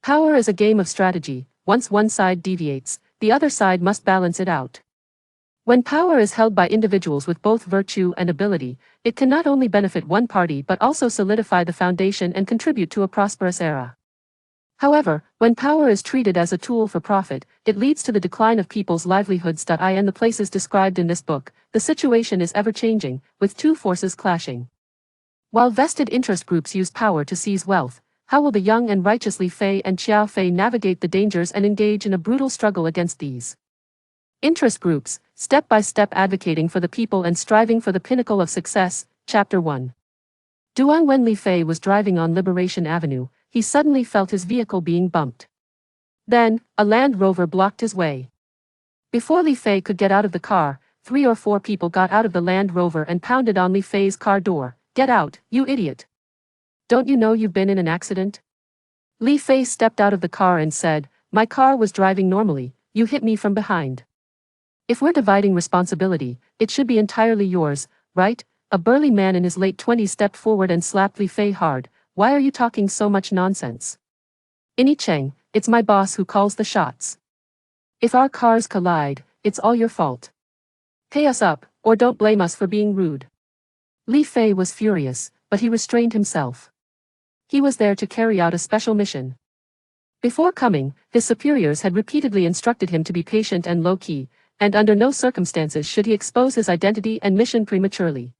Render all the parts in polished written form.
Power is a game of strategy. Once one side deviates, the other side must balance it out. When power is held by individuals with both virtue and ability, it can not only benefit one party but also solidify the foundation and contribute to a prosperous era. However, when power is treated as a tool for profit, it leads to the decline of people's livelihoods. In the places described in this book, the situation is ever-changing, with two forces clashing. While vested interest groups use power to seize wealth, how will the young and righteous Li Fei and Qiao Fei navigate the dangers and engage in a brutal struggle against these interest groups, step by step advocating for the people and striving for the pinnacle of success? Chapter 1. When Li Fei was driving on Liberation Avenue, he suddenly felt his vehicle being bumped. Then, a Land Rover blocked his way. Before Li Fei could get out of the car, 3 or 4 people got out of the Land Rover and pounded on Li Fei's car door. "Get out, you idiot! Don't you know you've been in an accident?" Li Fei stepped out of the car and said, "My car was driving normally, you hit me from behind. If we're dividing responsibility, it should be entirely yours, right?" A burly man in his late 20s stepped forward and slapped Li Fei hard. "Why are you talking so much nonsense? In Yicheng, it's my boss who calls the shots. If our cars collide, it's all your fault. Pay us up, or don't blame us for being rude." Li Fei was furious, but he restrained himself. He was there to carry out a special mission. Before coming, his superiors had repeatedly instructed him to be patient and low-key, and under no circumstances should he expose his identity and mission prematurely.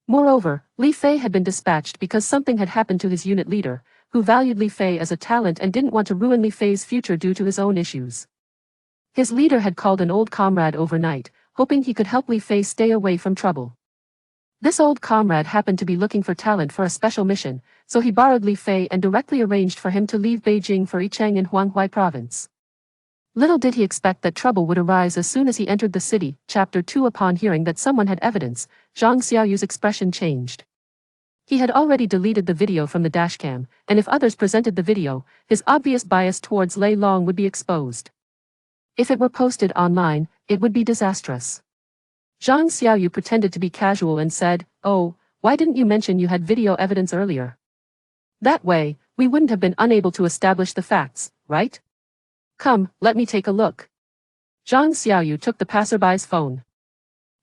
Moreover, Li Fei had been dispatched because something had happened to his unit leader, who valued Li Fei as a talent and didn't want to ruin Li Fei's future due to his own issues. His leader had called an old comrade overnight, hoping he could help Li Fei stay away from trouble. This old comrade happened to be looking for talent for a special mission, so he borrowed Li Fei and directly arranged for him to leave Beijing for Yicheng in Huanghui province. Little did he expect that trouble would arise as soon as he entered the city. Chapter 2. Upon hearing that someone had evidence, Zhang Xiaoyu's expression changed. He had already deleted the video from the dashcam, and if others presented the video, his obvious bias towards Lei Long would be exposed. If it were posted online, it would be disastrous. Zhang Xiaoyu pretended to be casual and said, "Oh, why didn't you mention you had video evidence earlier? That way, we wouldn't have been unable to establish the facts, right? Come, let me take a look." Zhang Xiaoyu took the passerby's phone.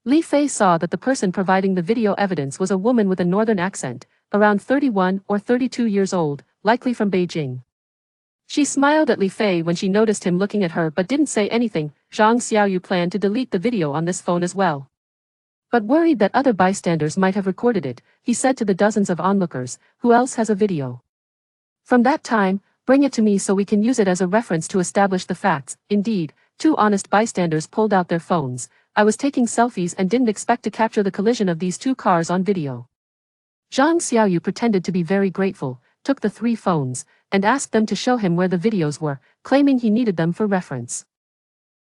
Li Fei saw that the person providing the video evidence was a woman with a northern accent, around 31 or 32 years old, likely from Beijing. She smiled at Li Fei when she noticed him looking at her but didn't say anything. Zhang Xiaoyu planned to delete the video on this phone as well. But worried that other bystanders might have recorded it, he said to the dozens of onlookers, "Who else has a video? From that time, bring it to me so we can use it as a reference to establish the facts." Indeed, 2 honest bystanders pulled out their phones. "I was taking selfies and didn't expect to capture the collision of these 2 cars on video." Zhang Xiaoyu pretended to be very grateful, took the 3 phones, and asked them to show him where the videos were, claiming he needed them for reference.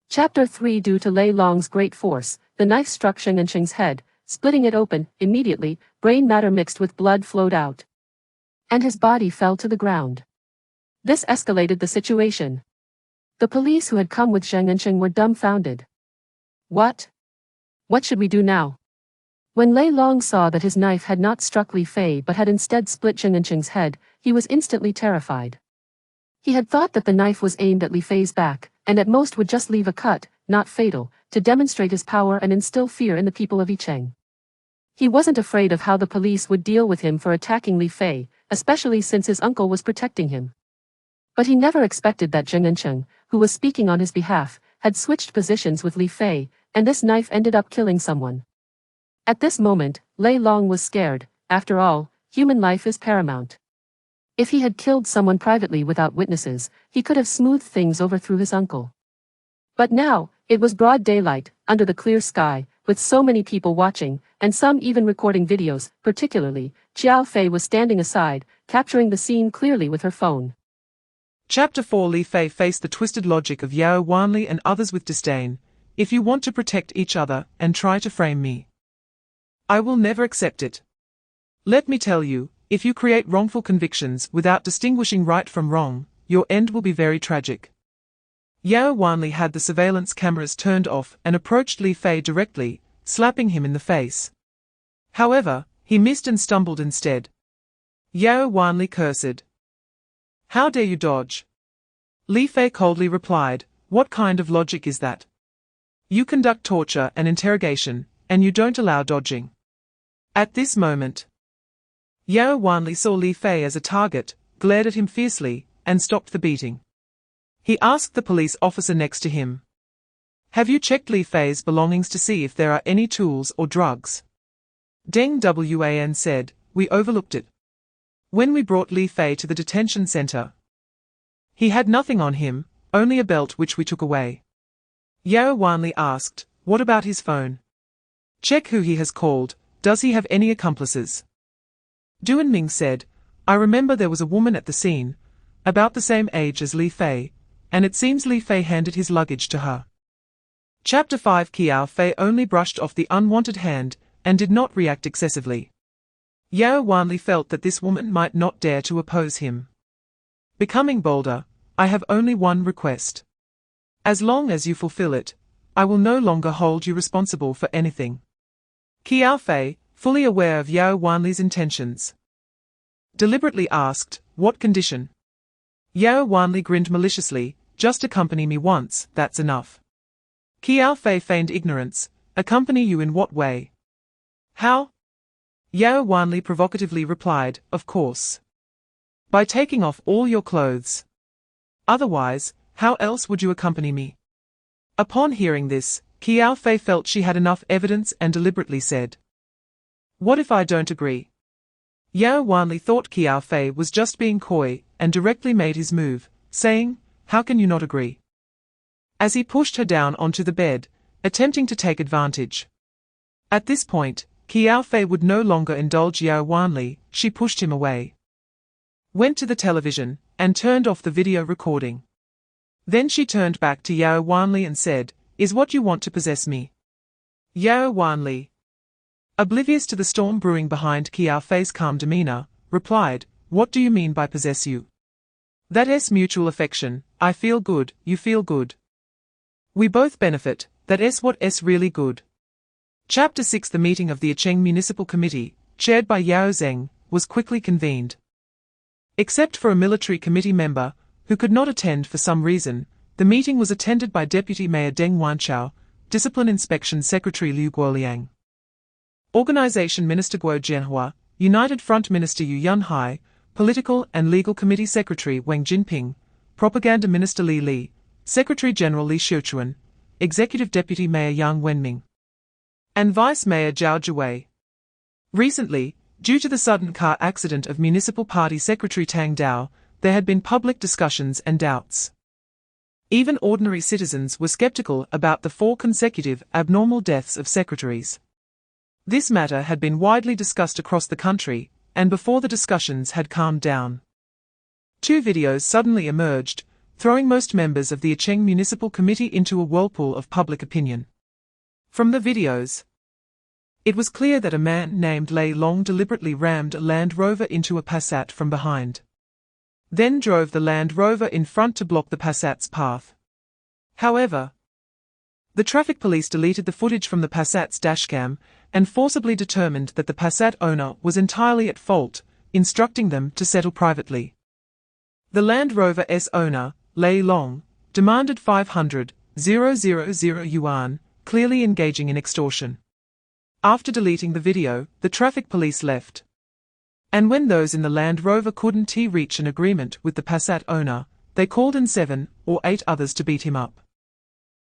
Chapter 3. Due to Lei Long's great force, the knife struck Zheng Encheng's head, splitting it open. Immediately, brain matter mixed with blood flowed out, and his body fell to the ground. This escalated the situation. The police who had come with Zheng Encheng were dumbfounded. What should we do now? When Lei Long saw that his knife had not struck Li Fei but had instead split Zheng Encheng's head, he was instantly terrified. He had thought that the knife was aimed at Li Fei's back, and at most would just leave a cut, not fatal, to demonstrate his power and instill fear in the people of Yicheng. He wasn't afraid of how the police would deal with him for attacking Li Fei, especially since his uncle was protecting him. But he never expected that Zheng Encheng, who was speaking on his behalf, had switched positions with Li Fei, and this knife ended up killing someone. At this moment, Lei Long was scared. After all, human life is paramount. If he had killed someone privately without witnesses, he could have smoothed things over through his uncle. But now, it was broad daylight, under the clear sky, with so many people watching, and some even recording videos. Particularly, Qiao Fei was standing aside, capturing the scene clearly with her phone. Chapter 4. Li Fei faced the twisted logic of Yao Wanli and others with disdain. "If you want to protect each other and try to frame me, I will never accept it. Let me tell you, if you create wrongful convictions without distinguishing right from wrong, your end will be very tragic." Yao Wanli had the surveillance cameras turned off and approached Li Fei directly, slapping him in the face. However, he missed and stumbled instead. Yao Wanli cursed. "How dare you dodge? Li Fei coldly replied, "What kind of logic is that? You conduct torture and interrogation, and you don't allow dodging." At this moment, Yao Wanli saw Li Fei as a target, glared at him fiercely, and stopped the beating. He asked the police officer next to him, "Have you checked Li Fei's belongings to see if there are any tools or drugs?" Deng Wan said, "We overlooked it. When we brought Li Fei to the detention center, he had nothing on him, only a belt which we took away." Yao Wanli asked, "What about his phone? Check who he has called, does he have any accomplices?" Duan Ming said, "I remember there was a woman at the scene, about the same age as Li Fei, and it seems Li Fei handed his luggage to her." Chapter 5 Qiao Fei only brushed off the unwanted hand, and did not react excessively. Yao Wanli felt that this woman might not dare to oppose him. Becoming bolder, "I have only one request. As long as you fulfill it, I will no longer hold you responsible for anything." Qiao Fei, fully aware of Yao Wanli's intentions, deliberately asked, "What condition?" Yao Wanli grinned maliciously, "Just accompany me once, that's enough." Qiao Fei feigned ignorance, "Accompany you in what way?" "How?" Yao Wanli provocatively replied, "Of course. By taking off all your clothes. Otherwise, how else would you accompany me?" Upon hearing this, Qiao Fei felt she had enough evidence and deliberately said, "What if I don't agree?" Yao Wanli thought Qiao Fei was just being coy, and directly made his move, saying, "How can you not agree?" As he pushed her down onto the bed, attempting to take advantage. At this point, Qiao Fei would no longer indulge Yao Wanli, she pushed him away, went to the television, and turned off the video recording. Then she turned back to Yao Wanli and said, "Is what you want to possess me?" Yao Wanli, oblivious to the storm brewing behind Qiao Fei's calm demeanor, replied, "What do you mean by possess you?" "That's mutual affection, I feel good, you feel good. We both benefit, that's what's really good." Chapter 6 The meeting of the Acheng Municipal Committee, chaired by Yao Zeng, was quickly convened. Except for a military committee member, who could not attend for some reason, the meeting was attended by Deputy Mayor Deng Wanchao, Discipline Inspection Secretary Liu Guoliang, Organization Minister Guo Jianhua, United Front Minister Yu Yunhai, Political and Legal Committee Secretary Wang Jinping, Propaganda Minister Li Li, Secretary General Li Xiuchuan, Executive Deputy Mayor Yang Wenming, and Vice Mayor Zhao Zhiwei. Recently, due to the sudden car accident of Municipal Party Secretary Tang Dao, there had been public discussions and doubts. Even ordinary citizens were skeptical about the 4 consecutive abnormal deaths of secretaries. This matter had been widely discussed across the country, and before the discussions had calmed down, 2 videos suddenly emerged, throwing most members of the Acheng Municipal Committee into a whirlpool of public opinion. From the videos, it was clear that a man named Lei Long deliberately rammed a Land Rover into a Passat from behind, then drove the Land Rover in front to block the Passat's path. However, the traffic police deleted the footage from the Passat's dashcam and forcibly determined that the Passat owner was entirely at fault, instructing them to settle privately. The Land Rover's owner, Lei Long, demanded 500,000 yuan, clearly engaging in extortion. After deleting the video, the traffic police left. And when those in the Land Rover couldn't reach an agreement with the Passat owner, they called in 7 or 8 others to beat him up,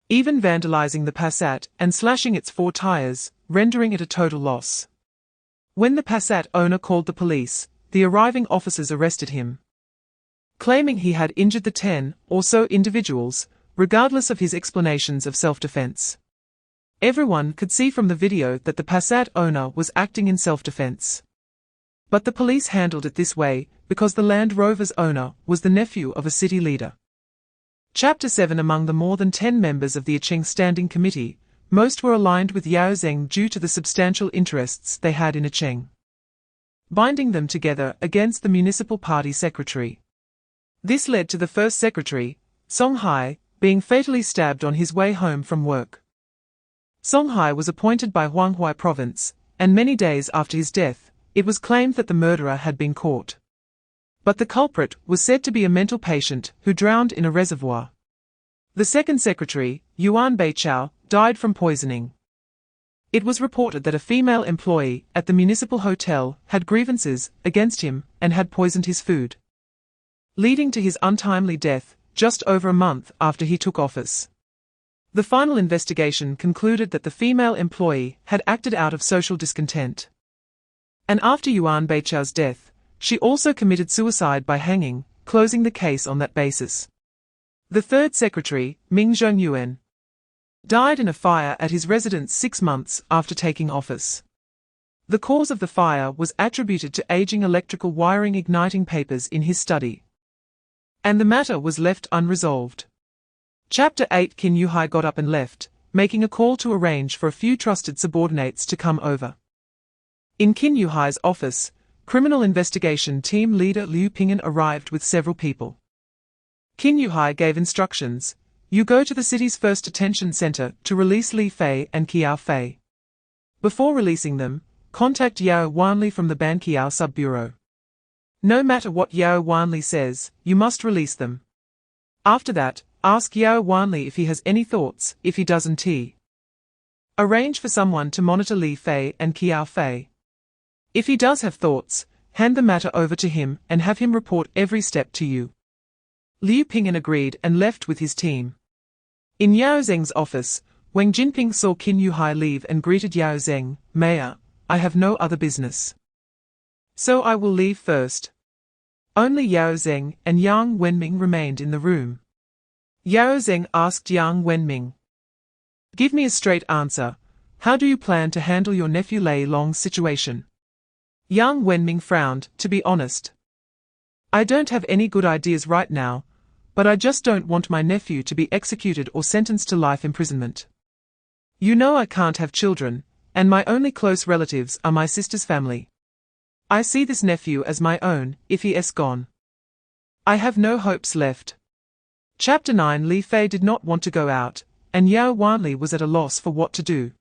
even vandalizing the Passat and slashing its 4 tires, rendering it a total loss. When the Passat owner called the police, the arriving officers arrested him, claiming he had injured the 10 or so individuals, regardless of his explanations of self-defense. Everyone could see from the video that the Passat owner was acting in self-defense. But the police handled it this way because the Land Rover's owner was the nephew of a city leader. Chapter 7 Among the more than 10 members of the Acheng Standing Committee, most were aligned with Yao Zeng due to the substantial interests they had in Acheng, binding them together against the municipal party secretary. This led to the first secretary, Song Hai, being fatally stabbed on his way home from work. Song Hai was appointed by Huanghai province, and many days after his death, it was claimed that the murderer had been caught. But the culprit was said to be a mental patient who drowned in a reservoir. The second secretary, Yuan Beiqiao, died from poisoning. It was reported that a female employee at the municipal hotel had grievances against him and had poisoned his food, leading to his untimely death just over a month after he took office. The final investigation concluded that the female employee had acted out of social discontent. And after Yuan Beiqiao's death, she also committed suicide by hanging, closing the case on that basis. The third secretary, Ming Zhongyuan, died in a fire at his residence 6 months after taking office. The cause of the fire was attributed to aging electrical wiring igniting papers in his study. And the matter was left unresolved. Chapter 8. Qin Yuhai got up and left, making a call to arrange for a few trusted subordinates to come over. In Qin Yuhai's office, criminal investigation team leader Liu Ping'an arrived with several people. Qin Yuhai gave instructions: you go to the city's first detention center to release Li Fei and Qiao Fei. Before releasing them, contact Yao Wanli from the Ban Qiao sub-bureau. No matter what Yao Wanli says, you must release them. After that, ask Yao Wanli if he has any thoughts. If he doesn't, arrange for someone to monitor Li Fei and Qiao Fei. If he does have thoughts, hand the matter over to him and have him report every step to you. Liu Ping'an agreed and left with his team. In Yao Zheng's office, Wang Jinping saw Qin Yuhai leave and greeted Yao Zheng: Mayor, I have no other business, so I will leave first. Only Yao Zheng and Yang Wenming remained in the room. Yao Zheng asked Yang Wenming, give me a straight answer. How do you plan to handle your nephew Lei Long's situation? Yang Wenming frowned. To be honest, I don't have any good ideas right now, but I just don't want my nephew to be executed or sentenced to life imprisonment. You know I can't have children, and my only close relatives are my sister's family. I see this nephew as my own. If he is gone, I have no hopes left. Chapter 9. Li Fei did not want to go out, and Yao Wanli was at a loss for what to do.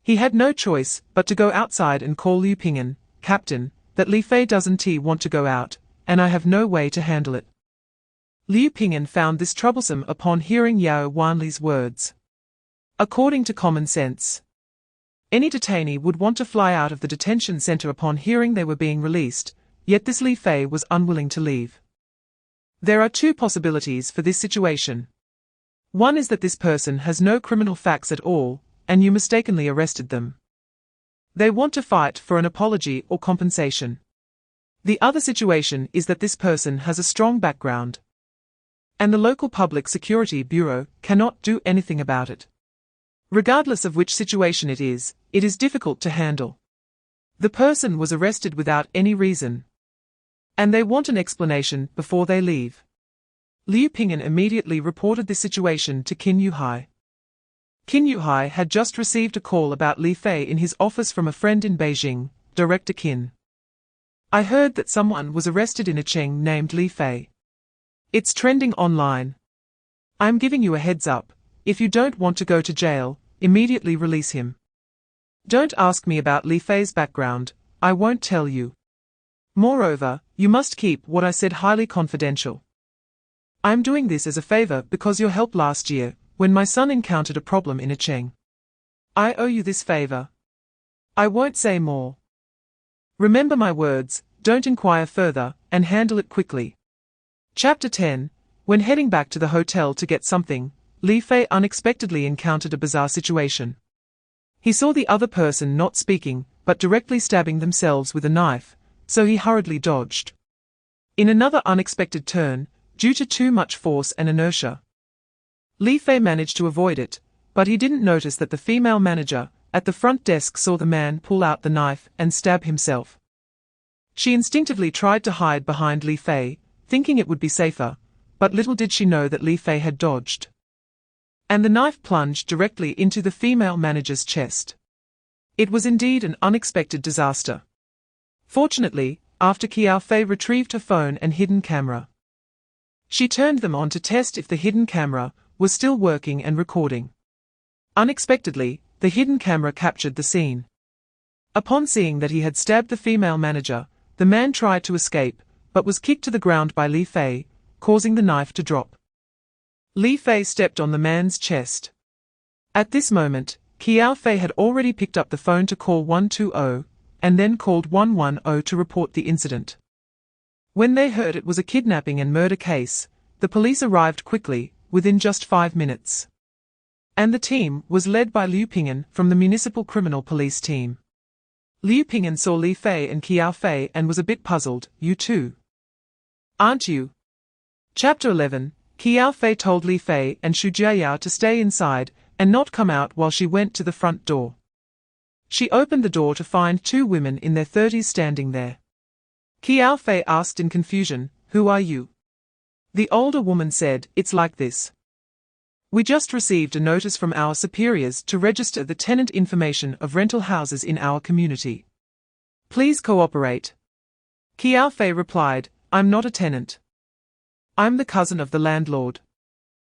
He had no choice but to go outside and call Liu Ping'an: Captain, that Li Fei doesn't want to go out, and I have no way to handle it. Liu Ping'an found this troublesome upon hearing Yao Wanli's words. According to common sense, any detainee would want to fly out of the detention center upon hearing they were being released, yet this Li Fei was unwilling to leave. There are two possibilities for this situation. One is that this person has no criminal facts at all, and you mistakenly arrested them. They want to fight for an apology or compensation. The other situation is that this person has a strong background, and the local public security bureau cannot do anything about it. Regardless of which situation it is difficult to handle. The person was arrested without any reason, and they want an explanation before they leave. Liu Ping'an immediately reported this situation to Qin Yuhai. Qin Yuhai had just received a call about Li Fei in his office from a friend in Beijing. Director Qin, I heard that someone was arrested in Cheng named Li Fei. It's trending online. I'm giving you a heads up. If you don't want to go to jail, immediately release him. Don't ask me about Li Fei's background. I won't tell you. Moreover, you must keep what I said highly confidential. I'm doing this as a favor because your help last year, when my son encountered a problem in Cheng. I owe you this favor. I won't say more. Remember my words, don't inquire further, and handle it quickly. Chapter 10. When heading back to the hotel to get something, Li Fei unexpectedly encountered a bizarre situation. He saw the other person not speaking, but directly stabbing themselves with a knife, so he hurriedly dodged. In another unexpected turn, due to too much force and inertia, Li Fei managed to avoid it, but he didn't notice that the female manager at the front desk saw the man pull out the knife and stab himself. She instinctively tried to hide behind Li Fei, thinking it would be safer, but little did she know that Li Fei had dodged, and the knife plunged directly into the female manager's chest. It was indeed an unexpected disaster. Fortunately, after Qiao Fei retrieved her phone and hidden camera, she turned them on to test if the hidden camera was still working and recording. Unexpectedly, the hidden camera captured the scene. Upon seeing that he had stabbed the female manager, the man tried to escape, but was kicked to the ground by Li Fei, causing the knife to drop. Li Fei stepped on the man's chest. At this moment, Qiao Fei had already picked up the phone to call 120, and then called 110 to report the incident. When they heard it was a kidnapping and murder case, the police arrived quickly, within just 5 minutes. And the team was led by Liu Ping'an from the Municipal Criminal Police team. Liu Ping'an saw Li Fei and Qiao Fei and was a bit puzzled. You too, aren't you? Chapter 11. Qiao Fei told Li Fei and Xu Jiayao to stay inside and not come out while she went to the front door. She opened the door to find 2 women in their 30s standing there. Qiao Fei asked in confusion, "Who are you?" The older woman said, "It's like this. We just received a notice from our superiors to register the tenant information of rental houses in our community. Please cooperate." Qiao Fei replied, "I'm not a tenant. I'm the cousin of the landlord.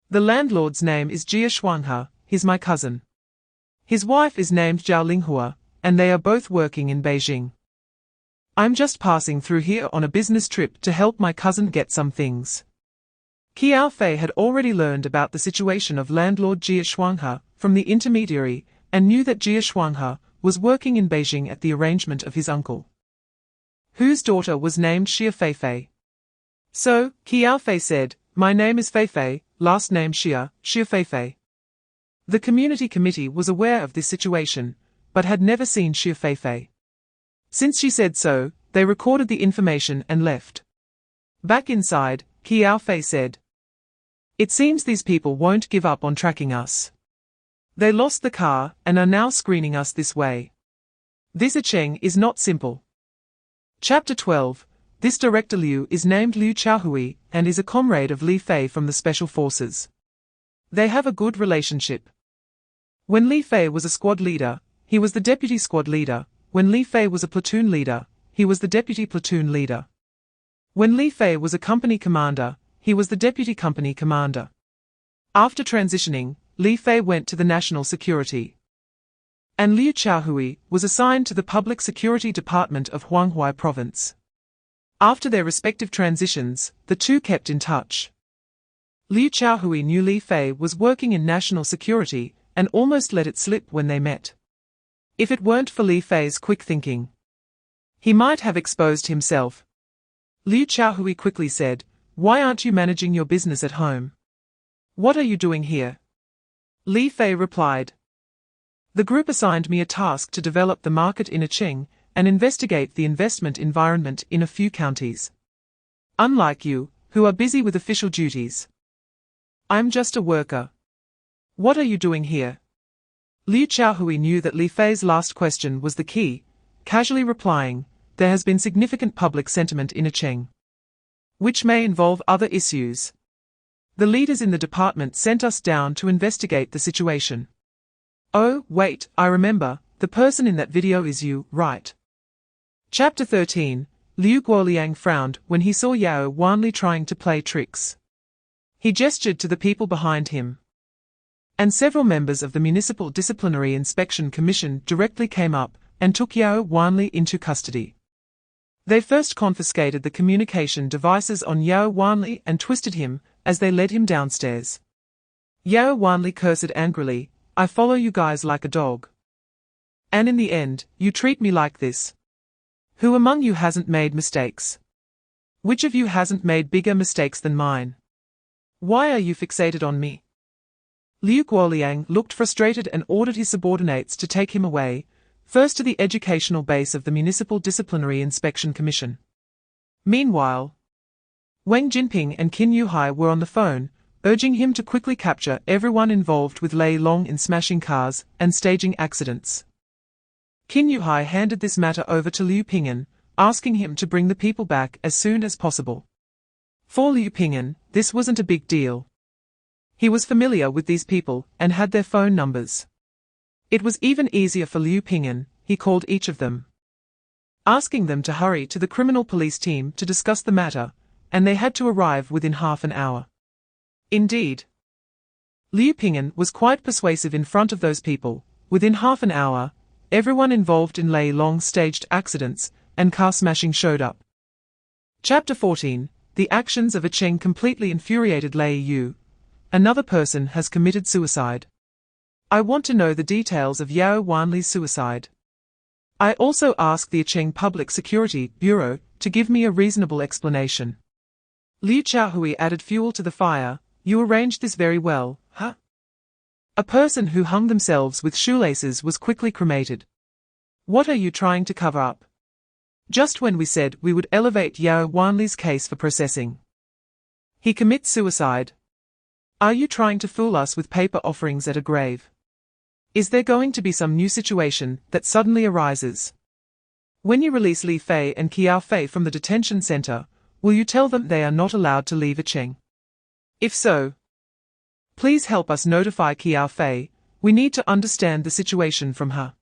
The landlord's name is Jia Shuanghe, he's my cousin. His wife is named Zhao Linghua, and they are both working in Beijing. I'm just passing through here on a business trip to help my cousin get some things." Qiao Fei had already learned about the situation of landlord Jia Shuanghe from the intermediary and knew that Jia Shuanghe was working in Beijing at the arrangement of his uncle, whose daughter was named Xia Feifei. So, Qiao Fei said, "My name is Feifei, last name Xia Feifei." The community committee was aware of this situation, but had never seen Xia Feifei. Since she said so, they recorded the information and left. Back inside, Qiao Fei said, "It seems these people won't give up on tracking us. They lost the car and are now screening us this way. This Cheng is not simple." Chapter 12. This director Liu is named Liu Chaohui and is a comrade of Li Fei from the Special Forces. They have a good relationship. When Li Fei was a squad leader, he was the deputy squad leader. When Li Fei was a platoon leader, he was the deputy platoon leader. When Li Fei was a company commander, he was the deputy company commander. After transitioning, Li Fei went to the National Security, and Liu Chaohui was assigned to the Public Security Department of Huanghai Province. After their respective transitions, the two kept in touch. Liu Chaohui knew Li Fei was working in national security and almost let it slip when they met. If it weren't for Li Fei's quick thinking, he might have exposed himself. Liu Chaohui quickly said, "Why aren't you managing your business at home? What are you doing here?" Li Fei replied, "The group assigned me a task to develop the market in Cheng and investigate the investment environment in a few counties. Unlike you, who are busy with official duties, I'm just a worker. What are you doing here?" Liu Chaohui knew that Li Fei's last question was the key, casually replying, "There has been significant public sentiment in Cheng, which may involve other issues. The leaders in the department sent us down to investigate the situation." "Oh, wait, I remember, the person in that video is you, right?" Chapter 13. Liu Guoliang frowned when he saw Yao Wanli trying to play tricks. He gestured to the people behind him, and several members of the Municipal Disciplinary Inspection Commission directly came up and took Yao Wanli into custody. They first confiscated the communication devices on Yao Wanli and twisted him as they led him downstairs. Yao Wanli cursed angrily, "I follow you guys like a dog. And in the end, you treat me like this. Who among you hasn't made mistakes? Which of you hasn't made bigger mistakes than mine? Why are you fixated on me?" Liu Guoliang looked frustrated and ordered his subordinates to take him away, first to the educational base of the Municipal Disciplinary Inspection Commission. Meanwhile, Wang Jinping and Qin Yuhai were on the phone, urging him to quickly capture everyone involved with Lei Long in smashing cars and staging accidents. Qin Yuhai handed this matter over to Liu Ping'an, asking him to bring the people back as soon as possible. For Liu Ping'an, this wasn't a big deal. He was familiar with these people and had their phone numbers. It was even easier for Liu Ping'an, he called each of them, asking them to hurry to the criminal police team to discuss the matter, and they had to arrive within half an hour. Indeed, Liu Ping'an was quite persuasive in front of those people. Within half an hour, everyone involved in Lei Long staged accidents and car smashing showed up. Chapter 14. The actions of a Cheng completely infuriated Lei Yu. Another person has committed suicide. I want to know the details of Yao Wanli's suicide. I also ask the Cheng Public Security Bureau to give me a reasonable explanation. Liu Qiao added fuel to the fire. You arranged this very well, huh? A person who hung themselves with shoelaces was quickly cremated. What are you trying to cover up? Just when we said we would elevate Yao Wanli's case for processing. He commits suicide. Are you trying to fool us with paper offerings at a grave? Is there going to be some new situation that suddenly arises? When you release Li Fei and Qiao Fei from the detention center, will you tell them they are not allowed to leave Cheng? If so, please help us notify Qiao Fei. We need to understand the situation from her.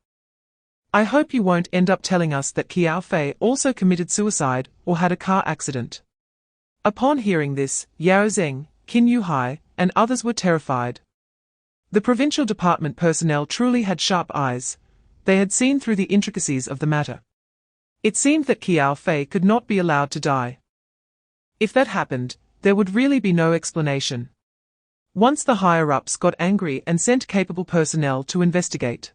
I hope you won't end up telling us that Qiao Fei also committed suicide or had a car accident. Upon hearing this, Yao Zheng, Qin Yuhai, and others were terrified. The provincial department personnel truly had sharp eyes. They had seen through the intricacies of the matter. It seemed that Qiao Fei could not be allowed to die. If that happened, there would really be no explanation. Once the higher-ups got angry and sent capable personnel to investigate.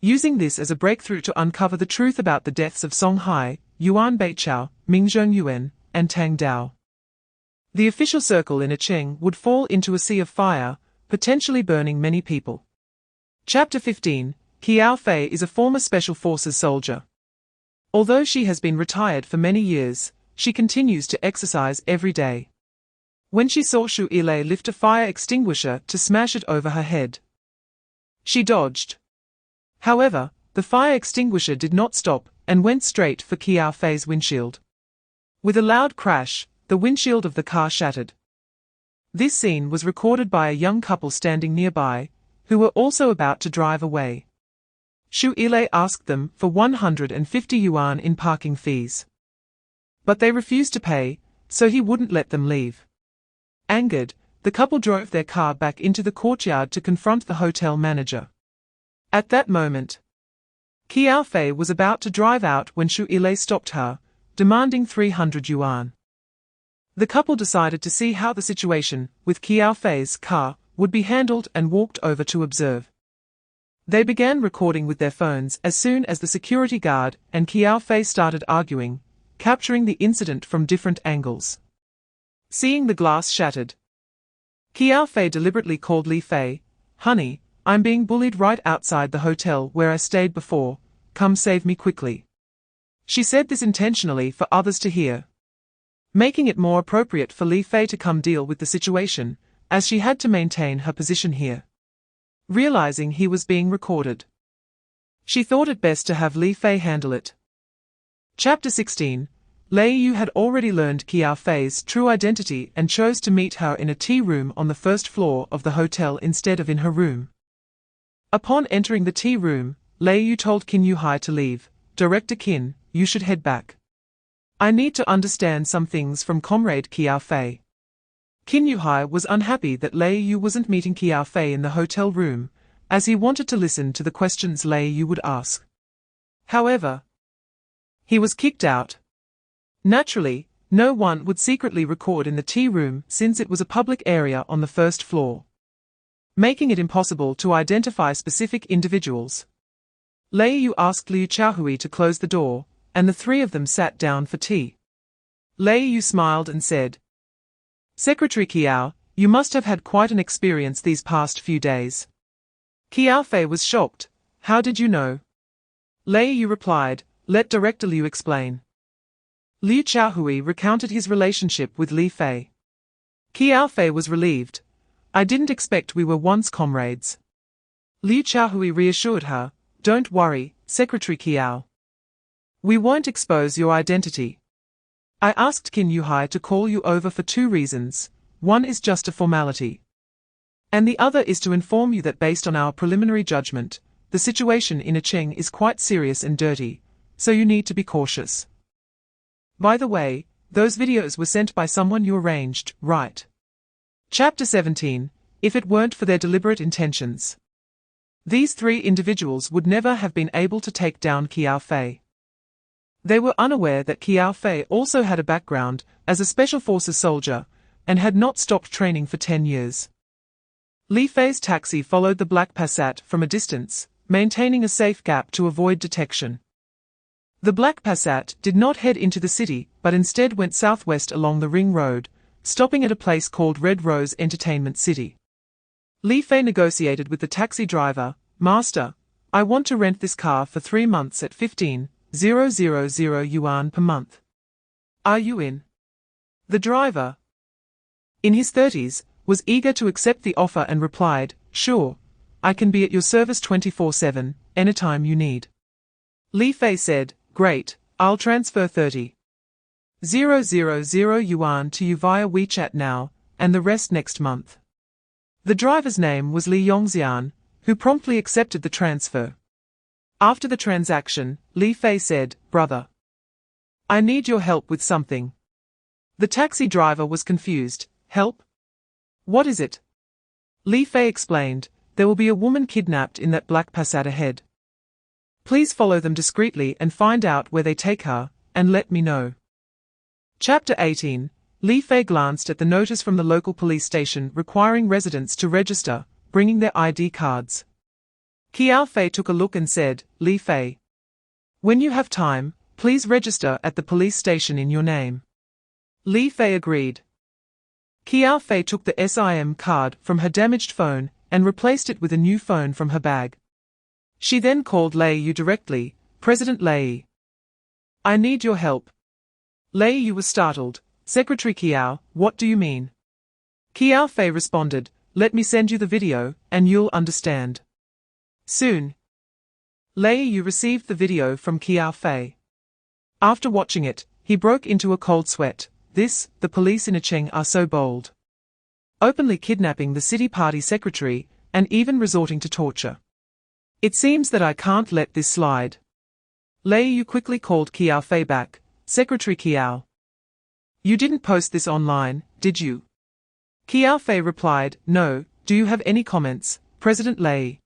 Using this as a breakthrough to uncover the truth about the deaths of Song Hai, Yuan Beichao, Mingzheng Yuan, and Tang Dao. The official circle in Cheng would fall into a sea of fire, potentially burning many people. Chapter 15. Qiao Fei is a former Special Forces soldier. Although she has been retired for many years, she continues to exercise every day. When she saw Shu Yilei lift a fire extinguisher to smash it over her head, she dodged. However, the fire extinguisher did not stop and went straight for Qiao Fei's windshield. With a loud crash, the windshield of the car shattered. This scene was recorded by a young couple standing nearby, who were also about to drive away. Shu Yilei asked them for 150 yuan in parking fees. But they refused to pay, so he wouldn't let them leave. Angered, the couple drove their car back into the courtyard to confront the hotel manager. At that moment, Qiao Fei was about to drive out when Shu Yilei stopped her, demanding 300 yuan. The couple decided to see how the situation with Qiao Fei's car would be handled and walked over to observe. They began recording with their phones as soon as the security guard and Qiao Fei started arguing, capturing the incident from different angles. Seeing the glass shattered, Qiao Fei deliberately called Li Fei, "Honey, I'm being bullied right outside the hotel where I stayed before, come save me quickly." She said this intentionally for others to hear, making it more appropriate for Li Fei to come deal with the situation, as she had to maintain her position here. Realizing he was being recorded, she thought it best to have Li Fei handle it. Chapter 16. Lei Yu had already learned Qiao Fei's true identity and chose to meet her in a tea room on the first floor of the hotel instead of in her room. Upon entering the tea room, Lei Yu told Qin Yuhai to leave. "Director Qin, you should head back. I need to understand some things from Comrade Qiao Fei." Qin Yuhai was unhappy that Lei Yu wasn't meeting Qiao Fei in the hotel room, as he wanted to listen to the questions Lei Yu would ask. However, he was kicked out. Naturally, no one would secretly record in the tea room since it was a public area on the first floor, making it impossible to identify specific individuals. Lei Yu asked Liu Qiao to close the door, and the three of them sat down for tea. Lei Yu smiled and said, "Secretary Qiao, you must have had quite an experience these past few days." Qiao Fei was shocked. "How did you know?" Lei Yu replied, "Let Director Liu explain." Liu Qiao recounted his relationship with Li Fei. Qiao Fei was relieved. "I didn't expect we were once comrades." Liu Qiao reassured her, "Don't worry, Secretary Qiao. We won't expose your identity. I asked Qin Yuhai to call you over for two reasons. One is just a formality, and the other is to inform you that based on our preliminary judgment, the situation in Cheng is quite serious and dirty, so you need to be cautious. By the way, those videos were sent by someone you arranged, right?" Chapter 17. If it weren't for their deliberate intentions, these three individuals would never have been able to take down Qiao Fei. They were unaware that Qiao Fei also had a background as a special forces soldier and had not stopped training for 10 years. Li Fei's taxi followed the black Passat from a distance, maintaining a safe gap to avoid detection. The black Passat did not head into the city but instead went southwest along the ring road, stopping at a place called Red Rose Entertainment City. Li Fei negotiated with the taxi driver, "Master, I want to rent this car for 3 months at 15,000 yuan per month. Are you in?" The driver, in his 30s, was eager to accept the offer and replied, "Sure, I can be at your service 24/7, anytime you need." Li Fei said, "Great, I'll transfer 30,000 yuan to you via WeChat now, and the rest next month." The driver's name was Li Yongxian, who promptly accepted the transfer. After the transaction, Li Fei said, "Brother, I need your help with something." The taxi driver was confused. "Help? What is it?" Li Fei explained, "There will be a woman kidnapped in that black Passat ahead. Please follow them discreetly and find out where they take her, and let me know." Chapter 18. Li Fei glanced at the notice from the local police station requiring residents to register, bringing their ID cards. Qiao Fei took a look and said, "Li Fei, when you have time, please register at the police station in your name." Li Fei agreed. Qiao Fei took the SIM card from her damaged phone and replaced it with a new phone from her bag. She then called Lei Yu directly, "President Lei, I need your help." Lei Yu was startled. "Secretary Qiao, what do you mean?" Qiao Fei responded, "Let me send you the video, and you'll understand." Soon, Lei Yu received the video from Qiao Fei. After watching it, he broke into a cold sweat. The police in Cheng are so bold. Openly kidnapping the city party secretary, and even resorting to torture. It seems that I can't let this slide. Lei Yu quickly called Qiao Fei back. "Secretary Qiao, you didn't post this online, did you?" Qiao Fei replied, "No, do you have any comments, President Lei?"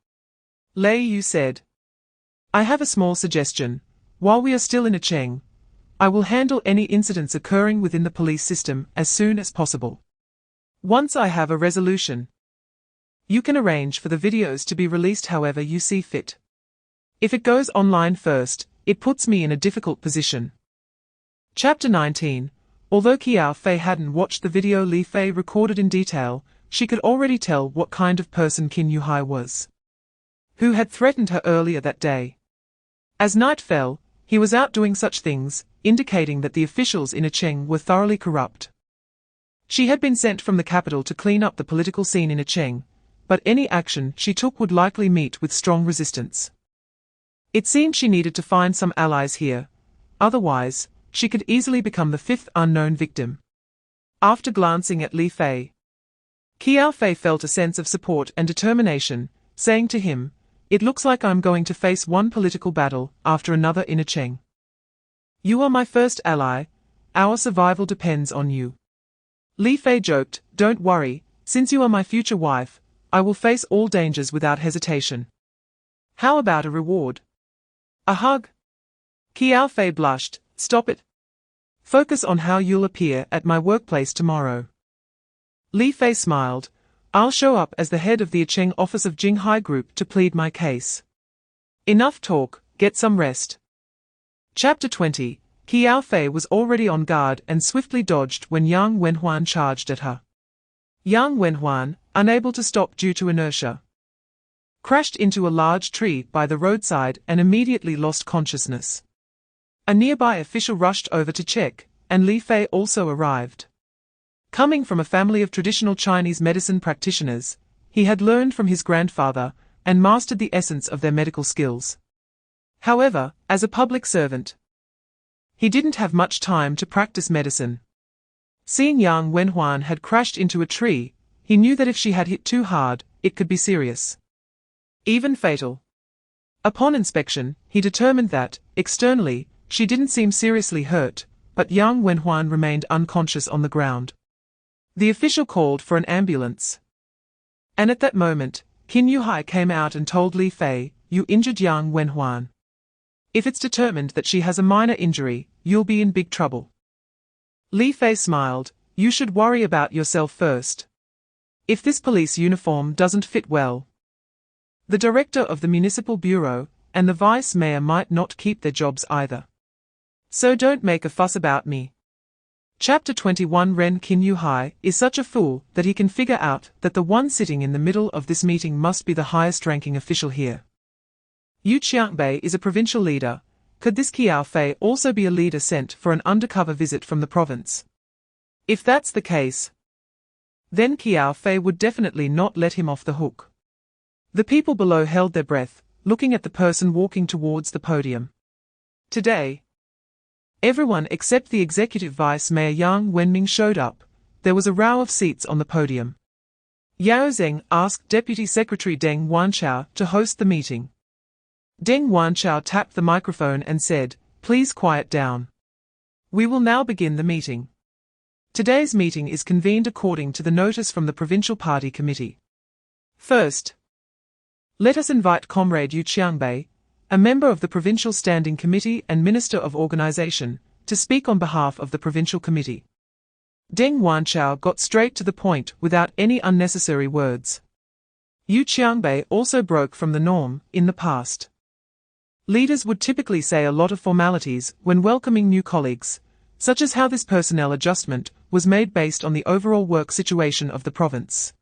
Lei Yu said, "I have a small suggestion. While we are still in Cheng, I will handle any incidents occurring within the police system as soon as possible. Once I have a resolution, you can arrange for the videos to be released however you see fit. If it goes online first, it puts me in a difficult position." Chapter 19. Although Qiao Fei hadn't watched the video Li Fei recorded in detail, she could already tell what kind of person Qin Yuhai was, who had threatened her earlier that day. As night fell, he was out doing such things, indicating that the officials in Cheng were thoroughly corrupt. She had been sent from the capital to clean up the political scene in Cheng, but any action she took would likely meet with strong resistance. It seemed she needed to find some allies here, otherwise, she could easily become the fifth unknown victim. After glancing at Li Fei, Qiao Fei felt a sense of support and determination, saying to him, "It looks like I'm going to face one political battle after another in Cheng. You are my first ally. Our survival depends on you." Li Fei joked, "Don't worry, since you are my future wife, I will face all dangers without hesitation. How about a reward? A hug?" Qiao Fei blushed. "Stop it. Focus on how you'll appear at my workplace tomorrow." Li Fei smiled. "I'll show up as the head of the Cheng office of Jinghai Group to plead my case. Enough talk, get some rest." Chapter 20. Qiao Fei was already on guard and swiftly dodged when Yang Wenhuan charged at her. Yang Wenhuan, unable to stop due to inertia, crashed into a large tree by the roadside and immediately lost consciousness. A nearby official rushed over to check, and Li Fei also arrived. Coming from a family of traditional Chinese medicine practitioners, he had learned from his grandfather and mastered the essence of their medical skills. However, as a public servant, he didn't have much time to practice medicine. Seeing Yang Wenhuan had crashed into a tree, he knew that if she had hit too hard, it could be serious, even fatal. Upon inspection, he determined that, externally, she didn't seem seriously hurt, but Yang Wenhuan remained unconscious on the ground. The official called for an ambulance. And at that moment, Qin Yuhai came out and told Li Fei, "You injured Yang Wenhuan. If it's determined that she has a minor injury, you'll be in big trouble. Li Fei smiled. You should worry about yourself first. If this police uniform doesn't fit well, the director of the municipal bureau and the vice mayor might not keep their jobs either. So don't make a fuss about me. Chapter 21 Ren Qinyuhai is such a fool that he can figure out that the one sitting in the middle of this meeting must be the highest-ranking official here. Yu Qiangbei is a provincial leader. Could this Qiao Fei also be a leader sent for an undercover visit from the province? If that's the case, then Qiao Fei would definitely not let him off the hook. The people below held their breath, looking at the person walking towards the podium. Today, everyone except the executive vice mayor Yang Wenming showed up. There was a row of seats on the podium. Yao Zheng asked Deputy Secretary Deng Wanchao to host the meeting. Deng Wanchao tapped the microphone and said, "Please quiet down. We will now begin the meeting. Today's meeting is convened according to the notice from the Provincial Party Committee. First, let us invite Comrade Yu Qiangbei, a member of the Provincial Standing Committee and Minister of Organization, to speak on behalf of the Provincial Committee." Deng Wanchao got straight to the point without any unnecessary words. Yu Qiangbei also broke from the norm. In the past, leaders would typically say a lot of formalities when welcoming new colleagues, such as how this personnel adjustment was made based on the overall work situation of the province,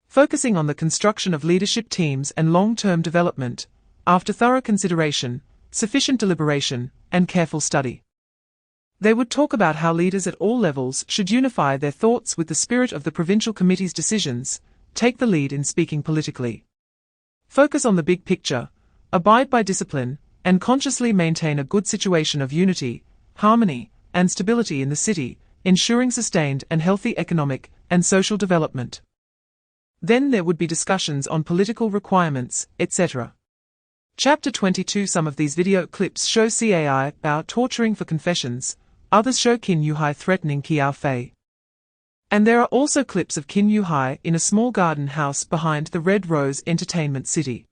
focusing on the construction of leadership teams and long-term development, after thorough consideration, sufficient deliberation, and careful study. They would talk about how leaders at all levels should unify their thoughts with the spirit of the provincial committee's decisions, take the lead in speaking politically, focus on the big picture, abide by discipline, and consciously maintain a good situation of unity, harmony, and stability in the city, ensuring sustained and healthy economic and social development. Then there would be discussions on political requirements, etc. Chapter 22 Some of these video clips show Cai Bao torturing for confessions, others show Qinyuhai threatening Qiao Fei. And there are also clips of Qinyuhai in a small garden house behind the Red Rose Entertainment City.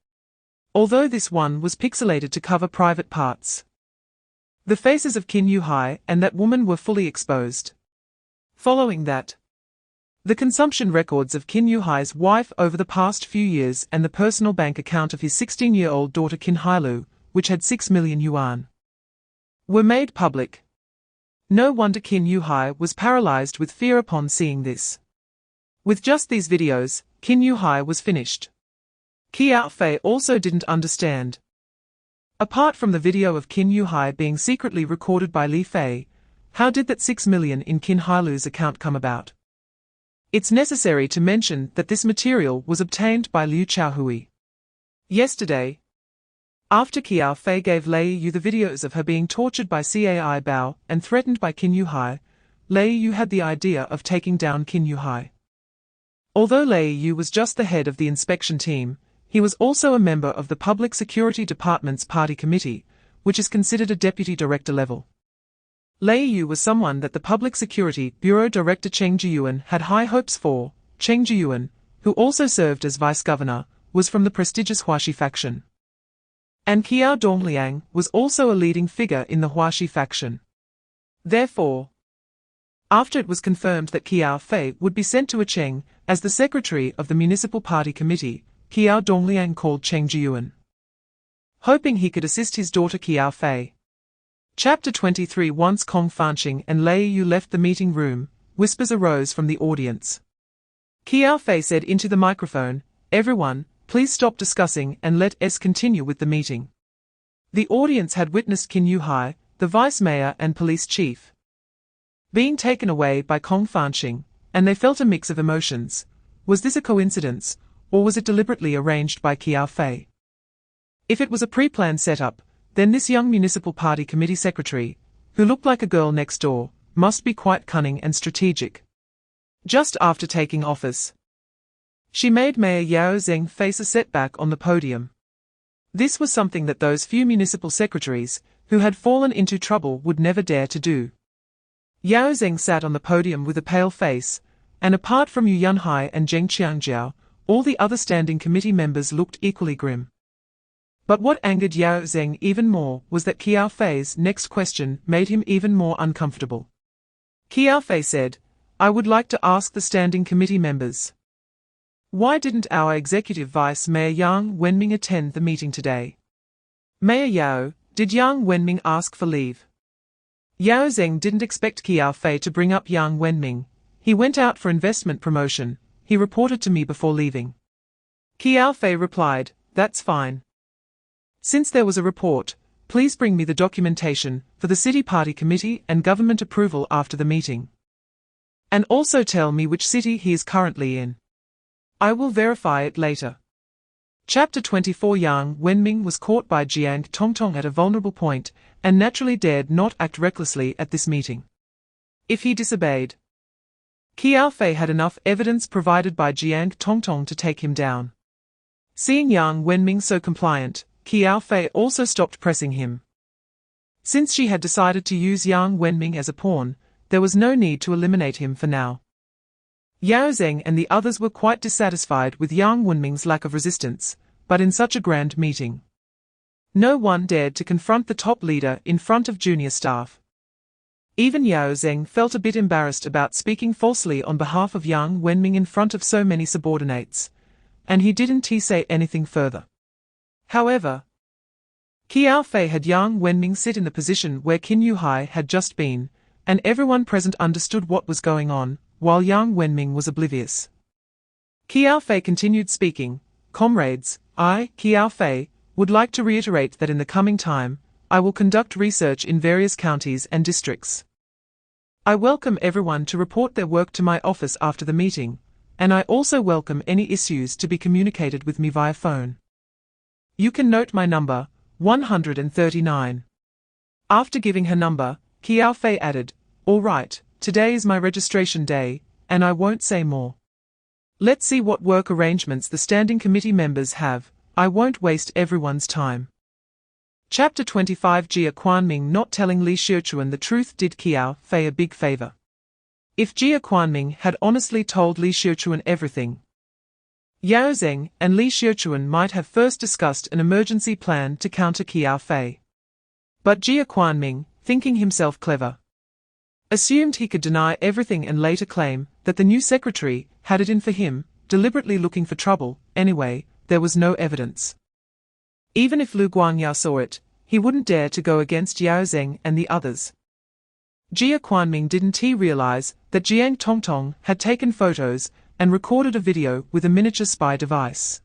Although this one was pixelated to cover private parts, the faces of Qinyuhai and that woman were fully exposed. Following that, the consumption records of Qinyuhai's wife over the past few years and the personal bank account of his 16-year-old daughter Qin Hailu, which had 6 million yuan, were made public. No wonder Qinyuhai was paralyzed with fear upon seeing this. With just these videos, Qinyuhai was finished. Qiao Fei also didn't understand. Apart from the video of Qinyuhai being secretly recorded by Li Fei, how did that 6 million in Qin Hailu's account come about? It's necessary to mention that this material was obtained by Liu Chaohui. Yesterday, after Qiao Fei gave Lei Yu the videos of her being tortured by Cai Bao and threatened by Qinyuhai, Lei Yu had the idea of taking down Qinyuhai. Although Lei Yu was just the head of the inspection team, he was also a member of the Public Security Department's Party Committee, which is considered a deputy director level. Lei Yu was someone that the Public Security Bureau Director Cheng Jiyuan had high hopes for. Cheng Jiyuan, who also served as vice-governor, was from the prestigious Huaxi faction. And Qiao Dongliang was also a leading figure in the Huaxi faction. Therefore, after it was confirmed that Qiao Fei would be sent to Cheng as the secretary of the Municipal Party Committee, Qiao Dongliang called Cheng Jiyuan, hoping he could assist his daughter Qiao Fei. Chapter 23 Once Kong Fanqing and Lei Yu left the meeting room, whispers arose from the audience. Qiao Fei said into the microphone, "Everyone, please stop discussing and let us continue with the meeting." The audience had witnessed Qinyuhai, the vice mayor and police chief, being taken away by Kong Fanqing, and they felt a mix of emotions. Was this a coincidence, or was it deliberately arranged by Qiao Fei? If it was a pre-planned setup, then this young municipal party committee secretary, who looked like a girl next door, must be quite cunning and strategic. Just after taking office, she made Mayor Yao Zheng face a setback on the podium. This was something that those few municipal secretaries, who had fallen into trouble, would never dare to do. Yao Zheng sat on the podium with a pale face, and apart from Yu Yunhai and Zheng Qiangjiao, all the other standing committee members looked equally grim. But what angered Yao Zheng even more was that Qiao Fei's next question made him even more uncomfortable. Qiao Fei said, "I would like to ask the standing committee members. Why didn't our executive vice mayor Yang Wenming attend the meeting today? Mayor Yao, did Yang Wenming ask for leave?" Yao Zheng didn't expect Qiao Fei to bring up Yang Wenming. He went out for investment promotion, he reported to me before leaving. Qiao Fei replied, "That's fine. Since there was a report, please bring me the documentation for the city party committee and government approval after the meeting. And also tell me which city he is currently in. I will verify it later." Chapter 24. Yang Wenming was caught by Jiang Tongtong at a vulnerable point, and naturally dared not act recklessly at this meeting. If he disobeyed, Qiao Fei had enough evidence provided by Jiang Tongtong to take him down. Seeing Yang Wenming so compliant, Qiao Fei also stopped pressing him. Since she had decided to use Yang Wenming as a pawn, there was no need to eliminate him for now. Yao Zheng and the others were quite dissatisfied with Yang Wenming's lack of resistance, but in such a grand meeting, no one dared to confront the top leader in front of junior staff. Even Yao Zheng felt a bit embarrassed about speaking falsely on behalf of Yang Wenming in front of so many subordinates, and he didn't say anything further. However, Qiao Fei had Yang Wenming sit in the position where Qin Yuhai had just been, and everyone present understood what was going on, while Yang Wenming was oblivious. Qiao Fei continued speaking, "Comrades, I, Qiao Fei, would like to reiterate that in the coming time, I will conduct research in various counties and districts. I welcome everyone to report their work to my office after the meeting, and I also welcome any issues to be communicated with me via phone. You can note my number, 139. After giving her number, Qiao Fei added, "All right, today is my registration day, and I won't say more. Let's see what work arrangements the standing committee members have. I won't waste everyone's time." Chapter 25. Jia Quanming not telling Li Xiuquan the truth did Qiao Fei a big favor. If Jia Quanming had honestly told Li Xiuquan everything, Yao Zheng and Li Xiuquan might have first discussed an emergency plan to counter Qiao Fei. But Jia Quanming, thinking himself clever, assumed he could deny everything and later claim that the new secretary had it in for him, deliberately looking for trouble. Anyway, there was no evidence. Even if Lu Guangyao saw it, he wouldn't dare to go against Yao Zheng and the others. Jia Quanming didn't realize that Jiang Tongtong had taken photos and recorded a video with a miniature spy device.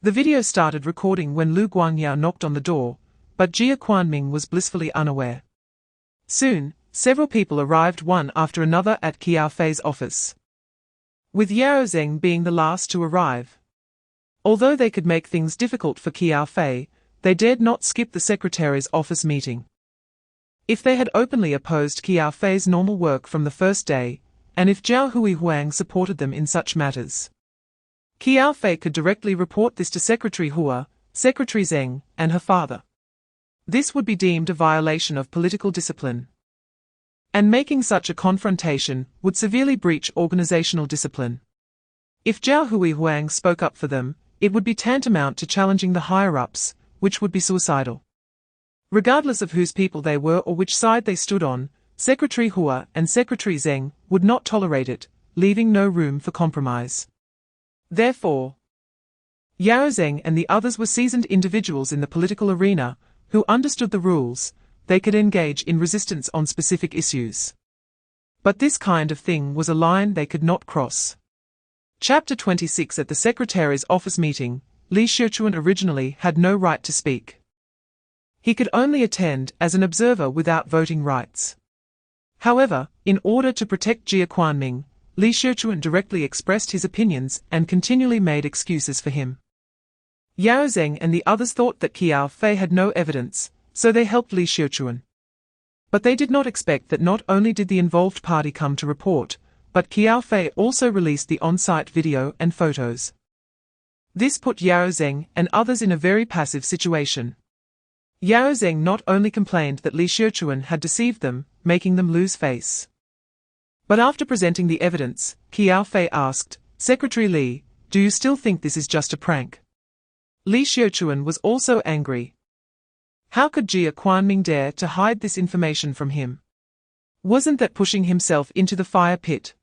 The video started recording when Lu Guangyao knocked on the door, but Jia Quanming was blissfully unaware. Soon, several people arrived one after another at Qiao Fei's office, with Yao Zheng being the last to arrive. Although they could make things difficult for Qiao Fei, they dared not skip the secretary's office meeting. If they had openly opposed Qiao Fei's normal work from the first day, and if Zhao Huang supported them in such matters, Qiao Fei could directly report this to Secretary Hua, Secretary Zheng, and her father. This would be deemed a violation of political discipline, and making such a confrontation would severely breach organizational discipline. If Zhao Huang spoke up for them, it would be tantamount to challenging the higher-ups, which would be suicidal. Regardless of whose people they were or which side they stood on, Secretary Hua and Secretary Zheng would not tolerate it, leaving no room for compromise. Therefore, Yao Zheng and the others were seasoned individuals in the political arena, who understood the rules. They could engage in resistance on specific issues. But this kind of thing was a line they could not cross. Chapter 26. At the secretary's office meeting, Li Xiuquan originally had no right to speak. He could only attend as an observer without voting rights. However, in order to protect Jia Quanming, Li Xiuquan directly expressed his opinions and continually made excuses for him. Yao Zheng and the others thought that Qiao Fei had no evidence, so they helped Li Xiuquan. But they did not expect that not only did the involved party come to report, but Qiao Fei also released the on-site video and photos. This put Yao Zheng and others in a very passive situation. Yao Zheng not only complained that Li Xiuquan had deceived them, making them lose face, but after presenting the evidence, Qiao Fei asked, "Secretary Li, do you still think this is just a prank?" Li Xiaochuan was also angry. How could Jia Quanming dare to hide this information from him? Wasn't that pushing himself into the fire pit?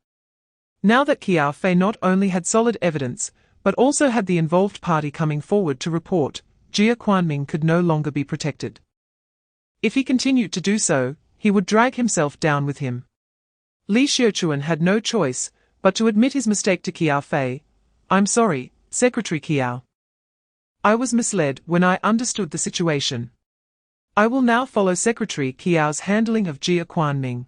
Now that Qiao Fei not only had solid evidence, but also had the involved party coming forward to report, Jia Quanming could no longer be protected. If he continued to do so, he would drag himself down with him. Li Xiaochuan had no choice but to admit his mistake to Qiao Fei. I'm sorry, Secretary Qiao. I was misled when I understood the situation. I will now follow Secretary Qiao's handling of Jia Quanming.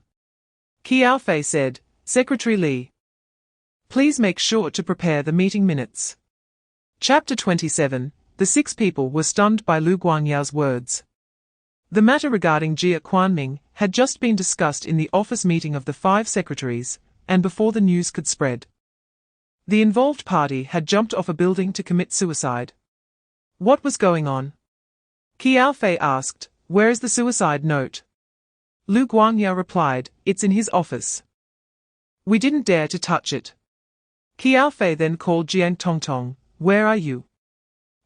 Qiao Fei said, Secretary Li, please make sure to prepare the meeting minutes. Chapter 27. The 6 people were stunned by Lu Guangyao's words. The matter regarding Jia Quanming had just been discussed in the office meeting of the 5 secretaries, and before the news could spread, the involved party had jumped off a building to commit suicide. What was going on? Qiao Fei asked, where is the suicide note? Lu Guangya replied, it's in his office. We didn't dare to touch it. Qiao Fei then called Jiang Tongtong, where are you?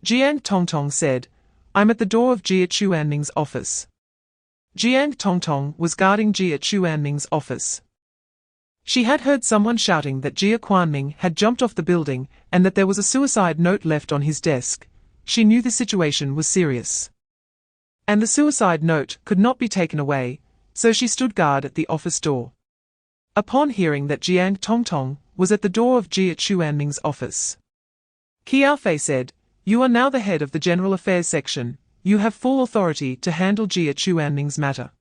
Jiang Tongtong said, I'm at the door of Jia Chuanming's office. Jiang Tongtong was guarding Jia Chuanming's office. She had heard someone shouting that Jia Quanming had jumped off the building and that there was a suicide note left on his desk. She knew the situation was serious. And the suicide note could not be taken away, so she stood guard at the office door. Upon hearing that Jiang Tongtong was at the door of Jia Chuanming's office, Qiao Fei said, you are now the head of the General Affairs section. You have full authority to handle Jia Chuanming's matter.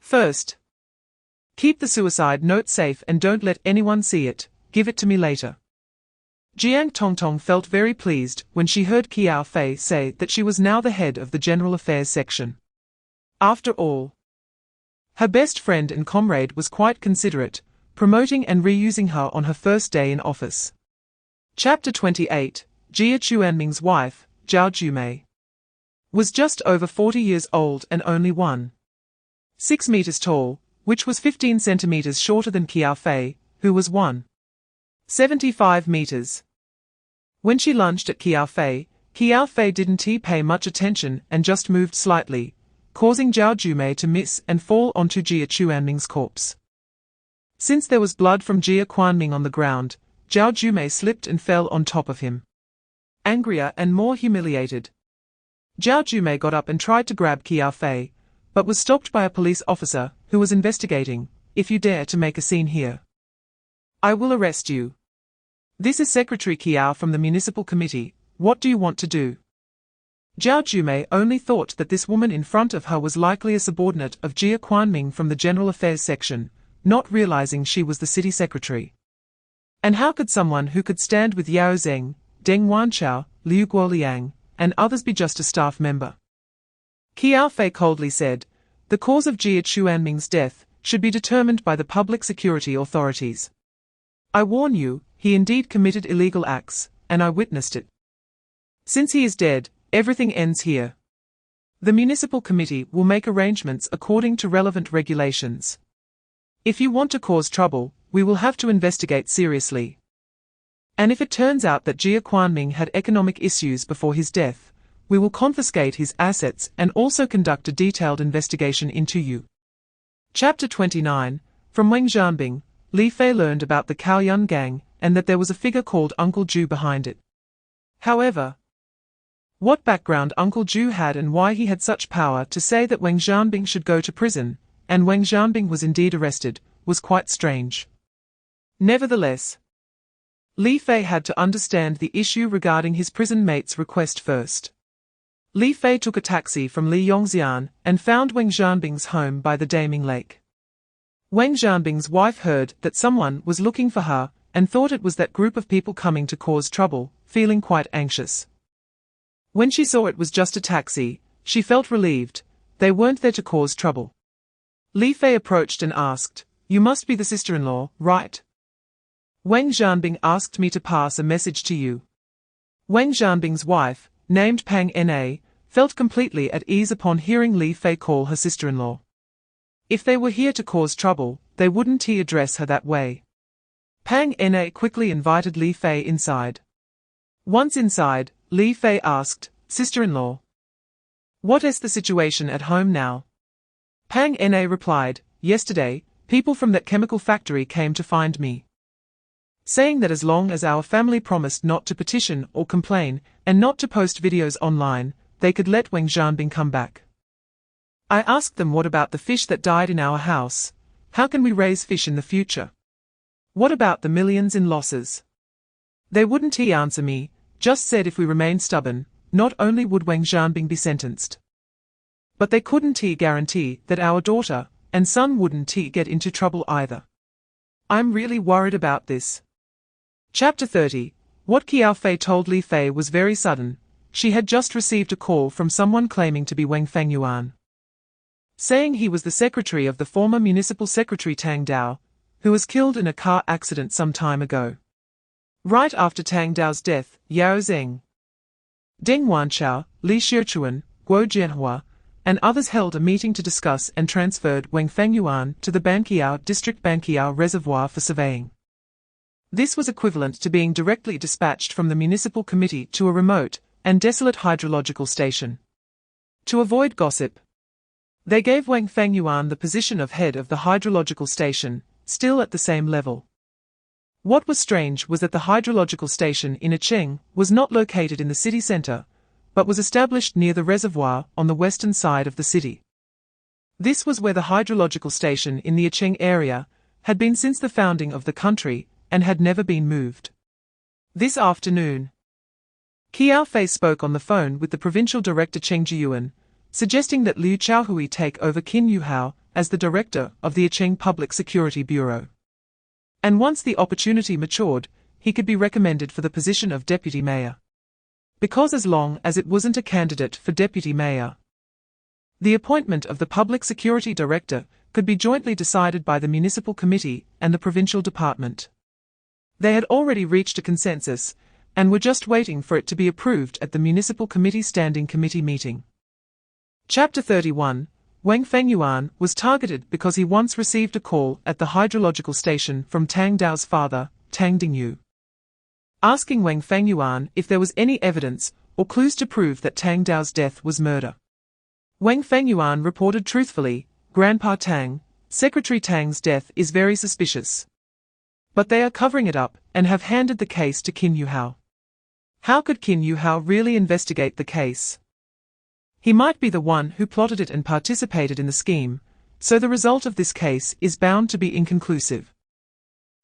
First, keep the suicide note safe and don't let anyone see it. Give it to me later. Jiang Tongtong felt very pleased when she heard Qiao Fei say that she was now the head of the General Affairs section. After all, her best friend and comrade was quite considerate, promoting and reusing her on her first day in office. Chapter 28. Jia Chuanming's wife, Zhao Jumei, was just over 40 years old and only 1.6 meters tall, which was 15 centimeters shorter than Qiao Fei, who was 1.75 meters. When she lunged at Qiao Fei didn't pay much attention and just moved slightly, causing Zhao Jumei to miss and fall onto Jia Chuanming's corpse. Since there was blood from Jia Quanming on the ground, Zhao Jumei slipped and fell on top of him. Angrier and more humiliated, Zhao Jumei got up and tried to grab Qiao Fei, but was stopped by a police officer who was investigating. If you dare to make a scene here, I will arrest you. This is Secretary Qiao from the Municipal Committee. What do you want to do? Zhao Jumei only thought that this woman in front of her was likely a subordinate of Jia Quanming from the General Affairs section, not realizing she was the city secretary. And how could someone who could stand with Yao Zeng, Deng Wanchao, Liu Guoliang, and others be just a staff member? Qiao Fei coldly said, the cause of Jia Chuanming's death should be determined by the public security authorities. I warn you, he indeed committed illegal acts, and I witnessed it. Since he is dead, everything ends here. The municipal committee will make arrangements according to relevant regulations. If you want to cause trouble, we will have to investigate seriously. And if it turns out that Jia Quanming had economic issues before his death, we will confiscate his assets and also conduct a detailed investigation into you. Chapter 29. From Wang Zhanbing, Li Fei learned about the Kaoyun gang and that there was a figure called Uncle Ju behind it. However, what background Uncle Ju had and why he had such power to say that Wang Zhanbing should go to prison, and Wang Zhanbing was indeed arrested, was quite strange. Nevertheless, Li Fei had to understand the issue regarding his prison mate's request first. Li Fei took a taxi from Li Yongxian and found Wang Zhanbing's home by the Daming Lake. Wang Zhanbing's wife heard that someone was looking for her and thought it was that group of people coming to cause trouble, feeling quite anxious. When she saw it was just a taxi, she felt relieved. They weren't there to cause trouble. Li Fei approached and asked, you must be the sister-in-law, right? Wang Zhanbing asked me to pass a message to you. Wang Zhanbing's wife, named Pang Na, felt completely at ease upon hearing Li Fei call her sister-in-law. If they were here to cause trouble, they wouldn't address her that way. Pang Na quickly invited Li Fei inside. Once inside, Li Fei asked, sister-in-law. What is the situation at home now? Pang Na replied, yesterday, people from that chemical factory came to find me, saying that as long as our family promised not to petition or complain, and not to post videos online, they could let Wang Zhanbing come back. I asked them what about the fish that died in our house? How can we raise fish in the future? What about the millions in losses? They wouldn't answer me, just said if we remained stubborn, not only would Wang Zhanbing be sentenced, but they couldn't guarantee that our daughter and son wouldn't get into trouble either. I'm really worried about this. Chapter 30. What Qiao Fei told Li Fei was very sudden. She had just received a call from someone claiming to be Wang Fengyuan, saying he was the secretary of the former municipal secretary Tang Dao, who was killed in a car accident some time ago. Right after Tang Dao's death, Yao Zeng, Deng Wanchao, Li Xiuchuan, Guo Jianhua, and others held a meeting to discuss and transferred Wang Fengyuan to the Banqiao District Banqiao Reservoir for surveying. This was equivalent to being directly dispatched from the municipal committee to a remote and desolate hydrological station. To avoid gossip, they gave Wang Fengyuan the position of head of the hydrological station, still at the same level. What was strange was that the hydrological station in Yicheng was not located in the city center, but was established near the reservoir on the western side of the city. This was where the hydrological station in the Yicheng area had been since the founding of the country and had never been moved. This afternoon, Qiao Fei spoke on the phone with the provincial director Cheng Jiyuan, suggesting that Liu Chaohui take over Qin Yuhao as the director of the Yicheng Public Security Bureau. And once the opportunity matured, he could be recommended for the position of deputy mayor. Because as long as it wasn't a candidate for deputy mayor, the appointment of the public security director could be jointly decided by the municipal committee and the provincial department. They had already reached a consensus, and were just waiting for it to be approved at the municipal committee standing committee meeting. Chapter 31. Wang Fengyuan was targeted because he once received a call at the hydrological station from Tang Dao's father, Tang Dingyu, asking Wang Fengyuan if there was any evidence or clues to prove that Tang Dao's death was murder. Wang Fengyuan reported truthfully, Grandpa Tang, Secretary Tang's death is very suspicious. But they are covering it up and have handed the case to Qin Yuhao. How could Qin Yuhao really investigate the case? He might be the one who plotted it and participated in the scheme, so the result of this case is bound to be inconclusive.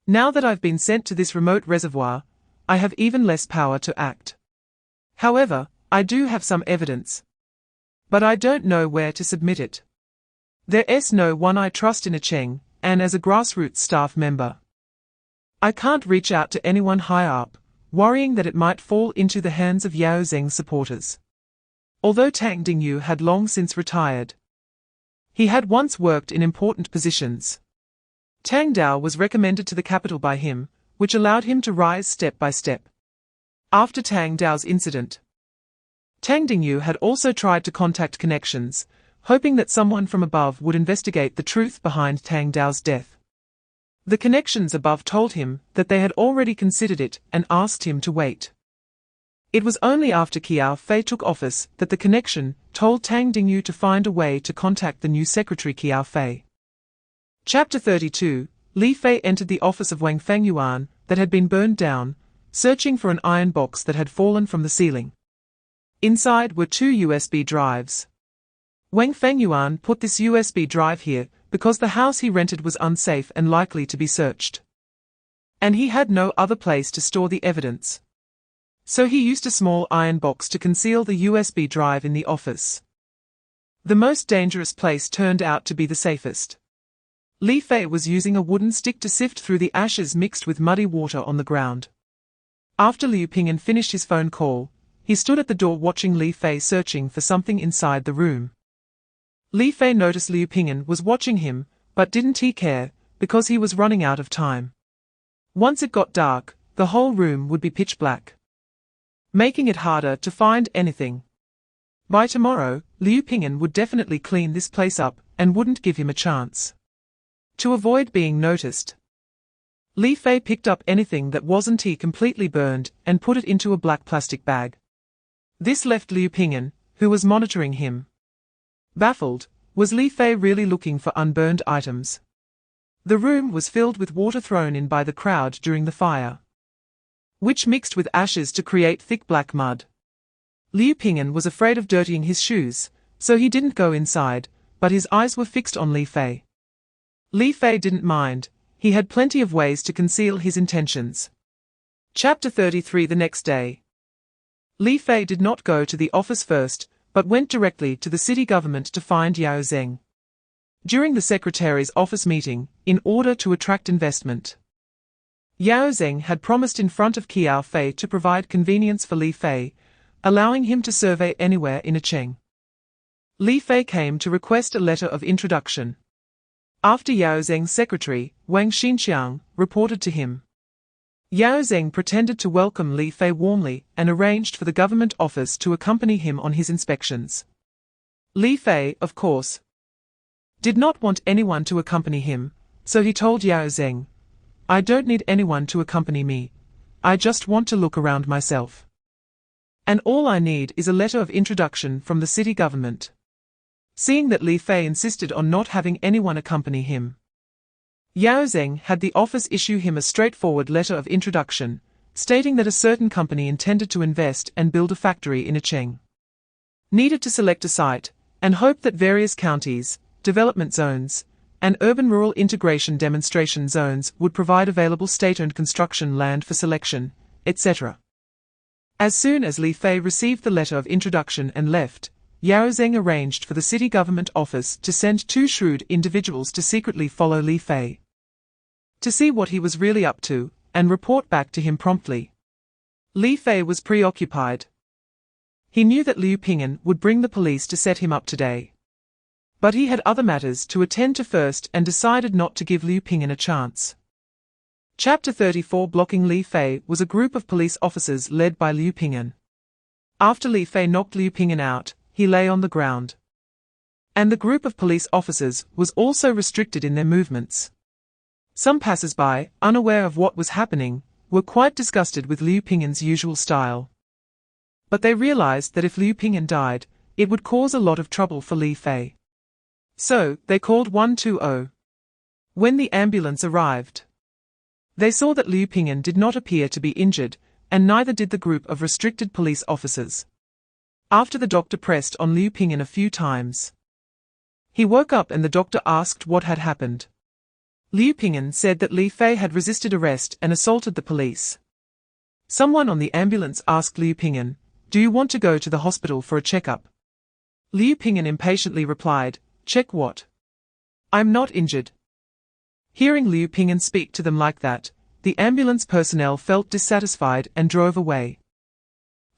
Now that I've been sent to this remote reservoir, I have even less power to act. However, I do have some evidence, but I don't know where to submit it. There's no one I trust in Yicheng, and as a grassroots staff member, I can't reach out to anyone higher up, worrying that it might fall into the hands of Yao Zeng's supporters. Although Tang Dingyu had long since retired, he had once worked in important positions. Tang Dao was recommended to the capital by him, which allowed him to rise step by step. After Tang Dao's incident, Tang Dingyu had also tried to contact connections, hoping that someone from above would investigate the truth behind Tang Dao's death. The connections above told him that they had already considered it and asked him to wait. It was only after Qiao Fei took office that the connection told Tang Dingyu to find a way to contact the new secretary Qiao Fei. Chapter 32. Li Fei entered the office of Wang Fengyuan that had been burned down, searching for an iron box that had fallen from the ceiling. Inside were 2 USB drives. Wang Fengyuan put this USB drive here because the house he rented was unsafe and likely to be searched, and he had no other place to store the evidence. So he used a small iron box to conceal the USB drive in the office. The most dangerous place turned out to be the safest. Li Fei was using a wooden stick to sift through the ashes mixed with muddy water on the ground. After Liu Ping'an finished his phone call, he stood at the door watching Li Fei searching for something inside the room. Li Fei noticed Liu Ping'an was watching him, but didn't care, because he was running out of time. Once it got dark, the whole room would be pitch black, making it harder to find anything. By tomorrow, Liu Ping'an would definitely clean this place up and wouldn't give him a chance. To avoid being noticed, Li Fei picked up anything that wasn't completely burned and put it into a black plastic bag. This left Liu Ping'an, who was monitoring him. Baffled, was Li Fei really looking for unburned items? The room was filled with water thrown in by the crowd during the fire, which mixed with ashes to create thick black mud. Liu Ping'an was afraid of dirtying his shoes, so he didn't go inside, but his eyes were fixed on Li Fei. Li Fei didn't mind, he had plenty of ways to conceal his intentions. Chapter 33. The next day. Li Fei did not go to the office first, but went directly to the city government to find Yao Zheng. During the secretary's office meeting, in order to attract investment, Yao Zheng had promised in front of Qiao Fei to provide convenience for Li Fei, allowing him to survey anywhere in Cheng. Li Fei came to request a letter of introduction. After Yao Zheng's secretary, Wang Xinqiang, reported to him, Yao Zheng pretended to welcome Li Fei warmly and arranged for the government office to accompany him on his inspections. Li Fei, of course, did not want anyone to accompany him, so he told Yao Zheng, I don't need anyone to accompany me. I just want to look around myself. And all I need is a letter of introduction from the city government. Seeing that Li Fei insisted on not having anyone accompany him, Yao Zheng had the office issue him a straightforward letter of introduction, stating that a certain company intended to invest and build a factory in Cheng. Needed to select a site, and hoped that various counties, development zones, and urban-rural integration demonstration zones would provide available state-owned construction land for selection, etc. As soon as Li Fei received the letter of introduction and left, Yao Zheng arranged for the city government office to send two shrewd individuals to secretly follow Li Fei, to see what he was really up to, and report back to him promptly. Li Fei was preoccupied. He knew that Liu Ping'an would bring the police to set him up today, but he had other matters to attend to first and decided not to give Liu Ping'an a chance. Chapter 34. Blocking Li Fei was a group of police officers led by Liu Ping'an. After Li Fei knocked Liu Ping'an out, he lay on the ground, and the group of police officers was also restricted in their movements. Some passers-by, unaware of what was happening, were quite disgusted with Liu Ping'an's usual style. But they realized that if Liu Ping'an died, it would cause a lot of trouble for Li Fei. So, they called 120. When the ambulance arrived, they saw that Liu Ping'an did not appear to be injured, and neither did the group of restricted police officers. After the doctor pressed on Liu Ping'an a few times, he woke up and the doctor asked what had happened. Liu Ping'an said that Li Fei had resisted arrest and assaulted the police. Someone on the ambulance asked Liu Ping'an, do you want to go to the hospital for a checkup? Liu Ping'an impatiently replied, check what? I'm not injured. Hearing Liu Ping'an speak to them like that, the ambulance personnel felt dissatisfied and drove away.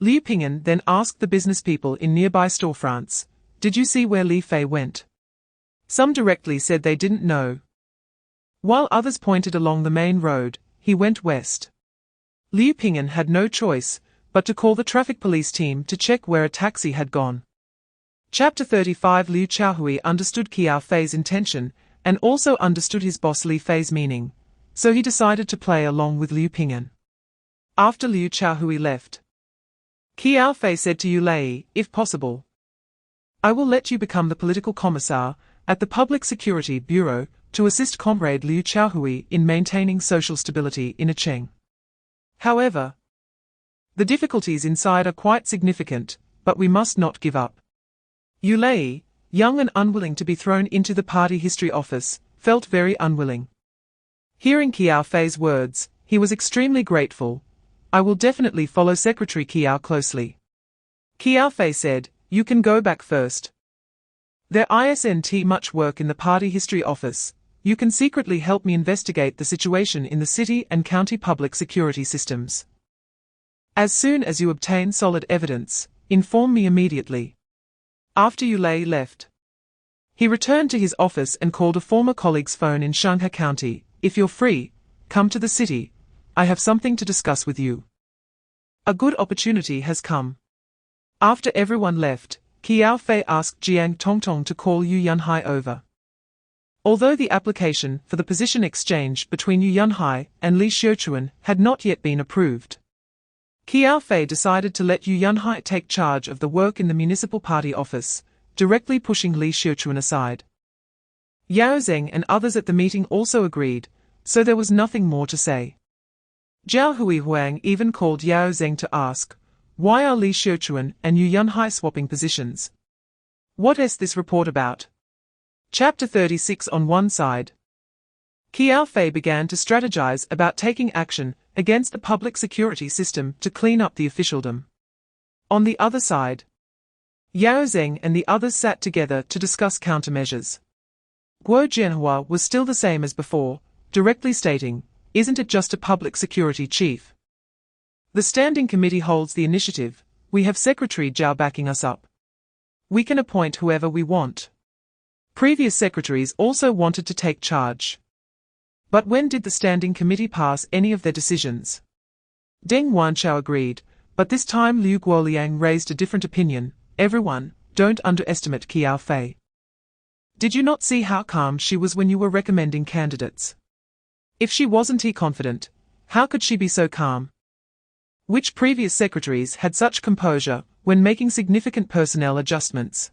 Liu Ping'an then asked the business people in nearby storefronts, did you see where Li Fei went? Some directly said they didn't know, while others pointed along the main road. He went west. Liu Ping'an had no choice but to call the traffic police team to check where a taxi had gone. Chapter 35. Liu Qiaohui understood Qiao Fei's intention and also understood his boss Li Fei's meaning, so he decided to play along with Liu Ping'an. After Liu Qiaohui left, Qiao Fei said to Yu Lei, if possible, I will let you become the political commissar at the Public Security Bureau to assist comrade Liu Qiaohui in maintaining social stability in Cheng. However, the difficulties inside are quite significant, but we must not give up. Yu Lei, young and unwilling to be thrown into the party history office, felt very unwilling. Hearing Qiao Fei's words, he was extremely grateful. I will definitely follow Secretary Qiao closely. Qiao Fei said, you can go back first. There isn't much work in the party history office. You can secretly help me investigate the situation in the city and county public security systems. As soon as you obtain solid evidence, inform me immediately. After Yu Lei left, he returned to his office and called a former colleague's phone in Shanghai County. If you're free, come to the city. I have something to discuss with you. A good opportunity has come. After everyone left, Qiao Fei asked Jiang Tongtong to call Yu Yunhai over. Although the application for the position exchange between Yu Yunhai and Li Xiuchuan had not yet been approved, Qiao Fei decided to let Yu Yunhai take charge of the work in the municipal party office, directly pushing Li Xiuchuan aside. Yao Zeng and others at the meeting also agreed, so there was nothing more to say. Zhao Huihuang even called Yao Zeng to ask, why are Li Xiuchuan and Yu Yunhai swapping positions? What is this report about? Chapter 36. On one side, Qiao Fei began to strategize about taking action against the public security system to clean up the officialdom. On the other side, Yao Zeng and the others sat together to discuss countermeasures. Guo Jianhua was still the same as before, directly stating, "Isn't it just a public security chief? The standing committee holds the initiative, we have Secretary Zhao backing us up. We can appoint whoever we want." Previous secretaries also wanted to take charge. But when did the standing committee pass any of their decisions? Deng Wanchao agreed, but this time Liu Guoliang raised a different opinion. Everyone, don't underestimate Qiao Fei. Did you not see how calm she was when you were recommending candidates? If she wasn't confident, how could she be so calm? Which previous secretaries had such composure when making significant personnel adjustments?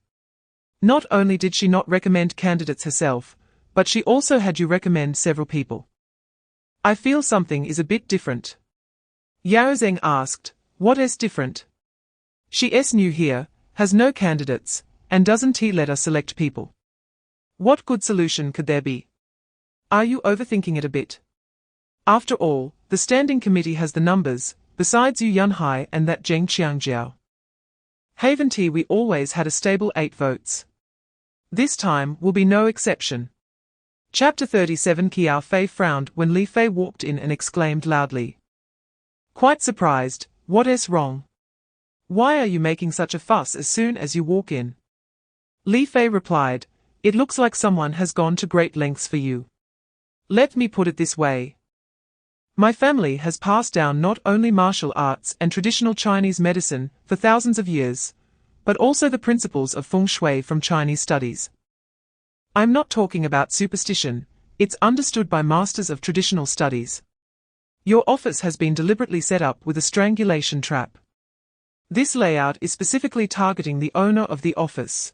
Not only did she not recommend candidates herself, but she also had you recommend several people. I feel something is a bit different. Yao Zeng asked, what is different? She is new here, has no candidates, and doesn't he let us select people? What good solution could there be? Are you overthinking it a bit? After all, the standing committee has the numbers, besides Yu Yunhai and that Zheng Qiangjiao. Haven't we always had a stable 8 votes? This time will be no exception. Chapter 37. Qiao Fei frowned when Li Fei walked in and exclaimed loudly. Quite surprised, what is wrong? Why are you making such a fuss as soon as you walk in? Li Fei replied, it looks like someone has gone to great lengths for you. Let me put it this way. My family has passed down not only martial arts and traditional Chinese medicine for thousands of years, but also the principles of feng shui from Chinese studies. I'm not talking about superstition, it's understood by masters of traditional studies. Your office has been deliberately set up with a strangulation trap. This layout is specifically targeting the owner of the office.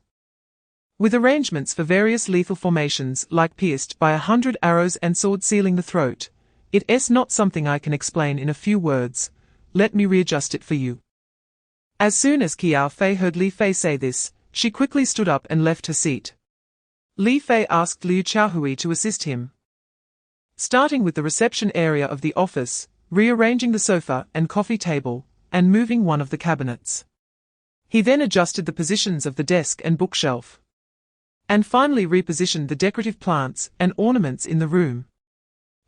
With arrangements for various lethal formations like pierced by 100 arrows and sword sealing the throat, it is not something I can explain in a few words. Let me readjust it for you. As soon as Qiao Fei heard Li Fei say this, she quickly stood up and left her seat. Li Fei asked Liu Chaohui to assist him. Starting with the reception area of the office, rearranging the sofa and coffee table, and moving one of the cabinets. He then adjusted the positions of the desk and bookshelf. And finally repositioned the decorative plants and ornaments in the room.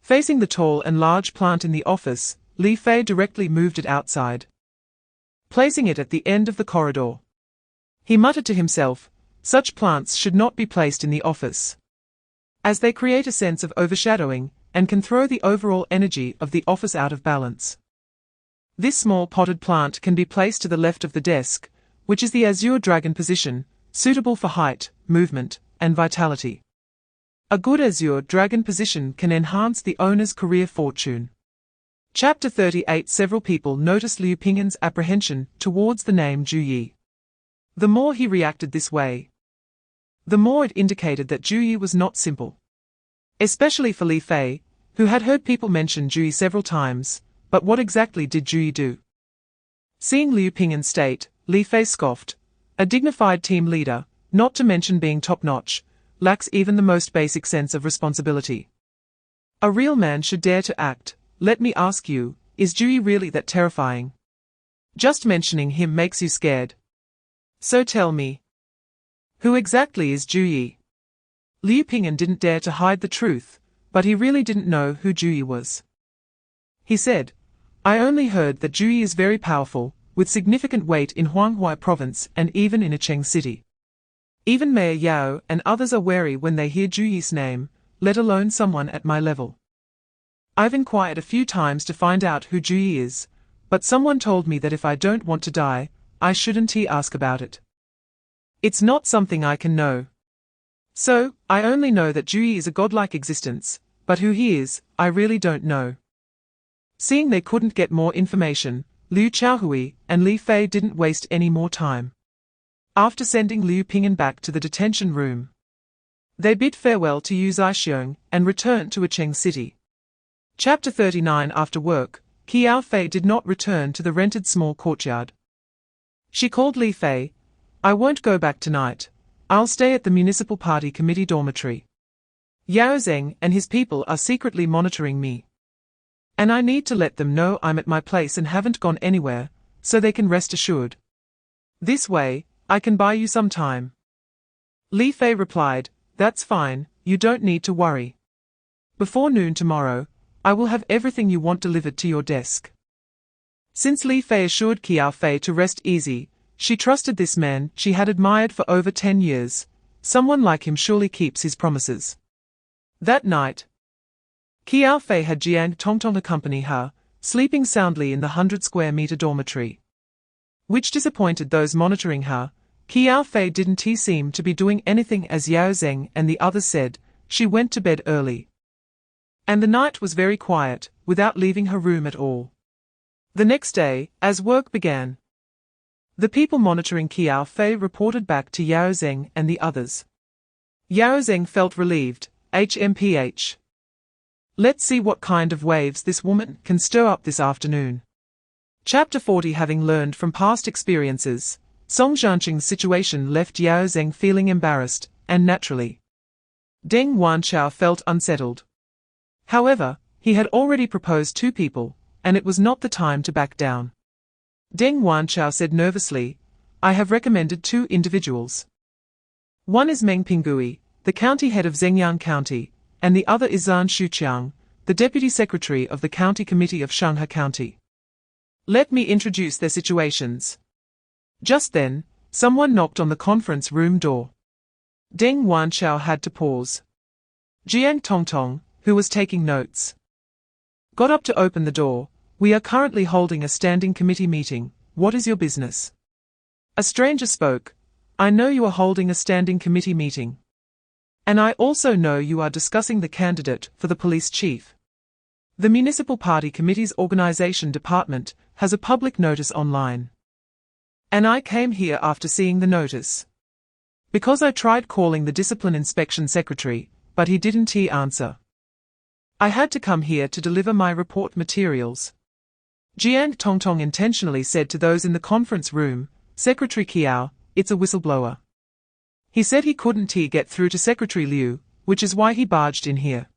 Facing the tall and large plant in the office, Li Fei directly moved it outside, placing it at the end of the corridor. He muttered to himself, such plants should not be placed in the office, as they create a sense of overshadowing and can throw the overall energy of the office out of balance. This small potted plant can be placed to the left of the desk, which is the azure dragon position, suitable for height, movement, and vitality. A good azure dragon position can enhance the owner's career fortune. Chapter 38. Several people noticed Liu Ping'an's apprehension towards the name Zhu Yi. The more he reacted this way, the more it indicated that Zhu Yi was not simple. Especially for Li Fei, who had heard people mention Zhu Yi several times, but what exactly did Zhu Yi do? Seeing Liu Ping'an state, Li Fei scoffed, a dignified team leader, not to mention being top-notch, lacks even the most basic sense of responsibility. A real man should dare to act. Let me ask you, is Zhu Yi really that terrifying? Just mentioning him makes you scared. So tell me, who exactly is Zhu Yi? Liu Ping'an didn't dare to hide the truth, but he really didn't know who Zhu Yi was. He said, I only heard that Zhu Yi is very powerful, with significant weight in Huanghai province and even in Cheng city. Even Mayor Yao and others are wary when they hear Zhu Yi's name, let alone someone at my level. I've inquired a few times to find out who Zhu Yi is, but someone told me that if I don't want to die, I shouldn't ask about it. It's not something I can know. So, I only know that Zhu Yi is a godlike existence, but who he is, I really don't know. Seeing they couldn't get more information, Liu Qiaohui and Li Fei didn't waste any more time. After sending Liu Ping'an back to the detention room, they bid farewell to Yu Zaixiong and returned to Cheng City. Chapter 39. After work, Qiao Fei did not return to the rented small courtyard. She called Li Fei. "I won't go back tonight. I'll stay at the municipal party committee dormitory. Yao Zeng and his people are secretly monitoring me. And I need to let them know I'm at my place and haven't gone anywhere, so they can rest assured. This way, I can buy you some time." Li Fei replied, "That's fine, you don't need to worry. Before noon tomorrow, I will have everything you want delivered to your desk." Since Li Fei assured Qiao Fei to rest easy, she trusted this man she had admired for over 10 years. Someone like him surely keeps his promises. That night, Qiao Fei had Jiang Tongtong accompany her, sleeping soundly in the 100-square-meter dormitory. Which disappointed those monitoring her. Qiao Fei didn't seem to be doing anything as Yao Zeng and the others said. She went to bed early. And the night was very quiet, without leaving her room at all. The next day, as work began, the people monitoring Qiao Fei reported back to Yao Zeng and the others. Yao Zeng felt relieved. HMPH. Let's see what kind of waves this woman can stir up this afternoon. Chapter 40. Having learned from past experiences, Song Zhanqing's situation left Yao Zeng feeling embarrassed, and naturally, Deng Wanchao felt unsettled. However, he had already proposed 2 people, and it was not the time to back down. Deng Wanchao said nervously, "I have recommended 2 individuals. One is Meng Pinggui, the county head of Zhengyang County, and the other is Zhan Shuqiang, the deputy secretary of the county committee of Shanghai County. Let me introduce their situations." Just then, someone knocked on the conference room door. Deng Wanchao had to pause. Jiang Tongtong, who was taking notes, got up to open the door. "We are currently holding a standing committee meeting. What is your business?" A stranger spoke. "I know you are holding a standing committee meeting. And I also know you are discussing the candidate for the police chief. The municipal party committee's organization department has a public notice online. And I came here after seeing the notice. Because I tried calling the discipline inspection secretary, but he didn't answer. I had to come here to deliver my report materials." Jiang Tongtong intentionally said to those in the conference room, "Secretary Qiao, it's a whistleblower. He said he couldn't get through to Secretary Liu, which is why he barged in here."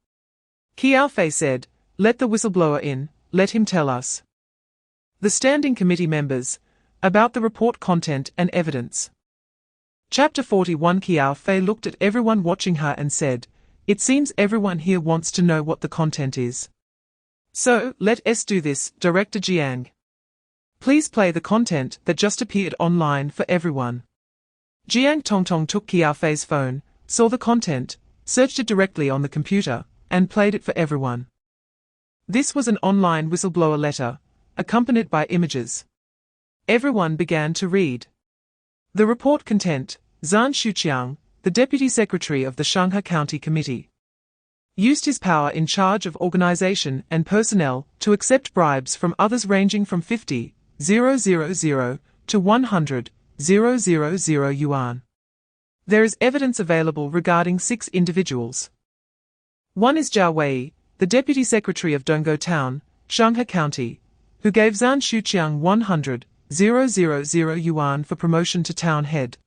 Qiao Fei said, "Let the whistleblower in, let him tell us, the standing committee members, about the report content and evidence." Chapter 41. Qiao Fei looked at everyone watching her and said, "It seems everyone here wants to know what the content is. So, let us do this, Director Jiang. Please play the content that just appeared online for everyone." Jiang Tongtong took Qiao Fei's phone, saw the content, searched it directly on the computer, and played it for everyone. This was an online whistleblower letter, accompanied by images. Everyone began to read. The report content: Zhan Shuqiang, the deputy secretary of the Shanghai County Committee, used his power in charge of organization and personnel to accept bribes from others ranging from 50,000 to 100,000 yuan. There is evidence available regarding 6 individuals. One is Zhao Wei, the deputy secretary of Donggo Town, Shanghai County, who gave Zhan Shuqiang 100,000 yuan for promotion to town head.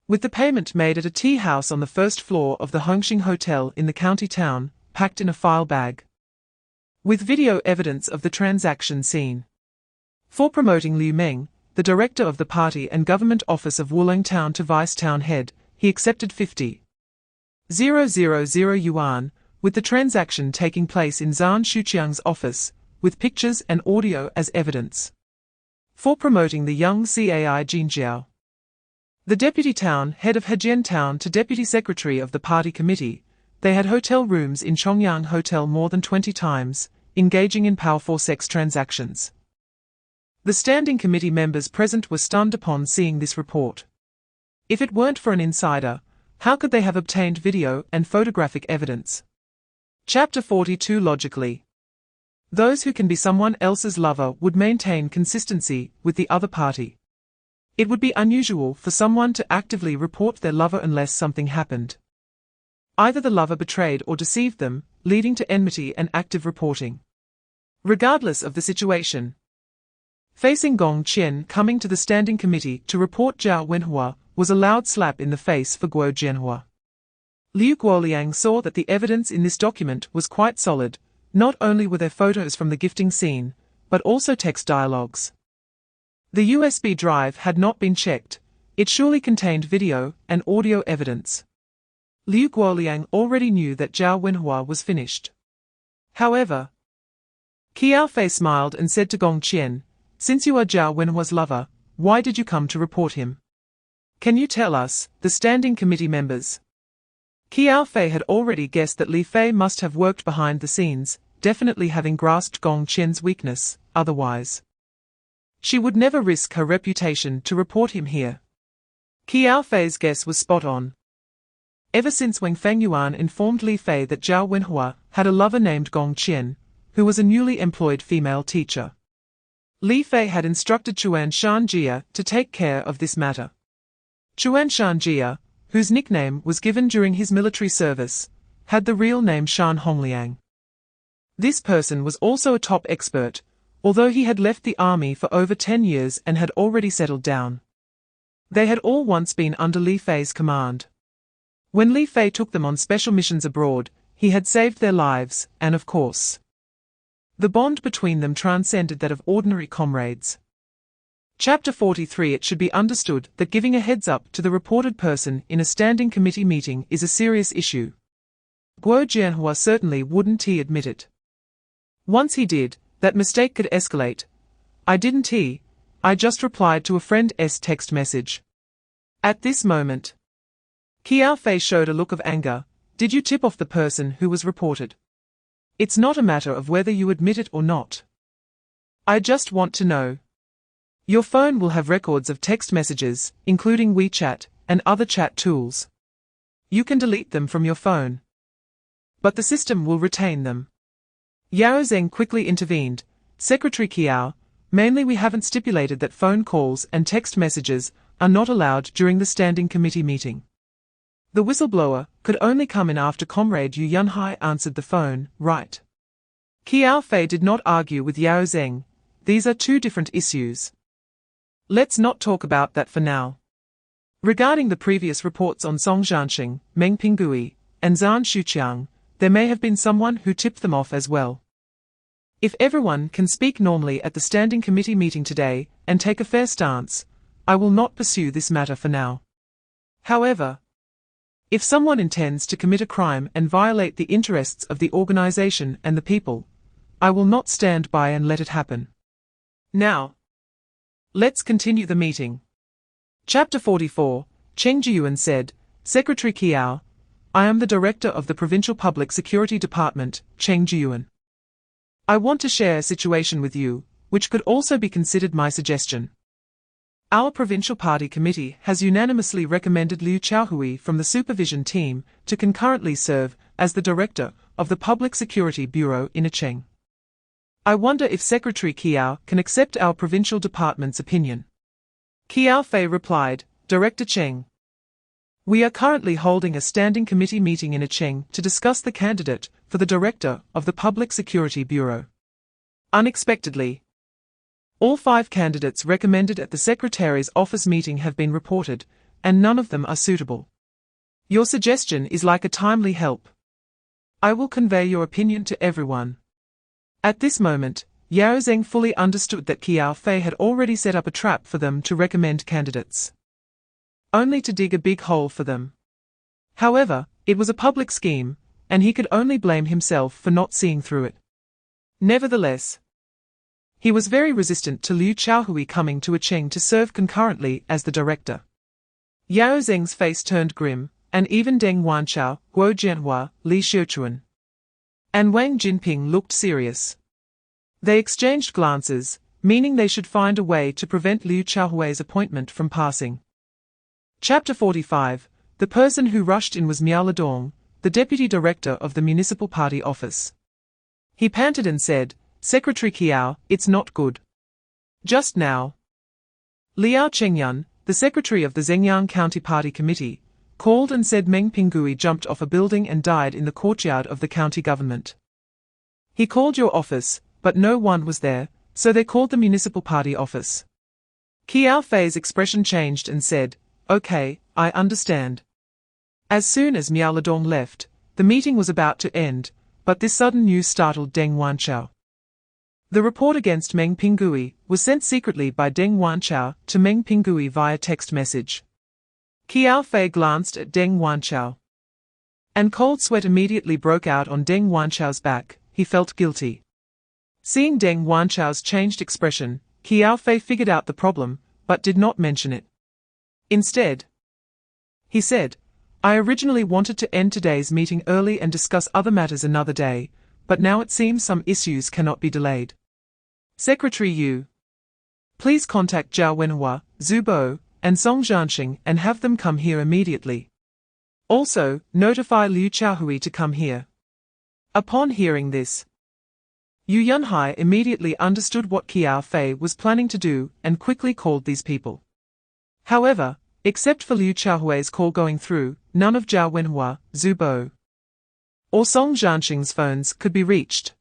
With the payment made at a tea house on the first floor of the Hongxing Hotel in the county town, packed in a file bag. With video evidence of the transaction seen. For promoting Liu Meng, the director of the party and government office of Wulong Town to vice town head, he accepted 50,000 yuan, with the transaction taking place in Zhan Shuqiang's office, with pictures and audio as evidence. For promoting the young Cai Jinjiao, the deputy town head of Hejian Town to deputy secretary of the party committee, they had hotel rooms in Chongyang Hotel more than 20 times, engaging in powerful sex transactions. The standing committee members present were stunned upon seeing this report. If it weren't for an insider, how could they have obtained video and photographic evidence? Chapter 42. Logically, Those who can be someone else's lover would maintain consistency with the other party. It would be unusual for someone to actively report their lover unless something happened. Either the lover betrayed or deceived them, leading to enmity and active reporting. Regardless of the situation. Facing Gong Qian coming to the standing committee to report Zhao Wenhua was a loud slap in the face for Guo Jianhua. Liu Guoliang saw that the evidence in this document was quite solid. Not only were there photos from the gifting scene, but also text dialogues. The USB drive had not been checked. It surely contained video and audio evidence. Liu Guoliang already knew that Zhao Wenhua was finished. However, Qiao Fei smiled and said to Gong Qian, "Since you are Zhao Wenhua's lover, why did you come to report him? Can you tell us, the standing committee members?" Qiao Fei had already guessed that Li Fei must have worked behind the scenes, definitely having grasped Gong Qian's weakness, otherwise she would never risk her reputation to report him here. Qiao Fei's guess was spot on. Ever since Wang Fengyuan informed Li Fei that Zhao Wenhua had a lover named Gong Qian, who was a newly employed female teacher, Li Fei had instructed Chuan Shanjia to take care of this matter. Chuan Shanjia, whose nickname was given during his military service, had the real name Shan Hongliang. This person was also a top expert, although he had left the army for over 10 years and had already settled down. They had all once been under Li Fei's command. When Li Fei took them on special missions abroad, he had saved their lives, and of course, the bond between them transcended that of ordinary comrades. Chapter 43. It should be understood that giving a heads-up to the reported person in a standing committee meeting is a serious issue. Guo Jianhua certainly wouldn't he admit it. Once he did, that mistake could escalate. I just replied to a friend's text message. At this moment, Qiao Fei showed a look of anger. Did you tip off the person who was reported? It's not a matter of whether you admit it or not. I just want to know. Your phone will have records of text messages, including WeChat and other chat tools. You can delete them from your phone, but the system will retain them. Yao Zheng quickly intervened. Secretary Qiao, mainly we haven't stipulated that phone calls and text messages are not allowed during the standing committee meeting. The whistleblower could only come in after Comrade Yu Yunhai answered the phone, right? Qiao Fei did not argue with Yao Zheng. These are two different issues. Let's not talk about that for now. Regarding the previous reports on Song Zhanxing, Meng Pinggui, and Zhan Shuqiang, there may have been someone who tipped them off as well. If everyone can speak normally at the standing committee meeting today and take a fair stance, I will not pursue this matter for now. However, if someone intends to commit a crime and violate the interests of the organization and the people, I will not stand by and let it happen. Now, let's continue the meeting. Chapter 44. Cheng Jiyuan said, Secretary Qiao, I am the director of the Provincial Public Security Department, Cheng Jiyuan. I want to share a situation with you, which could also be considered my suggestion. Our Provincial Party Committee has unanimously recommended Liu Chaohui from the supervision team to concurrently serve as the director of the Public Security Bureau in Acheng. I wonder if Secretary Qiao can accept our provincial department's opinion. Qiao Fei replied, Director Cheng. We are currently holding a standing committee meeting in Acheng to discuss the candidate for the director of the Public Security Bureau. Unexpectedly, all 5 candidates recommended at the Secretary's office meeting have been reported, and none of them are suitable. Your suggestion is like a timely help. I will convey your opinion to everyone. At this moment, Yao Zheng fully understood that Qiao Fei had already set up a trap for them to recommend candidates, only to dig a big hole for them. However, it was a public scheme, and he could only blame himself for not seeing through it. Nevertheless, he was very resistant to Liu Chaohui coming to Acheng to serve concurrently as the director. Yao Zheng's face turned grim, and even Deng Wanchao, Guo Jianhua, Li Xiuchuan, and Wang Jinping looked serious. They exchanged glances, meaning they should find a way to prevent Liu Chaohui's appointment from passing. Chapter 45. The person who rushed in was Miao Ledong, the deputy director of the municipal party office. He panted and said, Secretary Qiao, it's not good. Just now, Liao Chengyun, the secretary of the Zhengyang County Party Committee, called and said Meng Pingui jumped off a building and died in the courtyard of the county government. He called your office, but no one was there, so they called the municipal party office. Qiao Fei's expression changed and said, "Okay, I understand." As soon as Miao Ledong left, the meeting was about to end, but this sudden news startled Deng Wanchao. The report against Meng Pingui was sent secretly by Deng Wanchao to Meng Pingui via text message. Qiao Fei glanced at Deng Wanchao. And cold sweat immediately broke out on Deng Wanchao's back. He felt guilty. Seeing Deng Wanchao's changed expression, Qiao Fei figured out the problem, but did not mention it. Instead, he said, "I originally wanted to end today's meeting early and discuss other matters another day, but now it seems some issues cannot be delayed. Secretary Yu, please contact Zhao Wenhua, Zhu Bo, and Song Jianxing and have them come here immediately. Also, notify Liu Chaohui to come here." Upon hearing this, Yu Yunhai immediately understood what Qiao Fei was planning to do and quickly called these people. However, except for Liu Chaohui's call going through, none of Zhao Wenhua, Zhu Bo, or Song Jianxing's phones could be reached.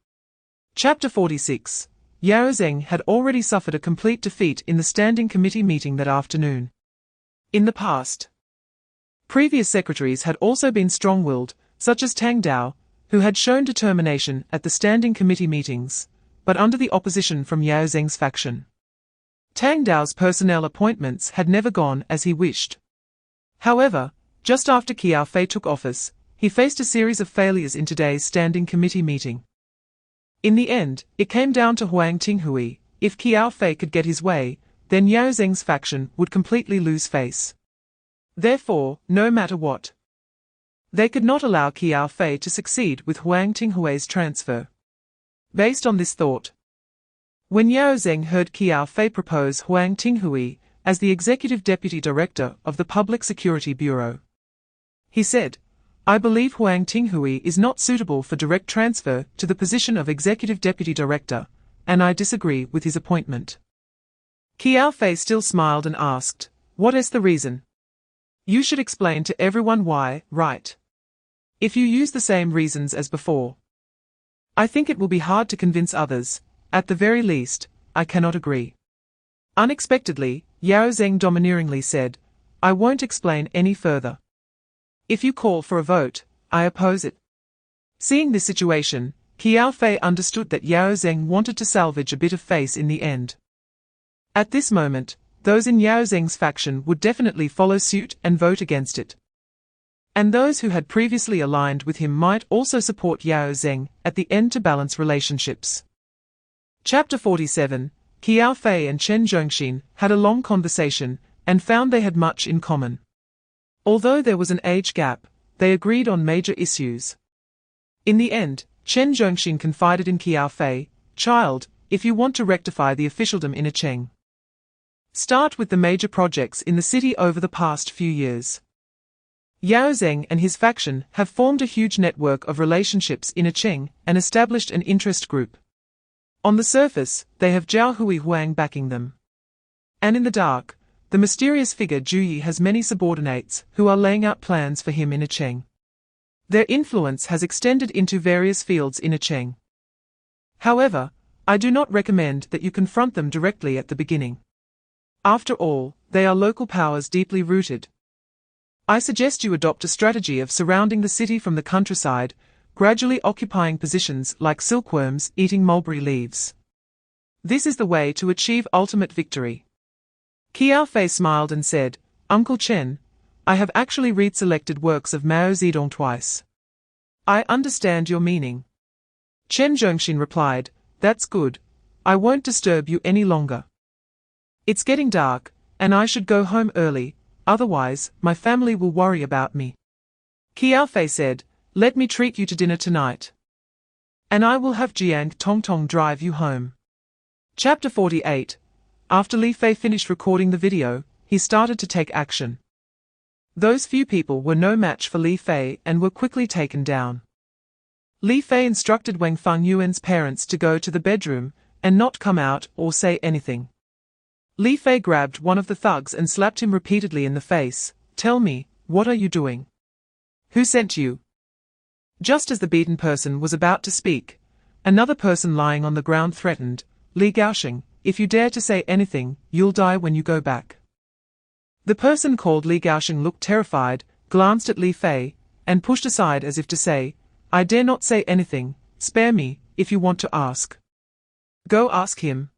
Chapter 46. Yao Zeng had already suffered a complete defeat in the standing committee meeting that afternoon. In the past, previous secretaries had also been strong-willed, such as Tang Dao, who had shown determination at the standing committee meetings, but under the opposition from Yao Zeng's faction. Tang Dao's personnel appointments had never gone as he wished. However, just after Qiao Fei took office, he faced a series of failures in today's standing committee meeting. In the end, it came down to Huang Tinghui. If Qiao Fei could get his way, then Yao Zeng's faction would completely lose face. Therefore, no matter what, they could not allow Qiao Fei to succeed with Huang Tinghui's transfer. Based on this thought, when Yao Zeng heard Qiao Fei propose Huang Tinghui as the executive deputy director of the Public Security Bureau, he said, "I believe Huang Tinghui is not suitable for direct transfer to the position of executive deputy director, and I disagree with his appointment." Qiao Fei still smiled and asked, "What is the reason?" "You should explain to everyone why, right? If you use the same reasons as before, I think it will be hard to convince others. At the very least, I cannot agree." Unexpectedly, Yao Zeng domineeringly said, "I won't explain any further. If you call for a vote, I oppose it." Seeing this situation, Qiao Fei understood that Yao Zeng wanted to salvage a bit of face in the end. At this moment, those in Yao Zeng's faction would definitely follow suit and vote against it. And those who had previously aligned with him might also support Yao Zeng at the end to balance relationships. Chapter 47. Qiao Fei and Chen Zhongxin had a long conversation and found they had much in common. Although there was an age gap, they agreed on major issues. In the end, Chen Zhongxin confided in Qiao Fei, "Child, if you want to rectify the officialdom in Acheng, start with the major projects in the city over the past few years." Yao Zeng and his faction have formed a huge network of relationships in Acheng and established an interest group. On the surface, they have Zhao Hui Huang backing them. And in the dark, the mysterious figure Zhu Yi has many subordinates who are laying out plans for him in Acheng. Their influence has extended into various fields in Acheng. However, I do not recommend that you confront them directly at the beginning. After all, they are local powers deeply rooted. I suggest you adopt a strategy of surrounding the city from the countryside, gradually occupying positions like silkworms eating mulberry leaves. This is the way to achieve ultimate victory. Qiao Fei smiled and said, "Uncle Chen, I have actually read selected works of Mao Zedong twice. I understand your meaning." Chen Zhongxin replied, "That's good. I won't disturb you any longer. It's getting dark, and I should go home early, otherwise my family will worry about me." Qiao Fei said, "Let me treat you to dinner tonight. And I will have Jiang Tongtong drive you home." Chapter 48. After Li Fei finished recording the video, he started to take action. Those few people were no match for Li Fei and were quickly taken down. Li Fei instructed Wang Fengyuan's parents to go to the bedroom and not come out or say anything. Li Fei grabbed one of the thugs and slapped him repeatedly in the face. "Tell me, what are you doing? Who sent you?" Just as the beaten person was about to speak, another person lying on the ground threatened, "Li Gaoxing, if you dare to say anything, you'll die when you go back." The person called Li Gaoxing looked terrified, glanced at Li Fei, and pushed aside as if to say, "I dare not say anything, spare me, if you want to ask. Go ask him."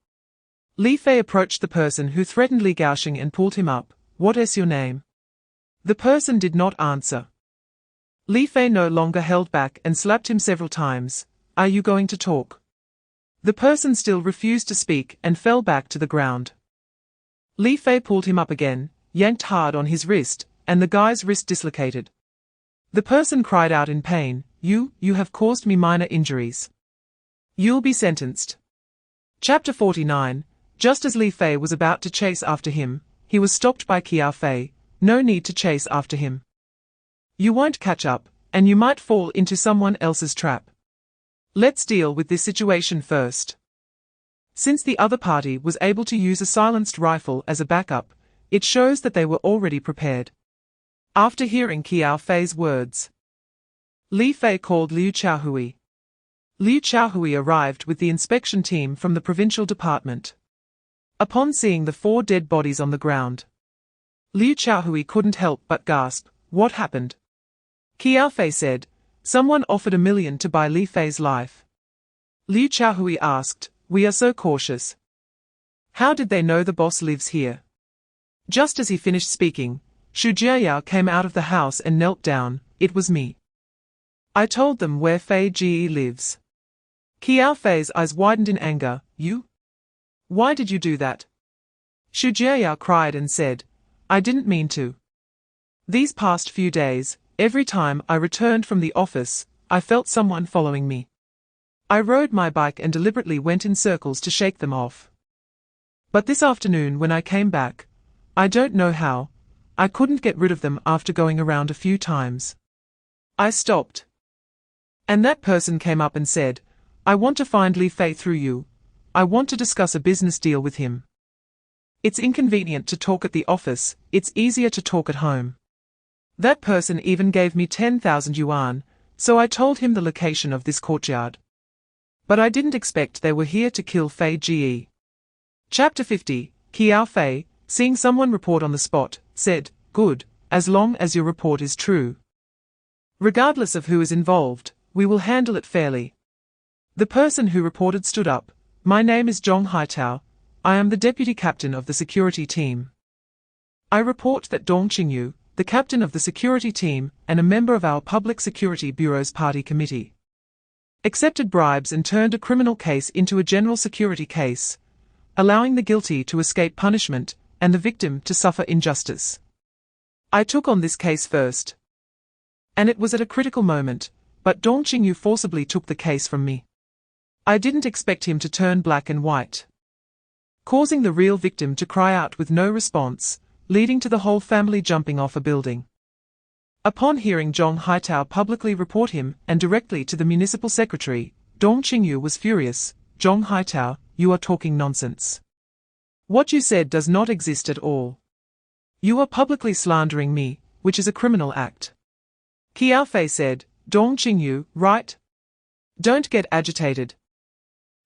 Li Fei approached the person who threatened Li Gaoxing and pulled him up. "What is your name?" The person did not answer. Li Fei no longer held back and slapped him several times. "Are you going to talk?" The person still refused to speak and fell back to the ground. Li Fei pulled him up again, yanked hard on his wrist, and the guy's wrist dislocated. The person cried out in pain, You have caused me minor injuries. You'll be sentenced." Chapter 49. Just as Li Fei was about to chase after him, he was stopped by Qiao Fei. "No need to chase after him. You won't catch up, and you might fall into someone else's trap. Let's deal with this situation first." Since the other party was able to use a silenced rifle as a backup, it shows that they were already prepared. After hearing Qiao Fei's words, Li Fei called Liu Qiaohui. Liu Qiaohui arrived with the inspection team from the provincial department. Upon seeing the 4 dead bodies on the ground, Liu Qiaohui couldn't help but gasp, "What happened?" Qiao Fei said, "Someone offered $1 million to buy Li Fei's life." Liu Qiaohui asked, "We are so cautious. How did they know the boss lives here?" Just as he finished speaking, Xu Jiayao came out of the house and knelt down. "It was me. I told them where Fei Ji lives." Qiao Fei's eyes widened in anger. "You? Why did you do that?" Xu Jiayao cried and said, "I didn't mean to. These past few days, every time I returned from the office, I felt someone following me. I rode my bike and deliberately went in circles to shake them off. But this afternoon when I came back, I don't know how, I couldn't get rid of them after going around a few times. I stopped. And that person came up and said, 'I want to find Li Fei through you. I want to discuss a business deal with him. It's inconvenient to talk at the office, it's easier to talk at home.' That person even gave me 10,000 yuan, so I told him the location of this courtyard. But I didn't expect they were here to kill Fei Ji." Chapter 50. Qiao Fei, seeing someone report on the spot, said, "Good, as long as your report is true. Regardless of who is involved, we will handle it fairly." The person who reported stood up. "My name is Zhong Haitao. I am the deputy captain of the security team. I report that Dong Qingyu, the captain of the security team and a member of our Public Security Bureau's party committee, accepted bribes and turned a criminal case into a general security case, allowing the guilty to escape punishment and the victim to suffer injustice. I took on this case first. And it was at a critical moment, but Dong Qingyu forcibly took the case from me. I didn't expect him to turn black and white, causing the real victim to cry out with no response, leading to the whole family jumping off a building. Upon hearing Zhong Haitao publicly report him and directly to the municipal secretary, Dong Qingyu was furious. "Zhong Haitao, you are talking nonsense. What you said does not exist at all. You are publicly slandering me, which is a criminal act." Qiao Fei said, "Dong Qingyu, right? Don't get agitated.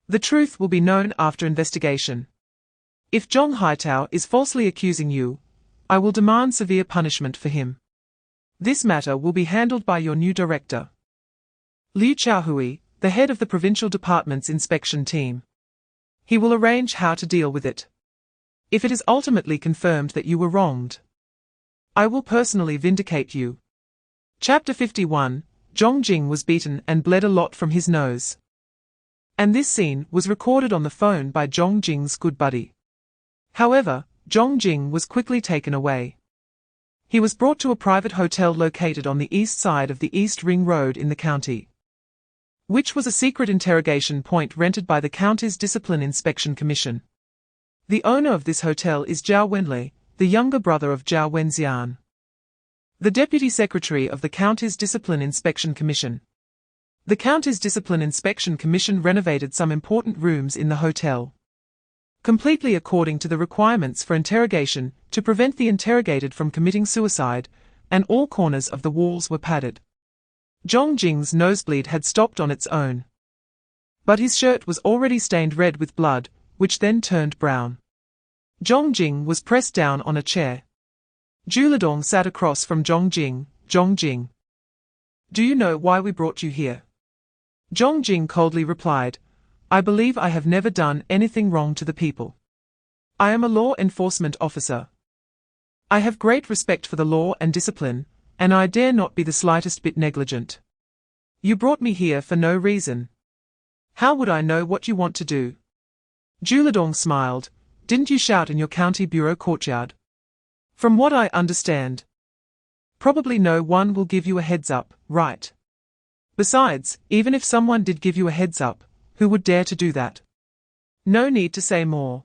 The truth will be known after investigation. If Zhong Haitao is falsely accusing you, I will demand severe punishment for him. This matter will be handled by your new director, Liu Qiaohui, the head of the provincial department's inspection team. He will arrange how to deal with it. If it is ultimately confirmed that you were wronged, I will personally vindicate you." Chapter 51. Zhong Jing was beaten and bled a lot from his nose. And this scene was recorded on the phone by Zhong Jing's good buddy. However, Zhong Jing was quickly taken away. He was brought to a private hotel located on the east side of the East Ring Road in the county, which was a secret interrogation point rented by the county's Discipline Inspection Commission. The owner of this hotel is Zhao Wenlei, the younger brother of Zhao Wenxian, the deputy secretary of the county's Discipline Inspection Commission. The County's Discipline Inspection Commission renovated some important rooms in the hotel, completely according to the requirements for interrogation to prevent the interrogated from committing suicide, and all corners of the walls were padded. Zhong Jing's nosebleed had stopped on its own, but his shirt was already stained red with blood, which then turned brown. Zhong Jing was pressed down on a chair. Zhu Lidong sat across from Zhong Jing. Zhong Jing, do you know why we brought you here? Zhong Jing coldly replied, I believe I have never done anything wrong to the people. I am a law enforcement officer. I have great respect for the law and discipline, and I dare not be the slightest bit negligent. You brought me here for no reason. How would I know what you want to do? Zhu Lidong smiled. Didn't you shout in your county bureau courtyard? From what I understand, probably no one will give you a heads up, right? Besides, even if someone did give you a heads up, who would dare to do that? No need to say more.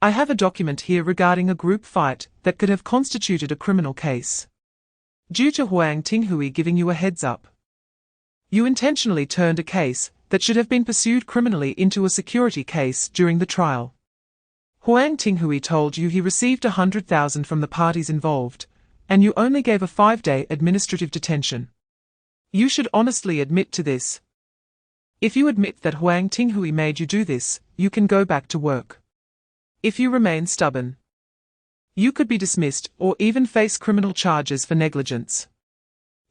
I have a document here regarding a group fight that could have constituted a criminal case. Due to Huang Tinghui giving you a heads up, you intentionally turned a case that should have been pursued criminally into a security case during the trial. Huang Tinghui told you he received 100,000 from the parties involved, and you only gave a 5-day administrative detention. You should honestly admit to this. If you admit that Huang Tinghui made you do this, you can go back to work. If you remain stubborn, you could be dismissed or even face criminal charges for negligence.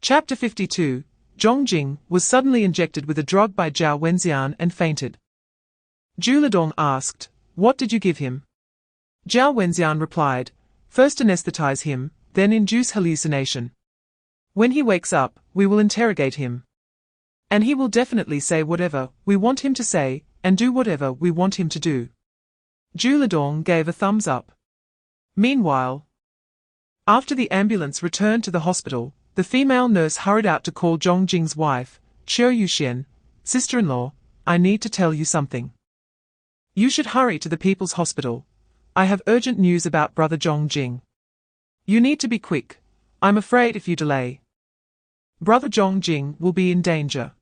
Chapter 52. Zhong Jing was suddenly injected with a drug by Zhao Wenxian and fainted. Zhu Lidong asked, what did you give him? Zhao Wenxian replied, first anesthetize him, then induce hallucination. When he wakes up, we will interrogate him. And he will definitely say whatever we want him to say, and do whatever we want him to do. Zhu Lidong gave a thumbs up. Meanwhile, after the ambulance returned to the hospital, the female nurse hurried out to call Zhong Jing's wife, Qiao Yuxian, sister-in-law, I need to tell you something. You should hurry to the People's Hospital. I have urgent news about brother Zhong Jing. You need to be quick. I'm afraid if you delay, brother Zhong Jing will be in danger.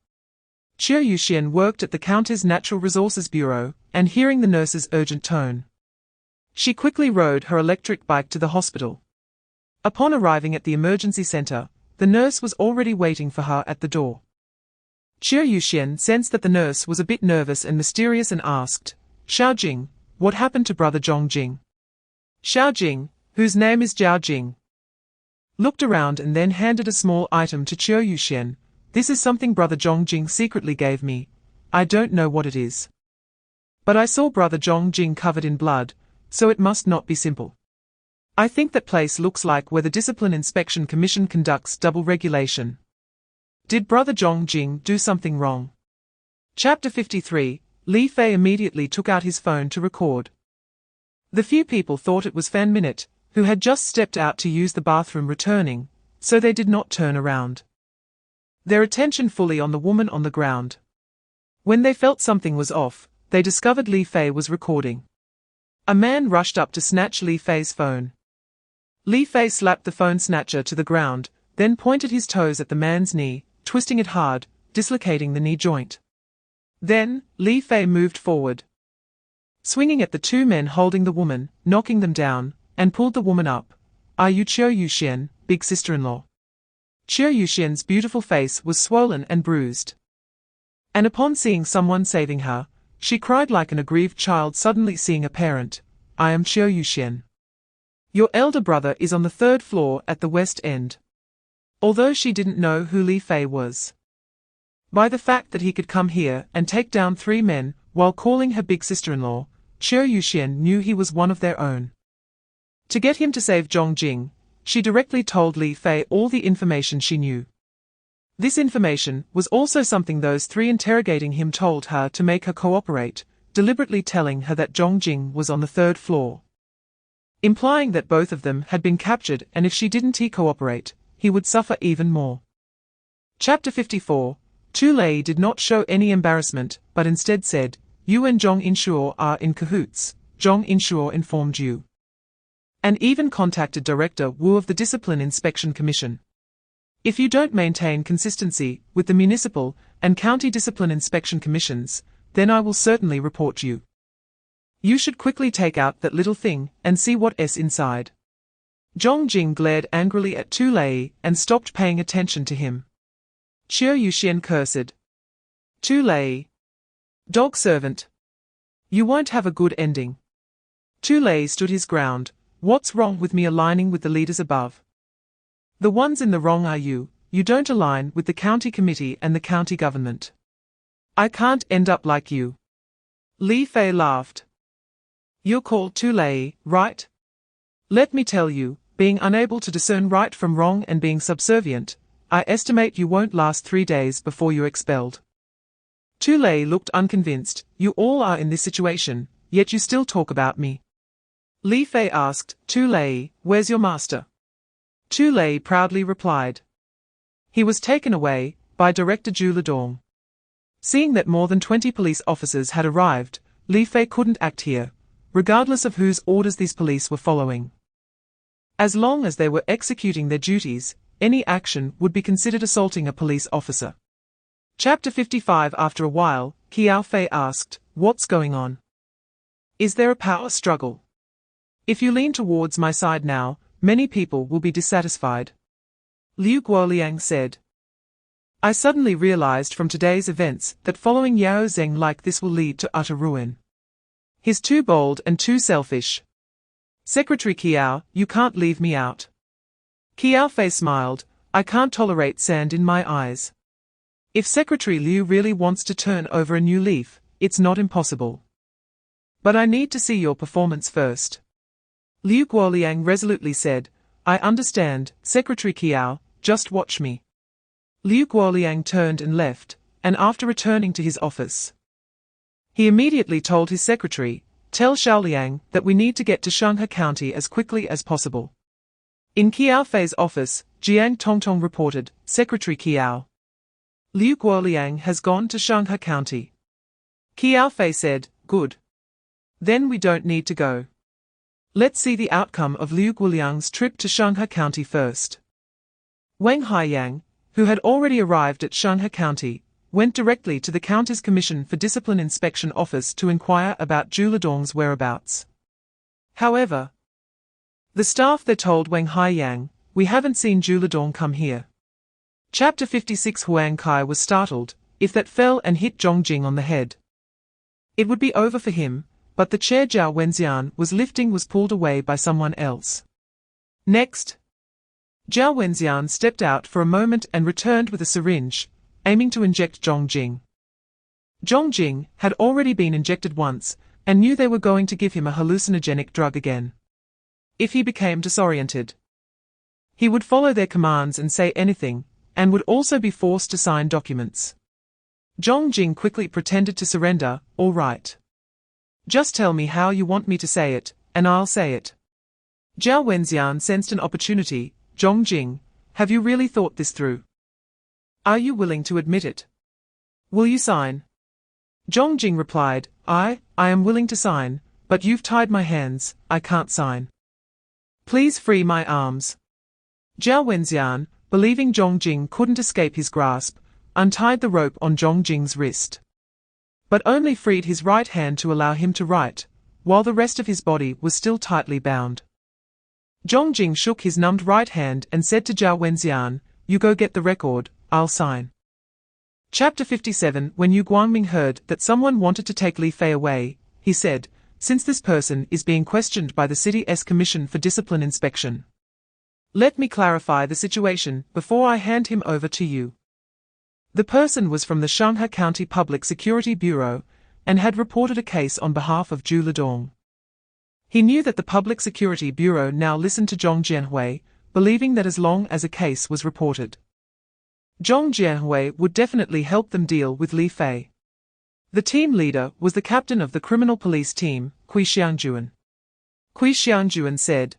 Qiao Yuxian worked at the County's Natural Resources Bureau, and hearing the nurse's urgent tone, she quickly rode her electric bike to the hospital. Upon arriving at the emergency center, the nurse was already waiting for her at the door. Qiao Yuxian sensed that the nurse was a bit nervous and mysterious and asked, Xiao Jing, what happened to brother Zhong Jing? Xiao Jing, whose name is Zhao Jing, looked around and then handed a small item to Qiao Yuxian. This is something brother Zhong Jing secretly gave me. I don't know what it is, but I saw brother Zhong Jing covered in blood, so it must not be simple. I think that place looks like where the Discipline Inspection Commission conducts double regulation. Did brother Zhong Jing do something wrong? Chapter 53. Li Fei immediately took out his phone to record. The few people thought it was Fan Minute, who had just stepped out to use the bathroom returning, so they did not turn around, their attention fully on the woman on the ground. When they felt something was off, they discovered Li Fei was recording. A man rushed up to snatch Li Fei's phone. Li Fei slapped the phone snatcher to the ground, then pointed his toes at the man's knee, twisting it hard, dislocating the knee joint. Then, Li Fei moved forward, swinging at the two men holding the woman, knocking them down, and pulled the woman up. Are you Qiao Yuxian, big sister-in-law? Qiao Yuxian's beautiful face was swollen and bruised, and upon seeing someone saving her, she cried like an aggrieved child suddenly seeing a parent. I am Qiao Yuxian. Your elder brother is on the 3rd floor at the west end. Although she didn't know who Li Fei was, by the fact that he could come here and take down 3 men while calling her big sister-in-law, Qiao Yuxian knew he was one of their own. To get him to save Zhong Jing, she directly told Li Fei all the information she knew. This information was also something those 3 interrogating him told her to make her cooperate, deliberately telling her that Zhong Jing was on the 3rd floor, implying that both of them had been captured and if she didn't cooperate, he would suffer even more. Chapter 54. Tu Lei did not show any embarrassment, but instead said, You and Zhong Inshuo are in cahoots. Zhong Inshuo informed you, and even contacted Director Wu of the Discipline Inspection Commission. If you don't maintain consistency with the municipal and county discipline inspection commissions, then I will certainly report you. You should quickly take out that little thing and see what's inside. Zhong Jing glared angrily at Tu Lei and stopped paying attention to him. Qiao Yuxian cursed. Tu Lei. Dog servant. You won't have a good ending. Tu Lei stood his ground. What's wrong with me aligning with the leaders above? The ones in the wrong are you don't align with the county committee and the county government. I can't end up like you. Li Fei laughed. You're called Tu Lei, right? Let me tell you, being unable to discern right from wrong and being subservient, I estimate you won't last 3 days before you're expelled. Tu Lei looked unconvinced. You all are in this situation, yet you still talk about me. Li Fei asked, Tu Lei, where's your master? Tu Lei proudly replied. He was taken away by Director Zhu Ledong. Seeing that more than 20 police officers had arrived, Li Fei couldn't act here, regardless of whose orders these police were following. As long as they were executing their duties, any action would be considered assaulting a police officer. Chapter 55. After a while, Qiao Fei asked, what's going on? Is there a power struggle? If you lean towards my side now, many people will be dissatisfied. Liu Guoliang said. I suddenly realized from today's events that following Yao Zheng like this will lead to utter ruin. He's too bold and too selfish. Secretary Qiao, you can't leave me out. Qiao Fei smiled. I can't tolerate sand in my eyes. If Secretary Liu really wants to turn over a new leaf, it's not impossible. But I need to see your performance first. Liu Guoliang resolutely said, I understand, Secretary Qiao, just watch me. Liu Guoliang turned and left, and after returning to his office, he immediately told his secretary, tell Xiaoliang that we need to get to Shanghai County as quickly as possible. In Qiao Fei's office, Jiang Tongtong reported, Secretary Qiao. Liu Guoliang has gone to Shanghai County. Qiao Fei said, good. Then we don't need to go. Let's see the outcome of Liu Guoliang's trip to Shanghai County first. Wang Haiyang, who had already arrived at Shanghai County, went directly to the County's Commission for Discipline Inspection Office to inquire about Zhu Ledong's whereabouts. However, the staff there told Wang Haiyang, we haven't seen Zhu Ledong come here. Chapter 56. Huang Kai was startled. If that fell and hit Zhong Jing on the head, it would be over for him, but the chair Zhao Wenxian was lifting was pulled away by someone else. Next, Zhao Wenxian stepped out for a moment and returned with a syringe, aiming to inject Zhong Jing. Zhong Jing had already been injected once, and knew they were going to give him a hallucinogenic drug again. If he became disoriented, he would follow their commands and say anything, and would also be forced to sign documents. Zhong Jing quickly pretended to surrender. All right. Just tell me how you want me to say it, and I'll say it. Zhao Wenxian sensed an opportunity. Zhong Jing, have you really thought this through? Are you willing to admit it? Will you sign? Zhong Jing replied, I am willing to sign, but you've tied my hands, I can't sign. Please free my arms. Zhao Wenxian, believing Zhong Jing couldn't escape his grasp, untied the rope on Zhong Jing's wrist, but only freed his right hand to allow him to write, while the rest of his body was still tightly bound. Zhong Jing shook his numbed right hand and said to Zhao Wenxian, you go get the record, I'll sign. Chapter 57. When Yu Guangming heard that someone wanted to take Li Fei away, he said, since this person is being questioned by the city's Commission for Discipline Inspection, let me clarify the situation before I hand him over to you. The person was from the Shanghai County Public Security Bureau, and had reported a case on behalf of Zhu Ledong. He knew that the Public Security Bureau now listened to Zhong Jianhui, believing that as long as a case was reported, Zhong Jianhui would definitely help them deal with Li Fei. The team leader was the captain of the criminal police team, Kui Xiangjuan. Kui Xiangjuan said,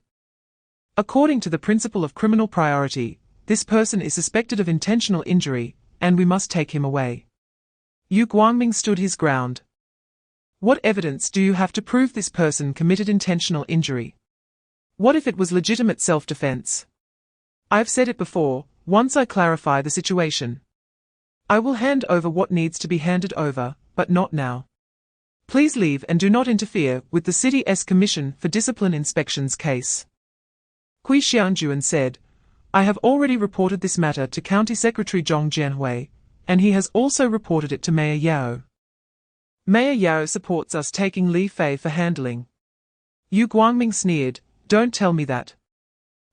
according to the principle of criminal priority, this person is suspected of intentional injury, and we must take him away. Yu Guangming stood his ground. What evidence do you have to prove this person committed intentional injury? What if it was legitimate self-defense? I've said it before, once I clarify the situation. I will hand over what needs to be handed over, but not now. Please leave and do not interfere with the city's Commission for Discipline Inspections case. Qiao said, I have already reported this matter to County Secretary Zhong Jianhui, and he has also reported it to Mayor Yao. Mayor Yao supports us taking Li Fei for handling. Yu Guangming sneered, don't tell me that.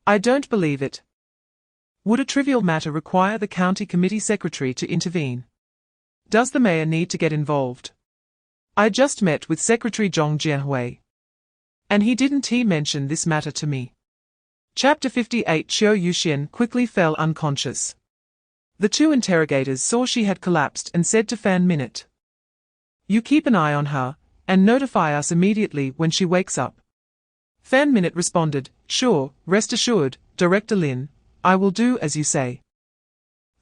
I don't believe it. Would a trivial matter require the county committee secretary to intervene? Does the mayor need to get involved? I just met with Secretary Zhong Jianhui. And he didn't mention this matter to me. Chapter 58 Qiao Yuxian quickly fell unconscious. The two interrogators saw she had collapsed and said to Fan Minute, you keep an eye on her, and notify us immediately when she wakes up. Fan Minute responded, sure, rest assured, Director Lin, I will do as you say.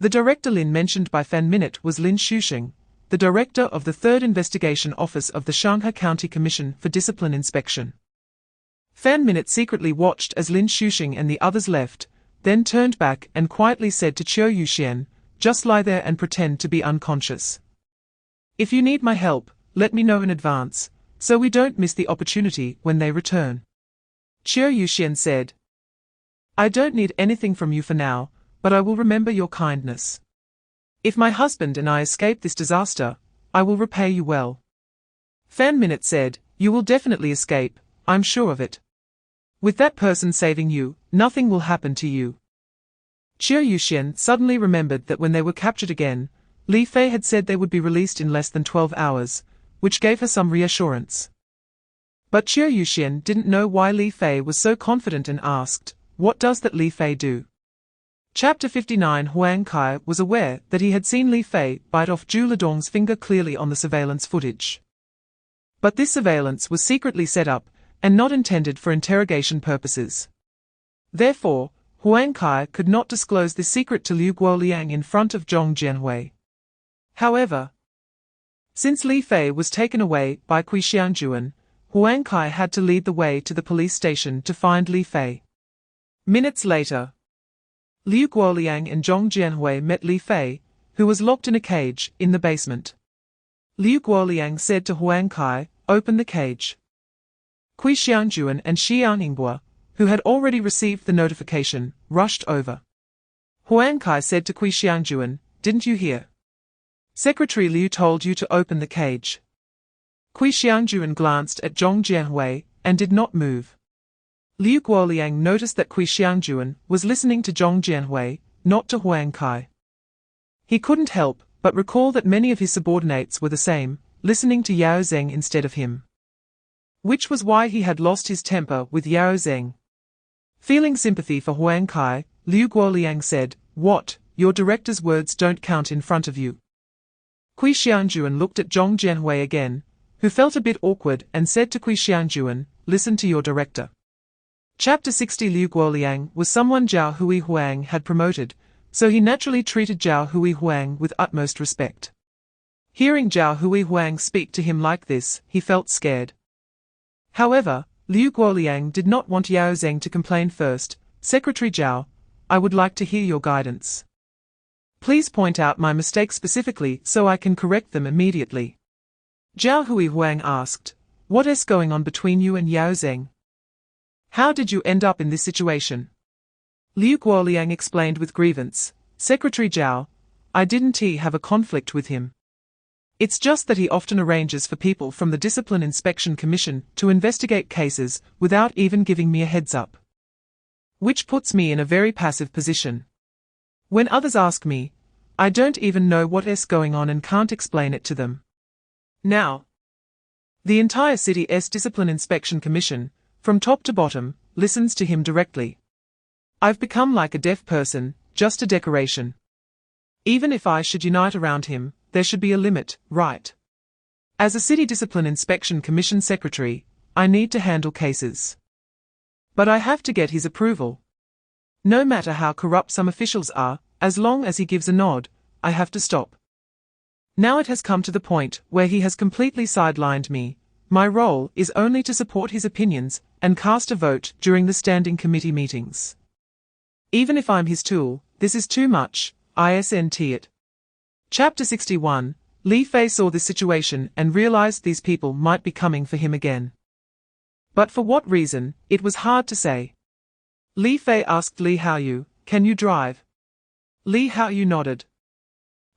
The Director Lin mentioned by Fan Minute was Lin Shuxing, the director of the 3rd Investigation Office of the Shanghai County Commission for Discipline Inspection. Fan Minute secretly watched as Lin Shuxing and the others left, then turned back and quietly said to Qiao Yuxian, just lie there and pretend to be unconscious. If you need my help, let me know in advance, so we don't miss the opportunity when they return. Qiao Yuxian said, I don't need anything from you for now, but I will remember your kindness. If my husband and I escape this disaster, I will repay you well. Fan Minute said, you will definitely escape, I'm sure of it. With that person saving you, nothing will happen to you. Qiao Yuxian suddenly remembered that when they were captured again, Li Fei had said they would be released in less than 12 hours, which gave her some reassurance. But Qiao Yuxian didn't know why Li Fei was so confident and asked, what does that Li Fei do? Chapter 59 Huang Kai was aware that he had seen Li Fei bite off Zhu Ledong's finger clearly on the surveillance footage. But this surveillance was secretly set up, and not intended for interrogation purposes. Therefore, Huang Kai could not disclose this secret to Liu Guoliang in front of Zhong Jianhui. However, since Li Fei was taken away by Qiao, Huang Kai had to lead the way to the police station to find Li Fei. Minutes later, Liu Guoliang and Zhong Jianhui met Li Fei, who was locked in a cage in the basement. Liu Guoliang said to Huang Kai, open the cage. Qiao and Xianhingbo, who had already received the notification, rushed over. Huang Kai said to Qiao, didn't you hear? Secretary Liu told you to open the cage. Qiao glanced at Zhong Jianhui, and did not move. Liu Guoliang noticed that Qiao was listening to Zhong Jianhui, not to Huang Kai. He couldn't help but recall that many of his subordinates were the same, listening to Yao Zeng instead of him. Which was why he had lost his temper with Yao Zeng. Feeling sympathy for Huang Kai, Liu Guoliang said, what, your director's words don't count in front of you? Qiao looked at Zhong Jianhui again, who felt a bit awkward and said to Qiao, listen to your director. Chapter 60 Liu Guoliang was someone Zhao Hui Huang had promoted, so he naturally treated Zhao Hui Huang with utmost respect. Hearing Zhao Hui Huang speak to him like this, he felt scared. However, Liu Guoliang did not want Yao Zeng to complain first. Secretary Zhao, I would like to hear your guidance. Please point out my mistakes specifically so I can correct them immediately. Zhao Hui Huang asked, what is going on between you and Yao Zeng? How did you end up in this situation? Liu Guoliang explained with grievance, Secretary Zhao, I didn't have a conflict with him. It's just that he often arranges for people from the Discipline Inspection Commission to investigate cases without even giving me a heads up. Which puts me in a very passive position. When others ask me, I don't even know what is going on and can't explain it to them. Now, the entire city's Discipline Inspection Commission, from top to bottom, listens to him directly. I've become like a deaf person, just a decoration. Even if I should unite around him, there should be a limit, right? As a City Discipline Inspection Commission Secretary, I need to handle cases. But I have to get his approval. No matter how corrupt some officials are, as long as he gives a nod, I have to stop. Now it has come to the point where he has completely sidelined me. My role is only to support his opinions and cast a vote during the standing committee meetings. Even if I'm his tool, this is too much, isn't it? Chapter 61, Li Fei saw this situation and realized these people might be coming for him again. But for what reason, it was hard to say. Li Fei asked Li Haoyu, "Can you drive?" Li Haoyu nodded.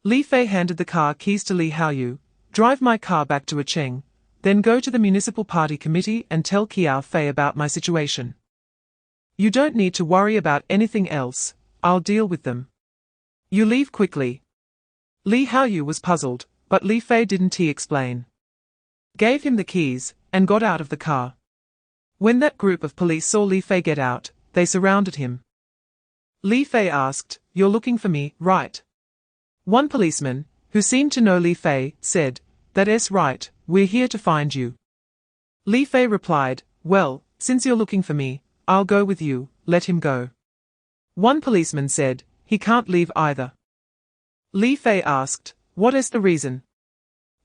Li Fei handed the car keys to Li Haoyu. "Drive my car back to Cheng, then go to the municipal party committee and tell Qiao Fei about my situation. You don't need to worry about anything else, I'll deal with them. You leave quickly." Li Haoyu was puzzled, but Li Fei didn't explain. Gave him the keys, and got out of the car. When that group of police saw Li Fei get out, they surrounded him. Li Fei asked, "You're looking for me, right?" One policeman, who seemed to know Li Fei, said, "That's right, we're here to find you." Li Fei replied, "Well, since you're looking for me, I'll go with you, let him go." One policeman said, "He can't leave either." Li Fei asked, "What is the reason?"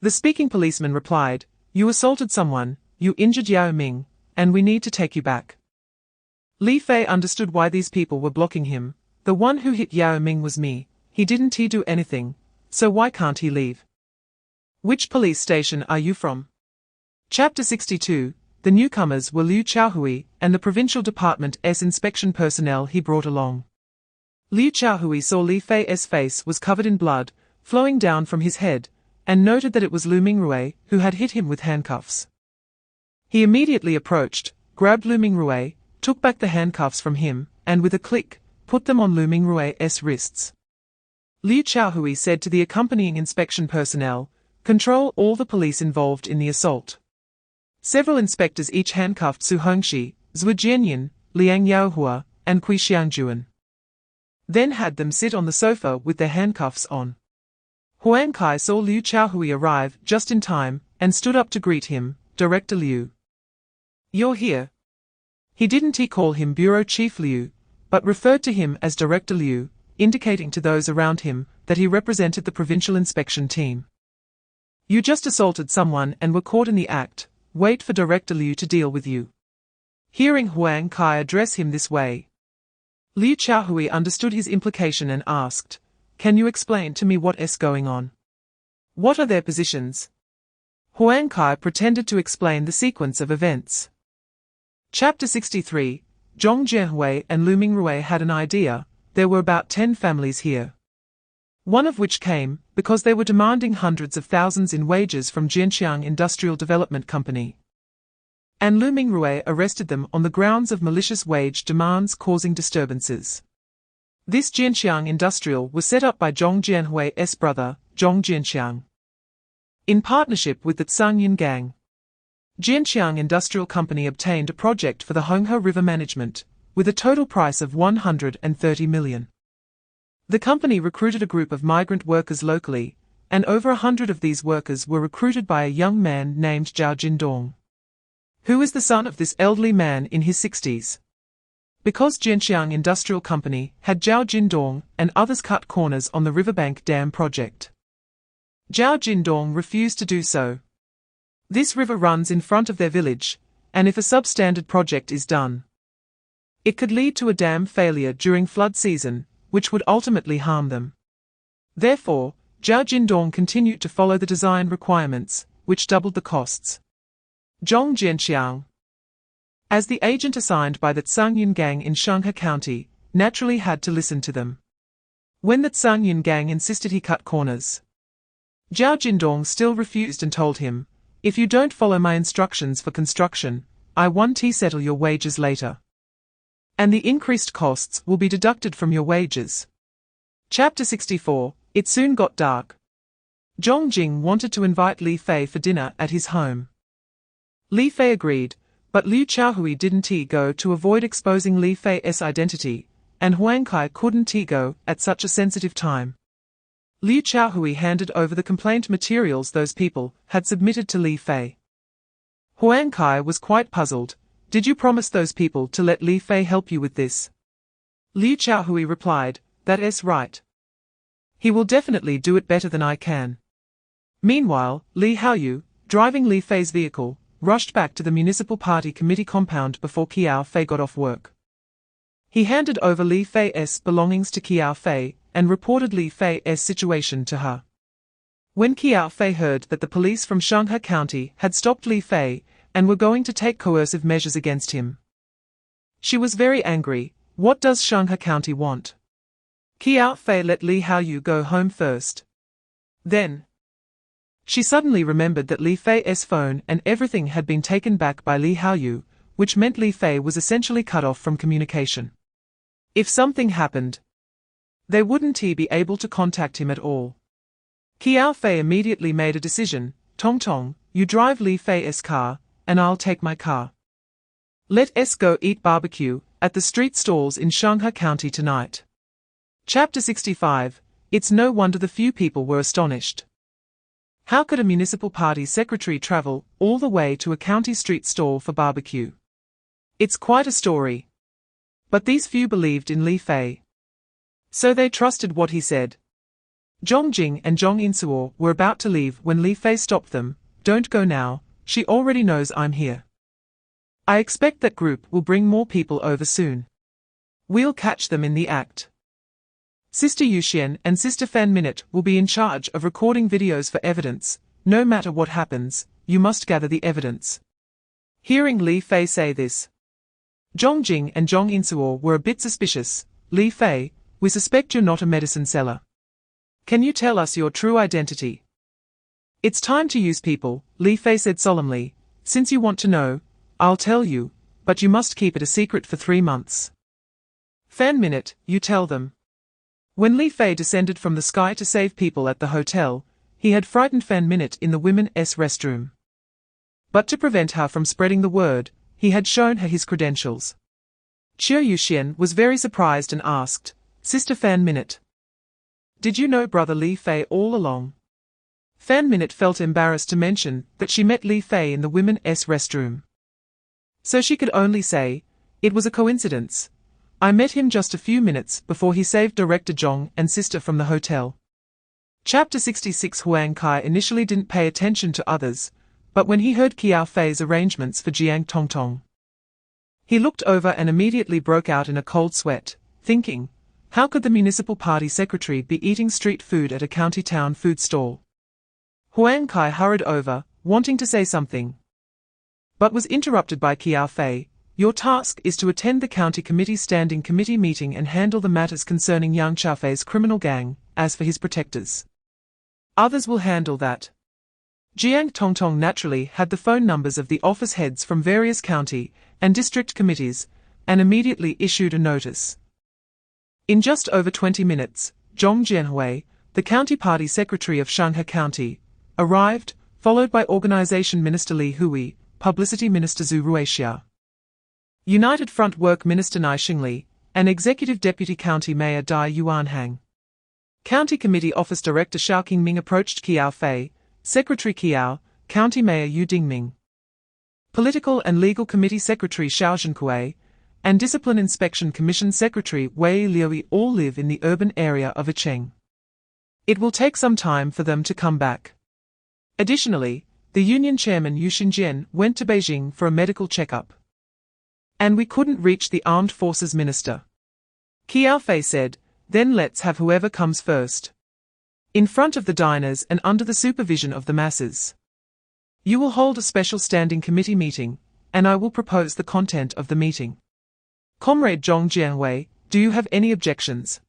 The speaking policeman replied, "You assaulted someone, you injured Yao Ming, and we need to take you back." Li Fei understood why these people were blocking him. The one who hit Yao Ming was me, he didn't do anything, so why can't he leave? Which police station are you from? Chapter 62, the newcomers were Liu Qiaohui and the provincial department's inspection personnel he brought along. Liu Qiaohui saw Li Fei's face was covered in blood, flowing down from his head, and noted that it was Lu Mingrui who had hit him with handcuffs. He immediately approached, grabbed Lu Mingrui, took back the handcuffs from him, and with a click, put them on Lu Mingrui's wrists. Liu Qiaohui said to the accompanying inspection personnel, "Control all the police involved in the assault." Several inspectors each handcuffed Su Hongxi, Zhu Jianyan, Liang Yaohua, and Kui Xiangjuan. Then had them sit on the sofa with their handcuffs on. Huang Kai saw Liu Qiaohui arrive just in time, and stood up to greet him, "Director Liu. You're here." He didn't call him Bureau Chief Liu, but referred to him as Director Liu, indicating to those around him that he represented the provincial inspection team. "You just assaulted someone and were caught in the act, wait for Director Liu to deal with you." Hearing Huang Kai address him this way, Liu Qiaohui understood his implication and asked, "Can you explain to me what's going on? What are their positions?" Huang Kai pretended to explain the sequence of events. Chapter 63, Zhong Jianhui and Lu Mingrui had an idea. There were about 10 families here. One of which came because they were demanding hundreds of thousands in wages from Jianqiang Industrial Development Company. And Lu Mingrui arrested them on the grounds of malicious wage demands causing disturbances. This Jianqiang Industrial was set up by Zhong Jianhui's brother, Zhong Jianqiang, in partnership with the Tsangyin Gang. Jianqiang Industrial Company obtained a project for the Honghe River management, with a total price of 130 million. The company recruited a group of migrant workers locally, and over 100 of these workers were recruited by a young man named Zhao Jindong, who is the son of this elderly man in his 60s. Because Jianqiang Industrial Company had Zhao Jindong and others cut corners on the riverbank dam project, Zhao Jindong refused to do so. This river runs in front of their village, and if a substandard project is done, it could lead to a dam failure during flood season, which would ultimately harm them. Therefore, Zhao Jindong continued to follow the design requirements, which doubled the costs. Zhong Jianqiang, as the agent assigned by the Tsangyin Gang in Shanghe County, naturally had to listen to them. When the Tsangyin Gang insisted he cut corners, Zhao Jindong still refused and told him, "If you don't follow my instructions for construction, I won't settle your wages later. And the increased costs will be deducted from your wages." Chapter 64, It soon got dark. Zhong Jing wanted to invite Li Fei for dinner at his home. Li Fei agreed, but Liu Qiaohui didn't go to avoid exposing Li Fei's identity, and Huang Kai couldn't go at such a sensitive time. Liu Qiaohui handed over the complaint materials those people had submitted to Li Fei. Huang Kai was quite puzzled. "Did you promise those people to let Li Fei help you with this?" Liu Qiaohui replied, "That's right. He will definitely do it better than I can." Meanwhile, Li Haoyu, driving Li Fei's vehicle, rushed back to the municipal party committee compound before Qiao Fei got off work. He handed over Li Fei's belongings to Qiao Fei and reported Li Fei's situation to her. When Qiao Fei heard that the police from Shanghai County had stopped Li Fei and were going to take coercive measures against him, she was very angry. What does Shanghai County want? Qiao Fei let Li Haoyu go home first. Then, she suddenly remembered that Li Fei's phone and everything had been taken back by Li Haoyu, which meant Li Fei was essentially cut off from communication. If something happened, they wouldn't be able to contact him at all. Qiao Fei immediately made a decision. Tong Tong, you drive Li Fei's car, and I'll take my car. Let's go eat barbecue at the street stalls in Shanghai County tonight. Chapter 65. It's no wonder the few people were astonished. How could a municipal party secretary travel all the way to a county street stall for barbecue? It's quite a story. But these few believed in Li Fei. So they trusted what he said. Zhong Jing and Zhong Insuo were about to leave when Li Fei stopped them. Don't go now, she already knows I'm here. I expect that group will bring more people over soon. We'll catch them in the act. Sister Yuxian and Sister Fan Minute will be in charge of recording videos for evidence. No matter what happens, you must gather the evidence. Hearing Li Fei say this, Zhong Jing and Zhong Insuo were a bit suspicious. Li Fei, we suspect you're not a medicine seller. Can you tell us your true identity? It's time to use people, Li Fei said solemnly. Since you want to know, I'll tell you, but you must keep it a secret for 3 months. Fan Minute, you tell them. When Li Fei descended from the sky to save people at the hotel, he had frightened Fan Minute in the women's restroom. But to prevent her from spreading the word, he had shown her his credentials. Qiao Yuxian was very surprised and asked, Sister Fan Minute, did you know Brother Li Fei all along? Fan Minute felt embarrassed to mention that she met Li Fei in the women's restroom. So she could only say, it was a coincidence. I met him just a few minutes before he saved Director Zhong and Sister from the hotel. Chapter 66. Huang Kai initially didn't pay attention to others, but when he heard Qiao Fei's arrangements for Jiang Tongtong, he looked over and immediately broke out in a cold sweat, thinking, how could the municipal party secretary be eating street food at a county town food stall? Huang Kai hurried over, wanting to say something, but was interrupted by Qiao Fei. Your task is to attend the county committee standing committee meeting and handle the matters concerning Yang Qiaofei's criminal gang. As for his protectors, others will handle that. Jiang Tongtong naturally had the phone numbers of the office heads from various county and district committees, and immediately issued a notice. In just over 20 minutes, Zhong Jianhui, the county party secretary of Shanghai County, arrived, followed by Organization Minister Li Hui, Publicity Minister Zhu Ruixia, United Front Work Minister Nai Xingli, and Executive Deputy County Mayor Dai Yuanhang. County Committee Office Director Xiao Qingming approached Qiao Fei, Secretary Qiao, County Mayor Yu Dingming, Political and Legal Committee Secretary Xiao Zhenkuei, and Discipline Inspection Commission Secretary Wei Liui all live in the urban area of Icheng. It will take some time for them to come back. Additionally, the union chairman Yu Xinjian went to Beijing for a medical checkup. And we couldn't reach the Armed Forces Minister. Qiao Fei said, then let's have whoever comes first. In front of the diners and under the supervision of the masses. You will hold a special standing committee meeting, and I will propose the content of the meeting. Comrade Zhong Jianhui, do you have any objections?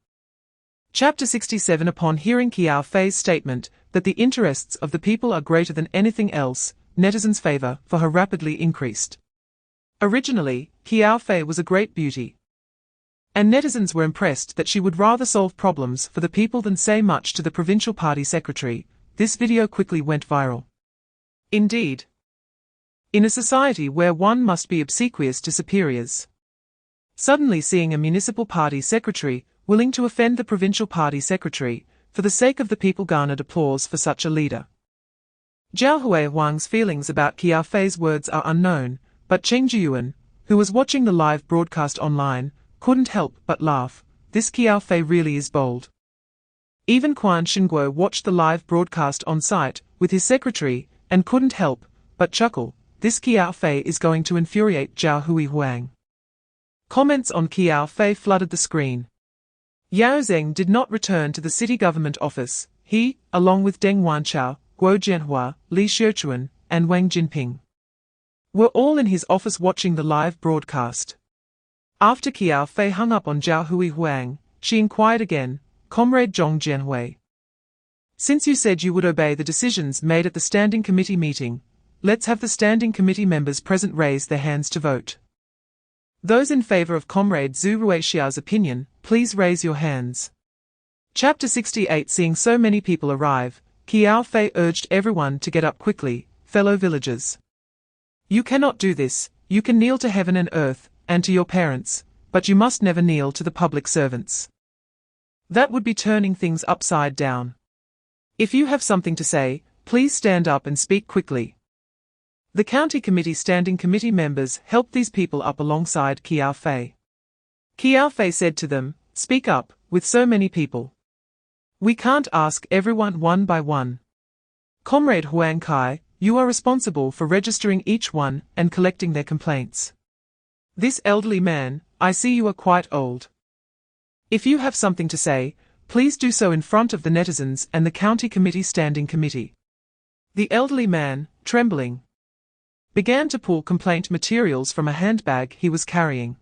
Chapter 67. Upon hearing Qiao Fei's statement that the interests of the people are greater than anything else, netizens' favor for her rapidly increased. Originally, Qiao Fei was a great beauty, and netizens were impressed that she would rather solve problems for the people than say much to the provincial party secretary. This video quickly went viral. Indeed, in a society where one must be obsequious to superiors, suddenly seeing a municipal party secretary willing to offend the provincial party secretary for the sake of the people garnered applause for such a leader. Zhao Huang's feelings about Qiao Fei's words are unknown, but Cheng Jiyuan, who was watching the live broadcast online, couldn't help but laugh. This Qiao Fei really is bold. Even Quan Xinguo watched the live broadcast on site with his secretary and couldn't help but chuckle. This Qiao Fei is going to infuriate Zhao Huang. Comments on Qiao Fei flooded the screen. Yao Zheng did not return to the city government office. He, along with Deng Wanchao, Guo Jianhua, Li Xiuquan, and Wang Jinping, were all in his office watching the live broadcast. After Qiao Fei hung up on Zhao Hui Huang, she inquired again, "Comrade Zhong Jianhui, since you said you would obey the decisions made at the Standing Committee meeting, let's have the Standing Committee members present raise their hands to vote. Those in favor of Comrade Zhu Ruixiao's opinion, please raise your hands." Chapter 68. Seeing so many people arrive, Qiao Fei urged everyone to get up quickly. "Fellow villagers, you cannot do this. You can kneel to heaven and earth, and to your parents, but you must never kneel to the public servants. That would be turning things upside down. If you have something to say, please stand up and speak quickly." The county committee standing committee members helped these people up alongside Qiao Fei. Qiao Fei said to them, "Speak up, with so many people. We can't ask everyone one by one. Comrade Huang Kai, you are responsible for registering each one and collecting their complaints. This elderly man, I see you are quite old. If you have something to say, please do so in front of the netizens and the county committee standing committee." The elderly man, trembling, began to pull complaint materials from a handbag he was carrying.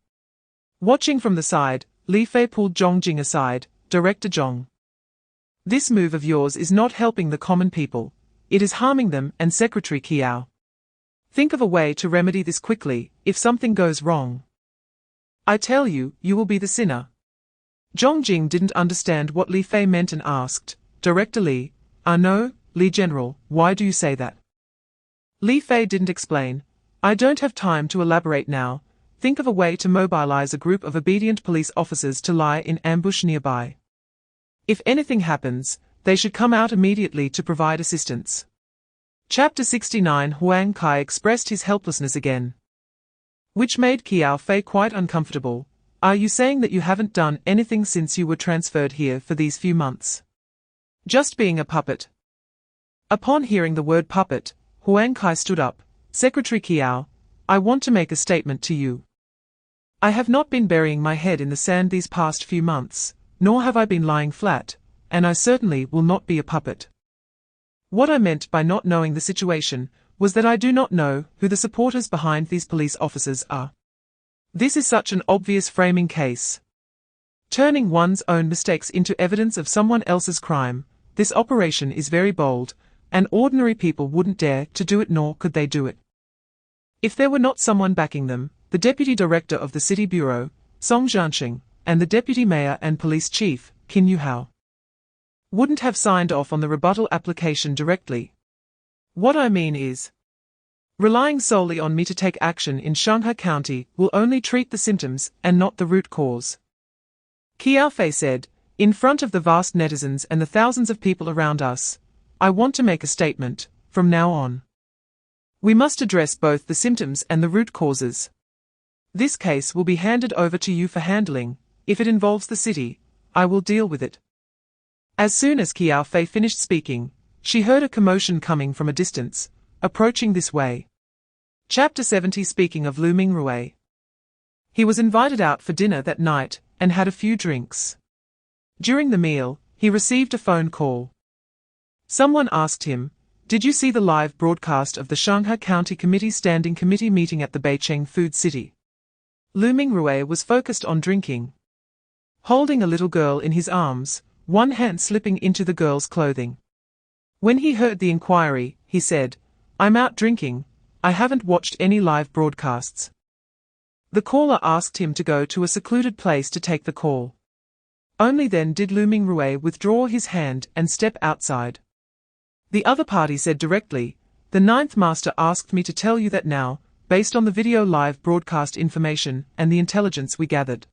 Watching from the side, Li Fei pulled Zhong Jing aside. "Director Zhong, this move of yours is not helping the common people. It is harming them. And Secretary Qiao, think of a way to remedy this quickly, if something goes wrong. I tell you, you will be the sinner." Zhong Jing didn't understand what Li Fei meant and asked, "Director Li, no, Li General, why do you say that?" Li Fei didn't explain. "I don't have time to elaborate now. Think of a way to mobilize a group of obedient police officers to lie in ambush nearby. If anything happens, they should come out immediately to provide assistance." Chapter 69. Huang Kai expressed his helplessness again, which made Qiao Fei quite uncomfortable. "Are you saying that you haven't done anything since you were transferred here for these few months? Just being a puppet?" Upon hearing the word puppet, Huang Kai stood up. "Secretary Qiao, I want to make a statement to you. I have not been burying my head in the sand these past few months, nor have I been lying flat, and I certainly will not be a puppet. What I meant by not knowing the situation was that I do not know who the supporters behind these police officers are. This is such an obvious framing case. Turning one's own mistakes into evidence of someone else's crime. This operation is very bold, and ordinary people wouldn't dare to do it, nor could they do it if there were not someone backing them. The deputy director of the city bureau, Song Jianxing, and the deputy mayor and police chief, Qin Yuhao, wouldn't have signed off on the rebuttal application directly. What I mean is, relying solely on me to take action in Shanghai County will only treat the symptoms and not the root cause." Qiao Fei said, "In front of the vast netizens and the thousands of people around us, I want to make a statement. From now on, we must address both the symptoms and the root causes. This case will be handed over to you for handling. If it involves the city, I will deal with it." As soon as Qiao Fei finished speaking, she heard a commotion coming from a distance, approaching this way. Chapter 70. Speaking of Lu Mingrui, he was invited out for dinner that night, and had a few drinks. During the meal, he received a phone call. Someone asked him, "Did you see the live broadcast of the Shanghai County Committee Standing Committee meeting at the Beicheng Food City?" Lu Mingrui was focused on drinking, holding a little girl in his arms, one hand slipping into the girl's clothing. When he heard the inquiry, he said, "I'm out drinking. I haven't watched any live broadcasts." The caller asked him to go to a secluded place to take the call. Only then did Lu Mingrui withdraw his hand and step outside. The other party said directly, "The ninth master asked me to tell you that now, based on the video live broadcast information and the intelligence we gathered.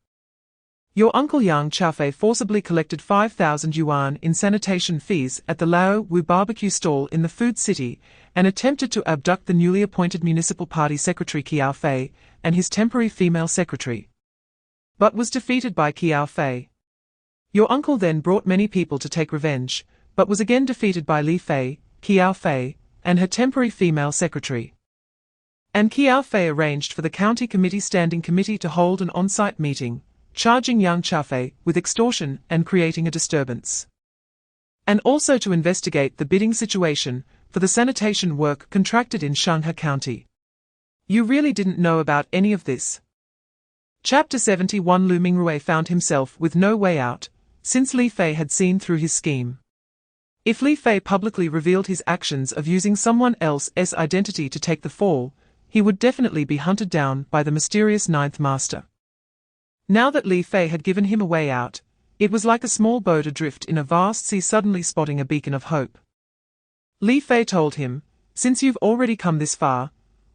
Your uncle Yang Chaofei forcibly collected 5,000 yuan in sanitation fees at the Lao Wu barbecue stall in the food city and attempted to abduct the newly appointed municipal party secretary Qiao Fei and his temporary female secretary, but was defeated by Qiao Fei. Your uncle then brought many people to take revenge, but was again defeated by Li Fei, Qiao Fei, and her temporary female secretary. And Qiao arranged for the county committee standing committee to hold an on-site meeting, charging young Qiao with extortion and creating a disturbance. And also to investigate the bidding situation for the sanitation work contracted in Shanghai County. You really didn't know about any of this. Chapter 71. Lu Mingrue found himself with no way out, since Li Fei had seen through his scheme. If Li Fei publicly revealed his actions of using someone else's identity to take the fall, he would definitely be hunted down by the mysterious Ninth Master. Now that Li Fei had given him a way out, it was like a small boat adrift in a vast sea suddenly spotting a beacon of hope. Li Fei told him, "Since you've already come this far,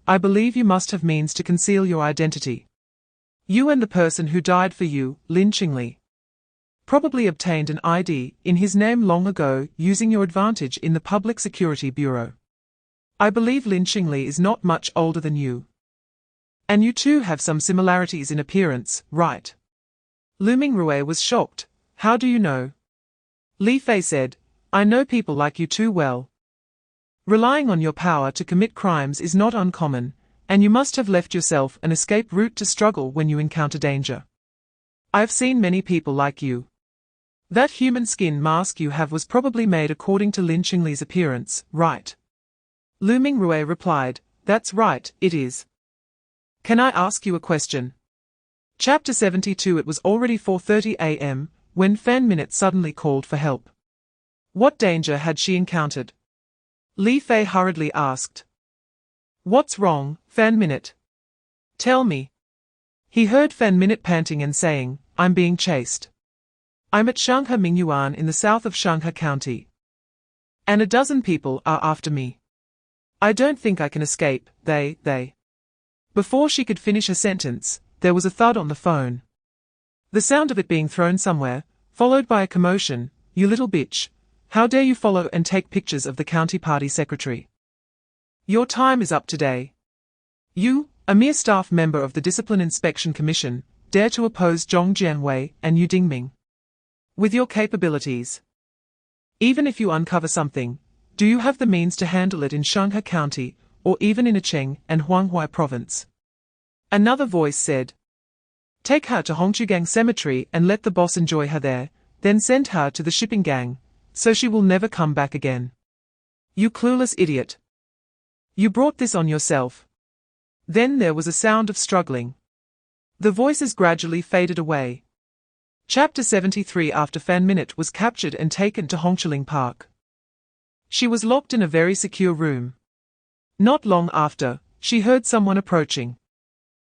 I believe you must have means to conceal your identity. You and the person who died for you, Lin Qingli, probably obtained an ID in his name long ago using your advantage in the Public Security Bureau. I believe Lin Qingli is not much older than you. And you two have some similarities in appearance, right?" Lu Mingrue was shocked. "How do you know?" Li Fei said, "I know people like you too well. Relying on your power to commit crimes is not uncommon, and you must have left yourself an escape route to struggle when you encounter danger. I've seen many people like you. That human skin mask you have was probably made according to Lin Qingli's appearance, right?" Lu Mingrue replied, "That's right, it is. Can I ask you a question?" Chapter 72. It was already 4:30 a.m. when Fan Minute suddenly called for help. What danger had she encountered? Li Fei hurriedly asked. "What's wrong, Fan Minute? Tell me." He heard Fan Minute panting and saying, "I'm being chased. I'm at Shanghai Mingyuan in the south of Shanghai County. And a dozen people are after me. I don't think I can escape, they. Before she could finish her sentence, there was a thud on the phone. The sound of it being thrown somewhere, followed by a commotion. "You little bitch. How dare you follow and take pictures of the county party secretary? Your time is up today. You, a mere staff member of the Discipline Inspection Commission, dare to oppose Zhong Jianwei and Yu Dingming. With your capabilities. Even if you uncover something, do you have the means to handle it in Shanghai County, or even in Acheng and Huanghai Province?" Another voice said, "Take her to Hongchugang Cemetery and let the boss enjoy her there, then send her to the shipping gang, so she will never come back again. You clueless idiot. You brought this on yourself." Then there was a sound of struggling. The voices gradually faded away. Chapter 73. After Fan Minute was captured and taken to Hongqiling Park. She was locked in a very secure room. Not long after, she heard someone approaching.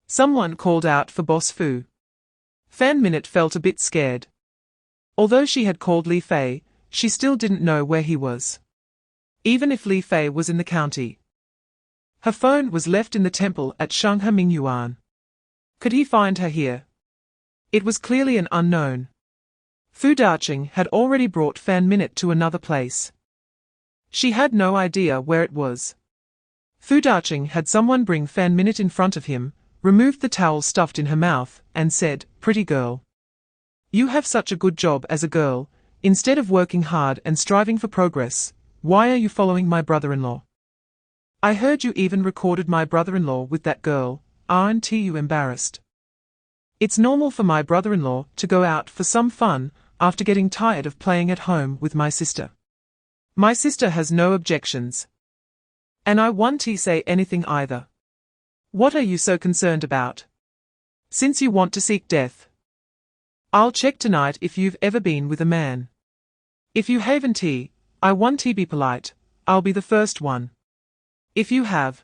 Someone called out for Boss Fu. Fan Minute felt a bit scared. Although she had called Li Fei, she still didn't know where he was. Even if Li Fei was in the county. Her phone was left in the temple at Shanghai Mingyuan. Could he find her here? It was clearly an unknown. Fu Daqing had already brought Fan Minute to another place. She had no idea where it was. Fu Daqing had someone bring Fan Minute in front of him, removed the towel stuffed in her mouth, and said, "Pretty girl. You have such a good job as a girl. Instead of working hard and striving for progress, why are you following my brother-in-law? I heard you even recorded my brother-in-law with that girl. Aren't you embarrassed? It's normal for my brother-in-law to go out for some fun after getting tired of playing at home with my sister. My sister has no objections. And I won't say anything either. What are you so concerned about? Since you want to seek death. I'll check tonight if you've ever been with a man. If you haven't, I won't be polite, I'll be the first one. If you have,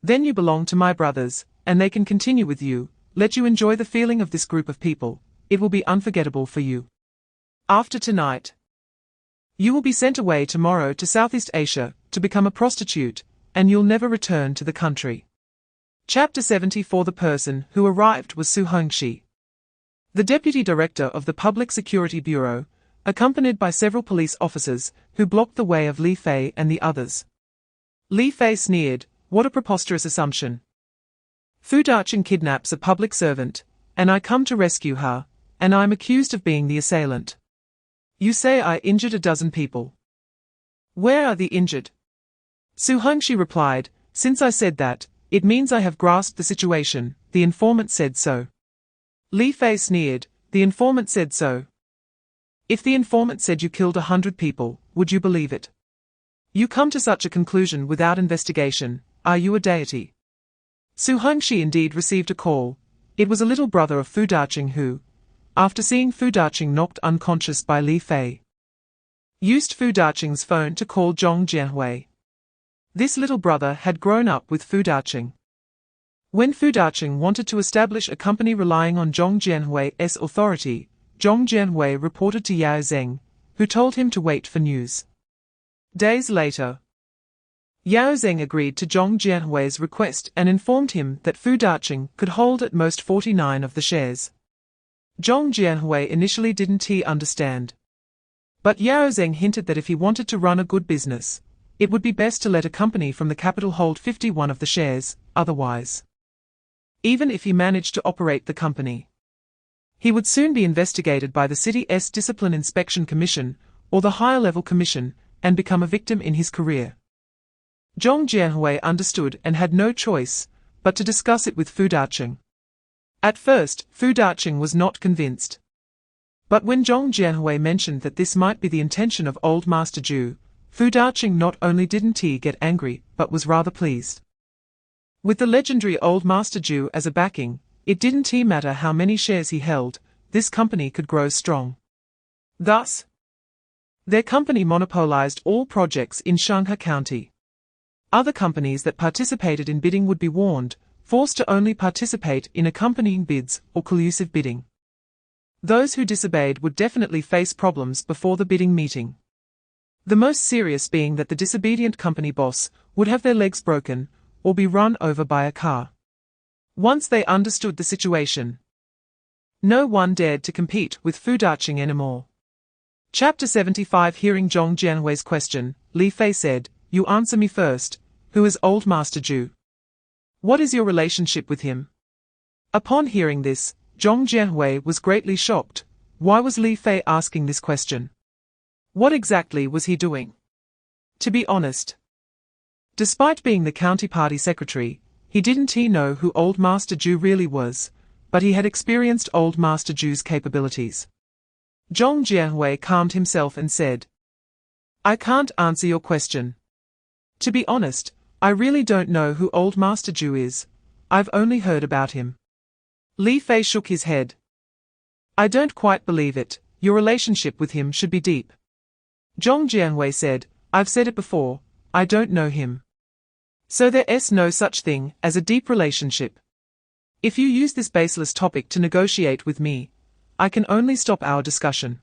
then you belong to my brothers, and they can continue with you, let you enjoy the feeling of this group of people. It will be unforgettable for you. After tonight, you will be sent away tomorrow to Southeast Asia to become a prostitute, and you'll never return to the country." Chapter 74. The person who arrived was Su Hongxi, the deputy director of the Public Security Bureau, accompanied by several police officers who blocked the way of Li Fei and the others. Li Fei sneered, "What a preposterous assumption. Fu Daqing kidnaps a public servant, and I come to rescue her, and I'm accused of being the assailant. You say I injured a dozen people. Where are the injured?" Su Hongxi replied, "Since I said that, It means I have grasped the situation, the informant said so. Li Fei sneered, the informant said so. If the informant said you killed 100 people, would you believe it? You come to such a conclusion without investigation, are you a deity? Su Hongxi indeed received a call. It was a little brother of Fu Daqing who, after seeing Fu Daqing knocked unconscious by Li Fei, used Fu Daqing's phone to call Zhong Jianhui. This little brother had grown up with Fu Daqing. When Fu Daqing wanted to establish a company relying on Zhong Jianhui's authority, Zhong Jianhui reported to Yao Zeng, who told him to wait for news. Days later, Yao Zeng agreed to Zhong Jianhui's request and informed him that Fu Daqing could hold at most 49 of the shares. Zhong Jianhui initially didn't understand. But Yao Zeng hinted that if he wanted to run a good business, it would be best to let a company from the capital hold 51 of the shares, otherwise, even if he managed to operate the company, he would soon be investigated by the city's Discipline Inspection Commission, or the higher-level commission, and become a victim in his career. Zhong Jianhui understood and had no choice but to discuss it with Fu Daqing. At first, Fu Daqing was not convinced. But when Zhong Jianhui mentioned that this might be the intention of old Master Zhu, Fu Daqing not only didn't get angry, but was rather pleased. With the legendary old Master Zhu as a backing, it didn't matter how many shares he held, this company could grow strong. Thus, their company monopolized all projects in Shanghai County. Other companies that participated in bidding would be warned, forced to only participate in accompanying bids or collusive bidding. Those who disobeyed would definitely face problems before the bidding meeting. The most serious being that the disobedient company boss would have their legs broken or be run over by a car. Once they understood the situation, no one dared to compete with Fu Daqing anymore. Chapter 75. Hearing Zhong Jianhui's question, Li Fei said, "You answer me first. Who is old Master Zhu? What is your relationship with him?" Upon hearing this, Zhong Jianhui was greatly shocked. Why was Li Fei asking this question? What exactly was he doing? To be honest, despite being the county party secretary, he didn't know who old Master Zhu really was, but he had experienced old Master Zhu's capabilities. Zhong Jianhui calmed himself and said, "I can't answer your question. To be honest, I really don't know who old Master Zhu is. I've only heard about him." Li Fei shook his head. "I don't quite believe it. Your relationship with him should be deep." Zhong Jianhui said, "I've said it before, I don't know him. So there's no such thing as a deep relationship. If you use this baseless topic to negotiate with me, I can only stop our discussion.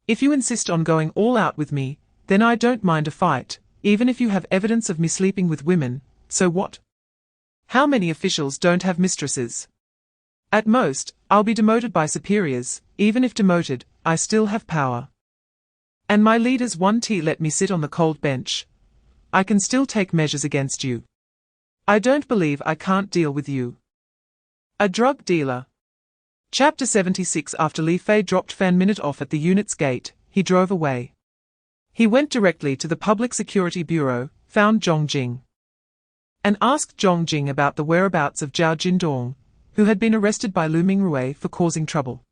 If you insist on going all out with me, then I don't mind a fight, even if you have evidence of me sleeping with women, so what? How many officials don't have mistresses? At most, I'll be demoted by superiors, even if demoted, I still have power. And my leaders won't let me sit on the cold bench. I can still take measures against you. I don't believe I can't deal with you." A drug dealer. Chapter 76. After Li Fei dropped Fan Minute off at the unit's gate, he drove away. He went directly to the Public Security Bureau, found Zhong Jing, and asked Zhong Jing about the whereabouts of Zhao Jindong, who had been arrested by Lu Mingrui for causing trouble.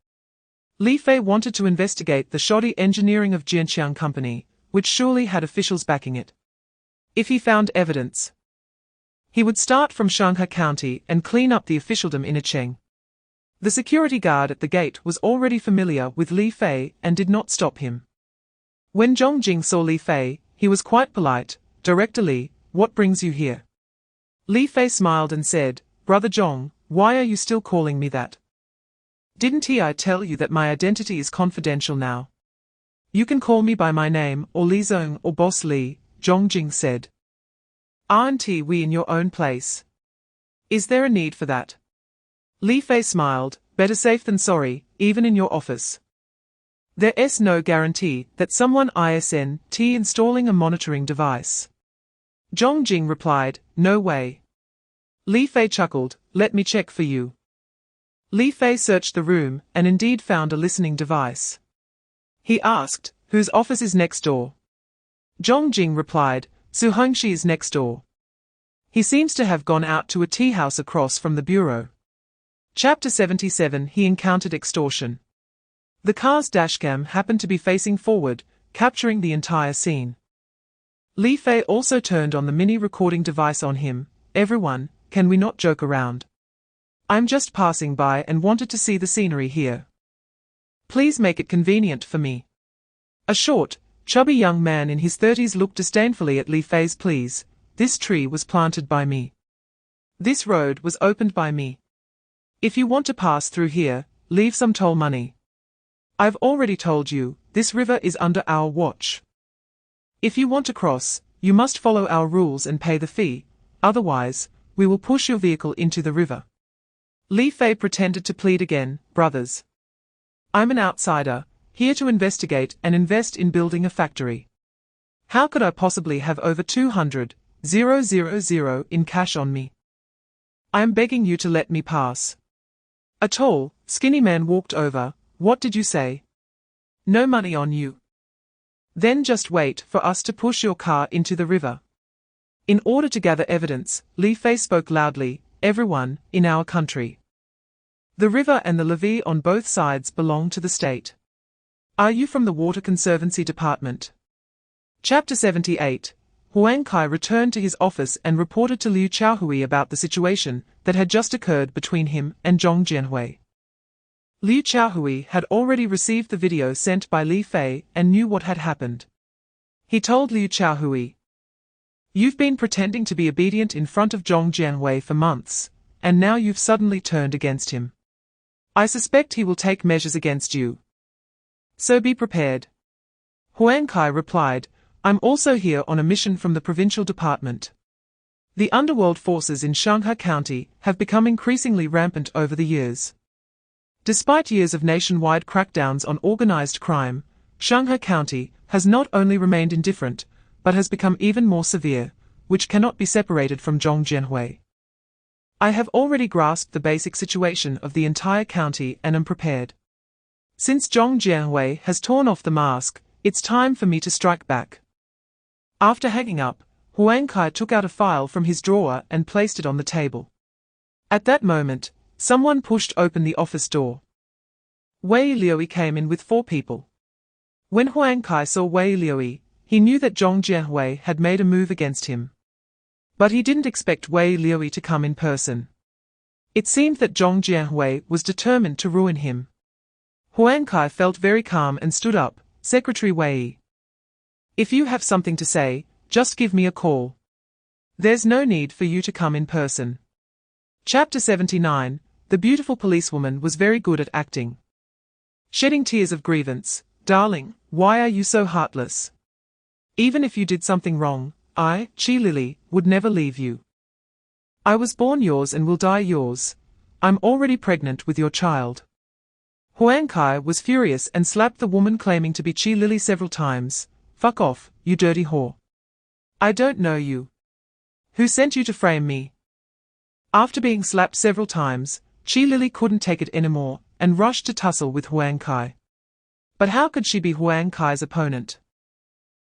Li Fei wanted to investigate the shoddy engineering of Jianqiang Company, which surely had officials backing it. If he found evidence, he would start from Shanghai County and clean up the officialdom in Cheng. The security guard at the gate was already familiar with Li Fei and did not stop him. When Zhong Jing saw Li Fei, he was quite polite. "Director Li, what brings you here?" Li Fei smiled and said, "Brother Zhong, why are you still calling me that? Didn't I tell you that my identity is confidential now? You can call me by my name, or Li Zong or Boss Li," Zhong Jing said. "Aren't we in your own place? Is there a need for that?" Li Fei smiled, "Better safe than sorry, even in your office. There's no guarantee that someone isn't installing a monitoring device." Zhong Jing replied, "No way." Li Fei chuckled, "Let me check for you." Li Fei searched the room and indeed found a listening device. He asked, "Whose office is next door?" Zhong Jing replied, "Su Hongxi is next door." He seems to have gone out to a tea house across from the bureau. Chapter 77. He encountered extortion. The car's dashcam happened to be facing forward, capturing the entire scene. Li Fei also turned on the mini recording device on him. Everyone, can we not joke around? I'm just passing by and wanted to see the scenery here. Please make it convenient for me. A short, chubby young man in his 30s looked disdainfully at Li Fei's pleas. This tree was planted by me. This road was opened by me. If you want to pass through here, leave some toll money. I've already told you, this river is under our watch. If you want to cross, you must follow our rules and pay the fee, otherwise, we will push your vehicle into the river. Li Fei pretended to plead again, brothers. I'm an outsider, here to investigate and invest in building a factory. How could I possibly have over 200,000 in cash on me? I am begging you to let me pass. A tall, skinny man walked over. What did you say? No money on you. Then just wait for us to push your car into the river. In order to gather evidence, Li Fei spoke loudly, everyone, in our country. The river and the levee on both sides belong to the state. Are you from the Water Conservancy Department? Chapter 78. Huang Kai returned to his office and reported to Liu Qiaohui about the situation that had just occurred between him and Zhong Jianhui. Liu Qiaohui had already received the video sent by Li Fei and knew what had happened. He told Liu Qiaohui, "You've been pretending to be obedient in front of Zhong Jianhui for months, and now you've suddenly turned against him. I suspect he will take measures against you. So be prepared." Huang Kai replied, "I'm also here on a mission from the provincial department. The underworld forces in Shanghai County have become increasingly rampant over the years. Despite years of nationwide crackdowns on organized crime, Shanghai County has not only remained indifferent, but has become even more severe, which cannot be separated from Zhong Jianhui. I have already grasped the basic situation of the entire county and am prepared. Since Zhong Jianhui has torn off the mask, it's time for me to strike back." After hanging up, Huang Kai took out a file from his drawer and placed it on the table. At that moment, someone pushed open the office door. Wei Liui came in with 4 people. When Huang Kai saw Wei Liui, he knew that Zhong Jianhui had made a move against him. But he didn't expect Wei Liui to come in person. It seemed that Zhong Jianhui was determined to ruin him. Huang Kai felt very calm and stood up. "Secretary Wei. If you have something to say, just give me a call. There's no need for you to come in person." Chapter 79. The beautiful policewoman was very good at acting. Shedding tears of grievance. "Darling, why are you so heartless? Even if you did something wrong, I, Qi Lili, would never leave you. I was born yours and will die yours. I'm already pregnant with your child." Huang Kai was furious and slapped the woman claiming to be Qi Lili several times. "Fuck off, you dirty whore. I don't know you. Who sent you to frame me?" After being slapped several times, Qi Lili couldn't take it anymore, and rushed to tussle with Huang Kai. But how could she be Huang Kai's opponent?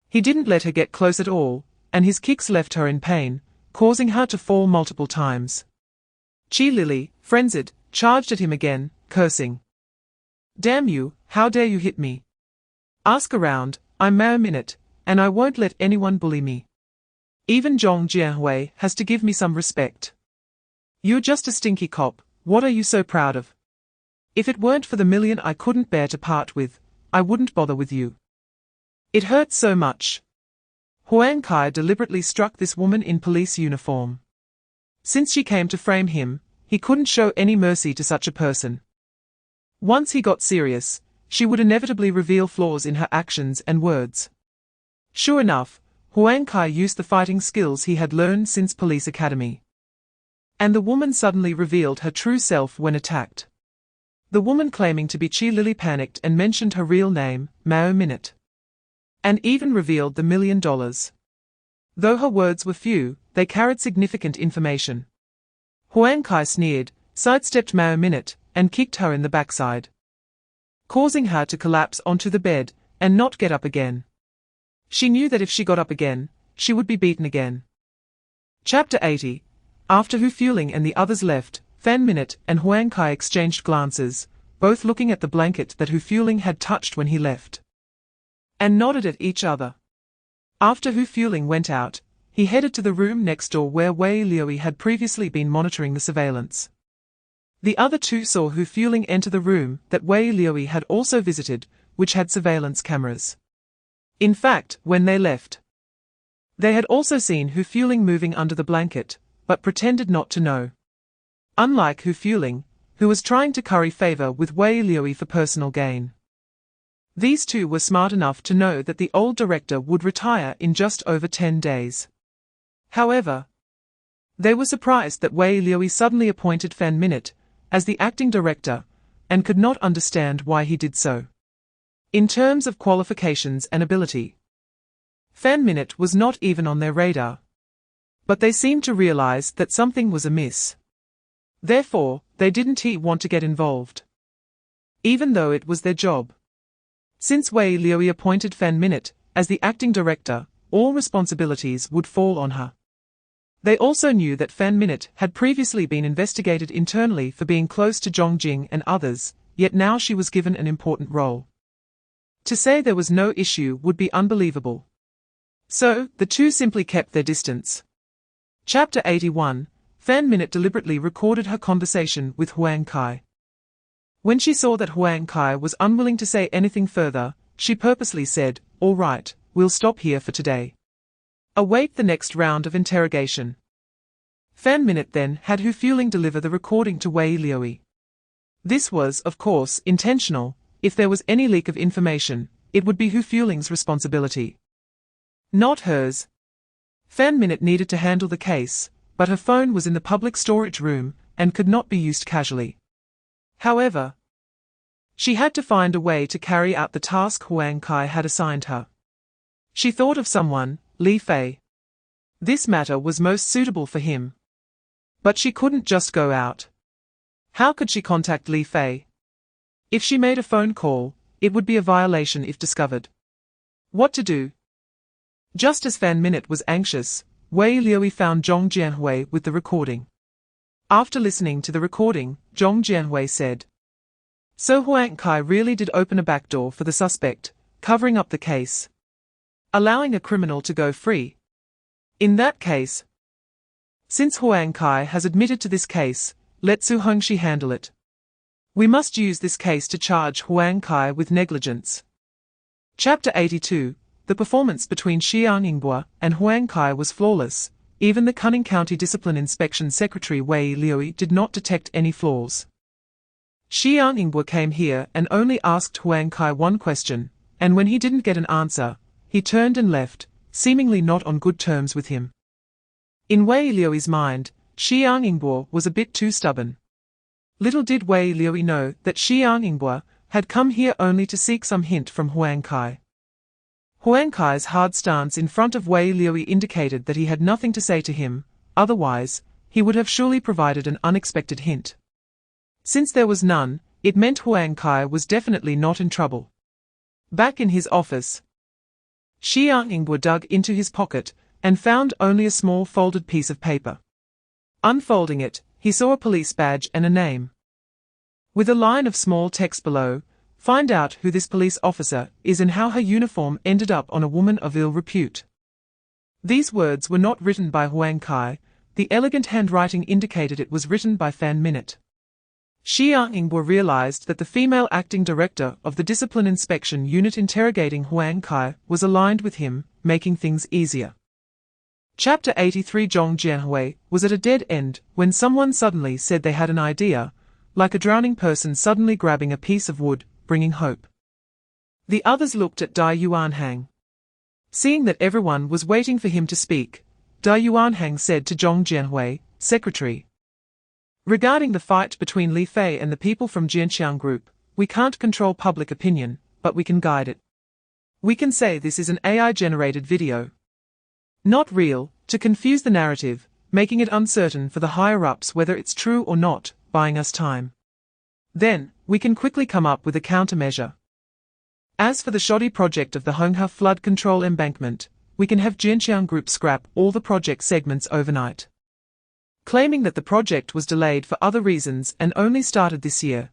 He didn't let her get close at all, and his kicks left her in pain, causing her to fall multiple times. Qi Lili, frenzied, charged at him again, cursing. "Damn you, how dare you hit me? Ask around, I'm Mao Minute, and I won't let anyone bully me. Even Zhong Jianhui has to give me some respect. You're just a stinky cop, what are you so proud of? If it weren't for the million I couldn't bear to part with, I wouldn't bother with you. It hurts so much." Huang Kai deliberately struck this woman in police uniform. Since she came to frame him, he couldn't show any mercy to such a person. Once he got serious, she would inevitably reveal flaws in her actions and words. Sure enough, Huang Kai used the fighting skills he had learned since police academy. And the woman suddenly revealed her true self when attacked. The woman claiming to be Qi Lili panicked and mentioned her real name, Mao Minute. And even revealed the $1 million. Though her words were few, they carried significant information. Huang Kai sneered, sidestepped Mao Minute, and kicked her in the backside, causing her to collapse onto the bed and not get up again. She knew that if she got up again, she would be beaten again. Chapter 80. After Hu Fueling and the others left, Fan Minute and Huang Kai exchanged glances, both looking at the blanket that Hu Fueling had touched when he left, and nodded at each other. After Hu Fueling went out, he headed to the room next door where Wei Liui had previously been monitoring the surveillance. The other two saw Hu Fueling enter the room that Wei Liui had also visited, which had surveillance cameras. In fact, when they left, they had also seen Hu Fueling moving under the blanket, but pretended not to know. Unlike Hu Fueling, who was trying to curry favor with Wei Liui for personal gain. These two were smart enough to know that the old director would retire in just over 10 days. However, they were surprised that Wei Liui suddenly appointed Fan Minute as the acting director, and could not understand why he did so. In terms of qualifications and ability, Fan Minute was not even on their radar. But they seemed to realize that something was amiss. Therefore, they didn't want to get involved, even though it was their job. Since Wei Liui appointed Fan Minute as the acting director, all responsibilities would fall on her. They also knew that Fan Minute had previously been investigated internally for being close to Zhongjing and others, yet now she was given an important role. To say there was no issue would be unbelievable. So, the two simply kept their distance. Chapter 81. Fan Minute deliberately recorded her conversation with Huang Kai. When she saw that Huang Kai was unwilling to say anything further, she purposely said, "All right, we'll stop here for today. Await the next round of interrogation." Fan Minute then had Hu Fueling deliver the recording to Wei Liui. This was, of course, intentional. If there was any leak of information, it would be Hu Fueling's responsibility, not hers. Fan Minute needed to handle the case, but her phone was in the public storage room and could not be used casually. However, she had to find a way to carry out the task Huang Kai had assigned her. She thought of someone, Li Fei. This matter was most suitable for him. But she couldn't just go out. How could she contact Li Fei? If she made a phone call, it would be a violation if discovered. What to do? Just as Fan Minute was anxious, Wei Liui found Zhong Jianhui with the recording. After listening to the recording, Zhong Jianhui said, "So Huang Kai really did open a back door for the suspect, covering up the case, allowing a criminal to go free. In that case, since Huang Kai has admitted to this case, let Su Hongxi handle it. We must use this case to charge Huang Kai with negligence." Chapter 82. The performance between Xiang Yingbua and Huang Kai was flawless. Even the cunning County Discipline Inspection Secretary Wei Liui did not detect any flaws. Xiang Yingbua came here and only asked Huang Kai one question, and when he didn't get an answer, he turned and left, seemingly not on good terms with him. In Wei Liui's mind, Xiang Yingbua was a bit too stubborn. Little did Wei Liui know that Xiang Yingbua had come here only to seek some hint from Huang Kai. Huang Kai's hard stance in front of Wei Liui indicated that he had nothing to say to him, otherwise, he would have surely provided an unexpected hint. Since there was none, it meant Huang Kai was definitely not in trouble. Back in his office, Xiang Yingbua dug into his pocket and found only a small folded piece of paper. Unfolding it, he saw a police badge and a name, with a line of small text below, "Find out who this police officer is and how her uniform ended up on a woman of ill repute." These words were not written by Huang Kai. The elegant handwriting indicated it was written by Fan Minute. Xiang Yingbua realized that the female acting director of the Discipline Inspection Unit interrogating Huang Kai was aligned with him, making things easier. Chapter 83. Zhong Jianhui was at a dead end when someone suddenly said they had an idea, like a drowning person suddenly grabbing a piece of wood, bringing hope. The others looked at Dai Yuanhang. Seeing that everyone was waiting for him to speak, Dai Yuanhang said to Zhong Jianhui, "Secretary, regarding the fight between Li Fei and the people from Jianqiang Group, we can't control public opinion, but we can guide it. We can say this is an AI-generated video, not real, to confuse the narrative, making it uncertain for the higher-ups whether it's true or not, buying us time. Then, we can quickly come up with a countermeasure. As for the shoddy project of the Honghe flood control embankment, we can have Jianqiang Group scrap all the project segments overnight. Claiming that the project was delayed for other reasons and only started this year,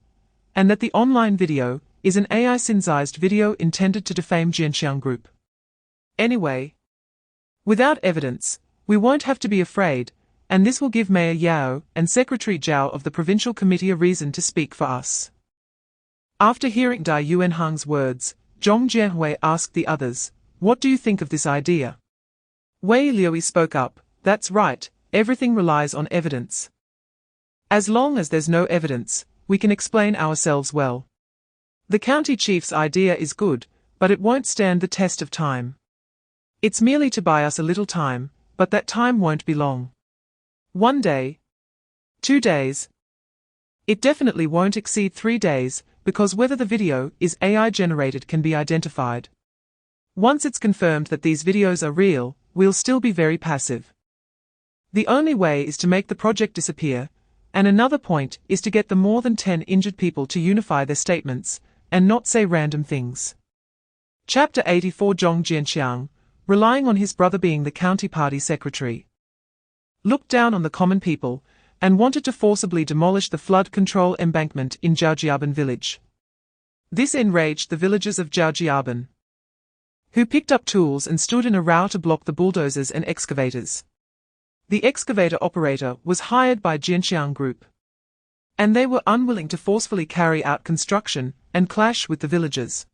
and that the online video is an AI synthesized video intended to defame Jianqiang Group. Anyway, without evidence, we won't have to be afraid, and this will give Mayor Yao and Secretary Qiao of the Provincial Committee a reason to speak for us. After hearing Dai Yuanhang's words, Zhong Jianhui asked the others, "What do you think of this idea?" Wei Liui spoke up, "That's right, everything relies on evidence. As long as there's no evidence, we can explain ourselves well. The county chief's idea is good, but it won't stand the test of time. It's merely to buy us a little time, but that time won't be long. 1 day. 2 days. It definitely won't exceed 3 days, because whether the video is AI generated can be identified. Once it's confirmed that these videos are real, we'll still be very passive. The only way is to make the project disappear, and another point is to get the more than 10 injured people to unify their statements, and not say random things." Chapter 84. Zhong Jianqiang, relying on his brother being the county party secretary, looked down on the common people, and wanted to forcibly demolish the flood control embankment in Zhaojiaban village. This enraged the villagers of Zhaojiaban, who picked up tools and stood in a row to block the bulldozers and excavators. The excavator operator was hired by Jianqiang Group, and they were unwilling to forcefully carry out construction and clash with the villagers.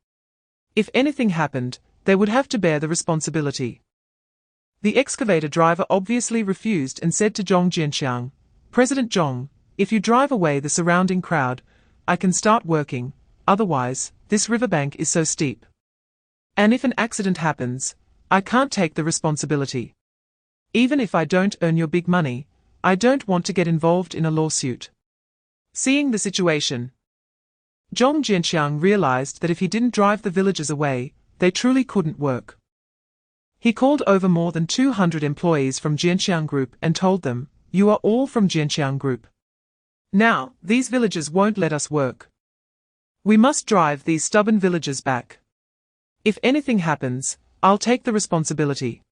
If anything happened, they would have to bear the responsibility. The excavator driver obviously refused and said to Zhong Jianqiang, "President Zhong, if you drive away the surrounding crowd, I can start working, otherwise, this riverbank is so steep. And if an accident happens, I can't take the responsibility. Even if I don't earn your big money, I don't want to get involved in a lawsuit." Seeing the situation, Zhong Jianqiang realized that if he didn't drive the villagers away, they truly couldn't work. He called over more than 200 employees from Jianqiang Group and told them, "You are all from Jianqiang Group. Now, these villagers won't let us work. We must drive these stubborn villagers back. If anything happens, I'll take the responsibility."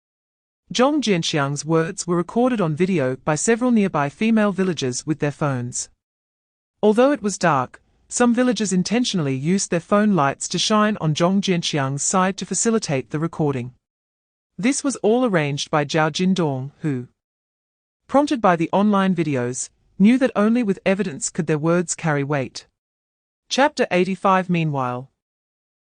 Zhong Jianqiang's words were recorded on video by several nearby female villagers with their phones. Although it was dark, some villagers intentionally used their phone lights to shine on Zhong Jianqiang's side to facilitate the recording. This was all arranged by Zhao Jindong, who, prompted by the online videos, knew that only with evidence could their words carry weight. Chapter 85. Meanwhile,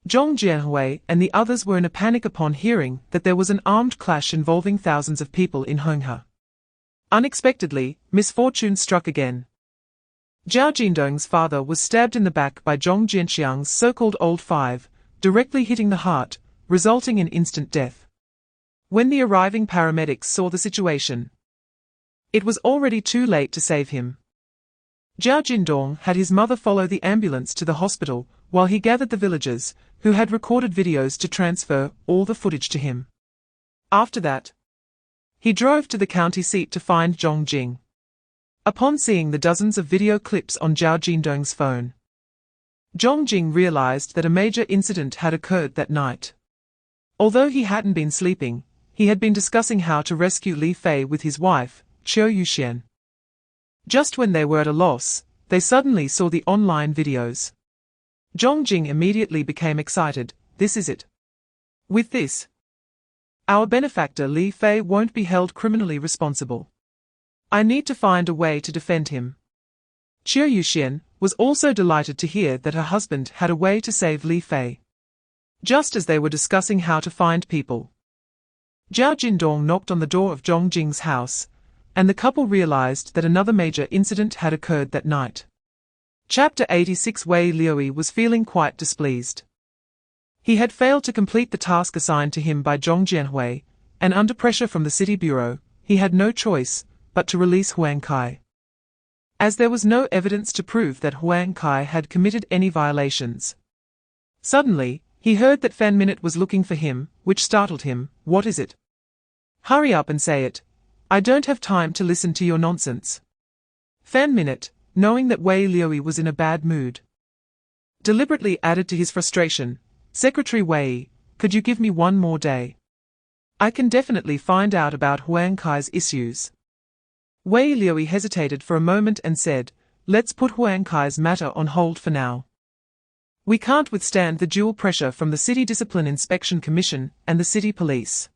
Zhong Jianhui and the others were in a panic upon hearing that there was an armed clash involving thousands of people in Honghe. Unexpectedly, misfortune struck again. Zhao Jindong's father was stabbed in the back by Zhong Jianqiang's so-called Old Five, directly hitting the heart, resulting in instant death. When the arriving paramedics saw the situation, it was already too late to save him. Zhao Jindong had his mother follow the ambulance to the hospital, while he gathered the villagers, who had recorded videos to transfer all the footage to him. After that, he drove to the county seat to find Zhong Jing. Upon seeing the dozens of video clips on Zhao Jindong's phone, Zhong Jing realized that a major incident had occurred that night. Although he hadn't been sleeping, he had been discussing how to rescue Li Fei with his wife, Qiao Yuxian. Just when they were at a loss, they suddenly saw the online videos. Zhong Jing immediately became excited. "This is it. With this, our benefactor Li Fei won't be held criminally responsible. I need to find a way to defend him." Qiao Yuxian was also delighted to hear that her husband had a way to save Li Fei. Just as they were discussing how to find people, Zhao Jindong knocked on the door of Zhong Jing's house, and the couple realized that another major incident had occurred that night. Chapter 86. Wei Liui was feeling quite displeased. He had failed to complete the task assigned to him by Zhong Jianhui, and under pressure from the city bureau, he had no choice but to release Huang Kai. As there was no evidence to prove that Huang Kai had committed any violations. Suddenly, he heard that Fan Minute was looking for him, which startled him. "What is it? Hurry up and say it. I don't have time to listen to your nonsense." Fan Minute, knowing that Wei Liui was in a bad mood, deliberately added to his frustration, "Secretary Wei, could you give me one more day? I can definitely find out about Huang Kai's issues. Wei Liui hesitated for a moment and said, let's put Huang Kai's matter on hold for now. We can't withstand the dual pressure from the City Discipline Inspection Commission and the City Police.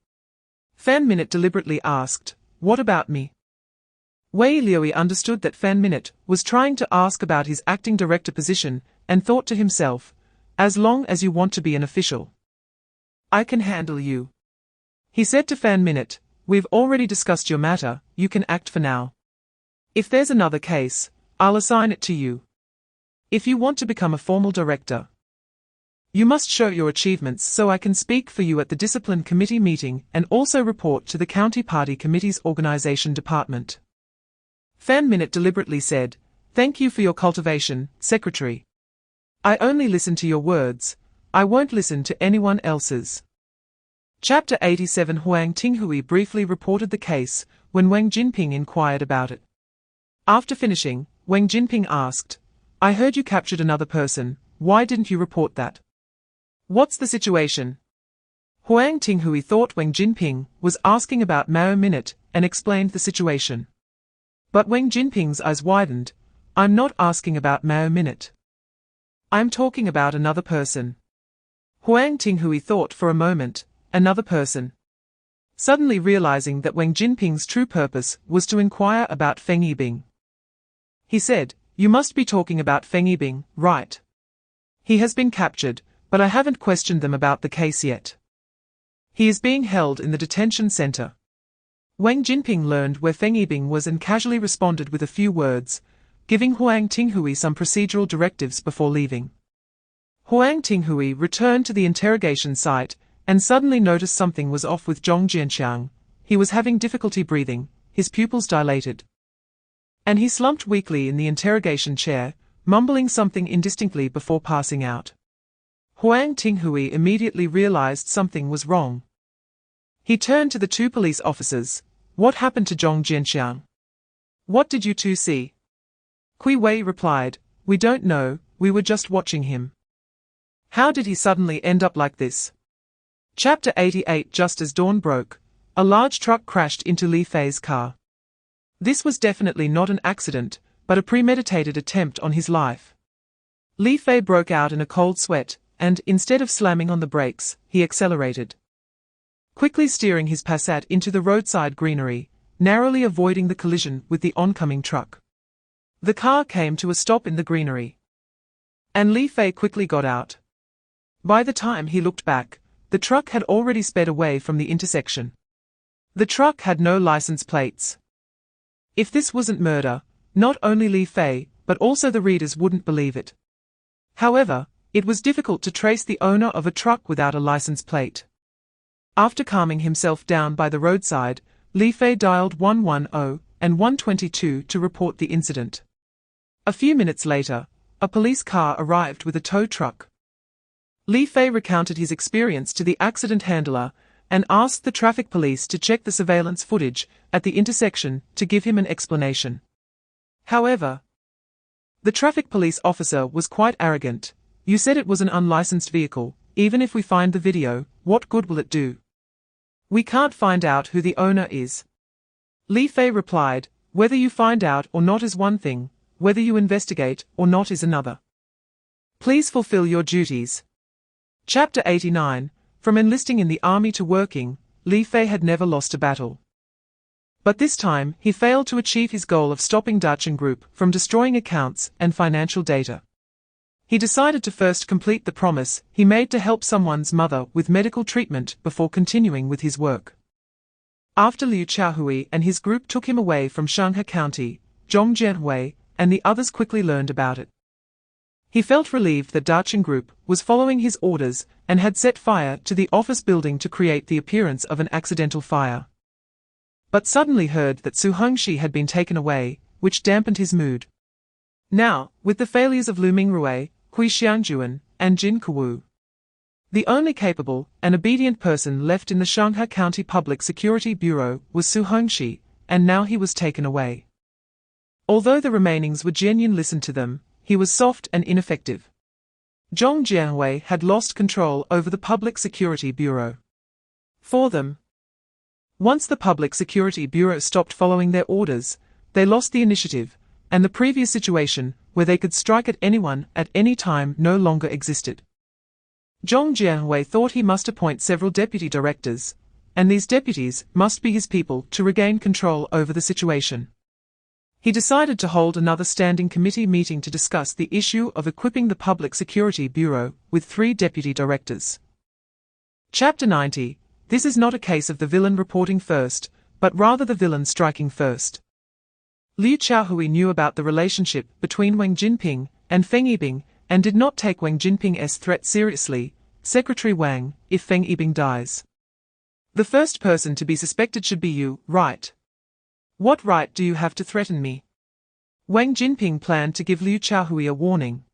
Fan Minute deliberately asked, what about me? Wei Liui understood that Fan Minute was trying to ask about his acting director position and thought to himself, as long as you want to be an official, I can handle you. He said to Fan Minute, we've already discussed your matter, you can act for now. If there's another case, I'll assign it to you. If you want to become a formal director, you must show your achievements so I can speak for you at the Discipline Committee meeting and also report to the County Party Committee's Organization Department. Fan Minute deliberately said, thank you for your cultivation, Secretary. I only listen to your words, I won't listen to anyone else's. Chapter 87 Huang Tinghui briefly reported the case when Wang Jinping inquired about it. After finishing, Wang Jinping asked, I heard you captured another person, why didn't you report that? What's the situation? Huang Tinghui thought Wang Jinping was asking about Mao Minute and explained the situation. But Wang Jinping's eyes widened, I'm not asking about Mao Minute. I'm talking about another person. Huang Tinghui thought for a moment, another person. Suddenly realizing that Wang Jinping's true purpose was to inquire about Feng Yibing. He said, you must be talking about Feng Yibing, right? He has been captured, but I haven't questioned them about the case yet. He is being held in the detention center. Wang Jinping learned where Feng Yibing was and casually responded with a few words, giving Huang Tinghui some procedural directives before leaving. Huang Tinghui returned to the interrogation site and suddenly noticed something was off with Zhong Jianqiang. He was having difficulty breathing, his pupils dilated. And he slumped weakly in the interrogation chair, mumbling something indistinctly before passing out. Huang Tinghui immediately realized something was wrong. He turned to the two police officers. What happened to Zhong Jianqiang? What did you two see? Kui Wei replied, we don't know, we were just watching him. How did he suddenly end up like this? Chapter 88 Just as dawn broke, a large truck crashed into Li Fei's car. This was definitely not an accident, but a premeditated attempt on his life. Li Fei broke out in a cold sweat, and, instead of slamming on the brakes, he accelerated. Quickly steering his Passat into the roadside greenery, narrowly avoiding the collision with the oncoming truck. The car came to a stop in the greenery. And Li Fei quickly got out. By the time he looked back, the truck had already sped away from the intersection. The truck had no license plates. If this wasn't murder, not only Li Fei, but also the readers wouldn't believe it. However, it was difficult to trace the owner of a truck without a license plate. After calming himself down by the roadside, Li Fei dialed 110 and 122 to report the incident. A few minutes later, a police car arrived with a tow truck. Li Fei recounted his experience to the accident handler and asked the traffic police to check the surveillance footage at the intersection to give him an explanation. However, the traffic police officer was quite arrogant. You said it was an unlicensed vehicle. Even if we find the video, what good will it do? We can't find out who the owner is. Li Fei replied, whether you find out or not is one thing, whether you investigate or not is another. Please fulfill your duties. Chapter 89 From enlisting in the army to working, Li Fei had never lost a battle. But this time he failed to achieve his goal of stopping Dacheng Group from destroying accounts and financial data. He decided to first complete the promise he made to help someone's mother with medical treatment before continuing with his work. After Liu Qiaohui and his group took him away from Shanghai County, Zhong Jianhui and the others quickly learned about it. He felt relieved that Dacheng Group was following his orders and had set fire to the office building to create the appearance of an accidental fire. But suddenly heard that Su Hongxi had been taken away, which dampened his mood. Now, with the failures of Lu Mingrui, Hui Xiangjuan, and Jin Kuwu, the only capable and obedient person left in the Shanghai County Public Security Bureau was Su Hongxi, and now he was taken away. Although the remainings were genuine, listened to them, he was soft and ineffective. Zhong Jianhui had lost control over the Public Security Bureau. For them, Once the Public Security Bureau stopped following their orders, they lost the initiative, and the previous situation, where they could strike at anyone at any time, no longer existed. Zhong Jianhui thought he must appoint several deputy directors, and these deputies must be his people to regain control over the situation. He decided to hold another standing committee meeting to discuss the issue of equipping the Public Security Bureau with 3 deputy directors. Chapter 90. This is not a case of the villain reporting first, but rather the villain striking first. Liu Qiaohui knew about the relationship between Wang Jinping and Feng Yibing and did not take Wang Jinping's threat seriously. Secretary Wang, if Feng Yibing dies, the first person to be suspected should be you, right? What right do you have to threaten me? Wang Jinping planned to give Liu Qiaohui a warning.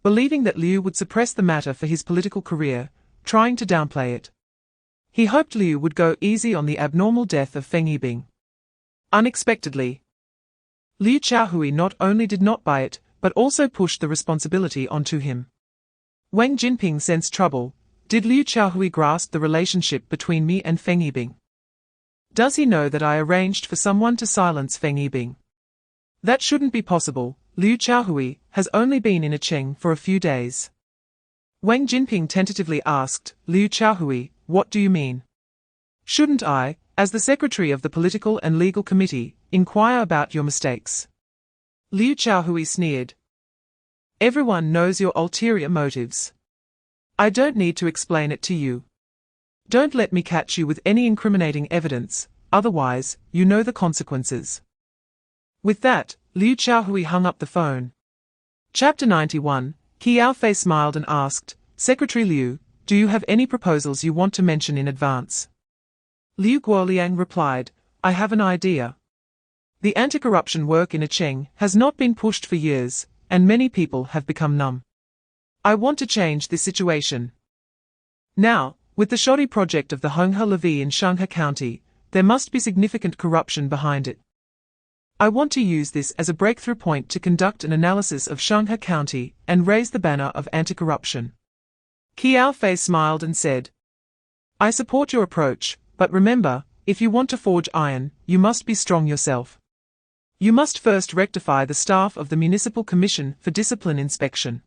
Believing that Liu would suppress the matter for his political career, trying to downplay it. He hoped Liu would go easy on the abnormal death of Feng Yibing. Unexpectedly, Liu Qiaohui not only did not buy it, but also pushed the responsibility onto him. Wang Jinping sensed trouble. Did Liu Qiaohui grasp the relationship between me and Feng Yibing? Does he know that I arranged for someone to silence Feng Yibing? That shouldn't be possible. Liu Qiaohui has only been in Cheng for a few days. Wang Jinping tentatively asked, Liu Qiaohui, what do you mean? Shouldn't I, as the secretary of the Political and Legal Committee, inquire about your mistakes? Liu Qiaohui sneered. Everyone knows your ulterior motives. I don't need to explain it to you. Don't let me catch you with any incriminating evidence, otherwise, you know the consequences. With that, Liu Qiaohui hung up the phone. Chapter 91. Qiao Fei smiled and asked, Secretary Liu, do you have any proposals you want to mention in advance? Liu Guoliang replied, I have an idea. The anti-corruption work in Cheng has not been pushed for years, and many people have become numb. I want to change this situation. Now, with the shoddy project of the Honghe levy in Shanghai County, there must be significant corruption behind it. I want to use this as a breakthrough point to conduct an analysis of Shanghai County and raise the banner of anti-corruption. Qiao Fei smiled and said, I support your approach, but remember, if you want to forge iron, you must be strong yourself. You must first rectify the staff of the Municipal Commission for Discipline Inspection.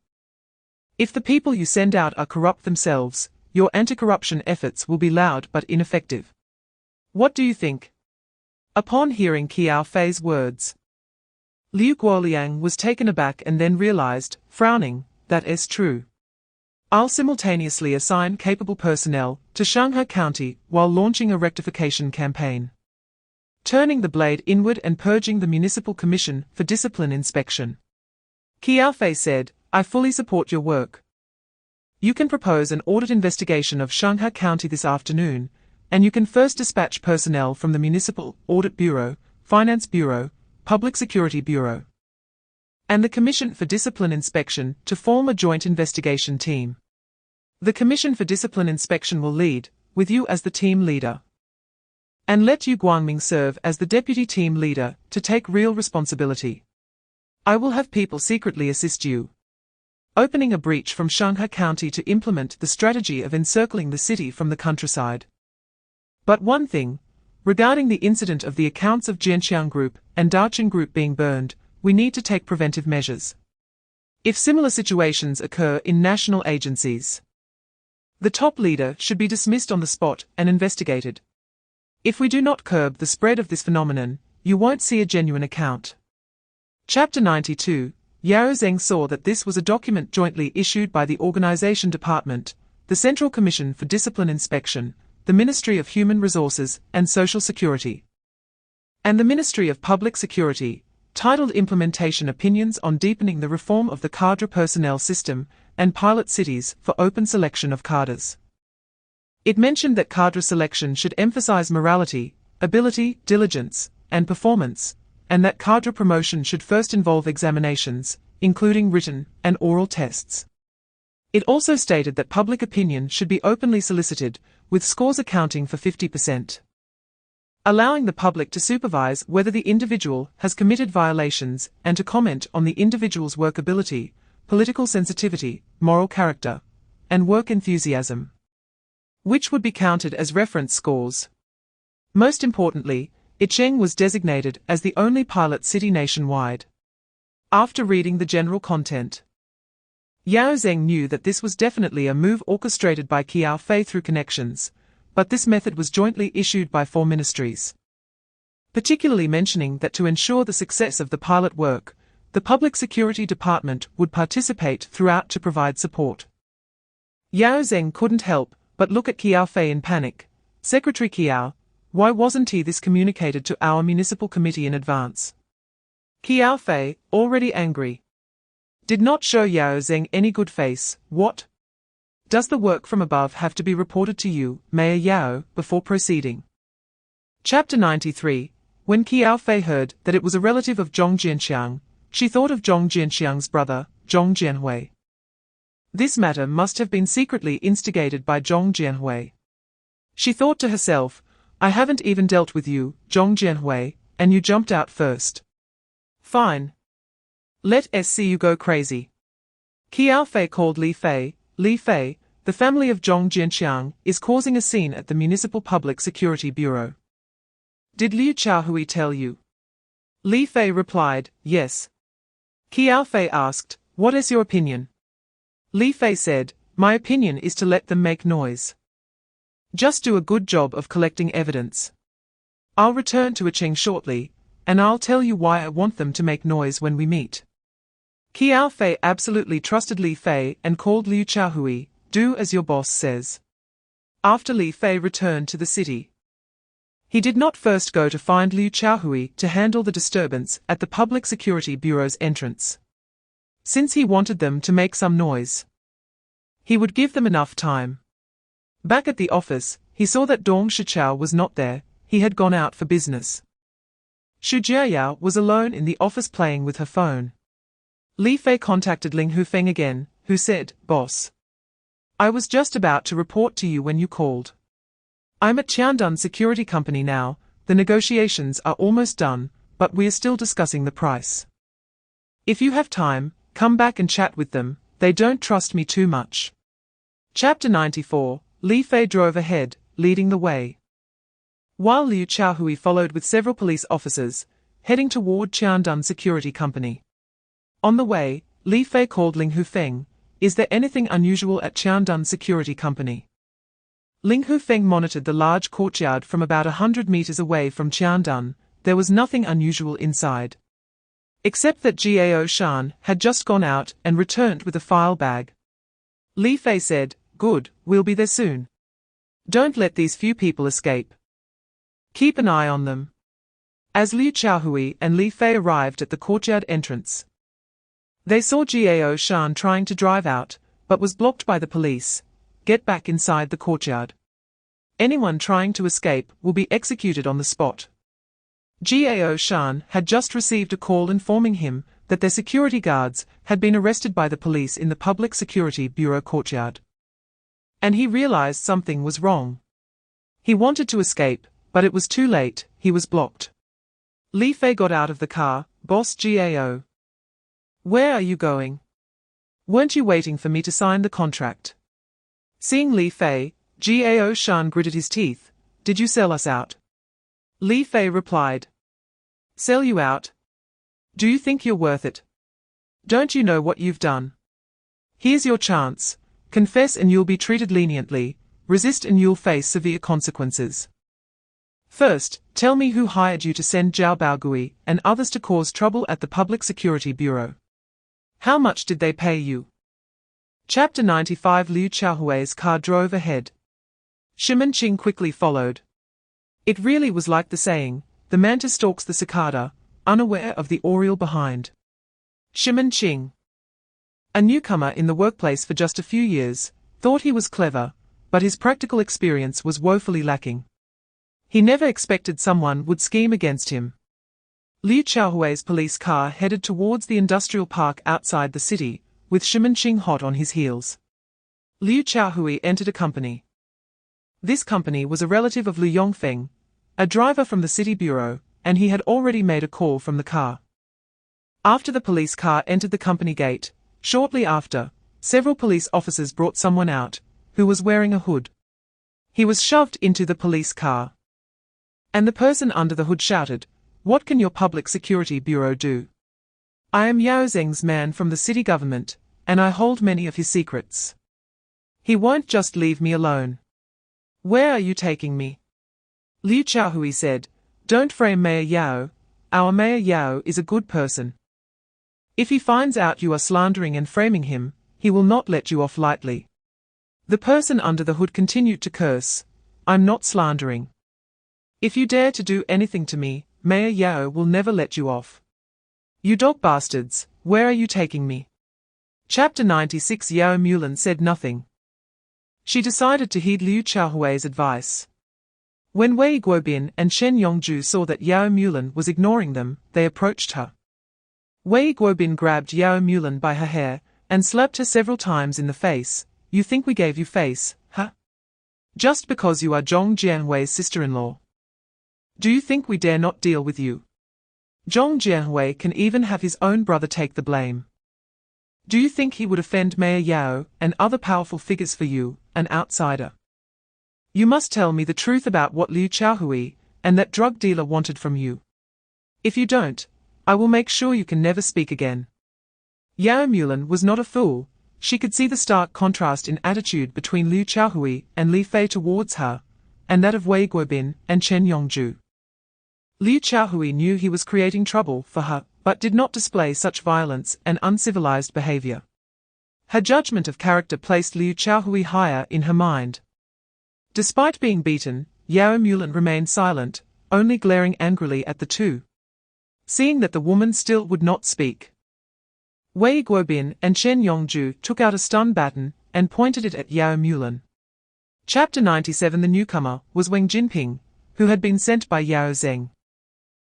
If the people you send out are corrupt themselves, your anti-corruption efforts will be loud but ineffective. What do you think? Upon hearing Qiao Fei's words, Liu Guoliang was taken aback and then realized, frowning, that is true. I'll simultaneously assign capable personnel to Shanghai County while launching a rectification campaign. Turning the blade inward and purging the Municipal Commission for Discipline Inspection. Qiao Fei said, I fully support your work. You can propose an audit investigation of Shanghai County this afternoon, and you can first dispatch personnel from the Municipal Audit Bureau, Finance Bureau, Public Security Bureau, and the Commission for Discipline Inspection to form a joint investigation team. The Commission for Discipline Inspection will lead, with you as the team leader. And let Yu Guangming serve as the deputy team leader to take real responsibility. I will have people secretly assist you. Opening a breach from Shanghai County to implement the strategy of encircling the city from the countryside. But one thing, regarding the incident of the accounts of Jianxiang Group and Daqing Group being burned, we need to take preventive measures. If similar situations occur in national agencies, the top leader should be dismissed on the spot and investigated. If we do not curb the spread of this phenomenon, you won't see a genuine account. Chapter 92. Yao Zheng saw that this was a document jointly issued by the Organization Department, the Central Commission for Discipline Inspection, the Ministry of Human Resources and Social Security, and the Ministry of Public Security, titled Implementation Opinions on Deepening the Reform of the Cadre Personnel System and Pilot Cities for Open Selection of Cadres. It mentioned that cadre selection should emphasize morality, ability, diligence, and performance, and that cadre promotion should first involve examinations, including written and oral tests. It also stated that public opinion should be openly solicited, with scores accounting for 50%. Allowing the public to supervise whether the individual has committed violations and to comment on the individual's workability, political sensitivity, moral character, and work enthusiasm, which would be counted as reference scores. Most importantly, Icheng was designated as the only pilot city nationwide. After reading the general content, Yao Zheng knew that this was definitely a move orchestrated by Qiao Fei through connections, but this method was jointly issued by 4 ministries. Particularly mentioning that to ensure the success of the pilot work, the Public Security Department would participate throughout to provide support. Yao Zheng couldn't help but look at Qiao Fei in panic. Secretary Qiao, why wasn't this communicated to our municipal committee in advance? Qiao Fei, already angry, did not show Yao Zheng any good face. What? Does the work from above have to be reported to you, Mayor Yao, before proceeding? Chapter 93. When Qiao Fei heard that it was a relative of Zhong Jianxiang, she thought of Zhong Jianxiang's brother, Zhong Jianhui. This matter must have been secretly instigated by Zhong Jianhui. She thought to herself, I haven't even dealt with you, Zhong Jianhui, and you jumped out first. Fine. Let us see you go crazy. Qiao Fei called Li Fei. Li Fei, the family of Zhong Jianxiang, is causing a scene at the Municipal Public Security Bureau. Did Liu Qiaohui tell you? Li Fei replied, yes. Qiao Fei asked, what is your opinion? Li Fei said, my opinion is to let them make noise. Just do a good job of collecting evidence. I'll return to Icheng shortly, and I'll tell you why I want them to make noise when we meet. Qiao Fei absolutely trusted Li Fei and called Liu Qiaohui, do as your boss says. After Li Fei returned to the city, he did not first go to find Liu Qiaohui to handle the disturbance at the Public Security Bureau's entrance. Since he wanted them to make some noise, he would give them enough time. Back at the office, he saw that Dong Shichao was not there, he had gone out for business. Xu Jiayao was alone in the office playing with her phone. Li Fei contacted Ling Hufeng again, who said, boss, I was just about to report to you when you called. I'm at Qiandun Security Company now, the negotiations are almost done, but we are still discussing the price. If you have time, come back and chat with them, they don't trust me too much. Chapter 94, Li Fei drove ahead, leading the way, while Liu Qiaohui followed with several police officers, heading toward Qiandun Security Company. On the way, Li Fei called Ling Hufeng, is there anything unusual at Qiandun Security Company? Ling Hufeng monitored the large courtyard from about 100 meters away from Qiandun. There was nothing unusual inside, except that Qiao Shan had just gone out and returned with a file bag. Li Fei said, good, we'll be there soon. Don't let these few people escape. Keep an eye on them. As Liu Qiaohui and Li Fei arrived at the courtyard entrance, they saw Qiao Shan trying to drive out, but was blocked by the police. Get back inside the courtyard. Anyone trying to escape will be executed on the spot. Qiao Shan had just received a call informing him that their security guards had been arrested by the police in the Public Security Bureau courtyard. And he realized something was wrong. He wanted to escape, but it was too late, he was blocked. Li Fei got out of the car, boss Qiao. Where are you going? Weren't you waiting for me to sign the contract? Seeing Li Fei, Qiao Shan gritted his teeth, did you sell us out? Li Fei replied, sell you out? Do you think you're worth it? Don't you know what you've done? Here's your chance, confess and you'll be treated leniently, resist and you'll face severe consequences. First, tell me who hired you to send Zhao Baogui and others to cause trouble at the Public Security Bureau. How much did they pay you? Chapter 95. Liu Qiaohui's car drove ahead. Shimenqing quickly followed. It really was like the saying, the mantis stalks the cicada, unaware of the oriole behind. Shimenqing, a newcomer in the workplace for just a few years, thought he was clever, but his practical experience was woefully lacking. He never expected someone would scheme against him. Liu Qiaohui's police car headed towards the industrial park outside the city, with Shimenqing hot on his heels. Liu Qiaohui entered a company. This company was a relative of Liu Yongfeng, a driver from the city bureau, and he had already made a call from the car. After the police car entered the company gate, shortly after, several police officers brought someone out, who was wearing a hood. He was shoved into the police car. And the person under the hood shouted, "What can your public security bureau do? I am Yao Zheng's man from the city government, and I hold many of his secrets. He won't just leave me alone. Where are you taking me?" Liu Qiaohui said, "Don't frame Mayor Yao. Our Mayor Yao is a good person. If he finds out you are slandering and framing him, he will not let you off lightly." The person under the hood continued to curse, "I'm not slandering. If you dare to do anything to me, Mayor Yao will never let you off. You dog bastards, where are you taking me?" Chapter 96. Yao Mulan said nothing. She decided to heed Liu Qiaohui's advice. When Wei Guobin and Shen Yongju saw that Yao Mulan was ignoring them, they approached her. Wei Guobin grabbed Yao Mulan by her hair and slapped her several times in the face. "You think we gave you face, huh? Just because you are Zhong Jianhui's sister-in-law? Do you think we dare not deal with you? Zhong Jianhui can even have his own brother take the blame. Do you think he would offend Mayor Yao and other powerful figures for you, an outsider? You must tell me the truth about what Liu Qiaohui and that drug dealer wanted from you. If you don't, I will make sure you can never speak again." Yao Mulan was not a fool. She could see the stark contrast in attitude between Liu Qiaohui and Li Fei towards her, and that of Wei Guobin and Chen Yongju. Liu Qiaohui knew he was creating trouble for her, but did not display such violence and uncivilized behavior. Her judgment of character placed Liu Qiaohui higher in her mind. Despite being beaten, Yao Mulan remained silent, only glaring angrily at the two. Seeing that the woman still would not speak, Wei Guobin and Chen Yongju took out a stun baton and pointed it at Yao Mulan. Chapter 97. The newcomer was Wang Jinping, who had been sent by Yao Zheng.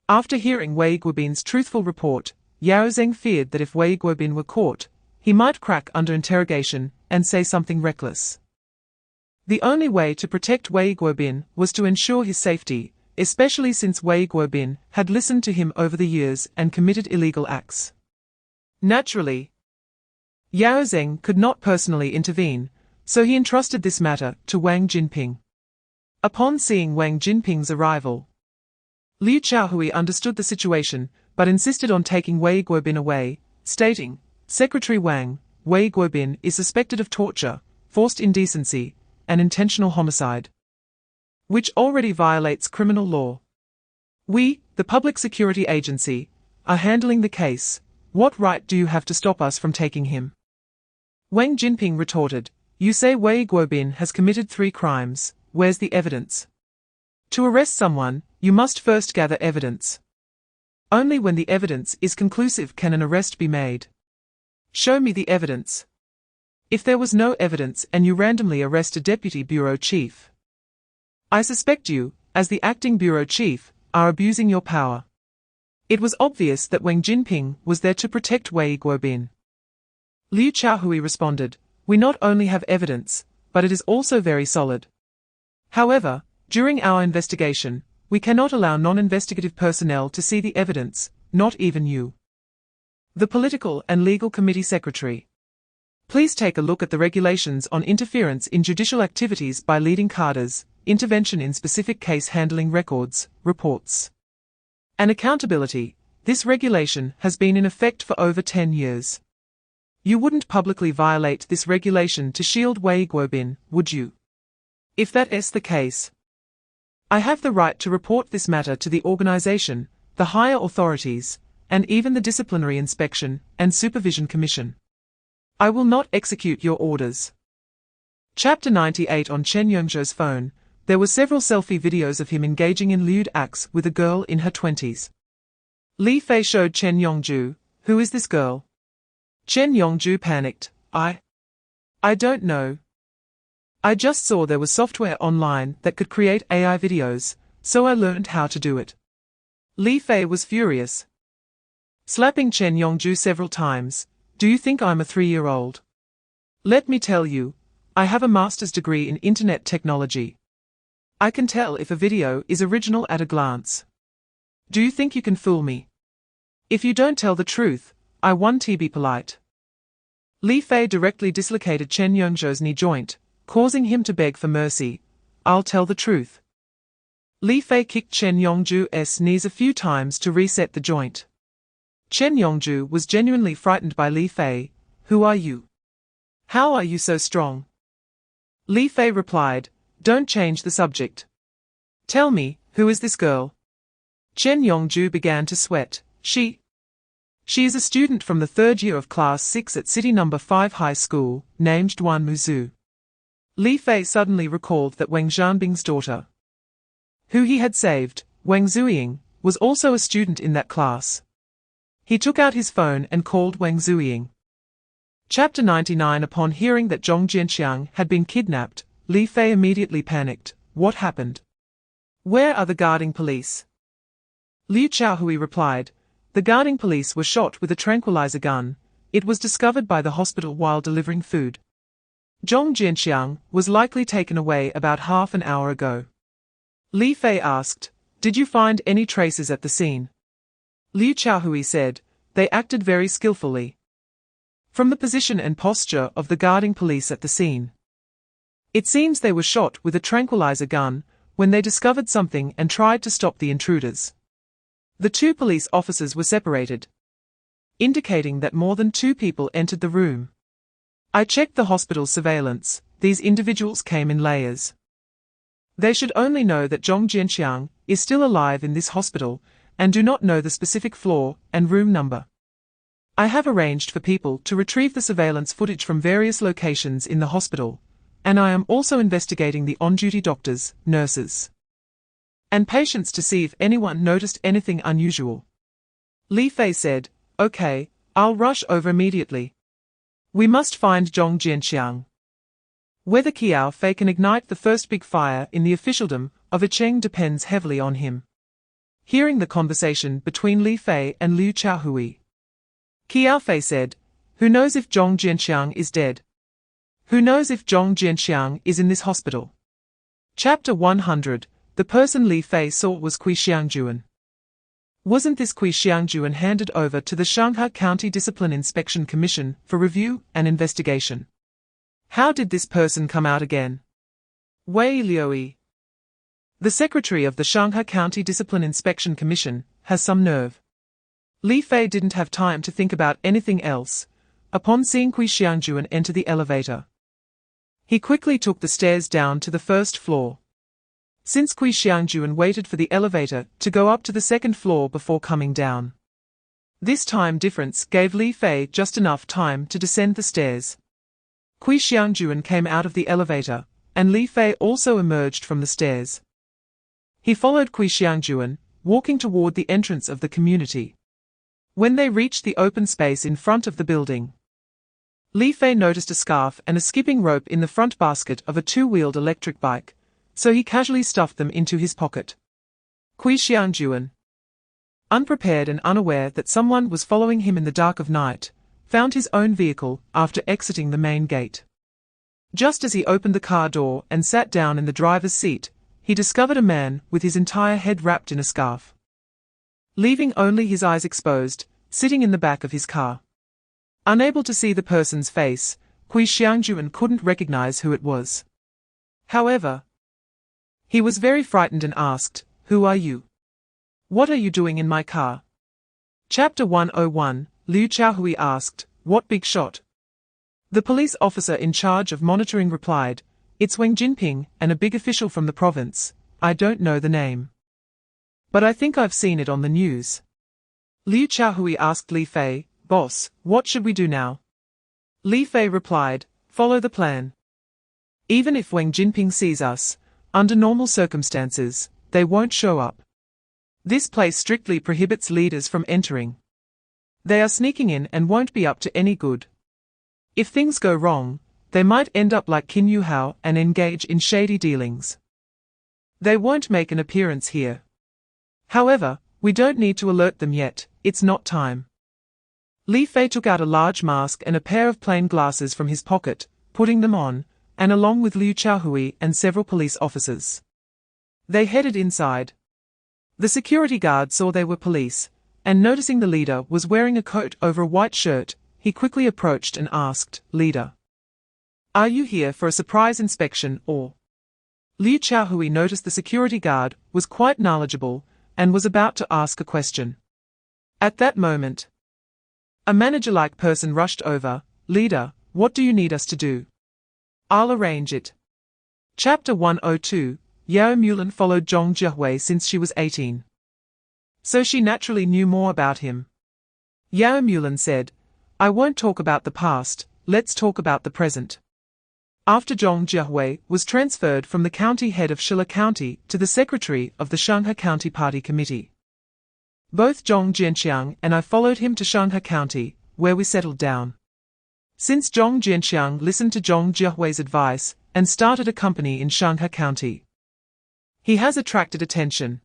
After hearing Wei Guobin's truthful report, Yao Zheng feared that if Wei Guobin were caught, he might crack under interrogation and say something reckless. The only way to protect Wei Guobin was to ensure his safety, especially since Wei Guobin had listened to him over the years and committed illegal acts. Naturally, Yao Zheng could not personally intervene, so he entrusted this matter to Wang Jinping. Upon seeing Wang Jinping's arrival, Liu Qiaohui understood the situation, but insisted on taking Wei Guobin away, stating, "Secretary Wang, Wei Guobin is suspected of torture, forced indecency, and intentional homicide, which already violates criminal law. We, the Public Security Agency, are handling the case. What right do you have to stop us from taking him?" Wang Jinping retorted, "You say Wei Guobin has committed 3 crimes, where's the evidence? To arrest someone, you must first gather evidence. Only when the evidence is conclusive can an arrest be made. Show me the evidence. If there was no evidence and you randomly arrest a deputy bureau chief, I suspect you, as the acting bureau chief, are abusing your power." It was obvious that Wang Jinping was there to protect Wei Guobin. Liu Qiaohui responded, "We not only have evidence, but it is also very solid. However, during our investigation, we cannot allow non-investigative personnel to see the evidence, not even you, the Political and Legal Committee Secretary. Please take a look at the regulations on interference in judicial activities by leading cadres, intervention in specific case handling records, reports, and accountability. This regulation has been in effect for over 10 years. You wouldn't publicly violate this regulation to shield Wei Guobin, would you? If that is the case, I have the right to report this matter to the organization, the higher authorities, and even the Disciplinary Inspection and Supervision Commission. I will not execute your orders." Chapter 98. On Chen Yongzhu's phone, there were several selfie videos of him engaging in lewd acts with a girl in her 20s. Li Fei showed Chen Yongzhu, "Who is this girl?" Chen Yongzhu panicked, I don't know. I just saw there was software online that could create AI videos, so I learned how to do it." Li Fei was furious, slapping Chen Yongzhu several times. "Do you think I'm a 3-year-old? Let me tell you, I have a master's degree in internet technology. I can tell if a video is original at a glance. Do you think you can fool me? If you don't tell the truth, I want to be polite." Li Fei directly dislocated Chen Yongzhu's knee joint, causing him to beg for mercy. "I'll tell the truth. Li Fei kicked Chen Yongju's knees a few times to reset the joint. Chen Yongju was genuinely frightened by Li Fei. Who are you? How are you so strong? Li Fei replied, don't change the subject. Tell me, who is this girl? Chen Yongju began to sweat. She is a student from the third year of class 6 at City No. 5 High School, named Duan Muzhu. Li Fei suddenly recalled that Wang Zhanbing's daughter, who he had saved, Wang Zuying, was also a student in that class. He took out his phone and called Wang Zuying. Chapter 99. Upon hearing that Zhong Jianxiang had been kidnapped, Li Fei immediately panicked. What happened? Where are the guarding police? Liu Qiao replied, the guarding police were shot with a tranquilizer gun. It was discovered by the hospital while delivering food. Zhong Jianxiang was likely taken away about half an hour ago. Li Fei asked, did you find any traces at the scene? Liu Qiao said, they acted very skillfully. From the position and posture of the guarding police at the scene, it seems they were shot with a tranquilizer gun when they discovered something and tried to stop the intruders. The two police officers were separated, indicating that more than 2 people entered the room. I checked the hospital's surveillance. These individuals came in layers. They should only know that Zhong Jianxiang is still alive in this hospital and do not know the specific floor and room number. I have arranged for people to retrieve the surveillance footage from various locations in the hospital, and I am also investigating the on-duty doctors, nurses, and patients to see if anyone noticed anything unusual. Li Fei said, okay, I'll rush over immediately. We must find Zhong Jianxiang. Whether Qiao Fei can ignite the first big fire in the officialdom of Icheng depends heavily on him. Hearing the conversation between Li Fei and Liu Qiao, Qiao Fei said, who knows if Zhong Jianxiang is dead? Who knows if Zhong Jianxiang is in this hospital? Chapter 100. The person Li Fei saw was Kui Xiangjuan. Wasn't this Kui Xiangjuan handed over to the Shanghai County Discipline Inspection Commission for review and investigation? How did this person come out again? Wei Liuyi, the secretary of the Shanghai County Discipline Inspection Commission, has some nerve. Li Fei didn't have time to think about anything else. Upon seeing Kui Xiangjuan enter the elevator, he quickly took the stairs down to the first floor. Since Kui Xiangjuan waited for the elevator to go up to the second floor before coming down, this time difference gave Li Fei just enough time to descend the stairs. Kui Xiangjuan came out of the elevator, and Li Fei also emerged from the stairs. He followed Kui Xiangjuan, walking toward the entrance of the community. When they reached the open space in front of the building, Li Fei noticed a scarf and a skipping rope in the front basket of a 2-wheeled electric bike, so he casually stuffed them into his pocket. Kui Xiangjuan, unprepared and unaware that someone was following him in the dark of night, found his own vehicle after exiting the main gate. Just as he opened the car door and sat down in the driver's seat, he discovered a man with his entire head wrapped in a scarf, leaving only his eyes exposed, sitting in the back of his car. Unable to see the person's face, Kui Xiangjuan couldn't recognize who it was. However, he was very frightened and asked, who are you? What are you doing in my car? Chapter 101. Liu Qiao asked, what big shot? The police officer in charge of monitoring replied, it's Wang Jinping and a big official from the province. I don't know the name, but I think I've seen it on the news. Liu Qiao asked Li Fei, boss, what should we do now? Li Fei replied, follow the plan. Even if Wang Jinping sees us, under normal circumstances, they won't show up. This place strictly prohibits leaders from entering. They are sneaking in and won't be up to any good. If things go wrong, they might end up like Qin Yuhao and engage in shady dealings. They won't make an appearance here. However, we don't need to alert them yet, it's not time. Li Fei took out a large mask and a pair of plain glasses from his pocket, putting them on, and along with Liu Qiao and several police officers, they headed inside. The security guard saw they were police, and noticing the leader was wearing a coat over a white shirt, he quickly approached and asked, Leader, are you here for a surprise inspection or? Liu Qiao noticed the security guard was quite knowledgeable and was about to ask a question. At that moment, a manager-like person rushed over. "Leader, what do you need us to do?" "I'll arrange it." Chapter 102. Yao Mulan followed Zhong Jiahui since she was 18. So she naturally knew more about him. Yao Mulan said, "I won't talk about the past, let's talk about the present." After Zhong Jiahui was transferred from the county head of Shilla County to the secretary of the Shanghai County Party Committee. Both Zhong Jianxiang and I followed him to Shanghai County, where we settled down. Since Zhong Jianxiang listened to Zhong Jiahui's advice and started a company in Shanghai County, he has attracted attention.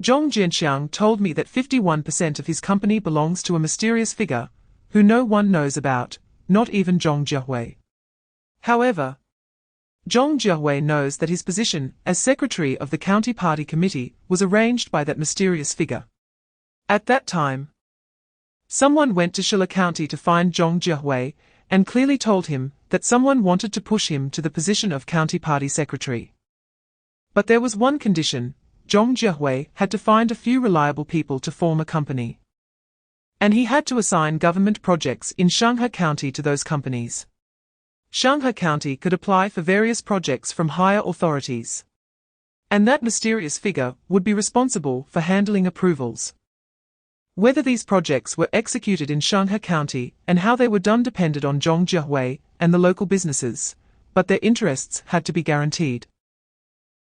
Zhong Jianxiang told me that 51% of his company belongs to a mysterious figure, who no one knows about, not even Zhong Jiahui. However, Zhong Jiahui knows that his position as secretary of the county party committee was arranged by that mysterious figure. At that time, someone went to Shilla County to find Zhong Jiahui and clearly told him that someone wanted to push him to the position of county party secretary. But there was one condition: Zhong Jiahui had to find a few reliable people to form a company. And he had to assign government projects in Shanghai County to those companies. Shanghai County could apply for various projects from higher authorities. And that mysterious figure would be responsible for handling approvals. Whether these projects were executed in Shanghai County and how they were done depended on Zhong Jiahui and the local businesses, but their interests had to be guaranteed.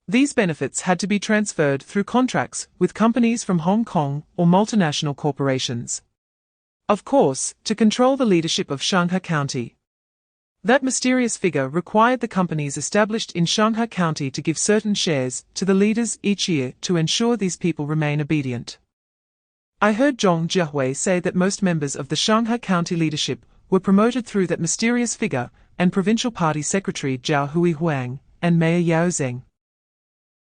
These benefits had to be transferred through contracts with companies from Hong Kong or multinational corporations. Of course, to control the leadership of Shanghai County, that mysterious figure required the companies established in Shanghai County to give certain shares to the leaders each year to ensure these people remain obedient. I heard Zhong Jiahui say that most members of the Shanghai County leadership were promoted through that mysterious figure, and Provincial Party Secretary Zhao Huang and Mayor Yao Zheng.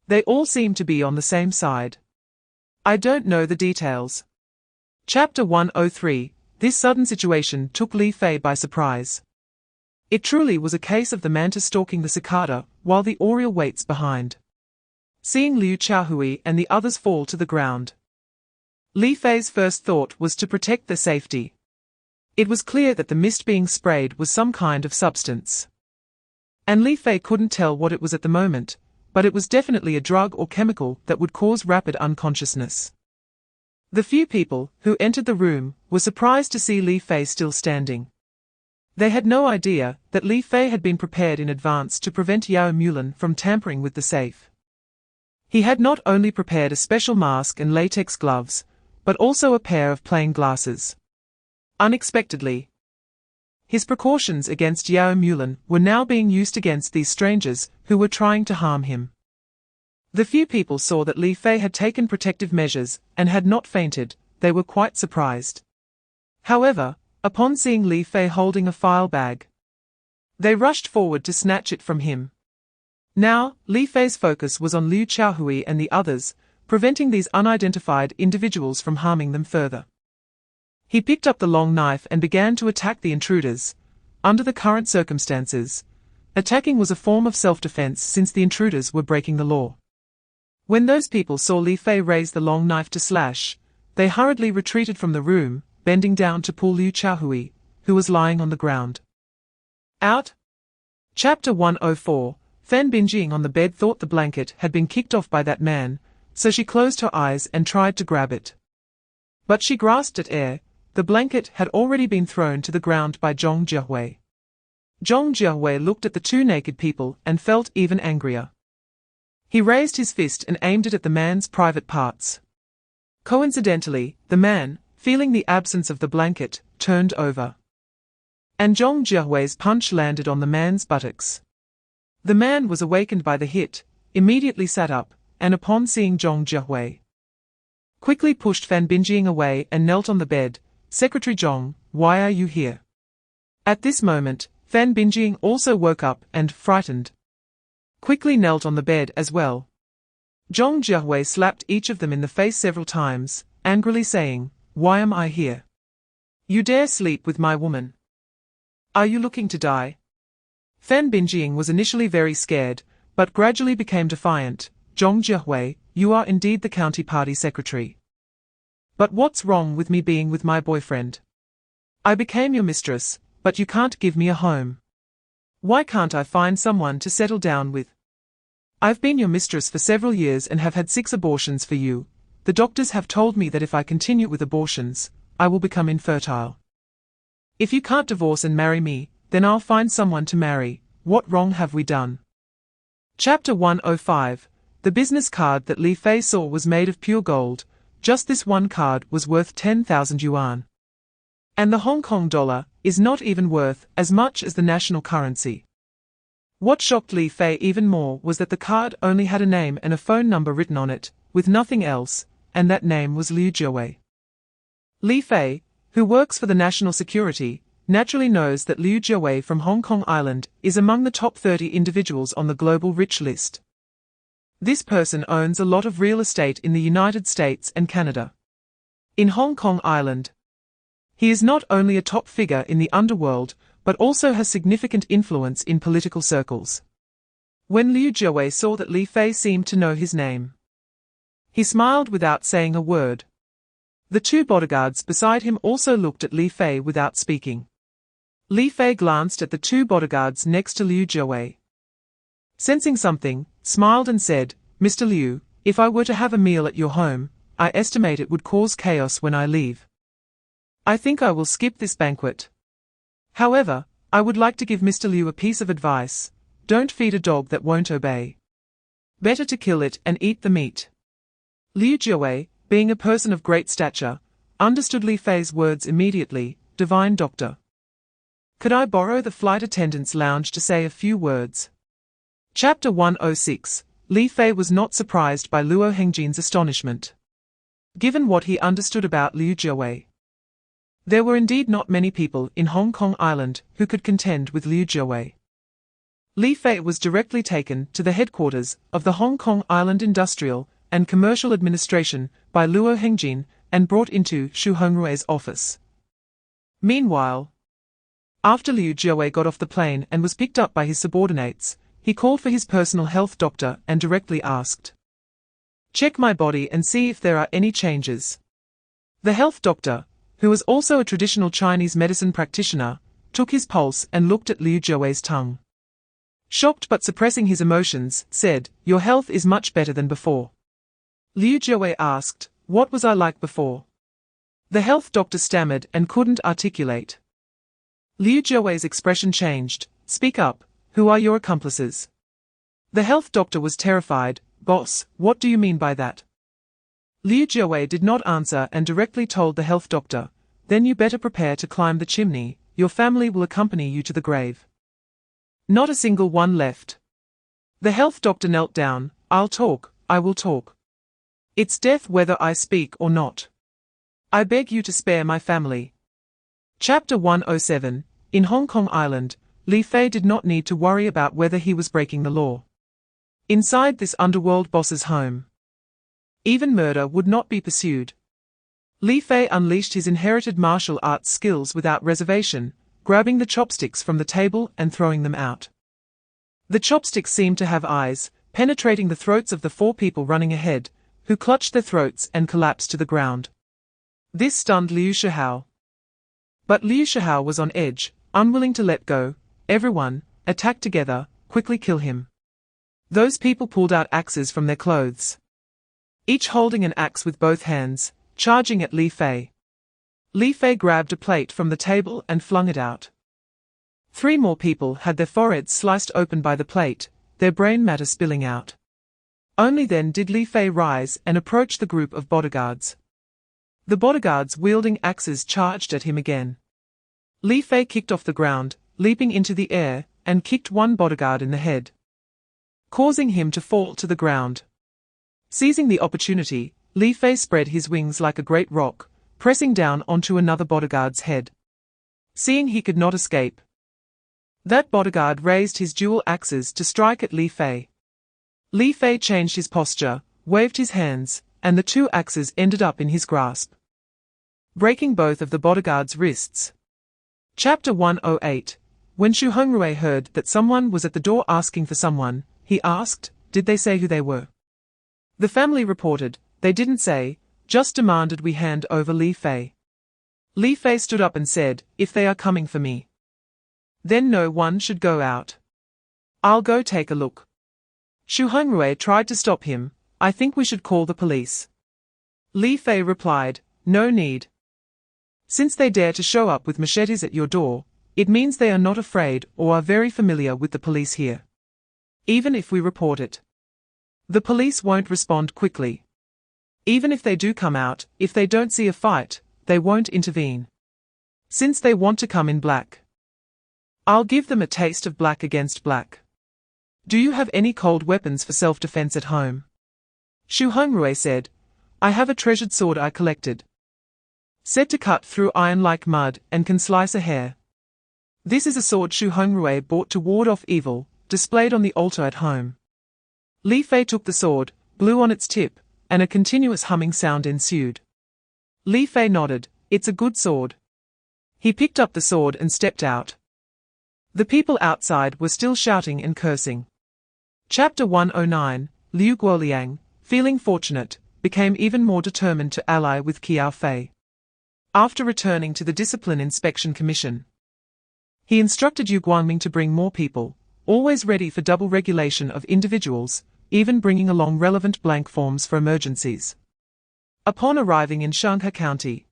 They all seem to be on the same side. I don't know the details. Chapter 103. This sudden situation took Li Fei by surprise. It truly was a case of the mantis stalking the cicada, while the oriole waits behind. Seeing Liu Qiao and the others fall to the ground, Li Fei's first thought was to protect their safety. It was clear that the mist being sprayed was some kind of substance. And Li Fei couldn't tell what it was at the moment, but it was definitely a drug or chemical that would cause rapid unconsciousness. The few people who entered the room were surprised to see Li Fei still standing. They had no idea that Li Fei had been prepared in advance to prevent Yao Mulan from tampering with the safe. He had not only prepared a special mask and latex gloves, but also a pair of plain glasses. Unexpectedly, his precautions against Yao Mulan were now being used against these strangers who were trying to harm him. The few people saw that Li Fei had taken protective measures and had not fainted. They were quite surprised. However, upon seeing Li Fei holding a file bag, they rushed forward to snatch it from him. Now, Li Fei's focus was on Liu Qiao and the others, preventing these unidentified individuals from harming them further. He picked up the long knife and began to attack the intruders. Under the current circumstances, attacking was a form of self-defense since the intruders were breaking the law. When those people saw Li Fei raise the long knife to slash, they hurriedly retreated from the room, bending down to pull Liu Qiao, who was lying on the ground, out. Chapter 104. Fan Binjing on the bed thought the blanket had been kicked off by that man, so she closed her eyes and tried to grab it. But she grasped at air. The blanket had already been thrown to the ground by Zhong Jiahui. Zhong Jiahui looked at the two naked people and felt even angrier. He raised his fist and aimed it at the man's private parts. Coincidentally, the man, feeling the absence of the blanket, turned over. And Zhong Jiahui's punch landed on the man's buttocks. The man was awakened by the hit, immediately sat up, and upon seeing Zhong Jiahui, quickly pushed Fan Binjing away and knelt on the bed. "Secretary Zhong, why are you here?" At this moment, Fan Binjing also woke up and, frightened, quickly knelt on the bed as well. Zhong Jiahui slapped each of them in the face several times, angrily saying, "Why am I here? You dare sleep with my woman? Are you looking to die?" Fan Binjing was initially very scared, but gradually became defiant. Zhong Jiahui, you are indeed the county party secretary. But what's wrong with me being with my boyfriend? I became your mistress, but you can't give me a home. Why can't I find someone to settle down with? I've been your mistress for several years and have had 6 abortions for you. The doctors have told me that if I continue with abortions, I will become infertile. If you can't divorce and marry me, then I'll find someone to marry. What wrong have we done? Chapter 105. The business card that Li Fei saw was made of pure gold. Just this one card was worth 10,000 yuan. And the Hong Kong dollar is not even worth as much as the national currency. What shocked Li Fei even more was that the card only had a name and a phone number written on it, with nothing else, and that name was Liu Jiawei. Li Fei, who works for the national security, naturally knows that Liu Jiawei from Hong Kong Island is among the top 30 individuals on the global rich list. This person owns a lot of real estate in the United States and Canada. In Hong Kong Island, he is not only a top figure in the underworld, but also has significant influence in political circles. When Liu Jiawei saw that Li Fei seemed to know his name, he smiled without saying a word. The 2 bodyguards beside him also looked at Li Fei without speaking. Li Fei glanced at the 2 bodyguards next to Liu Jiawei. Sensing something, smiled and said, Mr. Liu, if I were to have a meal at your home, I estimate it would cause chaos when I leave. I think I will skip this banquet. However, I would like to give Mr. Liu a piece of advice. Don't feed a dog that won't obey. Better to kill it and eat the meat. Liu Jiawei, being a person of great stature, understood Li Fei's words immediately. Divine doctor. Could I borrow the flight attendant's lounge to say a few words? Chapter 106. Li Fei was not surprised by Luo Hengjin's astonishment, given what he understood about Liu Jiawei. There were indeed not many people in Hong Kong Island who could contend with Liu Jiawei. Li Fei was directly taken to the headquarters of the Hong Kong Island Industrial and Commercial Administration by Luo Hengjin and brought into Xu Hongrui's office. Meanwhile, after Liu Jiawei got off the plane and was picked up by his subordinates, he called for his personal health doctor and directly asked, "Check my body and see if there are any changes." The health doctor, who was also a traditional Chinese medicine practitioner, took his pulse and looked at Liu Jiawei's tongue. Shocked but suppressing his emotions, said, "Your health is much better than before." Liu Jiawei asked, "What was I like before?" The health doctor stammered and couldn't articulate. Liu Jiawei's expression changed. "Speak up, who are your accomplices?" The health doctor was terrified. "Boss, what do you mean by that?" Liu Jiawei did not answer and directly told the health doctor, "Then you better prepare to climb the chimney, your family will accompany you to the grave." Not a single one left. The health doctor knelt down. "I'll talk, I will talk. It's death whether I speak or not. I beg you to spare my family." Chapter 107. In Hong Kong Island, Li Fei did not need to worry about whether he was breaking the law. Inside this underworld boss's home, even murder would not be pursued. Li Fei unleashed his inherited martial arts skills without reservation, grabbing the chopsticks from the table and throwing them out. The chopsticks seemed to have eyes, penetrating the throats of the 4 people running ahead, who clutched their throats and collapsed to the ground. This stunned Liu Shihao. But Liu Shihao was on edge, unwilling to let go. "Everyone, attack together, quickly kill him." Those people pulled out axes from their clothes, each holding an axe with both hands, charging at Li Fei. Li Fei grabbed a plate from the table and flung it out. 3 more people had their foreheads sliced open by the plate, their brain matter spilling out. Only then did Li Fei rise and approach the group of bodyguards. The bodyguards wielding axes charged at him again. Li Fei kicked off the ground, leaping into the air, and kicked one bodyguard in the head, causing him to fall to the ground. Seizing the opportunity, Li Fei spread his wings like a great rock, pressing down onto another bodyguard's head. Seeing he could not escape, that bodyguard raised his dual axes to strike at Li Fei. Li Fei changed his posture, waved his hands, and the 2 axes ended up in his grasp, breaking both of the bodyguard's wrists. Chapter 108. When Xu Hongrui heard that someone was at the door asking for someone, he asked. Did they say who they were? The family reported, they didn't say, just demanded we hand over Li Fei. Li Fei stood up and said, if they are coming for me, then no one should go out. I'll go take a look. Xu Hongrui tried to stop him. I think we should call the police. Li Fei replied, no need. Since they dare to show up with machetes at your door, it means they are not afraid or are very familiar with the police here. Even if we report it, the police won't respond quickly. Even if they do come out, if they don't see a fight, they won't intervene. Since they want to come in black, I'll give them a taste of black against black. Do you have any cold weapons for self-defense at home? Xu Hongrui said, I have a treasured sword I collected, said to cut through iron like mud and can slice a hair. This is a sword Xu Hongrui bought to ward off evil, displayed on the altar at home. Li Fei took the sword, blew on its tip, and a continuous humming sound ensued. Li Fei nodded, it's a good sword. He picked up the sword and stepped out. The people outside were still shouting and cursing. Chapter 109, Liu Guoliang, feeling fortunate, became even more determined to ally with Qiao Fei. After returning to the Discipline Inspection Commission, he instructed Yu Guangming to bring more people, always ready for double regulation of individuals, even bringing along relevant blank forms for emergencies. Upon arriving in Shanghai County,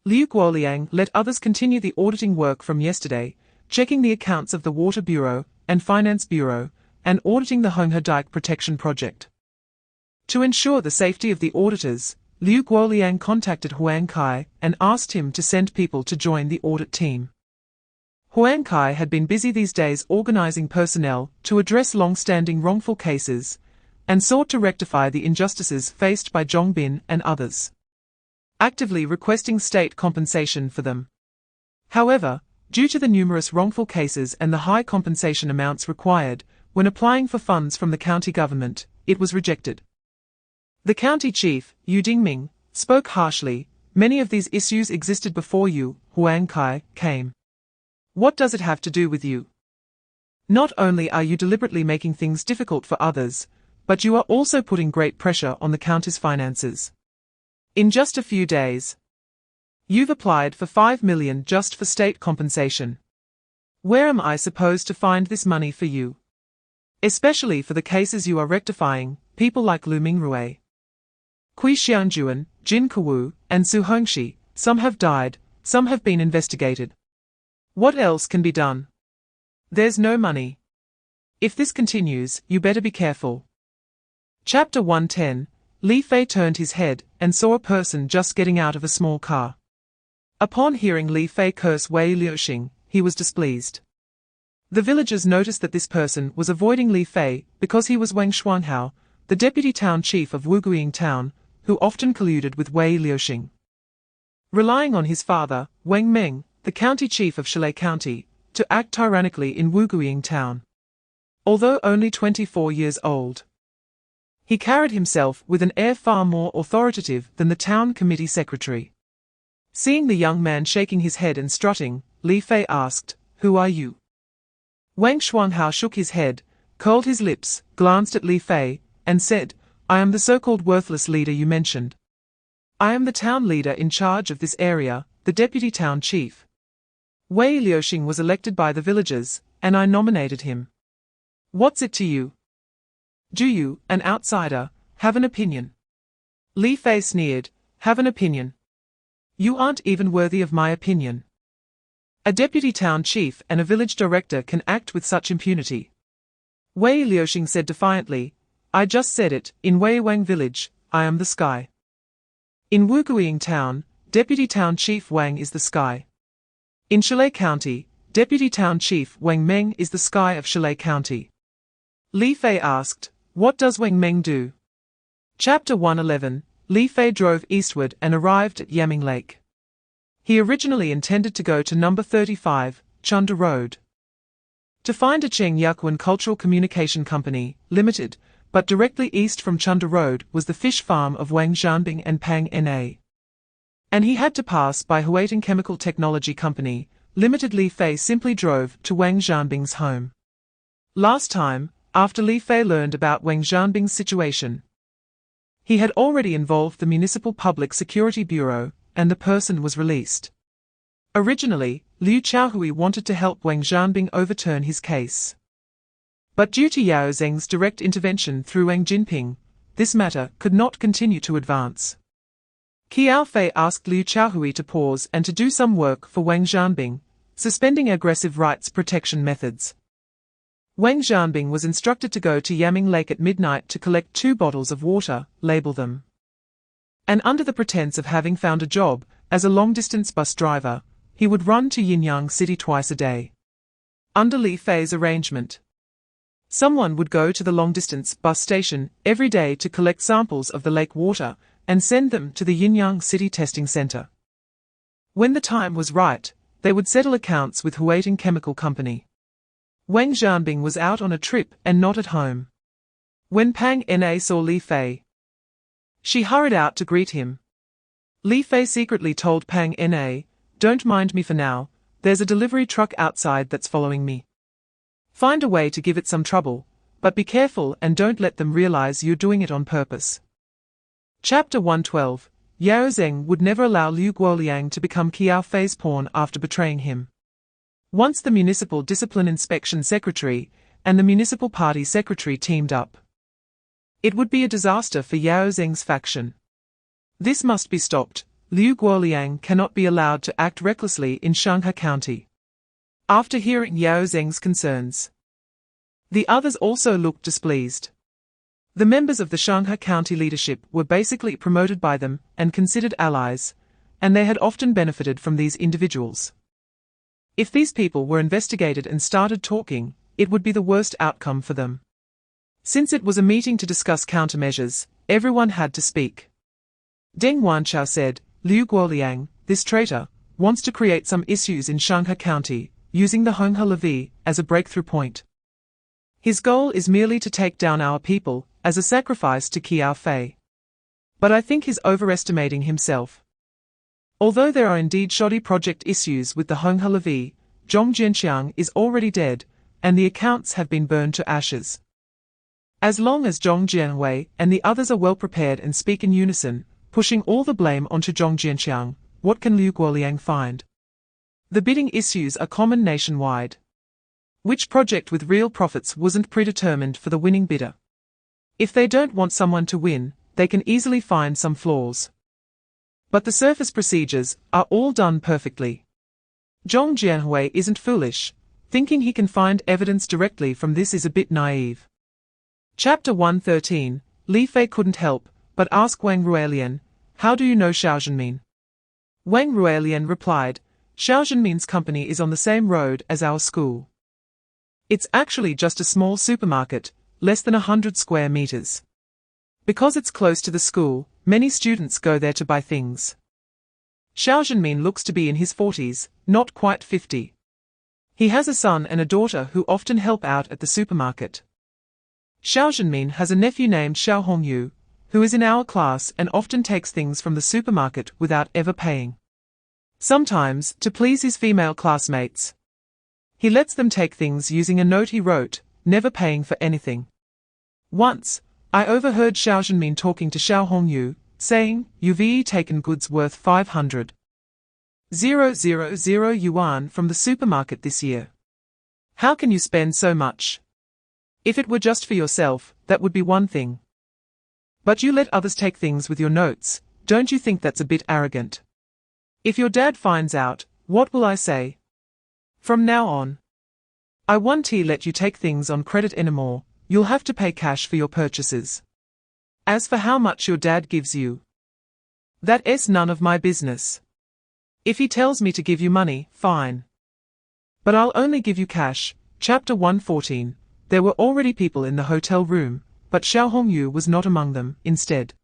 Liu Guoliang let others continue the auditing work from yesterday, checking the accounts of the Water Bureau and Finance Bureau, and auditing the Honghe Dike Protection Project. To ensure the safety of the auditors, Liu Guoliang contacted Huang Kai and asked him to send people to join the audit team. Huang Kai had been busy these days organizing personnel to address long-standing wrongful cases, and sought to rectify the injustices faced by Zhong Bin and others, actively requesting state compensation for them. However, due to the numerous wrongful cases and the high compensation amounts required, when applying for funds from the county government, it was rejected. The county chief, Yu Dingming, spoke harshly, many of these issues existed before you, Huang Kai, came. What does it have to do with you? Not only are you deliberately making things difficult for others, but you are also putting great pressure on the county's finances. In just a few days, you've applied for 5 million just for state compensation. Where am I supposed to find this money for you? Especially for the cases you are rectifying, people like Lu Mingrui, Kui Xiangjuan, Jin Kewu, and Su Hongxi, some have died, some have been investigated. What else can be done? There's no money. If this continues, you better be careful. Chapter 110, Li Fei turned his head and saw a person just getting out of a small car. Upon hearing Li Fei curse Wei Liuxing, he was displeased. The villagers noticed that this person was avoiding Li Fei because he was Wang Xuanhao, the deputy town chief of Wuguiying town, who often colluded with Wei Liuxing, relying on his father, Wang Meng, the county chief of Shalai County, to act tyrannically in Wuguiying town. Although only 24 years old, he carried himself with an air far more authoritative than the town committee secretary. Seeing the young man shaking his head and strutting, Li Fei asked, "Who are you?" Wang Xuanhao shook his head, curled his lips, glanced at Li Fei, and said, "I am the so-called worthless leader you mentioned. I am the town leader in charge of this area, the deputy town chief. Wei Liuxing was elected by the villagers, and I nominated him. What's it to you? Do you, an outsider, have an opinion?" Li Fei sneered, "Have an opinion? You aren't even worthy of my opinion. A deputy town chief and a village director can act with such impunity." Wei Liuxing said defiantly, "I just said it, in Wei Wang village, I am the sky. In Wuguiying town, deputy town chief Wang is the sky. In Shalai County, deputy town chief Wang Meng is the sky of Shalai County." Li Fei asked, "What does Wang Meng do?" Chapter 111, Li Fei drove eastward and arrived at Yaming Lake. He originally intended to go to number 35, Chunda Road, to find a Cheng Yakuan Cultural Communication Company, Limited, but directly east from Chunda Road was the fish farm of Wang Zhanbing and Pang N.A. And he had to pass by Huating Chemical Technology Company, Limited. Li Fei simply drove to Wang Zhanbing's home. Last time, after Li Fei learned about Wang Zhanbing's situation. He had already involved the Municipal Public Security Bureau, and the person was released. Originally, Liu Qiaohui wanted to help Wang Zhanbing overturn his case. But due to Yao Zeng's direct intervention through Wang Jinping, this matter could not continue to advance. Qiao Fei asked Liu Qiaohui to pause and to do some work for Wang Zhanbing, suspending aggressive rights protection methods. Wang Zhanbing was instructed to go to Yaming Lake at midnight to collect 2 bottles of water, label them. And under the pretense of having found a job as a long-distance bus driver, he would run to Yinyang City twice a day. Under Li Fei's arrangement, someone would go to the long-distance bus station every day to collect samples of the lake water and send them to the Yinyang City testing center. When the time was right, they would settle accounts with Huating Chemical Company. Wang Zhanbing was out on a trip and not at home. When Pang Na saw Li Fei, she hurried out to greet him. Li Fei secretly told Pang Na, "Don't mind me for now, there's a delivery truck outside that's following me. Find a way to give it some trouble, but be careful and don't let them realize you're doing it on purpose." Chapter 112. Yao Zeng would never allow Liu Guoliang to become Qiao Fei's pawn after betraying him. Once the Municipal Discipline Inspection Secretary and the Municipal Party Secretary teamed up, it would be a disaster for Yao Zeng's faction. This must be stopped. Liu Guoliang cannot be allowed to act recklessly in Shanghai County. After hearing Yao Zeng's concerns, the others also looked displeased. The members of the Shanghai County leadership were basically promoted by them and considered allies, and they had often benefited from these individuals. If these people were investigated and started talking, it would be the worst outcome for them. Since it was a meeting to discuss countermeasures, everyone had to speak. Deng Wanchao said, "Liu Guoliang, this traitor, wants to create some issues in Shanghai County, using the Honghe levy as a breakthrough point. His goal is merely to take down our people, as a sacrifice to Qiao Fei. But I think he's overestimating himself. Although there are indeed shoddy project issues with the Honghe levy, Zhong Jianqiang is already dead, and the accounts have been burned to ashes. As long as Zhong Jianwei and the others are well prepared and speak in unison, pushing all the blame onto Zhong Jianqiang, what can Liu Guoliang find? The bidding issues are common nationwide. Which project with real profits wasn't predetermined for the winning bidder? If they don't want someone to win, they can easily find some flaws. But the surface procedures are all done perfectly. Zhong Jianhui isn't foolish. Thinking he can find evidence directly from this is a bit naive. Chapter 113. Li Fei couldn't help but ask Wang Ruilian, "How do you know Xiao Zhenmin?" Wang Ruilian replied, "Xiao Zhenmin's company is on the same road as our school. It's actually just a small supermarket, less than 100 square meters. Because it's close to the school, many students go there to buy things." Xiao Zhenmin looks to be in his 40s, not quite 50. He has a son and a daughter who often help out at the supermarket. Xiao Zhenmin has a nephew named Xiao Hongyu, who is in our class and often takes things from the supermarket without ever paying. Sometimes, to please his female classmates, he lets them take things using a note he wrote, never paying for anything. Once, I overheard Xiao Zhenmin talking to Xiao Hongyu, saying, "You've taken goods worth 500,000 yuan from the supermarket this year. How can you spend so much? If it were just for yourself, that would be one thing. But you let others take things with your notes, don't you think that's a bit arrogant? If your dad finds out, what will I say? From now on, I won't let you take things on credit anymore, you'll have to pay cash for your purchases. As for how much your dad gives you, that's none of my business. If he tells me to give you money, fine. But I'll only give you cash." Chapter 114. There were already people in the hotel room, but Xiao Hongyu was not among them. Instead,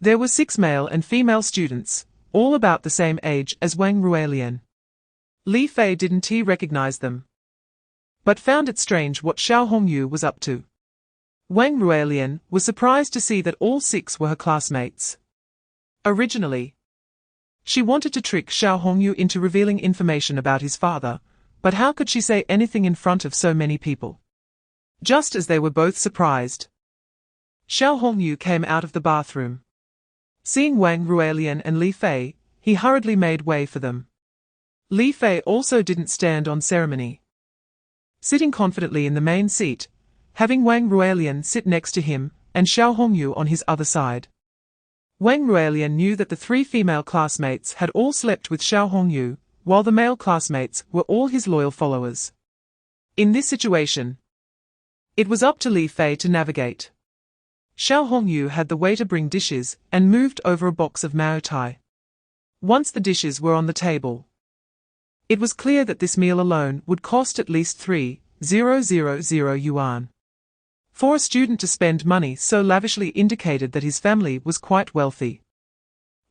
there were 6 male and female students, all about the same age as Wang Ruilian. Li Fei didn't recognize them, but found it strange what Xiao Hongyu was up to. Wang Ruilian was surprised to see that all 6 were her classmates. Originally, she wanted to trick Xiao Hongyu into revealing information about his father, but how could she say anything in front of so many people? Just as they were both surprised, Xiao Hongyu came out of the bathroom. Seeing Wang Ruelian and Li Fei, he hurriedly made way for them. Li Fei also didn't stand on ceremony. Sitting confidently in the main seat, having Wang Ruelian sit next to him, and Xiao Hongyu on his other side. Wang Ruelian knew that the three female classmates had all slept with Xiao Hongyu, while the male classmates were all his loyal followers. In this situation, it was up to Li Fei to navigate. Xiao Hongyu had the waiter bring dishes and moved over a box of maotai. Once the dishes were on the table, it was clear that this meal alone would cost at least 3,000 yuan. For a student to spend money so lavishly indicated that his family was quite wealthy.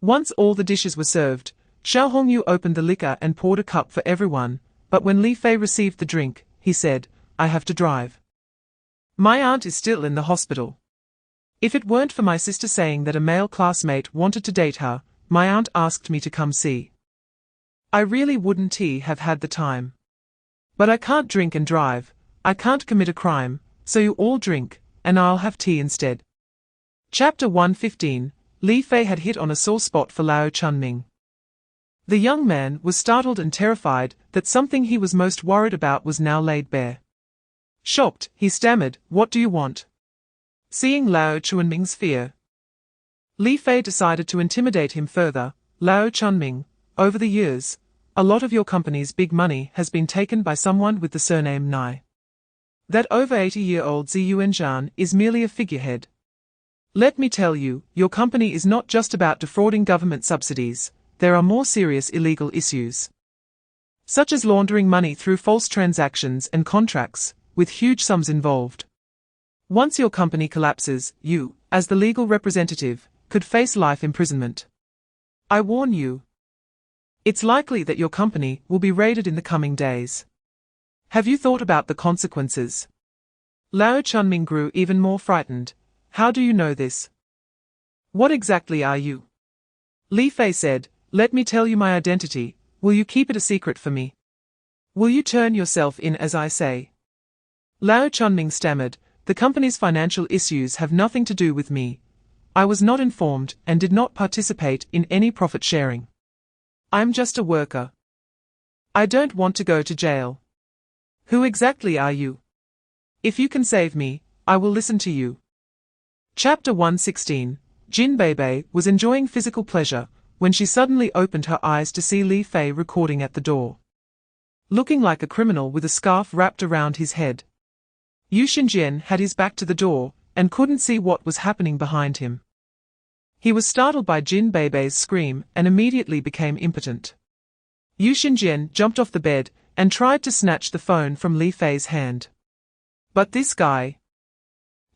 Once all the dishes were served, Xiao Hongyu opened the liquor and poured a cup for everyone, but when Li Fei received the drink, he said, "I have to drive. My aunt is still in the hospital. If it weren't for my sister saying that a male classmate wanted to date her, my aunt asked me to come see. I really wouldn't have had the time. But I can't drink and drive, I can't commit a crime, so you all drink, and I'll have tea instead." Chapter 115, Li Fei had hit on a sore spot for Lao Chunming. The young man was startled and terrified that something he was most worried about was now laid bare. Shocked, he stammered, "What do you want?" Seeing Lao Chunming's fear, Li Fei decided to intimidate him further. "Lao Chunming, over the years, a lot of your company's big money has been taken by someone with the surname Nai. That over 80-year-old Ziyuanzhan is merely a figurehead. Let me tell you, your company is not just about defrauding government subsidies, there are more serious illegal issues. Such as laundering money through false transactions and contracts, with huge sums involved. Once your company collapses, you, as the legal representative, could face life imprisonment. I warn you. It's likely that your company will be raided in the coming days. Have you thought about the consequences?" Lao Chunming grew even more frightened. "How do you know this? What exactly are you?" Li Fei said, "Let me tell you my identity, will you keep it a secret for me? Will you turn yourself in as I say?" Lao Chunming stammered, "The company's financial issues have nothing to do with me. I was not informed and did not participate in any profit sharing. I'm just a worker. I don't want to go to jail. Who exactly are you? If you can save me, I will listen to you." Chapter 116, Jin Beibei was enjoying physical pleasure when she suddenly opened her eyes to see Li Fei recording at the door. Looking like a criminal with a scarf wrapped around his head. Yu Xinjian had his back to the door and couldn't see what was happening behind him. He was startled by Jin Beibei's scream and immediately became impotent. Yu Xinjian jumped off the bed and tried to snatch the phone from Li Fei's hand. But this guy,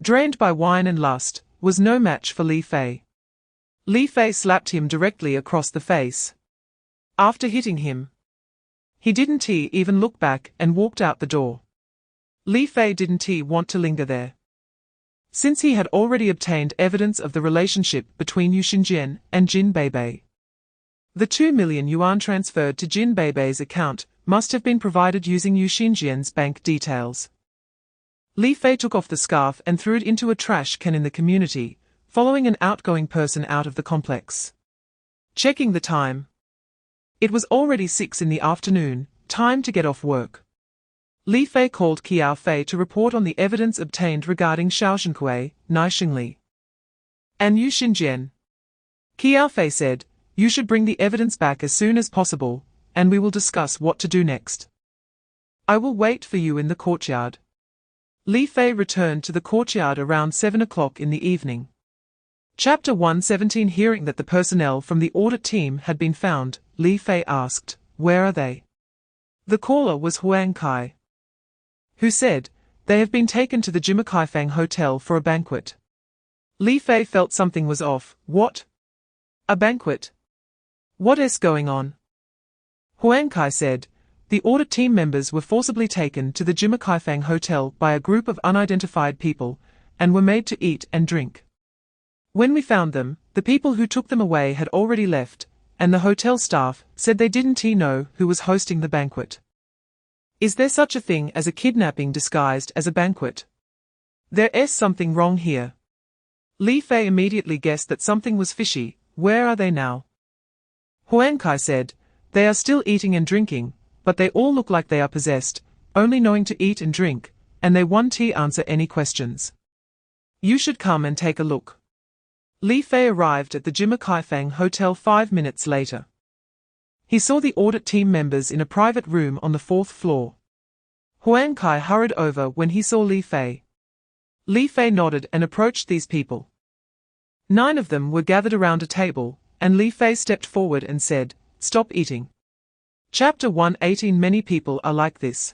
drained by wine and lust, was no match for Li Fei. Li Fei slapped him directly across the face. After hitting him, he didn't even look back and walked out the door. Li Fei didn't want to linger there, since he had already obtained evidence of the relationship between Yu Xinjian and Jin Beibei. The 2 million yuan transferred to Jin Beibei's account must have been provided using Yu Xinjian's bank details. Li Fei took off the scarf and threw it into a trash can in the community, following an outgoing person out of the complex. Checking the time. It was already 6 in the afternoon, time to get off work. Li Fei called Qiao Fei to report on the evidence obtained regarding Shaoxingkui, Nai Xingli, and Yu Xinjian. Qiao Fei said, "You should bring the evidence back as soon as possible, and we will discuss what to do next. I will wait for you in the courtyard." Li Fei returned to the courtyard around 7 o'clock in the evening. Chapter 117. Hearing that the personnel from the audit team had been found, Li Fei asked, "Where are they?" The caller was Huang Kai, who said, "They have been taken to the Jimakaifang Hotel for a banquet." Li Fei felt something was off. What? A banquet? What is going on? Huang Kai said, "The audit team members were forcibly taken to the Jimakaifang Hotel by a group of unidentified people, and were made to eat and drink. When we found them, the people who took them away had already left, and the hotel staff said they didn't know who was hosting the banquet." Is there such a thing as a kidnapping disguised as a banquet? There's something wrong here. Li Fei immediately guessed that something was fishy. Where are they now? Huang Kai said, they are still eating and drinking, but they all look like they are possessed, only knowing to eat and drink, and they won't answer any questions. You should come and take a look. Li Fei arrived at the Jima Kaifeng Hotel 5 minutes later. He saw the audit team members in a private room on the 4th floor. Huang Kai hurried over when he saw Li Fei. Li Fei nodded and approached these people. 9 of them were gathered around a table, and Li Fei stepped forward and said, "Stop eating." Chapter 118. Many people are like this.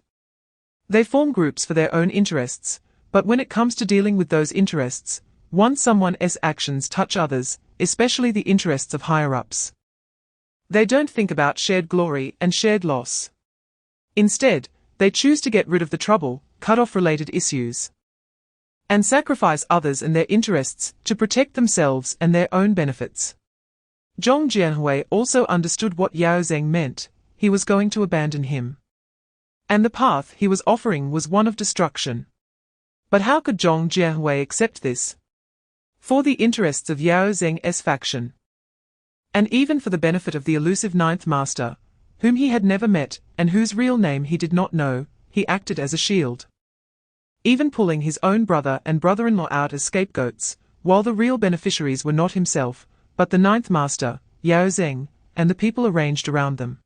They form groups for their own interests, but when it comes to dealing with those interests, once someone's actions touch others, especially the interests of higher-ups, they don't think about shared glory and shared loss. Instead, they choose to get rid of the trouble, cut off related issues, and sacrifice others and their interests to protect themselves and their own benefits. Zhong Jianhui also understood what Yao Zheng meant. He was going to abandon him, and the path he was offering was one of destruction. But how could Zhong Jianhui accept this? For the interests of Yao Zheng's faction, and even for the benefit of the elusive Ninth Master, whom he had never met and whose real name he did not know, he acted as a shield, even pulling his own brother and brother-in-law out as scapegoats, while the real beneficiaries were not himself, but the Ninth Master, Yao Zheng, and the people arranged around them.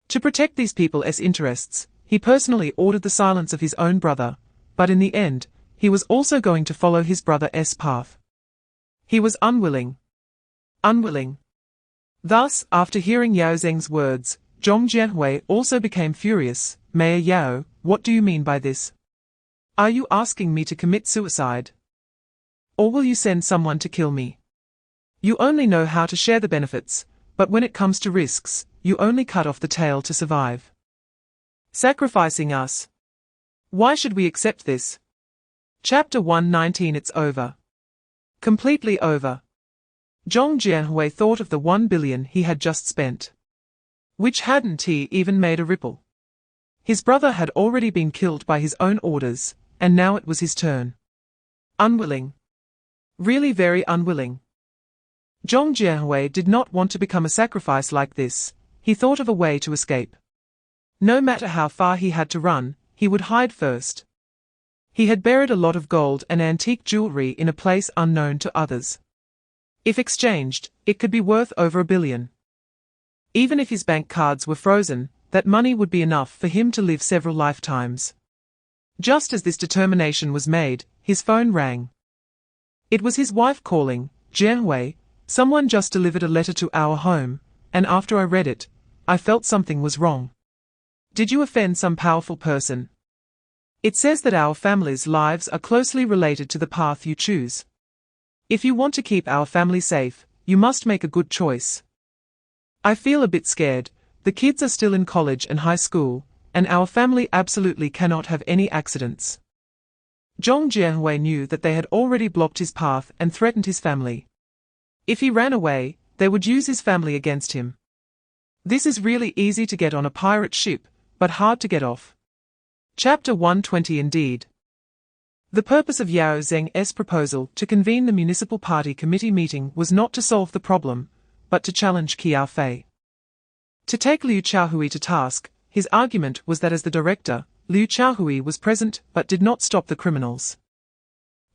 To protect these people's interests, he personally ordered the silence of his own brother, but in the end, he was also going to follow his brother's path. He was unwilling. Thus, after hearing Yao Zheng's words, Zhong Jianhui also became furious. "Mayor Yao, what do you mean by this? Are you asking me to commit suicide? Or will you send someone to kill me? You only know how to share the benefits, but when it comes to risks, you only cut off the tail to survive. Sacrificing us. Why should we accept this?" Chapter 119. It's over. Completely over. Zhong Jianhui thought of the 1 billion he had just spent, which hadn't he even made a ripple. His brother had already been killed by his own orders, and now it was his turn. Unwilling. Really very unwilling. Zhong Jianhui did not want to become a sacrifice like this. He thought of a way to escape. No matter how far he had to run, he would hide first. He had buried a lot of gold and antique jewelry in a place unknown to others. If exchanged, it could be worth over 1 billion. Even if his bank cards were frozen, that money would be enough for him to live several lifetimes. Just as this determination was made, his phone rang. It was his wife calling. "Jianhui, someone just delivered a letter to our home, and after I read it, I felt something was wrong." "Did you offend some powerful person?" "It says that our family's lives are closely related to the path you choose. If you want to keep our family safe, you must make a good choice. I feel a bit scared. The kids are still in college and high school, and our family absolutely cannot have any accidents." Zhong Jianhui knew that they had already blocked his path and threatened his family. If he ran away, they would use his family against him. This is really easy to get on a pirate ship, but hard to get off. Chapter 120. Indeed. The purpose of Yao Zheng's proposal to convene the municipal party committee meeting was not to solve the problem, but to challenge Qiao Fei. To take Liu Qiaohui to task, his argument was that as the director, Liu Qiaohui was present but did not stop the criminals,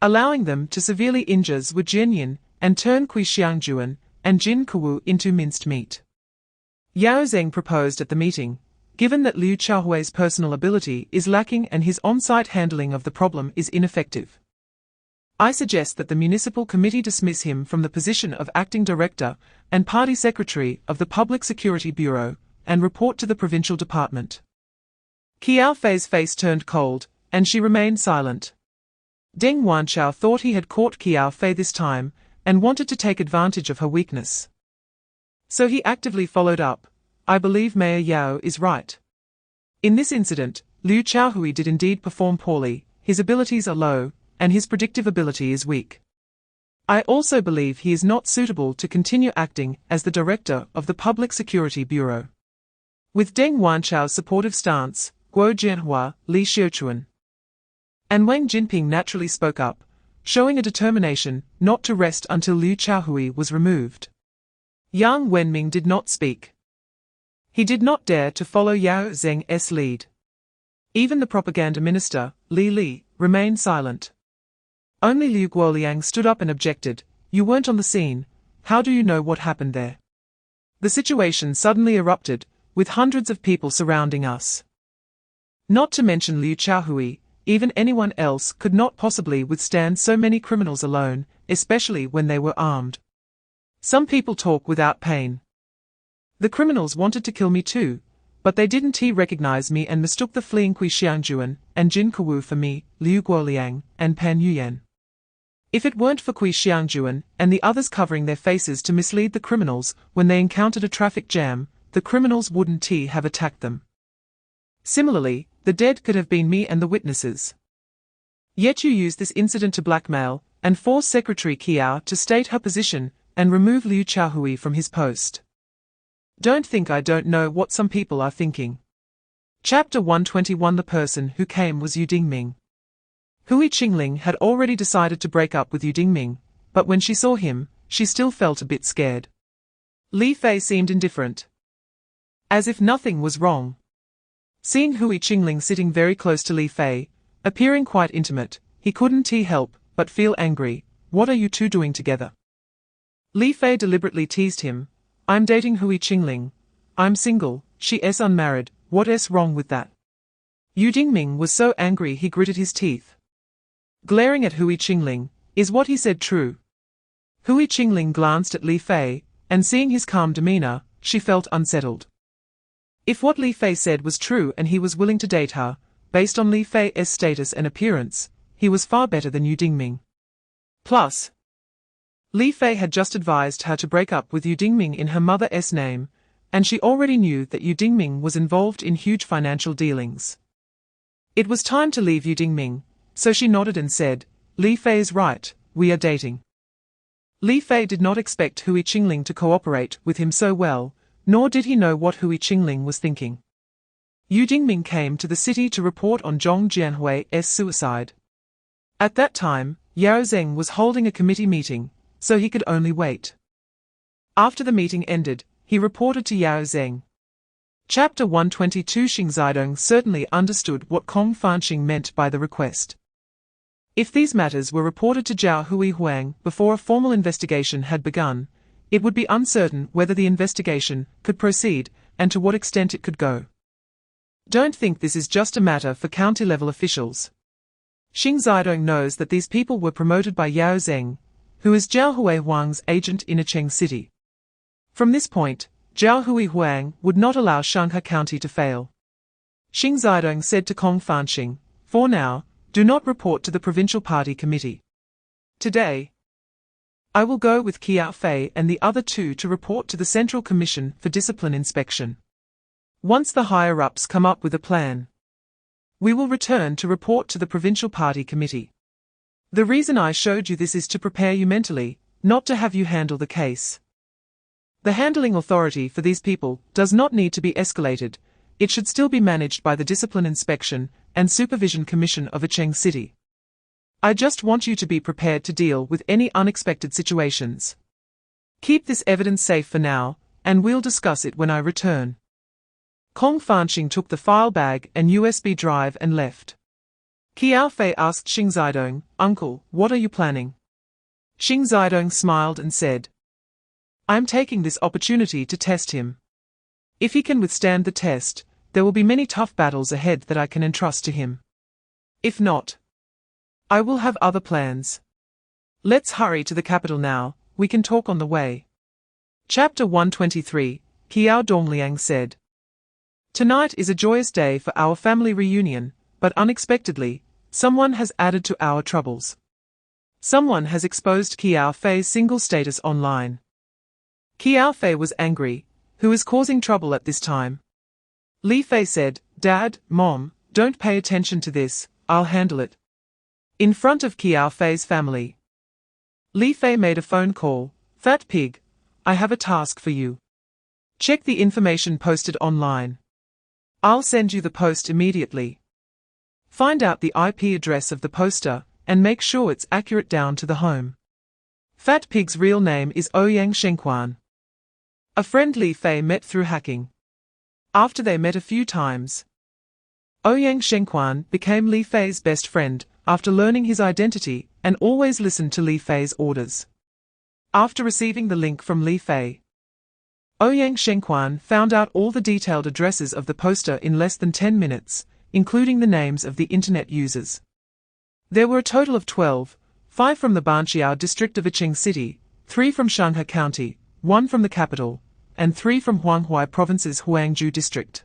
allowing them to severely injure Zhu Jianyin and turn Kui Xiangjuan and Jin Kuwu into minced meat. Yao Zheng proposed at the meeting, given that Liu Qiaohui's personal ability is lacking and his on-site handling of the problem is ineffective, I suggest that the municipal committee dismiss him from the position of acting director and party secretary of the Public Security Bureau, and report to the provincial department. Qiao Fei's face turned cold, and she remained silent. Deng Wanchao thought he had caught Qiao Fei this time, and wanted to take advantage of her weakness. So he actively followed up. "I believe Mayor Yao is right. In this incident, Liu Qiaohui did indeed perform poorly, his abilities are low, and his predictive ability is weak. I also believe he is not suitable to continue acting as the director of the Public Security Bureau." With Deng Wanchao's supportive stance, Guo Jianhua, Li Xiuchuan, And Wang Jinping naturally spoke up, showing a determination not to rest until Liu Qiaohui was removed. Yang Wenming did not speak. He did not dare to follow Yao Zheng's lead. Even the propaganda minister, Li Li, remained silent. Only Liu Guoliang stood up and objected, "You weren't on the scene, how do you know what happened there?" The situation suddenly erupted, with hundreds of people surrounding us. Not to mention Liu Qiaohui, even anyone else could not possibly withstand so many criminals alone, especially when they were armed. Some people talk without pain. The criminals wanted to kill me too, but they didn't recognize me and mistook the fleeing Qi Xiangjuan and Jin Kewu for me, Liu Guoliang, and Pan Yuyan. If it weren't for Qi Xiangjuan and the others covering their faces to mislead the criminals when they encountered a traffic jam, the criminals wouldn't have attacked them. Similarly, the dead could have been me and the witnesses. Yet you use this incident to blackmail and force Secretary Qiao to state her position and remove Liu Qiaohui from his post. Don't think I don't know what some people are thinking. Chapter 121. The person who came was Yu Dingming. Hui Qingling had already decided to break up with Yu Dingming, but when she saw him, she still felt a bit scared. Li Fei seemed indifferent, as if nothing was wrong. Seeing Hui Qingling sitting very close to Li Fei, appearing quite intimate, he couldn't help but feel angry. What are you two doing together? Li Fei deliberately teased him. I'm dating Hui Qingling. I'm single, she's unmarried, what's wrong with that? Yu Dingming was so angry he gritted his teeth. Glaring at Hui Qingling, is what he said true? Hui Qingling glanced at Li Fei, and seeing his calm demeanor, she felt unsettled. If what Li Fei said was true and he was willing to date her, based on Li Fei's status and appearance, he was far better than Yu Dingming. Plus, Li Fei had just advised her to break up with Yu Dingming in her mother's name, and she already knew that Yu Dingming was involved in huge financial dealings. It was time to leave Yu Dingming, so she nodded and said, Li Fei's right, we are dating. Li Fei did not expect Hui Qingling to cooperate with him so well, nor did he know what Hui Qingling was thinking. Yu Dingming came to the city to report on Zhong Jianhui's suicide. At that time, Yao Zheng was holding a committee meeting, so he could only wait. After the meeting ended, he reported to Yao Zheng. Chapter 122. Xing Zidong certainly understood what Kong Fanxing meant by the request. If these matters were reported to Zhao Hui Huang before a formal investigation had begun, it would be uncertain whether the investigation could proceed and to what extent it could go. Don't think this is just a matter for county-level officials. Xing Zidong knows that these people were promoted by Yao Zheng, who is Zhao Hui Huang's agent in Acheng City. From this point, Zhao Hui Huang would not allow Shanghai County to fail. Xing Zidong said to Kong Fanxing, for now, do not report to the Provincial Party Committee. Today, I will go with Qiao Fei and the other two to report to the Central Commission for Discipline Inspection. Once the higher-ups come up with a plan, we will return to report to the Provincial Party Committee. The reason I showed you this is to prepare you mentally, not to have you handle the case. The handling authority for these people does not need to be escalated, it should still be managed by the Discipline Inspection and Supervision Commission of Acheng City. I just want you to be prepared to deal with any unexpected situations. Keep this evidence safe for now, and we'll discuss it when I return. Kong Fanxing took the file bag and USB drive and left. Qiao Fei asked Xing Zidong, Uncle, what are you planning? Xing Zidong smiled and said, I am taking this opportunity to test him. If he can withstand the test, there will be many tough battles ahead that I can entrust to him. If not, I will have other plans. Let's hurry to the capital now, we can talk on the way. Chapter 123, Qiao Dongliang said. Tonight is a joyous day for our family reunion, but unexpectedly, someone has added to our troubles. Someone has exposed Qiao Fei's single status online. Qiao Fei was angry. Who is causing trouble at this time? Li Fei said, Dad, Mom, don't pay attention to this, I'll handle it. In front of Qiao Fei's family, Li Fei made a phone call. Fat pig, I have a task for you. Check the information posted online. I'll send you the post immediately. Find out the IP address of the poster, and make sure it's accurate down to the home. Fat Pig's real name is Ouyang Shengquan. A friend Li Fei met through hacking. After they met a few times, Ouyang Shengquan became Li Fei's best friend after learning his identity and always listened to Li Fei's orders. After receiving the link from Li Fei, Ouyang Shengquan found out all the detailed addresses of the poster in less than 10 minutes, including the names of the internet users. There were a total of 12, 5 from the Banqiao district of Yiqing City, 3 from Shanghai County, 1 from the capital, and 3 from Huanghai Province's Huangju district.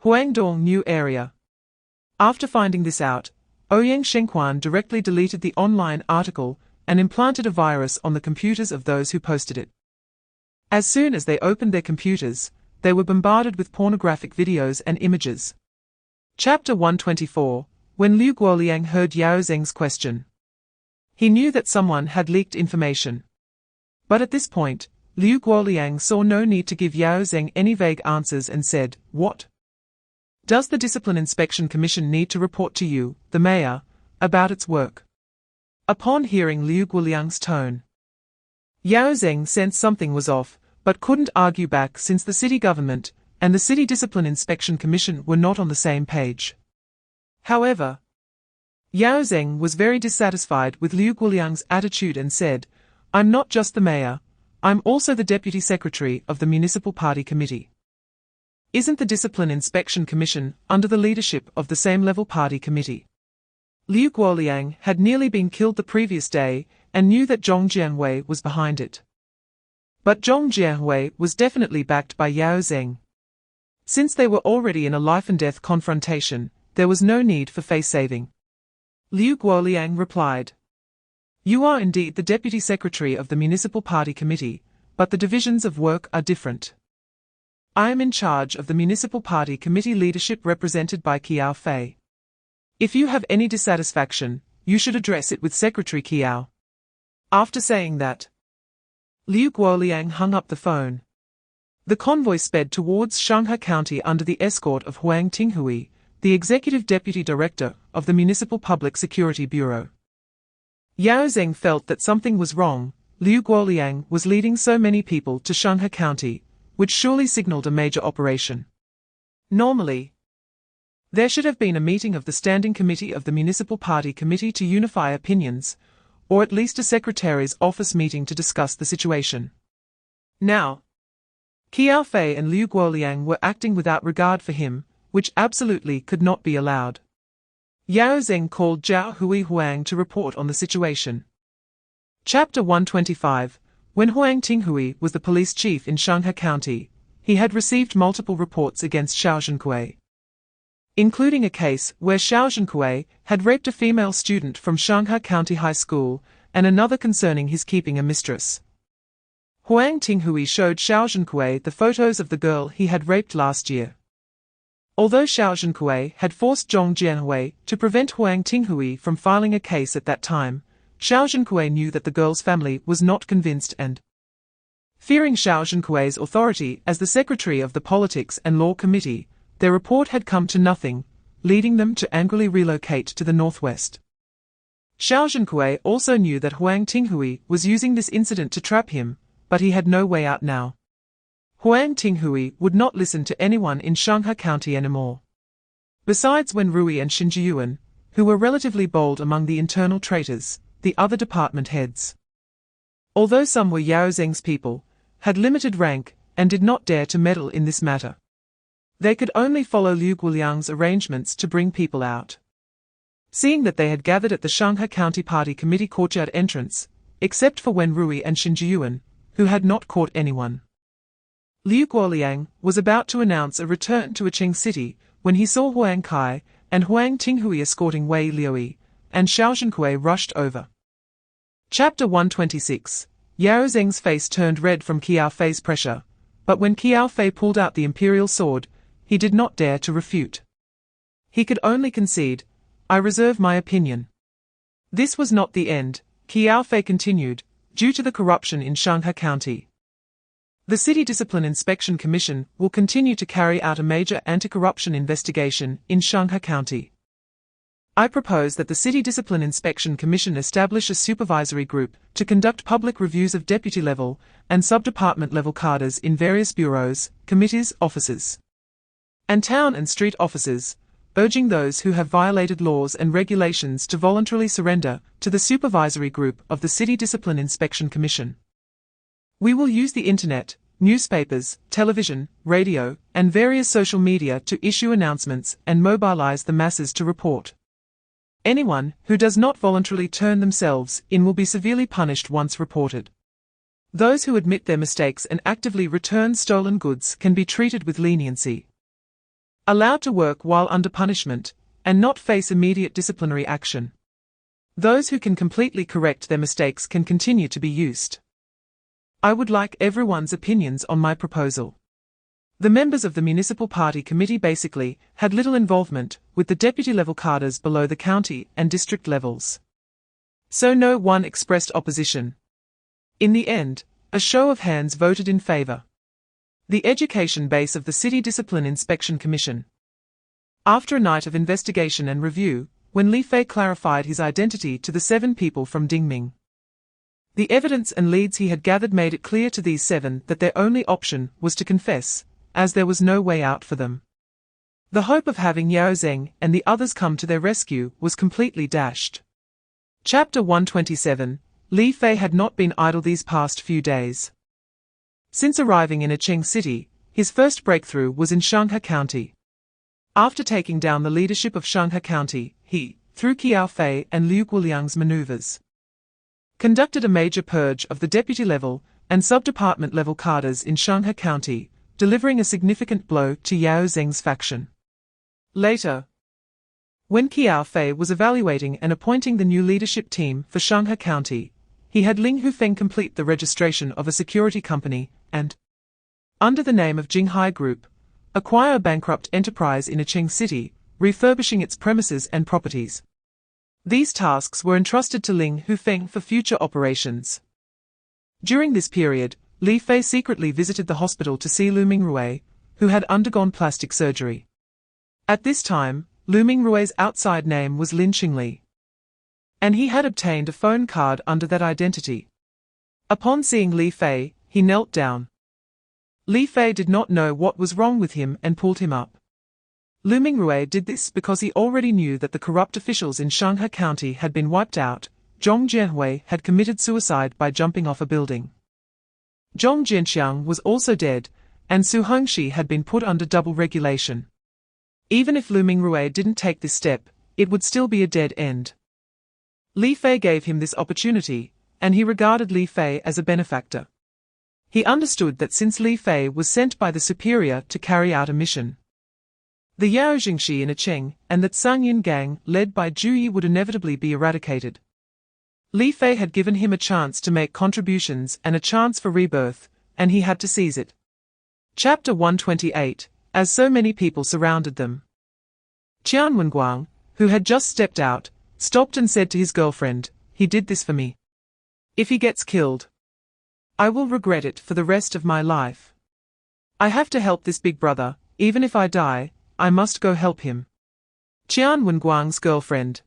Huangdong New Area. After finding this out, Ouyang Shengquan directly deleted the online article and implanted a virus on the computers of those who posted it. As soon as they opened their computers, they were bombarded with pornographic videos and images. Chapter 124. When Liu Guoliang heard Yao Zheng's question, he knew that someone had leaked information. But at this point, Liu Guoliang saw no need to give Yao Zheng any vague answers and said, "What? Does the Discipline Inspection Commission need to report to you, the mayor, about its work?" Upon hearing Liu Guoliang's tone, Yao Zheng sensed something was off, but couldn't argue back since the city government and the City Discipline Inspection Commission were not on the same page. However, Yao Zheng was very dissatisfied with Liu Guoliang's attitude and said, "I'm not just the mayor, I'm also the deputy secretary of the Municipal Party Committee. Isn't the Discipline Inspection Commission under the leadership of the same level party committee?" Liu Guoliang had nearly been killed the previous day and knew that Zhong Jianwei was behind it. But Zhong Jianwei was definitely backed by Yao Zheng. Since they were already in a life-and-death confrontation, there was no need for face-saving. Liu Guoliang replied, "You are indeed the deputy secretary of the Municipal Party Committee, but the divisions of work are different. I am in charge of the Municipal Party Committee leadership represented by Qiao Fei. If you have any dissatisfaction, you should address it with Secretary Qiao." After saying that, Liu Guoliang hung up the phone. The convoy sped towards Shanghai County under the escort of Huang Tinghui, the executive deputy director of the Municipal Public Security Bureau. Yao Zheng felt that something was wrong. Liu Guoliang was leading so many people to Shanghai County, which surely signaled a major operation. Normally, there should have been a meeting of the Standing Committee of the Municipal Party Committee to unify opinions, or at least a secretary's office meeting to discuss the situation. Now, Qiao Fei and Liu Guoliang were acting without regard for him, which absolutely could not be allowed. Yao Zheng called Zhao Hui Huang to report on the situation. Chapter 125. When Huang Tinghui was the police chief in Shanghai County, he had received multiple reports against Xiao Zhenkui, including a case where Xiao Zhenkui had raped a female student from Shanghai County High School, and another concerning his keeping a mistress. Huang Tinghui showed Xiao Zhenkui the photos of the girl he had raped last year. Although Xiao Zhenkui had forced Zhong Jianwei to prevent Huang Tinghui from filing a case at that time, Xiao Zhenkui knew that the girl's family was not convinced and, fearing Xiao Zhenkui's authority as the secretary of the Politics and Law Committee, their report had come to nothing, leading them to angrily relocate to the northwest. Xiao Zhenkui also knew that Huang Tinghui was using this incident to trap him, but he had no way out now. Huang Tinghui would not listen to anyone in Shanghai County anymore. Besides Wen Rui and Xin Jiyuan, who were relatively bold among the internal traitors, the other department heads, although some were Yao Zheng's people, had limited rank and did not dare to meddle in this matter. They could only follow Liu Guoliang's arrangements to bring people out. Seeing that they had gathered at the Shanghai County Party Committee courtyard entrance, except for Wen Rui and Xin Jiyuan, who had not caught anyone, Liu Guoliang was about to announce a return to Yiqing City when he saw Huang Kai and Huang Tinghui escorting Wei Liuyi, and Xiao Zhenkui rushed over. Chapter 126. Yao Zheng's face turned red from Qiao Fei's pressure, but when Qiao Fei pulled out the imperial sword, he did not dare to refute. He could only concede, "I reserve my opinion." This was not the end, Qiao Fei continued, due to the corruption in Shanghai County. The City Discipline Inspection Commission will continue to carry out a major anti-corruption investigation in Shanghai County. I propose that the City Discipline Inspection Commission establish a supervisory group to conduct public reviews of deputy-level and sub-department-level cadres in various bureaus, committees, offices, and town and street offices, urging those who have violated laws and regulations to voluntarily surrender to the supervisory group of the City Discipline Inspection Commission. We will use the internet, newspapers, television, radio, and various social media to issue announcements and mobilize the masses to report. Anyone who does not voluntarily turn themselves in will be severely punished once reported. Those who admit their mistakes and actively return stolen goods can be treated with leniency, allowed to work while under punishment, and not face immediate disciplinary action. Those who can completely correct their mistakes can continue to be used. I would like everyone's opinions on my proposal. The members of the Municipal Party Committee basically had little involvement with the deputy-level cadres below the county and district levels. So no one expressed opposition. In the end, a show of hands voted in favor. The education base of the City Discipline Inspection Commission. After a night of investigation and review, when Li Fei clarified his identity to the 7 people from Dingming, the evidence and leads he had gathered made it clear to these 7 that their only option was to confess, as there was no way out for them. The hope of having Yao Zheng and the others come to their rescue was completely dashed. Chapter 127. Li Fei had not been idle these past few days. Since arriving in Qiao City, his first breakthrough was in Shanghai County. After taking down the leadership of Shanghai County, he, through Qiao Fei and Liu Guoliang's maneuvers, conducted a major purge of the deputy-level and sub-department-level cadres in Shanghai County, delivering a significant blow to Yao Zheng's faction. Later, when Qiao Fei was evaluating and appointing the new leadership team for Shanghai County, he had Ling Hufeng complete the registration of a security company and, under the name of Jinghai Group, acquire a bankrupt enterprise in Qiao City, refurbishing its premises and properties. These tasks were entrusted to Ling Hufeng for future operations. During this period, Li Fei secretly visited the hospital to see Lu Mingrui, who had undergone plastic surgery. At this time, Lu Mingrui's outside name was Lin Qingli, and he had obtained a phone card under that identity. Upon seeing Li Fei, he knelt down. Li Fei did not know what was wrong with him and pulled him up. Lu Mingrui did this because he already knew that the corrupt officials in Shanghai County had been wiped out. Zhong Jianhui had committed suicide by jumping off a building. Zhong Jianxiang was also dead, and Su Hongxi had been put under double regulation. Even if Lu Mingrui didn't take this step, it would still be a dead end. Li Fei gave him this opportunity, and he regarded Li Fei as a benefactor. He understood that since Li Fei was sent by the superior to carry out a mission, the Yao Jingxi in Qiao, and that Sang Yin gang, led by Zhu Yi, would inevitably be eradicated. Li Fei had given him a chance to make contributions and a chance for rebirth, and he had to seize it. Chapter 128. As so many people surrounded them, Qian Wenguang, who had just stepped out, stopped and said to his girlfriend, "He did this for me. If he gets killed, I will regret it for the rest of my life. I have to help this big brother, even if I die, I must go help him." Qian Wenguang's girlfriend,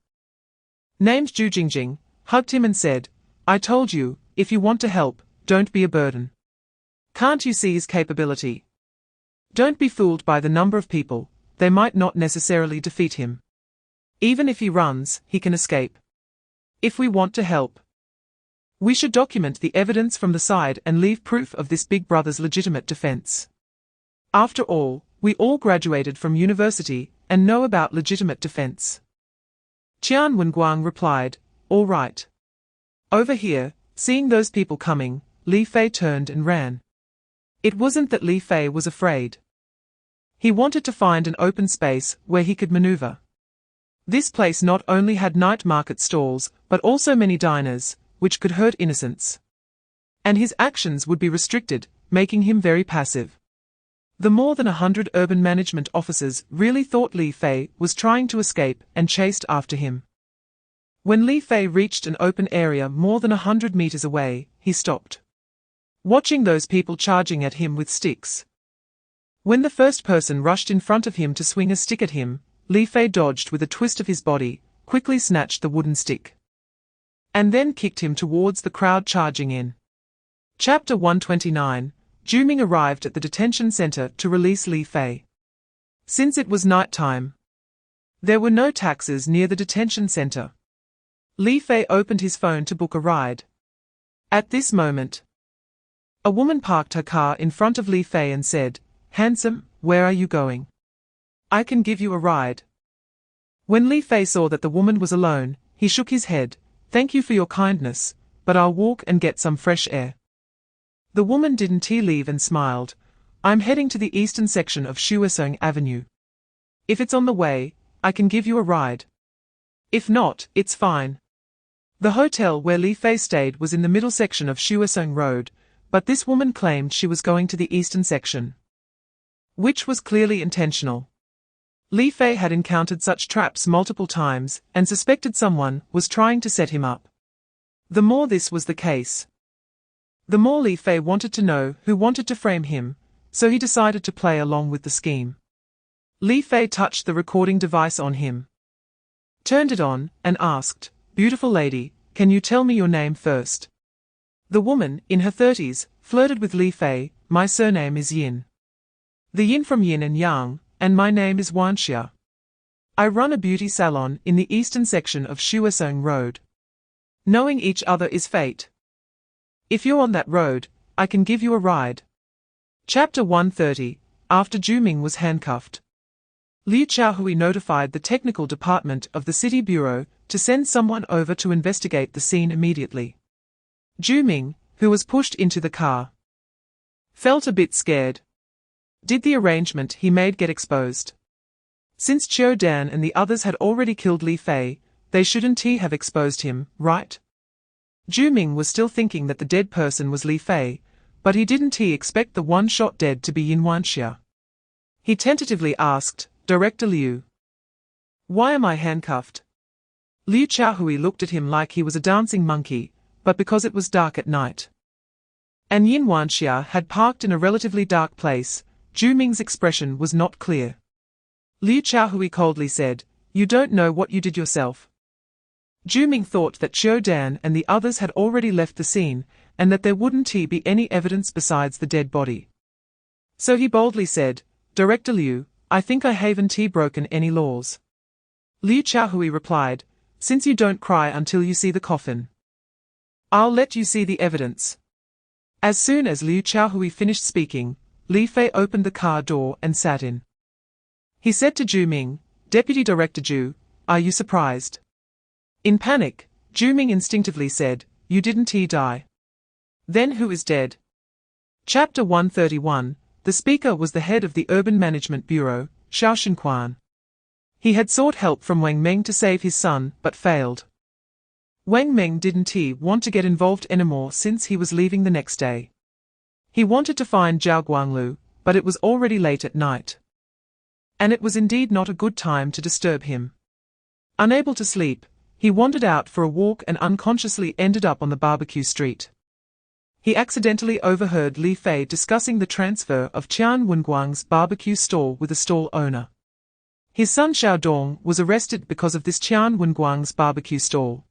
named Zhu Jingjing, hugged him and said, "I told you, if you want to help, don't be a burden. Can't you see his capability? Don't be fooled by the number of people, they might not necessarily defeat him. Even if he runs, he can escape. If we want to help, we should document the evidence from the side and leave proof of this big brother's legitimate defense. After all, we all graduated from university and know about legitimate defense." Qian Wenguang replied, "All right." Over here, seeing those people coming, Li Fei turned and ran. It wasn't that Li Fei was afraid. He wanted to find an open space where he could maneuver. This place not only had night market stalls, but also many diners, which could hurt innocents. And his actions would be restricted, making him very passive. The more than 100 urban management officers really thought Li Fei was trying to escape and chased after him. When Li Fei reached an open area more than 100 meters away, he stopped, watching those people charging at him with sticks. When the first person rushed in front of him to swing a stick at him, Li Fei dodged with a twist of his body, quickly snatched the wooden stick, and then kicked him towards the crowd charging in. Chapter 129. Juming arrived at the detention center to release Li Fei. Since it was night time, there were no taxis near the detention center. Li Fei opened his phone to book a ride. At this moment, a woman parked her car in front of Li Fei and said, "Handsome, where are you going? I can give you a ride." When Li Fei saw that the woman was alone, he shook his head. "Thank you for your kindness, but I'll walk and get some fresh air." The woman didn't leave and smiled. "I'm heading to the eastern section of Shuesong Avenue. If it's on the way, I can give you a ride. If not, it's fine." The hotel where Li Fei stayed was in the middle section of Shuesong Road, but this woman claimed she was going to the eastern section, which was clearly intentional. Li Fei had encountered such traps multiple times and suspected someone was trying to set him up. The more this was the case, the more Li Fei wanted to know who wanted to frame him, so he decided to play along with the scheme. Li Fei touched the recording device on him, turned it on, and asked, "Beautiful lady, can you tell me your name first?" The woman, in her 30s, flirted with Li Fei. "My surname is Yin. The yin from yin and yang, and my name is Wanxia. I run a beauty salon in the eastern section of Shuesong Road. Knowing each other is fate. If you're on that road, I can give you a ride." Chapter 130. After Juming was handcuffed, Liu Qiao notified the technical department of the city bureau to send someone over to investigate the scene immediately. Juming, who was pushed into the car, felt a bit scared. Did the arrangement he made get exposed? Since Qiao Dan and the others had already killed Li Fei, they shouldn't have exposed him, right? Juming was still thinking that the dead person was Li Fei, but he didn't expect the one shot dead to be Yin Wanxia. He tentatively asked, "Director Liu, why am I handcuffed?" Liu Qiao looked at him like he was a dancing monkey, but because it was dark at night, and Yin Wanxia had parked in a relatively dark place, Juming's expression was not clear. Liu Qiao coldly said, "You don't know what you did yourself." Juming thought that Qiao Dan and the others had already left the scene, and that there wouldn't be any evidence besides the dead body. So he boldly said, "Director Liu, I think I haven't broken any laws." Liu Qiao replied, "Since you don't cry until you see the coffin, I'll let you see the evidence." As soon as Liu Qiao finished speaking, Li Fei opened the car door and sat in. He said to Juming, "Deputy Director Ju, are you surprised?" In panic, Juming instinctively said, "You didn't die. Then who is dead?" Chapter 131. The speaker was the head of the Urban Management Bureau, Xiao Shenquan. He had sought help from Wang Meng to save his son, but failed. Wang Meng didn't want to get involved anymore since he was leaving the next day. He wanted to find Zhao Guanglu, but it was already late at night, and it was indeed not a good time to disturb him. Unable to sleep, he wandered out for a walk and unconsciously ended up on the barbecue street. He accidentally overheard Li Fei discussing the transfer of Qian Wenguang's barbecue stall with the stall owner. His son Xiaodong was arrested because of this Qian Wenguang's barbecue stall.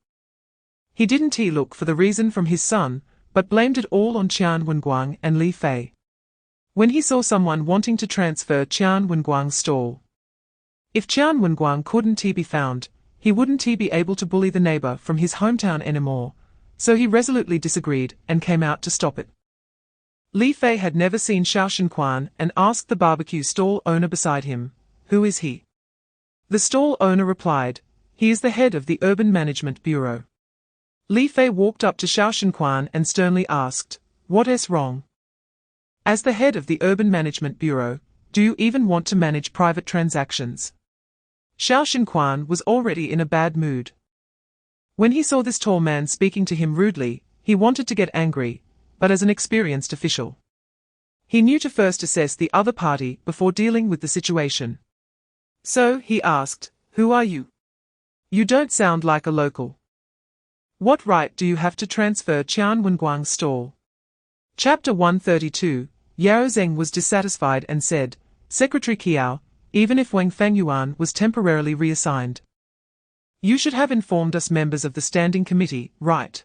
He didn't look for the reason from his son, but blamed it all on Qian Wenguang and Li Fei. When he saw someone wanting to transfer Qian Wenguang's stall, if Qian Wenguang couldn't be found, he wouldn't be able to bully the neighbor from his hometown anymore, so he resolutely disagreed and came out to stop it. Li Fei had never seen Xiao Shenquan and asked the barbecue stall owner beside him, "Who is he?" The stall owner replied, "He is the head of the Urban Management Bureau." Li Fei walked up to Xiao Shenquan and sternly asked, "What is wrong? As the head of the Urban Management Bureau, do you even want to manage private transactions?" Xiao Shenquan was already in a bad mood. When he saw this tall man speaking to him rudely, he wanted to get angry, but as an experienced official, he knew to first assess the other party before dealing with the situation. So he asked, "Who are you? You don't sound like a local. What right do you have to transfer Qian Wenguang's stall?" Chapter 132. Yao Zheng was dissatisfied and said, "Secretary Qiao, even if Wang Fangyuan was temporarily reassigned, You should have informed us members of the standing committee, right?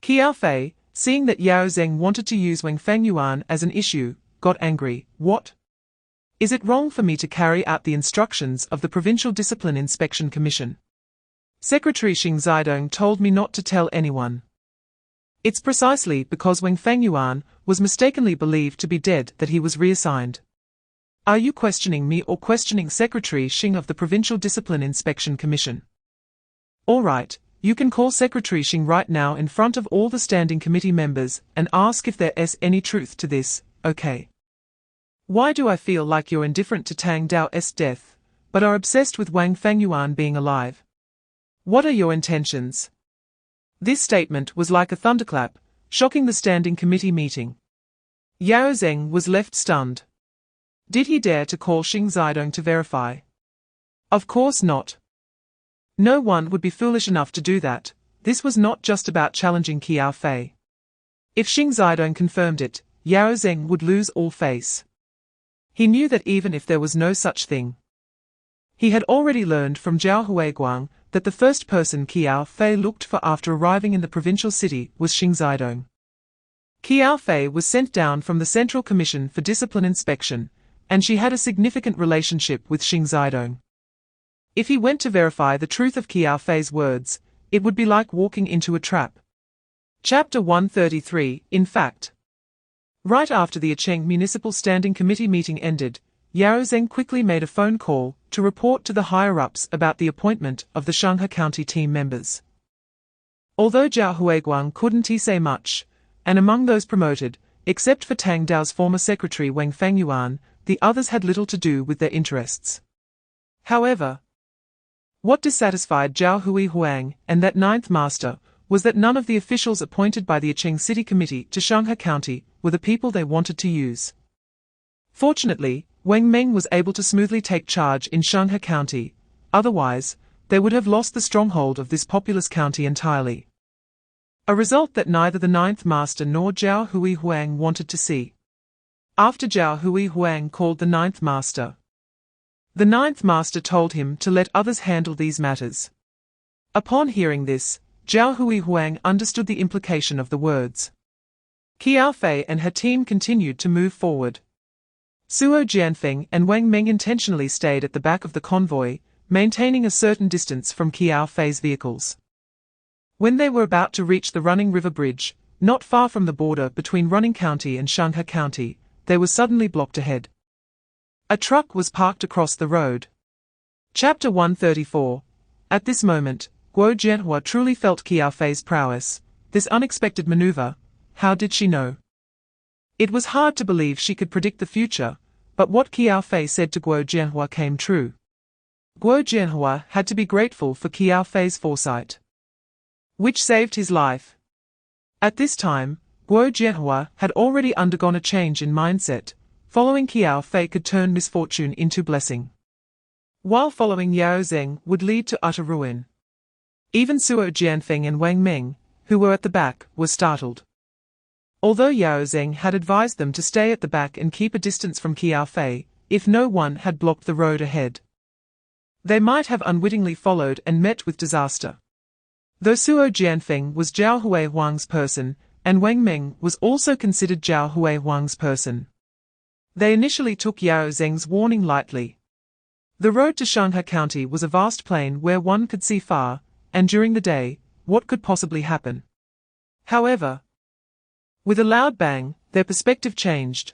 Qiao Fei, seeing that Yao Zeng wanted to use Wang Fengyuan as an issue, got angry. What? Is it wrong for me to carry out the instructions of the Provincial Discipline Inspection Commission? Secretary Xing Zidong told me not to tell anyone. It's precisely because Wang Fengyuan was mistakenly believed to be dead that he was reassigned. Are you questioning me or questioning Secretary Xing of the Provincial Discipline Inspection Commission? All right, you can call Secretary Xing right now in front of all the standing committee members and ask if there is any truth to this, okay? Why do I feel like you're indifferent to Tang Dao's death, but are obsessed with Wang Fengyuan being alive? What are your intentions? This statement was like a thunderclap, shocking the standing committee meeting. Yao Zeng was left stunned. Did he dare to call Xing Zidong to verify? Of course not. No one would be foolish enough to do that. This was not just about challenging Qiao Fei. If Xing Zidong confirmed it, Yao Zeng would lose all face. He knew that even if there was no such thing. He had already learned from Zhao Huiguang that the first person Qiao Fei looked for after arriving in the provincial city was Xing Zidong. Qiao Fei was sent down from the Central Commission for Discipline Inspection, and she had a significant relationship with Xing Zidong. If he went to verify the truth of Qiao Fei's words, it would be like walking into a trap. Chapter 133, in fact. Right after the Acheng Municipal Standing Committee meeting ended, Yao Zeng quickly made a phone call to report to the higher-ups about the appointment of the Shanghai County team members. Although Zhao Huiguang couldn't say much, and among those promoted, except for Tang Dao's former secretary Wang Fengyuan, the others had little to do with their interests. However, what dissatisfied Zhao Huiguang and that ninth master was that none of the officials appointed by the Acheng City Committee to Shanghai County were the people they wanted to use. Fortunately, Wang Meng was able to smoothly take charge in Shanghai County, otherwise, they would have lost the stronghold of this populous county entirely. A result that neither the ninth master nor Zhao Huiguang wanted to see. After Zhao Huiguang called the ninth master, the ninth master told him to let others handle these matters. Upon hearing this, Zhao Huiguang understood the implication of the words. Qiao Fei and her team continued to move forward. Suo Jianfeng and Wang Meng intentionally stayed at the back of the convoy, maintaining a certain distance from Qiao Fei's vehicles. When they were about to reach the Running River Bridge, not far from the border between Running County and Shanghai County, they were suddenly blocked ahead. A truck was parked across the road. Chapter 134. At this moment, Guo Jianhua truly felt Qiao Fei's prowess. This unexpected maneuver. How did she know? It was hard to believe she could predict the future, but what Qiao Fei said to Guo Jianhua came true. Guo Jianhua had to be grateful for Qiao Fei's foresight, which saved his life. At this time, Guo Jianhua had already undergone a change in mindset. Following Qiao Fei could turn misfortune into blessing, while following Yao Zeng would lead to utter ruin. Even Suo Jianfeng and Wang Meng, who were at the back, were startled. Although Yao Zeng had advised them to stay at the back and keep a distance from Qiao Fei, if no one had blocked the road ahead, they might have unwittingly followed and met with disaster. Though Suo Jianfeng was Zhao Huiguang's person, and Wang Meng was also considered Zhao Huiguang's person, they initially took Yao Zeng's warning lightly. The road to Shanghai County was a vast plain where one could see far, and during the day, what could possibly happen? However, with a loud bang, their perspective changed.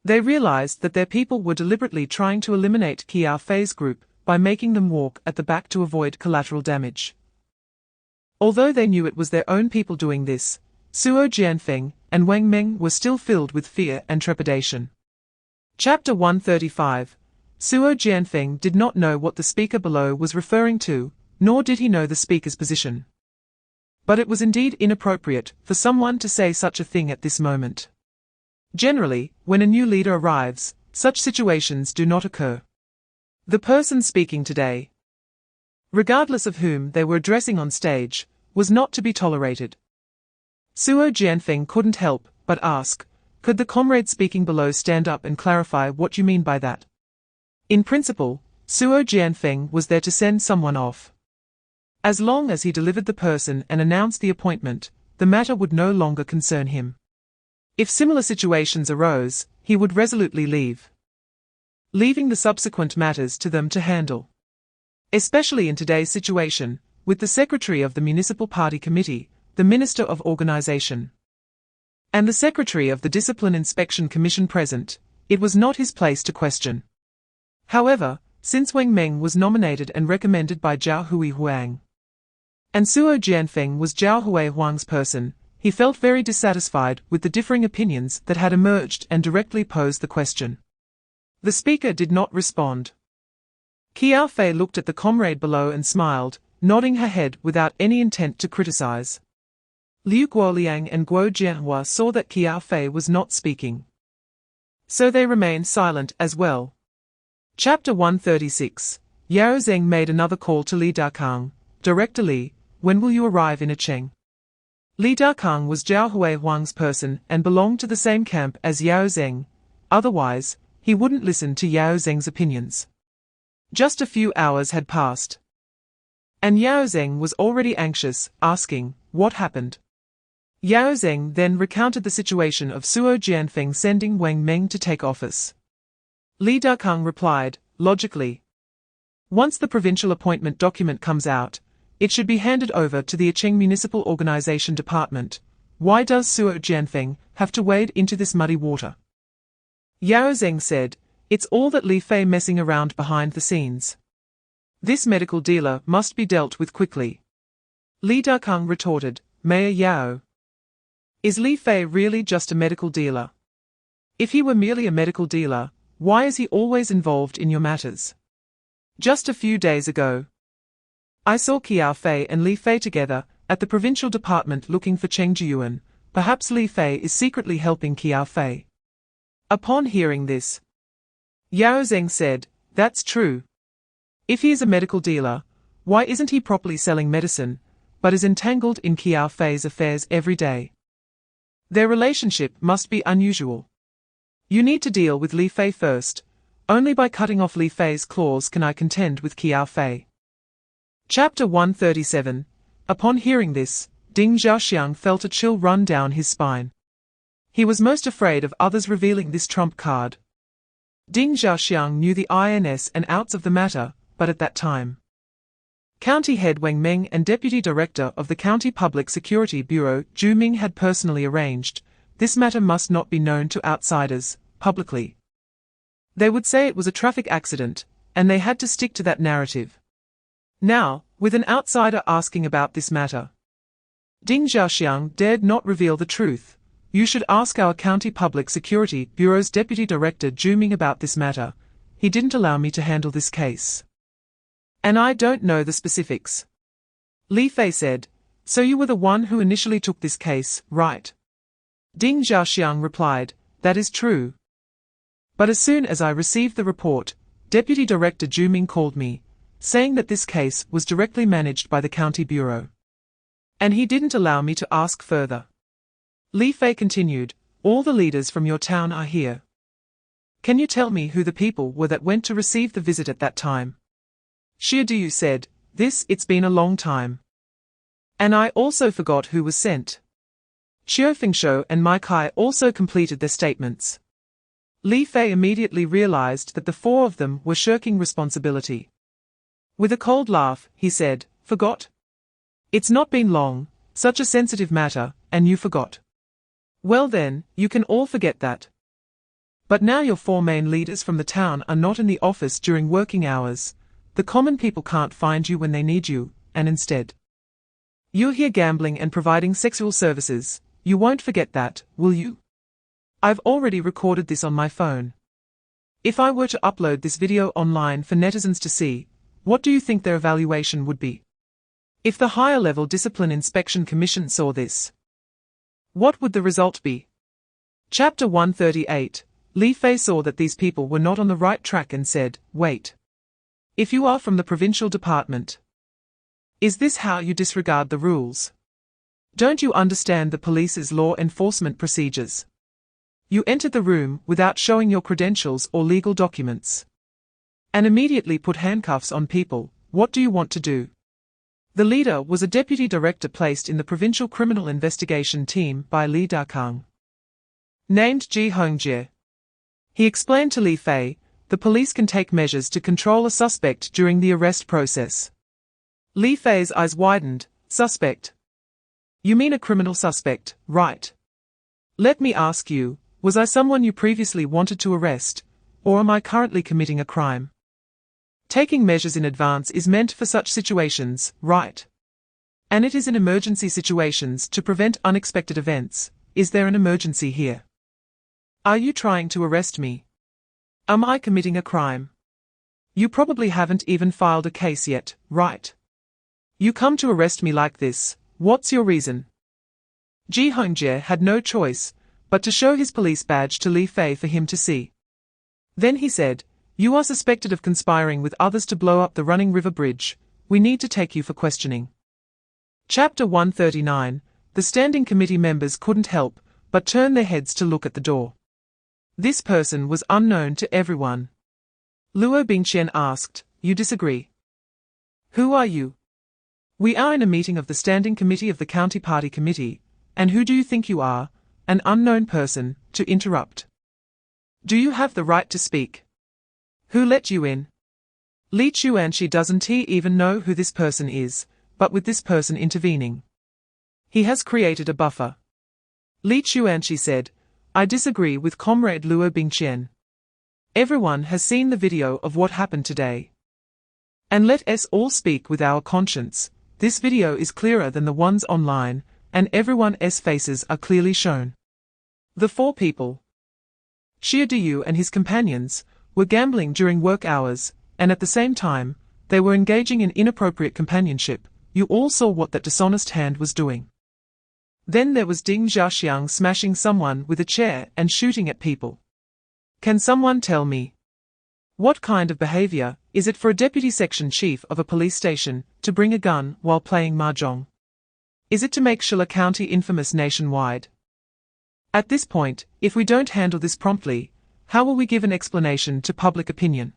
They realized that their people were deliberately trying to eliminate Qiao Fei's group by making them walk at the back to avoid collateral damage. Although they knew it was their own people doing this, Suo Jianfeng and Wang Meng were still filled with fear and trepidation. Chapter 135. Suo Jianfeng did not know what the speaker below was referring to, nor did he know the speaker's position. But it was indeed inappropriate for someone to say such a thing at this moment. Generally, when a new leader arrives, such situations do not occur. The person speaking today, regardless of whom they were addressing on stage, was not to be tolerated. Suo Jianfeng couldn't help but ask, could the comrade speaking below stand up and clarify what you mean by that? In principle, Suo Jianfeng was there to send someone off. As long as he delivered the person and announced the appointment, the matter would no longer concern him. If similar situations arose, he would resolutely leave, leaving the subsequent matters to them to handle. Especially in today's situation, with the Secretary of the Municipal Party Committee, the Minister of Organization, and the Secretary of the Discipline Inspection Commission present, it was not his place to question. However, since Wang Meng was nominated and recommended by Zhao Huihuang, and Suo Jianfeng was Zhao Huihuang's person, he felt very dissatisfied with the differing opinions that had emerged and directly posed the question. The speaker did not respond. Qiao Fei looked at the comrade below and smiled, nodding her head without any intent to criticize. Liu Guoliang and Guo Jianhua saw that Qiao Fei was not speaking, so they remained silent as well. Chapter 136. Yao Zheng made another call to Li Dakang. Director Li, when will you arrive in Acheng? Li Dakang was Zhao Huihuang's person and belonged to the same camp as Yao Zheng. Otherwise, he wouldn't listen to Yao Zheng's opinions. Just a few hours had passed, and Yao Zheng was already anxious, asking, what happened? Yao Zheng then recounted the situation of Suo Jianfeng sending Wang Meng to take office. Li Dakang replied, logically, once the provincial appointment document comes out, it should be handed over to the Acheng Municipal Organization Department. Why does Suo Jianfeng have to wade into this muddy water? Yao Zheng said, it's all that Li Fei messing around behind the scenes. This medical dealer must be dealt with quickly. Li Dakang retorted, Mayor Yao, is Li Fei really just a medical dealer? If he were merely a medical dealer, why is he always involved in your matters? Just a few days ago, I saw Qiao Fei and Li Fei together at the provincial department looking for Cheng Jiyuan. Perhaps Li Fei is secretly helping Qiao Fei. Upon hearing this, Yao Zheng said, that's true. If he is a medical dealer, why isn't he properly selling medicine, but is entangled in Qiao Fei's affairs every day? Their relationship must be unusual. You need to deal with Li Fei first. Only by cutting off Li Fei's claws can I contend with Qiao Fei. Chapter 137. Upon hearing this, Ding Zhaoxiang felt a chill run down his spine. He was most afraid of others revealing this trump card. Ding Zhaoxiang knew the ins and outs of the matter, but at that time, County Head Wang Meng and Deputy Director of the County Public Security Bureau Zhu Ming had personally arranged, this matter must not be known to outsiders, publicly. They would say it was a traffic accident, and they had to stick to that narrative. Now, with an outsider asking about this matter, Ding Zhaoxiang dared not reveal the truth. You should ask our County Public Security Bureau's Deputy Director Zhu Ming about this matter. He didn't allow me to handle this case, and I don't know the specifics. Li Fei said, so you were the one who initially took this case, right? Ding Zhaoxiang replied, that is true. But as soon as I received the report, Deputy Director Zhu Ming called me, saying that this case was directly managed by the County Bureau, and he didn't allow me to ask further. Li Fei continued, all the leaders from your town are here. Can you tell me who the people were that went to receive the visit at that time? Xie Duyu said, it's been a long time. And I also forgot who was sent. Xiao Fengshou and Mai Kai also completed their statements. Li Fei immediately realized that the four of them were shirking responsibility. With a cold laugh, he said, forgot? It's not been long, such a sensitive matter, and you forgot. Well then, you can all forget that. But now your four main leaders from the town are not in the office during working hours. The common people can't find you when they need you, and instead, you're here gambling and providing sexual services. You won't forget that, will you? I've already recorded this on my phone. If I were to upload this video online for netizens to see, what do you think their evaluation would be? If the higher-level Discipline Inspection Commission saw this, what would the result be? Chapter 138. Li Fei saw that these people were not on the right track and said, wait. If you are from the provincial department, is this how you disregard the rules? Don't you understand the police's law enforcement procedures? You entered the room without showing your credentials or legal documents, and immediately put handcuffs on people. What do you want to do? The leader was a deputy director placed in the Provincial Criminal Investigation Team by Li Dakang, named Ji Hongjie. He explained to Li Fei, the police can take measures to control a suspect during the arrest process. Li Fei's eyes widened. Suspect? You mean a criminal suspect, right? Let me ask you, was I someone you previously wanted to arrest, or am I currently committing a crime? Taking measures in advance is meant for such situations, right? And it is in emergency situations to prevent unexpected events. Is there an emergency here? Are you trying to arrest me? Am I committing a crime? You probably haven't even filed a case yet, right? You come to arrest me like this, what's your reason? Ji Hongjie had no choice but to show his police badge to Li Fei for him to see. Then he said, you are suspected of conspiring with others to blow up the running river bridge. We need to take you for questioning. Chapter 139. The standing committee members couldn't help but turn their heads to look at the door. This person was unknown to everyone. Luo Bingqian asked, you disagree? Who are you? We are in a meeting of the standing committee of the county party committee, and who do you think you are, an unknown person, to interrupt? Do you have the right to speak? Who let you in? Li Chuanxi doesn't he even know who this person is, but with this person intervening, he has created a buffer. Li Chuanxi said, I disagree with Comrade Luo Bingqian. Everyone has seen the video of what happened today. And let us all speak with our conscience. This video is clearer than the ones online, and everyone's faces are clearly shown. The four people, Qiao Diyu and his companions, were gambling during work hours, and at the same time, they were engaging in inappropriate companionship. You all saw what that dishonest hand was doing. Then there was Ding Xiaoxiang smashing someone with a chair and shooting at people. Can someone tell me, what kind of behavior is it for a deputy section chief of a police station to bring a gun while playing mahjong? Is it to make Shilla County infamous nationwide? At this point, if we don't handle this promptly, how will we give an explanation to public opinion?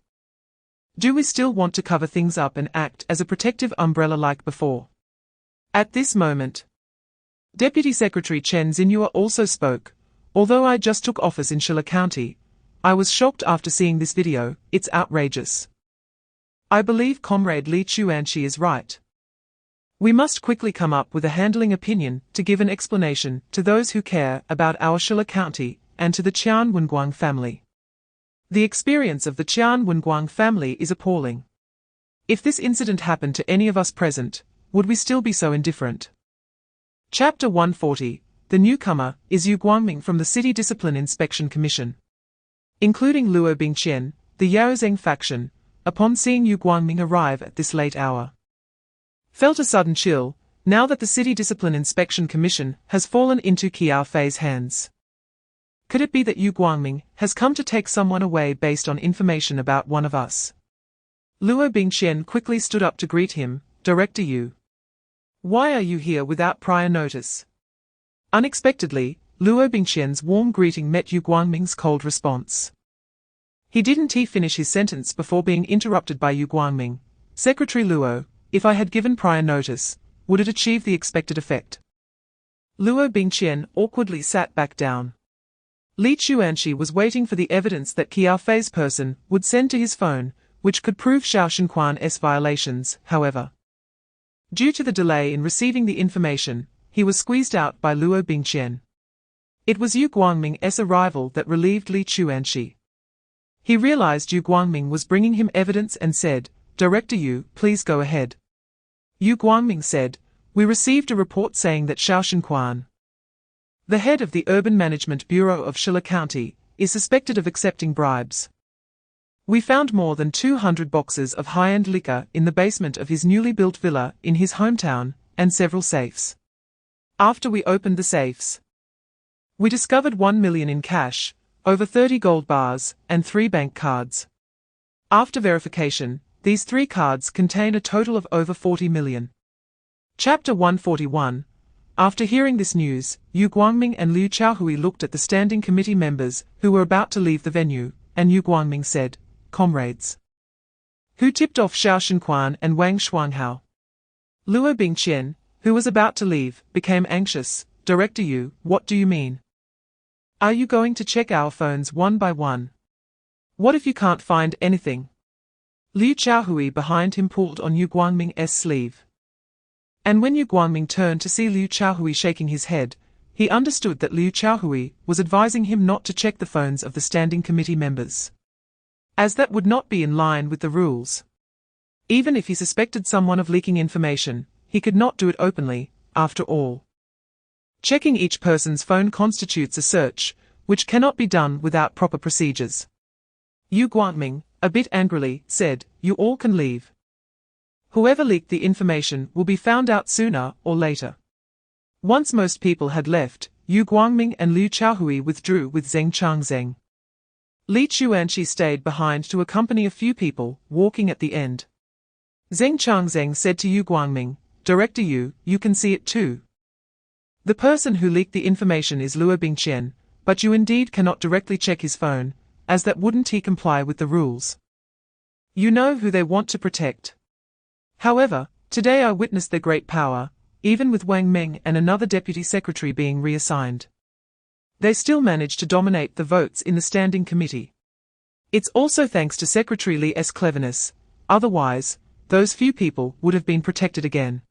Do we still want to cover things up and act as a protective umbrella like before? At this moment, Deputy Secretary Chen Xinhua also spoke. Although I just took office in Shilla County, I was shocked after seeing this video. It's outrageous. I believe Comrade Li Chuanxi is right. We must quickly come up with a handling opinion to give an explanation to those who care about our Shilla County and to the Qian Wenguang family. The experience of the Qian Wenguang family is appalling. If this incident happened to any of us present, would we still be so indifferent? Chapter 140. The newcomer is Yu Guangming from the City Discipline Inspection Commission. Including Luo Bingqian, the Yaozheng faction, upon seeing Yu Guangming arrive at this late hour, felt a sudden chill, now that the City Discipline Inspection Commission has fallen into Qiao Fei's hands. Could it be that Yu Guangming has come to take someone away based on information about one of us? Luo Bingqian quickly stood up to greet him. Director Yu, why are you here without prior notice? Unexpectedly, Luo Bingqian's warm greeting met Yu Guangming's cold response. He didn't finish his sentence before being interrupted by Yu Guangming. Secretary Luo, if I had given prior notice, would it achieve the expected effect? Luo Bingqian awkwardly sat back down. Li Chuanxi was waiting for the evidence that Qiao Fei's person would send to his phone, which could prove Xiao Shenquan's violations. However, due to the delay in receiving the information, he was squeezed out by Luo Bingqian. It was Yu Guangming's arrival that relieved Li Chuanxi. He realized Yu Guangming was bringing him evidence and said, Director Yu, please go ahead. Yu Guangming said, we received a report saying that Xiao Shenquan, the head of the Urban Management Bureau of Shilla County, is suspected of accepting bribes. We found more than 200 boxes of high-end liquor in the basement of his newly built villa in his hometown, and several safes. After we opened the safes, we discovered 1 million in cash, over 30 gold bars, and 3 bank cards. After verification, these 3 cards contain a total of over 40 million. Chapter 141. After hearing this news, Yu Guangming and Liu Chaohui looked at the standing committee members who were about to leave the venue, and Yu Guangming said, Comrades, who tipped off Xiao Shenquan and Wang Shuanghao? Luo Bingqian, who was about to leave, became anxious. Director Yu, what do you mean? Are you going to check our phones one by one? What if you can't find anything? Liu Qiaohui behind him pulled on Yu Guangming's sleeve. And when Yu Guangming turned to see Liu Qiaohui shaking his head, he understood that Liu Qiaohui was advising him not to check the phones of the standing committee members, as that would not be in line with the rules. Even if he suspected someone of leaking information, he could not do it openly, after all. Checking each person's phone constitutes a search, which cannot be done without proper procedures. Yu Guangming, a bit angrily, said, "You all can leave. Whoever leaked the information will be found out sooner or later." Once most people had left, Yu Guangming and Liu Qiaohui withdrew with Zheng Changzheng. Li Chuanqi stayed behind to accompany a few people, walking at the end. Zheng Changzheng said to Yu Guangming, "Director Yu, you can see it too. The person who leaked the information is Luo Bingqian, but you indeed cannot directly check his phone, as that wouldn't he comply with the rules. You know who they want to protect. However, today I witnessed their great power, even with Wang Meng and another deputy secretary being reassigned. They still managed to dominate the votes in the standing committee. It's also thanks to Secretary Li's cleverness, otherwise, those few people would have been protected again.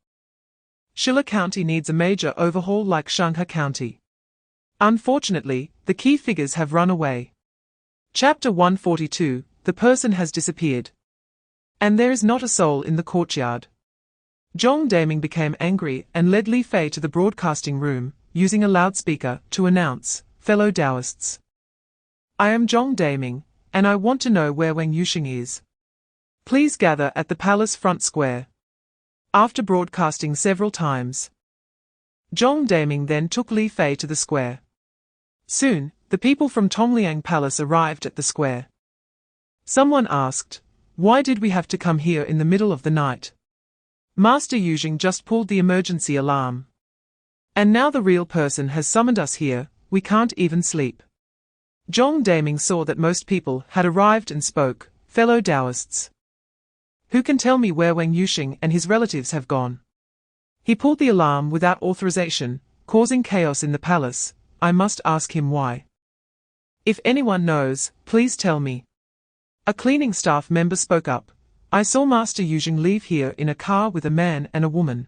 Shilla County needs a major overhaul like Shanghai County. Unfortunately, the key figures have run away. Chapter 142, the person has disappeared. And there is not a soul in the courtyard. Zhong Daming became angry and led Li Fei to the broadcasting room, using a loudspeaker to announce, "Fellow Taoists. I am Zhong Daming, and I want to know where Wang Yuxing is. Please gather at the palace front square." After broadcasting several times, Zhong Daming then took Li Fei to the square. Soon, the people from Tongliang Palace arrived at the square. Someone asked, "Why did we have to come here in the middle of the night? Master Yuzhing just pulled the emergency alarm. And now the real person has summoned us here, we can't even sleep." Zhong Daming saw that most people had arrived and spoke, "Fellow Taoists. Who can tell me where Wang Yuxing and his relatives have gone? He pulled the alarm without authorization, causing chaos in the palace. I must ask him why. If anyone knows, please tell me." A cleaning staff member spoke up. "I saw Master Yuzhing leave here in a car with a man and a woman.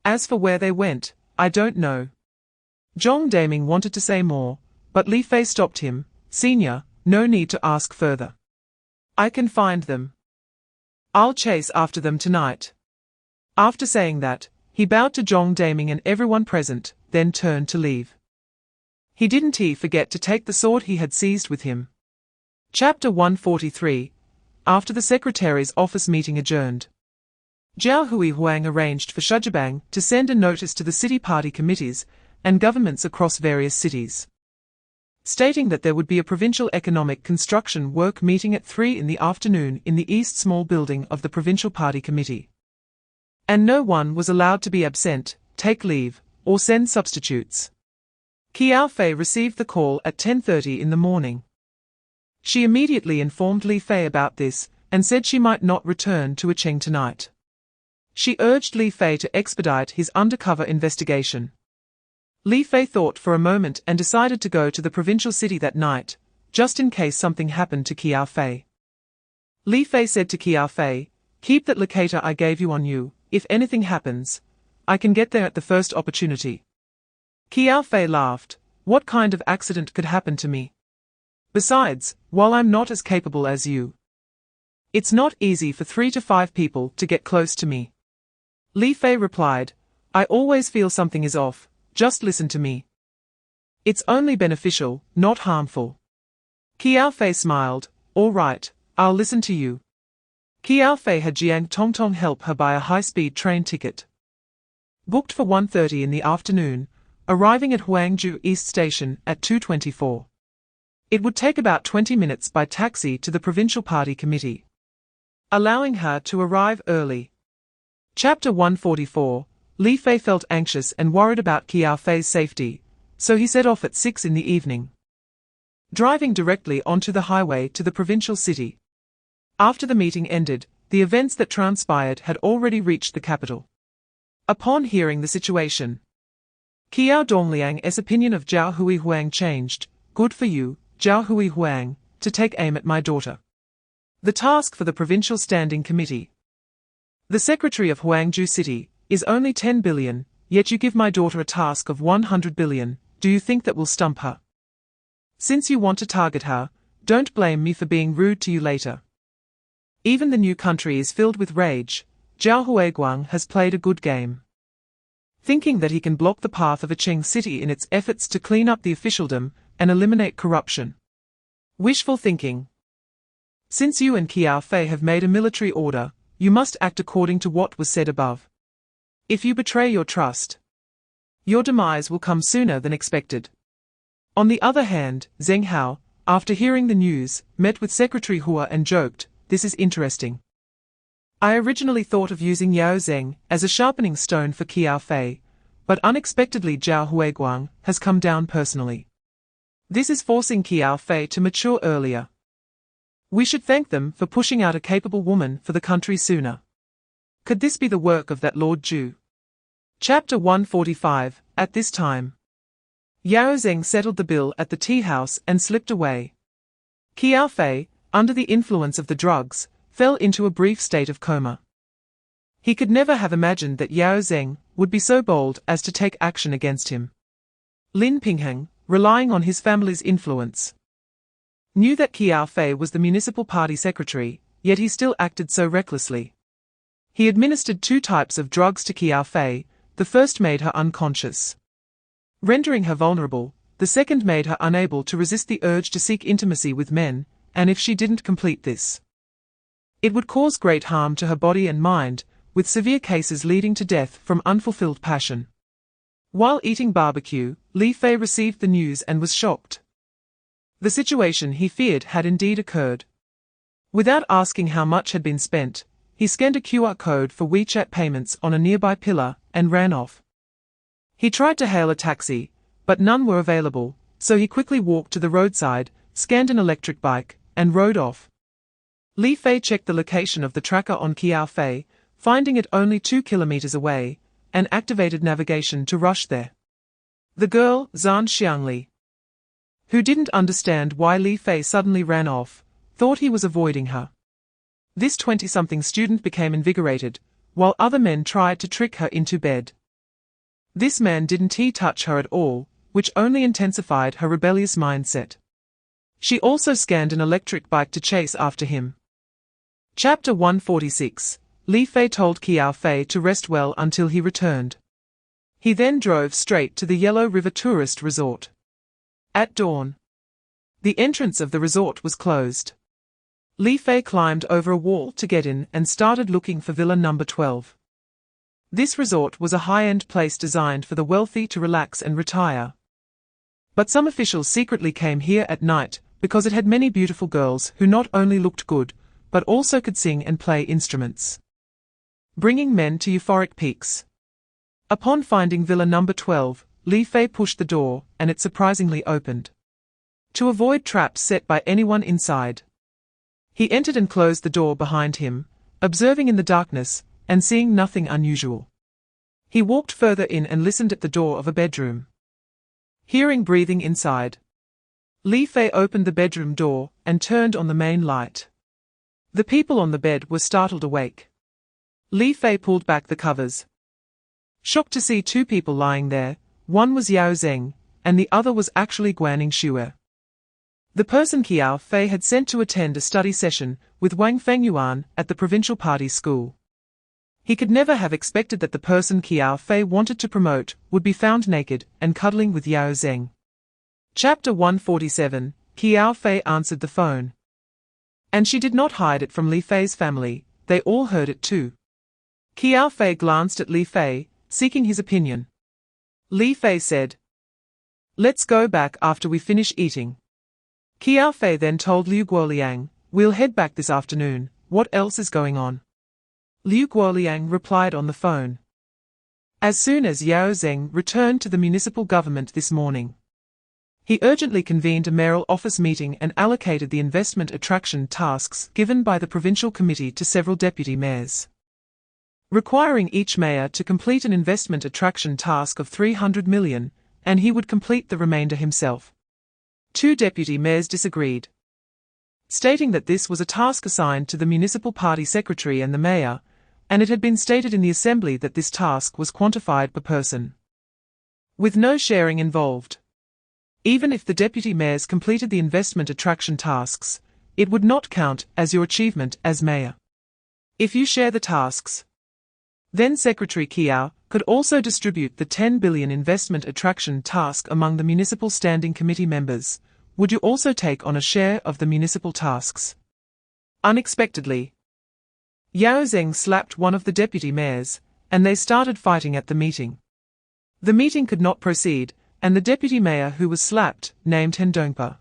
As for where they went, I don't know." Zhong Daming wanted to say more, but Li Fei stopped him. "Senior, no need to ask further. I can find them. I'll chase after them tonight." After saying that, he bowed to Zhong Daming and everyone present, then turned to leave. He didn't forget to take the sword he had seized with him. Chapter 143. After the secretary's office meeting adjourned, Jiao Hui Huang arranged for Shujabang to send a notice to the city party committees and governments across various cities, stating that there would be a provincial economic construction work meeting at 3 in the afternoon in the East Small Building of the Provincial Party Committee. And no one was allowed to be absent, take leave, or send substitutes. Qiao Fei received the call at 10:30 in the morning. She immediately informed Li Fei about this, and said she might not return to Yicheng tonight. She urged Li Fei to expedite his undercover investigation. Li Fei thought for a moment and decided to go to the provincial city that night, just in case something happened to Qiao Fei. Li Fei said to Qiao Fei, "Keep that locator I gave you on you, if anything happens, I can get there at the first opportunity." Qiao Fei laughed, "What kind of accident could happen to me? Besides, while I'm not as capable as you, it's not easy for 3 to 5 people to get close to me." Li Fei replied, "I always feel something is off, just listen to me. It's only beneficial, not harmful." Qiao Fei smiled, "All right, I'll listen to you." Qiao Fei had Jiang Tongtong help her buy a high-speed train ticket, booked for 1:30 in the afternoon, arriving at Huangzhou East Station at 2:24. It would take about 20 minutes by taxi to the Provincial Party Committee, allowing her to arrive early. Chapter 144. Li Fei felt anxious and worried about Qiao Fei's safety, so he set off at 6 in the evening, driving directly onto the highway to the provincial city. After the meeting ended, the events that transpired had already reached the capital. Upon hearing the situation, Qiao Dongliang's opinion of Zhao Huihuang changed. Good for you, Zhao Huihuang, to take aim at my daughter. The task for the Provincial Standing Committee. The Secretary of Huangzhou City is only 10 billion, yet you give my daughter a task of 100 billion, do you think that will stump her? Since you want to target her, don't blame me for being rude to you later. Even the new country is filled with rage. Zhao Huiguang has played a good game, thinking that he can block the path of a Qing city in its efforts to clean up the officialdom and eliminate corruption. Wishful thinking. Since you and Qiao Fei have made a military order, you must act according to what was said above. If you betray your trust, your demise will come sooner than expected. On the other hand, Zheng Hao, after hearing the news, met with Secretary Hua and joked, "This is interesting. I originally thought of using Yao Zheng as a sharpening stone for Qiao Fei, but unexpectedly Zhao Huiguang has come down personally. This is forcing Qiao Fei to mature earlier. We should thank them for pushing out a capable woman for the country sooner. Could this be the work of that Lord Zhu?" Chapter 145. At this time, Yao Zheng settled the bill at the tea house and slipped away. Qiao Fei, under the influence of the drugs, fell into a brief state of coma. He could never have imagined that Yao Zheng would be so bold as to take action against him. Lin Pingheng, relying on his family's influence, knew that Qiao Fei was the municipal party secretary, yet he still acted so recklessly. He administered 2 types of drugs to Qiao Fei. The first made her unconscious, rendering her vulnerable. The second made her unable to resist the urge to seek intimacy with men, and if she didn't complete this, it would cause great harm to her body and mind, with severe cases leading to death from unfulfilled passion. While eating barbecue, Li Fei received the news and was shocked. The situation he feared had indeed occurred. Without asking how much had been spent, he scanned a QR code for WeChat payments on a nearby pillar and ran off. He tried to hail a taxi, but none were available, so he quickly walked to the roadside, scanned an electric bike, and rode off. Li Fei checked the location of the tracker on Qiao Fei, finding it only 2 kilometers away, and activated navigation to rush there. The girl, Zhan Xiangli, who didn't understand why Li Fei suddenly ran off, thought he was avoiding her. This 20-something student became invigorated, while other men tried to trick her into bed. This man didn't touch her at all, which only intensified her rebellious mindset. She also scanned an electric bike to chase after him. Chapter 146. Li Fei told Qiao Fei to rest well until he returned. He then drove straight to the Yellow River Tourist Resort. At dawn, the entrance of the resort was closed. Li Fei climbed over a wall to get in and started looking for Villa number 12. This resort was a high-end place designed for the wealthy to relax and retire. But some officials secretly came here at night because it had many beautiful girls who not only looked good, but also could sing and play instruments, bringing men to euphoric peaks. Upon finding Villa number 12, Li Fei pushed the door, and it surprisingly opened. To avoid traps set by anyone inside, he entered and closed the door behind him, observing in the darkness, and seeing nothing unusual. He walked further in and listened at the door of a bedroom. Hearing breathing inside, Li Fei opened the bedroom door and turned on the main light. The people on the bed were startled awake. Li Fei pulled back the covers, shocked to see 2 people lying there. One was Yao Zheng, and the other was actually Guaning Xue, the person Qiao Fei had sent to attend a study session with Wang Fengyuan at the provincial party school. He could never have expected that the person Qiao Fei wanted to promote would be found naked and cuddling with Yao Zheng. Chapter 147. Qiao Fei answered the phone, and she did not hide it from Li Fei's family. They all heard it too. Qiao Fei glanced at Li Fei, seeking his opinion. Li Fei said, "Let's go back after we finish eating." Qiao Fei then told Liu Guoliang, "We'll head back this afternoon. What else is going on?" Liu Guoliang replied on the phone. As soon as Yao Zheng returned to the municipal government this morning, he urgently convened a mayoral office meeting and allocated the investment attraction tasks given by the provincial committee to several deputy mayors. requiring each mayor to complete an investment attraction task of 300 million, and he would complete the remainder himself. Two deputy mayors disagreed, stating that this was a task assigned to the municipal party secretary and the mayor, and it had been stated in the assembly that this task was quantified per person, with no sharing involved. Even if the deputy mayors completed the investment attraction tasks, it would not count as your achievement as mayor. If you share the tasks, then Secretary Qiao could also distribute the 10 billion investment attraction task among the municipal standing committee members. Would you also take on a share of the municipal tasks? Unexpectedly, Yao Zheng slapped one of the deputy mayors, and they started fighting at the meeting. The meeting could not proceed, and the deputy mayor who was slapped, named Hendongpa,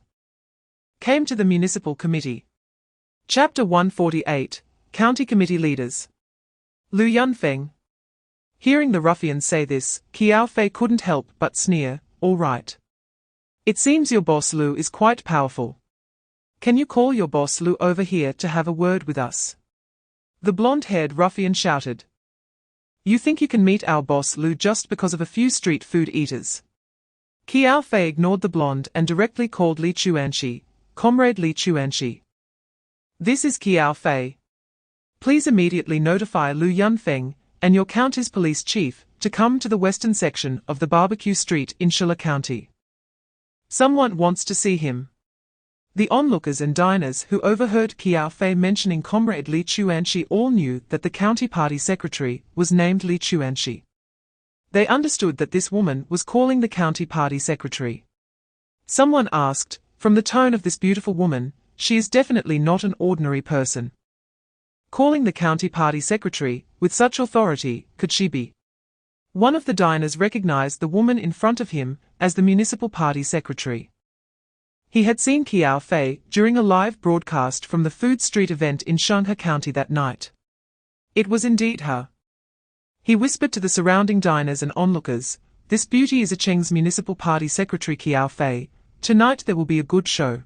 came to the municipal committee. Chapter 148, County Committee Leaders. Lu Yunfeng. Hearing the ruffians say this, Qiao Fei couldn't help but sneer. All right. It seems your boss Lu is quite powerful. Can you call your boss Lu over here to have a word with us? The blonde-haired ruffian shouted. You think you can meet our boss Lu just because of a few street food eaters? Qiao Fei ignored the blonde and directly called Li Chuanxi, Comrade Li Chuanxi. This is Qiao Fei. Please immediately notify Lu Yunfeng and your county's police chief to come to the western section of the Barbecue Street in Shilla County. Someone wants to see him. The onlookers and diners who overheard Qiao Fei mentioning Comrade Li Chuanxi all knew that the county party secretary was named Li Chuanxi. They understood that this woman was calling the county party secretary. Someone asked, from the tone of this beautiful woman, she is definitely not an ordinary person. Calling the county party secretary, with such authority, could she be? One of the diners recognized the woman in front of him as the municipal party secretary. He had seen Qiao Fei during a live broadcast from the Food Street event in Shanghai County that night. It was indeed her. He whispered to the surrounding diners and onlookers, this beauty is Cheng's municipal party secretary Qiao Fei. Tonight there will be a good show.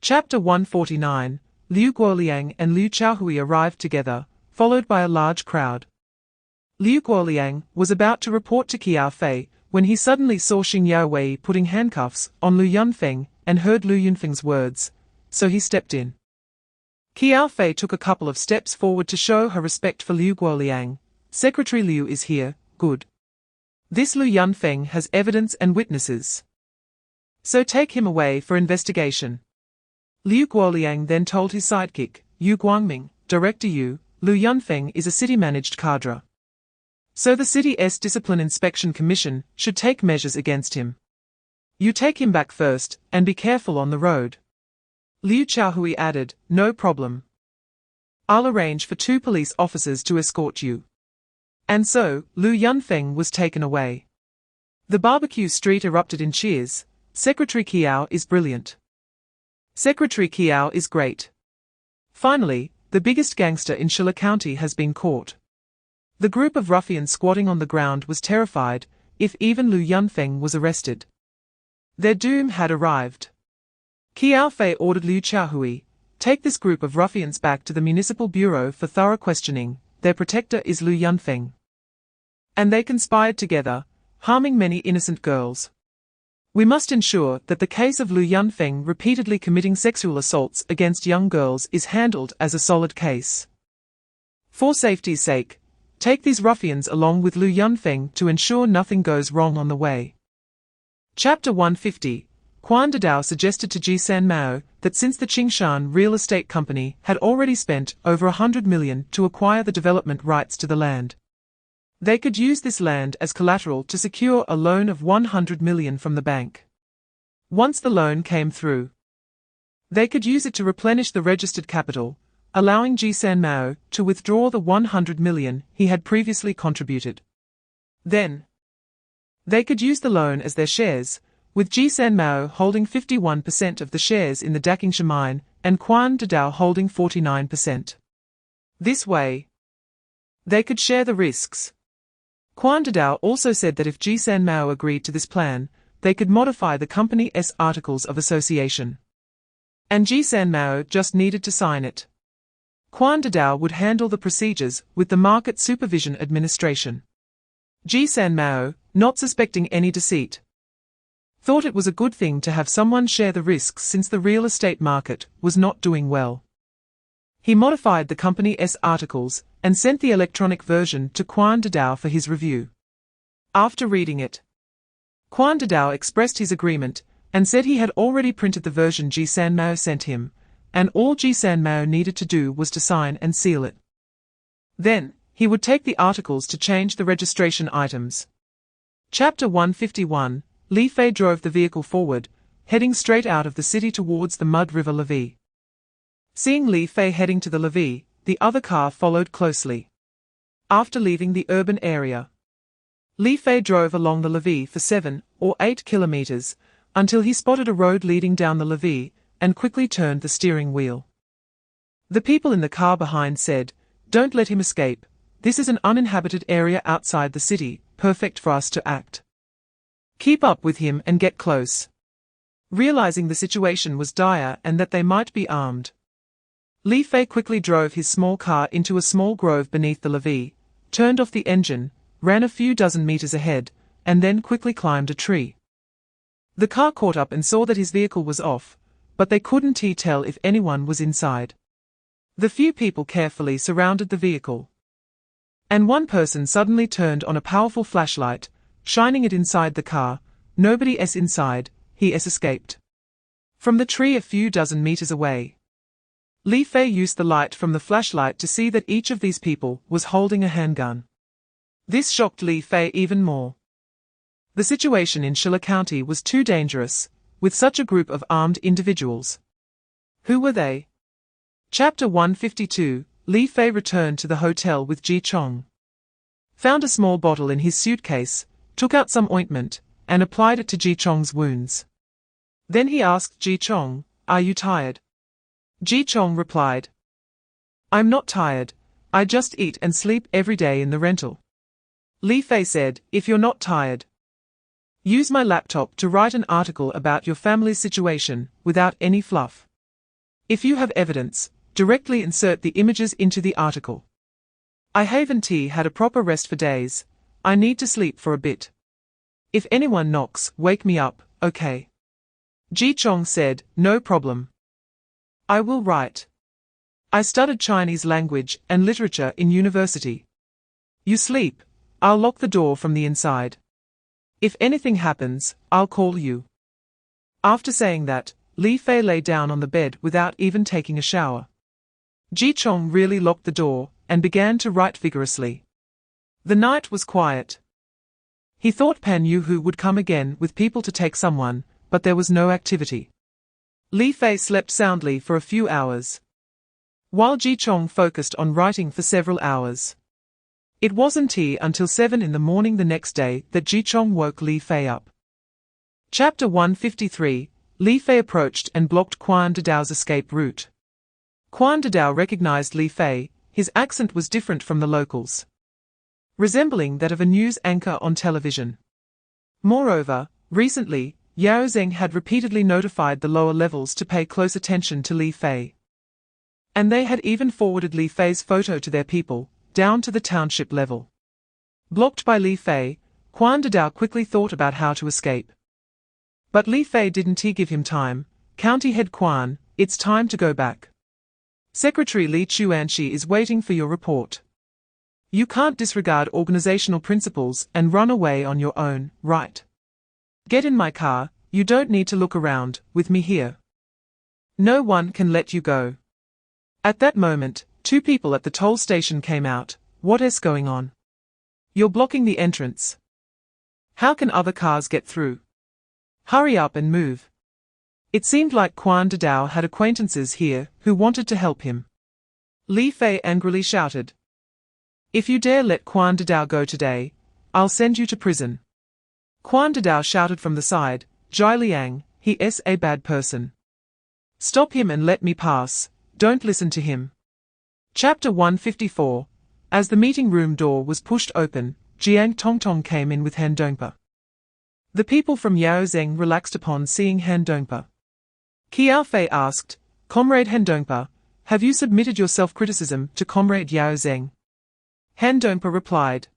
Chapter 149, Liu Guoliang and Liu Chaohui arrived together, followed by a large crowd. Liu Guoliang was about to report to Qiao Fei when he suddenly saw Xing Yaowei putting handcuffs on Lu Yunfeng and heard Lu Yunfeng's words, so he stepped in. Qiao Fei took a couple of steps forward to show her respect for Liu Guoliang. Secretary Liu is here, good. This Lu Yunfeng has evidence and witnesses, so take him away for investigation. Liu Guoliang then told his sidekick, Yu Guangming, Director Yu, Lu Yunfeng is a city-managed cadre, so the city's Discipline Inspection Commission should take measures against him. You take him back first, and be careful on the road. Liu Chaohui added, no problem. I'll arrange for 2 police officers to escort you. And so, Lu Yunfeng was taken away. The barbecue street erupted in cheers. Secretary Qiao is brilliant. Secretary Qiao is great. Finally, the biggest gangster in Shilla County has been caught. The group of ruffians squatting on the ground was terrified, if even Lu Yunfeng was arrested. Their doom had arrived. Qiao Fei ordered Liu Chaohui, take this group of ruffians back to the municipal bureau for thorough questioning, their protector is Lu Yunfeng. And they conspired together, harming many innocent girls. We must ensure that the case of Lu Yunfeng repeatedly committing sexual assaults against young girls is handled as a solid case. For safety's sake, take these ruffians along with Lu Yunfeng to ensure nothing goes wrong on the way. Chapter 150. Quan Dadao suggested to Ji San Mao that since the Qingshan Real Estate Company had already spent over 100 million to acquire the development rights to the land, they could use this land as collateral to secure a loan of 100 million from the bank. Once the loan came through, they could use it to replenish the registered capital, allowing Ji San Mao to withdraw the 100 million he had previously contributed. Then, they could use the loan as their shares, with Ji San Mao holding 51% of the shares in the Daqingsha mine and Quan Dadao holding 49%. This way, they could share the risks. Quan Dadao also said that if Ji San Mao agreed to this plan, they could modify the company's articles of association. And Ji San Mao just needed to sign it. Quan Dadao would handle the procedures with the Market Supervision Administration. Ji San Mao, not suspecting any deceit, thought it was a good thing to have someone share the risks since the real estate market was not doing well. He modified the company's articles and sent the electronic version to Quan Dadao for his review. After reading it, Quan Dadao expressed his agreement and said he had already printed the version Ji San Mao sent him, and all Ji San Mao needed to do was to sign and seal it. Then, he would take the articles to change the registration items. Chapter 151, Li Fei drove the vehicle forward, heading straight out of the city towards the mud river levee. Seeing Li Fei heading to the levee, the other car followed closely. After leaving the urban area, Li Fei drove along the levee for 7 or 8 kilometers, until he spotted a road leading down the levee, and quickly turned the steering wheel. The people in the car behind said, "Don't let him escape. This is an uninhabited area outside the city, perfect for us to act. Keep up with him and get close." Realizing the situation was dire and that they might be armed, Li Fei quickly drove his small car into a small grove beneath the levee, turned off the engine, ran a few dozen meters ahead, and then quickly climbed a tree. The car caught up and saw that his vehicle was off, but they couldn't tell if anyone was inside. The few people carefully surrounded the vehicle, and one person suddenly turned on a powerful flashlight, shining it inside the car. Nobody's inside, he escaped. From the tree a few dozen meters away, Li Fei used the light from the flashlight to see that each of these people was holding a handgun. This shocked Li Fei even more. The situation in Shilla County was too dangerous, with such a group of armed individuals. Who were they? Chapter 152, Li Fei returned to the hotel with Ji Chong. Found a small bottle in his suitcase, took out some ointment, and applied it to Ji Chong's wounds. Then he asked Ji Chong, "Are you tired?" Ji Chong replied, "I'm not tired, I just eat and sleep every day in the rental." Li Fei said, "If you're not tired, use my laptop to write an article about your family's situation, without any fluff. If you have evidence, directly insert the images into the article. I haven't had a proper rest for days, I need to sleep for a bit. If anyone knocks, wake me up, okay?" Ji Chong said, "No problem. I will write. I studied Chinese language and literature in university. You sleep, I'll lock the door from the inside. If anything happens, I'll call you." After saying that, Li Fei lay down on the bed without even taking a shower. Ji Chong really locked the door, and began to write vigorously. The night was quiet. He thought Pan Yu would come again with people to take someone, but there was no activity. Li Fei slept soundly for a few hours, while Ji Chong focused on writing for several hours. It wasn't until 7 in the morning the next day that Ji Chong woke Li Fei up. Chapter 153, Li Fei approached and blocked Quan Dadao's escape route. Quan Dadao recognized Li Fei. His accent was different from the locals, resembling that of a news anchor on television. Moreover, recently, Yao Zheng had repeatedly notified the lower levels to pay close attention to Li Fei. And they had even forwarded Li Fei's photo to their people, down to the township level. Blocked by Li Fei, Quan Dadao quickly thought about how to escape. But Li Fei didn't give him time. "County head Quan, it's time to go back. Secretary Li Chuanxi is waiting for your report. You can't disregard organizational principles and run away on your own, right? Get in my car, you don't need to look around, with me here. No one can let you go." At that moment, 2 people at the toll station came out. "What's going on? You're blocking the entrance. How can other cars get through? Hurry up and move." It seemed like Quan Dadao had acquaintances here who wanted to help him. Li Fei angrily shouted, "If you dare let Quan Dadao go today, I'll send you to prison." Quan Dadao shouted from the side, "Jai Liang, he is a bad person. Stop him and let me pass, don't listen to him." Chapter 154, As the meeting room door was pushed open, Jiang Tongtong came in with Han Dongpa. The people from Yao Zheng relaxed upon seeing Han Dongpa. Qiao Fei asked, "Comrade Han Dongpa, Have you submitted your self-criticism to Comrade Yao Zheng? Han Dongpa replied.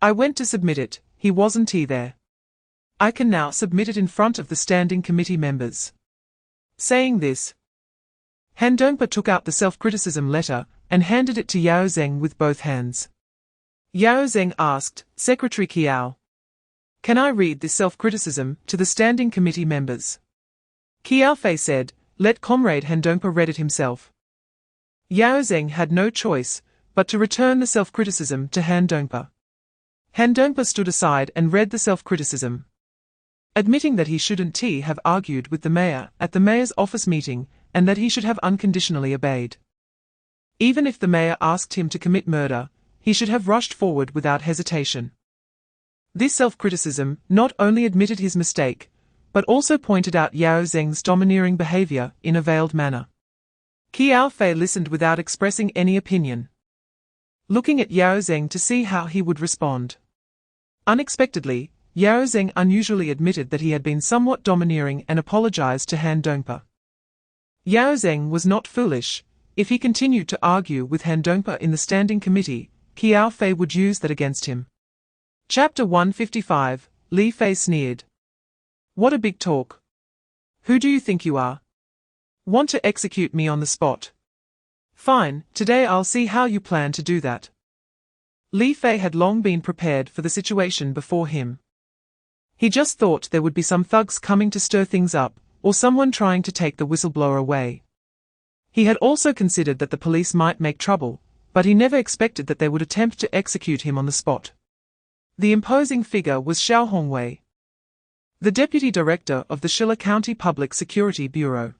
I went to submit it, he wasn't there. I can now submit it in front of the standing committee members. Saying this, Han Dongpa took out the self-criticism letter and handed it to Yao Zheng with both hands. Yao Zheng asked, Secretary Qiao, can I read this self-criticism to the standing committee members? Qiao Fei said, let Comrade Han Dongpa read it himself. Yao Zheng had no choice but to return the self-criticism to Han Dongpa. Han Dongpa stood aside and read the self-criticism, admitting that he shouldn't have argued with the mayor at the mayor's office meeting and that he should have unconditionally obeyed. Even if the mayor asked him to commit murder, he should have rushed forward without hesitation. This self-criticism not only admitted his mistake, but also pointed out Yao Zheng's domineering behavior in a veiled manner. Qiao Fei listened without expressing any opinion, looking at Yao Zheng to see how he would respond. Unexpectedly, Yao Zheng unusually admitted that he had been somewhat domineering and apologized to Han Dongpa. Yao Zheng was not foolish. If he continued to argue with Han Dongpa in the standing committee, Qiao Fei would use that against him. Chapter 155, Li Fei sneered. What a big talk. Who do you think you are? Want to execute me on the spot? Fine, today I'll see how you plan to do that. Li Fei had long been prepared for the situation before him. He just thought there would be some thugs coming to stir things up, or someone trying to take the whistleblower away. He had also considered that the police might make trouble, but he never expected that they would attempt to execute him on the spot. The imposing figure was Xiao Hongwei, the deputy director of the Shilla County Public Security Bureau.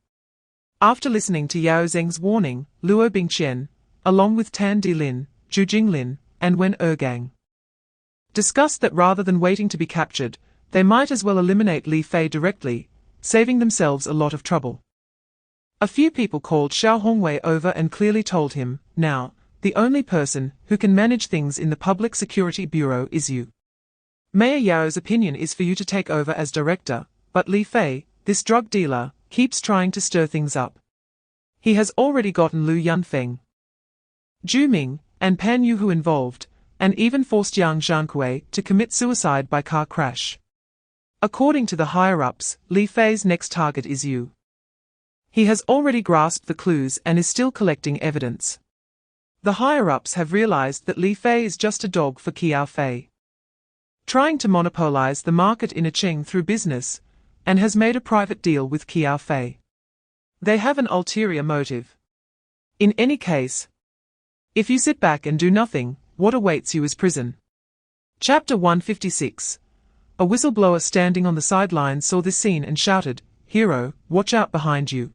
After listening to Yao Zheng's warning, Luo Bingqian, along with Tan Dilin, Zhu Jinglin, and Wen Ergang, discussed that rather than waiting to be captured, they might as well eliminate Li Fei directly, saving themselves a lot of trouble. A few people called Xiao Hongwei over and clearly told him, now, the only person who can manage things in the Public Security Bureau is you. Mayor Yao's opinion is for you to take over as director, but Li Fei, this drug dealer, keeps trying to stir things up. He has already gotten Lu Yunfeng, Zhu Ming, and Pan Yuhu involved, and even forced Yang Zhankui to commit suicide by car crash. According to the higher-ups, Li Fei's next target is you. He has already grasped the clues and is still collecting evidence. The higher-ups have realized that Li Fei is just a dog for Qiao Fei, trying to monopolize the market in Cheng through business, and has made a private deal with Qiao Fei. They have an ulterior motive. In any case, if you sit back and do nothing, what awaits you is prison. Chapter 156. A whistleblower standing on the sidelines saw this scene and shouted, Hero, watch out behind you.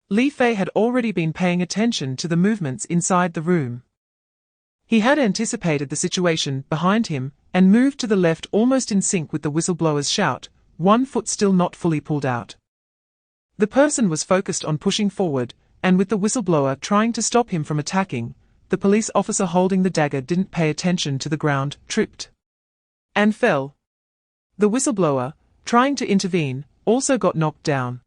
Li Fei had already been paying attention to the movements inside the room. He had anticipated the situation behind him and moved to the left almost in sync with the whistleblower's shout, one foot still not fully pulled out. The person was focused on pushing forward, and with the whistleblower trying to stop him from attacking, the police officer holding the dagger didn't pay attention to the ground, tripped, and fell. The whistleblower, trying to intervene, also got knocked down.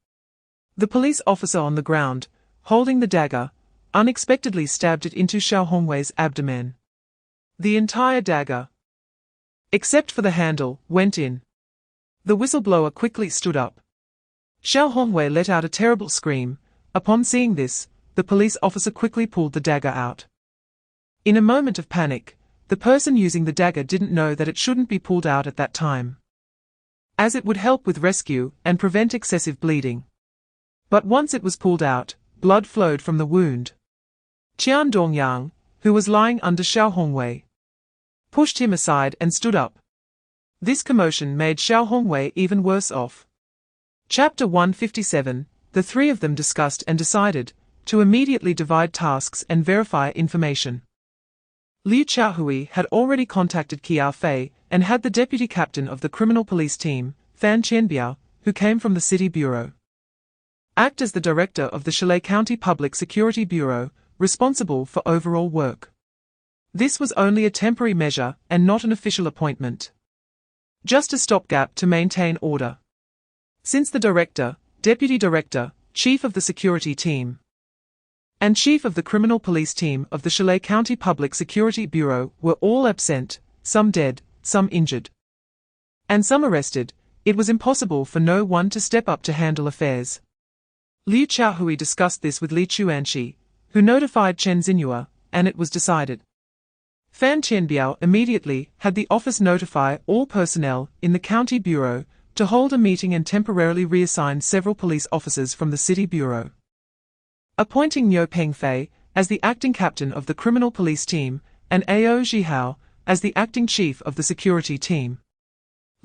The police officer on the ground, holding the dagger, unexpectedly stabbed it into Xiao Hongwei's abdomen. The entire dagger, except for the handle, went in. The whistleblower quickly stood up. Xiao Hongwei let out a terrible scream. Upon seeing this, the police officer quickly pulled the dagger out. In a moment of panic, the person using the dagger didn't know that it shouldn't be pulled out at that time, as it would help with rescue and prevent excessive bleeding. But once it was pulled out, blood flowed from the wound. Qian Dongyang, who was lying under Xiao Hongwei, pushed him aside and stood up. This commotion made Xiao Hongwei even worse off. Chapter 157. The three of them discussed and decided to immediately divide tasks and verify information. Liu Chaohui had already contacted Qiao Fei and had the deputy captain of the criminal police team, Fan Qianbiao, who came from the city bureau, act as the director of the Shilla County Public Security Bureau, responsible for overall work. This was only a temporary measure and not an official appointment, just a stopgap to maintain order. Since the director, deputy director, chief of the security team, and chief of the criminal police team of the Qiao County Public Security Bureau were all absent, some dead, some injured, and some arrested. It was impossible for no one to step up to handle affairs. Liu Qiaohui discussed this with Li Chuanxi, who notified Chen Xinhua, and it was decided. Fan Qianbiao immediately had the office notify all personnel in the county bureau to hold a meeting and temporarily reassign several police officers from the city bureau, appointing Niu Pengfei as the acting captain of the criminal police team and Ao Zhihao as the acting chief of the security team.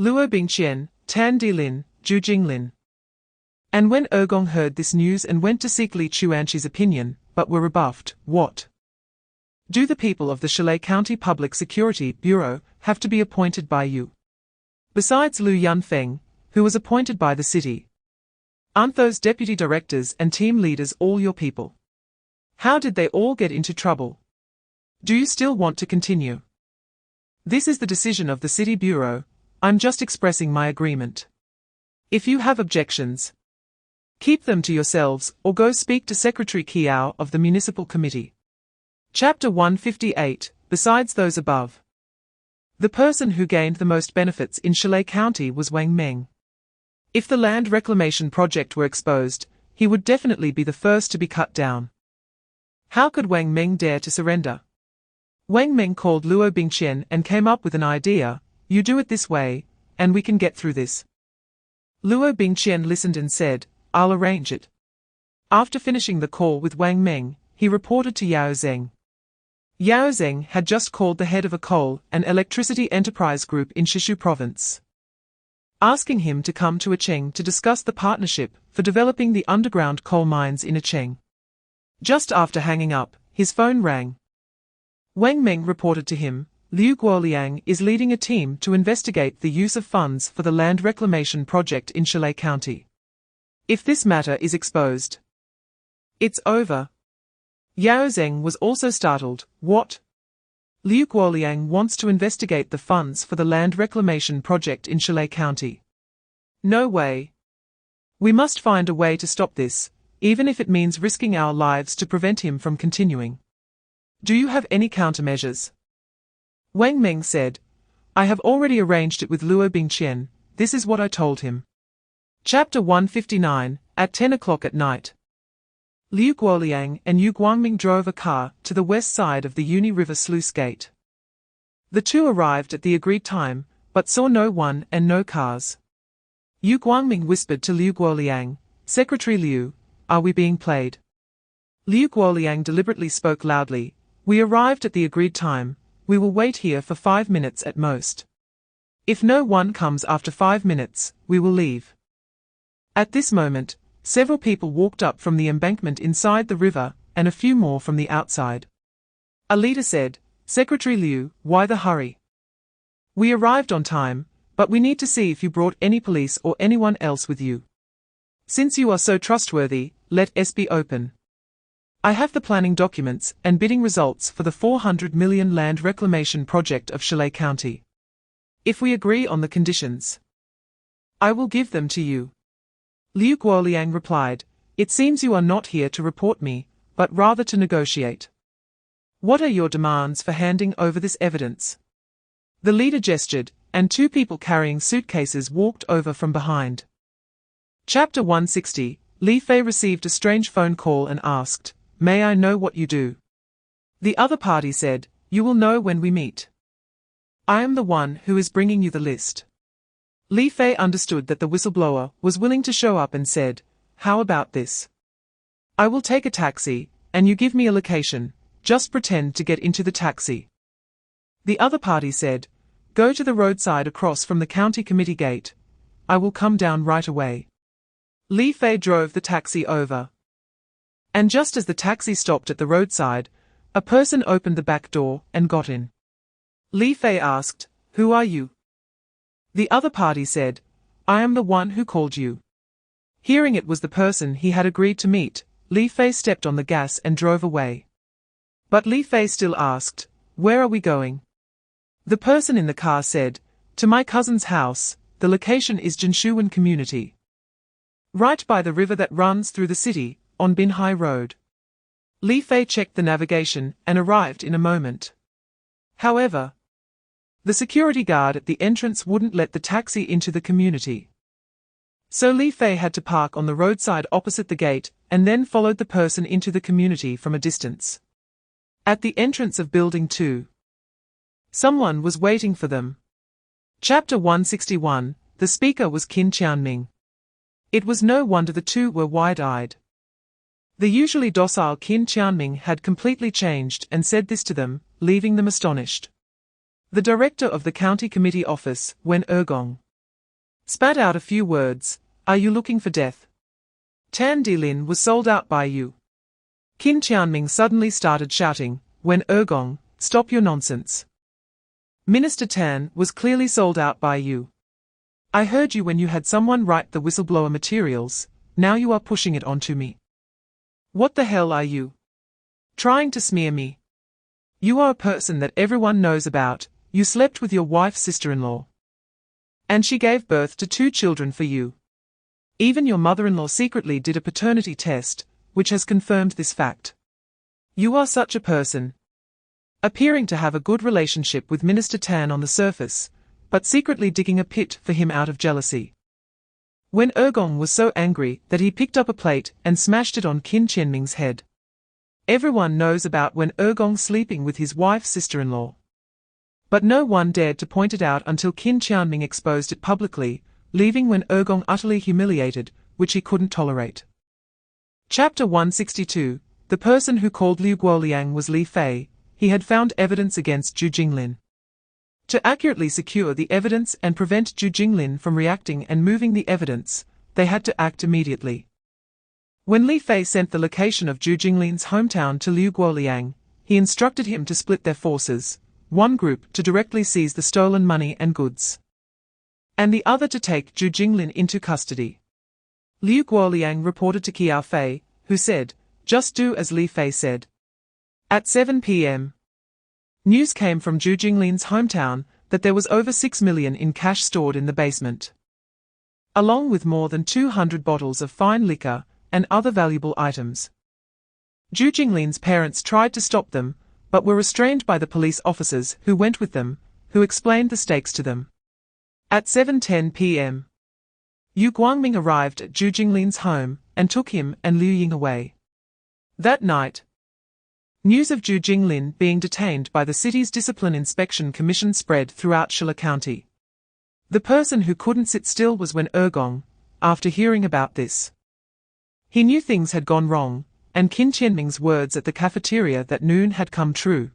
Luo Bingqian, Tan Dilin, Zhu Jinglin. And when Ergong heard this news and went to seek Li Chuanxi's opinion, but were rebuffed, what do the people of the Qiao County Public Security Bureau have to be appointed by you? Besides Lu Yunfeng, who was appointed by the city, aren't those deputy directors and team leaders all your people? How did they all get into trouble? Do you still want to continue? This is the decision of the city bureau. I'm just expressing my agreement. If you have objections, keep them to yourselves or go speak to Secretary Qiao of the Municipal Committee. Chapter 158. Besides those above, the person who gained the most benefits in Qiao County was Wang Meng. If the land reclamation project were exposed, he would definitely be the first to be cut down. How could Wang Meng dare to surrender? Wang Meng called Luo Bingqian and came up with an idea. You do it this way, and we can get through this. Luo Bingqian listened and said, I'll arrange it. After finishing the call with Wang Meng, he reported to Yao Zeng. Yao Zeng had just called the head of a coal and electricity enterprise group in Shishu province, asking him to come to Acheng to discuss the partnership for developing the underground coal mines in Acheng. Just after hanging up, his phone rang. Wang Meng reported to him, Liu Guoliang is leading a team to investigate the use of funds for the land reclamation project in Qiao County. If this matter is exposed, it's over. Yao Zeng was also startled. What? Liu Guoliang wants to investigate the funds for the land reclamation project in Qiao County. No way. We must find a way to stop this, even if it means risking our lives to prevent him from continuing. Do you have any countermeasures? Wang Meng said, I have already arranged it with Luo Bingqian. This is what I told him. Chapter 159. At 10 o'clock at night, Liu Guoliang and Yu Guangming drove a car to the west side of the Uni River sluice gate. The two arrived at the agreed time, but saw no one and no cars. Yu Guangming whispered to Liu Guoliang, Secretary Liu, are we being played? Liu Guoliang deliberately spoke loudly, we arrived at the agreed time, we will wait here for 5 minutes at most. If no one comes after 5 minutes, we will leave. At this moment, several people walked up from the embankment inside the river, and a few more from the outside. A leader said, Secretary Liu, why the hurry? We arrived on time, but we need to see if you brought any police or anyone else with you. Since you are so trustworthy, let us be open. I have the planning documents and bidding results for the 400 million land reclamation project of Qiao County. If we agree on the conditions, I will give them to you. Liu Guoliang replied, It seems you are not here to report me, but rather to negotiate. What are your demands for handing over this evidence? The leader gestured, and two people carrying suitcases walked over from behind. Chapter 160. Li Fei received a strange phone call and asked, May I know what you do? The other party said, You will know when we meet. I am the one who is bringing you the list. Li Fei understood that the whistleblower was willing to show up and said, How about this? I will take a taxi, and you give me a location, just pretend to get into the taxi. The other party said, Go to the roadside across from the county committee gate. I will come down right away. Li Fei drove the taxi over. And just as the taxi stopped at the roadside, a person opened the back door and got in. Li Fei asked, Who are you? The other party said, I am the one who called you. Hearing it was the person he had agreed to meet, Li Fei stepped on the gas and drove away. But Li Fei still asked, Where are we going? The person in the car said, To my cousin's house. The location is Jinshuwen Community, right by the river that runs through the city, on Binhai Road. Li Fei checked the navigation and arrived in a moment. However, the security guard at the entrance wouldn't let the taxi into the community. So Li Fei had to park on the roadside opposite the gate and then followed the person into the community from a distance. At the entrance of Building 2, someone was waiting for them. Chapter 161, the speaker was Qin Qianming. It was no wonder the two were wide-eyed. The usually docile Qin Qianming had completely changed and said this to them, leaving them astonished. The director of the county committee office, Wen Ergong, spat out a few words. Are you looking for death? Tan Dilin was sold out by you. Qin Qianming suddenly started shouting, Wen Ergong, stop your nonsense. Minister Tan was clearly sold out by you. I heard you when you had someone write the whistleblower materials, now you are pushing it onto me. What the hell are you? Trying to smear me? You are a person that everyone knows about, you slept with your wife's sister-in-law. And she gave birth to 2 children for you. Even your mother-in-law secretly did a paternity test, which has confirmed this fact. You are such a person. Appearing to have a good relationship with Minister Tan on the surface, but secretly digging a pit for him out of jealousy. When Ergong was so angry that he picked up a plate and smashed it on Qin Qianming's head. Everyone knows about Wen Ergong sleeping with his wife's sister-in-law. But no one dared to point it out until Qin Qianming exposed it publicly, leaving Wen Ergong utterly humiliated, which he couldn't tolerate. Chapter 162, the person who called Liu Guoliang was Li Fei. He had found evidence against Zhu Jinglin. To accurately secure the evidence and prevent Zhu Jinglin from reacting and moving the evidence, they had to act immediately. When Li Fei sent the location of Zhu Jinglin's hometown to Liu Guoliang, he instructed him to split their forces, one group to directly seize the stolen money and goods, and the other to take Zhu Jinglin into custody. Liu Guoliang reported to Qiao Fei, who said, just do as Li Fei said. At 7 p.m., news came from Zhu Jinglin's hometown that there was over 6 million in cash stored in the basement, along with more than 200 bottles of fine liquor and other valuable items. Zhu Jinglin's parents tried to stop them, but were restrained by the police officers who went with them, who explained the stakes to them. At 7:10 p.m., Yu Guangming arrived at Zhu Jinglin's home and took him and Liu Ying away. That night, news of Zhu Jinglin being detained by the city's Discipline Inspection Commission spread throughout Shilla County. The person who couldn't sit still was Wen Ergong. After hearing about this, he knew things had gone wrong, and Qin Qianming's words at the cafeteria that noon had come true.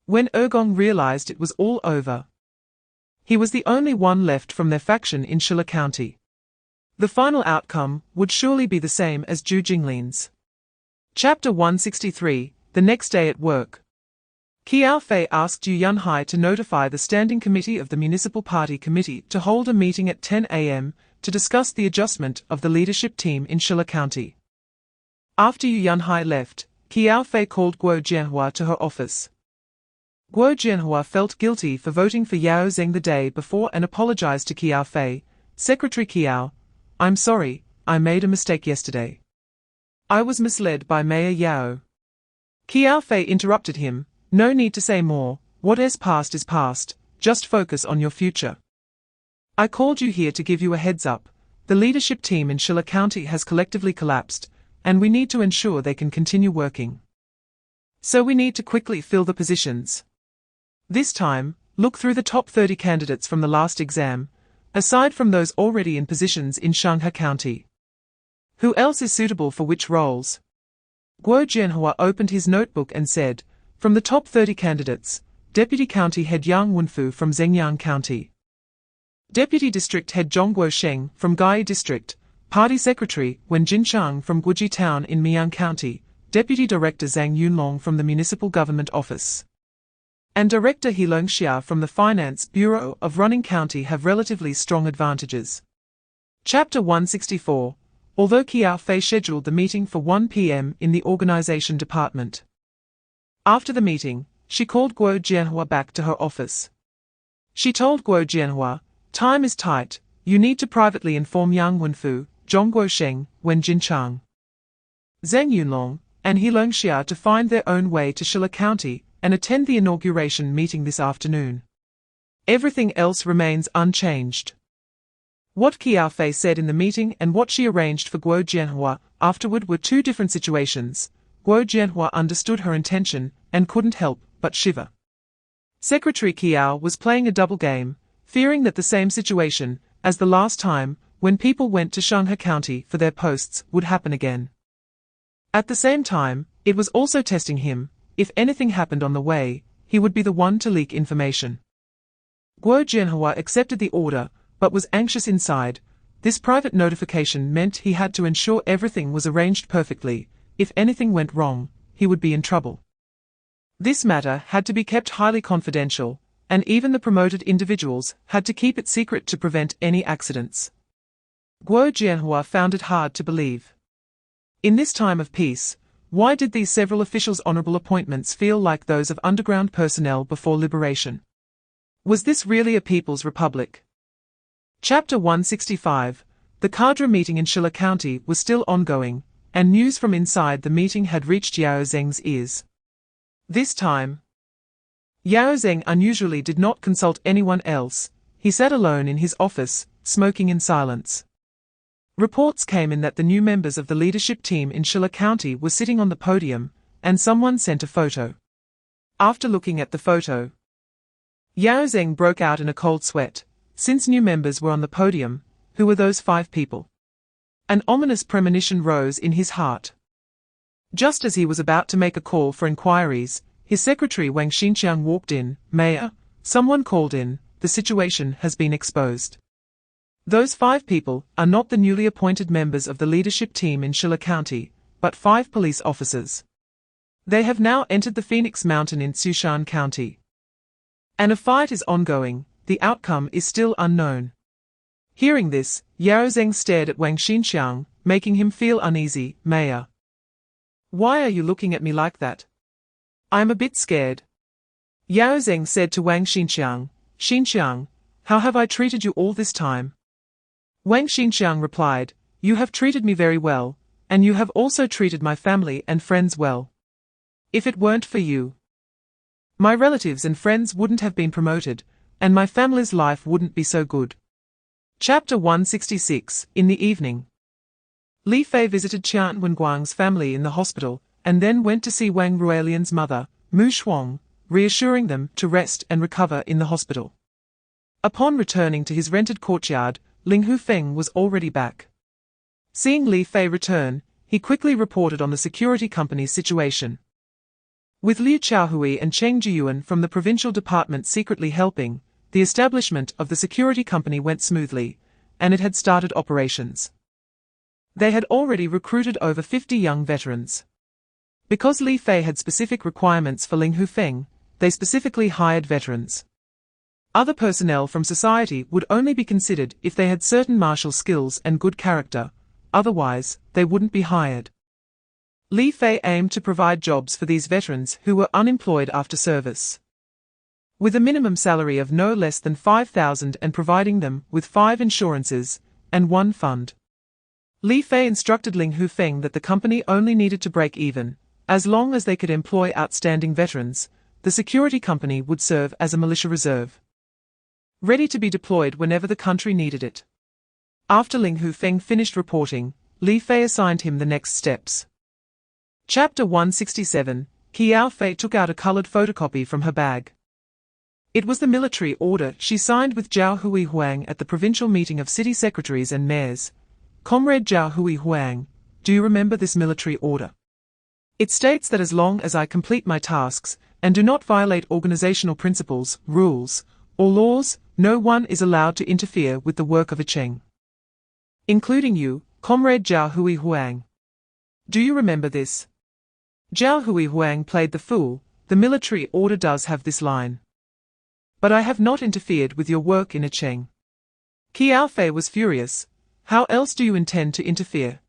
When Ergong realized it was all over, he was the only one left from their faction in Shilla County. The final outcome would surely be the same as Zhu Jinglin's. Chapter 163, the next day at work. Qiao Fei asked Yu Yunhai to notify the Standing Committee of the Municipal Party Committee to hold a meeting at 10 a.m. to discuss the adjustment of the leadership team in Shilla County. After Yu Yunhai left, Qiao Fei called Guo Jianhua to her office. Guo Jianhua felt guilty for voting for Yao Zeng the day before and apologized to Qiao Fei. Secretary Qiao, I'm sorry, I made a mistake yesterday. I was misled by Mayor Yao. Qiao Fei interrupted him, no need to say more, what is past, just focus on your future. I called you here to give you a heads up, the leadership team in Shilla County has collectively collapsed, and we need to ensure they can continue working. So we need to quickly fill the positions. This time, look through the top 30 candidates from the last exam, aside from those already in positions in Shanghai County. Who else is suitable for which roles? Guo Jianhua opened his notebook and said, from the top 30 candidates, Deputy County Head Yang Wenfu from Zhengyang County, Deputy District Head Zhong Guosheng from Gai District, Party Secretary Wen Jinchang from Guji Town in Miang County, Deputy Director Zhang Yunlong from the Municipal Government Office, and Director He Longxia from the Finance Bureau of Running County have relatively strong advantages. Chapter 164. Although Qiao Fei scheduled the meeting for 1 p.m. in the organization department. After the meeting, she called Guo Jianhua back to her office. She told Guo Jianhua, time is tight, you need to privately inform Yang Wenfu, Zhong Guosheng, Wen Jinchang, Zhang Yunlong, and He Leung Qiao to find their own way to Shilla County and attend the inauguration meeting this afternoon. Everything else remains unchanged. What Qiao Fei said in the meeting and what she arranged for Guo Jianhua afterward were two different situations. Guo Jianhua understood her intention and couldn't help but shiver. Secretary Qiao was playing a double game, fearing that the same situation as the last time when people went to Shanghai County for their posts would happen again. At the same time, it was also testing him. If anything happened on the way, he would be the one to leak information. Guo Jianhua accepted the order, but was anxious inside. This private notification meant he had to ensure everything was arranged perfectly. If anything went wrong, he would be in trouble. This matter had to be kept highly confidential, and even the promoted individuals had to keep it secret to prevent any accidents. Guo Jianhua found it hard to believe. In this time of peace, why did these several officials' honorable appointments feel like those of underground personnel before liberation? Was this really a people's republic? Chapter 165. The cadre meeting in Shilla County was still ongoing, and news from inside the meeting had reached Yao Zheng's ears. This time, Yao Zheng unusually did not consult anyone else. He sat alone in his office, smoking in silence. Reports came in that the new members of the leadership team in Shilla County were sitting on the podium, and someone sent a photo. After looking at the photo, Yao Zheng broke out in a cold sweat. Since new members were on the podium, who were those 5 people? An ominous premonition rose in his heart. Just as he was about to make a call for inquiries, his secretary Wang Xinqiang walked in. "Mayor, someone called in, the situation has been exposed. Those 5 people are not the newly appointed members of the leadership team in Shilla County, but 5 police officers. They have now entered the Phoenix Mountain in Sushan County. And a fight is ongoing. The outcome is still unknown." Hearing this, Yao Zheng stared at Wang Xinqiang, making him feel uneasy. "Mayor, why are you looking at me like that? I'm a bit scared." Yao Zheng said to Wang Xinqiang, "Xinqiang, how have I treated you all this time?" Wang Xinqiang replied, "You have treated me very well, and you have also treated my family and friends well. If it weren't for you, my relatives and friends wouldn't have been promoted, and my family's life wouldn't be so good." Chapter 166. In the evening, Li Fei visited Qian Wenguang's family in the hospital, and then went to see Wang Ruilian's mother, Mu Shuang, reassuring them to rest and recover in the hospital. Upon returning to his rented courtyard, Ling Hufeng was already back. Seeing Li Fei return, he quickly reported on the security company's situation. With Liu Chaohui and Cheng Jiyuan from the provincial department secretly helping, the establishment of the security company went smoothly, and it had started operations. They had already recruited over 50 young veterans. Because Li Fei had specific requirements for Ling Hufeng, they specifically hired veterans. Other personnel from society would only be considered if they had certain martial skills and good character, otherwise, they wouldn't be hired. Li Fei aimed to provide jobs for these veterans who were unemployed after service, with a minimum salary of no less than 5,000 and providing them with 5 insurances and 1 fund. Li Fei instructed Ling Hufeng that the company only needed to break even. As long as they could employ outstanding veterans, the security company would serve as a militia reserve, ready to be deployed whenever the country needed it. After Ling Hufeng finished reporting, Li Fei assigned him the next steps. Chapter 167. Qiao Fei took out a colored photocopy from her bag. It was the military order she signed with Zhao Hui Huang at the provincial meeting of city secretaries and mayors. "Comrade Zhao Hui Huang, do you remember this military order? It states that as long as I complete my tasks, and do not violate organizational principles, rules, or laws, no one is allowed to interfere with the work of a Cheng. Including you, Comrade Zhao Hui Huang. Do you remember this?" Zhao Hui Huang played the fool. "The military order does have this line. But I have not interfered with your work in a Cheng." Qiao Fei was furious. "How else do you intend to interfere?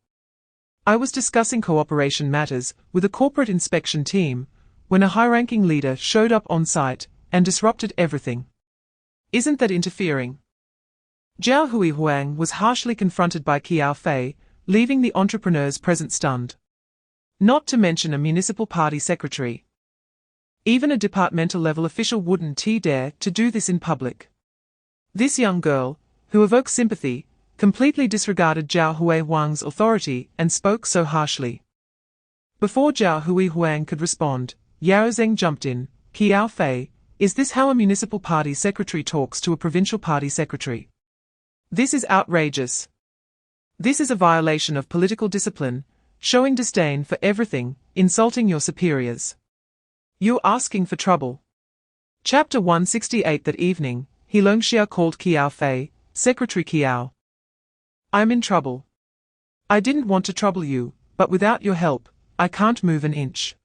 I was discussing cooperation matters with a corporate inspection team when a high-ranking leader showed up on site and disrupted everything. Isn't that interfering?" Zhao Hui Huang was harshly confronted by Qiao Fei, leaving the entrepreneurs present stunned. Not to mention a municipal party secretary. Even a departmental-level official wouldn't dare to do this in public. This young girl, who evoked sympathy, completely disregarded Zhao Huihuang's authority and spoke so harshly. Before Zhao Huihuang could respond, Yao Zheng jumped in. Qiao Fei, is this how a municipal party secretary talks to a provincial party secretary? This is outrageous. This is a violation of political discipline, showing disdain for everything, insulting your superiors. You're asking for trouble. Chapter 168. That evening, He Longxia called Qiao Fei, Secretary Qiao. I'm in trouble. I didn't want to trouble you, but without your help, I can't move an inch.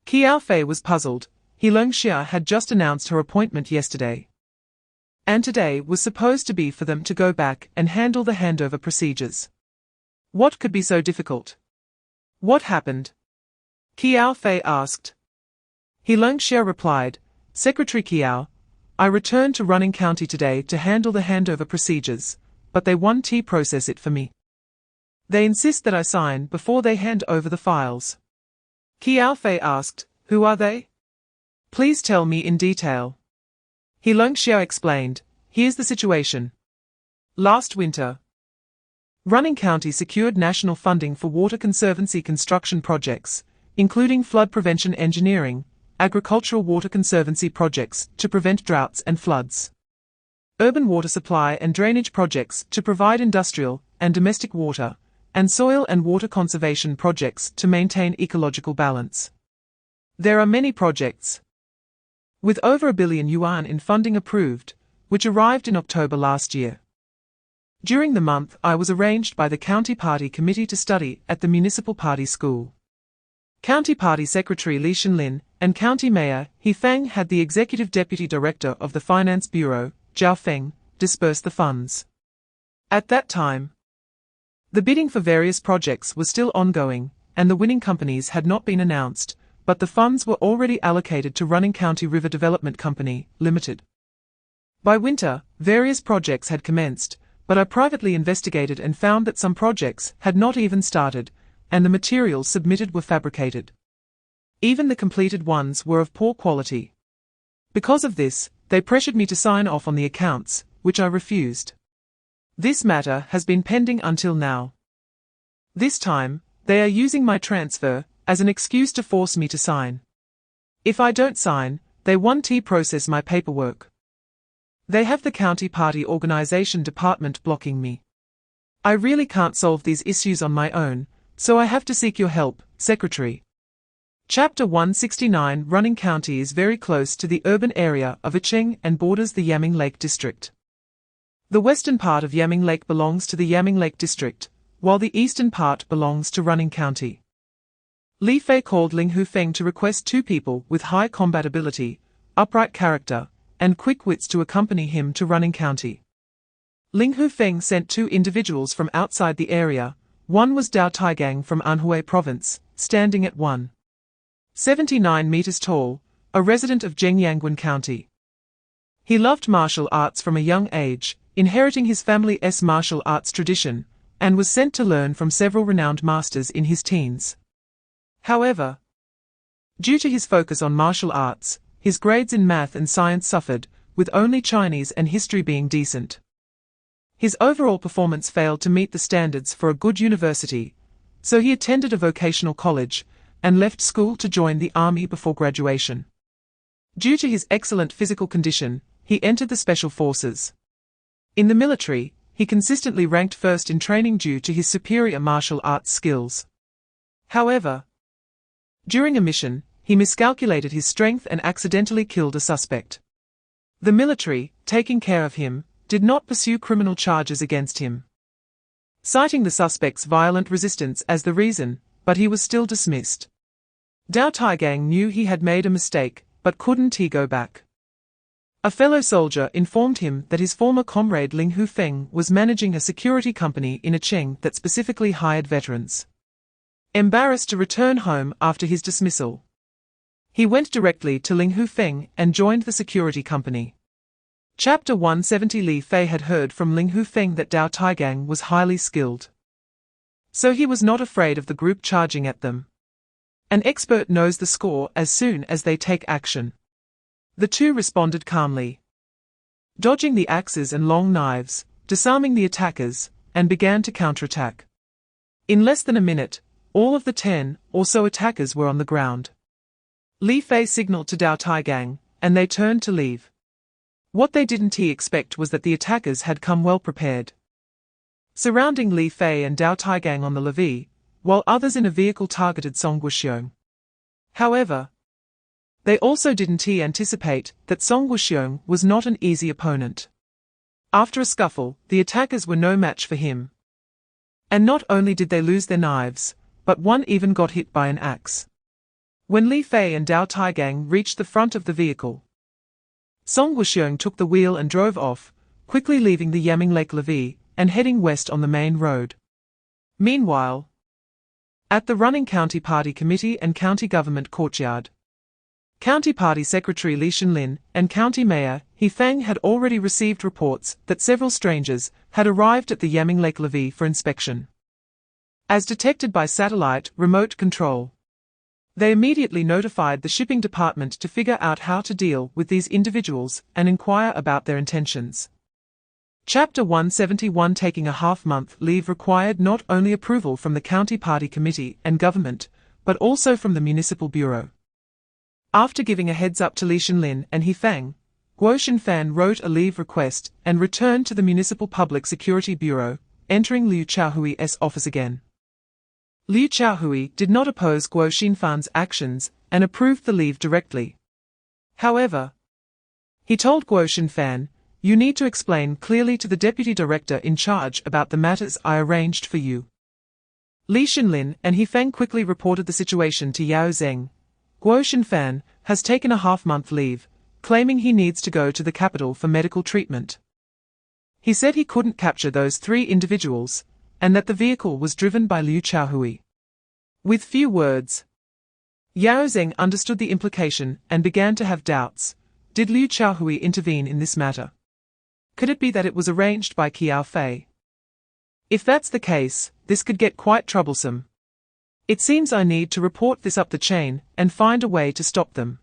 Qiao Fei was puzzled. He Longxia had just announced her appointment yesterday. And today was supposed to be for them to go back and handle the handover procedures. What could be so difficult? What happened? Qiao Fei asked. He Longxia replied, Secretary Qiao, I returned to Running County today to handle the handover procedures, but they won't process it for me. They insist that I sign before they hand over the files. Qiao Fei asked, who are they? Please tell me in detail. He Longxia explained, here's the situation. Last winter, Running County secured national funding for water conservancy construction projects, including flood prevention engineering, agricultural water conservancy projects to prevent droughts and floods, urban water supply and drainage projects to provide industrial and domestic water, and soil and water conservation projects to maintain ecological balance. There are many projects, with over yuan 1 billion in funding approved, which arrived in October last year. During the month, I was arranged by the County Party Committee to study at the Municipal Party School. County Party Secretary Li Shenlin and County Mayor He Feng had the Executive Deputy Director of the Finance Bureau, Zhao Feng, disperse the funds. At that time, the bidding for various projects was still ongoing, and the winning companies had not been announced, but the funds were already allocated to Running County River Development Company, Limited. By winter, various projects had commenced, but I privately investigated and found that some projects had not even started, and the materials submitted were fabricated. Even the completed ones were of poor quality. Because of this, they pressured me to sign off on the accounts, which I refused. This matter has been pending until now. This time, they are using my transfer as an excuse to force me to sign. If I don't sign, they won't process my paperwork. They have the County Party Organization Department blocking me. I really can't solve these issues on my own, so I have to seek your help, Secretary. Chapter 169. Running County is very close to the urban area of Yicheng and borders the Yaming Lake District. The western part of Yaming Lake belongs to the Yaming Lake District, while the eastern part belongs to Running County. Li Fei called Ling Hufeng to request 2 people with high combat ability, upright character, and quick wits to accompany him to Running County. Ling Hufeng sent 2 individuals from outside the area. One was Dao Taigang from Anhui Province, standing at 1.79 meters tall, a resident of Zhengyangguan County. He loved martial arts from a young age, inheriting his family's martial arts tradition, and was sent to learn from several renowned masters in his teens. However, due to his focus on martial arts, his grades in math and science suffered, with only Chinese and history being decent. His overall performance failed to meet the standards for a good university, so he attended a vocational college, and left school to join the army before graduation. Due to his excellent physical condition, he entered the special forces. In the military, he consistently ranked first in training due to his superior martial arts skills. However, during a mission, he miscalculated his strength and accidentally killed a suspect. The military, taking care of him, did not pursue criminal charges against him, citing the suspect's violent resistance as the reason, but he was still dismissed. Dao Taigang knew he had made a mistake, but couldn't go back. A fellow soldier informed him that his former comrade Ling Hufeng was managing a security company in Yicheng that specifically hired veterans. Embarrassed to return home after his dismissal, he went directly to Ling Hufeng and joined the security company. Chapter 170. Li Fei had heard from Ling Hufeng that Dao Taigang was highly skilled, so he was not afraid of the group charging at them. An expert knows the score as soon as they take action. The two responded calmly, dodging the axes and long knives, disarming the attackers, and began to counterattack. In less than a minute, all of the 10 or so attackers were on the ground. Li Fei signaled to Dao Taigang, and they turned to leave. What they didn't expect was that the attackers had come well prepared. Surrounding Li Fei and Dao Taigang on the levee, while others in a vehicle targeted Song Wuxiong. However, they also didn't anticipate that Song Wuxiong was not an easy opponent. After a scuffle, the attackers were no match for him. And not only did they lose their knives, but one even got hit by an axe. When Li Fei and Dao Taigang reached the front of the vehicle, Song Wuxiong took the wheel and drove off, quickly leaving the Yaming Lake levee and heading west on the main road. Meanwhile, at the running County Party Committee and County Government Courtyard, County Party Secretary Li Shenlin and County Mayor He Feng had already received reports that several strangers had arrived at the Yaming Lake levee for inspection. As detected by satellite remote control, they immediately notified the shipping department to figure out how to deal with these individuals and inquire about their intentions. Chapter 171. Taking a half-month leave required not only approval from the County Party Committee and government, but also from the Municipal Bureau. After giving a heads-up to Li Shenlin and He Feng, Guo Xinfan wrote a leave request and returned to the Municipal Public Security Bureau, entering Liu Chaohui's office again. Liu Chaohui did not oppose Guo Xinfan's actions and approved the leave directly. However, he told Guo Xinfan, "You need to explain clearly to the deputy director in charge about the matters I arranged for you." Li Shenlin and He Feng quickly reported the situation to Yao Zheng. Guo Xinfan has taken a half-month leave, claiming he needs to go to the capital for medical treatment. He said he couldn't capture those 3 individuals, and that the vehicle was driven by Liu Chaohui. With few words, Yao Zheng understood the implication and began to have doubts. Did Liu Chaohui intervene in this matter? Could it be that it was arranged by Qiao Fei? If that's the case, this could get quite troublesome. It seems I need to report this up the chain and find a way to stop them.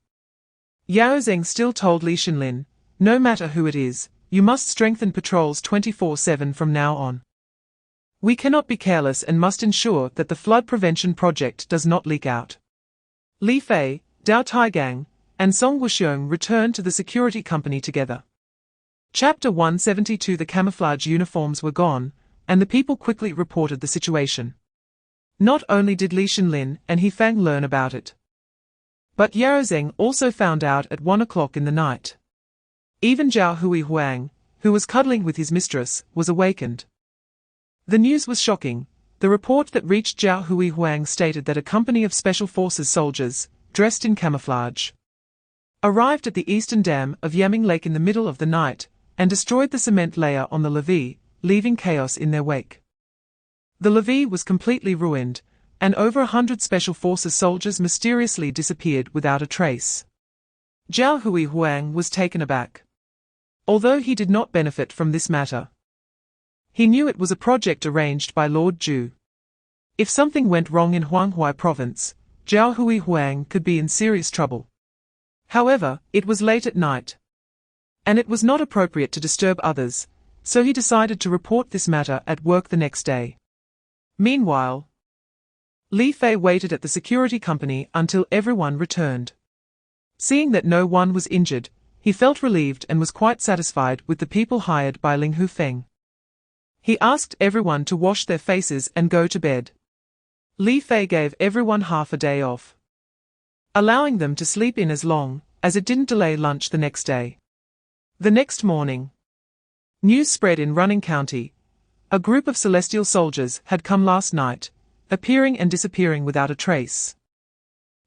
Yao Zheng still told Li Shenlin, "No matter who it is, you must strengthen patrols 24/7 from now on. We cannot be careless and must ensure that the flood prevention project does not leak out." Li Fei, Dao Taigang, and Song Wuxiong returned to the security company together. Chapter 172. The camouflage uniforms were gone, and the people quickly reported the situation. Not only did Li Shenlin and He Feng learn about it, but Yao Zheng also found out at 1 o'clock in the night. Even Zhao Huang, who was cuddling with his mistress, was awakened. The news was shocking. The report that reached Zhao Huang stated that a company of Special Forces soldiers, dressed in camouflage, arrived at the eastern dam of Yaming Lake in the middle of the night, and destroyed the cement layer on the levee, leaving chaos in their wake. The levee was completely ruined, and over 100 Special Forces soldiers mysteriously disappeared without a trace. Zhao Huang was taken aback. Although he did not benefit from this matter, he knew it was a project arranged by Lord Zhu. If something went wrong in Huanghai province, Zhao Huang could be in serious trouble. However, it was late at night, and it was not appropriate to disturb others, so he decided to report this matter at work the next day. Meanwhile, Li Fei waited at the security company until everyone returned. Seeing that no one was injured, he felt relieved and was quite satisfied with the people hired by Ling Hufeng. He asked everyone to wash their faces and go to bed. Li Fei gave everyone half a day off, allowing them to sleep in as long as it didn't delay lunch the next day. The next morning, news spread in Running County. A group of celestial soldiers had come last night, appearing and disappearing without a trace,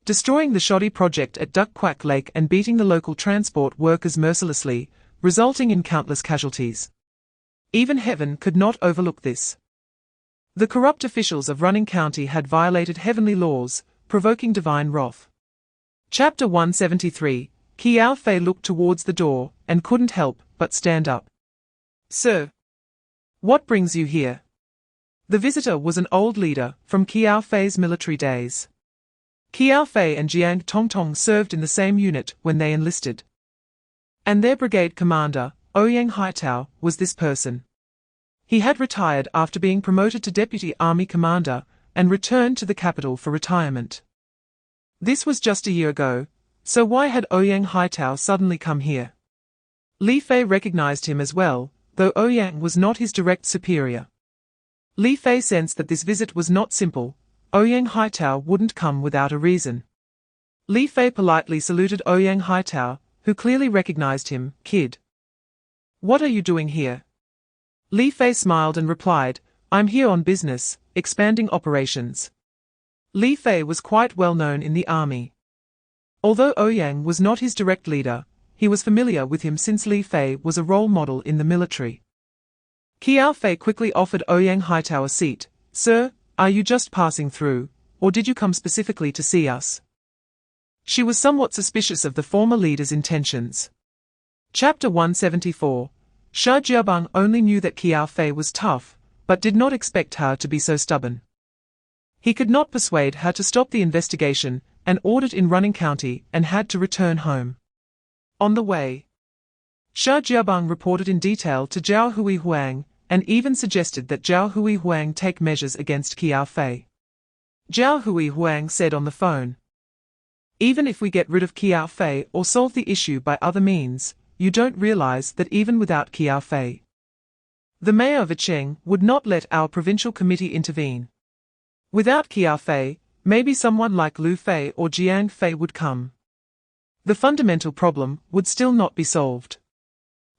destroying the shoddy project at Duck Quack Lake and beating the local transport workers mercilessly, resulting in countless casualties. Even heaven could not overlook this. The corrupt officials of Running County had violated heavenly laws, provoking divine wrath. Chapter 173. Qiao Fei looked towards the door and couldn't help but stand up. "Sir, what brings you here?" The visitor was an old leader from Qiao Fei's military days. Qiao Fei and Jiang Tongtong served in the same unit when they enlisted. And their brigade commander, Ouyang Haitao, was this person. He had retired after being promoted to deputy army commander and returned to the capital for retirement. This was just a year ago, so why had Ouyang Haitao suddenly come here? Li Fei recognized him as well, though Ouyang was not his direct superior. Li Fei sensed that this visit was not simple. Ouyang Haitao wouldn't come without a reason. Li Fei politely saluted Ouyang Haitao, who clearly recognized him. "Kid. What are you doing here?" Li Fei smiled and replied, "I'm here on business, expanding operations." Li Fei was quite well known in the army. Although Ouyang was not his direct leader, he was familiar with him since Li Fei was a role model in the military. Qiao Fei quickly offered Ouyang Haitao a seat. "Sir, are you just passing through, or did you come specifically to see us?" She was somewhat suspicious of the former leader's intentions. Chapter 174. Shi Jiabang only knew that Qiao Fei was tough, but did not expect her to be so stubborn. He could not persuade her to stop the investigation and ordered in Running County and had to return home. On the way, Shi Jiabang reported in detail to Zhao Huihuang and even suggested that Zhao Huihuang take measures against Qiao Fei. Zhao Huihuang said on the phone, "Even if we get rid of Qiao Fei or solve the issue by other means, you don't realize that even without Qiao Fei, the mayor of Yicheng would not let our provincial committee intervene. Without Qiao Fei, maybe someone like Lu Fei or Jiang Fei would come. The fundamental problem would still not be solved.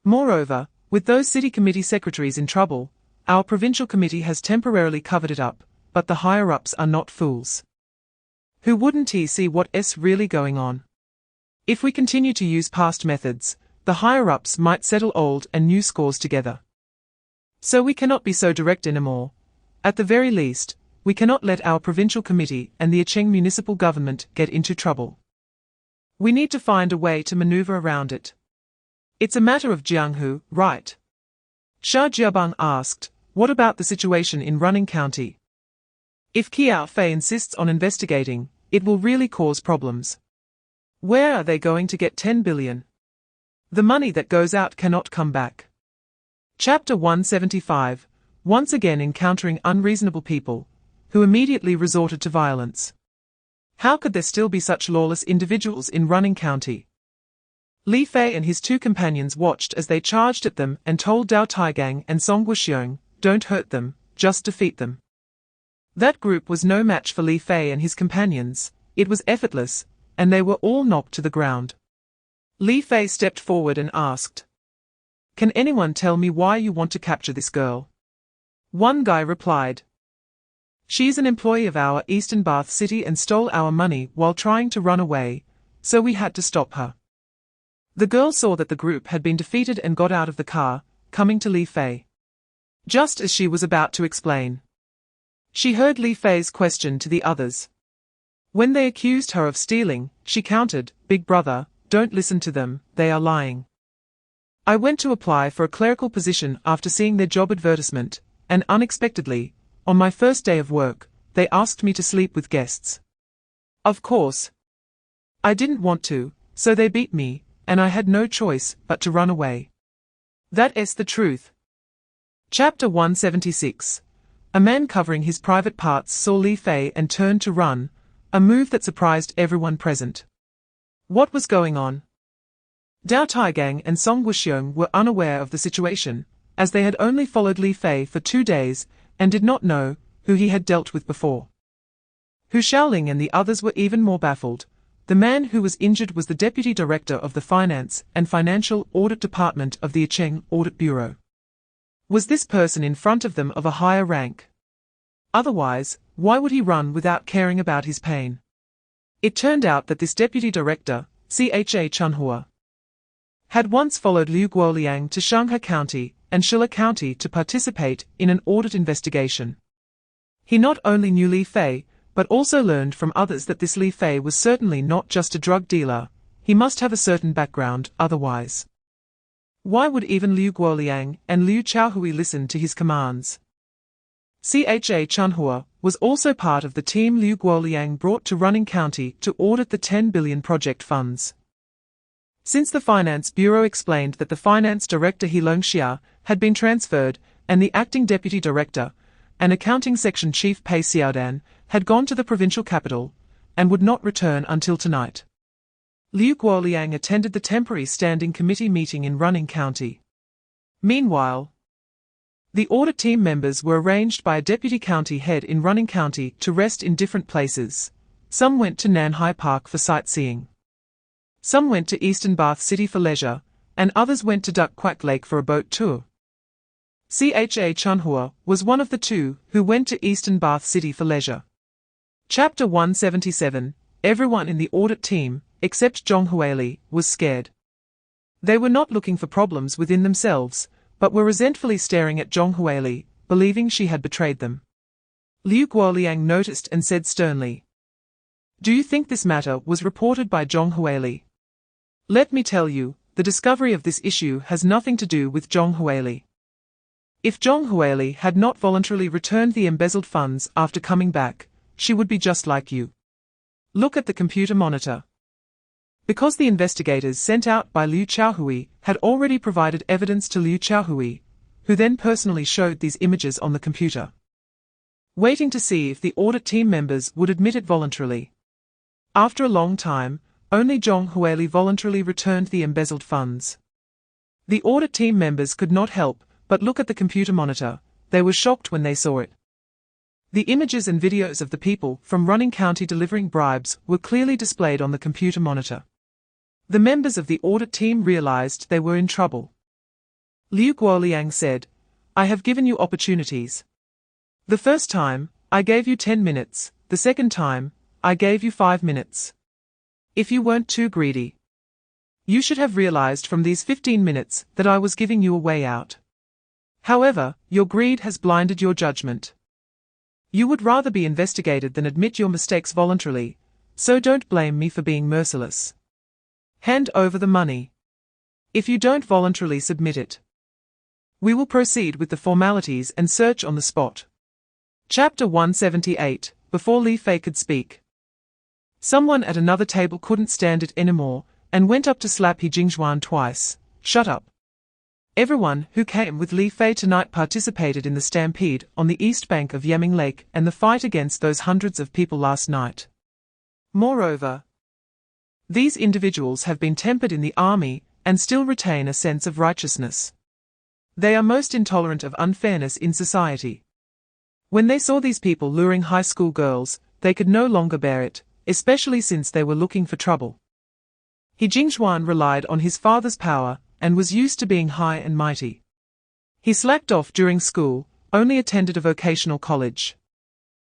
Moreover, with those city committee secretaries in trouble, our provincial committee has temporarily covered it up, but the higher-ups are not fools. Who wouldn't he see what's really going on? If we continue to use past methods, the higher-ups might settle old and new scores together. So we cannot be so direct anymore. At the very least, we cannot let our provincial committee and the Yicheng municipal government get into trouble. We need to find a way to maneuver around it. It's a matter of Jianghu, right?" Shi Jiabang asked, "What about the situation in Running County? If Qiao Fei insists on investigating, it will really cause problems. Where are they going to get 10 billion? The money that goes out cannot come back." Chapter 175. Once again encountering unreasonable people, who immediately resorted to violence. How could there still be such lawless individuals in Running County? Li Fei and his two companions watched as they charged at them and told Dao Taigang and Song Wuxiong, "Don't hurt them, just defeat them." That group was no match for Li Fei and his companions. It was effortless, and they were all knocked to the ground. Li Fei stepped forward and asked, "Can anyone tell me why you want to capture this girl?" One guy replied, "She is an employee of our Eastern Bath City and stole our money while trying to run away, so we had to stop her." The girl saw that the group had been defeated and got out of the car, coming to Li Fei. Just as she was about to explain, she heard Li Fei's question to the others. When they accused her of stealing, she countered, "Big brother, don't listen to them, they are lying. I went to apply for a clerical position after seeing their job advertisement, and unexpectedly, on my first day of work, they asked me to sleep with guests. Of course, I didn't want to, so they beat me, and I had no choice but to run away. That's the truth." Chapter 176. A man covering his private parts saw Li Fei and turned to run, a move that surprised everyone present. What was going on? Dao Taigang and Song Wuxiong were unaware of the situation, as they had only followed Li Fei for 2 days and did not know who he had dealt with before. Hu Shaoling and the others were even more baffled. The man who was injured was the deputy director of the Finance and Financial Audit Department of the Yicheng Audit Bureau. Was this person in front of them of a higher rank? Otherwise, why would he run without caring about his pain? It turned out that this deputy director, Cha Chunhua, had once followed Liu Guoliang to Shanghai County and Shilla County to participate in an audit investigation. He not only knew Li Fei, but also learned from others that this Li Fei was certainly not just a drug dealer. He must have a certain background, otherwise why would even Liu Guoliang and Liu Chaohui listen to his commands? Cha Chunhua was also part of the team Liu Guoliang brought to Running County to audit the 10 billion project funds. Since the Finance Bureau explained that the Finance Director Heilong Xia had been transferred, and the Acting Deputy Director and Accounting Section Chief Pei Xiaodan had gone to the provincial capital and would not return until tonight. Liu Guoliang attended the temporary standing committee meeting in Running County. Meanwhile, the audit team members were arranged by a deputy county head in Running County to rest in different places. Some went to Nanhai Park for sightseeing. Some went to Eastern Bath City for leisure, and others went to Duck Quack Lake for a boat tour. Cha Chunhua was one of the two who went to Eastern Bath City for leisure. Chapter 177. Everyone in the audit team, except Zhong Huili, was scared. They were not looking for problems within themselves, but were resentfully staring at Zhong Huili, believing she had betrayed them. Liu Guoliang noticed and said sternly, "Do you think this matter was reported by Zhong Huili? Let me tell you, the discovery of this issue has nothing to do with Zhong Huili. If Zhong Huili had not voluntarily returned the embezzled funds after coming back, she would be just like you. Look at the computer monitor." Because the investigators sent out by Liu Qiaohui had already provided evidence to Liu Qiaohui, who then personally showed these images on the computer, waiting to see if the audit team members would admit it voluntarily. After a long time, only Zhong Huili voluntarily returned the embezzled funds. The audit team members could not help but look at the computer monitor. They were shocked when they saw it. The images and videos of the people from Running County delivering bribes were clearly displayed on the computer monitor. The members of the audit team realized they were in trouble. Liu Guoliang said, "I have given you opportunities. The first time, I gave you 10 minutes, the second time, I gave you 5 minutes. If you weren't too greedy, you should have realized from these 15 minutes that I was giving you a way out. However, your greed has blinded your judgment. You would rather be investigated than admit your mistakes voluntarily, so don't blame me for being merciless. Hand over the money. If you don't voluntarily submit it, we will proceed with the formalities and search on the spot." Chapter 178. Before Li Fei could speak, someone at another table couldn't stand it anymore and went up to slap He Jingzhuan twice. "Shut up." Everyone who came with Li Fei tonight participated in the stampede on the east bank of Yeming Lake and the fight against those hundreds of people last night. Moreover, these individuals have been tempered in the army and still retain a sense of righteousness. They are most intolerant of unfairness in society. When they saw these people luring high school girls, they could no longer bear it, especially since they were looking for trouble. He Jingzhuan relied on his father's power and was used to being high and mighty. He slacked off during school, only attended a vocational college,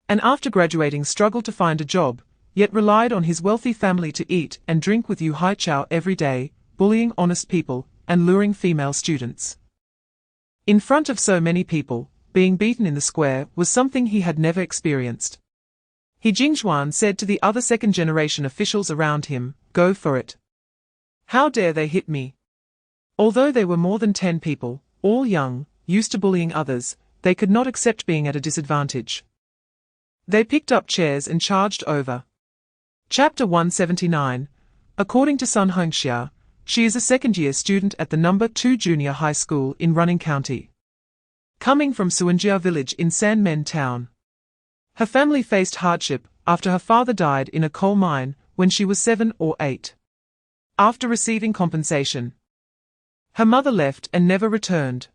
and after graduating struggled to find a job, yet relied on his wealthy family to eat and drink with Yu Haichao every day, bullying honest people and luring female students. In front of so many people, being beaten in the square was something he had never experienced. He Jingzhuan said to the other second-generation officials around him, "Go for it. How dare they hit me?" Although they were more than 10 people, all young, used to bullying others, they could not accept being at a disadvantage. They picked up chairs and charged over. Chapter 179. According to Sun Hongxia, she is a second-year student at the No. 2 Junior High School in Running County, coming from Suanjia village in Sanmen town. Her family faced hardship after her father died in a coal mine when she was 7 or 8. After receiving compensation, her mother left and never returned.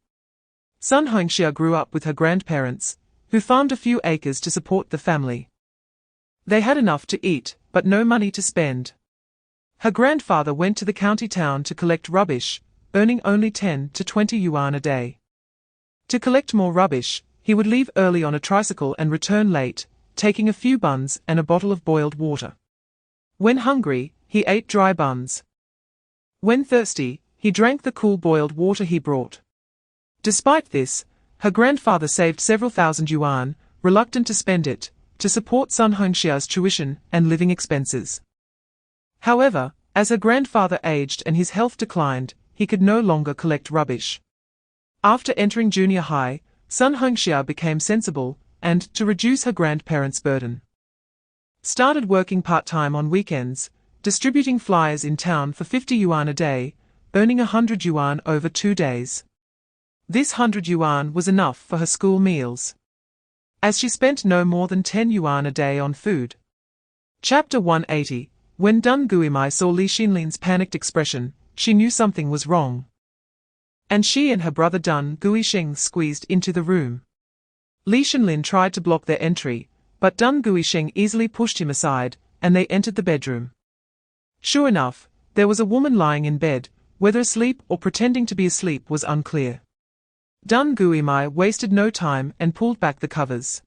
Sun Hongxia grew up with her grandparents, who farmed a few acres to support the family. They had enough to eat, but no money to spend. Her grandfather went to the county town to collect rubbish, earning only 10 to 20 yuan a day. To collect more rubbish, he would leave early on a tricycle and return late, taking a few buns and a bottle of boiled water. When hungry, he ate dry buns. When thirsty, he drank the cool boiled water he brought. Despite this, her grandfather saved several thousand yuan, reluctant to spend it, to support Sun Hongxia's tuition and living expenses. However, as her grandfather aged and his health declined, he could no longer collect rubbish. After entering junior high, Sun Hongxia became sensible, and, to reduce her grandparents' burden, started working part-time on weekends, distributing flyers in town for 50 yuan a day, earning 100 yuan over 2 days. This 100 yuan was enough for her school meals, as she spent no more than 10 yuan a day on food. Chapter 180. When Dun Guimai saw Li Xinlin's panicked expression, she knew something was wrong. And she and her brother Dun Guisheng squeezed into the room. Li Xinlin tried to block their entry, but Dun Guisheng easily pushed him aside, and they entered the bedroom. Sure enough, there was a woman lying in bed, whether asleep or pretending to be asleep was unclear. Dun Guimai wasted no time and pulled back the covers,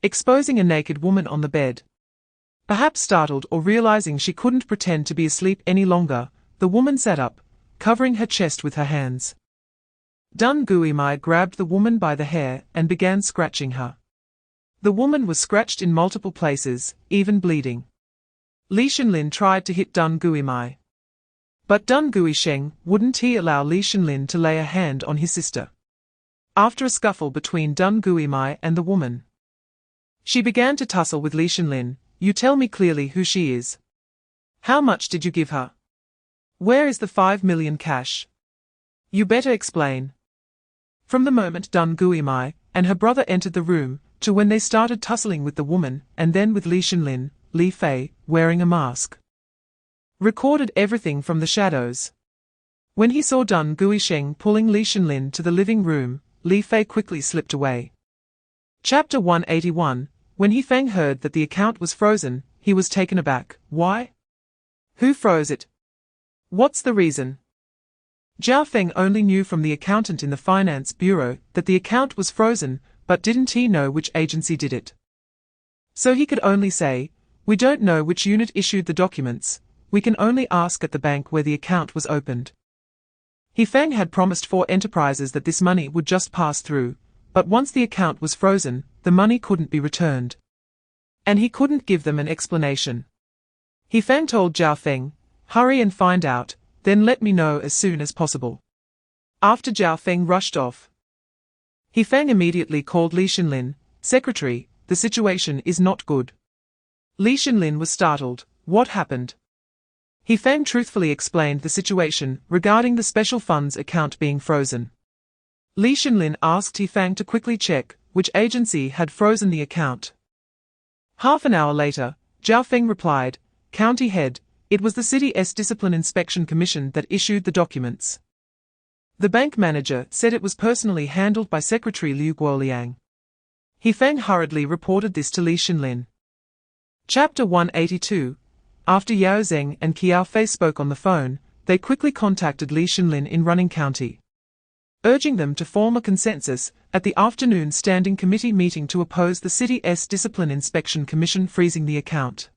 exposing a naked woman on the bed. Perhaps startled or realizing she couldn't pretend to be asleep any longer, the woman sat up, covering her chest with her hands. Dun Guimai grabbed the woman by the hair and began scratching her. The woman was scratched in multiple places, even bleeding. Li Xinlin tried to hit Dun Guimai, but Dun Guisheng wouldn't he allow Li Xinlin to lay a hand on his sister. After a scuffle between Dun Guimai and the woman, she began to tussle with Li Xinlin. You tell me clearly who she is. How much did you give her? Where is the 5 million cash? You better explain. From the moment Dun Guimai and her brother entered the room, to when they started tussling with the woman, and then with Li Xinlin, Li Fei, wearing a mask, recorded everything from the shadows. When he saw Dun Guisheng pulling Li Xinlin to the living room, Li Fei quickly slipped away. Chapter 181. When He Feng heard that the account was frozen, he was taken aback. Why? Who froze it? What's the reason? Jiao Feng only knew from the accountant in the finance bureau that the account was frozen, but didn't he know which agency did it? So he could only say, we don't know which unit issued the documents, we can only ask at the bank where the account was opened. He Feng had promised 4 enterprises that this money would just pass through, but once the account was frozen, the money couldn't be returned. And he couldn't give them an explanation. He Feng told Jiao Feng, hurry and find out, then let me know as soon as possible. After Jiao Feng rushed off, He Feng immediately called Li Xinlin, Secretary, the situation is not good. Li Xinlin was startled. What happened? He Feng truthfully explained the situation regarding the special funds account being frozen. Li Xinlin asked He Feng to quickly check which agency had frozen the account. Half an hour later, Jiao Feng replied, County Head, it was the city's Discipline Inspection Commission that issued the documents. The bank manager said it was personally handled by Secretary Liu Guoliang. He Feng hurriedly reported this to Li Xinlin. Chapter 182. After Yao Zeng and Qiao Fei spoke on the phone, they quickly contacted Li Xinlin in Running County, urging them to form a consensus at the afternoon standing committee meeting to oppose the city's Discipline Inspection Commission freezing the account,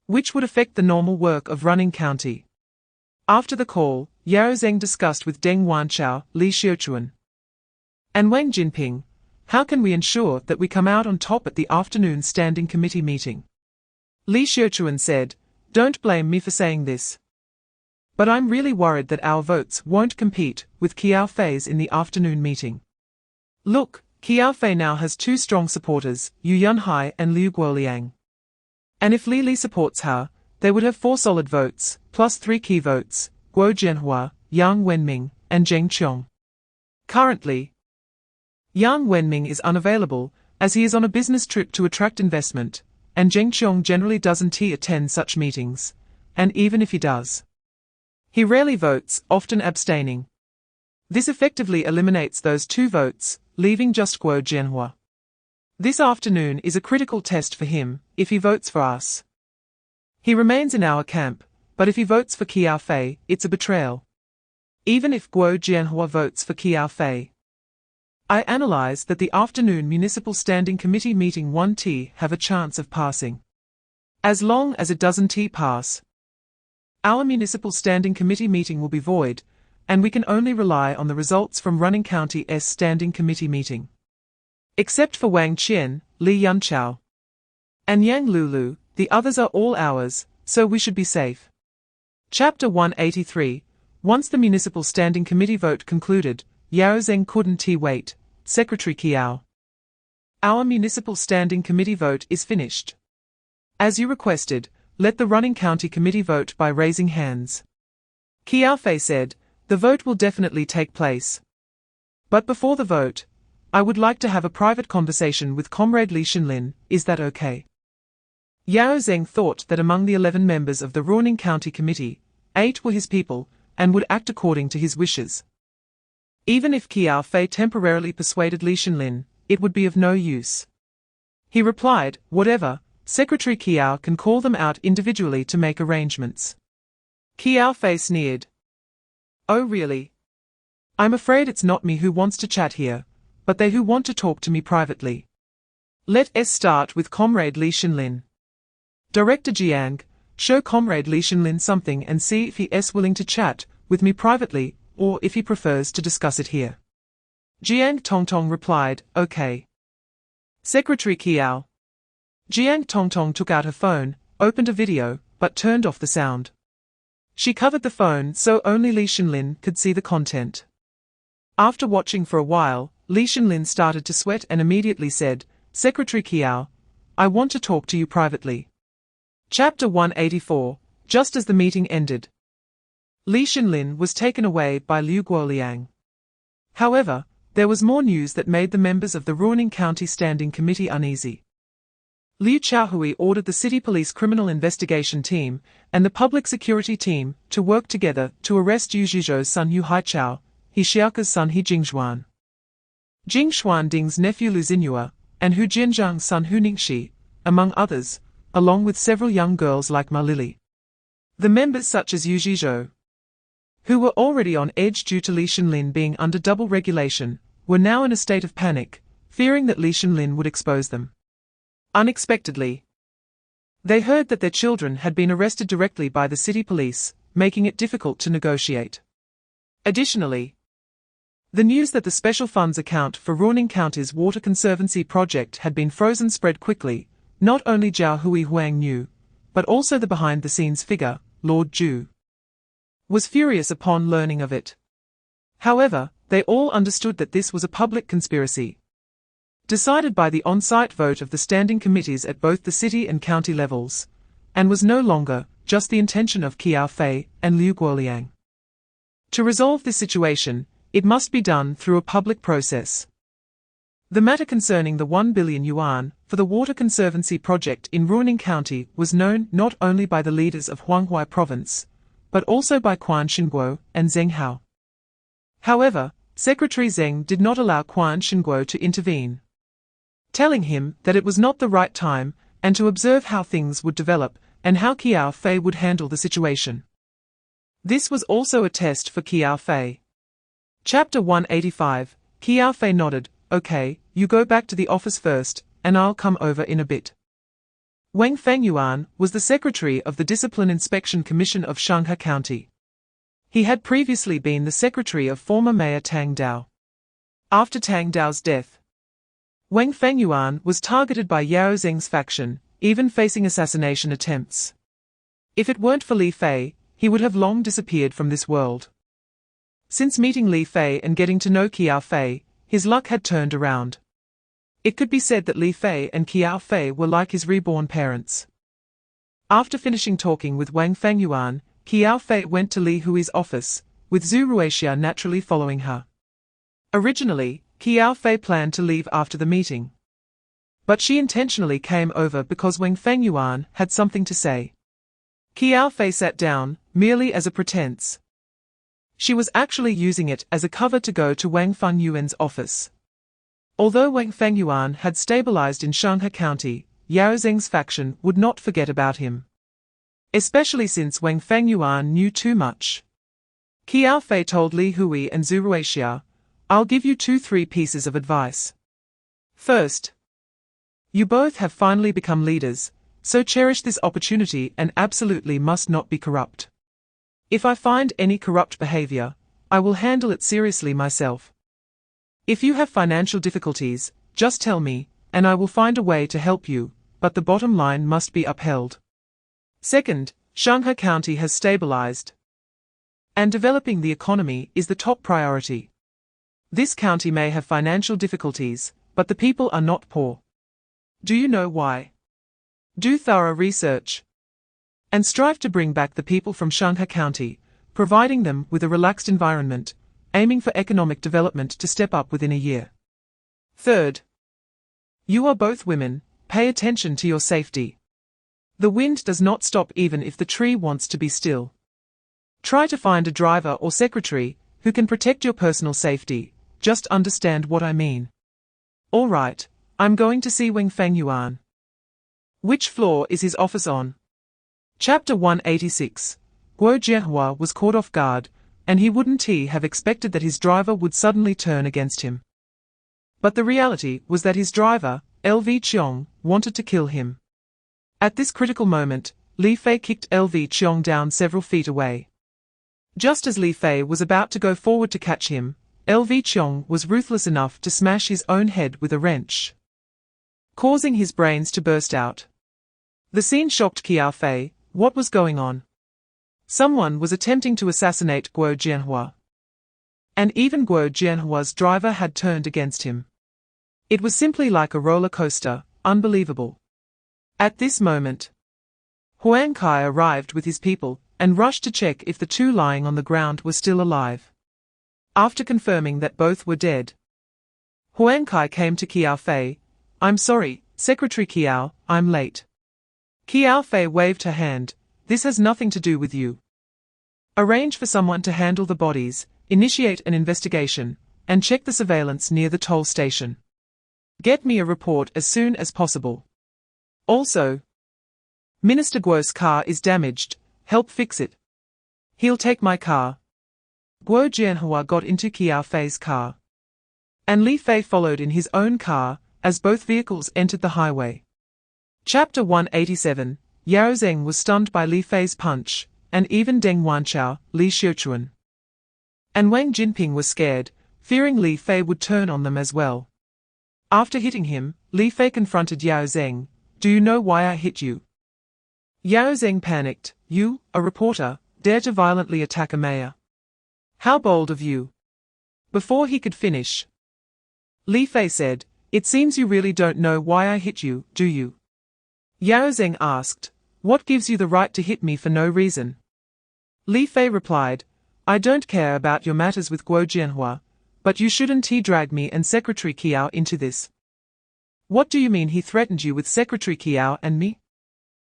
which would affect the normal work of Running County. After the call, Yao Zeng discussed with Deng Wanchao, Li Xiuquan, and Wang Jinping, how can we ensure that we come out on top at the afternoon standing committee meeting? Li Xiuquan said, don't blame me for saying this, but I'm really worried that our votes won't compete with Qiao Fei's in the afternoon meeting. Look, Qiao Fei now has 2 strong supporters, Yu Yunhai and Liu Guoliang. And if Li supports her, they would have 4 solid votes, plus 3 key votes, Guo Jianhua, Yang Wenming, and Zheng Qiong. Currently, Yang Wenming is unavailable, as he is on a business trip to attract investment, and Zheng Qiong generally doesn't attend such meetings, and even if he does, he rarely votes, often abstaining. This effectively eliminates those 2 votes, leaving just Guo Jianhua. This afternoon is a critical test for him. If he votes for us, he remains in our camp, but if he votes for Qiao Fei, it's a betrayal. Even if Guo Jianhua votes for Qiao Fei, I analyze that the afternoon Municipal Standing Committee meeting 1T have a chance of passing. As long as it doesn't pass, our Municipal Standing Committee meeting will be void, and we can only rely on the results from Running County's Standing Committee meeting. Except for Wang Qian, Li Yunchao, and Yang Lulu, the others are all ours, so we should be safe. Chapter 183. Once the Municipal Standing Committee vote concluded, Yao Zeng couldn't wait. Secretary Qiao Our municipal standing committee vote is finished. As you requested, let the running county committee vote by raising hands. Qiao said, the vote will definitely take place. But before the vote, I would like to have a private conversation with Comrade Li Xinlin, is that okay? Yao Zeng thought that among the 11 members of the Ruining County Committee, 8 were his people, and would act according to his wishes. Even if Qiao temporarily persuaded Li Xinlin, it would be of no use. He replied, whatever, Secretary Qiao can call them out individually to make arrangements. Qiao sneered. Oh really? I'm afraid it's not me who wants to chat here, but they who want to talk to me privately. Let us start with Comrade Li Xinlin. Director Jiang, show Comrade Li Xinlin something and see if he is willing to chat with me privately, or if he prefers to discuss it here. Jiang Tongtong replied, okay. Secretary Qiao. Jiang Tongtong took out her phone, opened a video, but turned off the sound. She covered the phone so only Li Xinlin could see the content. After watching for a while, Li Xinlin started to sweat and immediately said, Secretary Qiao, I want to talk to you privately. Chapter 184, just as the meeting ended. Li Xinlin was taken away by Liu Guoliang. However, there was more news that made the members of the Ruining County Standing Committee uneasy. Liu Qiaohui ordered the City Police Criminal Investigation Team and the Public Security Team to work together to arrest Yu Zhizhou's son Yu Haichao, He Xiaoka's son He Jingxuan, Jing Xuanding's nephew Lu Xinhua, and Hu Jianzhang's son Hu Ningxi, among others, along with several young girls like Ma Lili. The members such as Yu Zhizhou, who were already on edge due to Li Xinlin being under double regulation, were now in a state of panic, fearing that Li Xinlin would expose them. Unexpectedly, they heard that their children had been arrested directly by the city police, making it difficult to negotiate. Additionally, the news that the special funds account for Ruining County's water conservancy project had been frozen spread quickly. Not only Zhao Hui Huang knew, but also the behind-the-scenes figure, Lord Zhu, was furious upon learning of it. However, they all understood that this was a public conspiracy, decided by the on-site vote of the standing committees at both the city and county levels, and was no longer just the intention of Qiao and Liu Guoliang. To resolve this situation, it must be done through a public process. The matter concerning the 1 billion yuan for the water conservancy project in Ruining County was known not only by the leaders of Huanghai Province, but also by Quan Xinguo and Zheng Hao. However, Secretary Zheng did not allow Quan Xinguo to intervene, telling him that it was not the right time and to observe how things would develop and how Qiao would handle the situation. This was also a test for Qiao. Chapter 185, Qiao nodded, okay, you go back to the office first, and I'll come over in a bit. Wang Fengyuan was the secretary of the Discipline Inspection Commission of Shanghai County. He had previously been the secretary of former Mayor Tang Dao. After Tang Dao's death, Wang Fengyuan was targeted by Yao Zeng's faction, even facing assassination attempts. If it weren't for Li Fei, he would have long disappeared from this world. Since meeting Li Fei and getting to know Qiao, his luck had turned around. It could be said that Li Fei and Qiao were like his reborn parents. After finishing talking with Wang Fengyuan, Qiao went to Li Hui's office, with Zhu Ruixia naturally following her. Originally, Qiao planned to leave after the meeting, but she intentionally came over because Wang Fengyuan had something to say. Qiao sat down, merely as a pretense. She was actually using it as a cover to go to Wang Fengyuan's office. Although Wang Fengyuan had stabilized in Shanghai County, Yao Zeng's faction would not forget about him, especially since Wang Fengyuan knew too much. Qiao told Li Hui and Zhu Ruixia, I'll give you 2-3 pieces of advice. First, you both have finally become leaders, so cherish this opportunity and absolutely must not be corrupt. If I find any corrupt behavior, I will handle it seriously myself. If you have financial difficulties, just tell me, and I will find a way to help you, but the bottom line must be upheld. Second, Shanghai County has stabilized, and developing the economy is the top priority. This county may have financial difficulties, but the people are not poor. Do you know why? Do thorough research. And strive to bring back the people from Shanghai County, providing them with a relaxed environment, aiming for economic development to step up within a year. Third, you are both women, pay attention to your safety. The wind does not stop even if the tree wants to be still. Try to find a driver or secretary who can protect your personal safety, just understand what I mean. All right, I'm going to see Weng Feng Yuan. Which floor is his office on? Chapter 186. Guo Jianhua was caught off guard, and he wouldn't have expected that his driver would suddenly turn against him. But the reality was that his driver, LV Qiong, wanted to kill him. At this critical moment, Li Fei kicked LV Qiong down several feet away. Just as Li Fei was about to go forward to catch him, LV Qiong was ruthless enough to smash his own head with a wrench, causing his brains to burst out. The scene shocked Qiao Fei. What was going on? Someone was attempting to assassinate Guo Jianhua. And even Guo Jianhua's driver had turned against him. It was simply like a roller coaster, unbelievable. At this moment, Huang Kai arrived with his people and rushed to check if the two lying on the ground were still alive. After confirming that both were dead, Huang Kai came to Qiao Fei. I'm sorry, Secretary Qiao, I'm late. Qiao Fei waved her hand. This has nothing to do with you. Arrange for someone to handle the bodies, initiate an investigation, and check the surveillance near the toll station. Get me a report as soon as possible. Also, Minister Guo's car is damaged, help fix it. He'll take my car. Guo Jianhua got into Qiao Fei's car, and Li Fei followed in his own car, as both vehicles entered the highway. Chapter 187. Yao Zheng was stunned by Li Fei's punch, and even Deng Wanchao, Li Xiuchuan, and Wang Jinping was scared, fearing Li Fei would turn on them as well. After hitting him, Li Fei confronted Yao Zheng. Do you know why I hit you? Yao Zheng panicked. You, a reporter, dare to violently attack a mayor? How bold of you. Before he could finish, Li Fei said, it seems you really don't know why I hit you, do you? Yao Zheng asked, what gives you the right to hit me for no reason? Li Fei replied, I don't care about your matters with Guo Jianhua, but you shouldn't drag me and Secretary Qiao into this. What do you mean he threatened you with Secretary Qiao and me?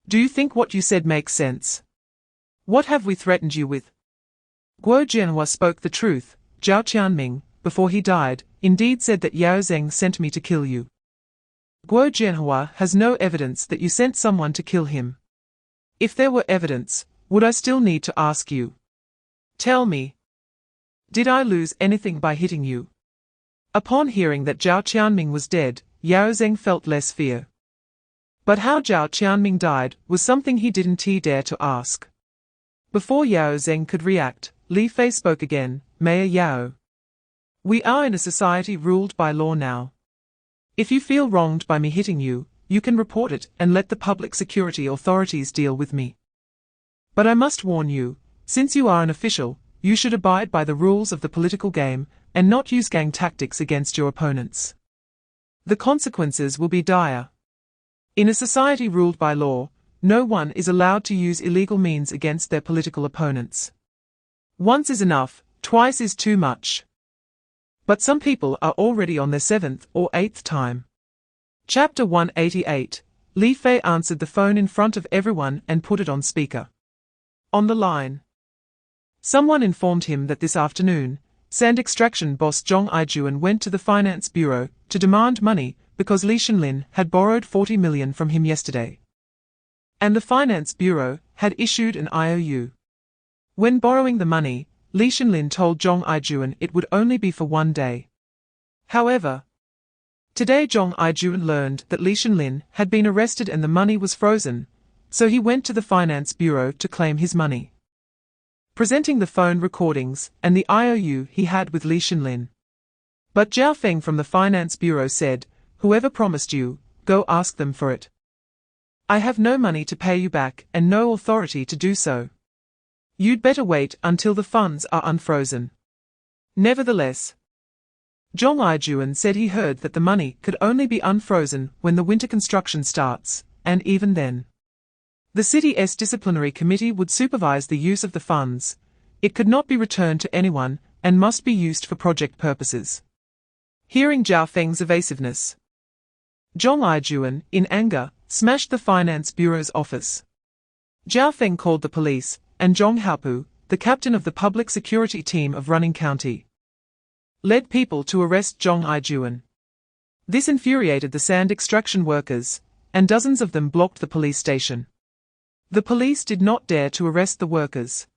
Do you think what you said makes sense? What have we threatened you with? Guo Jianhua spoke the truth. Zhao Qianming, before he died, indeed said that Yao Zheng sent me to kill you. Guo Jianhua has no evidence that you sent someone to kill him. If there were evidence, would I still need to ask you? Tell me. Did I lose anything by hitting you? Upon hearing that Zhao Qianming was dead, Yao Zheng felt less fear. But how Zhao Qianming died was something he didn't dare to ask. Before Yao Zheng could react, Li Fei spoke again. Mayor Yao, we are in a society ruled by law now. If you feel wronged by me hitting you, you can report it and let the public security authorities deal with me. But I must warn you, since you are an official, you should abide by the rules of the political game and not use gang tactics against your opponents. The consequences will be dire. In a society ruled by law, no one is allowed to use illegal means against their political opponents. Once is enough, twice is too much. But some people are already on their 7th or 8th time. Chapter 188. Li Fei answered the phone in front of everyone and put it on speaker. On the line, someone informed him that this afternoon, sand extraction boss Zhong Aijuan went to the finance bureau to demand money because Li Shenlin had borrowed 40 million from him yesterday. And the finance bureau had issued an IOU. When borrowing the money, Li Shenlin told Zhong Aijuan it would only be for 1 day. However, today Zhong Aijuan learned that Li Shenlin had been arrested and the money was frozen, so he went to the finance bureau to claim his money, presenting the phone recordings and the IOU he had with Li Shenlin. But Zhao Feng from the finance bureau said, whoever promised you, go ask them for it. I have no money to pay you back and no authority to do so. You'd better wait until the funds are unfrozen. Nevertheless, Zhong Aijuan said he heard that the money could only be unfrozen when the winter construction starts, and even then. The city's disciplinary committee would supervise the use of the funds. It could not be returned to anyone, and must be used for project purposes. Hearing Zhao Feng's evasiveness, Zhong Aijuan, in anger, smashed the finance bureau's office. Zhao Feng called the police, and Zhong Haopu, the captain of the public security team of Running County, led people to arrest Zhong Aijuan. This infuriated the sand extraction workers, and dozens of them blocked the police station. The police did not dare to arrest the workers.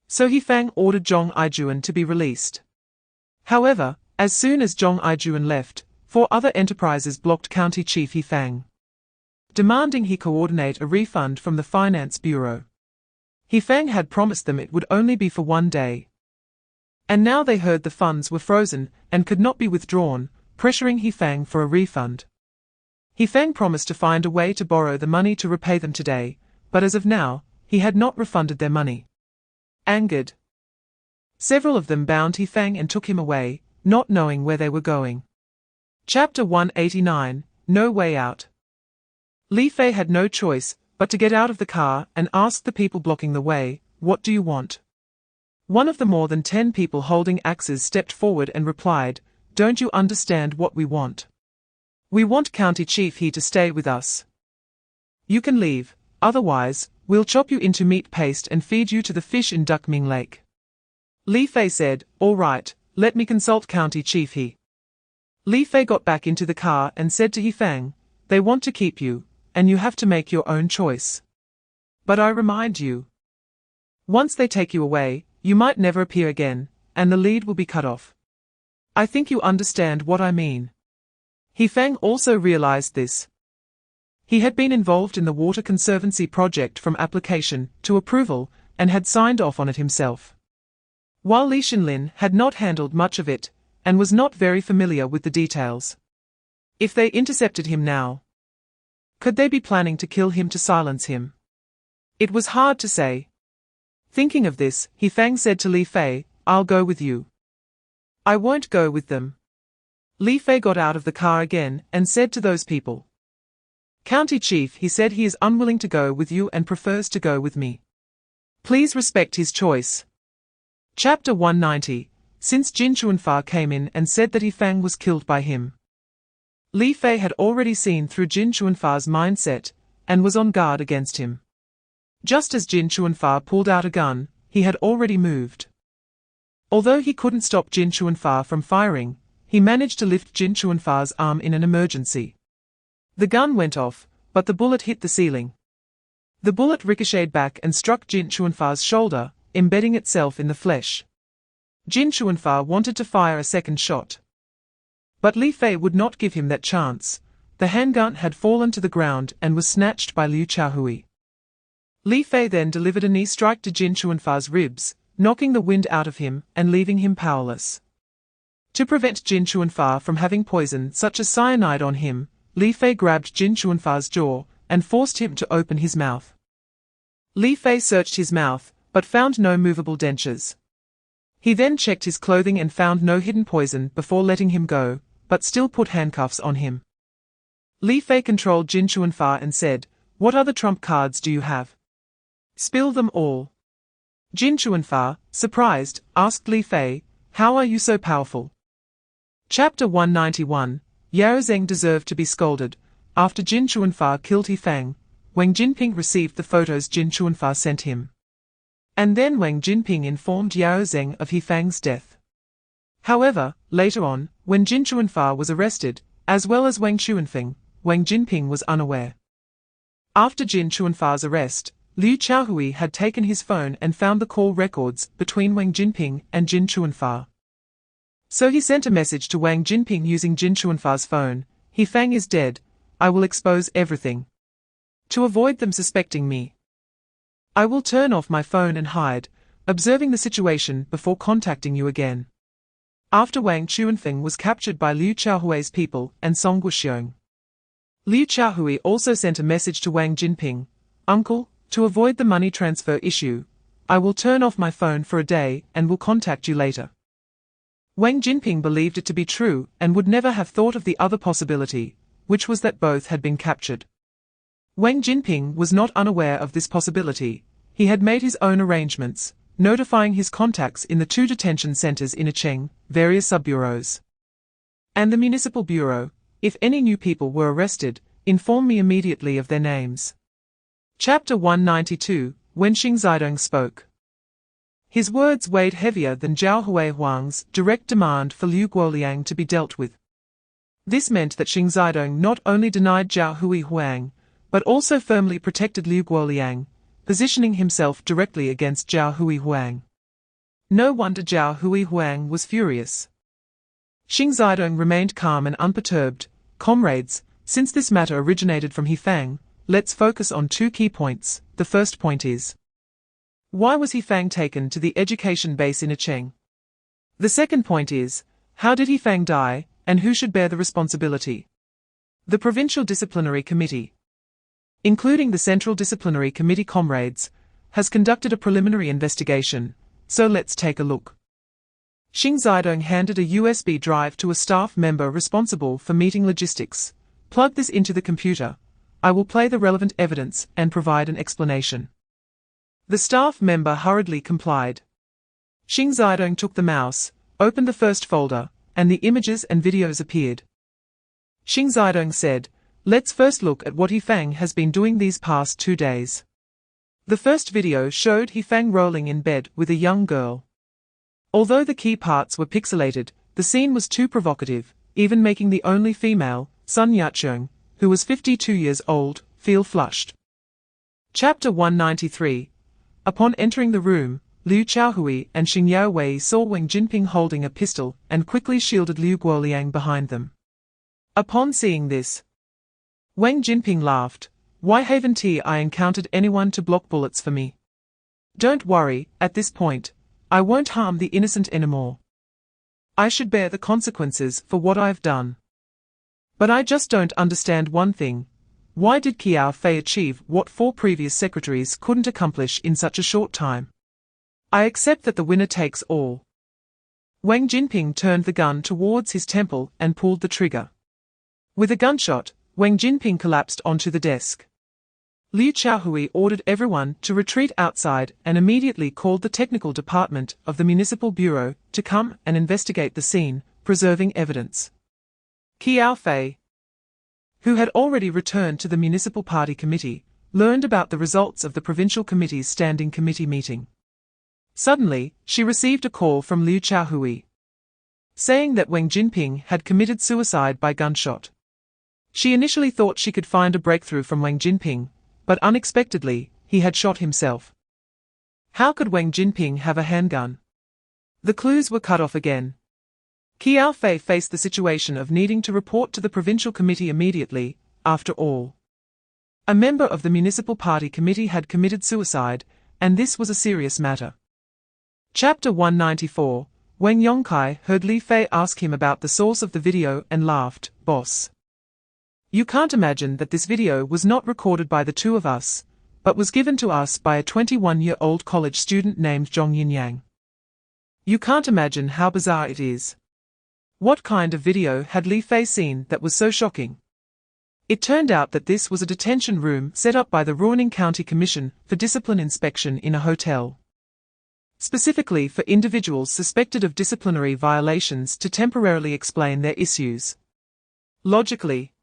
So He Fang ordered Zhong Aijuan to be released. However, as soon as Zhong Aijuan left, 4 other enterprises blocked County Chief He Fang, demanding he coordinate a refund from the Finance Bureau. He Fang had promised them it would only be for 1 day. And now they heard the funds were frozen and could not be withdrawn, pressuring He Fang for a refund. He Fang promised to find a way to borrow the money to repay them today, but as of now, he had not refunded their money. Angered, several of them bound He Fang and took him away, not knowing where they were going. Chapter 189, No Way Out. Li Fei had no choice but to get out of the car and ask the people blocking the way, "What do you want?" One of the more than 10 people holding axes stepped forward and replied, "Don't you understand what we want? We want County Chief He to stay with us. You can leave, otherwise, we'll chop you into meat paste and feed you to the fish in Duckming Lake." Li Fei said, "All right, let me consult County Chief He." Li Fei got back into the car and said to He Fang, "They want to keep you, and you have to make your own choice. But I remind you, once they take you away, you might never appear again, and the lead will be cut off. I think you understand what I mean." He Fang also realized this. He had been involved in the Water Conservancy project from application to approval, and had signed off on it himself, while Li Xinlin had not handled much of it, and was not very familiar with the details. If they intercepted him now, could they be planning to kill him to silence him? It was hard to say. Thinking of this, He Fang said to Li Fei, "I'll go with you." "I won't go with them." Li Fei got out of the car again and said to those people, "County Chief, he said he is unwilling to go with you and prefers to go with me. Please respect his choice." Chapter 190, Since Jin Chuanfa came in and said that He Fang was killed by him. Li Fei had already seen through Jin Chuanfa's mindset, and was on guard against him. Just as Jin Chuanfa pulled out a gun, he had already moved. Although he couldn't stop Jin Chuanfa from firing, he managed to lift Jin Chuanfa's arm in an emergency. The gun went off, but the bullet hit the ceiling. The bullet ricocheted back and struck Jin Chuanfa's shoulder, embedding itself in the flesh. Jin Chuanfa wanted to fire a second shot, but Li Fei would not give him that chance. The handgun had fallen to the ground and was snatched by Liu Qiao. Li Fei then delivered a knee strike to Jin Chuanfa's ribs, knocking the wind out of him and leaving him powerless. To prevent Jin Chuanfa from having poison such as cyanide on him, Li Fei grabbed Jin Chuanfa's jaw and forced him to open his mouth. Li Fei searched his mouth, but found no movable dentures. He then checked his clothing and found no hidden poison before letting him go, but still put handcuffs on him. Li Fei controlled Jin Chuanfa and said, "What other trump cards do you have? Spill them all." Jin Chuanfa, surprised, asked Li Fei, "How are you so powerful?" Chapter 191, Yao Zheng deserved to be scolded. After Jin Chuanfa killed He Fang, Wang Jinping received the photos Jin Chuanfa sent him. And then Wang Jinping informed Yao Zheng of He Fang's death. However, later on, when Jin Chuanfa was arrested, as well as Wang Xuanfeng, Wang Jinping was unaware. After Jin Chuanfa's arrest, Liu Qiao had taken his phone and found the call records between Wang Jinping and Jin Chuanfa. So he sent a message to Wang Jinping using Jin Chuanfa's phone, "He Fang is dead. I will expose everything. To avoid them suspecting me, I will turn off my phone and hide, observing the situation before contacting you again." After Wang Xuanfeng was captured by Liu Qiaohui's people and Song Guoxiong, Liu Qiaohui also sent a message to Wang Jinping, "Uncle, to avoid the money transfer issue, I will turn off my phone for a day and will contact you later." Wang Jinping believed it to be true and would never have thought of the other possibility, which was that both had been captured. Wang Jinping was not unaware of this possibility. He had made his own arrangements, notifying his contacts in the 2 detention centers in Cheng, various sub-bureaus, and the municipal bureau. If any new people were arrested, inform me immediately of their names. Chapter 192, when Xing Zidong spoke. His words weighed heavier than Zhao Huihuang's direct demand for Liu Guoliang to be dealt with. This meant that Xing Zidong not only denied Zhao Huihuang, but also firmly protected Liu Guoliang, positioning himself directly against Zhao Huihuang. No wonder Zhao Huihuang was furious. Xing Zidong remained calm and unperturbed. Comrades, since this matter originated from Hefang, let's focus on 2 key points. The first point is, why was Hefang taken to the education base in Cheng? The second point is, how did Hefang die, and who should bear the responsibility? The Provincial Disciplinary Committee, including the Central Disciplinary Committee comrades, has conducted a preliminary investigation, so let's take a look. Xing Zidong handed a USB drive to a staff member responsible for meeting logistics. Plug this into the computer. I will play the relevant evidence and provide an explanation. The staff member hurriedly complied. Xing Zidong took the mouse, opened the first folder, and the images and videos appeared. Xing Zidong said, let's first look at what Hefang has been doing these past 2 days. The first video showed Hefang rolling in bed with a young girl. Although the key parts were pixelated, the scene was too provocative, even making the only female, Sun Yacheng, who was 52 years old, feel flushed. Chapter 193. Upon entering the room, Liu Qiaohui and Xing Yaowei saw Wang Jinping holding a pistol and quickly shielded Liu Guoliang behind them. Upon seeing this, Wang Jinping laughed. Why haven't I encountered anyone to block bullets for me? Don't worry, at this point, I won't harm the innocent anymore. I should bear the consequences for what I've done. But I just don't understand one thing. Why did Qiao Fei achieve what 4 previous secretaries couldn't accomplish in such a short time? I accept that the winner takes all. Wang Jinping turned the gun towards his temple and pulled the trigger. With a gunshot, Wang Jinping collapsed onto the desk. Liu Qiaohui ordered everyone to retreat outside and immediately called the technical department of the municipal bureau to come and investigate the scene, preserving evidence. Qiao Fei, who had already returned to the municipal party committee, learned about the results of the provincial committee's standing committee meeting. Suddenly, she received a call from Liu Qiaohui, saying that Wang Jinping had committed suicide by gunshot. She initially thought she could find a breakthrough from Wang Jinping, but unexpectedly, he had shot himself. How could Wang Jinping have a handgun? The clues were cut off again. Qiao Fei faced the situation of needing to report to the provincial committee immediately. After all, a member of the municipal party committee had committed suicide, and this was a serious matter. Chapter 194. Wang Yongkai heard Li Fei ask him about the source of the video and laughed. Boss, you can't imagine that this video was not recorded by the 2 of us, but was given to us by a 21-year-old college student named Zhong Yinyang. You can't imagine how bizarre it is. What kind of video had Li Fei seen that was so shocking? It turned out that this was a detention room set up by the Ruining County Commission for discipline inspection in a hotel, specifically for individuals suspected of disciplinary violations to temporarily explain their issues. Logically,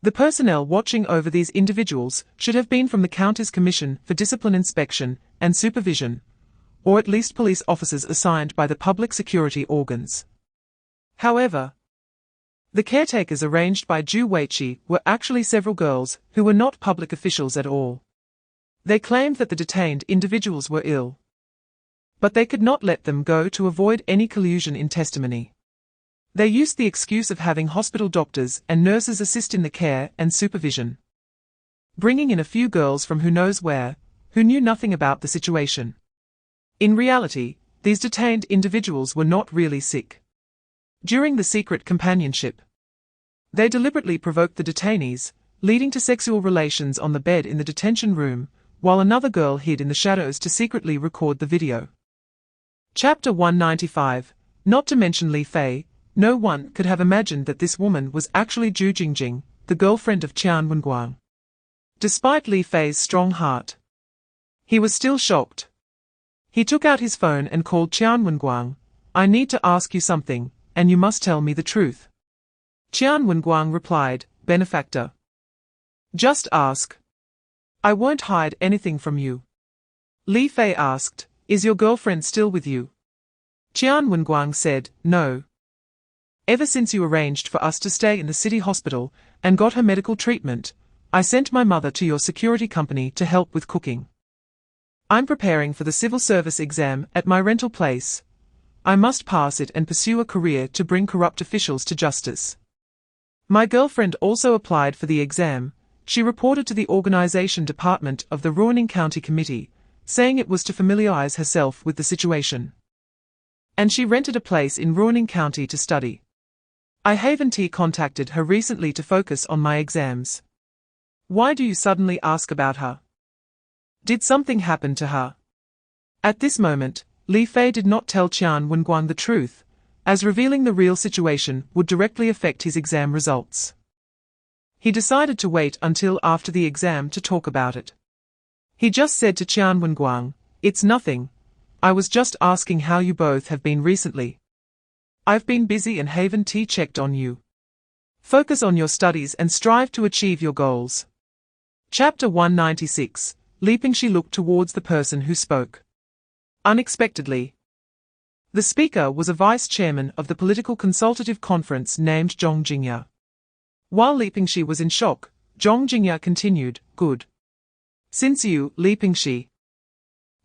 the personnel watching over these individuals should have been from the county's Commission for Discipline Inspection and Supervision, or at least police officers assigned by the public security organs. However, the caretakers arranged by Zhu Weiqi were actually several girls who were not public officials at all. They claimed that the detained individuals were ill, but they could not let them go to avoid any collusion in testimony. They used the excuse of having hospital doctors and nurses assist in the care and supervision, bringing in a few girls from who knows where, who knew nothing about the situation. In reality, these detained individuals were not really sick. During the secret companionship, they deliberately provoked the detainees, leading to sexual relations on the bed in the detention room, while another girl hid in the shadows to secretly record the video. Chapter 195. Not to mention Li Fei, no one could have imagined that this woman was actually Zhu Jingjing, the girlfriend of Qian Wenguang. Despite Li Fei's strong heart, he was still shocked. He took out his phone and called Qian Wenguang. "I need to ask you something, and you must tell me the truth." Qian Wenguang replied, "Benefactor. Just ask. I won't hide anything from you." Li Fei asked, "Is your girlfriend still with you?" Qian Wenguang said, "No. Ever since you arranged for us to stay in the city hospital and got her medical treatment, I sent my mother to your security company to help with cooking. I'm preparing for the civil service exam at my rental place. I must pass it and pursue a career to bring corrupt officials to justice. My girlfriend also applied for the exam. She reported to the organization department of the Ruining County Committee, saying it was to familiarize herself with the situation. And she rented a place in Ruining County to study. I haven't contacted her recently to focus on my exams. Why do you suddenly ask about her? Did something happen to her?" At this moment, Li Fei did not tell Qian Wenguang the truth, as revealing the real situation would directly affect his exam results. He decided to wait until after the exam to talk about it. He just said to Qian Wenguang, "It's nothing. I was just asking how you both have been recently. I've been busy and haven't checked on you. Focus on your studies and strive to achieve your goals." Chapter 196. Li Pingxi looked towards the person who spoke. Unexpectedly, the speaker was a vice chairman of the political consultative conference named Zhong Jingya. While Li Pingxi was in shock, Zhong Jingya continued, "Good. Since you, Li Pingxi,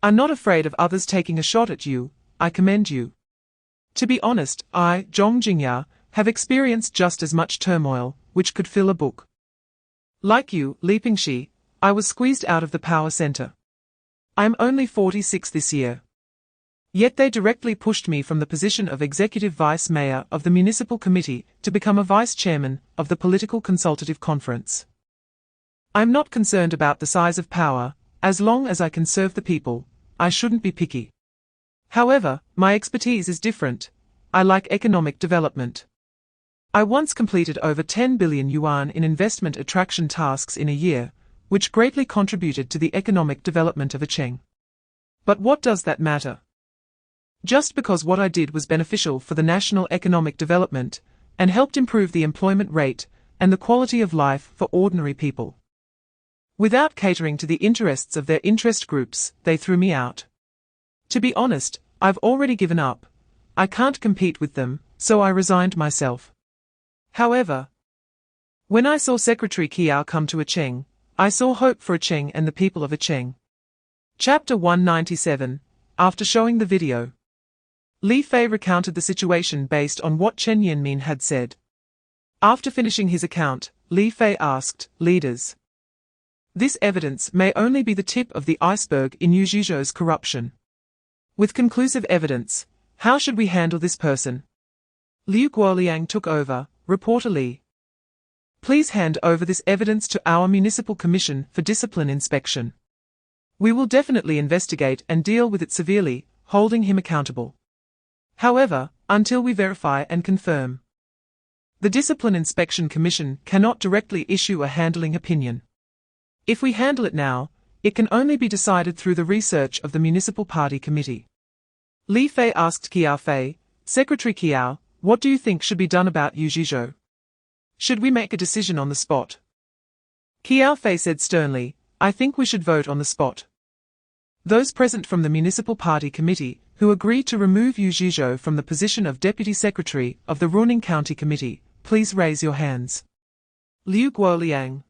are not afraid of others taking a shot at you, I commend you. To be honest, I, Zhong Jingya, have experienced just as much turmoil, which could fill a book. Like you, Li Pingxi, I was squeezed out of the power center. I am only 46 this year. Yet they directly pushed me from the position of executive vice mayor of the municipal committee to become a vice chairman of the political consultative conference. I'm not concerned about the size of power, as long as I can serve the people, I shouldn't be picky. However, my expertise is different. I like economic development. I once completed over 10 billion yuan in investment attraction tasks in a year, which greatly contributed to the economic development of Acheng. But what does that matter? Just because what I did was beneficial for the national economic development, and helped improve the employment rate and the quality of life for ordinary people. Without catering to the interests of their interest groups, they threw me out. To be honest, I've already given up. I can't compete with them, so I resigned myself. However, when I saw Secretary Qiao come to Acheng, I saw hope for Acheng and the people of Acheng." Chapter 197. After showing the video, Li Fei recounted the situation based on what Chen Yanmin had said. After finishing his account, Li Fei asked, "Leaders, this evidence may only be the tip of the iceberg in Yu Zhizhou's corruption. With conclusive evidence, how should we handle this person?" Liu Guoliang took over, reportedly. "Please hand over this evidence to our municipal commission for discipline inspection. We will definitely investigate and deal with it severely, holding him accountable. However, until we verify and confirm, the Discipline Inspection Commission cannot directly issue a handling opinion. If we handle it now, it can only be decided through the research of the Municipal Party Committee." Li Fei asked Qiao Fei, "Secretary Qiao, what do you think should be done about Yu Zhizhou? Should we make a decision on the spot?" Qiao Fei said sternly, "I think we should vote on the spot. Those present from the Municipal Party Committee, who agree to remove Yu Zhizhou from the position of Deputy Secretary of the Ruining County Committee, please raise your hands." Liu Guoliang,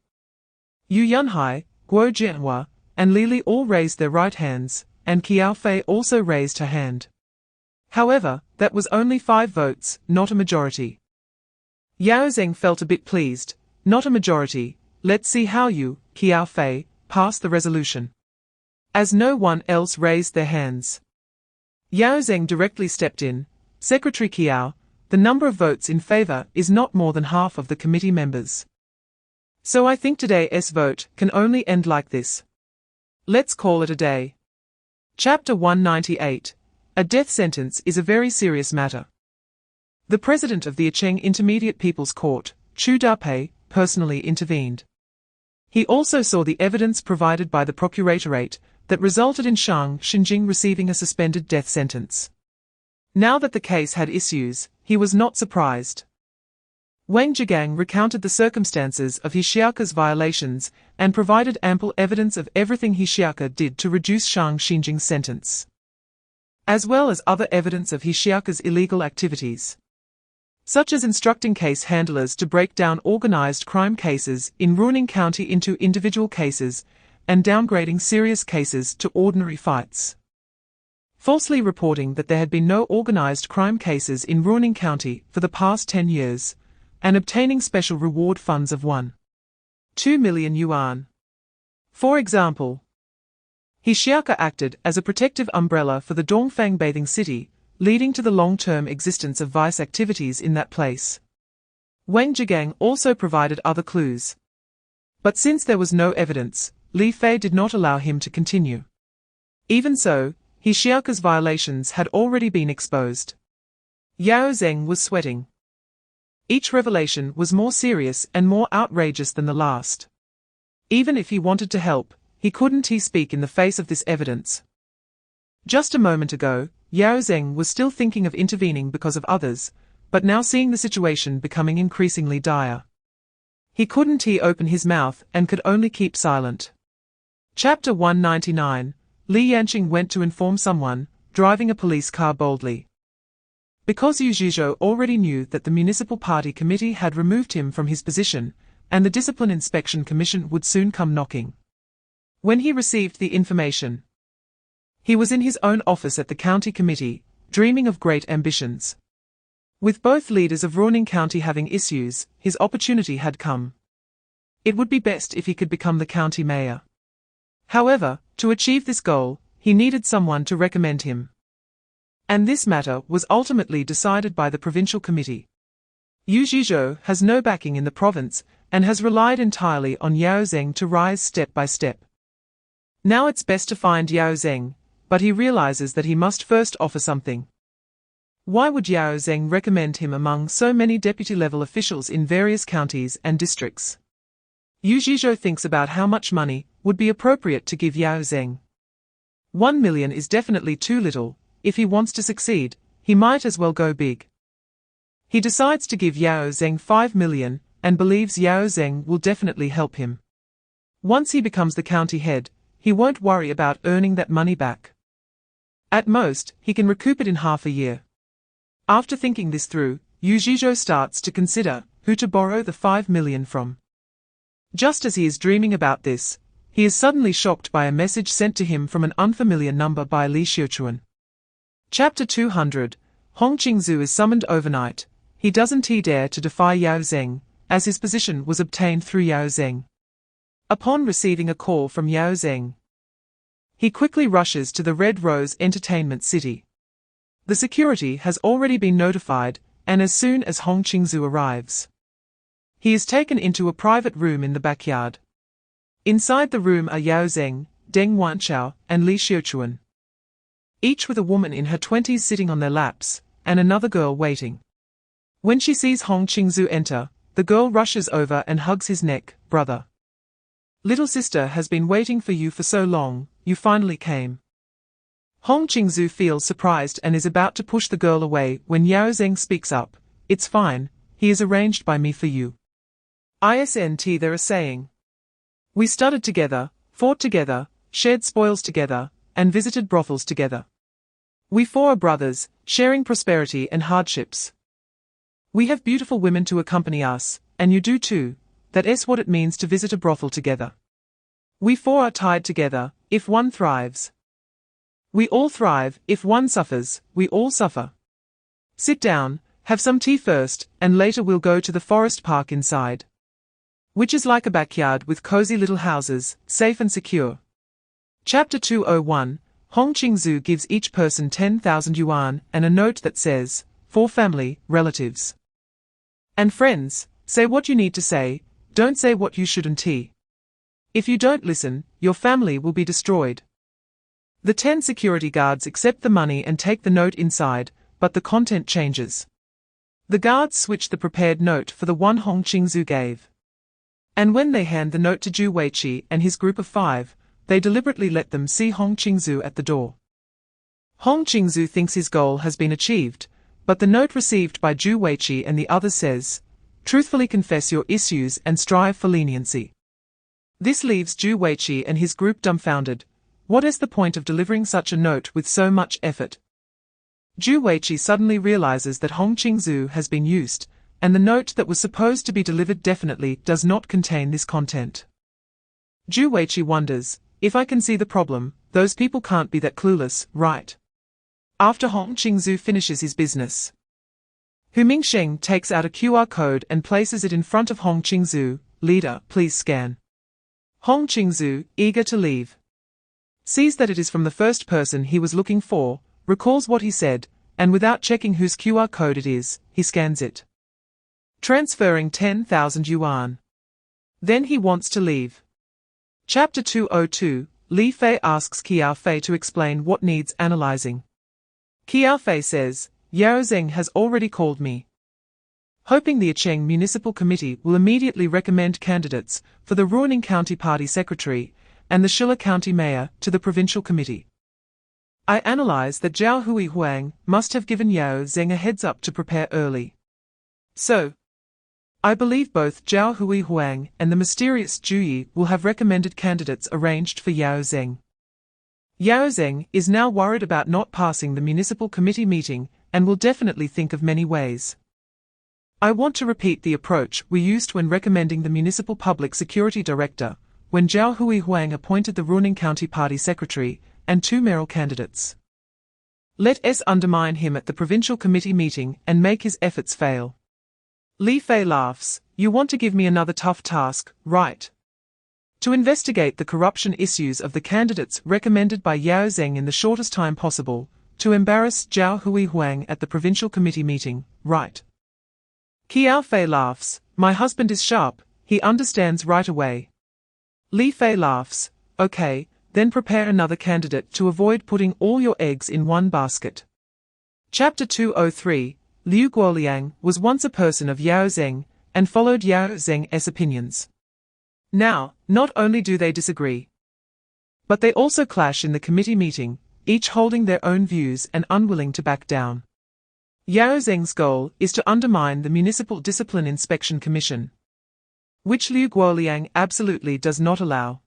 Yu Yunhai, Guo Jianhua, and Li Li all raised their right hands, and Qiao Fei also raised her hand. However, that was only 5 votes, not a majority. Yao Zeng felt a bit pleased. "Not a majority, let's see how you, Qiao Fei, pass the resolution." As no one else raised their hands, Yao Zeng directly stepped in. "Secretary Qiao, the number of votes in favor is not more than half of the committee members. So I think today's vote can only end like this. Let's call it a day." Chapter 198. A death sentence is a very serious matter. The president of the Acheng Intermediate People's Court, Chu Dapei, personally intervened. He also saw the evidence provided by the procuratorate that resulted in Shang Xinjing receiving a suspended death sentence. Now that the case had issues, he was not surprised. Wang Zhigang recounted the circumstances of Hishiaka's violations and provided ample evidence of everything Hishiaka did to reduce Shang Xinjing's sentence, as well as other evidence of Hishiaka's illegal activities, such as instructing case handlers to break down organized crime cases in Ruining County into individual cases and downgrading serious cases to ordinary fights, falsely reporting that there had been no organized crime cases in Ruining County for the past 10 years, and obtaining special reward funds of 1.2 million yuan. For example, Hishiaka acted as a protective umbrella for the Dongfang bathing city, leading to the long-term existence of vice activities in that place. Wang Zhigang also provided other clues. But since there was no evidence, Li Fei did not allow him to continue. Even so, Hishiaka's violations had already been exposed. Yao Zeng was sweating. Each revelation was more serious and more outrageous than the last. Even if he wanted to help, he couldn't speak in the face of this evidence. Just a moment ago, Yao Zeng was still thinking of intervening because of others, but now seeing the situation becoming increasingly dire, he couldn't open his mouth and could only keep silent. Chapter 199, Li Yanqing went to inform someone, driving a police car boldly. Because Yu Zhizhou already knew that the Municipal Party Committee had removed him from his position, and the Discipline Inspection Commission would soon come knocking. When he received the information, he was in his own office at the County Committee, dreaming of great ambitions. With both leaders of Ruining County having issues, his opportunity had come. It would be best if he could become the county mayor. However, to achieve this goal, he needed someone to recommend him. And this matter was ultimately decided by the provincial committee. Yu Zhizhou has no backing in the province and has relied entirely on Yao Zeng to rise step by step. Now it's best to find Yao Zeng, but he realizes that he must first offer something. Why would Yao Zeng recommend him among so many deputy-level officials in various counties and districts? Yu Zhizhou thinks about how much money would be appropriate to give Yao Zeng. 1 million is definitely too little. If he wants to succeed, he might as well go big. He decides to give Yao Zeng 5 million, and believes Yao Zeng will definitely help him. Once he becomes the county head, he won't worry about earning that money back. At most, he can recoup it in half a year. After thinking this through, Yu Zhizhou starts to consider who to borrow the 5 million from. Just as he is dreaming about this, he is suddenly shocked by a message sent to him from an unfamiliar number by Li Xiuchuan. Chapter 200, Hong Qingzu is summoned overnight. He doesn't dare to defy Yao Zeng, as his position was obtained through Yao Zeng. Upon receiving a call from Yao Zeng, he quickly rushes to the Red Rose Entertainment City. The security has already been notified, and as soon as Hong Qingzu arrives, he is taken into a private room in the backyard. Inside the room are Yao Zeng, Deng Wanchao, and Li Xiuchuan, each with a woman in her 20s sitting on their laps, and another girl waiting. When she sees Hong Qingzu enter, the girl rushes over and hugs his neck. "Brother. Little sister has been waiting for you for so long, you finally came." Hong Qingzu feels surprised and is about to push the girl away when Yao Zeng speaks up. "It's fine, he is arranged by me for you. Isn't there a saying? We studied together, fought together, shared spoils together, and visited brothels together. We four are brothers, sharing prosperity and hardships. We have beautiful women to accompany us, and you do too. That is what it means to visit a brothel together. We four are tied together. If one thrives, we all thrive. If one suffers, we all suffer. Sit down, have some tea first, and later we'll go to the forest park inside, which is like a backyard with cozy little houses, safe and secure." Chapter 201, Hong Qingzu gives each person 10,000 yuan and a note that says, "For family, relatives, and friends, say what you need to say, don't say what you shouldn't. If you don't listen, your family will be destroyed." The 10 security guards accept the money and take the note inside, but the content changes. The guards switch the prepared note for the one Hong Qingzu gave. And when they hand the note to Zhu Weiqi and his group of 5, they deliberately let them see Hong Qingzu at the door. Hong Qingzu thinks his goal has been achieved, but the note received by Zhu Weiqi and the others says, "Truthfully confess your issues and strive for leniency." This leaves Zhu Weiqi and his group dumbfounded. What is the point of delivering such a note with so much effort? Zhu Weiqi suddenly realizes that Hong Qingzu has been used, and the note that was supposed to be delivered definitely does not contain this content. Zhu Weiqi wonders, if I can see the problem, those people can't be that clueless, right? After Hong Qingzu finishes his business, Hu Mingsheng takes out a QR code and places it in front of Hong Qingzu. "Leader, please scan." Hong Qingzu, eager to leave, sees that it is from the first person he was looking for, recalls what he said, and without checking whose QR code it is, he scans it, transferring 10,000 yuan. Then he wants to leave. Chapter 202, Li Fei asks Qiao Fei to explain what needs analyzing. Qiao Fei says, "Yao Zeng has already called me." Hoping the Acheng Municipal Committee will immediately recommend candidates for the Ruining County Party Secretary and the Shilla County Mayor to the Provincial Committee. I analyze that Zhao Hui Huang must have given Yao Zeng a heads up to prepare early. So, I believe both Zhao Hui Huang and the mysterious Zhu Yi will have recommended candidates arranged for Yao Zeng. Yao Zeng is now worried about not passing the municipal committee meeting and will definitely think of many ways. I want to repeat the approach we used when recommending the Municipal Public Security Director, when Zhao Hui Huang appointed the Ruining County Party Secretary and 2 mayoral candidates. Let us undermine him at the provincial committee meeting and make his efforts fail. Li Fei laughs, "You want to give me another tough task, right? To investigate the corruption issues of the candidates recommended by Yao Zeng in the shortest time possible, to embarrass Zhao Hui Huang at the provincial committee meeting, right?" Qiao Fei laughs, "My husband is sharp, he understands right away." Li Fei laughs, "Okay, then prepare another candidate to avoid putting all your eggs in one basket." Chapter 203, Liu Guoliang was once a person of Yao Zeng, and followed Yao Zeng's opinions. Now, not only do they disagree, but they also clash in the committee meeting, each holding their own views and unwilling to back down. Yao Zeng's goal is to undermine the Municipal Discipline Inspection Commission, which Liu Guoliang absolutely does not allow.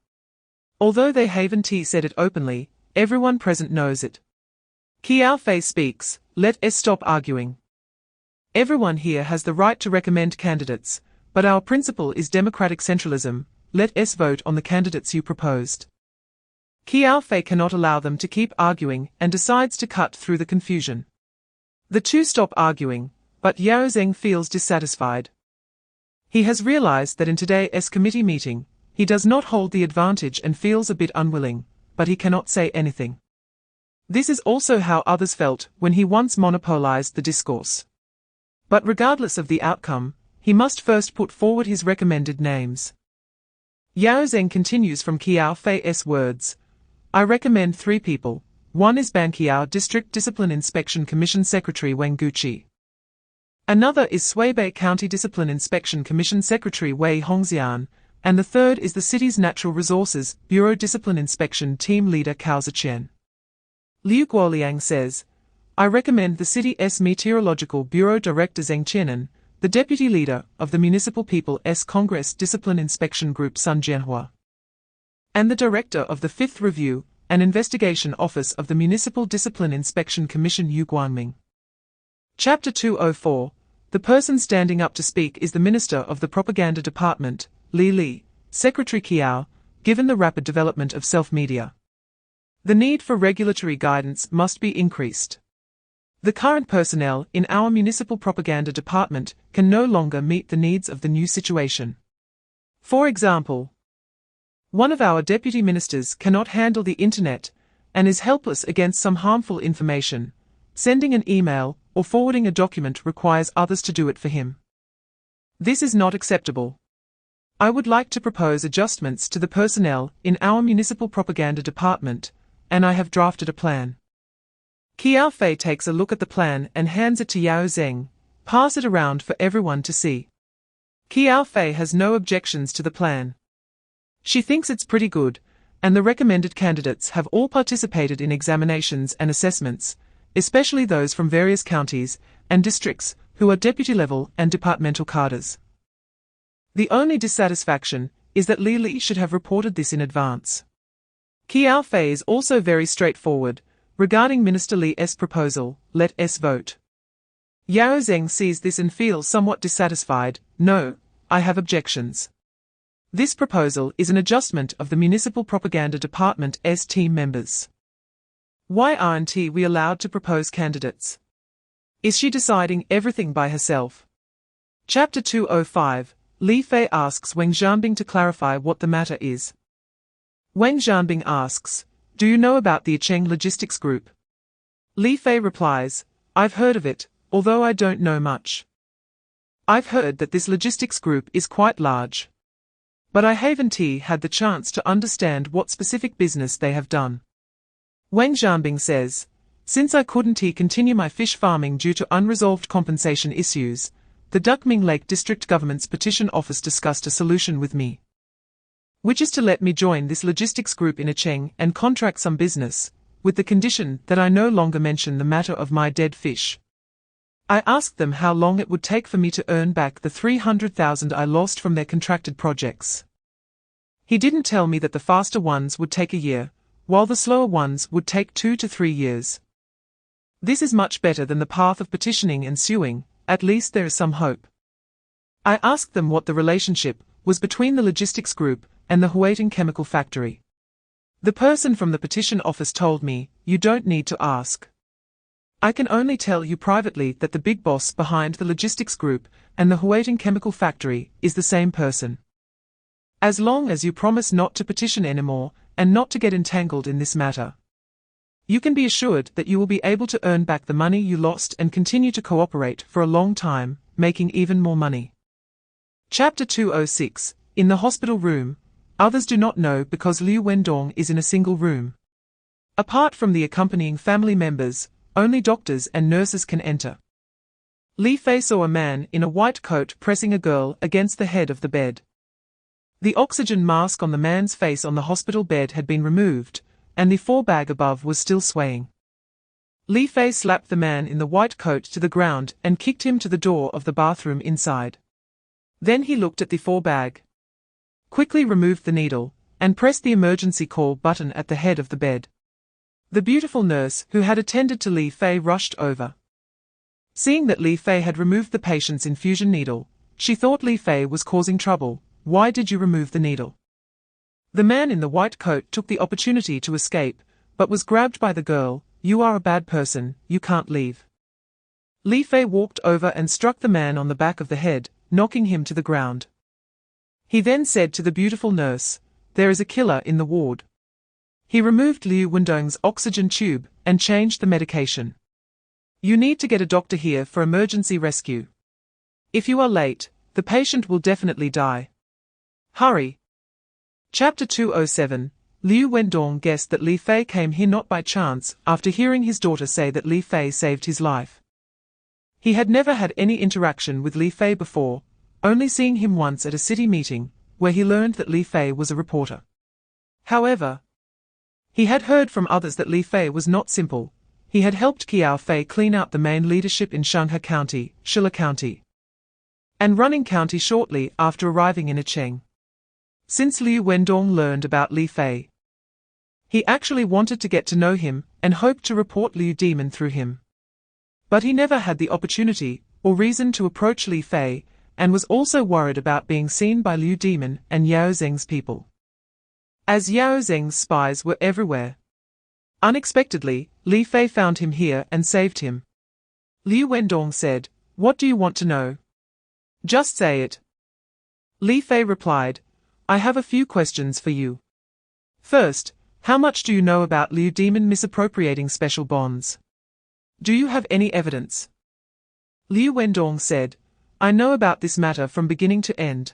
Although they haven't said it openly, everyone present knows it. Qiao Fei speaks, "Let us stop arguing. Everyone here has the right to recommend candidates, but our principle is democratic centralism. Let us vote on the candidates you proposed." Qiao Fei cannot allow them to keep arguing and decides to cut through the confusion. The two stop arguing, but Yao Zeng feels dissatisfied. He has realized that in today's committee meeting, he does not hold the advantage and feels a bit unwilling, but he cannot say anything. This is also how others felt when he once monopolized the discourse. But regardless of the outcome, he must first put forward his recommended names. Yao Zeng continues from Qiao Fei's words, "I recommend 3 people. One is Banqiao District Discipline Inspection Commission Secretary Wang Guqi. Another is Suibei County Discipline Inspection Commission Secretary Wei Hongxian, and the third is the city's Natural Resources Bureau Discipline Inspection Team Leader Cao Ziqian." Liu Guoliang says, "I recommend the city's Meteorological Bureau Director Zheng Qianan, the Deputy Leader of the Municipal People's Congress Discipline Inspection Group Sun Jianhua, and the Director of the 5th Review and Investigation Office of the Municipal Discipline Inspection Commission Yu Guangming." Chapter 204, the person standing up to speak is the Minister of the Propaganda Department, Li Li, Secretary Qiao, given the rapid development of self-media. The need for regulatory guidance must be increased. The current personnel in our municipal propaganda department can no longer meet the needs of the new situation. For example, one of our deputy ministers cannot handle the internet and is helpless against some harmful information. Sending an email or forwarding a document requires others to do it for him. This is not acceptable. I would like to propose adjustments to the personnel in our municipal propaganda department, and I have drafted a plan. Qiao Fei takes a look at the plan and hands it to Yao Zeng. Pass it around for everyone to see. Qiao Fei has no objections to the plan. She thinks it's pretty good, and the recommended candidates have all participated in examinations and assessments, especially those from various counties and districts who are deputy level and departmental cadres. The only dissatisfaction is that Li should have reported this in advance. Qiao Fei is also very straightforward regarding Minister Li's proposal, let us vote. Yao Zheng sees this and feels somewhat dissatisfied. No, I have objections. This proposal is an adjustment of the Municipal Propaganda Department's team members. Why aren't we allowed to propose candidates? Is she deciding everything by herself? Chapter 205, Li Fei asks Wang Zhanbing to clarify what the matter is. Wang Zhanbing asks, do you know about the Cheng Logistics Group? Li Fei replies, I've heard of it, although I don't know much. I've heard that this logistics group is quite large. But I haven't had the chance to understand what specific business they have done. Wang Zhanbing says, since I couldn't continue my fish farming due to unresolved compensation issues, the Duckming Lake District Government's petition office discussed a solution with me, which is to let me join this logistics group in Cheng and contract some business, with the condition that I no longer mention the matter of my dead fish. I asked them how long it would take for me to earn back the 300,000 I lost from their contracted projects. He didn't tell me that the faster ones would take a year, while the slower ones would take 2 to 3 years. This is much better than the path of petitioning and suing, at least there is some hope. I asked them what the relationship was between the logistics group and the Huating chemical factory. The person from the petition office told me, you don't need to ask. I can only tell you privately that the big boss behind the logistics group and the Huating chemical factory is the same person. As long as you promise not to petition anymore and not to get entangled in this matter, you can be assured that you will be able to earn back the money you lost and continue to cooperate for a long time, making even more money. Chapter 206, in the hospital room, others do not know because Liu Wendong is in a single room. Apart from the accompanying family members, only doctors and nurses can enter. Li Fei saw a man in a white coat pressing a girl against the head of the bed. The oxygen mask on the man's face on the hospital bed had been removed, and the forebag above was still swaying. Li Fei slapped the man in the white coat to the ground and kicked him to the door of the bathroom inside. Then he looked at the forebag, quickly removed the needle, and pressed the emergency call button at the head of the bed. The beautiful nurse who had attended to Li Fei rushed over. Seeing that Li Fei had removed the patient's infusion needle, she thought Li Fei was causing trouble. Why did you remove the needle? The man in the white coat took the opportunity to escape, but was grabbed by the girl. You are a bad person, you can't leave. Li Fei walked over and struck the man on the back of the head, knocking him to the ground. He then said to the beautiful nurse, there is a killer in the ward. He removed Liu Wendong's oxygen tube and changed the medication. You need to get a doctor here for emergency rescue. If you are late, the patient will definitely die. Hurry. Chapter 207, Liu Wendong guessed that Li Fei came here not by chance after hearing his daughter say that Li Fei saved his life. He had never had any interaction with Li Fei before, only seeing him once at a city meeting, where he learned that Li Fei was a reporter. However, he had heard from others that Li Fei was not simple. He had helped Qiao Fei clean out the main leadership in Shanghai County, Shilla County, and Running County shortly after arriving in Cheng. Since Liu Wendong learned about Li Fei, he actually wanted to get to know him and hoped to report Liu Demon through him. But he never had the opportunity or reason to approach Li Fei, and was also worried about being seen by Liu Demon and Yao Zheng's people, as Yao Zheng's spies were everywhere. Unexpectedly, Li Fei found him here and saved him. Liu Wendong said, what do you want to know? Just say it. Li Fei replied, I have a few questions for you. First, how much do you know about Liu Demon misappropriating special bonds? Do you have any evidence? Liu Wendong said, I know about this matter from beginning to end.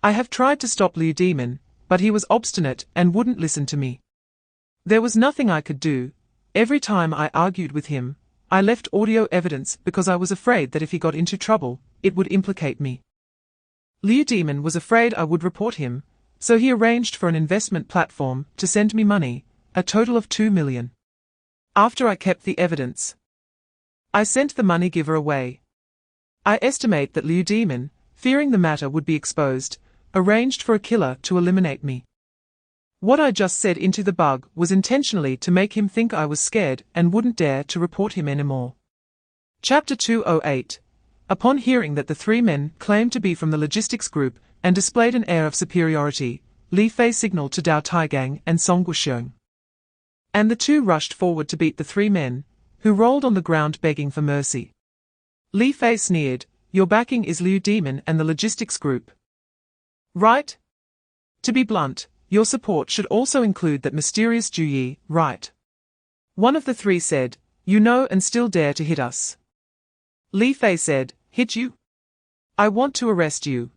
I have tried to stop Liu Demon, but he was obstinate and wouldn't listen to me. There was nothing I could do. Every time I argued with him, I left audio evidence because I was afraid that if he got into trouble, it would implicate me. Liu Demon was afraid I would report him, so he arranged for an investment platform to send me money, a total of 2 million. After I kept the evidence, I sent the money giver away. I estimate that Liu Demon, fearing the matter would be exposed, arranged for a killer to eliminate me. What I just said into the bug was intentionally to make him think I was scared and wouldn't dare to report him anymore. Chapter 208. Upon hearing that the three men claimed to be from the logistics group and displayed an air of superiority, Li Fei signaled to Dao Taigang and Song Guoxiong. And the two rushed forward to beat the three men, who rolled on the ground begging for mercy. Li Fei sneered, "Your backing is Liu Demon and the logistics group, right? To be blunt, your support should also include that mysterious Ju Yi, right?" One of the three said, "You know and still dare to hit us." Li Fei said, "Hit you? I want to arrest you.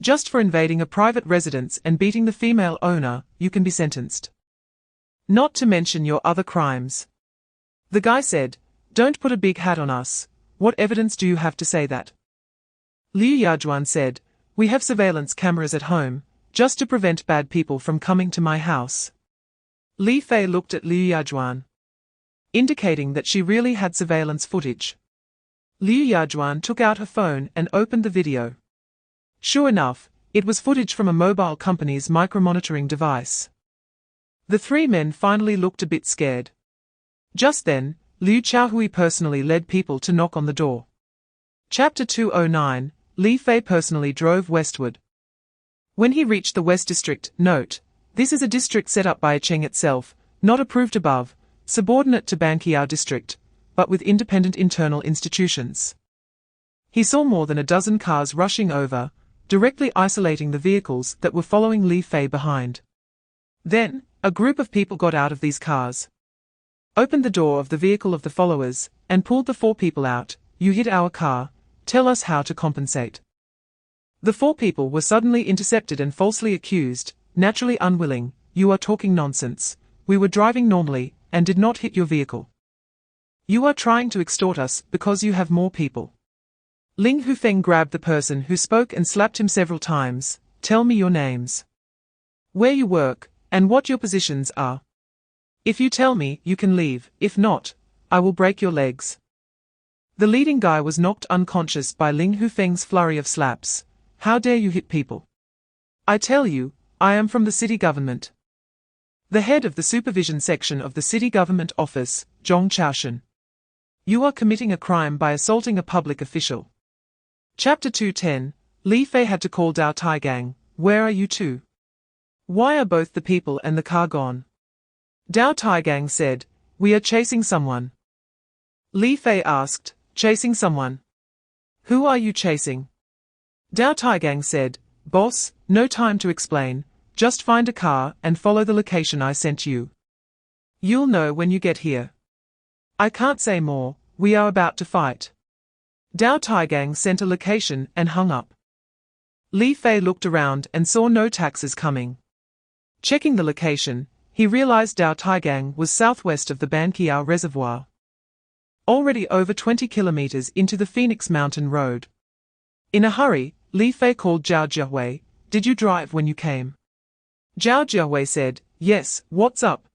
Just for invading a private residence and beating the female owner, you can be sentenced. Not to mention your other crimes." The guy said, "Don't put a big hat on us. What evidence do you have to say that?" Liu Yajuan said, "We have surveillance cameras at home, just to prevent bad people from coming to my house." Li Fei looked at Liu Yajuan, indicating that she really had surveillance footage. Liu Yajuan took out her phone and opened the video. Sure enough, it was footage from a mobile company's micromonitoring device. The three men finally looked a bit scared. Just then, Liu Chaohui personally led people to knock on the door. Chapter 209. Li Fei personally drove westward. When he reached the West District, note, this is a district set up by Cheng itself, not approved above, subordinate to Qiao district, but with independent internal institutions. He saw more than a dozen cars rushing over, directly isolating the vehicles that were following Li Fei behind. Then, a group of people got out of these cars, opened the door of the vehicle of the followers, and pulled the four people out. "You hit our car, tell us how to compensate." The four people were suddenly intercepted and falsely accused, naturally unwilling. "You are talking nonsense. We were driving normally, and did not hit your vehicle. You are trying to extort us because you have more people." Ling Hufeng grabbed the person who spoke and slapped him several times. "Tell me your names, where you work, and what your positions are. If you tell me, you can leave. If not, I will break your legs." The leading guy was knocked unconscious by Ling Hufeng's flurry of slaps. "How dare you hit people? I tell you, I am from the city government." The head of the supervision section of the city government office, Zhong Chaoshan. "You are committing a crime by assaulting a public official." Chapter 210. Li Fei had to call Dao Taigang. "Where are you two? Why are both the people and the car gone?" Dao Taigang said, "We are chasing someone." Li Fei asked, "Chasing someone? Who are you chasing?" Dao Taigang said, "Boss, no time to explain, just find a car and follow the location I sent you. You'll know when you get here. I can't say more, we are about to fight." Dao Taigang sent a location and hung up. Li Fei looked around and saw no taxis coming. Checking the location, he realized Dao Taigang was southwest of the Qiao Reservoir, already over 20 kilometers into the Phoenix Mountain Road. In a hurry, Li Fei called Zhao Jiahui. "Did you drive when you came?" Zhao Jiahui said, "Yes, what's up?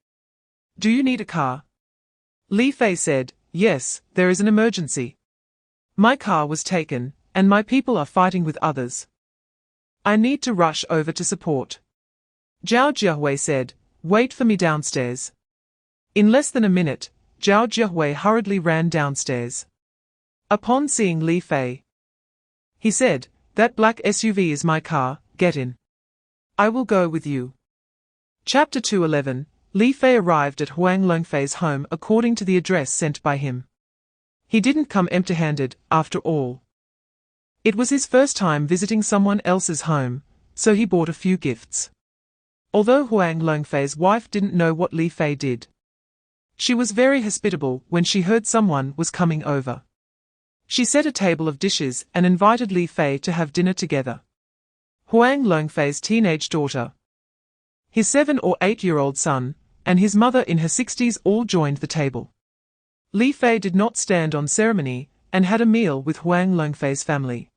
Do you need a car?" Li Fei said, "Yes, there is an emergency. My car was taken, and my people are fighting with others. I need to rush over to support." Zhao Jiahui said, "Wait for me downstairs." In less than a minute, Zhao Jiahui hurriedly ran downstairs. Upon seeing Li Fei, he said, "That black SUV is my car, get in. I will go with you." Chapter 211. Li Fei arrived at Huang Longfei's home according to the address sent by him. He didn't come empty-handed, after all. It was his first time visiting someone else's home, so he bought a few gifts. Although Huang Longfei's wife didn't know what Li Fei did, she was very hospitable when she heard someone was coming over. She set a table of dishes and invited Li Fei to have dinner together. Huang Longfei's teenage daughter, his 7 or 8-year-old son, and his mother in her 60s all joined the table. Li Fei did not stand on ceremony and had a meal with Huang Longfei's family.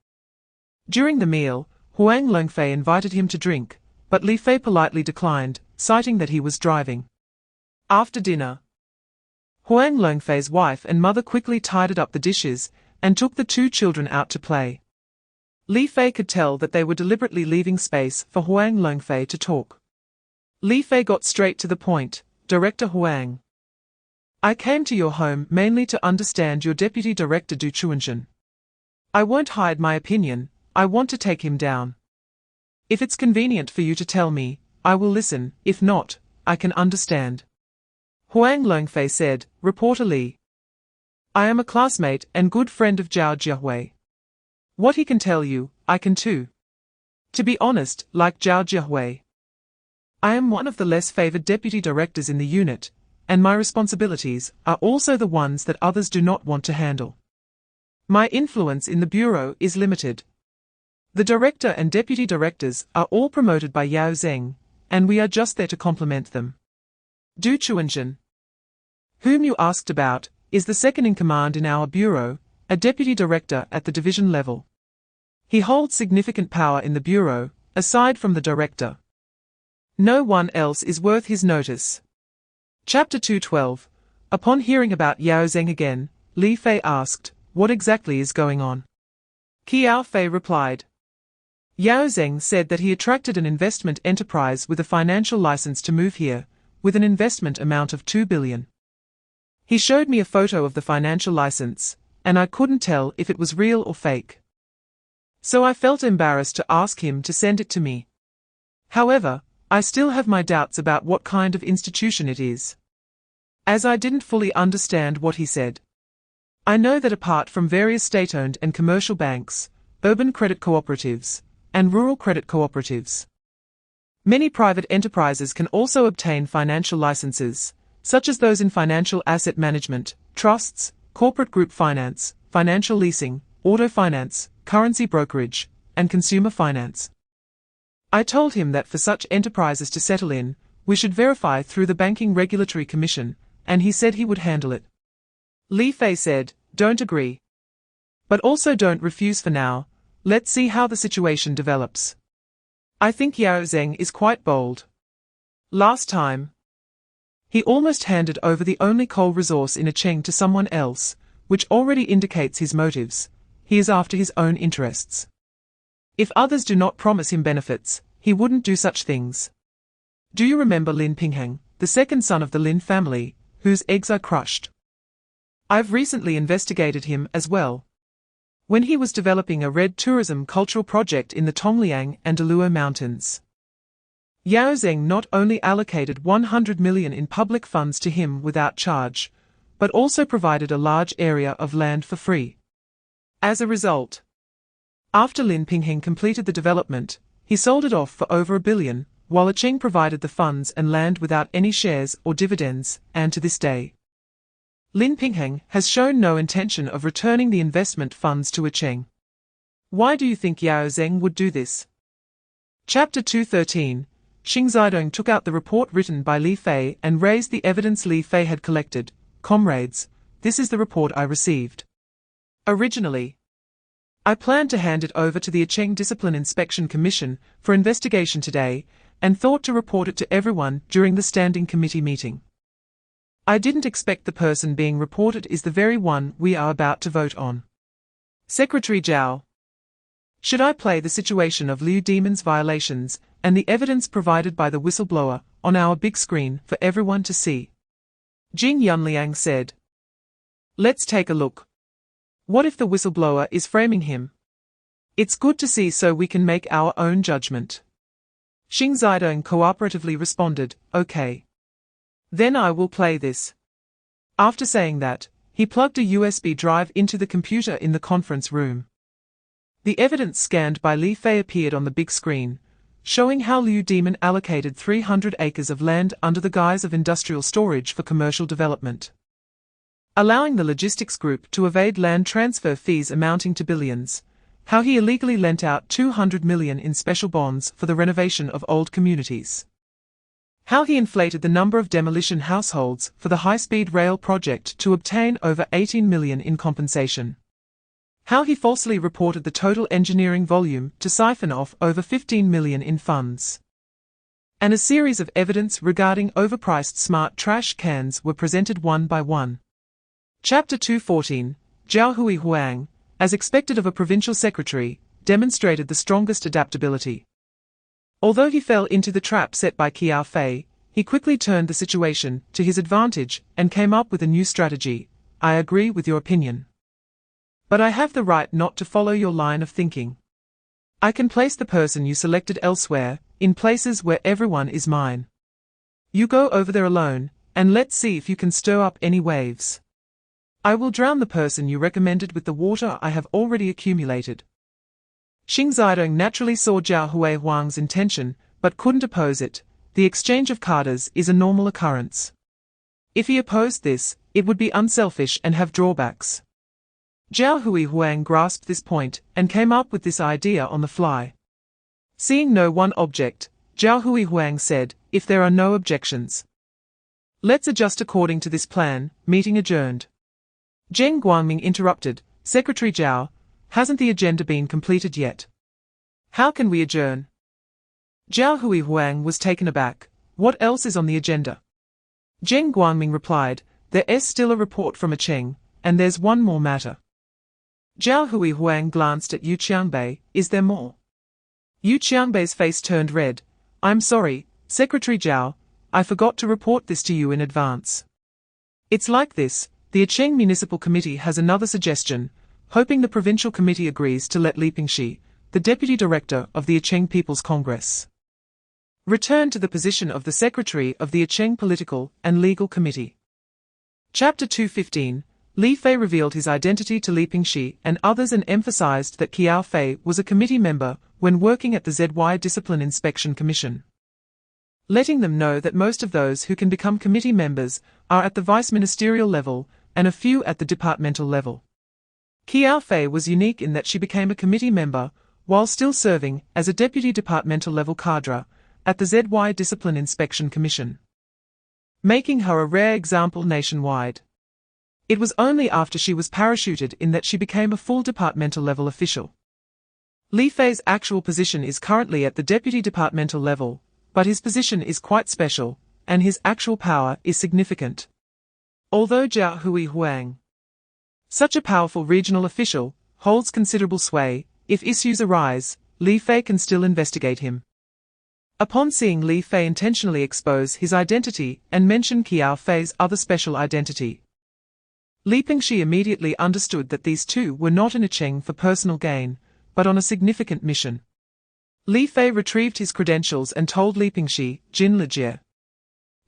During the meal, Huang Longfei invited him to drink, but Li Fei politely declined, citing that he was driving. After dinner, Huang Longfei's wife and mother quickly tidied up the dishes and took the two children out to play. Li Fei could tell that they were deliberately leaving space for Huang Longfei to talk. Li Fei got straight to the point. Director Huang, I came to your home mainly to understand your Deputy Director Du Chuanzhen. I won't hide my opinion, I want to take him down. If it's convenient for you to tell me, I will listen, if not, I can understand. Huang Longfei said, Reporter Li. I am a classmate and good friend of Zhao Jiahui. What he can tell you, I can too. To be honest, like Zhao Jiahui, I am one of the less favored deputy directors in the unit, and my responsibilities are also the ones that others do not want to handle. My influence in the bureau is limited. The director and deputy directors are all promoted by Yao Zeng, and we are just there to complement them. Du Chuanzhen, whom you asked about, is the second in command in our bureau, a deputy director at the division level. He holds significant power in the bureau, aside from the director. No one else is worth his notice. Chapter 212. Upon hearing about Yao Zeng again, Li Fei asked, What exactly is going on? Qiao Fei replied. Yao Zeng said that he attracted an investment enterprise with a financial license to move here, with an investment amount of 2 billion. He showed me a photo of the financial license, and I couldn't tell if it was real or fake. So I felt embarrassed to ask him to send it to me. However, I still have my doubts about what kind of institution it is, as I didn't fully understand what he said. I know that apart from various state-owned and commercial banks, urban credit cooperatives, and rural credit cooperatives, many private enterprises can also obtain financial licenses, such as those in financial asset management, trusts, corporate group finance, financial leasing, auto finance, currency brokerage, and consumer finance. I told him that for such enterprises to settle in, we should verify through the Banking Regulatory Commission, and he said he would handle it. Li Fei said, Don't agree. But also don't refuse for now, let's see how the situation develops. I think Yao Zeng is quite bold. Last time, he almost handed over the only coal resource in Acheng to someone else, which already indicates his motives. He is after his own interests. If others do not promise him benefits, he wouldn't do such things. Do you remember Lin Pingheng, the second son of the Lin family, whose eggs I crushed? I've recently investigated him as well. When he was developing a red tourism cultural project in the Tongliang and Deluo mountains, Yao Zeng not only allocated 100 million in public funds to him without charge, but also provided a large area of land for free. As a result, after Lin Pingheng completed the development, he sold it off for over 1 billion, while Acheng provided the funds and land without any shares or dividends, and to this day, Lin Pingheng has shown no intention of returning the investment funds to Acheng. Why do you think Yao Zeng would do this? Chapter 213. Xing Zidong took out the report written by Li Fei and raised the evidence Li Fei had collected. Comrades, this is the report I received. Originally, I planned to hand it over to the Acheng Discipline Inspection Commission for investigation today, and thought to report it to everyone during the Standing Committee meeting. I didn't expect the person being reported is the very one we are about to vote on. Secretary Zhao, should I play the situation of Liu Demon's violations and the evidence provided by the whistleblower on our big screen for everyone to see? Jing Yunliang said. Let's take a look. What if the whistleblower is framing him? It's good to see so we can make our own judgment. Xing Zidong cooperatively responded, Okay. Then I will play this. After saying that, he plugged a USB drive into the computer in the conference room. The evidence scanned by Li Fei appeared on the big screen, showing how Liu Demon allocated 300 acres of land under the guise of industrial storage for commercial development, allowing the logistics group to evade land transfer fees amounting to billions, how he illegally lent out 200 million in special bonds for the renovation of old communities, How he inflated the number of demolition households for the high-speed rail project to obtain over 18 million in compensation. How he falsely reported the total engineering volume to siphon off over 15 million in funds. And a series of evidence regarding overpriced smart trash cans were presented one by one. Chapter 214, Zhao Huang, as expected of a provincial secretary, demonstrated the strongest adaptability. Although he fell into the trap set by Qiao, he quickly turned the situation to his advantage and came up with a new strategy. I agree with your opinion. But I have the right not to follow your line of thinking. I can place the person you selected elsewhere, in places where everyone is mine. You go over there alone, and let's see if you can stir up any waves. I will drown the person you recommended with the water I have already accumulated. Xing Zidong naturally saw Zhao Huang's intention, but couldn't oppose it. The exchange of cadres is a normal occurrence. If he opposed this, it would be unselfish and have drawbacks. Zhao Huang grasped this point, and came up with this idea on the fly. Seeing no one object, Zhao Huang said, if there are no objections, let's adjust according to this plan. Meeting adjourned. Zheng Guangming interrupted, Secretary Zhao, hasn't the agenda been completed yet? How can we adjourn? Zhao Huang was taken aback. What else is on the agenda? Zheng Guangming replied, there is still a report from Cheng, and there's one more matter. Zhao Huang glanced at Yu Qiangbei, is there more? Yu Qiangbei's face turned red. I'm sorry, Secretary Zhao, I forgot to report this to you in advance. It's like this, the Cheng Municipal Committee has another suggestion, hoping the Provincial Committee agrees to let Li Pingxi, the Deputy Director of the Cheng People's Congress, return to the position of the Secretary of the Cheng Political and Legal Committee. Chapter 215, Li Fei revealed his identity to Li Pingxi and others and emphasized that Qiao Fei was a committee member when working at the ZY Discipline Inspection Commission, letting them know that most of those who can become committee members are at the vice-ministerial level and a few at the departmental level. Qiao Fei was unique in that she became a committee member while still serving as a deputy departmental level cadre at the ZY Discipline Inspection Commission, making her a rare example nationwide. It was only after she was parachuted in that she became a full departmental level official. Li Fei's actual position is currently at the deputy departmental level, but his position is quite special, and his actual power is significant. Although Zhao Huang, such a powerful regional official, holds considerable sway, if issues arise, Li Fei can still investigate him. Upon seeing Li Fei intentionally expose his identity and mention Qiao Fei's other special identity, Li Pingxi immediately understood that these two were not in Cheng for personal gain, but on a significant mission. Li Fei retrieved his credentials and told Li Pingxi, Jin Lejie,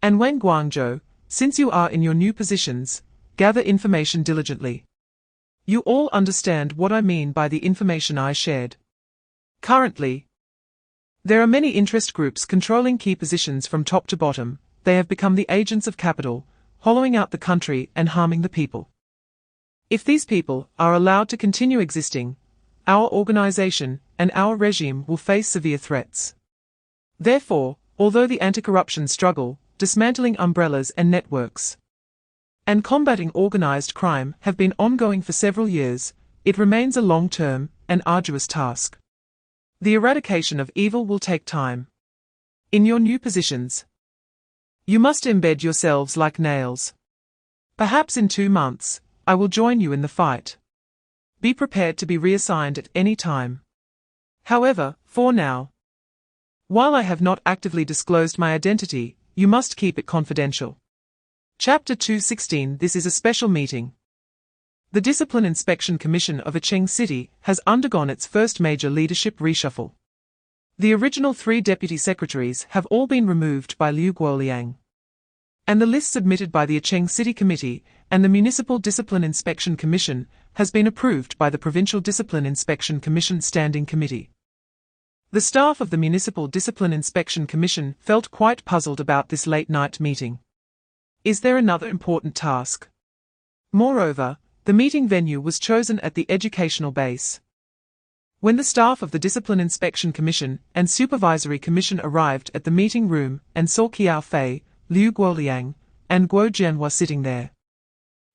and Wen Guangzhou, since you are in your new positions, gather information diligently. You all understand what I mean by the information I shared. Currently, there are many interest groups controlling key positions from top to bottom. They have become the agents of capital, hollowing out the country and harming the people. If these people are allowed to continue existing, our organization and our regime will face severe threats. Therefore, although the anti-corruption struggle, dismantling umbrellas and networks, and combating organized crime have been ongoing for several years, it remains a long-term and arduous task. The eradication of evil will take time. In your new positions, you must embed yourselves like nails. Perhaps in 2 months, I will join you in the fight. Be prepared to be reassigned at any time. However, for now, while I have not actively disclosed my identity, you must keep it confidential. Chapter 216. This is a special meeting. The Discipline Inspection Commission of Cheng City has undergone its first major leadership reshuffle. The original 3 deputy secretaries have all been removed by Liu Guoliang, and the list submitted by the Cheng City Committee and the Municipal Discipline Inspection Commission has been approved by the Provincial Discipline Inspection Commission Standing Committee. The staff of the Municipal Discipline Inspection Commission felt quite puzzled about this late-night meeting. Is there another important task? Moreover, the meeting venue was chosen at the educational base, When the staff of the Discipline Inspection Commission and Supervisory Commission arrived at the meeting room and saw Qiao Fei, Liu Guoliang, and Guo Jianhua sitting there,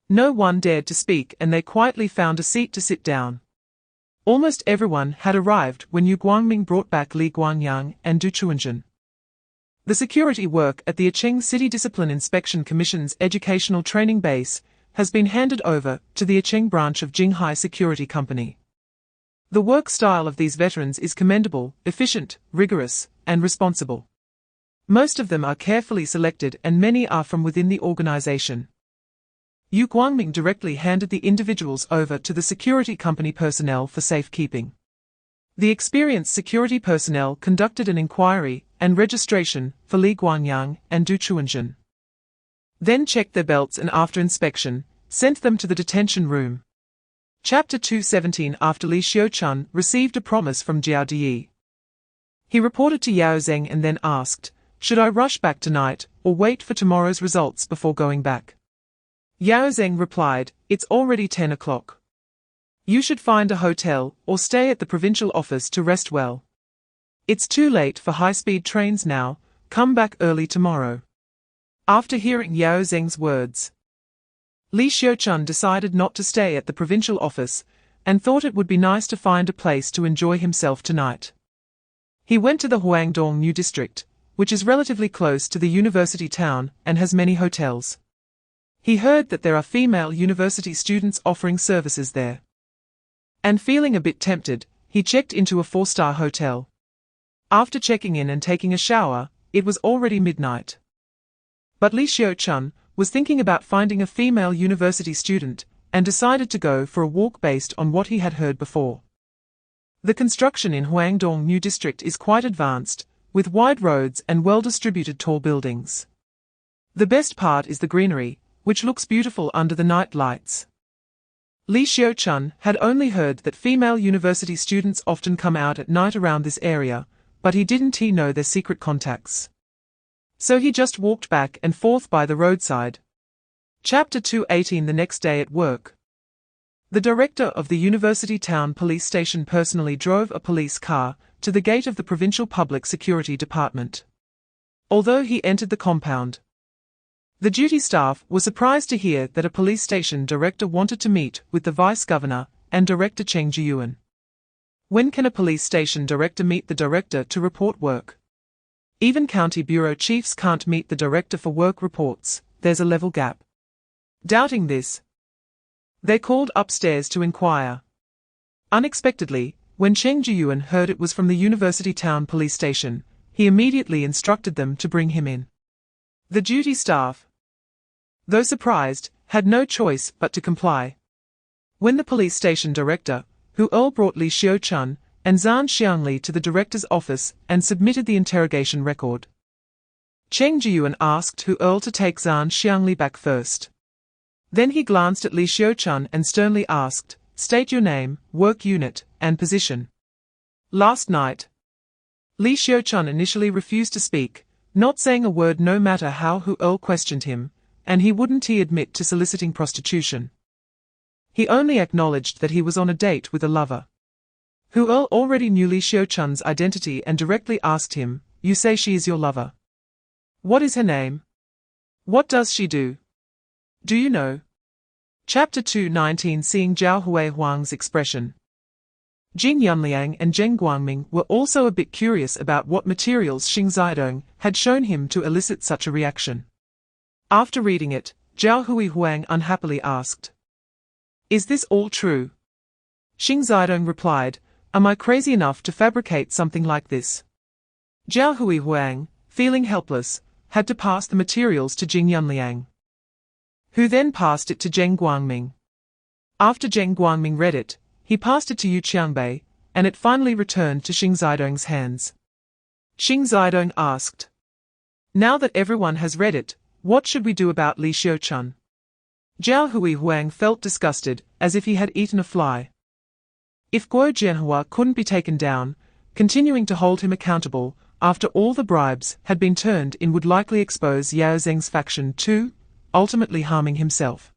no one dared to speak and they quietly found a seat to sit down. Almost everyone had arrived when Yu Guangming brought back Li Guangyang and Du Chuanzhen. The security work at the Yecheng City Discipline Inspection Commission's educational training base has been handed over to the Yecheng branch of Jinghai Security Company. The work style of these veterans is commendable, efficient, rigorous, and responsible. Most of them are carefully selected and many are from within the organization. Yu Guangming directly handed the individuals over to the security company personnel for safekeeping. The experienced security personnel conducted an inquiry and registration for Li Guangyang and Du Chuanzhen. Then checked their belts and after inspection, sent them to the detention room. Chapter 217. After Li Xiaochun received a promise from Jiao Diyi, he reported to Yao Zeng and then asked, "Should I rush back tonight, or wait for tomorrow's results before going back?" Yao Zeng replied, "It's already 10 o'clock. You should find a hotel, or stay at the provincial office to rest well. It's too late for high-speed trains now, come back early tomorrow." After hearing Yao Zeng's words, Li Xiaochun decided not to stay at the provincial office, and thought it would be nice to find a place to enjoy himself tonight. He went to the Huangdong New District, which is relatively close to the university town and has many hotels. He heard that there are female university students offering services there. And feeling a bit tempted, he checked into a 4-star hotel. After checking in and taking a shower, it was already midnight. But Li Xiaochun was thinking about finding a female university student, and decided to go for a walk based on what he had heard before. The construction in Huangdong New District is quite advanced, with wide roads and well-distributed tall buildings. The best part is the greenery, which looks beautiful under the night lights. Li Xiaochun had only heard that female university students often come out at night around this area, but he didn't know their secret contacts. So he just walked back and forth by the roadside. Chapter 218. The next day at work, the director of the university town police station personally drove a police car to the gate of the provincial public security department. Although he entered the compound, the duty staff were surprised to hear that a police station director wanted to meet with the vice-governor and director Cheng Jiyuan. When can a police station director meet the director to report work? Even county bureau chiefs can't meet the director for work reports, there's a level gap. Doubting this, they called upstairs to inquire. Unexpectedly, when Cheng Jiyuan heard it was from the university town police station, he immediately instructed them to bring him in. The duty staff, though surprised, had no choice but to comply. When the police station director, Hu Earl, brought Li Xiaochun and Zhan Xiangli to the director's office and submitted the interrogation record, Cheng Jiyuan asked Hu Earl to take Zhan Xiangli back first. Then he glanced at Li Xiaochun and sternly asked, "State your name, work unit, and position." Last night, Li Xiaochun initially refused to speak, not saying a word no matter how Hu Earl questioned him, and he wouldn't admit to soliciting prostitution. He only acknowledged that he was on a date with a lover. Hu Earl already knew Li Xiaochun's identity and directly asked him, "You say she is your lover. What is her name? What does she do? Do you know?" Chapter 219. Seeing Zhao Huang's expression, Jing Yunliang and Zheng Guangming were also a bit curious about what materials Xing Zidong had shown him to elicit such a reaction. After reading it, Zhao Huang unhappily asked, "Is this all true?" Xing Zidong replied, "Am I crazy enough to fabricate something like this?" Zhao Huang, feeling helpless, had to pass the materials to Jing Yunliang, who then passed it to Zheng Guangming. After Zheng Guangming read it, he passed it to Yu Qiangbei, and it finally returned to Xing Zidong's hands. Xing Zidong asked, "Now that everyone has read it, what should we do about Li Xiaochun?" Zhao Huang felt disgusted, as if he had eaten a fly. If Guo Jianhua couldn't be taken down, continuing to hold him accountable after all the bribes had been turned in would likely expose Yao Zeng's faction too, ultimately harming himself.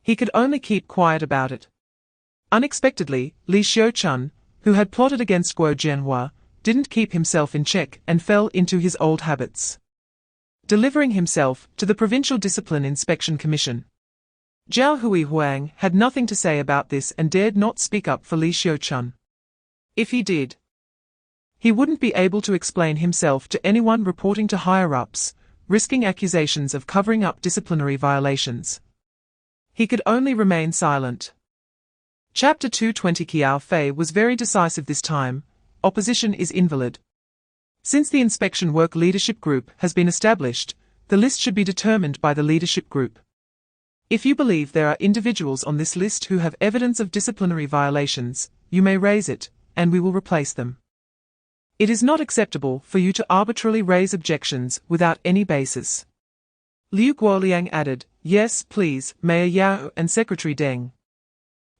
He could only keep quiet about it. Unexpectedly, Li Xiaochun, who had plotted against Guo Jianhua, didn't keep himself in check and fell into his old habits, delivering himself to the Provincial Discipline Inspection Commission. Zhao Huang had nothing to say about this and dared not speak up for Li Xiuchun. If he did, he wouldn't be able to explain himself to anyone reporting to higher-ups, risking accusations of covering up disciplinary violations. He could only remain silent. Chapter 220. Qiao Fei was very decisive this time. Opposition is invalid. Since the Inspection Work Leadership Group has been established, the list should be determined by the leadership group. If you believe there are individuals on this list who have evidence of disciplinary violations, you may raise it, and we will replace them. It is not acceptable for you to arbitrarily raise objections without any basis. Liu Guoliang added, yes, please, Mayor Yao and Secretary Deng.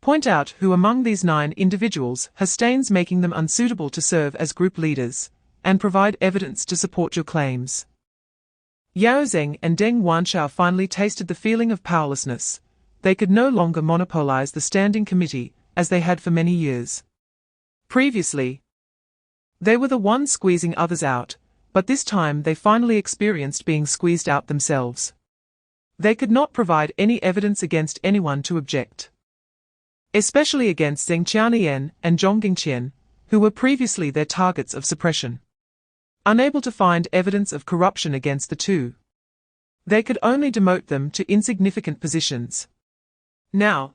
Point out who among these 9 individuals has stains making them unsuitable to serve as group leaders, and provide evidence to support your claims. Yao Zeng and Deng Wanchao finally tasted the feeling of powerlessness. They could no longer monopolize the standing committee, as they had for many years. Previously, they were the ones squeezing others out, but this time they finally experienced being squeezed out themselves. They could not provide any evidence against anyone to object, especially against Zheng Qianian and Zhong Gingqian, who were previously their targets of suppression. Unable to find evidence of corruption against the two, they could only demote them to insignificant positions. Now,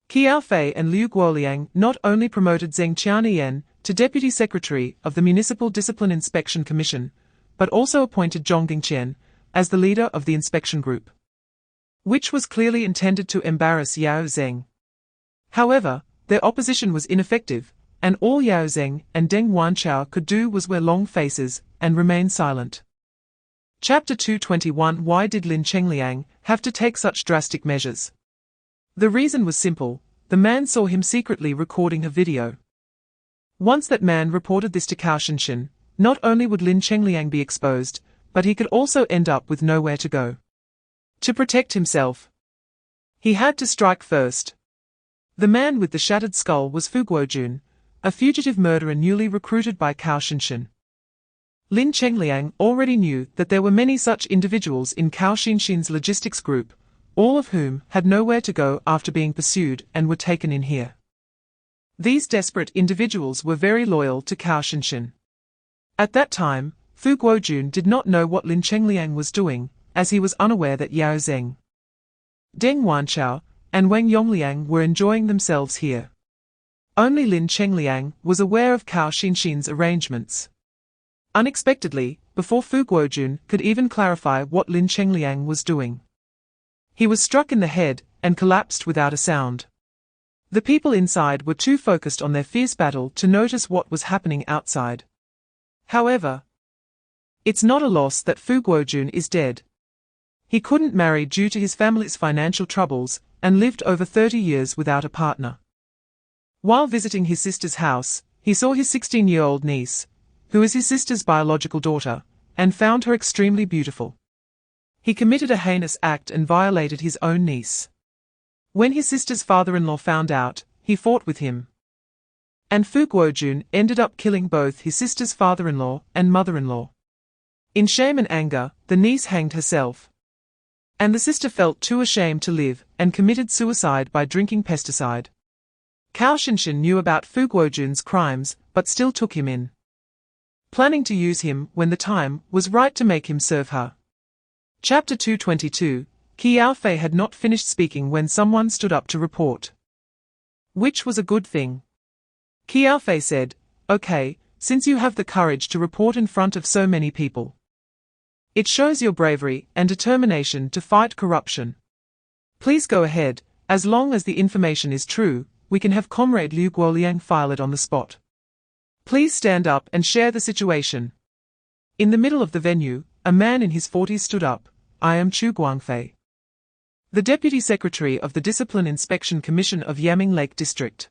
Qiao Fei and Liu Guoliang not only promoted Zheng Qianian to Deputy Secretary of the Municipal Discipline Inspection Commission, but also appointed Zhong Gingqian as the leader of the inspection group, which was clearly intended to embarrass Yao Zeng. However, their opposition was ineffective, and all Yao Zeng and Deng Wanchao could do was wear long faces and remain silent. Chapter 221. Why did Lin Chengliang have to take such drastic measures? The reason was simple. The man saw him secretly recording a video. Once that man reported this to Cao Shinshin, not only would Lin Chengliang be exposed, but he could also end up with nowhere to go. To protect himself, he had to strike first. The man with the shattered skull was Fu Guojun, a fugitive murderer newly recruited by Cao Shinshin. Lin Chengliang already knew that there were many such individuals in Cao Shinshin's logistics group, all of whom had nowhere to go after being pursued and were taken in here. These desperate individuals were very loyal to Cao Shinshin. At that time, Fu Guojun did not know what Lin Chengliang was doing, as he was unaware that Yao Zeng, Deng Wanchao, and Wang Yongliang were enjoying themselves here. Only Lin Chengliang was aware of Cao Shinshin's arrangements. Unexpectedly, before Fu Guojun could even clarify what Lin Chengliang was doing, he was struck in the head and collapsed without a sound. The people inside were too focused on their fierce battle to notice what was happening outside. However, it's not a loss that Fu Guojun is dead. He couldn't marry due to his family's financial troubles, and lived over 30 years without a partner. While visiting his sister's house, he saw his 16-year-old niece, who is his sister's biological daughter, and found her extremely beautiful. He committed a heinous act and violated his own niece. When his sister's father-in-law found out, he fought with him. And Fu Guojun ended up killing both his sister's father-in-law and mother-in-law. In shame and anger, the niece hanged herself. And the sister felt too ashamed to live and committed suicide by drinking pesticide. Cao Shinshin knew about Fu Guojun's crimes but still took him in, planning to use him when the time was right to make him serve her. Chapter 222. Qiao Fei had not finished speaking when someone stood up to report, which was a good thing. Qiao Fei said, "Okay, since you have the courage to report in front of so many people, it shows your bravery and determination to fight corruption. Please go ahead. As long as the information is true, we can have Comrade Liu Guoliang file it on the spot. Please stand up and share the situation." In the middle of the venue, a man in his 40s stood up. "I am Chu Guangfei, the Deputy Secretary of the Discipline Inspection Commission of Yaming Lake District.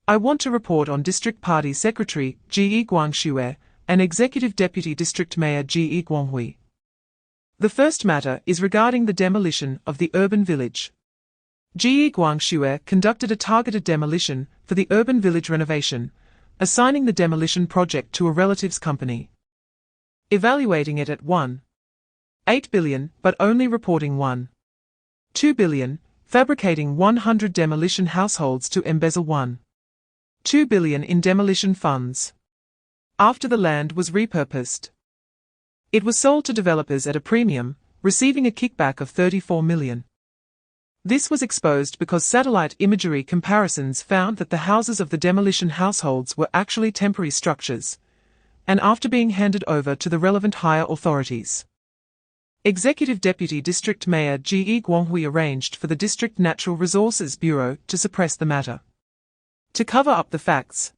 I want to report on District Party Secretary Ji Guangxue and Executive Deputy District Mayor Ji Guanghui. The first matter is regarding the demolition of the urban village. Ji Guangxue conducted a targeted demolition for the urban village renovation, assigning the demolition project to a relative's company. Evaluating it at 1.8 billion, but only reporting 1.2 billion, fabricating 100 demolition households to embezzle 1.2 billion in demolition funds. After the land was repurposed, it was sold to developers at a premium, receiving a kickback of 34 million. This was exposed because satellite imagery comparisons found that the houses of the demolition households were actually temporary structures, and after being handed over to the relevant higher authorities, Executive Deputy District Mayor Ji Guanghui arranged for the District Natural Resources Bureau to suppress the matter. To cover up the facts,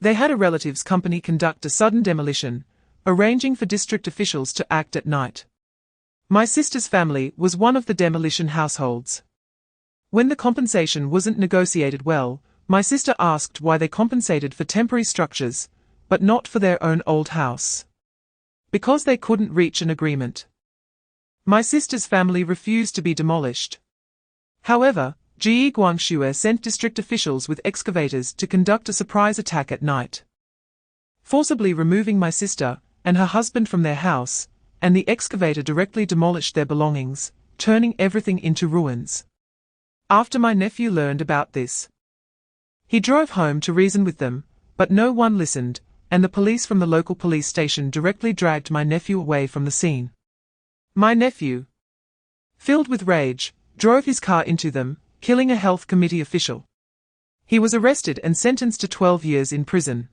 they had a relative's company conduct a sudden demolition, arranging for district officials to act at night. My sister's family was one of the demolition households. When the compensation wasn't negotiated well, my sister asked why they compensated for temporary structures, but not for their own old house. Because they couldn't reach an agreement. My sister's family refused to be demolished. However, Ji Guangxue sent district officials with excavators to conduct a surprise attack at night, forcibly removing my sister and her husband from their house, and the excavator directly demolished their belongings, turning everything into ruins. After my nephew learned about this, he drove home to reason with them, but no one listened, and the police from the local police station directly dragged my nephew away from the scene. My nephew, filled with rage, drove his car into them, killing a health committee official. He was arrested and sentenced to 12 years in prison.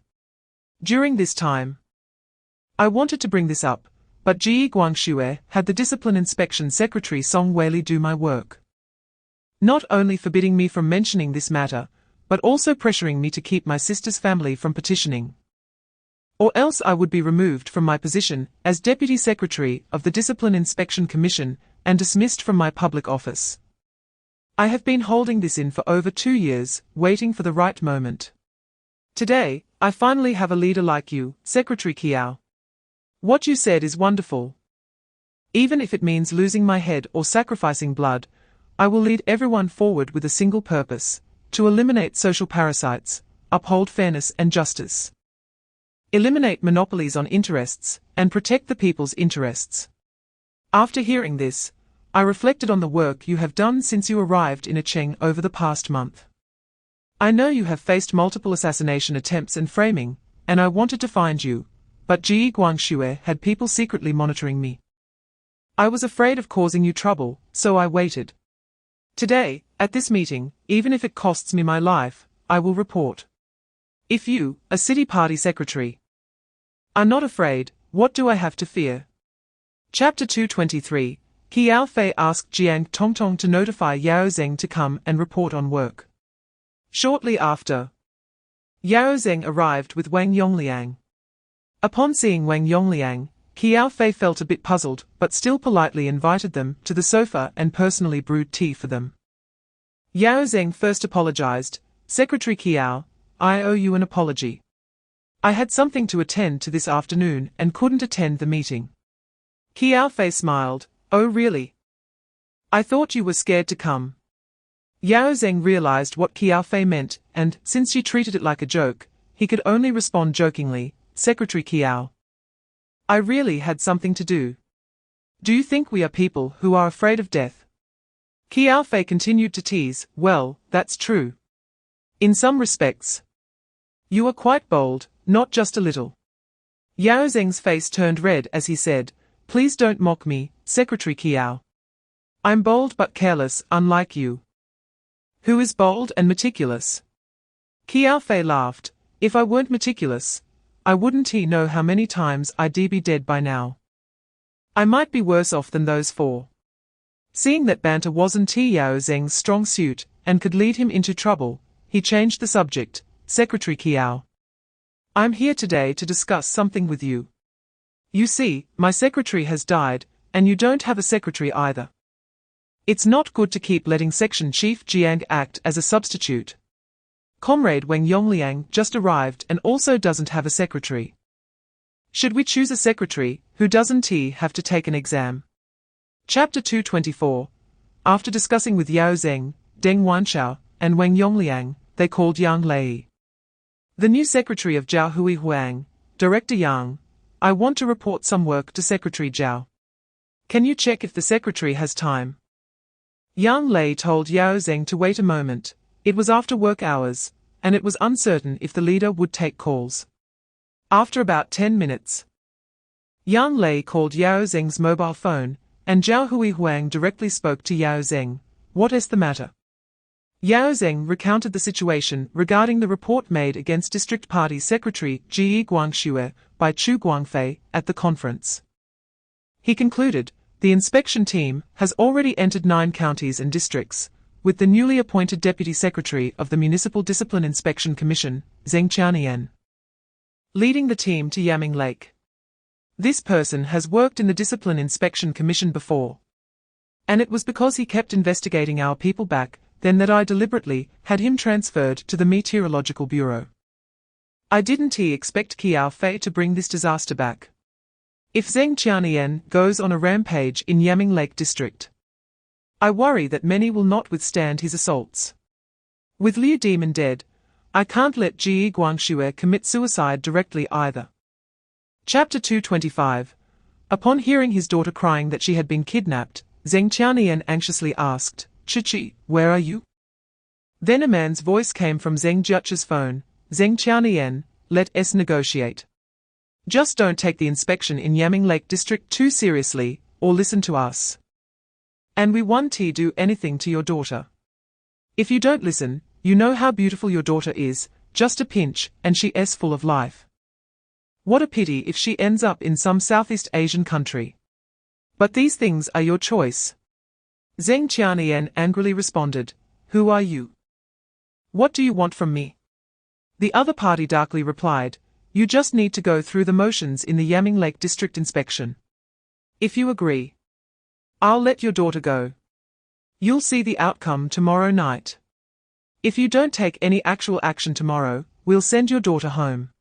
During this time, I wanted to bring this up, but Ji Guangxue had the Discipline Inspection Secretary Song Weili do my work, not only forbidding me from mentioning this matter, but also pressuring me to keep my sister's family from petitioning, or else I would be removed from my position as Deputy Secretary of the Discipline Inspection Commission and dismissed from my public office. I have been holding this in for over 2 years, waiting for the right moment. Today, I finally have a leader like you, Secretary Qiao. What you said is wonderful. Even if it means losing my head or sacrificing blood, I will lead everyone forward with a single purpose: to eliminate social parasites, uphold fairness and justice, eliminate monopolies on interests, and protect the people's interests. After hearing this, I reflected on the work you have done since you arrived in Cheng over the past month. I know you have faced multiple assassination attempts and framing, and I wanted to find you, but Ji Guangxue had people secretly monitoring me. I was afraid of causing you trouble, so I waited. Today, at this meeting, even if it costs me my life, I will report. If you, a city party secretary, are not afraid, what do I have to fear? Chapter 223, Qiao Fei asked Jiang Tongtong to notify Yao Zeng to come and report on work. Shortly after, Yao Zeng arrived with Wang Yongliang. Upon seeing Wang Yongliang, Qiao Fei felt a bit puzzled, but still politely invited them to the sofa and personally brewed tea for them. Yao Zeng first apologized. Secretary Qiao, I owe you an apology. I had something to attend to this afternoon and couldn't attend the meeting. Qiao Fei smiled. Oh really? I thought you were scared to come. Yao Zeng realized what Qiao Fei meant, and, since she treated it like a joke, he could only respond jokingly, Secretary Qiao, I really had something to do. Do you think we are people who are afraid of death? Qiao Fei continued to tease. Well, that's true. In some respects. You are quite bold, not just a little. Yao Zeng's face turned red as he said, Please don't mock me, Secretary Qiao. I'm bold but careless, unlike you. Who is bold and meticulous? Qiao Fei laughed. If I weren't meticulous, I wouldn't know how many times I'd be dead by now. I might be worse off than those four. Seeing that banter wasn't Yao Zeng's strong suit, and could lead him into trouble, he changed the subject. Secretary Qiao, I'm here today to discuss something with you. You see, my secretary has died, and you don't have a secretary either. It's not good to keep letting Section Chief Jiang act as a substitute. Comrade Wang Yongliang just arrived and also doesn't have a secretary. Should we choose a secretary who doesn't have to take an exam? Chapter 224. After discussing with Yao Zeng, Deng Wanshao, and Wang Yongliang, they called Yang Lei. The new secretary of Zhao Hui Huang, Director Yang, I want to report some work to Secretary Zhao. Can you check if the secretary has time? Yang Lei told Yao Zeng to wait a moment. It was after work hours, and it was uncertain if the leader would take calls. After about 10 minutes, Yang Lei called Yao Zeng's mobile phone, and Zhao Hui Huang directly spoke to Yao Zeng. What is the matter? Yao Zeng recounted the situation regarding the report made against District Party Secretary Ji Guangxue by Chu Guangfei at the conference. He concluded, the inspection team has already entered 9 counties and districts, with the newly appointed Deputy Secretary of the Municipal Discipline Inspection Commission, Zheng Qianian, leading the team to Yaming Lake. This person has worked in the Discipline Inspection Commission before. And it was because he kept investigating our people back then that I deliberately had him transferred to the Meteorological Bureau. I didn't expect Qiao Fei to bring this disaster back. If Zheng Qianian goes on a rampage in Yaming Lake District, I worry that many will not withstand his assaults. With Liu Demon dead, I can't let Ji Guangxue commit suicide directly either. Chapter 225. Upon hearing his daughter crying that she had been kidnapped, Zheng Qianian anxiously asked, Chichi, where are you? Then a man's voice came from Zheng Jiache's phone, Zheng Qianian, let us negotiate. Just don't take the inspection in Yaming Lake District too seriously, or listen to us. And we won't do anything to your daughter. If you don't listen, you know how beautiful your daughter is, just a pinch, and she is full of life. What a pity if she ends up in some Southeast Asian country. But these things are your choice. Zheng Qianian angrily responded, Who are you? What do you want from me? The other party darkly replied, You just need to go through the motions in the Yaming Lake District inspection. If you agree, I'll let your daughter go. You'll see the outcome tomorrow night. If you don't take any actual action tomorrow, we'll send your daughter home.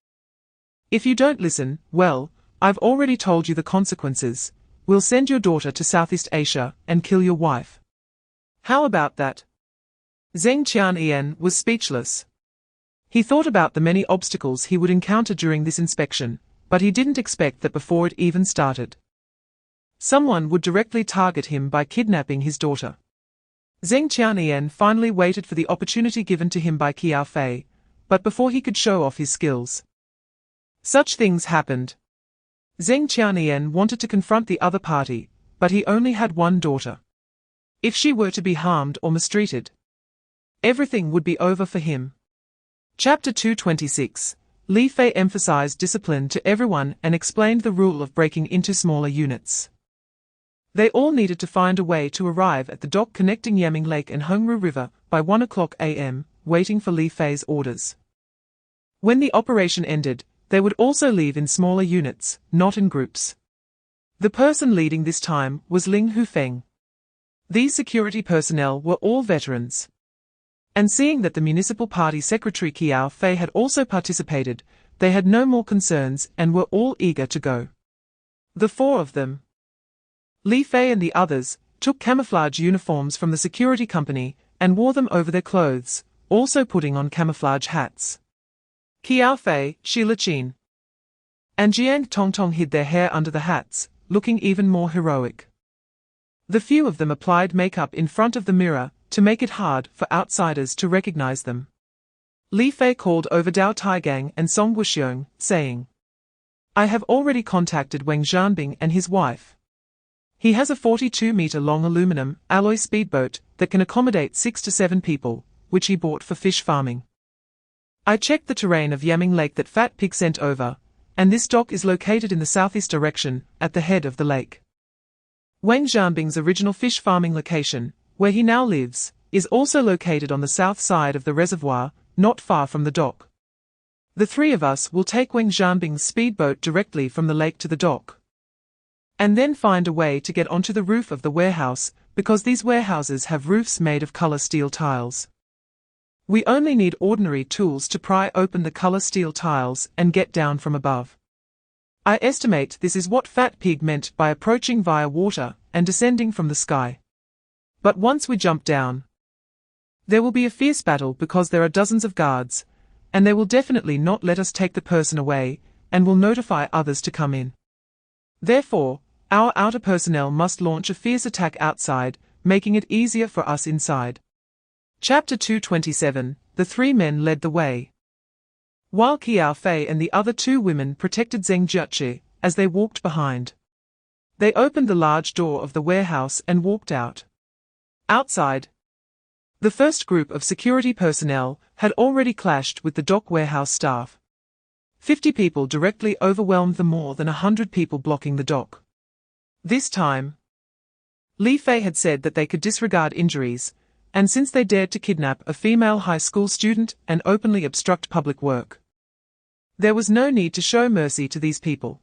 If you don't listen, well, I've already told you the consequences. We'll send your daughter to Southeast Asia and kill your wife. How about that? Zheng Qianian was speechless. He thought about the many obstacles he would encounter during this inspection, but he didn't expect that before it even started, someone would directly target him by kidnapping his daughter. Zheng Qianian finally waited for the opportunity given to him by Qiao Fei, but before he could show off his skills, such things happened. Zheng Qianian wanted to confront the other party, but he only had one daughter. If she were to be harmed or mistreated, everything would be over for him. Chapter 226. Li Fei emphasized discipline to everyone and explained the rule of breaking into smaller units. They all needed to find a way to arrive at the dock connecting Yaming Lake and Hengru River by 1:00 a.m., waiting for Li Fei's orders. When the operation ended, they would also leave in smaller units, not in groups. The person leading this time was Ling Hufeng. These security personnel were all veterans. And seeing that the municipal party secretary Qiao Fei had also participated, they had no more concerns and were all eager to go. The 4 of them, Li Fei and the others, took camouflage uniforms from the security company and wore them over their clothes, also putting on camouflage hats. Qiao Fei, Shi Liqin, and Jiang Tongtong hid their hair under the hats, looking even more heroic. The few of them applied makeup in front of the mirror to make it hard for outsiders to recognize them. Li Fei called over Dao Taigang and Song Wuxiong, saying, I have already contacted Wang Zhanbing and his wife. He has a 42-meter-long aluminum alloy speedboat that can accommodate 6 to 7 people, which he bought for fish farming. I checked the terrain of Yaming Lake that Fat Pig sent over, and this dock is located in the southeast direction, at the head of the lake. Wang Zhanbing's original fish farming location, where he now lives, is also located on the south side of the reservoir, not far from the dock. The 3 of us will take Wang Zhanbing's speedboat directly from the lake to the dock, and then find a way to get onto the roof of the warehouse, because these warehouses have roofs made of color steel tiles. We only need ordinary tools to pry open the color steel tiles and get down from above. I estimate this is what Fat Pig meant by approaching via water and descending from the sky. But once we jump down, There will be a fierce battle because there are dozens of guards, and they will definitely not let us take the person away, and will notify others to come in. Therefore, our outer personnel must launch a fierce attack outside, making it easier for us inside. Chapter 227, The three men led the way. While Qiao Fei and the other two women protected Zheng Jiechi as they walked behind. They opened the large door of the warehouse and walked out. Outside, the first group of security personnel had already clashed with the dock warehouse staff. 50 people directly overwhelmed the more than 100 people blocking the dock. This time, Li Fei had said that they could disregard injuries, and since they dared to kidnap a female high school student and openly obstruct public work, there was no need to show mercy to these people.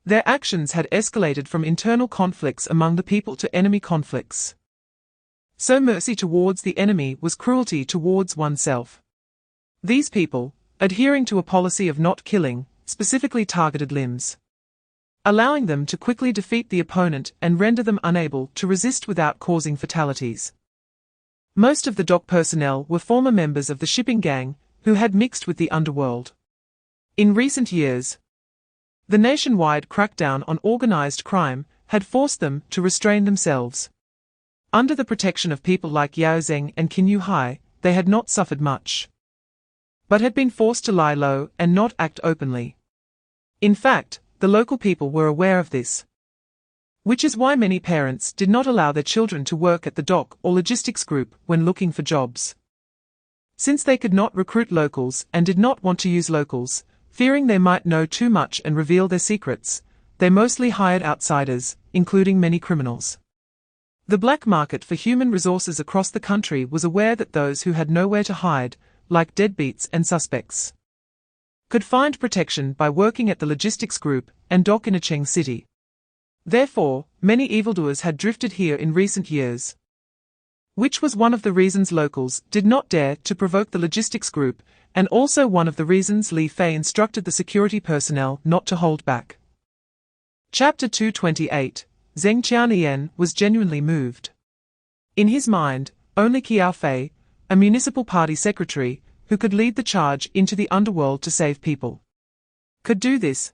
Their actions had escalated from internal conflicts among the people to enemy conflicts. So mercy towards the enemy was cruelty towards oneself. These people, adhering to a policy of not killing, specifically targeted limbs, allowing them to quickly defeat the opponent and render them unable to resist without causing fatalities. Most of the dock personnel were former members of the shipping gang who had mixed with the underworld. In recent years, the nationwide crackdown on organized crime had forced them to restrain themselves. Under the protection of people like Yao Zheng and Qin Yuhai, they had not suffered much, but had been forced to lie low and not act openly. In fact, the local people were aware of this, which is why many parents did not allow their children to work at the dock or logistics group when looking for jobs. Since they could not recruit locals and did not want to use locals, fearing they might know too much and reveal their secrets, they mostly hired outsiders, including many criminals. The black market for human resources across the country was aware that those who had nowhere to hide, like deadbeats and suspects, could find protection by working at the logistics group and dock in Cheng City. Therefore, many evildoers had drifted here in recent years, which was one of the reasons locals did not dare to provoke the logistics group, and also one of the reasons Li Fei instructed the security personnel not to hold back. Chapter 228, Zheng Qiannian was genuinely moved. In his mind, only Qiao Fei, a municipal party secretary, who could lead the charge into the underworld to save people, could do this.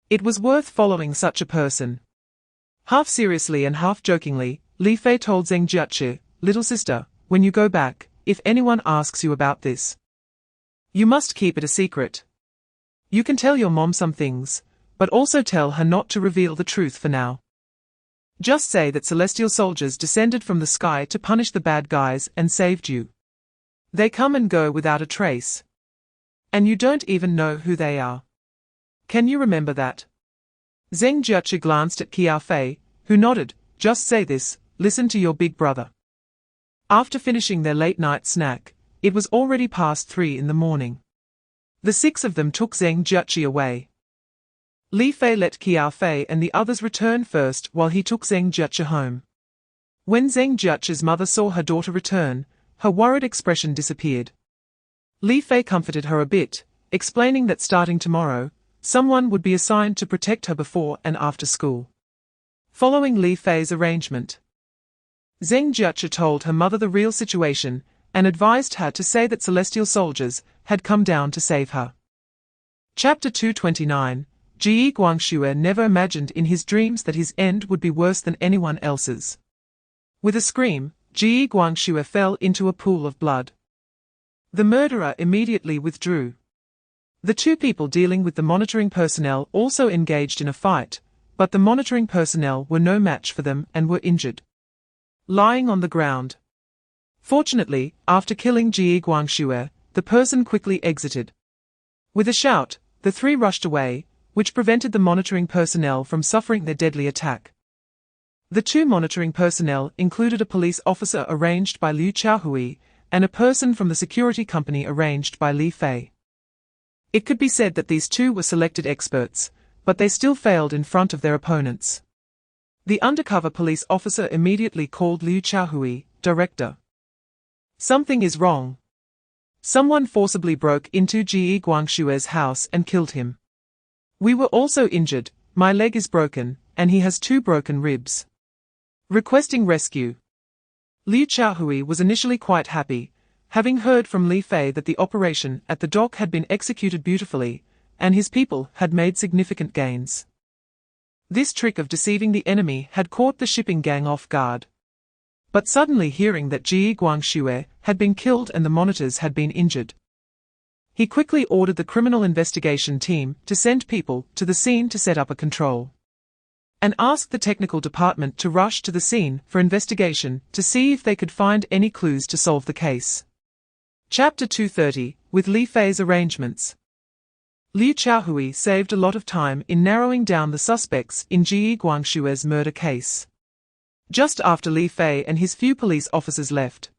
It was worth following such a person. Half seriously and half jokingly, Li Fei told Zheng Jiechi, "Little sister, when you go back, if anyone asks you about this, you must keep it a secret. You can tell your mom some things, but also tell her not to reveal the truth for now. Just say that celestial soldiers descended from the sky to punish the bad guys and saved you. They come and go without a trace, and you don't even know who they are. Can you remember that?" Zheng Jiechi glanced at Qiao Fei, who nodded. "Just say this, listen to your big brother." After finishing their late-night snack, it was already past 3 in the morning. The 6 of them took Zheng Jiechi away. Li Fei let Qiao Fei and the others return first while he took Zheng Jiechi home. When Zheng Jiechi's mother saw her daughter return, her worried expression disappeared. Li Fei comforted her a bit, explaining that starting tomorrow, someone would be assigned to protect her before and after school. Following Li Fei's arrangement, Zheng Jiechi told her mother the real situation and advised her to say that celestial soldiers had come down to save her. Chapter 229, Ji Guangxue never imagined in his dreams that his end would be worse than anyone else's. With a scream, Ji Guangxue fell into a pool of blood. The murderer immediately withdrew. The 2 people dealing with the monitoring personnel also engaged in a fight, but the monitoring personnel were no match for them and were injured, lying on the ground. Fortunately, after killing Ji Guangxue, the person quickly exited. With a shout, the 3 rushed away, which prevented the monitoring personnel from suffering their deadly attack. The 2 monitoring personnel included a police officer arranged by Liu Qiaohui and a person from the security company arranged by Li Fei. It could be said that these 2 were selected experts, but they still failed in front of their opponents. The undercover police officer immediately called Liu Qiaohui, "Director. Something is wrong. Someone forcibly broke into Ji Guangxue's house and killed him. We were also injured, my leg is broken, and he has 2 broken ribs. Requesting rescue." Liu Qiaohui was initially quite happy, having heard from Li Fei that the operation at the dock had been executed beautifully, and his people had made significant gains. This trick of deceiving the enemy had caught the shipping gang off guard. But suddenly hearing that Ji Guangxue had been killed and the monitors had been injured, he quickly ordered the criminal investigation team to send people to the scene to set up a control, and asked the technical department to rush to the scene for investigation to see if they could find any clues to solve the case. Chapter 230, with Li Fei's arrangements. Liu Qiaohui saved a lot of time in narrowing down the suspects in Ji Guangxue's murder case. Just after Li Fei and his few police officers left,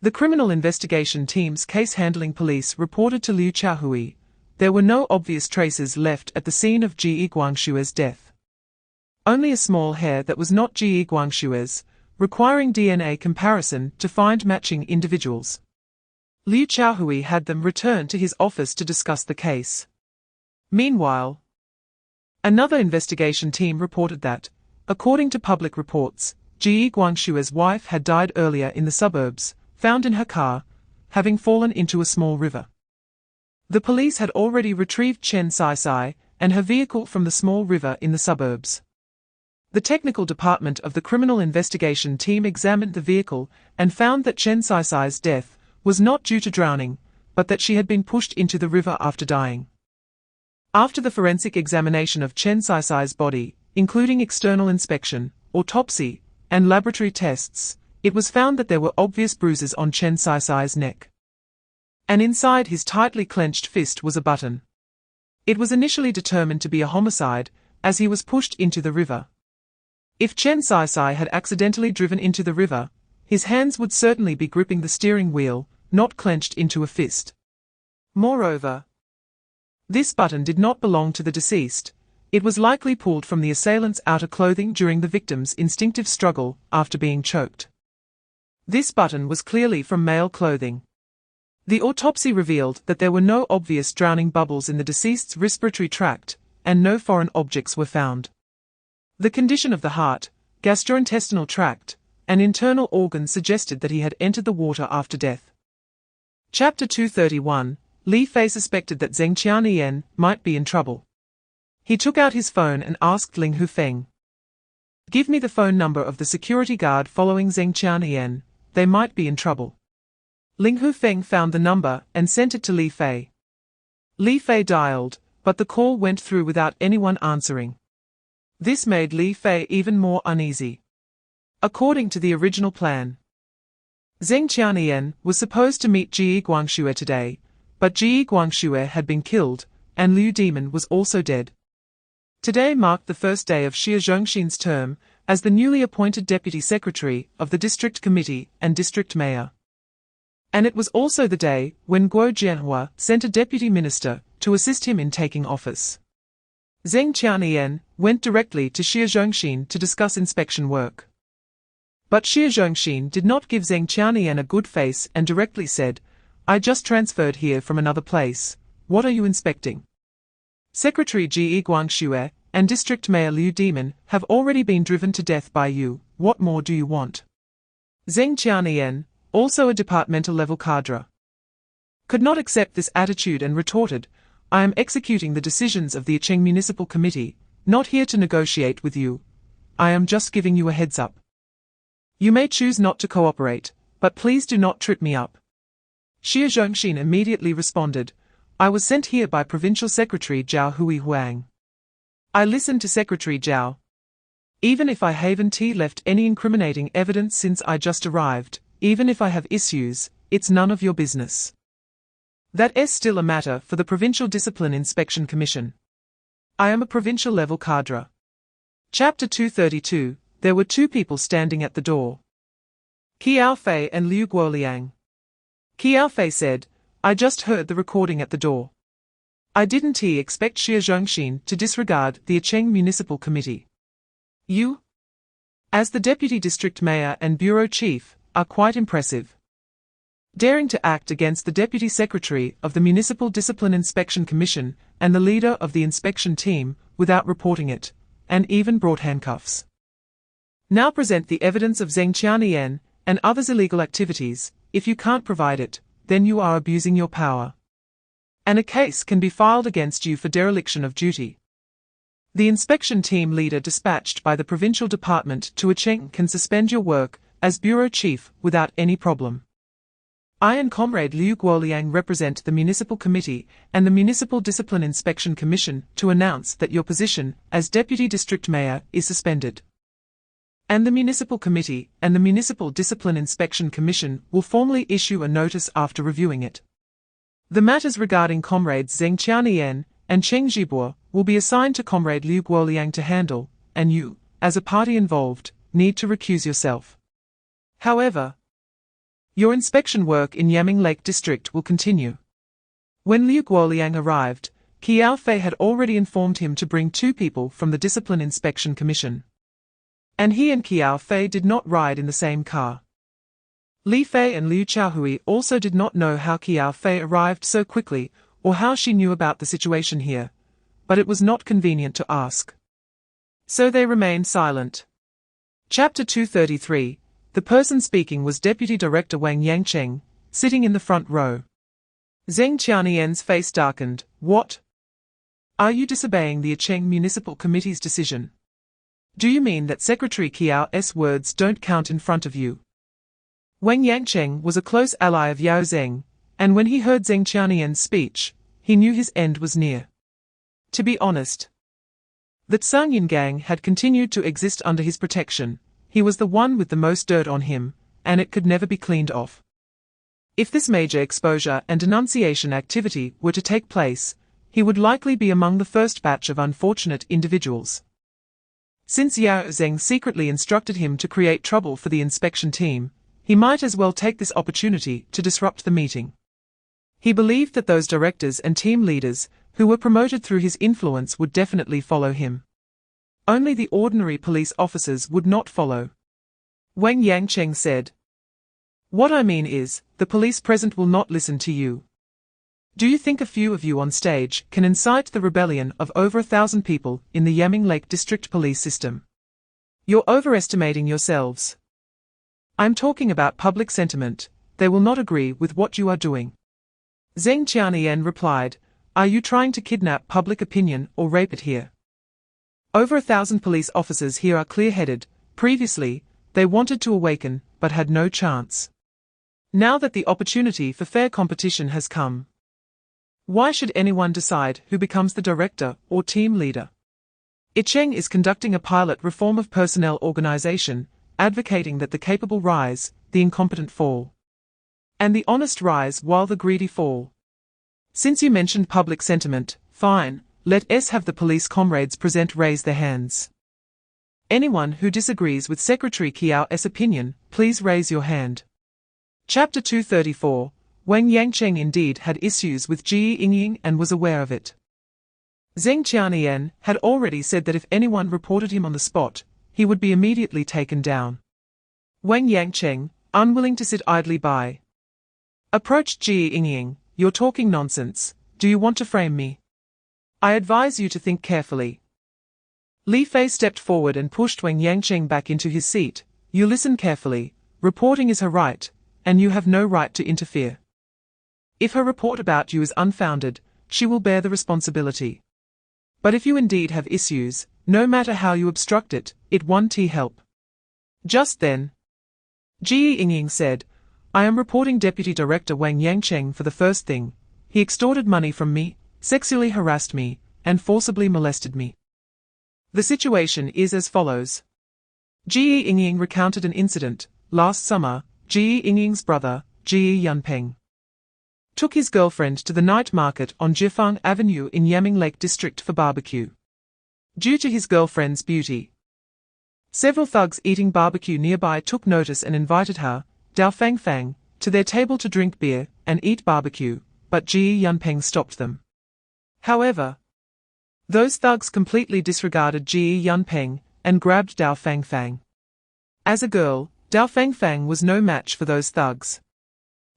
the criminal investigation team's case-handling police reported to Liu Qiaohui there were no obvious traces left at the scene of Ji Guangxue's death. Only a small hair that was not Ji Guangxue's, requiring DNA comparison to find matching individuals. Liu Qiaohui had them return to his office to discuss the case. Meanwhile, another investigation team reported that, according to public reports, Ji Guangxue's wife had died earlier in the suburbs, found in her car, having fallen into a small river. The police had already retrieved Chen Sai and her vehicle from the small river in the suburbs. The technical department of the criminal investigation team examined the vehicle and found that Chen Sai's death was not due to drowning, but that she had been pushed into the river after dying. After the forensic examination of Chen Sai's body, including external inspection, autopsy, and laboratory tests, it was found that there were obvious bruises on Chen Sai's neck. And inside his tightly clenched fist was a button. It was initially determined to be a homicide, as he was pushed into the river. If Chen Sai had accidentally driven into the river, his hands would certainly be gripping the steering wheel, not clenched into a fist. Moreover, this button did not belong to the deceased. It was likely pulled from the assailant's outer clothing during the victim's instinctive struggle after being choked. This button was clearly from male clothing. The autopsy revealed that there were no obvious drowning bubbles in the deceased's respiratory tract, and no foreign objects were found. The condition of the heart, gastrointestinal tract, and internal organs suggested that he had entered the water after death. Chapter 231, Li Fei suspected that Zheng Qiannian might be in trouble. He took out his phone and asked Ling Hufeng, "Give me the phone number of the security guard following Zheng Qiannian, they might be in trouble." Ling Hufeng found the number and sent it to Li Fei. Li Fei dialed, but the call went through without anyone answering. This made Li Fei even more uneasy. According to the original plan, Zheng Qiannian was supposed to meet Ji Guangxue today, but Ji Guangxue had been killed, and Liu Demon was also dead. Today marked the first day of Xie Zhongxin's term as the newly appointed deputy secretary of the district committee and district mayor. And it was also the day when Guo Jianhua sent a deputy minister to assist him in taking office. Zheng Qiannian went directly to Xie Zhongxin to discuss inspection work. But Xie Zhongxin did not give Zheng Qiannian a good face and directly said, "I just transferred here from another place. What are you inspecting? Secretary Ji Guangxue and District Mayor Liu Demon have already been driven to death by you. What more do you want?" Zheng Qiannian, also a departmental-level cadre, could not accept this attitude and retorted, "I am executing the decisions of the Cheng Municipal Committee, not here to negotiate with you. I am just giving you a heads up. You may choose not to cooperate, but please do not trip me up." Xie Zhongxin immediately responded, "I was sent here by Provincial Secretary Zhao Huang. I listened to Secretary Zhao. Even if I haven't left any incriminating evidence since I just arrived, even if I have issues, it's none of your business. That's still a matter for the Provincial Discipline Inspection Commission. I am a provincial-level cadre." Chapter 232, there were two people standing at the door. Qiao Fei and Liu Guoliang. Qiao Fei said, "I just heard the recording at the door. I didn't expect Xie Zhongxin to disregard the Cheng Municipal Committee. You, as the Deputy District Mayor and Bureau Chief, are quite impressive. Daring to act against the Deputy Secretary of the Municipal Discipline Inspection Commission and the leader of the inspection team without reporting it, and even brought handcuffs. Now present the evidence of Zheng Qiannian and others' illegal activities. If you can't provide it, then you are abusing your power, and a case can be filed against you for dereliction of duty. The inspection team leader dispatched by the provincial department to Acheng can suspend your work as bureau chief without any problem. I and Comrade Liu Guoliang represent the Municipal Committee and the Municipal Discipline Inspection Commission to announce that your position as Deputy District Mayor is suspended. And the Municipal Committee and the Municipal Discipline Inspection Commission will formally issue a notice after reviewing it. The matters regarding Comrades Zheng Qianian and Cheng Zhibo will be assigned to Comrade Liu Guoliang to handle, and you, as a party involved, need to recuse yourself. However, your inspection work in Yaming Lake District will continue. When Liu Guoliang arrived, Qiao Fei had already informed him to bring 2 people from the Discipline Inspection Commission. And he and Qiao Fei did not ride in the same car. Li Fei and Liu Chaohui also did not know how Qiao Fei arrived so quickly or how she knew about the situation here, but it was not convenient to ask. So they remained silent. Chapter 233. The person speaking was Deputy Director Wang Yangcheng, sitting in the front row. Zheng Qianian's face darkened. What? Are you disobeying the Acheng Municipal Committee's decision? Do you mean that Secretary Qiao's words don't count in front of you? Wang Yangcheng was a close ally of Yao Zheng, and when he heard Zheng Qianian's speech, he knew his end was near. To be honest, that Zhang Yingang had continued to exist under his protection. He was the one with the most dirt on him, and it could never be cleaned off. If this major exposure and denunciation activity were to take place, he would likely be among the first batch of unfortunate individuals. Since Yao Zheng secretly instructed him to create trouble for the inspection team, he might as well take this opportunity to disrupt the meeting. He believed that those directors and team leaders who were promoted through his influence would definitely follow him. Only the ordinary police officers would not follow. Wang Yangcheng said, "What I mean is, the police present will not listen to you. Do you think a few of you on stage can incite the rebellion of over 1,000 people in the Yaming Lake District Police system? You're overestimating yourselves. I'm talking about public sentiment. They will not agree with what you are doing." Zheng Qianian replied, "Are you trying to kidnap public opinion or rape it here? Over 1,000 police officers here are clear-headed. Previously, they wanted to awaken, but had no chance. Now that the opportunity for fair competition has come, why should anyone decide who becomes the director or team leader? Acheng is conducting a pilot reform of personnel organization, advocating that the capable rise, the incompetent fall, and the honest rise while the greedy fall. Since you mentioned public sentiment, fine, let us have the police comrades present raise their hands. Anyone who disagrees with Secretary Qiao's opinion, please raise your hand." Chapter 234. Wang Yangcheng indeed had issues with Ji Yingying and was aware of it. Zheng Qianian had already said that if anyone reported him on the spot, he would be immediately taken down. Wang Yangcheng, unwilling to sit idly by, approached Ji Yingying. "You're talking nonsense. Do you want to frame me? I advise you to think carefully." Li Fei stepped forward and pushed Wang Yangcheng back into his seat. "You listen carefully. Reporting is her right, and you have no right to interfere. If her report about you is unfounded, she will bear the responsibility. But if you indeed have issues, no matter how you obstruct it, it won't help." Just then, Ji Yingying said, "I am reporting Deputy Director Wang Yangcheng for the first thing. He extorted money from me, sexually harassed me, and forcibly molested me. The situation is as follows." Ji Yingying recounted an incident. Last summer, Ji Yingying's brother, Ji Yunpeng, took his girlfriend to the night market on Jifang Avenue in Yaming Lake District for barbecue. Due to his girlfriend's beauty, several thugs eating barbecue nearby took notice and invited her, Dao Fangfang, to their table to drink beer and eat barbecue, but Ji Yunpeng stopped them. However, those thugs completely disregarded Ji Yunpeng and grabbed Dao Fangfang. As a girl, Dao Fangfang was no match for those thugs.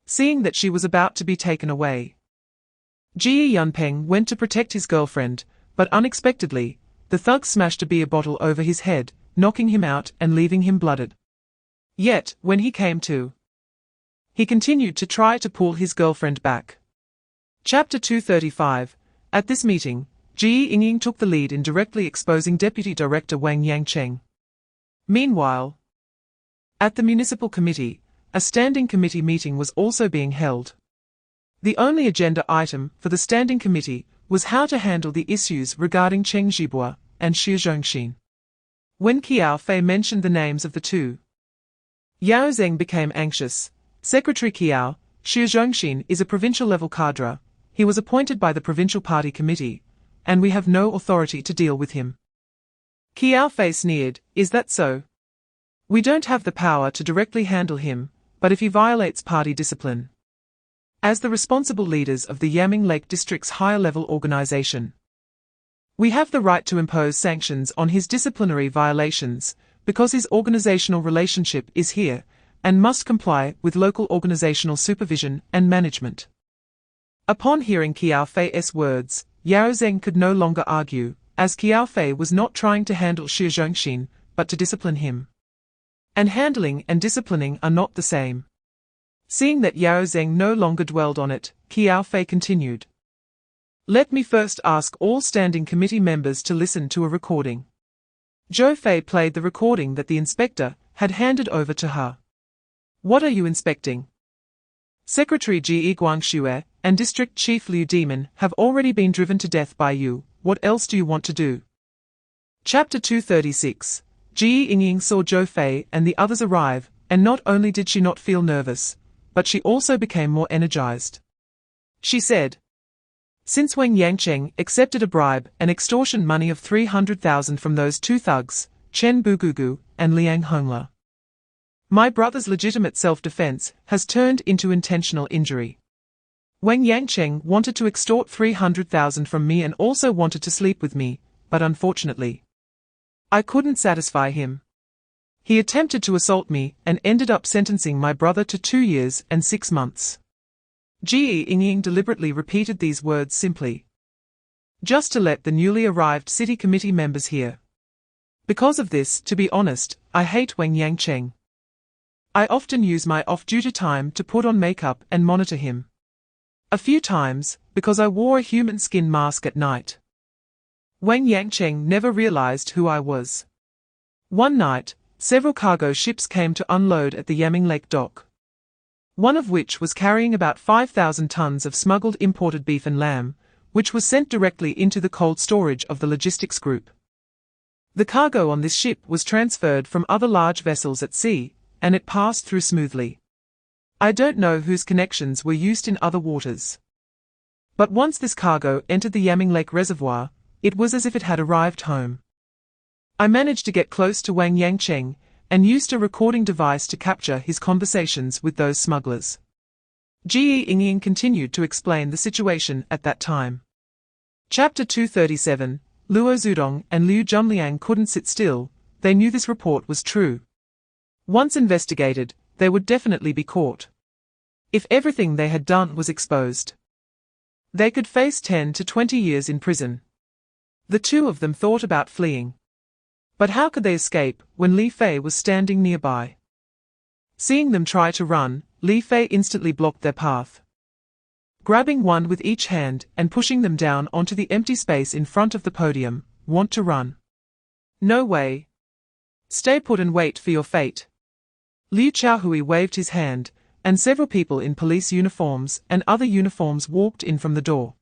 Seeing that she was about to be taken away, Ji Yunpeng went to protect his girlfriend, but unexpectedly, the thugs smashed a beer bottle over his head, knocking him out and leaving him blooded. Yet, when he came to, he continued to try to pull his girlfriend back. Chapter 235. At this meeting, Ji Yingying took the lead in directly exposing Deputy Director Wang Yangcheng. Meanwhile, at the Municipal Committee, a standing committee meeting was also being held. The only agenda item for the standing committee was how to handle the issues regarding Cheng Zhibua and Xie Zhongxin. When Qiao Fei mentioned the names of the two, Yao Zeng became anxious. Secretary Qiao, Xie Zhongxin is a provincial-level cadre. He was appointed by the provincial party committee, and we have no authority to deal with him. Qiao Fei sneered, "Is that so? We don't have the power to directly handle him, but if he violates party discipline, as the responsible leaders of the Yaming Lake District's higher-level organization, we have the right to impose sanctions on his disciplinary violations, because his organizational relationship is here, and must comply with local organizational supervision and management." Upon hearing Qiao Fei's words, Yao Zeng could no longer argue, as Qiao Fei was not trying to handle Xie Zhongxin, but to discipline him. And handling and disciplining are not the same. Seeing that Yao Zeng no longer dwelled on it, Qiao Fei continued. "Let me first ask all standing committee members to listen to a recording." Zhou Fei played the recording that the inspector had handed over to her. "What are you inspecting?" "Secretary Ji Guangxue and District Chief Liu Demon have already been driven to death by you. What else do you want to do?" Chapter 236. Ji Yingying saw Zhou Fei and the others arrive, and not only did she not feel nervous, but she also became more energized. She said, "Since Wang Yangcheng accepted a bribe and extortion money of 300,000 from those two thugs, Chen Bugugu and Liang Hongla, my brother's legitimate self-defense has turned into intentional injury. Wang Yangcheng wanted to extort 300,000 from me and also wanted to sleep with me, but unfortunately, I couldn't satisfy him. He attempted to assault me and ended up sentencing my brother to 2 years and 6 months. Ji Yingying deliberately repeated these words simply, just to let the newly arrived city committee members hear. Because of this, to be honest, I hate Wang Yangcheng. I often use my off-duty time to put on makeup and monitor him. A few times, because I wore a human skin mask at night. Wang Yangcheng never realized who I was. One night, several cargo ships came to unload at the Yaming Lake dock, one of which was carrying about 5,000 tons of smuggled imported beef and lamb, which was sent directly into the cold storage of the logistics group. The cargo on this ship was transferred from other large vessels at sea, and it passed through smoothly. I don't know whose connections were used in other waters. But once this cargo entered the Yaming Lake reservoir, it was as if it had arrived home. I managed to get close to Wang Yangcheng, and used a recording device to capture his conversations with those smugglers. Ji Yingying continued to explain the situation at that time. Chapter 237. Luo Zudong and Liu Junliang couldn't sit still. They knew this report was true. Once investigated, they would definitely be caught. If everything they had done was exposed, they could face 10 to 20 years in prison. The two of them thought about fleeing. But how could they escape when Li Fei was standing nearby? Seeing them try to run, Li Fei instantly blocked their path. Grabbing one with each hand and pushing them down onto the empty space in front of the podium, "Want to run? No way. Stay put and wait for your fate." Liu Chaohui waved his hand, and several people in police uniforms and other uniforms walked in from the door.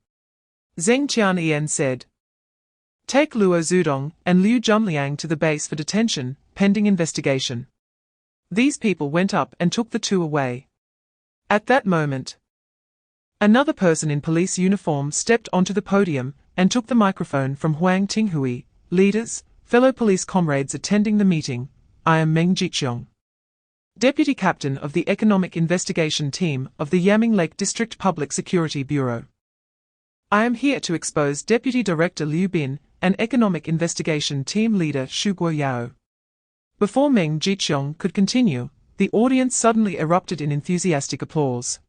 Zheng Qianyan said, "Take Luo Zudong and Liu Junliang to the base for detention, pending investigation." These people went up and took the two away. At that moment, another person in police uniform stepped onto the podium and took the microphone from Huang Tinghui. "Leaders, fellow police comrades attending the meeting, I am Meng Jiqiong, Deputy Captain of the Economic Investigation Team of the Yaming Lake District Public Security Bureau. I am here to expose Deputy Director Liu Bin and Economic Investigation Team Leader Xu Guoyao." Before Meng Jiqiong could continue, the audience suddenly erupted in enthusiastic applause.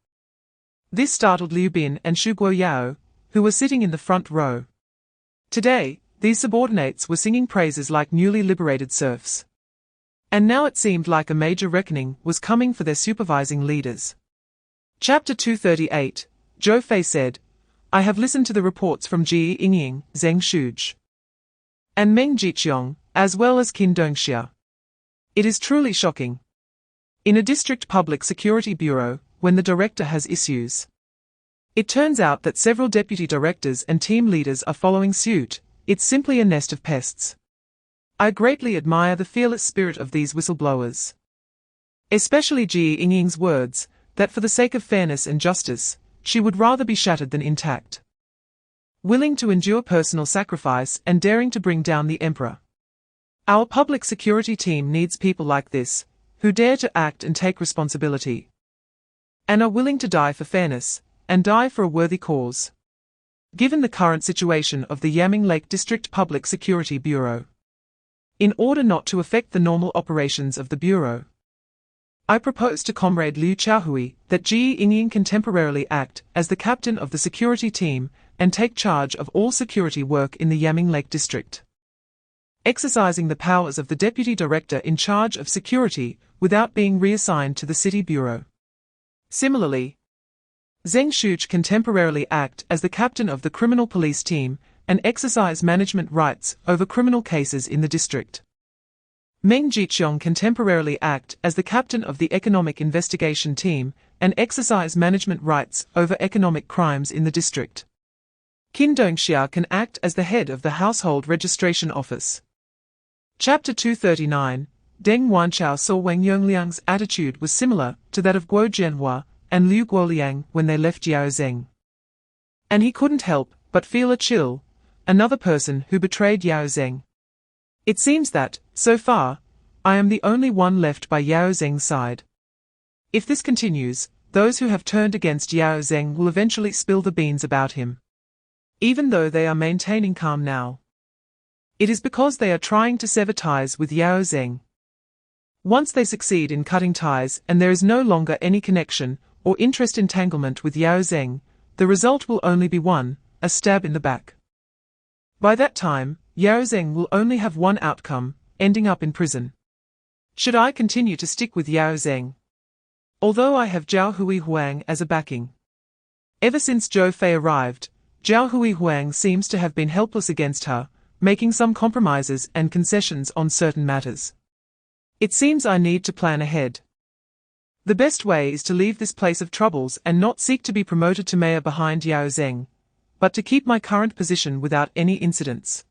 This startled Liu Bin and Xu Guoyao, who were sitting in the front row. Today, these subordinates were singing praises like newly liberated serfs. And now it seemed like a major reckoning was coming for their supervising leaders. Chapter 238, Zhou Fei said, I have listened to the reports from Ji Yingying, Zheng Shuj, and Meng Jiqiong, as well as Qin Dongxia. It is truly shocking. In a district public security bureau, when the director has issues, it turns out that several deputy directors and team leaders are following suit. It's simply a nest of pests. I greatly admire the fearless spirit of these whistleblowers. Especially Ji Yingying's words, that for the sake of fairness and justice, she would rather be shattered than intact. Willing to endure personal sacrifice and daring to bring down the emperor. Our public security team needs people like this, who dare to act and take responsibility, and are willing to die for fairness, and die for a worthy cause. Given the current situation of the Yaming Lake District Public Security Bureau, in order not to affect the normal operations of the Bureau, I propose to Comrade Liu Qiaohui that Ji Yingying can temporarily act as the captain of the security team and take charge of all security work in the Yaming Lake District, exercising the powers of the deputy director in charge of security without being reassigned to the city bureau. Similarly, Zheng Shuj can temporarily act as the captain of the criminal police team and exercise management rights over criminal cases in the district. Meng Jiqiong can temporarily act as the captain of the economic investigation team and exercise management rights over economic crimes in the district. Qin Dongxia can act as the head of the household registration office. Chapter 239, Deng Wanchao saw Wang Yongliang's attitude was similar to that of Guo Jianhua and Liu Guoliang when they left Yaozheng. And he couldn't help but feel a chill, another person who betrayed Yaozheng. It seems that, so far, I am the only one left by Yaozheng's side. If this continues, those who have turned against Yaozheng will eventually spill the beans about him. Even though they are maintaining calm now, it is because they are trying to sever ties with Yaozheng. Once they succeed in cutting ties and there is no longer any connection or interest entanglement with Yaozheng, the result will only be one, a stab in the back. By that time, Yaozheng will only have one outcome, ending up in prison. Should I continue to stick with Yaozheng? Although I have Zhao Huihuang as a backing. Ever since Zhou Fei arrived, Zhao Huihuang seems to have been helpless against her, making some compromises and concessions on certain matters. It seems I need to plan ahead. The best way is to leave this place of troubles and not seek to be promoted to mayor behind Yaozheng, but to keep my current position without any incidents.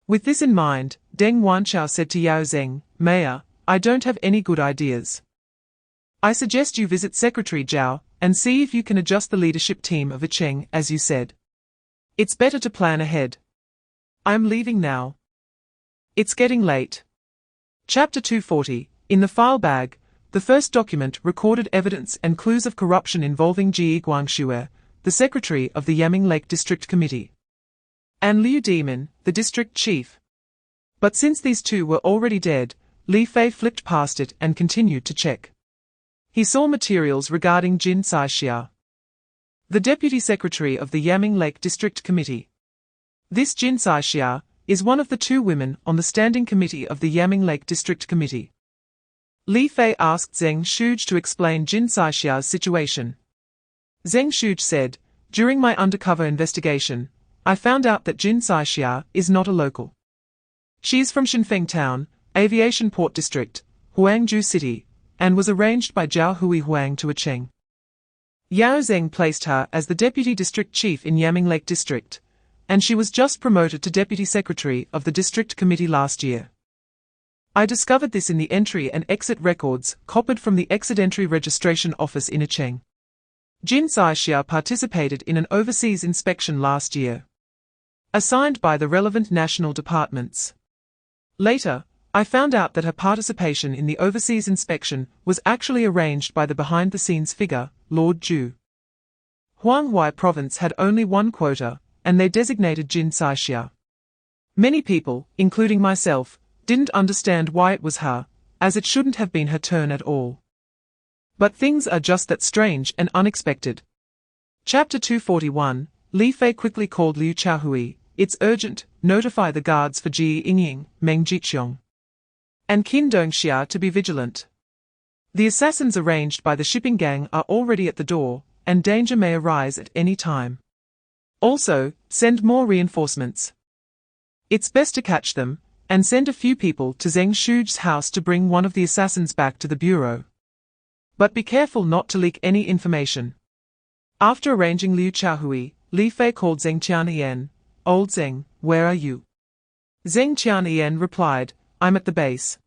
With this in mind, Deng Wanchao said to Yaozheng, Mayor, I don't have any good ideas. I suggest you visit Secretary Zhao and see if you can adjust the leadership team of Icheng as you said. It's better to plan ahead. I'm leaving now. It's getting late. Chapter 240, in the file bag, the first document recorded evidence and clues of corruption involving Ji Guangxue, the secretary of the Yaming Lake District Committee, and Liu Demon, the district chief. But since these two were already dead, Li Fei flipped past it and continued to check. He saw materials regarding Jin Saixia, the deputy secretary of the Yaming Lake District Committee. This Jin Saixia is one of the two women on the standing committee of the Yaming Lake District Committee. Li Fei asked Zheng Shuj to explain Jin Saixia's situation. Zheng Shuj said, during my undercover investigation, I found out that Jin Saixia is not a local. She is from Xinfeng Town, Aviation Port District, Huangzhou City, and was arranged by Zhao Huihuang to Icheng. Yaozheng placed her as the deputy district chief in Yaming Lake District, and she was just promoted to deputy secretary of the district committee last year. I discovered this in the entry and exit records copied from the exit entry registration office in Icheng. Jin Saixia participated in an overseas inspection last year, assigned by the relevant national departments. Later, I found out that her participation in the overseas inspection was actually arranged by the behind-the-scenes figure, Lord Zhu. Huanghuai province had only one quota, and they designated Jin Saixia. Many people, including myself, didn't understand why it was her, as it shouldn't have been her turn at all. But things are just that strange and unexpected. Chapter 241, Li Fei quickly called Liu Qiaohui. It's urgent, notify the guards for Ji Yingying, Meng Jiqiong, and Qin Dongxia to be vigilant. The assassins arranged by the shipping gang are already at the door, and danger may arise at any time. Also, send more reinforcements. It's best to catch them, and send a few people to Zheng Shu's house to bring one of the assassins back to the bureau. But be careful not to leak any information. After arranging Liu Qiaohui, Li Fei called Zheng Qianyan. Old Zheng, where are you? Zheng Qianyan replied, I'm at the base.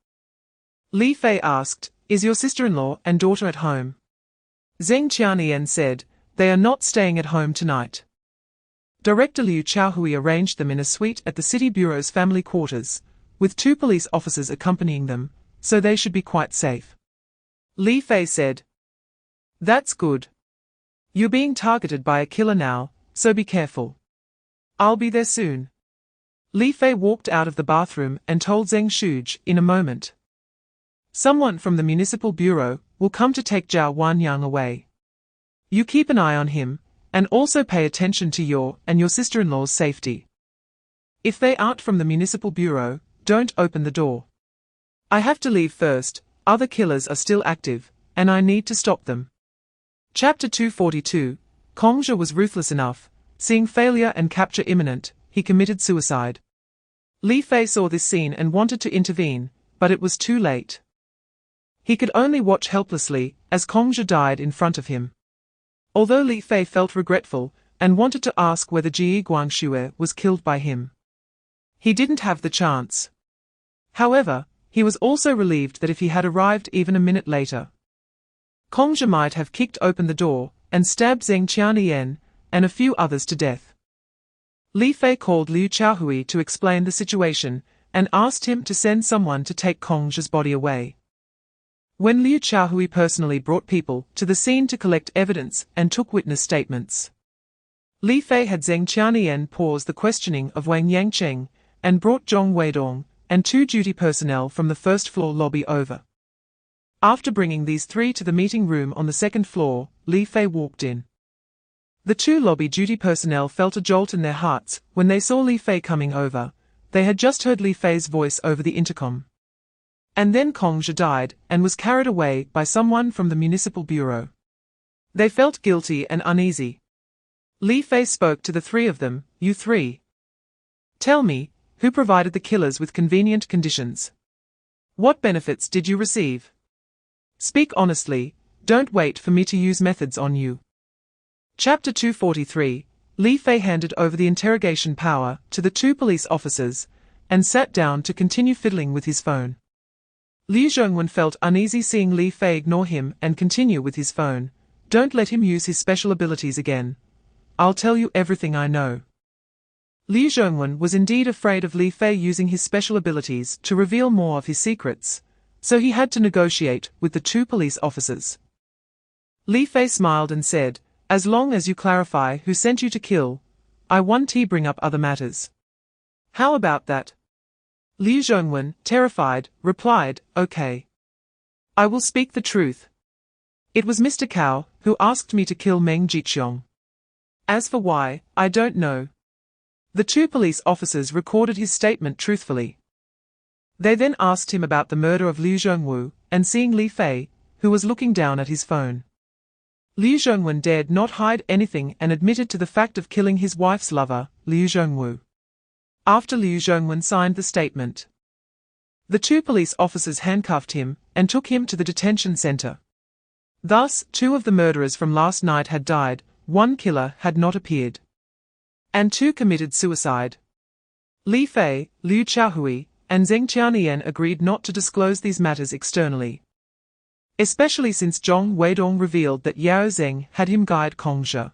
Li Fei asked, is your sister-in-law and daughter at home? Zheng Qianyan said, they are not staying at home tonight. Director Liu Qiaohui arranged them in a suite at the city bureau's family quarters, with 2 police officers accompanying them, so they should be quite safe. Li Fei said, that's good. You're being targeted by a killer now, so be careful. I'll be there soon. Li Fei walked out of the bathroom and told Zheng Shu in a moment. Someone from the municipal bureau will come to take Zhao Wanyang away. You keep an eye on him, and also pay attention to your and your sister-in-law's safety. If they aren't from the municipal bureau, don't open the door. I have to leave first, other killers are still active, and I need to stop them. Chapter 242, Kongzhi was ruthless enough, seeing failure and capture imminent, he committed suicide. Li Fei saw this scene and wanted to intervene, but it was too late. He could only watch helplessly, as Kongzhi died in front of him. Although Li Fei felt regretful, and wanted to ask whether Ji Guangxue was killed by him, he didn't have the chance. However, he was also relieved that if he had arrived even a minute later, Kongzhi might have kicked open the door, and stabbed Zheng Qianyan, and a few others to death. Li Fei called Liu Qiaohui to explain the situation, and asked him to send someone to take Kongzhi's body away. When Liu Qiaohui personally brought people to the scene to collect evidence and took witness statements, Li Fei had Zheng Qianyan pause the questioning of Wang Yangcheng, and brought Zhong Weidong and 2 duty personnel from the first-floor lobby over. After bringing these 3 to the meeting room on the second floor, Li Fei walked in. The 2 lobby duty personnel felt a jolt in their hearts when they saw Li Fei coming over. They had just heard Li Fei's voice over the intercom. And then Kongzhi died and was carried away by someone from the municipal bureau. They felt guilty and uneasy. Li Fei spoke to the 3 of them, you 3. Tell me, who provided the killers with convenient conditions? What benefits did you receive? Speak honestly, don't wait for me to use methods on you. Chapter 243, Li Fei handed over the interrogation power to the 2 police officers, and sat down to continue fiddling with his phone. Liu Zhongwen felt uneasy seeing Li Fei ignore him and continue with his phone. Don't let him use his special abilities again. I'll tell you everything I know. Liu Zhongwen was indeed afraid of Li Fei using his special abilities to reveal more of his secrets, so he had to negotiate with the 2 police officers. Li Fei smiled and said, as long as you clarify who sent you to kill, I won't bring up other matters. How about that? Liu Zhongwen, terrified, replied, okay. I will speak the truth. It was Mr. Qiao who asked me to kill Meng Jiqiong. As for why, I don't know. The 2 police officers recorded his statement truthfully. They then asked him about the murder of Liu Zhongwu, and seeing Li Fei, who was looking down at his phone. Liu Zhongwen dared not hide anything and admitted to the fact of killing his wife's lover, Liu Zhongwu. After Liu Zhongwen signed the statement, the 2 police officers handcuffed him and took him to the detention center. Thus, 2 of the murderers from last night had died, 1 killer had not appeared, and 2 committed suicide. Li Fei, Liu Qiaohui, and Zheng Qianyan agreed not to disclose these matters externally, especially since Zhong Weidong revealed that Yao Zheng had him guide Kongzhi.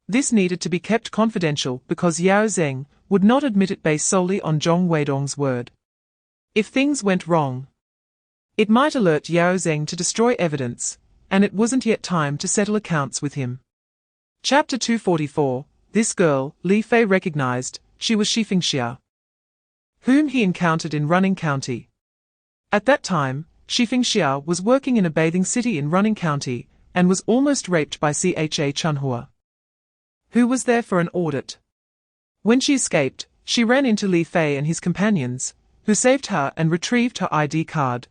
This needed to be kept confidential because Yao Zheng would not admit it based solely on Zhong Weidong's word. If things went wrong, it might alert Yao Zheng to destroy evidence, and it wasn't yet time to settle accounts with him. Chapter 244, this girl, Li Fei recognized, she was Shifengxia, whom he encountered in Running County. At that time, Shifengxia was working in a bathing city in Running County, and was almost raped by Cha Chunhua, who was there for an audit. When she escaped, she ran into Li Fei and his companions, who saved her and retrieved her ID card,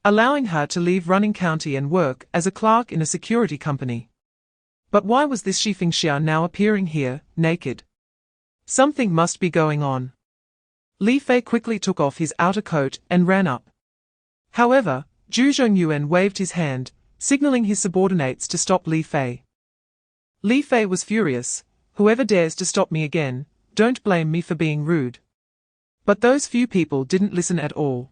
allowing her to leave running county and work as a clerk in a security company. But why was this Xifengxia now appearing here, naked? Something must be going on. Li Fei quickly took off his outer coat and ran up. However, Zhu Zhongyuan waved his hand, signaling his subordinates to stop Li Fei. Li Fei was furious. Whoever dares to stop me again, don't blame me for being rude. But those few people didn't listen at all.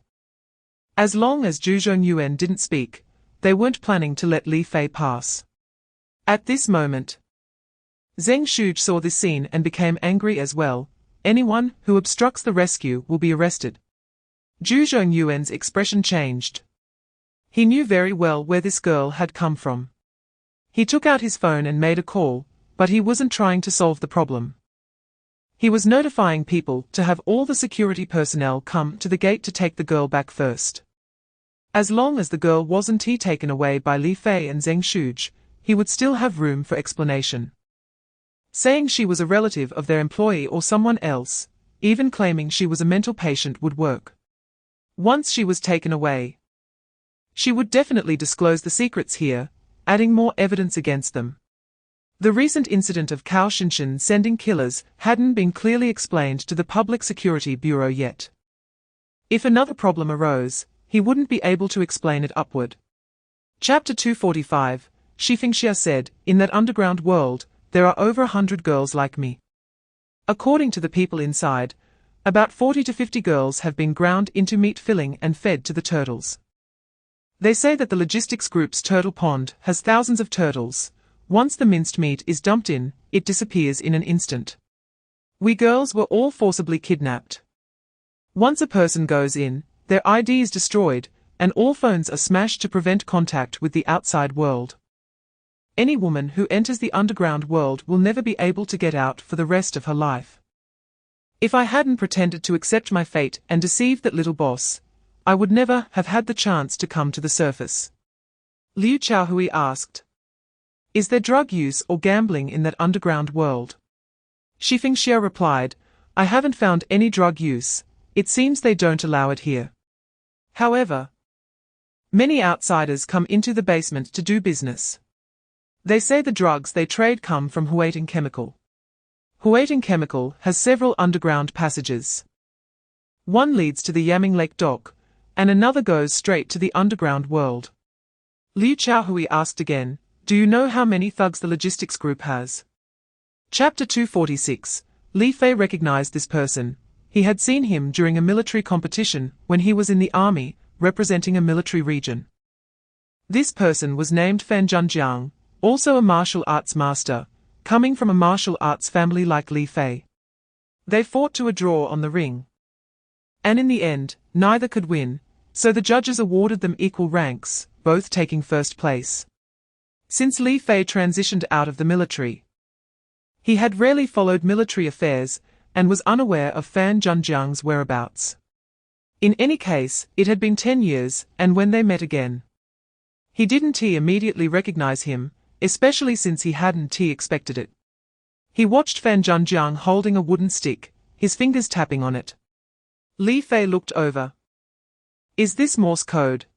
As long as Zhu Zhongyuan didn't speak, they weren't planning to let Li Fei pass. At this moment, Zheng Shuge saw this scene and became angry as well. Anyone who obstructs the rescue will be arrested. Zhu Zhongyuan's expression changed. He knew very well where this girl had come from. He took out his phone and made a call, but he wasn't trying to solve the problem. He was notifying people to have all the security personnel come to the gate to take the girl back first. As long as the girl wasn't taken away by Li Fei and Zheng Shuge, he would still have room for explanation. Saying she was a relative of their employee or someone else, even claiming she was a mental patient would work. Once she was taken away, she would definitely disclose the secrets here, adding more evidence against them. The recent incident of Cao Shinshin sending killers hadn't been clearly explained to the Public Security Bureau yet. If another problem arose, he wouldn't be able to explain it upward. Chapter 245, Xifengxia said, in that underground world, there are over 100 girls like me. According to the people inside, about 40 to 50 girls have been ground into meat filling and fed to the turtles. They say that the logistics group's turtle pond has thousands of turtles. Once the minced meat is dumped in, it disappears in an instant. We girls were all forcibly kidnapped. Once a person goes in, their ID is destroyed, and all phones are smashed to prevent contact with the outside world. Any woman who enters the underground world will never be able to get out for the rest of her life. If I hadn't pretended to accept my fate and deceived that little boss, I would never have had the chance to come to the surface. Liu Qiaohui asked, "Is there drug use or gambling in that underground world?" Xifengxia replied, "I haven't found any drug use. It seems they don't allow it here. However, many outsiders come into the basement to do business. They say the drugs they trade come from Huating Chemical. Huating Chemical has several underground passages. One leads to the Yaming Lake dock, and another goes straight to the underground world." Liu Qiaohui asked again, "Do you know how many thugs the logistics group has?" Chapter 246, Li Fei recognized this person. He had seen him during a military competition when he was in the army, representing a military region. This person was named Fan Zhenjiang, also a martial arts master, coming from a martial arts family like Li Fei. They fought to a draw on the ring. And in the end, neither could win, so the judges awarded them equal ranks, both taking first place. Since Li Fei transitioned out of the military, he had rarely followed military affairs, and was unaware of Fan Zhenjiang's whereabouts. In any case, it had been 10 years, and when they met again, he didn't immediately recognize him, especially since he hadn't expected it. He watched Fan Zhenjiang holding a wooden stick, his fingers tapping on it. Li Fei looked over. "Is this Morse code?"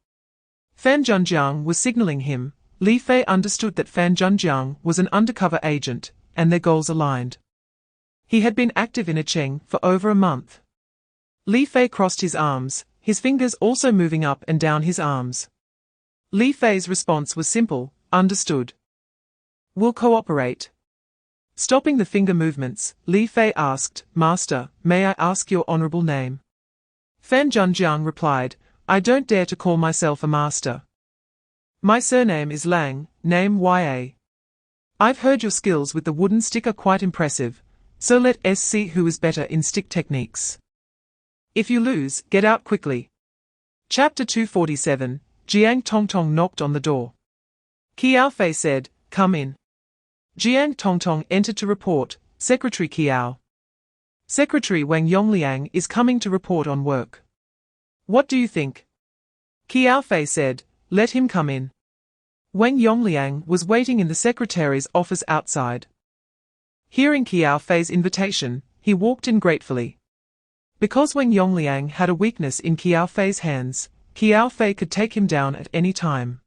Fan Zhenjiang was signaling him. Li Fei understood that Fan Zhenjiang was an undercover agent, and their goals aligned. He had been active in Acheng for over a month. Li Fei crossed his arms, his fingers also moving up and down his arms. Li Fei's response was simple, "Understood. We'll cooperate." Stopping the finger movements, Li Fei asked, "Master, may I ask your honorable name?" Fan Zhenjiang replied, "I don't dare to call myself a master. My surname is Lang, name Ya. I've heard your skills with the wooden stick are quite impressive, so let us see who is better in stick techniques. If you lose, get out quickly." Chapter 247, Jiang Tongtong knocked on the door. Qiao Fei said, "Come in." Jiang Tongtong entered to report, "Secretary Qiao. Secretary Wang Yongliang is coming to report on work. What do you think?" Qiao Fei said, "Let him come in." Wang Yongliang was waiting in the secretary's office outside. Hearing Qiao Fei's invitation, he walked in gratefully. Because Wang Yongliang had a weakness in Qiao Fei's hands, Qiao Fei could take him down at any time.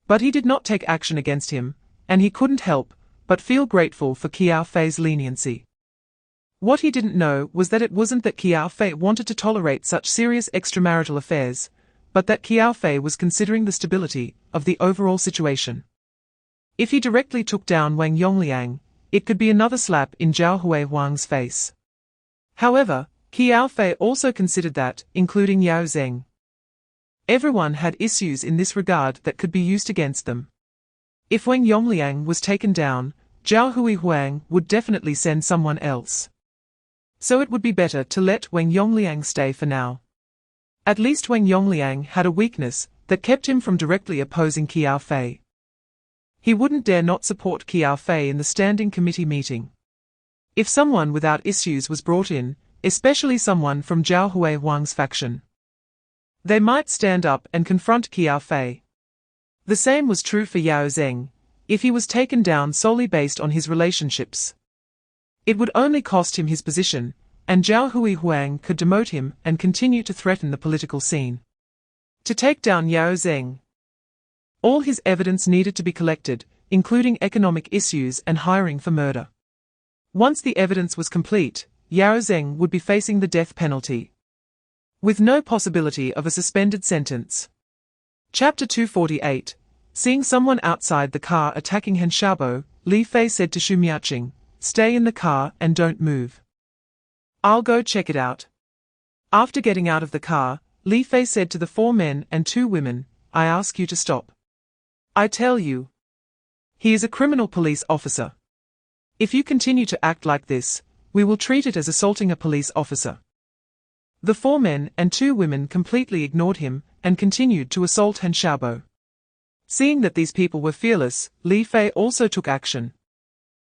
But he did not take action against him, and he couldn't help but feel grateful for Qiao Fei's leniency. What he didn't know was that it wasn't that Qiao Fei wanted to tolerate such serious extramarital affairs, but that Qiao Fei was considering the stability of the overall situation. If he directly took down Wang Yongliang, it could be another slap in Zhao Huihuang's face. However, Qiao Fei also considered that, including Yao Zheng. Everyone had issues in this regard that could be used against them. If Wang Yongliang was taken down, Zhao Huihuang would definitely send someone else. So it would be better to let Wang Yongliang stay for now. At least Wang Yongliang had a weakness that kept him from directly opposing Qiao Fei. He wouldn't dare not support Qiao Fei in the standing committee meeting. If someone without issues was brought in, especially someone from Zhao Huihuang's faction, they might stand up and confront Qiao Fei. The same was true for Yao Zheng. If he was taken down solely based on his relationships, it would only cost him his position, and Zhao Huihuang could demote him and continue to threaten the political scene. To take down Yao Zheng, all his evidence needed to be collected, including economic issues and hiring for murder. Once the evidence was complete, Yao Zheng would be facing the death penalty, with no possibility of a suspended sentence. Chapter 248. Seeing someone outside the car attacking Han Xiaobo, Li Fei said to Xu Miaqing, "Stay in the car and don't move. I'll go check it out." After getting out of the car, Li Fei said to the 4 men and 2 women, "I ask you to stop. I tell you, he is a criminal police officer. If you continue to act like this, we will treat it as assaulting a police officer." The 4 men and 2 women completely ignored him and continued to assault Han Xiaobo. Seeing that these people were fearless, Li Fei also took action,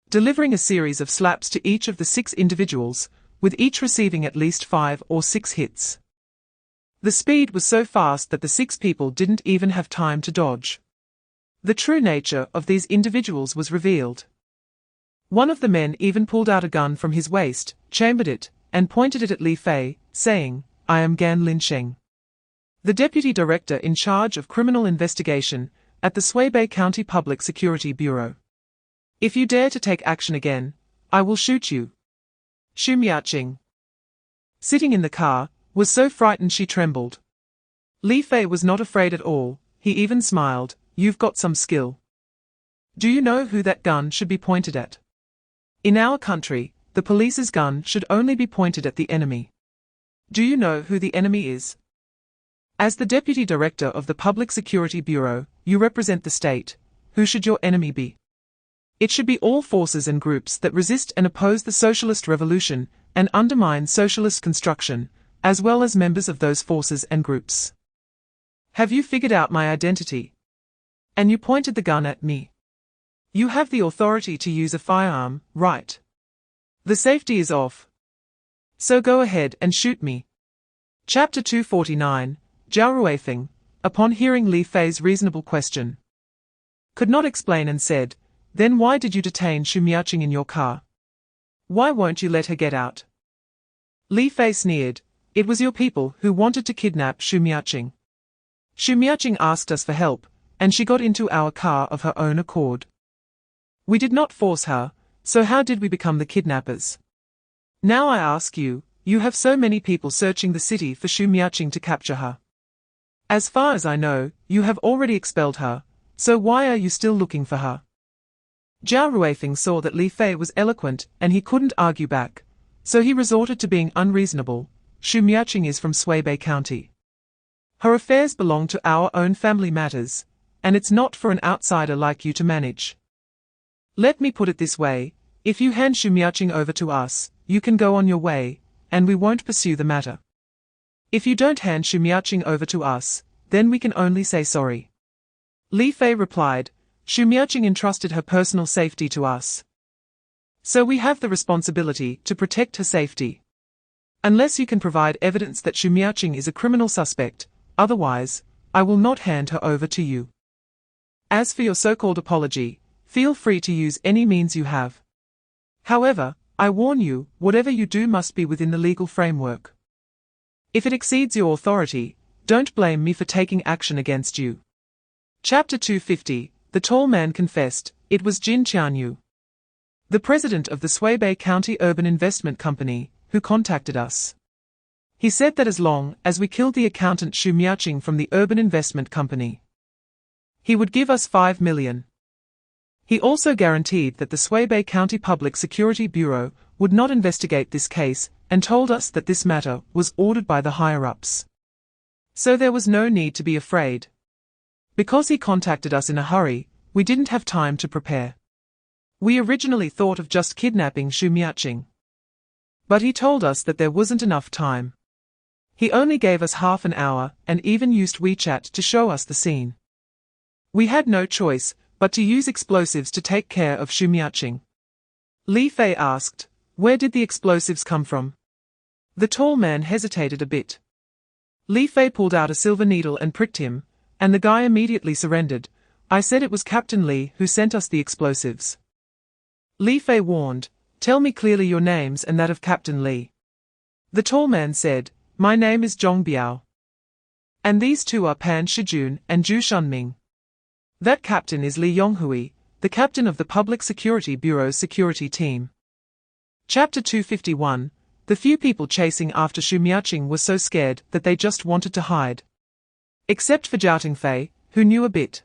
delivering a series of slaps to each of the 6 individuals, with each receiving at least 5 or 6 hits. The speed was so fast that the 6 people didn't even have time to dodge. The true nature of these individuals was revealed. One of the men even pulled out a gun from his waist, chambered it, and pointed it at Li Fei, saying, "I am Gan Linsheng, the Deputy Director in charge of criminal investigation at the Suibei County Public Security Bureau. If you dare to take action again, I will shoot you." Xu Miaqing, sitting in the car, was so frightened she trembled. Li Fei was not afraid at all, he even smiled, "You've got some skill. Do you know who that gun should be pointed at? In our country, the police's gun should only be pointed at the enemy. Do you know who the enemy is? As the Deputy Director of the Public Security Bureau, you represent the state. Who should your enemy be? It should be all forces and groups that resist and oppose the socialist revolution and undermine socialist construction, as well as members of those forces and groups. Have you figured out my identity? And you pointed the gun at me. You have the authority to use a firearm, right? The safety is off. So go ahead and shoot me." Chapter 249. Zhao Ruifeng, upon hearing Li Fei's reasonable question, could not explain and said, "Then why did you detain Xu Miaqing in your car? Why won't you let her get out?" Li Fei sneered, "It was your people who wanted to kidnap Xu Miaqing. Xu Miaqing asked us for help, and she got into our car of her own accord. We did not force her, so how did we become the kidnappers? Now I ask you, you have so many people searching the city for Xu Miaqing to capture her. As far as I know, you have already expelled her, so why are you still looking for her?" Zhao Ruifeng saw that Li Fei was eloquent and he couldn't argue back, so he resorted to being unreasonable. "Xu Miaqing is from Suibei County. Her affairs belong to our own family matters, and it's not for an outsider like you to manage. Let me put it this way, if you hand Xu Miaqing over to us, you can go on your way, and we won't pursue the matter. If you don't hand Xu Miaqing over to us, then we can only say sorry." Li Fei replied, "Xu Miaqing entrusted her personal safety to us. So we have the responsibility to protect her safety. Unless you can provide evidence that Xu Miaqing is a criminal suspect, otherwise, I will not hand her over to you. As for your so-called apology, feel free to use any means you have. However, I warn you, whatever you do must be within the legal framework." If it exceeds your authority, don't blame me for taking action against you. Chapter 250, the tall man confessed, it was Jin Qianyu, the president of the Suibei County Urban Investment Company, who contacted us. He said that as long as we killed the accountant Xu Miaqing from the Urban Investment Company, he would give us 5 million. He also guaranteed that the Suibei County Public Security Bureau would not investigate this case and told us that this matter was ordered by the higher-ups. So there was no need to be afraid. Because he contacted us in a hurry, we didn't have time to prepare. We originally thought of just kidnapping Xu Miaqing. But he told us that there wasn't enough time. He only gave us half an hour and even used WeChat to show us the scene. We had no choice but to use explosives to take care of Xu Miaqing. Li Fei asked, where did the explosives come from? The tall man hesitated a bit. Li Fei pulled out a silver needle and pricked him, and the guy immediately surrendered. I said it was Captain Li who sent us the explosives. Li Fei warned, tell me clearly your names and that of Captain Li. The tall man said, my name is Zhong Biao. And these two are Pan Shijun and Zhu Shunming. That captain is Li Yonghui, the captain of the Public Security Bureau's security team. Chapter 251, the few people chasing after Xu Miaqing were so scared that they just wanted to hide. Except for Zhao Tingfei, who knew a bit.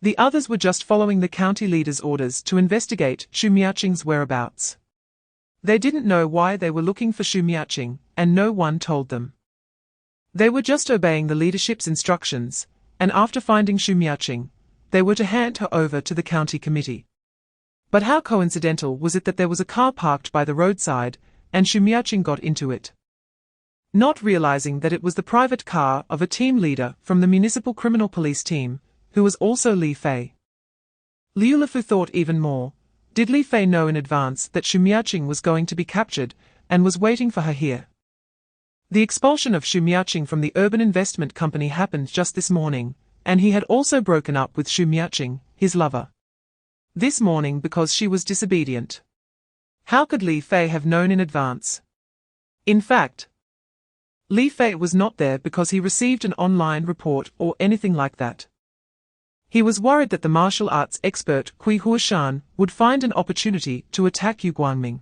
The others were just following the county leader's orders to investigate Xu Miaqing's whereabouts. They didn't know why they were looking for Xu Miaqing, and no one told them. They were just obeying the leadership's instructions, and after finding Xu Miaqing, they were to hand her over to the county committee. But how coincidental was it that there was a car parked by the roadside, and Xu Miaqing got into it? Not realizing that it was the private car of a team leader from the municipal criminal police team, who was also Li Fei. Liu Lefu thought even more. Did Li Fei know in advance that Xu Miaqing was going to be captured, and was waiting for her here? The expulsion of Xu Miaqing from the Urban Investment Company happened just this morning, and he had also broken up with Xu Miaqing, his lover. This morning because she was disobedient. How could Li Fei have known in advance? In fact, Li Fei was not there because he received an online report or anything like that. He was worried that the martial arts expert Kui Huashan would find an opportunity to attack Yu Guangming.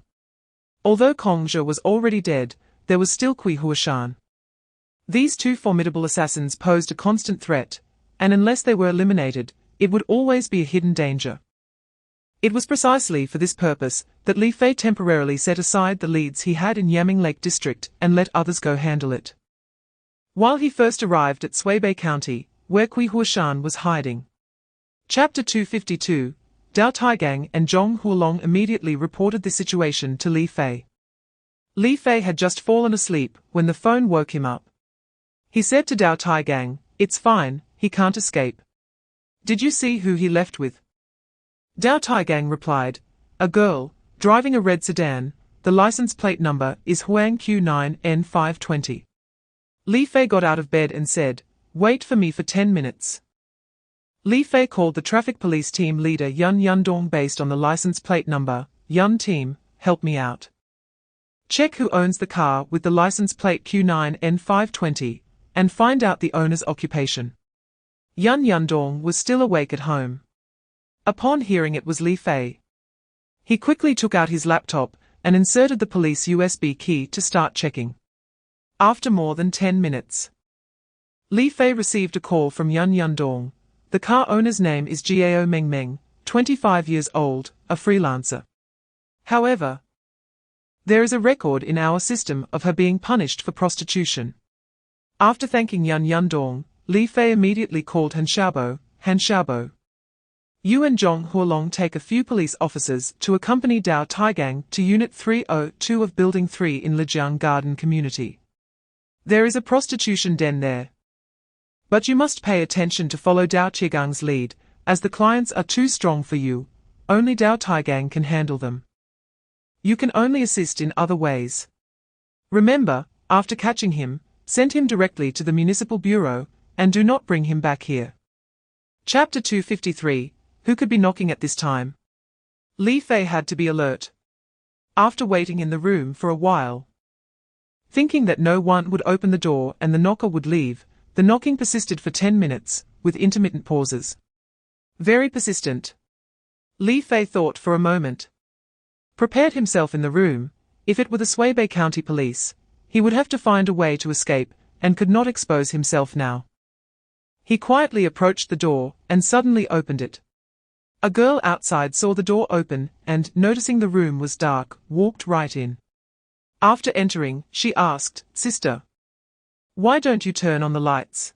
Although Kong Zhe was already dead, there was still Kui Huashan. These two formidable assassins posed a constant threat, and unless they were eliminated, it would always be a hidden danger. It was precisely for this purpose that Li Fei temporarily set aside the leads he had in Yaming Lake District and let others go handle it. While he first arrived at Suibei County, where Kui Huashan was hiding. Chapter 252, Dao Taigang and Zhong Huolong immediately reported the situation to Li Fei. Li Fei had just fallen asleep when the phone woke him up. He said to Dao Taigang, it's fine, he can't escape. Did you see who he left with? Dao Taigang replied, a girl, driving a red sedan, the license plate number is Huang Q9N520. Li Fei got out of bed and said, wait for me for 10 minutes. Li Fei called the traffic police team leader Yun Yundong based on the license plate number. Yun team, help me out. Check who owns the car with the license plate Q9N520, and find out the owner's occupation. Yun Yundong was still awake at home. Upon hearing it was Li Fei, he quickly took out his laptop and inserted the police USB key to start checking. After more than 10 minutes, Li Fei received a call from Yun Yundong. The car owner's name is Qiao Mengmeng, 25 years old, a freelancer. However, there is a record in our system of her being punished for prostitution. After thanking Yun Yundong, Li Fei immediately called Han Xiaobo. You and Zhong Huolong take a few police officers to accompany Dao Taigang to Unit 302 of Building 3 in Lijiang Garden Community. There is a prostitution den there. But you must pay attention to follow Dao Taigang's lead, as the clients are too strong for you. Only Dao Taigang can handle them. You can only assist in other ways. Remember, after catching him, send him directly to the municipal bureau, and do not bring him back here. Chapter 253, Who could be knocking at this time? Li Fei had to be alert. After waiting in the room for a while, Thinking that no one would open the door and the knocker would leave, the knocking persisted for 10 minutes, with intermittent pauses. Very persistent. Li Fei thought for a moment. Prepared himself in the room. If it were the Shuibei County Police, he would have to find a way to escape, and could not expose himself now. He quietly approached the door, and suddenly opened it. A girl outside saw the door open, and, noticing the room was dark, walked right in. After entering, she asked, "Sister, why don't you turn on the lights?"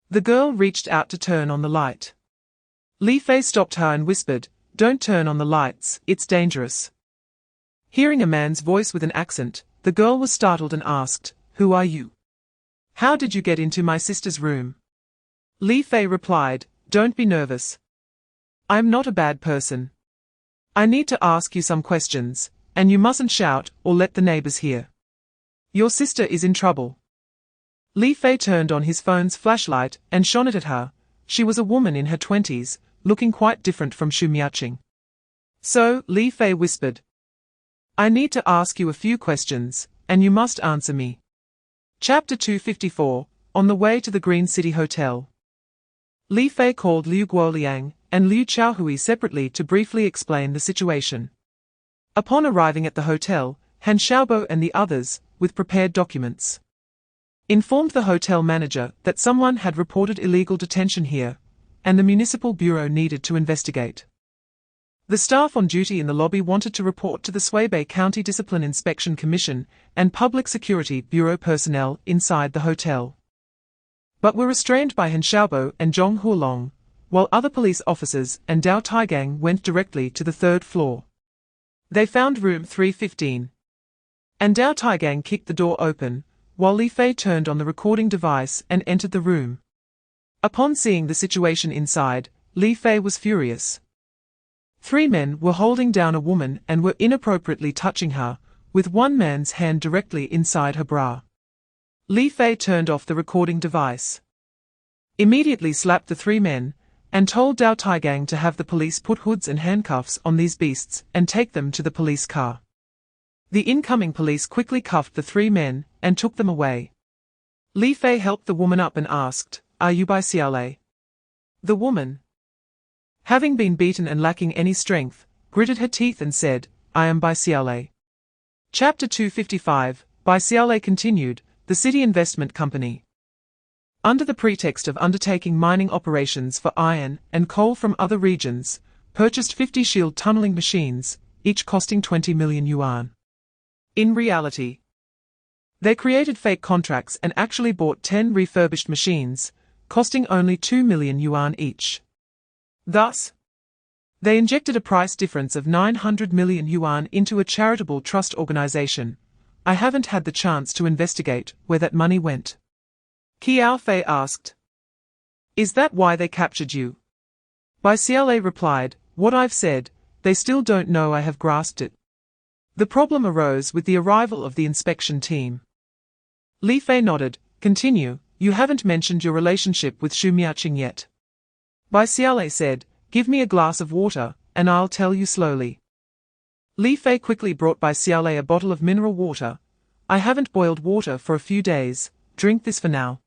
The girl reached out to turn on the light. Li Fei stopped her and whispered, "Don't turn on the lights, it's dangerous." Hearing a man's voice with an accent, the girl was startled and asked, "Who are you? How did you get into my sister's room?" Li Fei replied, "Don't be nervous. I am not a bad person. I need to ask you some questions, and you mustn't shout or let the neighbors hear. Your sister is in trouble." Li Fei turned on his phone's flashlight and shone it at her. She was a woman in her 20s, looking quite different from Xu Miaqing. So, Li Fei whispered, "I need to ask you a few questions, and you must answer me." Chapter 254, On the Way to the Green City Hotel. Li Fei called Liu Guoliang and Liu Qiaohui separately to briefly explain the situation. Upon arriving at the hotel, Han Xiaobo and the others, with prepared documents, informed the hotel manager that someone had reported illegal detention here, and the municipal bureau needed to investigate. The staff on duty in the lobby wanted to report to the Shuibei County Discipline Inspection Commission and Public Security Bureau personnel inside the hotel, but were restrained by Han Xiaobo and Zhong Huolong, while other police officers and Dao Taigang went directly to the third floor. They found room 315. And Dao Taigang kicked the door open, while Li Fei turned on the recording device and entered the room. Upon seeing the situation inside, Li Fei was furious. 3 men were holding down a woman and were inappropriately touching her, with one man's hand directly inside her bra. Li Fei turned off the recording device, immediately slapped the 3 men, and told Dao Taigang to have the police put hoods and handcuffs on these beasts and take them to the police car. The incoming police quickly cuffed the 3 men and took them away. Li Fei helped the woman up and asked, "Are you by CLA?" The woman, having been beaten and lacking any strength, gritted her teeth and said, "I am by CLA." Chapter 255, By CLA continued, the City Investment Company, under the pretext of undertaking mining operations for iron and coal from other regions, purchased 50 shield tunneling machines, each costing 20 million yuan. In reality, they created fake contracts and actually bought 10 refurbished machines, costing only 2 million yuan each. Thus, they injected a price difference of 900 million yuan into a charitable trust organization. I haven't had the chance to investigate where that money went. Qiao Fei asked, "Is that why they captured you?" By CLA replied, "What I've said, they still don't know I have grasped it. The problem arose with the arrival of the inspection team." Li Fei nodded. "Continue, you haven't mentioned your relationship with Xu Miaqing yet." By CLA said, "Give me a glass of water, and I'll tell you slowly." Li Fei quickly brought by CLA a bottle of mineral water. "I haven't boiled water for a few days, drink this for now."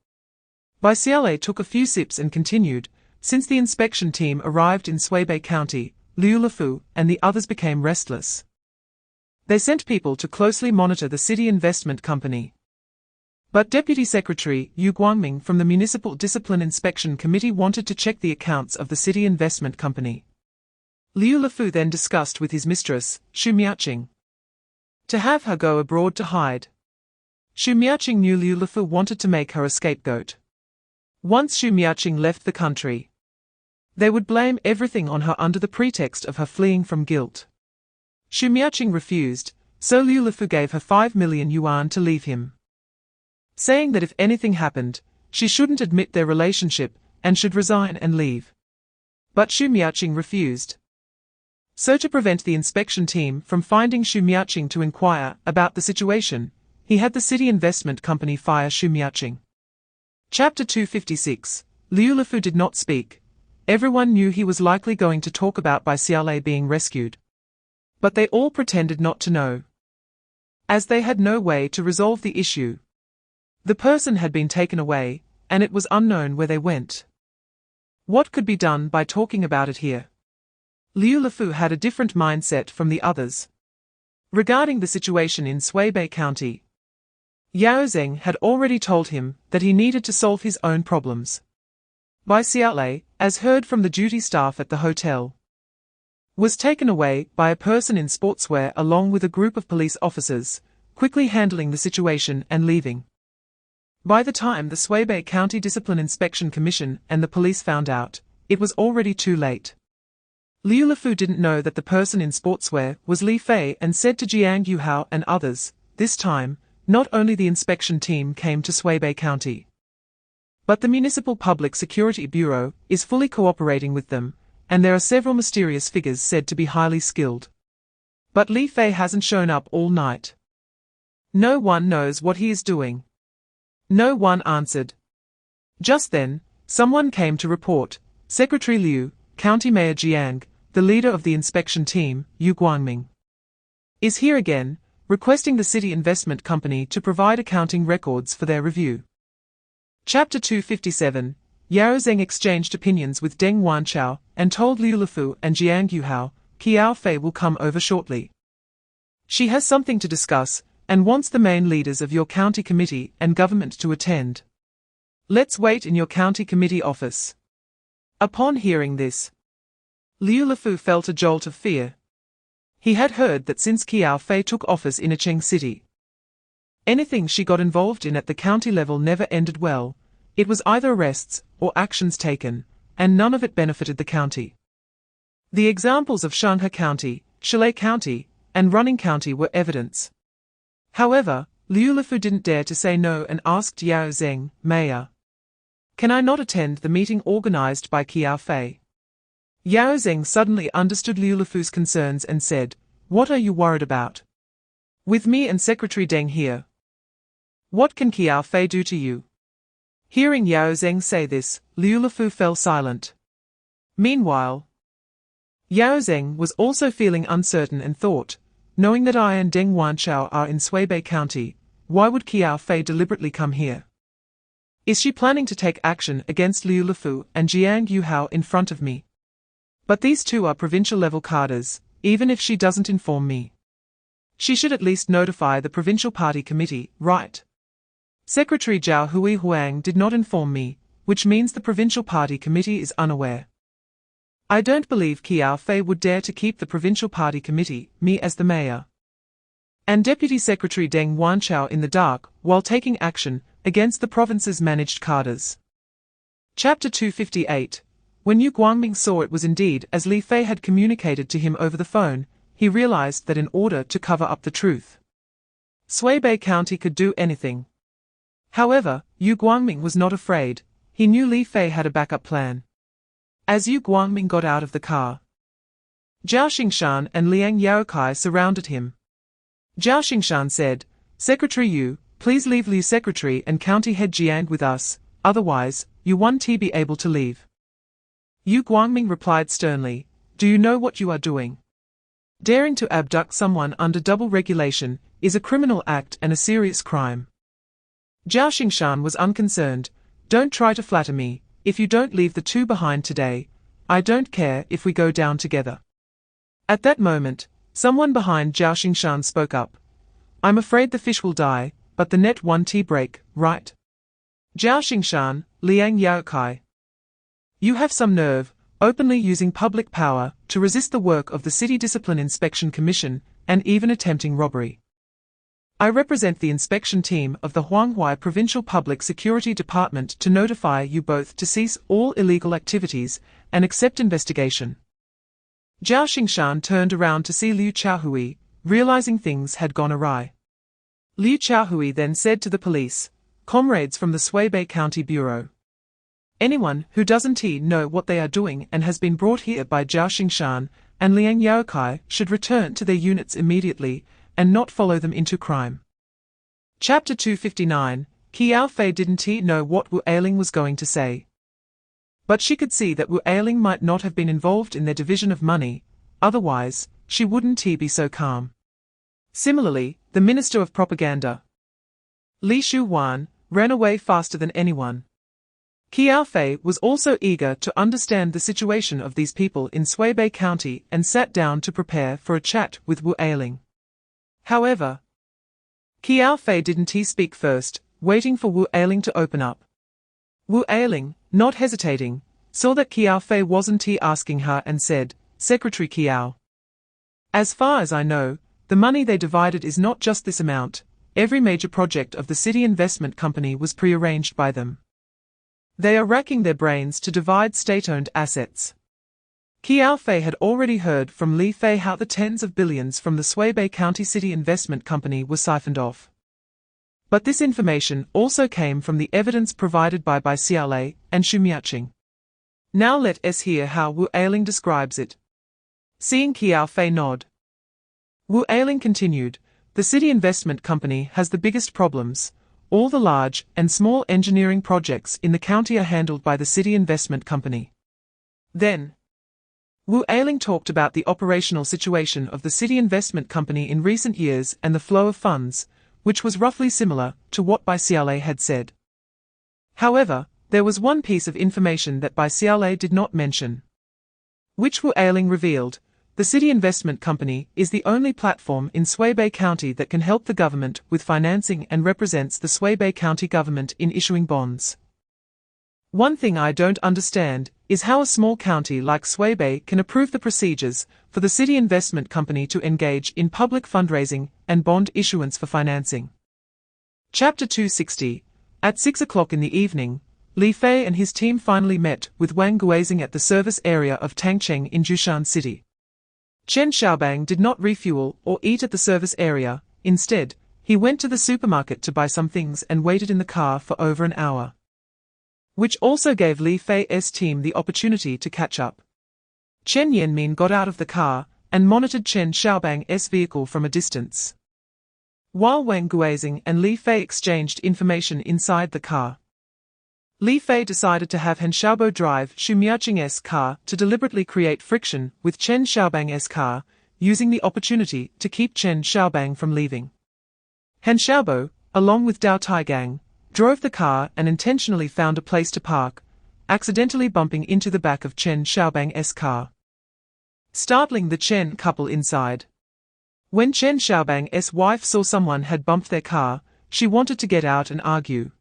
By CLA took a few sips and continued, "Since the inspection team arrived in Shuibei County, Liu Lefu and the others became restless. They sent people to closely monitor the City Investment Company. But Deputy Secretary Yu Guangming from the Municipal Discipline Inspection Committee wanted to check the accounts of the City Investment Company. Liu Lefu then discussed with his mistress, Xu Miaqing, to have her go abroad to hide. Xu Miaqing knew Liu Lefu wanted to make her a scapegoat. Once Xu Miaqing left the country, they would blame everything on her under the pretext of her fleeing from guilt. Xu Miaqing refused, so Liu Lefu gave her 5 million yuan to leave him, saying that if anything happened, she shouldn't admit their relationship and should resign and leave. But Xu Miaqing refused. So to prevent the inspection team from finding Xu Miaqing to inquire about the situation, he had the City Investment Company fire Xu Miaqing. Chapter 256, Liu Lefu did not speak. Everyone knew he was likely going to talk about Bai Xiaolei being rescued, but they all pretended not to know. as they had no way to resolve the issue. The person had been taken away, and it was unknown where they went. What could be done by talking about it here? Liu Lefu had a different mindset from the others. Regarding the situation in Suibei County, Yao Zeng had already told him that he needed to solve his own problems. Bai Xiaolei, as heard from the duty staff at the hotel, was taken away by a person in sportswear along with a group of police officers, quickly handling the situation and leaving. By the time the Suibei County Discipline Inspection Commission and the police found out, it was already too late. Liu Lefu didn't know that the person in sportswear was Li Fei and said to Jiang Yuhao and others, this time, not only the inspection team came to Suibei County, but the Municipal Public Security Bureau is fully cooperating with them, and there are several mysterious figures said to be highly skilled. But Li Fei hasn't shown up all night. No one knows what he is doing. No one answered. Just then, someone came to report, Secretary Liu, County Mayor Jiang, the leader of the inspection team, Yu Guangming, is here again, requesting the city investment company to provide accounting records for their review. Chapter 257, Yao Zeng exchanged opinions with Deng Wanchao and told Liu Lefu and Jiang Yuhao, Qiao Fei will come over shortly. She has something to discuss, and wants the main leaders of your county committee and government to attend. Let's wait in your county committee office. Upon hearing this, Liu Lefu felt a jolt of fear. He had heard that since Qiao Fei took office in Acheng City, anything she got involved in at the county level never ended well. It was either arrests or actions taken, and none of it benefited the county. The examples of Shanhe County, Shilei County, and Running County were evidence. However, Liu Lefu didn't dare to say no and asked Yao Zeng, Mayor, can I not attend the meeting organized by Qiao Fei? Yao Zeng suddenly understood Liu Lefu's concerns and said, what are you worried about? With me and Secretary Deng here, what can Qiao Fei do to you? Hearing Yao Zeng say this, Liu Lefu fell silent. Meanwhile, Yao Zeng was also feeling uncertain and thought, knowing that I and Deng Wanchao are in Suibei County, why would Qiao Fei deliberately come here? Is she planning to take action against Liu Lefu and Jiang Yuhao in front of me? But these two are provincial-level cadres, even if she doesn't inform me. She should at least notify the provincial party committee, right? Secretary Zhao Hui Huang did not inform me, which means the provincial party committee is unaware. I don't believe Qiao Fei would dare to keep the provincial party committee, me as the mayor, and Deputy Secretary Deng Wanchao in the dark while taking action against the province's managed cadres. Chapter 258. When Yu Guangming saw it was indeed as Li Fei had communicated to him over the phone, he realized that in order to cover up the truth, Suibei County could do anything. However, Yu Guangming was not afraid. He knew Li Fei had a backup plan. As Yu Guangming got out of the car, Zhao Xingshan and Liang Yaokai surrounded him. Zhao Xingshan said, Secretary Yu, please leave Liu Secretary and County Head Jiang with us, otherwise, you won't be able to leave. Yu Guangming replied sternly, do you know what you are doing? Daring to abduct someone under double regulation is a criminal act and a serious crime. Zhao Xingshan was unconcerned. Don't try to flatter me. If you don't leave the two behind today, I don't care if we go down together. At that moment, someone behind Zhao Xingshan spoke up. I'm afraid the fish will die, but the net won't break, right? Zhao Xingshan, Liang Yaokai. You have some nerve, openly using public power to resist the work of the City Discipline Inspection Commission, and even attempting robbery. I represent the inspection team of the Huanghai Provincial Public Security Department to notify you both to cease all illegal activities and accept investigation. Zhao Xingshan turned around to see Liu Chaohui, realizing things had gone awry. Liu Chaohui then said to the police, comrades from the Suibei County Bureau, anyone who doesn't know what they are doing and has been brought here by Zhao Xingshan and Liang Yaokai should return to their units immediately and not follow them into crime. Chapter 259. Qiao Fei didn't know what Wu Ailing was going to say. But she could see that Wu Ailing might not have been involved in their division of money, otherwise, she wouldn't be so calm. Similarly, the Minister of Propaganda, Li Shuwan, ran away faster than anyone. Qiao was also eager to understand the situation of these people in Shuibei County and sat down to prepare for a chat with Wu Ailing. However, Qiao didn't speak first, waiting for Wu Ailing to open up. Wu Ailing, not hesitating, saw that Qiao wasn't asking her and said, "Secretary Qiao. As far as I know, the money they divided is not just this amount. Every major project of the city investment company was prearranged by them. They are racking their brains to divide state-owned assets." Qiao had already heard from Li Fei how the tens of billions from the Shuibei County City Investment Company were siphoned off. But this information also came from the evidence provided by Xiaolei and Xu Miaqing. Now let us hear how Wu Ailing describes it. Seeing Qiao nod, Wu Ailing continued, "The City Investment Company has the biggest problems. All the large and small engineering projects in the county are handled by the City Investment Company." Then, Wu Ailing talked about the operational situation of the City Investment Company in recent years and the flow of funds, which was roughly similar to what Xiaolei had said. However, there was one piece of information that Xiaolei did not mention, which Wu Ailing revealed. The City Investment Company is the only platform in Shuibei County that can help the government with financing and represents the Shuibei County government in issuing bonds. One thing I don't understand is how a small county like Shuibei can approve the procedures for the City Investment Company to engage in public fundraising and bond issuance for financing. Chapter 260. At 6 o'clock in the evening, Li Fei and his team finally met with Wang Guizing at the service area of Tangcheng in Jushan City. Chen Xiaobang did not refuel or eat at the service area. Instead, he went to the supermarket to buy some things and waited in the car for over an hour, which also gave Li Fei's team the opportunity to catch up. Chen Yanmin got out of the car and monitored Chen Xiaobang's vehicle from a distance, while Wang Guizing and Li Fei exchanged information inside the car. Li Fei decided to have Han Xiaobo drive Xu Miaqing's car to deliberately create friction with Chen Xiaobang's car, using the opportunity to keep Chen Xiaobang from leaving. Han Xiaobo, along with Dao Taigang, drove the car and intentionally found a place to park, accidentally bumping into the back of Chen Xiaobang's car, startling the Chen couple inside. When Chen Xiaobang's wife saw someone had bumped their car, she wanted to get out and argue.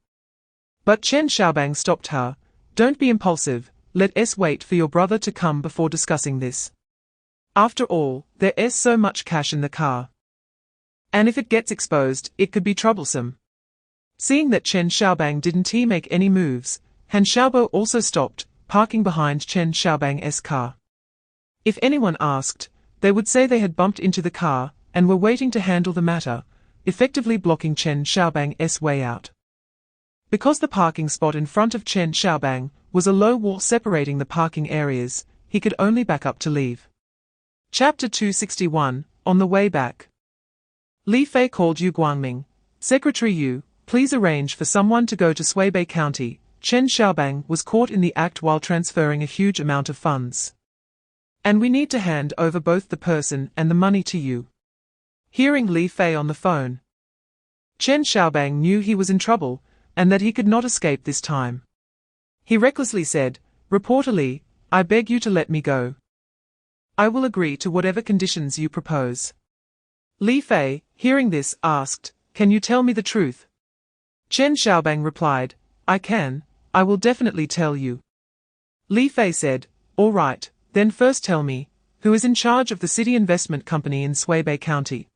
But Chen Xiaobang stopped her. "Don't be impulsive, let us wait for your brother to come before discussing this. After all, there is so much cash in the car. And if it gets exposed, it could be troublesome." Seeing that Chen Xiaobang didn't make any moves, Han Xiaobo also stopped, parking behind Chen Xiaobang's car. If anyone asked, they would say they had bumped into the car and were waiting to handle the matter, effectively blocking Chen Xiaobang's way out. Because the parking spot in front of Chen Xiaobang was a low wall separating the parking areas, he could only back up to leave. Chapter 261. On the way back, Li Fei called Yu Guangming. "Secretary Yu, please arrange for someone to go to Shuibei County." Chen Xiaobang was caught in the act while transferring a huge amount of funds, and we need to hand over both the person and the money to you. Hearing Li Fei on the phone, Chen Xiaobang knew he was in trouble, and that he could not escape this time. He recklessly said, "Reporter Li, I beg you to let me go. I will agree to whatever conditions you propose." Li Fei, hearing this, asked, "Can you tell me the truth?" Chen Xiaobang replied, "I can, I will definitely tell you." Li Fei said, "All right, then first tell me, who is in charge of the City Investment Company in Shuibei County?"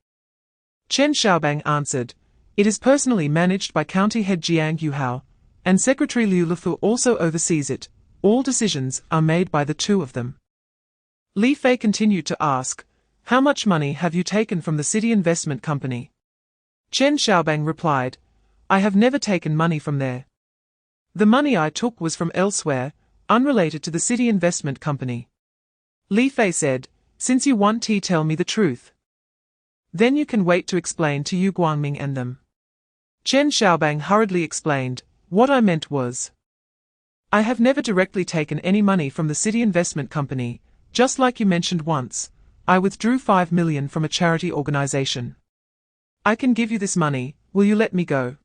Chen Xiaobang answered, "It is personally managed by County Head Jiang Yuhao, and Secretary Liu Lefu also oversees it. All decisions are made by the two of them." Li Fei continued to ask, "How much money have you taken from the City Investment Company?" Chen Xiaobang replied, "I have never taken money from there. The money I took was from elsewhere, unrelated to the City Investment Company." Li Fei said, "Since you want to tell me the truth, then you can wait to explain to Yu Guangming and them." Chen Xiaobang hurriedly explained, "What I meant was, I have never directly taken any money from the City Investment Company, just like you mentioned once. I withdrew 5 million from a charity organization. I can give you this money, will you let me go?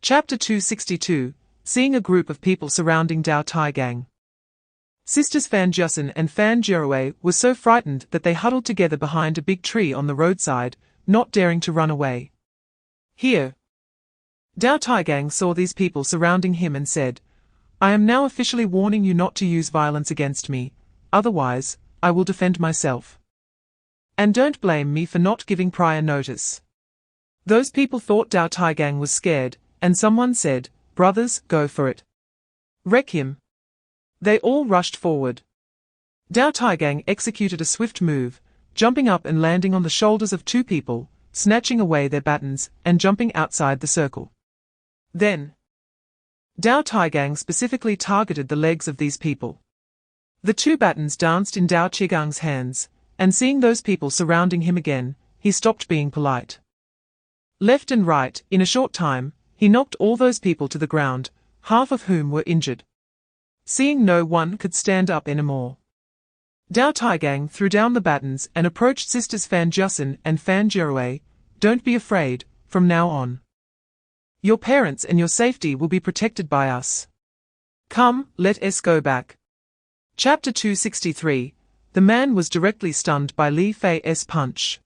Chapter 262, Seeing a group of people surrounding Dao Taigang. Sisters Fan Jusin and Fan Jirawei were so frightened that they huddled together behind a big tree on the roadside, not daring to run away. Here. Dao Taigang saw these people surrounding him and said, I am now officially warning you not to use violence against me, otherwise, I will defend myself. And don't blame me for not giving prior notice. Those people thought Dao Taigang was scared, and someone said, Brothers, go for it. Wreck him. They all rushed forward. Dao Taigang executed a swift move, jumping up and landing on the shoulders of two people, snatching away their batons and jumping outside the circle. Then, Dao Taigang specifically targeted the legs of these people. The two batons danced in Dao Qigang's hands, and seeing those people surrounding him again, he stopped being polite. Left and right, in a short time, he knocked all those people to the ground, half of whom were injured. Seeing no one could stand up anymore, Dao Taigang threw down the batons and approached Sisters Fan Jusin and Fan Jirawei. Don't be afraid, from now on. Your parents and your safety will be protected by us. Come, let us go back. Chapter 263, The man was directly stunned by Li Fei's punch.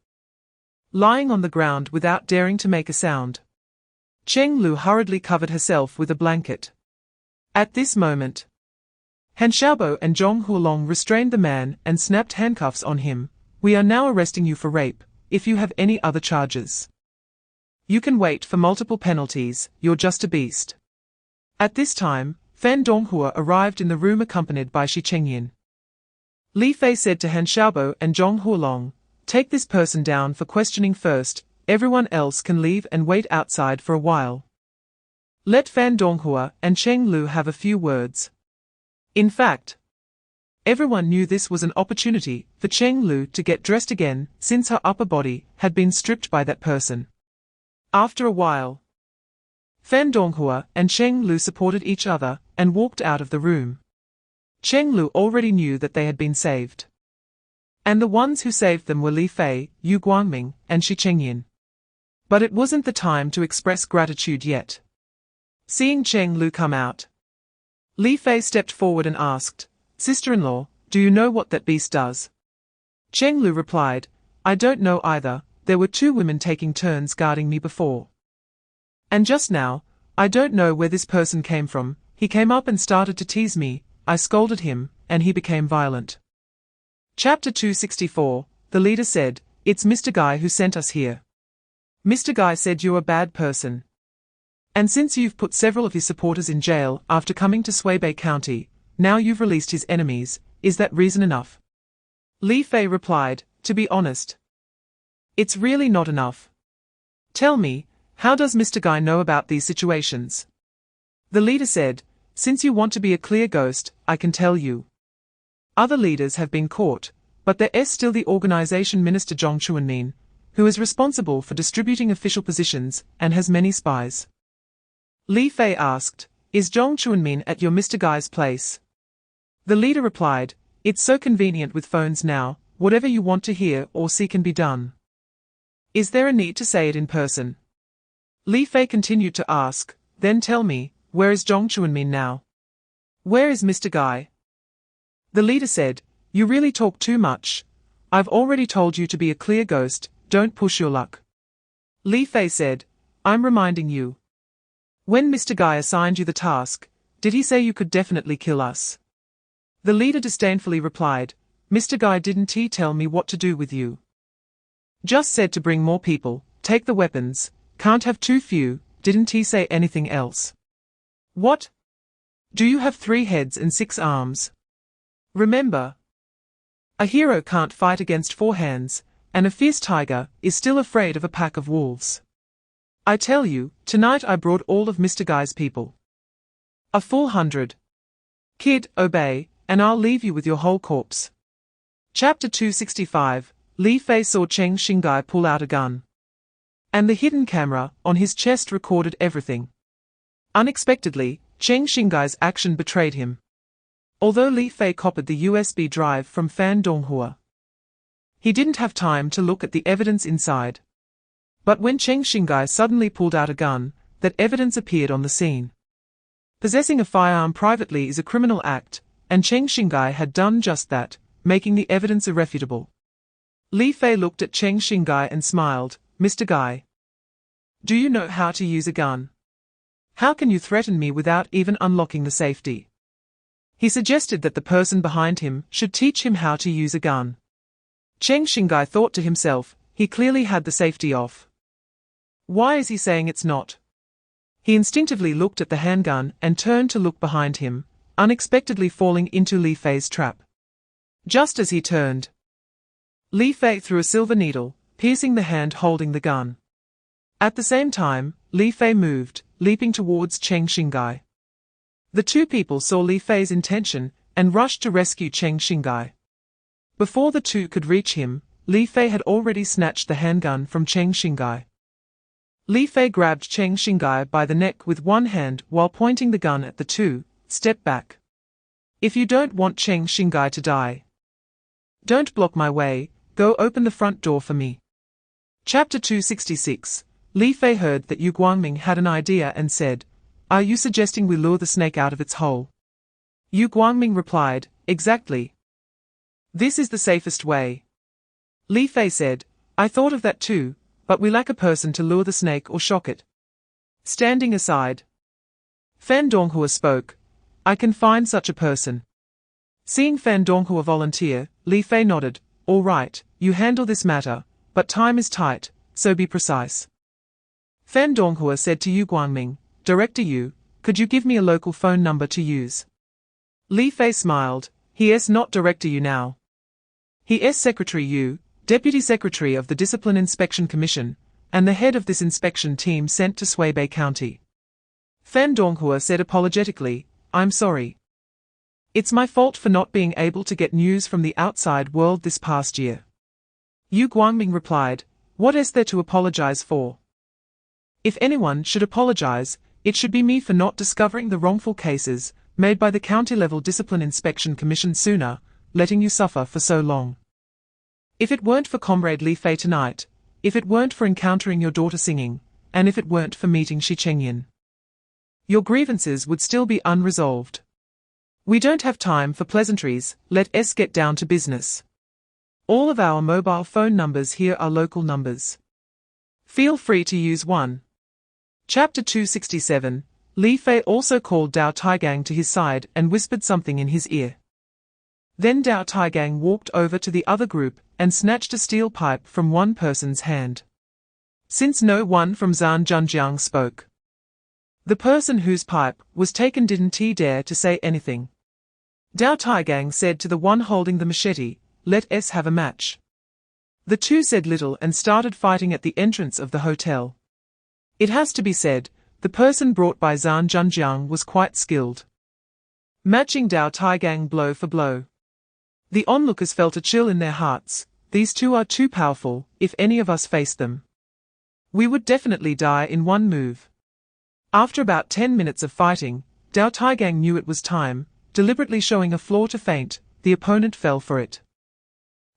Lying on the ground without daring to make a sound, Cheng Lu hurriedly covered herself with a blanket. At this moment, Han Xiaobo and Zhong Huolong restrained the man and snapped handcuffs on him. We are now arresting you for rape, if you have any other charges. You can wait for multiple penalties, you're just a beast. At this time, Fan Donghua arrived in the room accompanied by Shi Chengyin. Li Fei said to Han Xiaobo and Zhong Huolong, Take this person down for questioning first, everyone else can leave and wait outside for a while. Let Fan Donghua and Cheng Lu have a few words. In fact, everyone knew this was an opportunity for Cheng Lu to get dressed again since her upper body had been stripped by that person. After a while, Fan Donghua and Cheng Lu supported each other and walked out of the room. Cheng Lu already knew that they had been saved. And the ones who saved them were Li Fei, Yu Guangming, and Shi Chengyin. But it wasn't the time to express gratitude yet. Seeing Cheng Lu come out, Li Fei stepped forward and asked, Sister-in-law, do you know what that beast does? Cheng Lu replied, I don't know either, there were two women taking turns guarding me before. And just now, I don't know where this person came from, he came up and started to tease me, I scolded him, and he became violent. Chapter 264, The leader said, It's Mr. Guy who sent us here. Mr. Guy said you're a bad person. And since you've put several of his supporters in jail after coming to Suibei County, now you've released his enemies, is that reason enough? Li Fei replied, To be honest, it's really not enough. Tell me, how does Mr. Guy know about these situations? The leader said, Since you want to be a clear ghost, I can tell you. Other leaders have been caught, but there is still the organization Minister Zhong Chuanmin, who is responsible for distributing official positions and has many spies. Li Fei asked, Is Zhong Chuanmin at your Mr. Guy's place? The leader replied, It's so convenient with phones now, whatever you want to hear or see can be done. Is there a need to say it in person? Li Fei continued to ask, Then tell me, where is Zhong Chuanmin now? Where is Mr. Guy? The leader said, You really talk too much. I've already told you to be a clear ghost, don't push your luck. Li Fei said, I'm reminding you. When Mr. Guy assigned you the task, did he say you could definitely kill us? The leader disdainfully replied, Mr. Guy didn't he tell me what to do with you? Just said to bring more people, take the weapons, can't have too few, didn't he say anything else? What? Do you have 3 heads and 6 arms? Remember, a hero can't fight against 4 hands, and a fierce tiger is still afraid of a pack of wolves. I tell you, tonight I brought all of Mr. Guy's people. A full 100. Kid, obey, and I'll leave you with your whole corpse. Chapter 265, Li Fei saw Cheng Xingai pull out a gun. And the hidden camera on his chest recorded everything. Unexpectedly, Cheng Xingai's action betrayed him. Although Li Fei copied the USB drive from Fan Donghua, he didn't have time to look at the evidence inside. But when Cheng Xingai suddenly pulled out a gun, that evidence appeared on the scene. Possessing a firearm privately is a criminal act, and Cheng Xingai had done just that, making the evidence irrefutable. Li Fei looked at Cheng Xingai and smiled. Mr. Guy, do you know how to use a gun? How can you threaten me without even unlocking the safety? He suggested that the person behind him should teach him how to use a gun. Cheng Xingai thought to himself, he clearly had the safety off. Why is he saying it's not? He instinctively looked at the handgun and turned to look behind him, unexpectedly falling into Li Fei's trap. Just as he turned, Li Fei threw a silver needle, piercing the hand holding the gun. At the same time, Li Fei moved, leaping towards Cheng Xingai. The two people saw Li Fei's intention and rushed to rescue Cheng Xingai. Before the two could reach him, Li Fei had already snatched the handgun from Cheng Xingai. Li Fei grabbed Cheng Xingai by the neck with one hand while pointing the gun at the two. Step back. If you don't want Cheng Xingai to die, don't block my way, go open the front door for me. Chapter 266. Li Fei heard that Yu Guangming had an idea and said, "Are you suggesting we lure the snake out of its hole?" Yu Guangming replied, "Exactly. This is the safest way." Li Fei said, "I thought of that too, but we lack a person to lure the snake or shock it." Standing aside, Fan Donghua spoke, "I can find such a person." Seeing Fan Donghua volunteer, Li Fei nodded, "All right, you handle this matter, but time is tight, so be precise." Fan Donghua said to Yu Guangming, "Director Yu, could you give me a local phone number to use?" Li Fei smiled, "He is not Director Yu now. He is Secretary Yu, Deputy Secretary of the Discipline Inspection Commission, and the head of this inspection team sent to Suibei County." Fan Donghua said apologetically, "I'm sorry. It's my fault for not being able to get news from the outside world this past year." Yu Guangming replied, "What is there to apologize for? If anyone should apologize, it should be me for not discovering the wrongful cases made by the county-level Discipline Inspection Commission sooner, letting you suffer for so long. If it weren't for Comrade Li Fei tonight, if it weren't for encountering your daughter singing, and if it weren't for meeting Shi Chengyan, your grievances would still be unresolved. We don't have time for pleasantries, let us get down to business. All of our mobile phone numbers here are local numbers. Feel free to use one." Chapter 267. Li Fei also called Dao Taigang to his side and whispered something in his ear. Then Dao Taigang walked over to the other group and snatched a steel pipe from one person's hand. Since no one from Zhanjiang spoke, the person whose pipe was taken didn't dare to say anything. Dao Taigang said to the one holding the machete, "Let us have a match." The two said little and started fighting at the entrance of the hotel. It has to be said, the person brought by Zhanjiang was quite skilled, matching Dao Taigang blow for blow. The onlookers felt a chill in their hearts. These two are too powerful. If any of us faced them, we would definitely die in one move. After about 10 minutes of fighting, Dao Taigang knew it was time. Deliberately showing a flaw to feint, the opponent fell for it.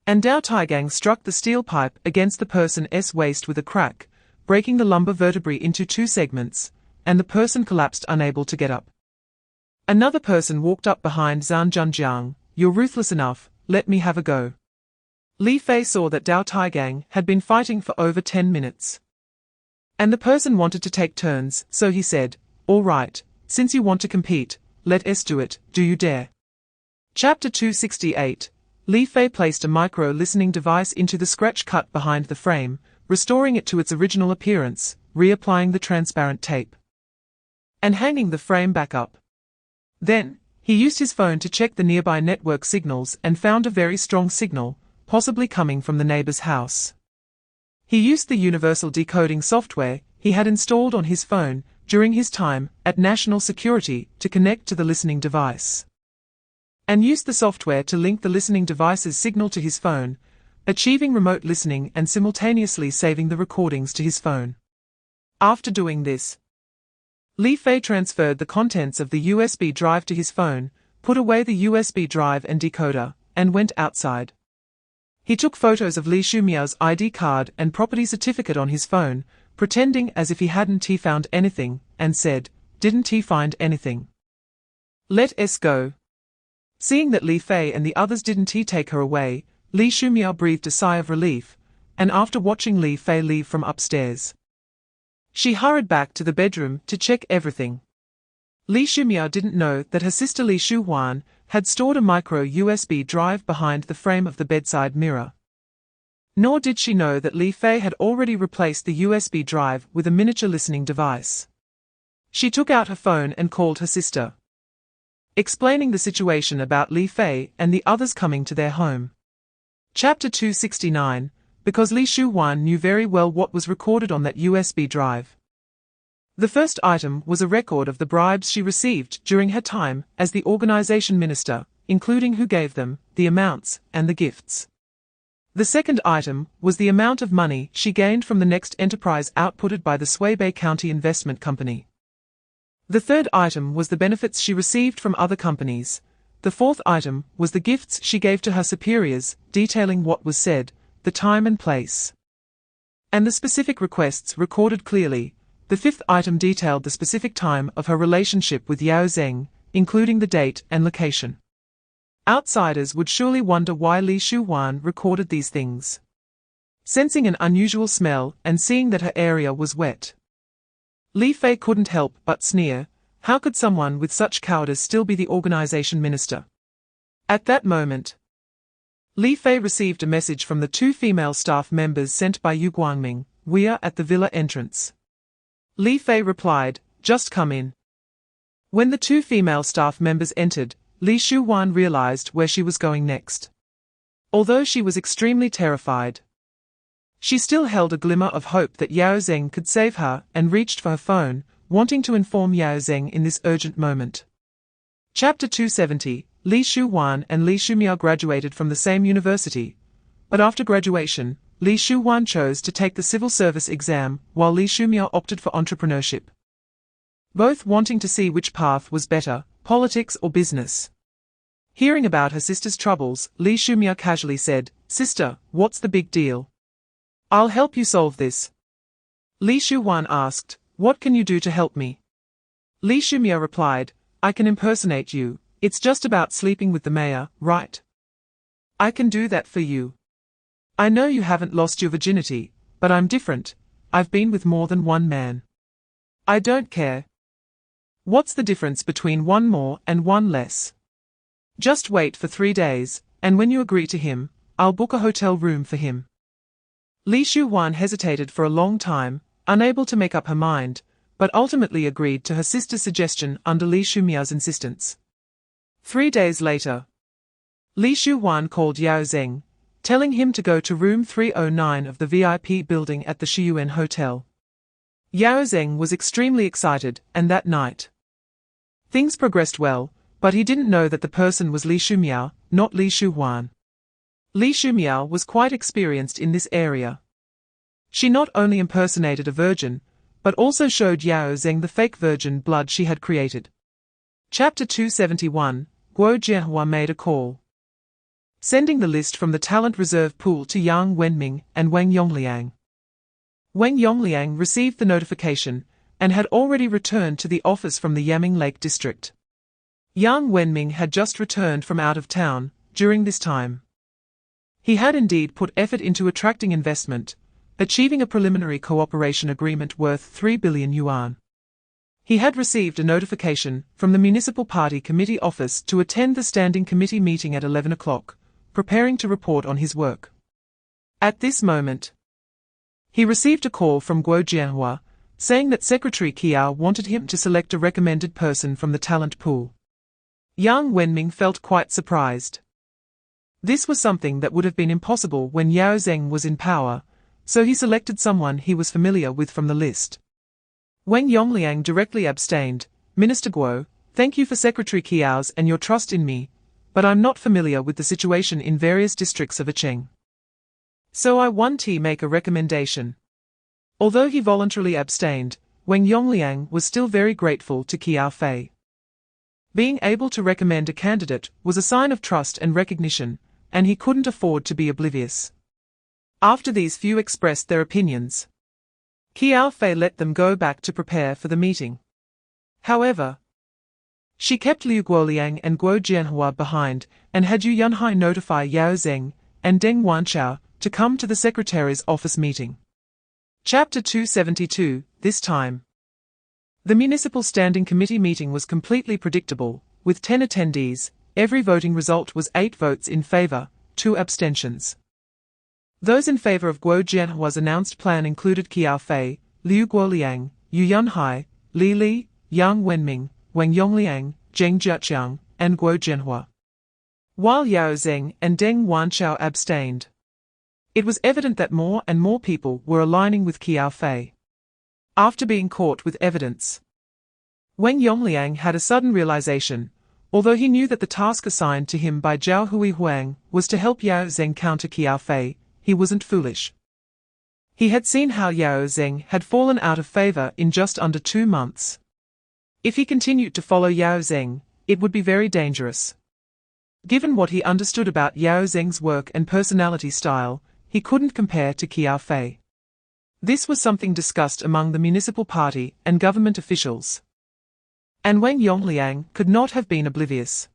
And Dao Taigang struck the steel pipe against the person's waist with a crack, breaking the lumbar vertebrae into two segments, and the person collapsed unable to get up. Another person walked up behind Zhanjiang. "You're ruthless enough, let me have a go." Li Fei saw that Dao Taigang had been fighting for over 10 minutes. And the person wanted to take turns, so he said, "All right, since you want to compete, let us do it, do you dare?" Chapter 268. Li Fei placed a micro-listening device into the scratch cut behind the frame, restoring it to its original appearance, reapplying the transparent tape, and hanging the frame back up. Then, he used his phone to check the nearby network signals and found a very strong signal, possibly coming from the neighbor's house. He used the universal decoding software he had installed on his phone during his time at National Security to connect to the listening device, and used the software to link the listening device's signal to his phone, achieving remote listening and simultaneously saving the recordings to his phone. After doing this, Li Fei transferred the contents of the USB drive to his phone, put away the USB drive and decoder, and went outside. He took photos of Li Shumiao's ID card and property certificate on his phone, pretending as if he hadn't found anything, and said, "Didn't he find anything? Let us go." Seeing that Li Fei and the others didn't take her away, Li Shumiao breathed a sigh of relief, and after watching Li Fei leave from upstairs, she hurried back to the bedroom to check everything. Li Shumiao didn't know that her sister Li Shuhuan had stored a micro USB drive behind the frame of the bedside mirror. Nor did she know that Li Fei had already replaced the USB drive with a miniature listening device. She took out her phone and called her sister, explaining the situation about Li Fei and the others coming to their home. Chapter 269, because Li Shuhuan knew very well what was recorded on that USB drive. The first item was a record of the bribes she received during her time as the organization minister, including who gave them, the amounts, and the gifts. The second item was the amount of money she gained from the next enterprise outputted by the Suibei County Investment Company. The third item was the benefits she received from other companies. The fourth item was the gifts she gave to her superiors, detailing what was said, the time and place, and the specific requests recorded clearly. The fifth item detailed the specific time of her relationship with Yao Zeng, including the date and location. Outsiders would surely wonder why Li Shuhuan recorded these things. Sensing an unusual smell and seeing that her area was wet, Li Fei couldn't help but sneer. How could someone with such cowardice still be the organization minister? At that moment, Li Fei received a message from the two female staff members sent by Yu Guangming. "We are at the villa entrance." Li Fei replied, "Just come in." When the two female staff members entered, Li Shuhuan realized where she was going next. Although she was extremely terrified, she still held a glimmer of hope that Yao Zeng could save her and reached for her phone, wanting to inform Yao Zeng in this urgent moment. Chapter 270, Li Shuhuan and Li Shumiao graduated from the same university, but after graduation, Li Shuhuan chose to take the civil service exam, while Li Shumiao opted for entrepreneurship. Both wanting to see which path was better, politics or business. Hearing about her sister's troubles, Li Shumiao casually said, "Sister, what's the big deal? I'll help you solve this." Li Shuhuan asked, "What can you do to help me?" Li Shumiao replied, "I can impersonate you. It's just about sleeping with the mayor, right? I can do that for you. I know you haven't lost your virginity, but I'm different. I've been with more than one man. I don't care. What's the difference between one more and one less? Just wait for 3 days, and when you agree to him, I'll book a hotel room for him." Li Shuhuan hesitated for a long time, unable to make up her mind, but ultimately agreed to her sister's suggestion under Li Shumiao's insistence. 3 days later, Li Shuhuan called Yao Zeng, telling him to go to room 309 of the VIP building at the Shiyuan Hotel. Yao Zeng was extremely excited, and that night, things progressed well, but he didn't know that the person was Li Shumiao, not Li Shuhuan. Li Shumiao was quite experienced in this area. She not only impersonated a virgin, but also showed Yao Zeng the fake virgin blood she had created. Chapter 271, Guo Jianhua made a call, sending the list from the talent reserve pool to Yang Wenming and Wang Yongliang. Wang Yongliang received the notification, and had already returned to the office from the Yaming Lake district. Yang Wenming had just returned from out of town. During this time, he had indeed put effort into attracting investment, achieving a preliminary cooperation agreement worth 3 billion yuan. He had received a notification from the Municipal Party Committee office to attend the Standing Committee meeting at 11 o'clock, preparing to report on his work. At this moment, he received a call from Guo Jianhua, saying that Secretary Qiao wanted him to select a recommended person from the talent pool. Yang Wenming felt quite surprised. This was something that would have been impossible when Yao Zeng was in power, so he selected someone he was familiar with from the list. Wang Yongliang directly abstained. "Minister Guo, thank you for Secretary Qiao's and your trust in me, but I'm not familiar with the situation in various districts of Acheng. So I want to make a recommendation." Although he voluntarily abstained, Wang Yongliang was still very grateful to Qiao Fei. Being able to recommend a candidate was a sign of trust and recognition, and he couldn't afford to be oblivious. After these few expressed their opinions, Qiao Fei let them go back to prepare for the meeting. However, she kept Liu Guoliang and Guo Jianhua behind, and had Yu Yunhai notify Yao Zeng and Deng Wanchao to come to the secretary's office meeting. Chapter 272, this time. The Municipal Standing Committee meeting was completely predictable, with 10 attendees. Every voting result was 8 votes in favor, 2 abstentions. Those in favor of Guo Jianhua's announced plan included Qiao Fei, Liu Guoliang, Yu Yunhai, Li Li, Yang Wenming, Wang Yongliang, Zheng Jiaqiang, and Guo Jianhua, while Yao Zeng and Deng Wanchao abstained. It was evident that more and more people were aligning with Qiao Fei. After being caught with evidence, Wang Yongliang had a sudden realization. Although he knew that the task assigned to him by Zhao Huihuang was to help Yao Zeng counter Qiao Fei, he wasn't foolish. He had seen how Yao Zeng had fallen out of favor in just under 2 months. If he continued to follow Yao Zeng, it would be very dangerous. Given what he understood about Yao Zeng's work and personality style, he couldn't compare to Qiao Fei. This was something discussed among the municipal party and government officials. And Wang Yongliang could not have been oblivious.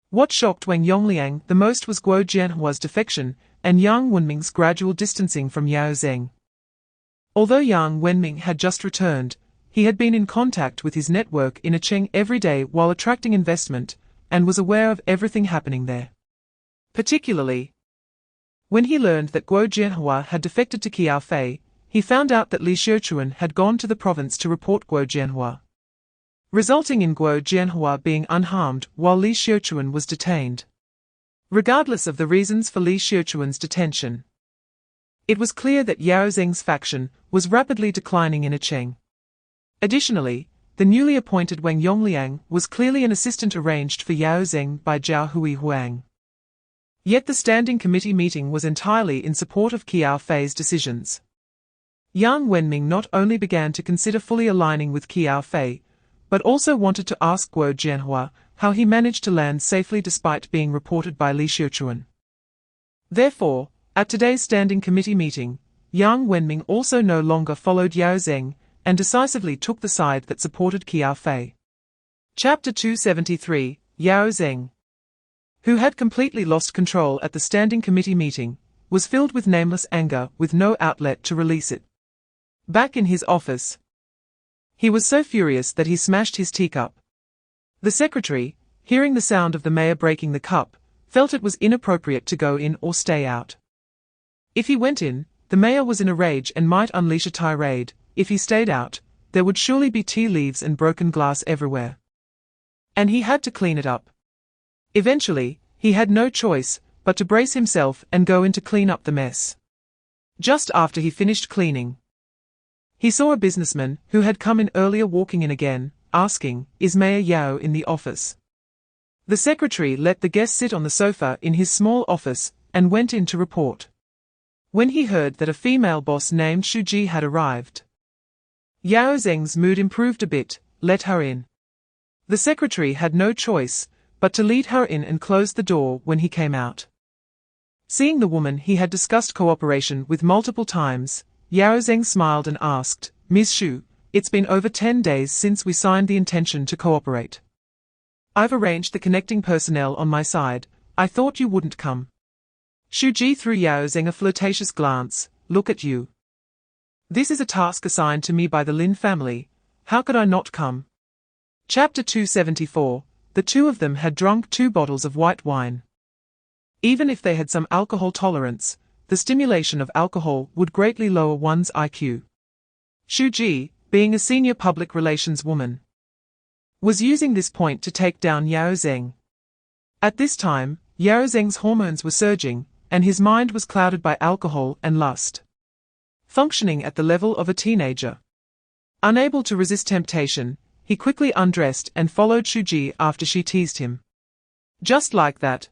What shocked Wang Yongliang the most was Guo Jianhua's defection and Yang Wenming's gradual distancing from Yao Zeng. Although Yang Wenming had just returned, he had been in contact with his network in Cheng every day while attracting investment, and was aware of everything happening there. Particularly, when he learned that Guo Jianhua had defected to Qiao Fei, he found out that Li Xiuquan had gone to the province to report Guo Jianhua, resulting in Guo Jianhua being unharmed while Li Xiuquan was detained. Regardless of the reasons for Li Xiuquan's detention, it was clear that Yao Zeng's faction was rapidly declining in Cheng. Additionally, the newly appointed Wang Yongliang was clearly an assistant arranged for Yao Zeng by Zhao Huihuang. Yet the Standing Committee meeting was entirely in support of Qiao Fei's decisions. Yang Wenming not only began to consider fully aligning with Qiao Fei, but also wanted to ask Guo Jianhua how he managed to land safely despite being reported by Li Xiuquan. Therefore, at today's Standing Committee meeting, Yang Wenming also no longer followed Yao Zeng, and decisively took the side that supported Qiao Fei. Chapter 273, Yao Zeng, who had completely lost control at the Standing Committee meeting, was filled with nameless anger with no outlet to release it. Back in his office, he was so furious that he smashed his teacup. The secretary, hearing the sound of the mayor breaking the cup, felt it was inappropriate to go in or stay out. If he went in, the mayor was in a rage and might unleash a tirade. If he stayed out, there would surely be tea leaves and broken glass everywhere. And he had to clean it up. Eventually, he had no choice but to brace himself and go in to clean up the mess. Just after he finished cleaning, he saw a businessman who had come in earlier walking in again, asking, "Is Mayor Yao in the office?" The secretary let the guest sit on the sofa in his small office and went in to report. When he heard that a female boss named Shu Ji had arrived, Yao Zeng's mood improved a bit. Let her in. The secretary had no choice but to lead her in and close the door when he came out. Seeing the woman he had discussed cooperation with multiple times, Yao Zeng smiled and asked, "Ms. Shu, it's been over 10 days since we signed the intention to cooperate. I've arranged the connecting personnel on my side. I thought you wouldn't come." Shu Ji threw Yao Zeng a flirtatious glance. "Look at you. This is a task assigned to me by the Lin family. How could I not come?" Chapter 274. The two of them had drunk 2 bottles of white wine. Even if they had some alcohol tolerance, the stimulation of alcohol would greatly lower one's IQ. Shu Ji, being a senior public relations woman, was using this point to take down Yao Zeng. At this time, Yao Zeng's hormones were surging, and his mind was clouded by alcohol and lust. Functioning at the level of a teenager, unable to resist temptation, he quickly undressed and followed Shu Ji after she teased him. Just like that,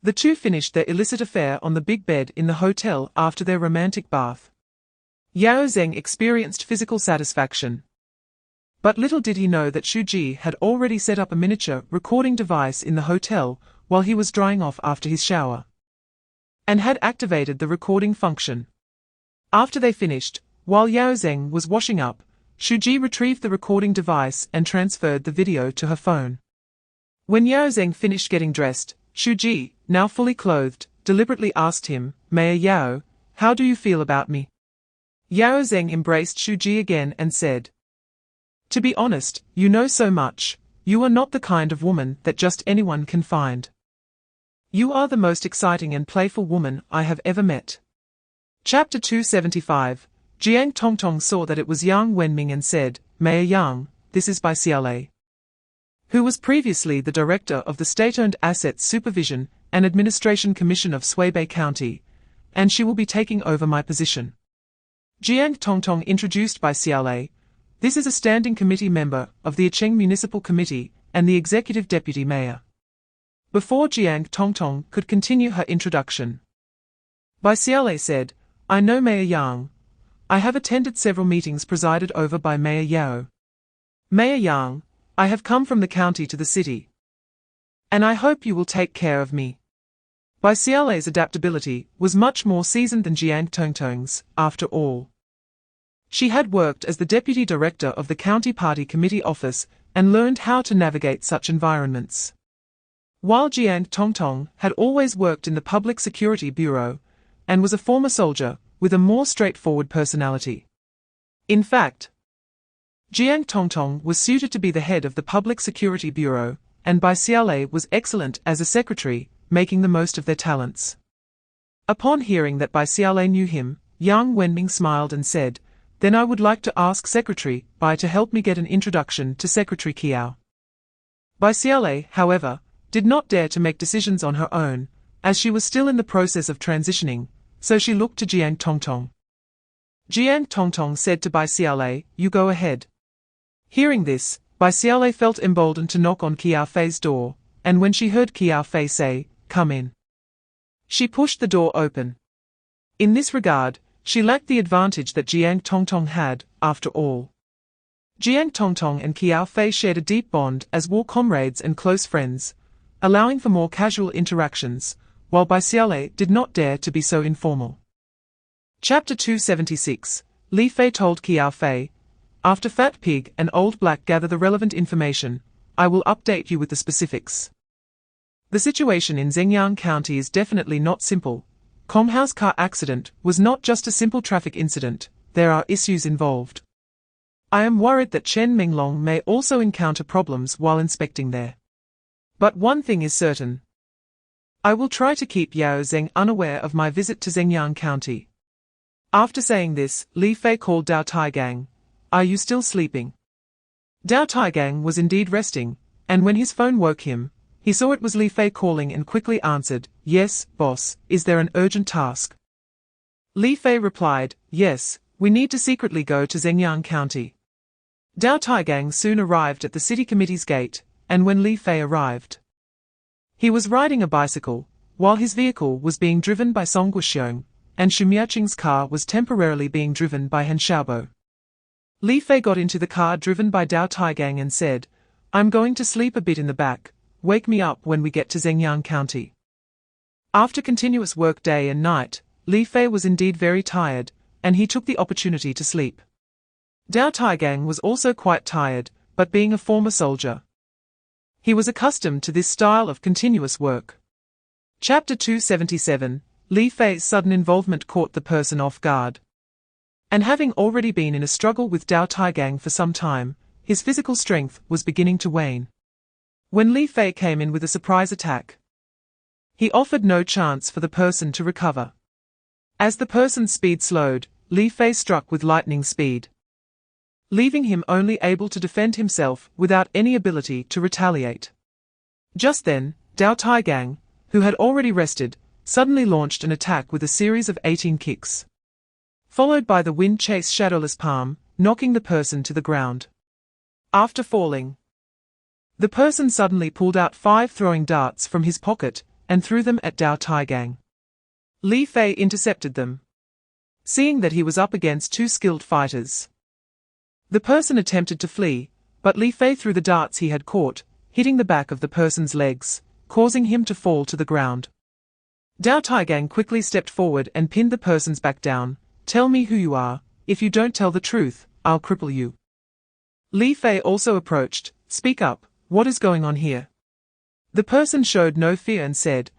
the two finished their illicit affair on the big bed in the hotel after their romantic bath. Yao Zeng experienced physical satisfaction. But little did he know that Shu Ji had already set up a miniature recording device in the hotel, while he was drying off after his shower, and had activated the recording function. After they finished, while Yao Zheng was washing up, Shuji retrieved the recording device and transferred the video to her phone. When Yao Zheng finished getting dressed, Shuji, now fully clothed, deliberately asked him, "Mayor Yao, how do you feel about me?" Yao Zheng embraced Shuji again and said, "To be honest, you know so much. You are not the kind of woman that just anyone can find. You are the most exciting and playful woman I have ever met." Chapter 275. Jiang Tongtong saw that it was Yang Wenming and said, "Mayor Yang, this is by Xiaolei, who was previously the director of the State-Owned Assets Supervision and Administration Commission of Suibei County, and she will be taking over my position." Jiang Tongtong introduced by Xiaolei, "This is a standing committee member of the Acheng Municipal Committee and the executive deputy mayor." Before Jiang Tongtong could continue her introduction, Bai Xiaolei said, "I know Mayor Yang. I have attended several meetings presided over by Mayor Yao. Mayor Yang, I have come from the county to the city, and I hope you will take care of me." Bai Xiaolei's adaptability was much more seasoned than Jiang Tongtong's, after all. She had worked as the deputy director of the county party committee office and learned how to navigate such environments, while Jiang Tongtong had always worked in the Public Security Bureau and was a former soldier with a more straightforward personality. In fact, Jiang Tongtong was suited to be the head of the Public Security Bureau, and Bai Xiaolei was excellent as a secretary, making the most of their talents. Upon hearing that Bai Xiaolei knew him, Yang Wenming smiled and said, "Then I would like to ask Secretary Bai to help me get an introduction to Secretary Qiao." Bai Xiaolei, however, did not dare to make decisions on her own, as she was still in the process of transitioning, so she looked to Jiang Tongtong. Jiang Tongtong said to Bai Xiaolei, "You go ahead." Hearing this, Bai Xiaolei felt emboldened to knock on Qiao Fei's door, and when she heard Qiao Fei say, "Come in," she pushed the door open. In this regard, she lacked the advantage that Jiang Tongtong had, after all. Jiang Tongtong and Qiao Fei shared a deep bond as war comrades and close friends, allowing for more casual interactions, while Bai Xiaolei did not dare to be so informal. Chapter 276. Li Fei told Qiao Fei, "After Fat Pig and Old Black gather the relevant information, I will update you with the specifics. The situation in Zhengyang County is definitely not simple. Comhouse car accident was not just a simple traffic incident, there are issues involved. I am worried that Chen Minglong may also encounter problems while inspecting there. But one thing is certain. I will try to keep Yao Zheng unaware of my visit to Zhengyang County." After saying this, Li Fei called Dao Taigang. "Are you still sleeping?" Dao Taigang was indeed resting, and when his phone woke him, he saw it was Li Fei calling and quickly answered, "Yes, boss, is there an urgent task?" Li Fei replied, "Yes, we need to secretly go to Zhengyang County." Dao Taigang soon arrived at the city committee's gate, and when Li Fei arrived, he was riding a bicycle, while his vehicle was being driven by Song Guoxiong, and Xu Miaqing's car was temporarily being driven by Han Xiaobo. Li Fei got into the car driven by Dao Taigang and said, "I'm going to sleep a bit in the back, wake me up when we get to Zhengyang County." After continuous work day and night, Li Fei was indeed very tired, and he took the opportunity to sleep. Dao Taigang was also quite tired, but being a former soldier, he was accustomed to this style of continuous work. Chapter 277. Li Fei's sudden involvement caught the person off guard. And having already been in a struggle with Dao Taigang for some time, his physical strength was beginning to wane. When Li Fei came in with a surprise attack, he offered no chance for the person to recover. As the person's speed slowed, Li Fei struck with lightning speed, leaving him only able to defend himself without any ability to retaliate. Just then, Dao Taigang, who had already rested, suddenly launched an attack with a series of 18 kicks, followed by the wind chase shadowless palm, knocking the person to the ground. After falling, the person suddenly pulled out 5 throwing darts from his pocket and threw them at Dao Taigang. Li Fei intercepted them, seeing that he was up against 2 skilled fighters. The person attempted to flee, but Li Fei threw the darts he had caught, hitting the back of the person's legs, causing him to fall to the ground. Dao Taigang quickly stepped forward and pinned the person's back down. "Tell me who you are. If you don't tell the truth, I'll cripple you." Li Fei also approached. "Speak up, what is going on here?" The person showed no fear and said,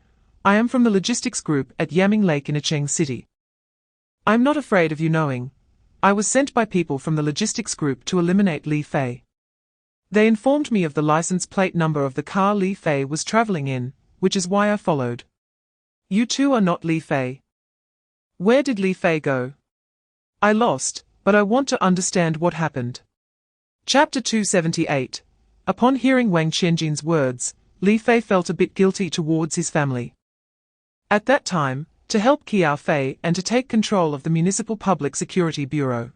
"I am from the logistics group at Yaming Lake in Acheng City. I'm not afraid of you knowing. I was sent by people from the logistics group to eliminate Li Fei. They informed me of the license plate number of the car Li Fei was traveling in, which is why I followed. You two are not Li Fei. Where did Li Fei go? I lost, but I want to understand what happened." Chapter 278. Upon hearing Wang Qianjin's words, Li Fei felt a bit guilty towards his family. At that time, to help Qiao Fei and to take control of the Municipal Public Security Bureau,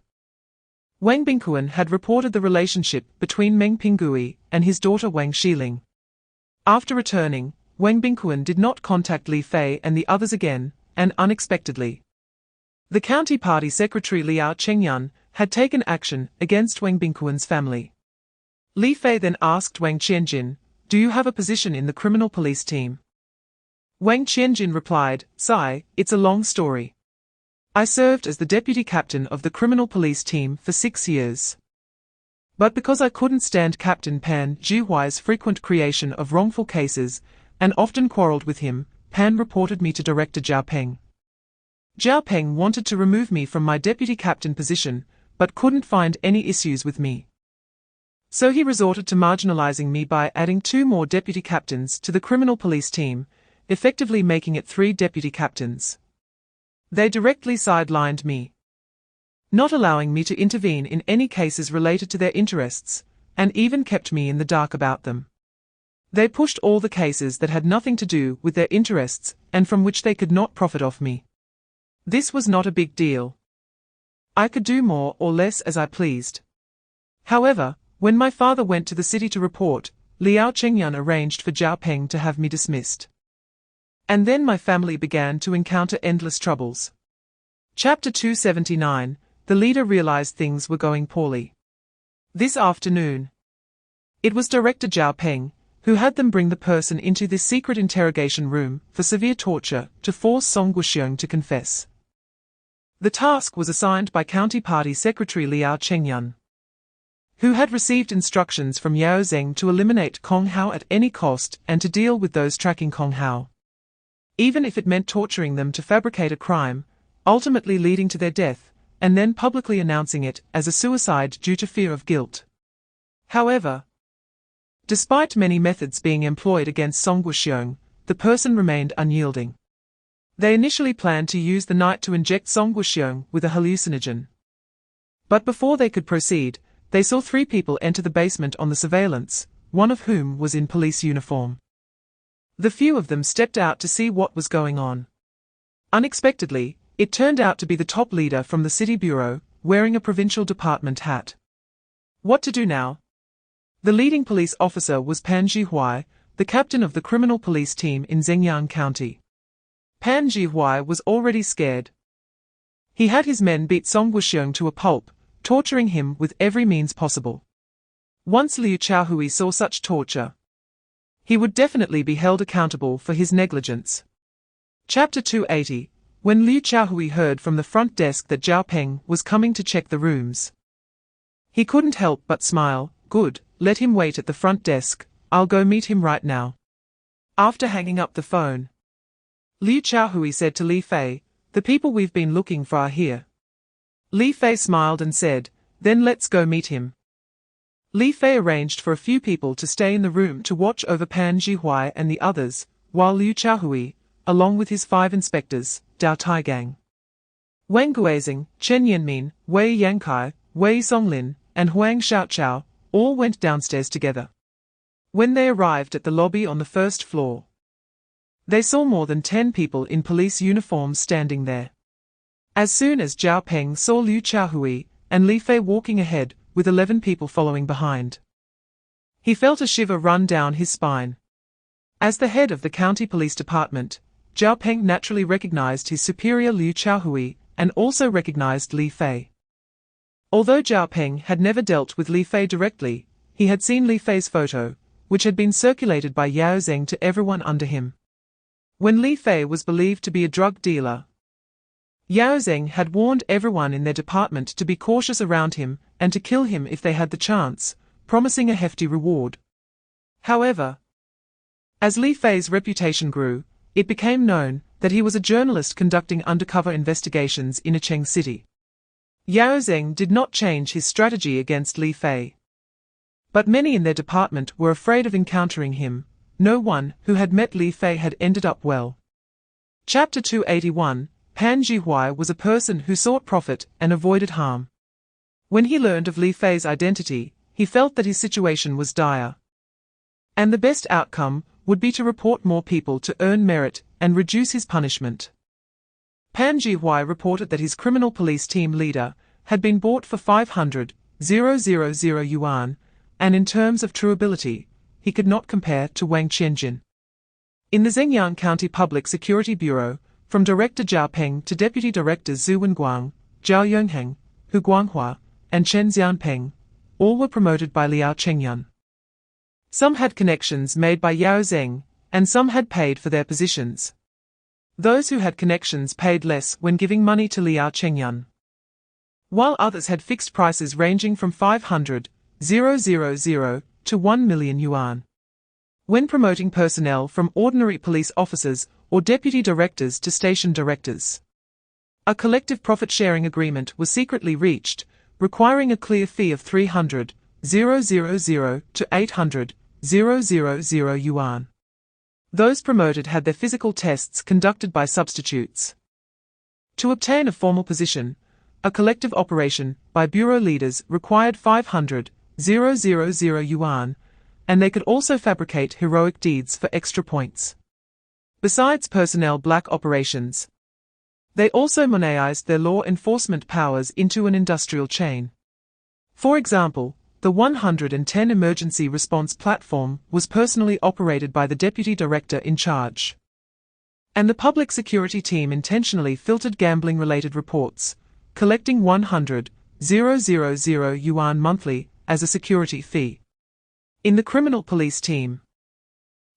Wang Bingquan had reported the relationship between Meng Pinggui and his daughter Wang Xiling. After returning, Wang Bingquan did not contact Li Fei and the others again, and unexpectedly, the county party secretary Liao Chengyun had taken action against Wang Bingquan's family. Li Fei then asked Wang Qianjin, "Do you have a position in the criminal police team?" Wang Qianjin replied, "Sai, it's a long story. I served as the deputy captain of the criminal police team for 6 years. But because I couldn't stand Captain Pan Zhihuai's frequent creation of wrongful cases, and often quarreled with him, Pan reported me to Director Zhao Peng. Zhao Peng wanted to remove me from my deputy captain position, but couldn't find any issues with me. So he resorted to marginalizing me by adding 2 more deputy captains to the criminal police team, effectively making it 3 deputy captains. They directly sidelined me, not allowing me to intervene in any cases related to their interests, and even kept me in the dark about them. They pushed all the cases that had nothing to do with their interests and from which they could not profit off me. This was not a big deal. I could do more or less as I pleased. However, when my father went to the city to report, Liao Chengyun arranged for Zhao Peng to have me dismissed. And then my family began to encounter endless troubles." Chapter 279. The leader realized things were going poorly. This afternoon, it was Director Zhao Peng who had them bring the person into this secret interrogation room for severe torture to force Song Guoxiong to confess. The task was assigned by County Party Secretary Liao Chengyun, who had received instructions from Yao Zeng to eliminate Kong Hao at any cost and to deal with those tracking Kong Hao, even if it meant torturing them to fabricate a crime, ultimately leading to their death, and then publicly announcing it as a suicide due to fear of guilt. However, despite many methods being employed against Song Guoxiong, the person remained unyielding. They initially planned to use the night to inject Song Guoxiong with a hallucinogen. But before they could proceed, they saw 3 people enter the basement on the surveillance, one of whom was in police uniform. The few of them stepped out to see what was going on. Unexpectedly, it turned out to be the top leader from the city bureau, wearing a provincial department hat. What to do now? The leading police officer was Pan Zhihuai, the captain of the criminal police team in Zhengyang County. Pan Zhihuai was already scared. He had his men beat Song Guoxiong to a pulp, torturing him with every means possible. Once Liu Chaohui saw such torture, he would definitely be held accountable for his negligence. Chapter 280. When Liu Chaohui heard from the front desk that Zhao Peng was coming to check the rooms, he couldn't help but smile. "Good, let him wait at the front desk, I'll go meet him right now." After hanging up the phone, Liu Chaohui said to Li Fei, "The people we've been looking for are here." Li Fei smiled and said, "Then let's go meet him." Li Fei arranged for a few people to stay in the room to watch over Pan Zhihuai and the others, while Liu Chaohui, along with his 5 inspectors, Dao Taigang, Wang Guizing, Chen Yanmin, Wei Yankai, Wei Songlin, and Huang Xiaochao, all went downstairs together. When they arrived at the lobby on the 1st floor, they saw more than 10 people in police uniforms standing there. As soon as Zhao Peng saw Liu Chaohui and Li Fei walking ahead, with 11 people following behind, he felt a shiver run down his spine. As the head of the county police department, Zhao Peng naturally recognized his superior Liu Chaohui and also recognized Li Fei. Although Zhao Peng had never dealt with Li Fei directly, he had seen Li Fei's photo, which had been circulated by Yao Zeng to everyone under him. When Li Fei was believed to be a drug dealer, Yao Zeng had warned everyone in their department to be cautious around him and to kill him if they had the chance, promising a hefty reward. However, as Li Fei's reputation grew, it became known that he was a journalist conducting undercover investigations in Cheng City. Yao Zeng did not change his strategy against Li Fei. But many in their department were afraid of encountering him. No one who had met Li Fei had ended up well. Chapter 281, Pan Jihuai was a person who sought profit and avoided harm. When he learned of Li Fei's identity, he felt that his situation was dire. And the best outcome would be to report more people to earn merit and reduce his punishment. Pan Jihuai reported that his criminal police team leader had been bought for 500,000 yuan, and in terms of true ability, he could not compare to Wang Qianjin. In the Zhengyang County Public Security Bureau, from Director Zhao Peng to Deputy Directors Zhu Wenguang, Zhao Yongheng, Hu Guanghua, and Chen Xianpeng, all were promoted by Liao Chengyun. Some had connections made by Yao Zeng, and some had paid for their positions. Those who had connections paid less when giving money to Liao Chengyun, while others had fixed prices ranging from 500,000 to 1 million yuan. When promoting personnel from ordinary police officers or deputy directors to station directors, a collective profit-sharing agreement was secretly reached, requiring a clear fee of 300,000 to 800,000 yuan. Those promoted had their physical tests conducted by substitutes. To obtain a formal position, a collective operation by bureau leaders required 500,000 yuan, and they could also fabricate heroic deeds for extra points. Besides personnel black operations, they also monetised their law enforcement powers into an industrial chain. For example, the 110 emergency response platform was personally operated by the deputy director in charge. And the public security team intentionally filtered gambling-related reports, collecting 100,000 yuan monthly as a security fee. In the criminal police team,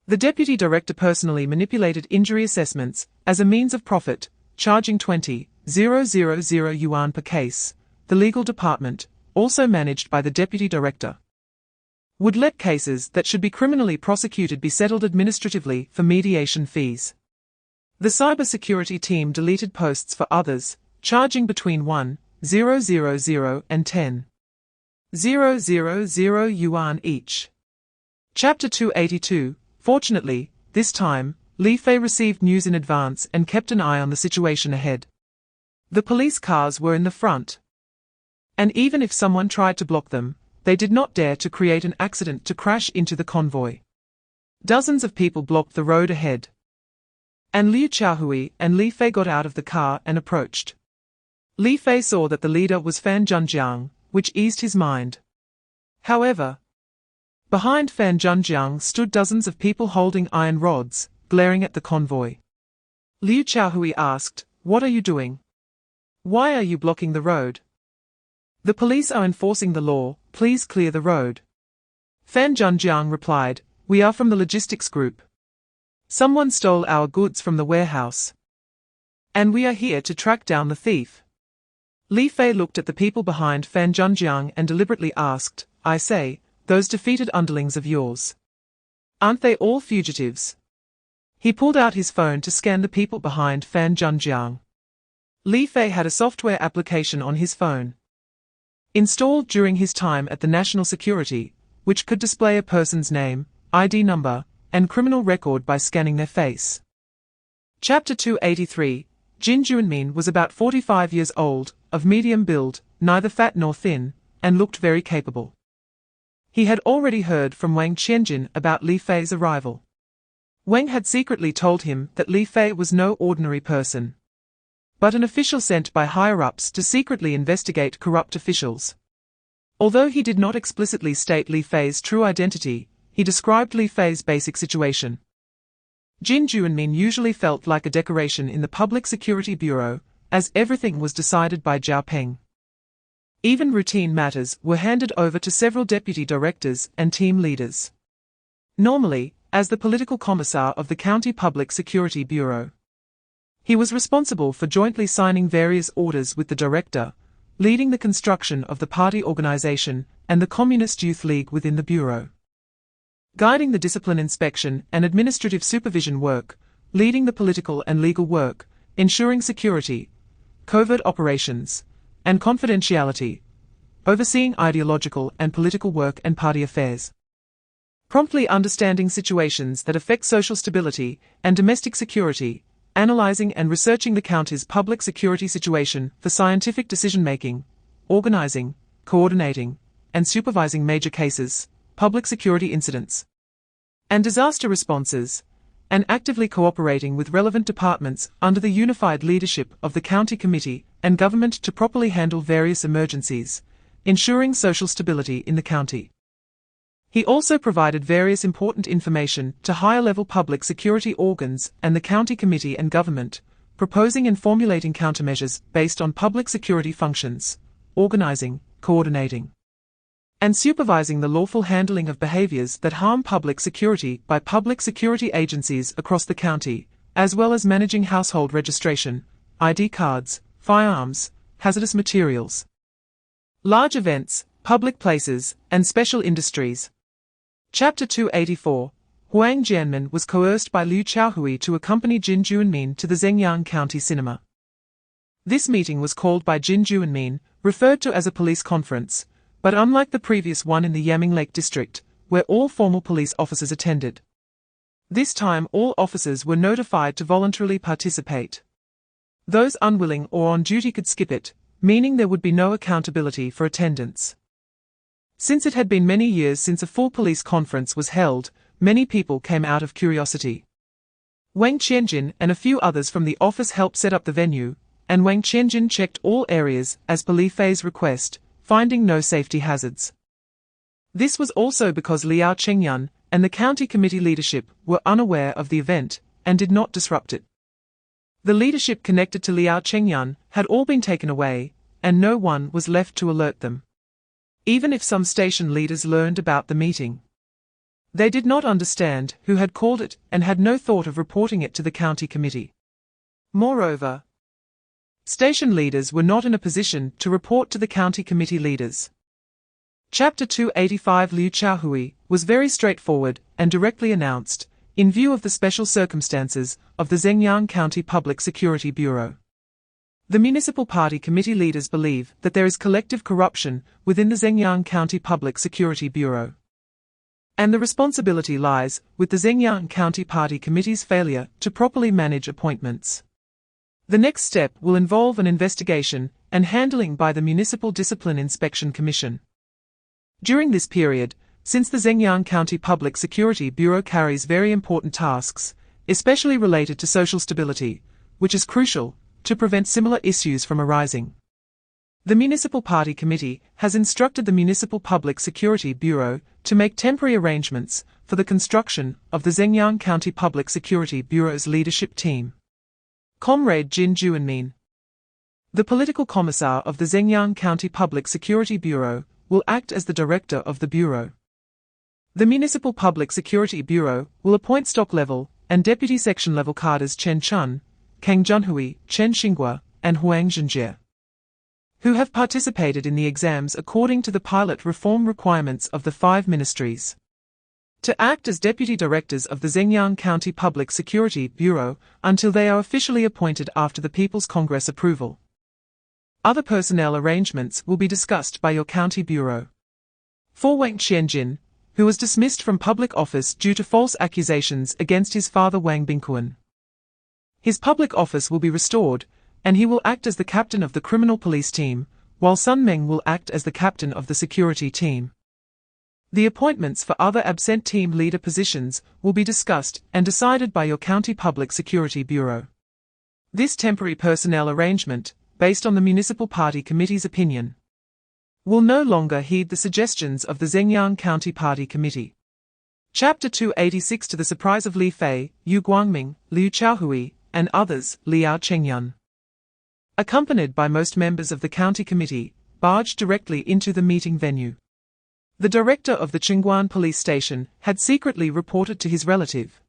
the deputy director personally manipulated injury assessments as a means of profit, charging 20,000 yuan per case. The legal department, also managed by the deputy director, would let cases that should be criminally prosecuted be settled administratively for mediation fees. The cybersecurity team deleted posts for others, charging between 1,000 and 10,000 yuan each. Chapter 282. Fortunately, this time, Li Fei received news in advance and kept an eye on the situation ahead. The police cars were in the front, and even if someone tried to block them, they did not dare to create an accident to crash into the convoy. Dozens of people blocked the road ahead, and Liu Qiaohui and Li Fei got out of the car and approached. Li Fei saw that the leader was Fan Zhenjiang, which eased his mind. However, behind Fan Zhenjiang stood dozens of people holding iron rods, glaring at the convoy. Liu Qiaohui asked, "What are you doing? Why are you blocking the road?" "The police are enforcing the law, please clear the road." Fan Zhenjiang replied, "We are from the logistics group. Someone stole our goods from the warehouse, and we are here to track down the thief." Li Fei looked at the people behind Fan Zhenjiang and deliberately asked, "I say, those defeated underlings of yours, aren't they all fugitives?" He pulled out his phone to scan the people behind Fan Zhenjiang. Li Fei had a software application on his phone, installed during his time at the National Security, which could display a person's name, ID number, and criminal record by scanning their face. Chapter 283. Jin Juanmin was about 45 years old, of medium build, neither fat nor thin, and looked very capable. He had already heard from Wang Qianjin about Li Fei's arrival. Wang had secretly told him that Li Fei was no ordinary person, but an official sent by higher-ups to secretly investigate corrupt officials. Although he did not explicitly state Li Fei's true identity, he described Li Fei's basic situation. Jin Juanmin usually felt like a decoration in the Public Security Bureau, as everything was decided by Zhao Peng. Even routine matters were handed over to several deputy directors and team leaders. normally, as the political commissar of the County Public Security Bureau. He was responsible for jointly signing various orders with the director, leading the construction of the party organization and the Communist Youth League within the Bureau, guiding the discipline inspection and administrative supervision work, leading the political and legal work, ensuring security, covert operations, and confidentiality, overseeing ideological and political work and party affairs, promptly understanding situations that affect social stability and domestic security, analyzing and researching the county's public security situation for scientific decision-making, organizing, coordinating, and supervising major cases, public security incidents, and disaster responses, and actively cooperating with relevant departments under the unified leadership of the county committee and government to properly handle various emergencies, ensuring social stability in the county. He also provided various important information to higher-level public security organs and the county committee and government, proposing and formulating countermeasures based on public security functions, organizing, coordinating, and supervising the lawful handling of behaviors that harm public security by public security agencies across the county, as well as managing household registration, ID cards, firearms, hazardous materials, large events, public places, and special industries. Chapter 284. Huang Jianmin was coerced by Liu Qiao to accompany Jin Juanmin to the Zhengyang County Cinema. This meeting was called by Jin Juanmin, referred to as a police conference, but unlike the previous one in the Yaming Lake district, where all formal police officers attended, this time all officers were notified to voluntarily participate. Those unwilling or on duty could skip it, meaning there would be no accountability for attendance. Since it had been many years since a full police conference was held, many people came out of curiosity. Wang Qianjin and a few others from the office helped set up the venue, and Wang Qianjin checked all areas as per Li Fei's request, finding no safety hazards. This was also because Liao Chengyun and the county committee leadership were unaware of the event and did not disrupt it. The leadership connected to Liao Chengyun had all been taken away, and no one was left to alert them. Even if some station leaders learned about the meeting, they did not understand who had called it and had no thought of reporting it to the county committee. Moreover, station leaders were not in a position to report to the county committee leaders. Chapter 285. Liu Qiao was very straightforward and directly announced, in view of the special circumstances of the Zhengyang County Public Security Bureau. The municipal party committee leaders believe that there is collective corruption within the Zhengyang County Public Security Bureau, and the responsibility lies with the Zhengyang County Party Committee's failure to properly manage appointments. The next step will involve an investigation and handling by the Municipal Discipline Inspection Commission. During this period, since the Zhengyang County Public Security Bureau carries very important tasks, especially related to social stability, which is crucial to prevent similar issues from arising, the Municipal Party Committee has instructed the Municipal Public Security Bureau to make temporary arrangements for the construction of the Zhengyang County Public Security Bureau's leadership team. Comrade Jin Juanmin, the political commissar of the Zhengyang County Public Security Bureau, will act as the director of the bureau. The Municipal Public Security Bureau will appoint stock-level and deputy section-level cadres Chen Chun, Kang Junhui, Chen Xinghua, and Huang Zhenjie, who have participated in the exams according to the pilot reform requirements of the 5 ministries, to act as deputy directors of the Zhengyang County Public Security Bureau until they are officially appointed after the People's Congress approval. Other personnel arrangements will be discussed by your county bureau. For Wang Qianjin, who was dismissed from public office due to false accusations against his father Wang Bingquan, his public office will be restored, and he will act as the captain of the criminal police team, while Sun Meng will act as the captain of the security team. The appointments for other absent team leader positions will be discussed and decided by your county public security bureau. This temporary personnel arrangement, based on the municipal party committee's opinion, will no longer heed the suggestions of the Zhengyang County Party Committee. Chapter 286. To the surprise of Li Fei, Yu Guangming, Liu Qiao and others, Liao Chengyun, accompanied by most members of the county committee, barged directly into the meeting venue. The director of the Qingguan police station had secretly reported to his relative.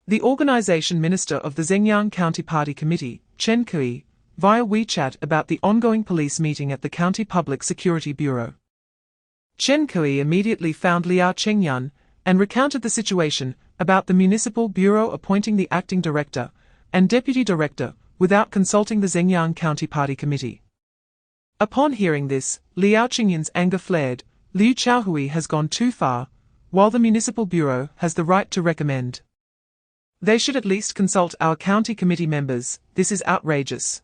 The organization minister of the Zhengyang County Party Committee, Chen Kui, via WeChat about the ongoing police meeting at the County Public Security Bureau. Chen Kui immediately found Liao Chengyun and recounted the situation about the municipal bureau appointing the acting director and deputy director without consulting the Zhengyang County Party Committee. Upon hearing this, Liao Chengyun's anger flared. Liu Qiaohui has gone too far, while the municipal bureau has the right to recommend. They should at least consult our county committee members. This is outrageous.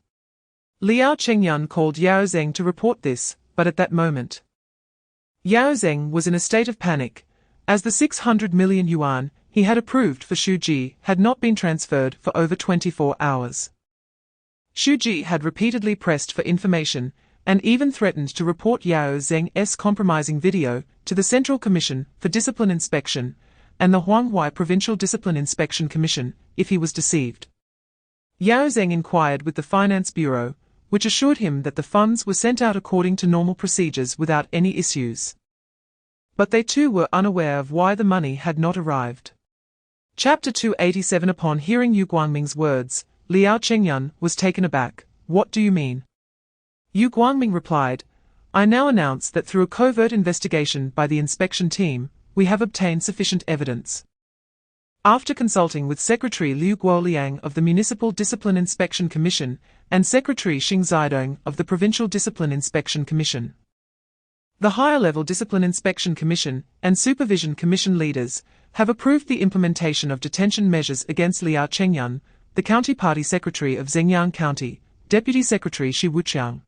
Liao Chengyun called Yao Zeng to report this, but at that moment, Yao Zeng was in a state of panic, as the 600 million yuan he had approved for Xu Ji had not been transferred for over 24 hours. Xu Ji had repeatedly pressed for information and even threatened to report Yao Zeng's compromising video to the Central Commission for Discipline Inspection and the Huanghuai Provincial Discipline Inspection Commission if he was deceived. Yao Zeng inquired with the Finance Bureau, which assured him that the funds were sent out according to normal procedures without any issues. But they too were unaware of why the money had not arrived. Chapter 287. Upon hearing Yu Guangming's words, Liao Chengyun was taken aback. What do you mean? Yu Guangming replied, I now announce that through a covert investigation by the inspection team, we have obtained sufficient evidence. After consulting with Secretary Liu Guoliang of the Municipal Discipline Inspection Commission and Secretary Xing Zidong of the Provincial Discipline Inspection Commission, the higher-level Discipline Inspection Commission and Supervision Commission leaders have approved the implementation of detention measures against Liao Chengyun, the County Party Secretary of Zhengyang County, Deputy Secretary Shi Wuqiang,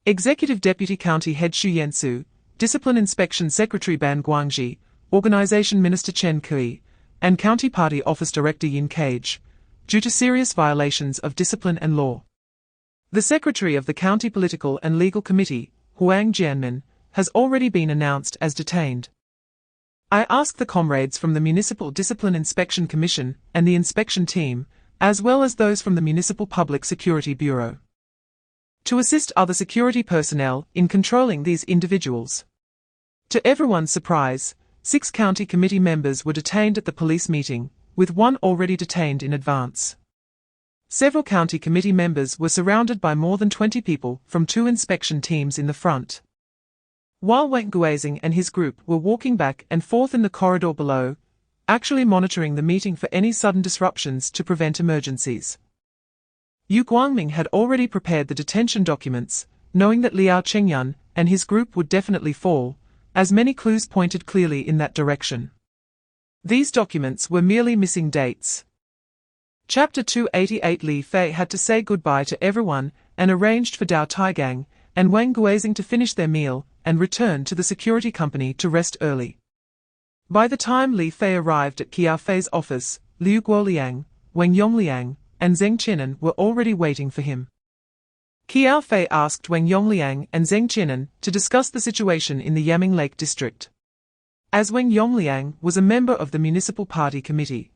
Executive Deputy County Head Xu Yansu, Discipline Inspection Secretary Ban Guangji, Organization Minister Chen Kui, and County Party Office Director Yin Cage, due to serious violations of discipline and law. The Secretary of the County Political and Legal Committee, Huang Jianmin, has already been announced as detained. I ask the comrades from the Municipal Discipline Inspection Commission and the inspection team, as well as those from the Municipal Public Security Bureau, to assist other security personnel in controlling these individuals. To everyone's surprise, 6 county committee members were detained at the police meeting, with one already detained in advance. Several county committee members were surrounded by more than 20 people from 2 inspection teams in the front, while Wang Guizing and his group were walking back and forth in the corridor below, actually monitoring the meeting for any sudden disruptions to prevent emergencies. Yu Guangming had already prepared the detention documents, knowing that Liao Chengyun and his group would definitely fall, as many clues pointed clearly in that direction. These documents were merely missing dates. Chapter 288. Li Fei had to say goodbye to everyone and arranged for Dao Taigang and Wang Guizing to finish their meal and return to the security company to rest early. By the time Li Fei arrived at Qiao Fei's office, Liu Guoliang, Wang Yongliang, and Zheng Qianan were already waiting for him. Qiao Fei asked Wang Yongliang and Zheng Qianan to discuss the situation in the Yaming Lake district. As Wang Yongliang was a member of the Municipal Party Committee,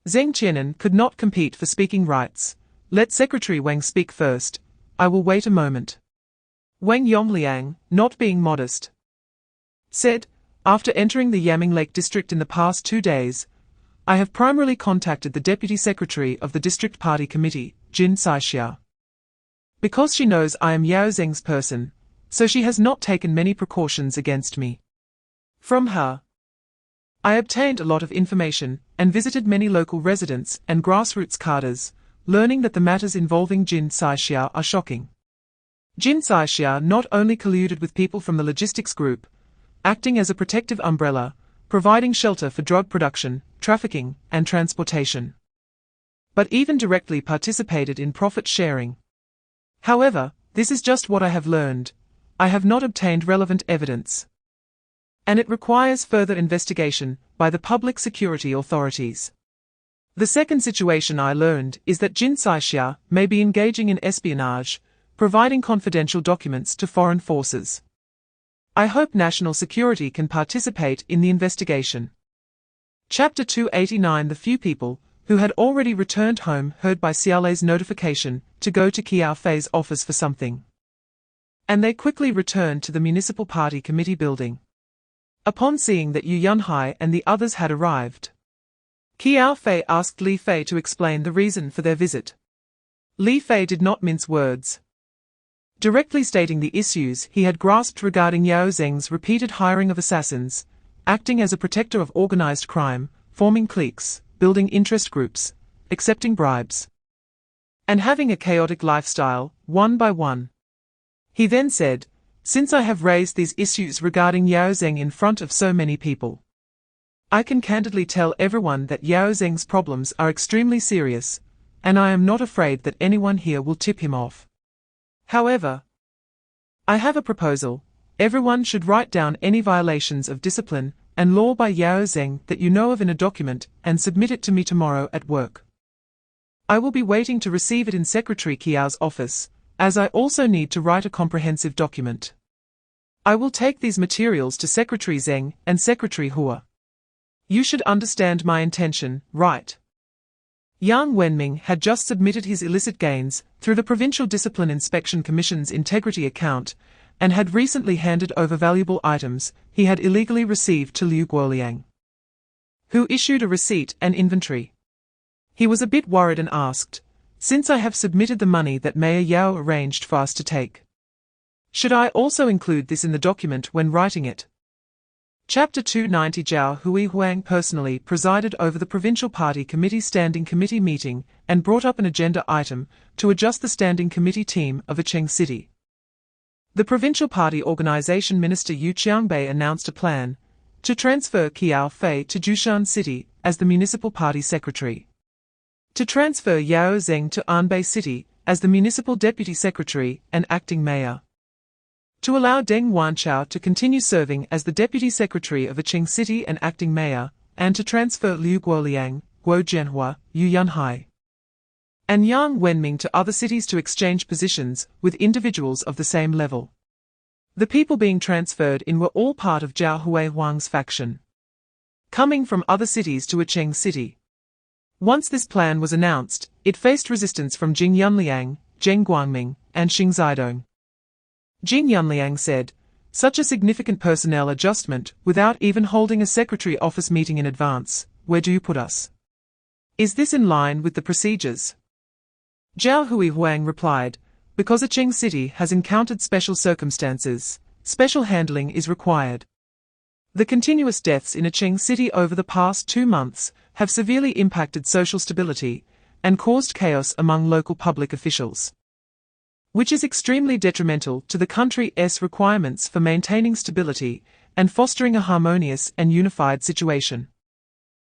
Zheng Qianan could not compete for speaking rights. Let Secretary Wang speak first. I will wait a moment. Wang Yongliang, not being modest, said, after entering the Yaming Lake district in the past 2 days, I have primarily contacted the Deputy Secretary of the District Party Committee, Jin Saixia. Because she knows I am Yao Zeng's person, so she has not taken many precautions against me. From her, I obtained a lot of information and visited many local residents and grassroots cadres, learning that the matters involving Jin Saixia are shocking. Jin Saixia not only colluded with people from the logistics group, acting as a protective umbrella, providing shelter for drug production, trafficking, and transportation, but even directly participated in profit sharing. However, this is just what I have learned. I have not obtained relevant evidence, and it requires further investigation by the public security authorities. The second situation I learned is that Jin Saixia may be engaging in espionage, providing confidential documents to foreign forces. I hope national security can participate in the investigation. Chapter 289. The few people who had already returned home heard by Xiaolei's notification to go to Qiao Fei's office for something. And they quickly returned to the municipal party committee building. Upon seeing that Yu Yunhai and the others had arrived, Qiao Fei asked Li Fei to explain the reason for their visit. Li Fei did not mince words, directly stating the issues he had grasped regarding Yao Zeng's repeated hiring of assassins, acting as a protector of organized crime, forming cliques, building interest groups, accepting bribes, and having a chaotic lifestyle, one by one. He then said, "Since I have raised these issues regarding Yao Zeng in front of so many people, I can candidly tell everyone that Yao Zeng's problems are extremely serious, and I am not afraid that anyone here will tip him off. However, I have a proposal. Everyone should write down any violations of discipline and law by Yao Zeng that you know of in a document and submit it to me tomorrow at work. I will be waiting to receive it in Secretary Qiao's office, as I also need to write a comprehensive document. I will take these materials to Secretary Zeng and Secretary Hua. You should understand my intention, right?" Yang Wenming had just submitted his illicit gains through the Provincial Discipline Inspection Commission's integrity account and had recently handed over valuable items he had illegally received to Liu Guoliang, who issued a receipt and inventory. He was a bit worried and asked, "Since I have submitted the money that Mayor Yao arranged for us to take, should I also include this in the document when writing it?" Chapter 290. Zhao Huang personally presided over the Provincial Party Committee Standing Committee meeting and brought up an agenda item to adjust the Standing Committee team of Acheng City. The Provincial Party Organization Minister Yu Qiangbei announced a plan to transfer Qiao Fei to Jushan City as the Municipal Party Secretary, to transfer Yao Zeng to Anbei City as the Municipal Deputy Secretary and Acting Mayor, to allow Deng Wanchao to continue serving as the Deputy Secretary of Acheng City and Acting Mayor, and to transfer Liu Guoliang, Guo Jianhua, Yu Yunhai, and Yang Wenming to other cities to exchange positions with individuals of the same level. The people being transferred in were all part of Zhao Huang's faction, coming from other cities to Acheng City. Once this plan was announced, it faced resistance from Jing Yunliang, Zheng Guangming, and Xing Zidong. Jing Yunliang said, "Such a significant personnel adjustment without even holding a secretary office meeting in advance, where do you put us? Is this in line with the procedures?" Zhao Huang replied, "Because Acheng City has encountered special circumstances, special handling is required. The continuous deaths in Acheng City over the past 2 months have severely impacted social stability and caused chaos among local public officials, which is extremely detrimental to the country's requirements for maintaining stability and fostering a harmonious and unified situation.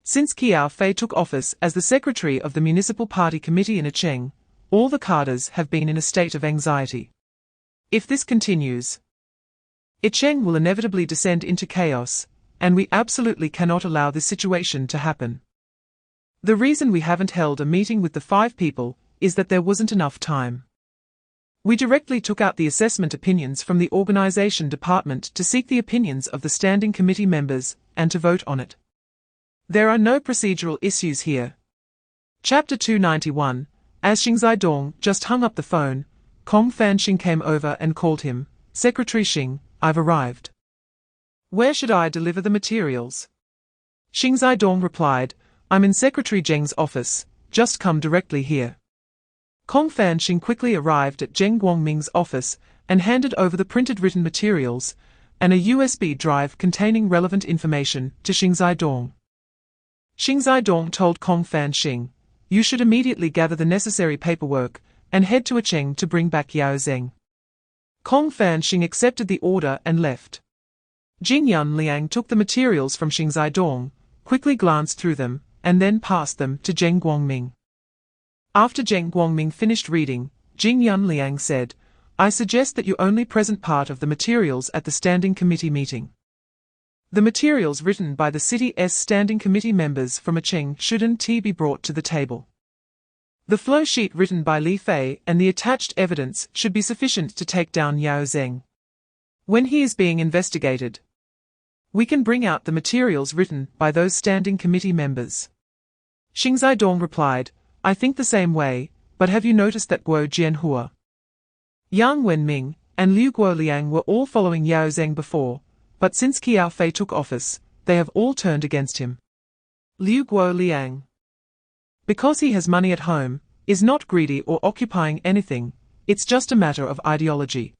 Since Qiao Fei took office as the secretary of the Municipal Party Committee in Acheng, all the cadres have been in a state of anxiety. If this continues, Acheng will inevitably descend into chaos, and we absolutely cannot allow this situation to happen. The reason we haven't held a meeting with the 5 people is that there wasn't enough time. We directly took out the assessment opinions from the organization department to seek the opinions of the standing committee members and to vote on it. There are no procedural issues here." Chapter 291. As Xing Zidong just hung up the phone, Kong Fanxing came over and called him, "Secretary Xing, I've arrived. Where should I deliver the materials?" Xing Zidong replied, "I'm in Secretary Zheng's office, just come directly here." Kong Fanxing quickly arrived at Zheng Guangming's office and handed over the printed written materials and a USB drive containing relevant information to Xing Zidong. Xing Zidong told Kong Fanxing, "You should immediately gather the necessary paperwork and head to Acheng to bring back Yao Zeng." Kong Fanxing accepted the order and left. Jing Yunliang took the materials from Xing Zidong, quickly glanced through them, and then passed them to Zheng Guangming. After Zheng Guangming finished reading, Jing Yunliang said, "I suggest that you only present part of the materials at the Standing Committee meeting. The materials written by the city's Standing Committee members from Acheng shouldn't be brought to the table. The flow sheet written by Li Fei and the attached evidence should be sufficient to take down Yao Zeng. When he is being investigated, we can bring out the materials written by those Standing Committee members." Xing Zidong replied, "I think the same way, but have you noticed that Guo Jianhua, Yang Wenming, and Liu Guoliang were all following Yao Zheng before, but since Qiao Fei took office, they have all turned against him. Liu Guoliang, because he has money at home, is not greedy or occupying anything, it's just a matter of ideology.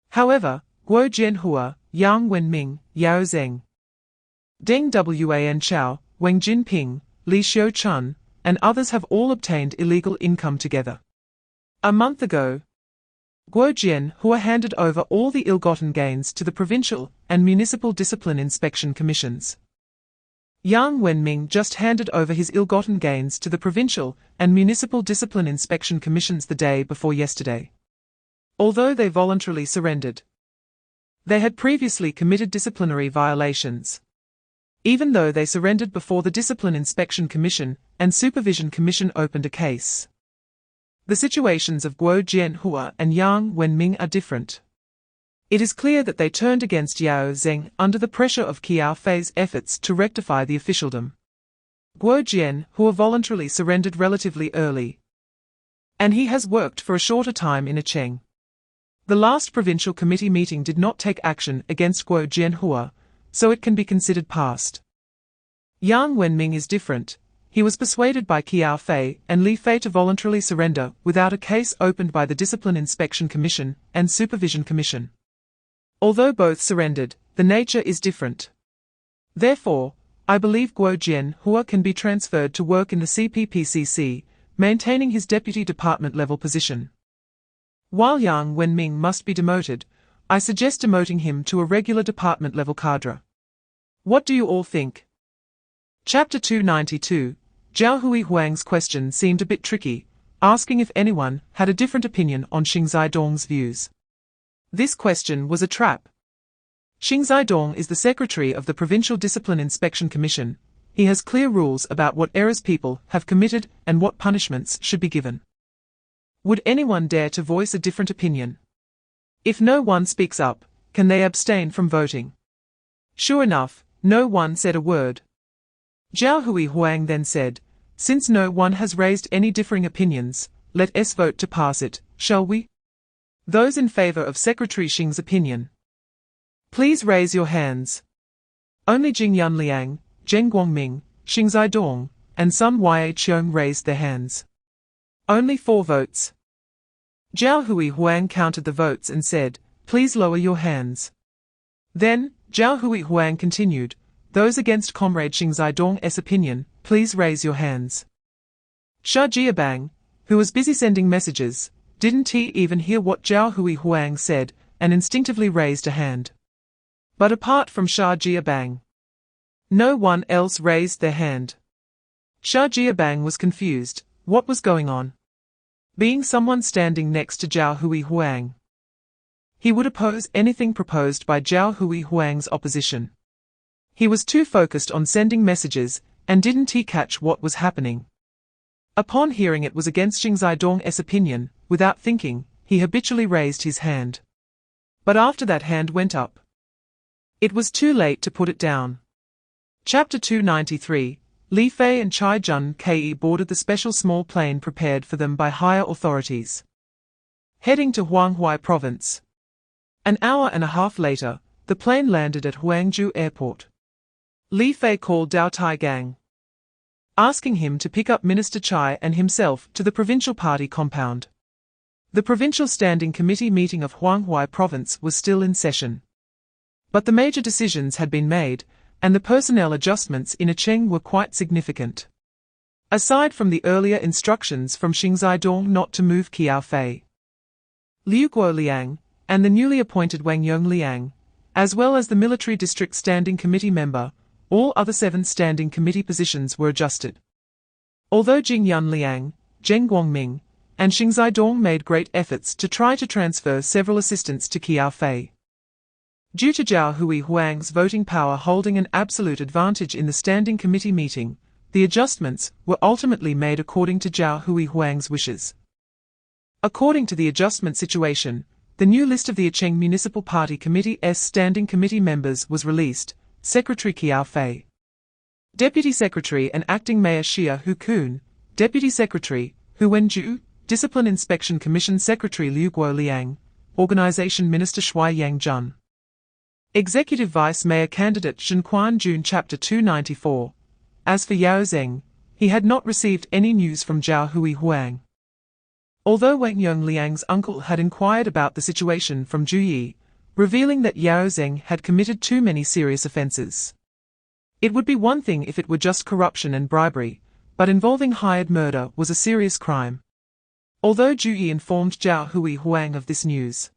However, Guo Jianhua, Yang Wenming, Yao Zheng, Deng Wan Chao, Wang Jinping, Li Xiuchun, and others have all obtained illegal income together. A month ago, Guo Jianhua handed over all the ill-gotten gains to the provincial and municipal discipline inspection commissions. Yang Wenming just handed over his ill-gotten gains to the provincial and municipal discipline inspection commissions the day before yesterday. Although they voluntarily surrendered, they had previously committed disciplinary violations. Even though they surrendered before the Discipline Inspection Commission and Supervision Commission opened a case. The situations of Guo Jianhua and Yang Wenming are different. It is clear that they turned against Yao Zheng under the pressure of Qiao Fei's efforts to rectify the officialdom. Guo Jianhua voluntarily surrendered relatively early, and he has worked for a shorter time in Cheng. The last provincial committee meeting did not take action against Guo Jianhua, so it can be considered past. Yang Wenming is different. He was persuaded by Qiao Fei and Li Fei to voluntarily surrender without a case opened by the Discipline Inspection Commission and Supervision Commission. Although both surrendered, the nature is different. Therefore, I believe Guo Jianhua can be transferred to work in the CPPCC, maintaining his deputy department level position. While Yang Wenming must be demoted, I suggest demoting him to a regular department level cadre. What do you all think? Chapter 292, Zhao Huihuang's question seemed a bit tricky, asking if anyone had a different opinion on Xing Zidong's views. This question was a trap. Xing Zidong is the secretary of the Provincial Discipline Inspection Commission. He has clear rules about what errors people have committed and what punishments should be given. Would anyone dare to voice a different opinion? If no one speaks up, can they abstain from voting? Sure enough, no one said a word. Zhao Huihuang then said, "Since no one has raised any differing opinions, let us vote to pass it, shall we? Those in favor of Secretary Xing's opinion, please raise your hands." Only Jing Yunliang, Zheng Guangming, Xing Zidong, and Sun Yiqiong raised their hands. Only 4 votes. Zhao Huihuang counted the votes and said, "Please lower your hands." Then, Zhao Huihuang continued, "Those against Comrade Xing Zidong's opinion, please raise your hands." Sha Jiabang, who was busy sending messages, didn't he even hear what Zhao Huihuang said, and instinctively raised a hand. But apart from Sha Jiabang, no one else raised their hand. Sha Jiabang was confused. What was going on? Being someone standing next to Zhao Huihuang, he would oppose anything proposed by Zhao Huihuang's opposition. He was too focused on sending messages, and didn't he catch what was happening? Upon hearing it was against Xing Zidong's opinion, without thinking, he habitually raised his hand. But after that hand went up, it was too late to put it down. Chapter 293, Li Fei and Chai Jun Ke boarded the special small plane prepared for them by higher authorities, heading to Huanghai province. An hour and a half later, the plane landed at Huangzhou Airport. Li Fei called Dao Taigang, asking him to pick up Minister Chai and himself to the provincial party compound. The provincial standing committee meeting of Huanghai province was still in session. But the major decisions had been made, and the personnel adjustments in Cheng were quite significant. Aside from the earlier instructions from Xing Zidong not to move Qiao Fei, Liu Guoliang, and the newly appointed Wang Yongliang, as well as the military district standing committee member, all other 7 standing committee positions were adjusted. Although Jing Yunliang, Zheng Guangming, and Xing Zidong made great efforts to try to transfer several assistants to Qiao Fei, due to Zhao Huihuang's voting power holding an absolute advantage in the standing committee meeting, the adjustments were ultimately made according to Zhao Huihuang's wishes. According to the adjustment situation, the new list of the Cheng Municipal Party Committee's standing committee members was released: Secretary Qiao Fei, Deputy Secretary and Acting Mayor Xia Hukun, Deputy Secretary Hu Wenju, Discipline Inspection Commission Secretary Liu Guoliang, Organization Minister Shui Yangjun. Executive Vice Mayor Candidate Zhenquan June Chapter 294. As for Yao Zeng, he had not received any news from Zhao Hui Huang. Although Wang Yongliang's uncle had inquired about the situation from Zhu Yi, revealing that Yao Zeng had committed too many serious offenses. It would be one thing if it were just corruption and bribery, but involving hired murder was a serious crime. Although Zhu Yi informed Zhao Hui Huang of this news,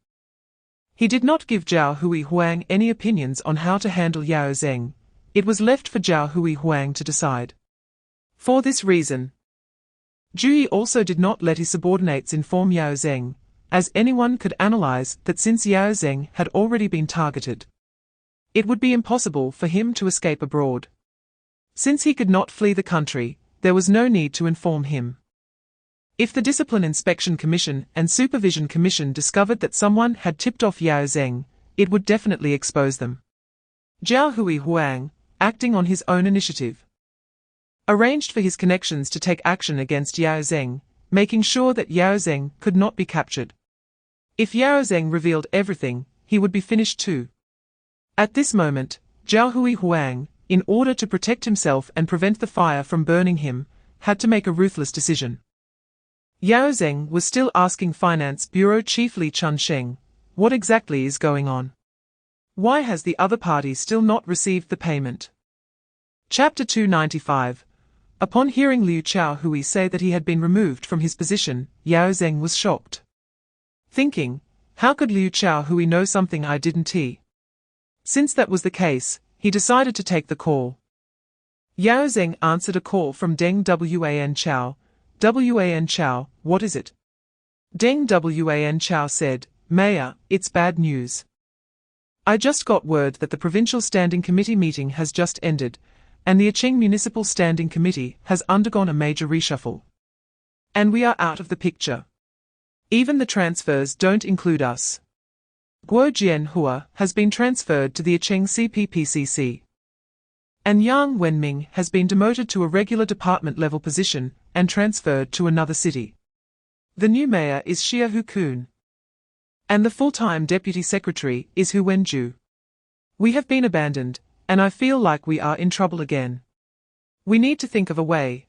he did not give Zhao Hui Huang any opinions on how to handle Yao Zeng. It was left for Zhao Hui Huang to decide. For this reason, Zhu Yi also did not let his subordinates inform Yao Zeng, as anyone could analyze that since Yao Zeng had already been targeted, it would be impossible for him to escape abroad. Since he could not flee the country, there was no need to inform him. If the Discipline Inspection Commission and Supervision Commission discovered that someone had tipped off Yao Zeng, it would definitely expose them. Zhao Hui Huang, acting on his own initiative, arranged for his connections to take action against Yao Zeng, making sure that Yao Zeng could not be captured. If Yao Zeng revealed everything, he would be finished too. At this moment, Zhao Hui Huang, in order to protect himself and prevent the fire from burning him, had to make a ruthless decision. Yao Zeng was still asking Finance Bureau Chief Li Chunsheng, what exactly is going on? Why has the other party still not received the payment? Chapter 295. Upon hearing Liu Qiao say that he had been removed from his position, Yao Zeng was shocked. Thinking, how could Liu Qiao know something I didn't? Since that was the case, he decided to take the call. Yao Zeng answered a call from Deng Wan Chao. Wan Chao, what is it? Deng Wan Chao said, Mayor, it's bad news. I just got word that the Provincial Standing Committee meeting has just ended, and the Aqing Municipal Standing Committee has undergone a major reshuffle. And we are out of the picture. Even the transfers don't include us. Guo Jianhua has been transferred to the Aqing CPPCC. And Yang Wenming has been demoted to a regular department-level position and transferred to another city. The new mayor is Xia Hukun. And the full-time deputy secretary is Hu Wenju. We have been abandoned, and I feel like we are in trouble again. We need to think of a way.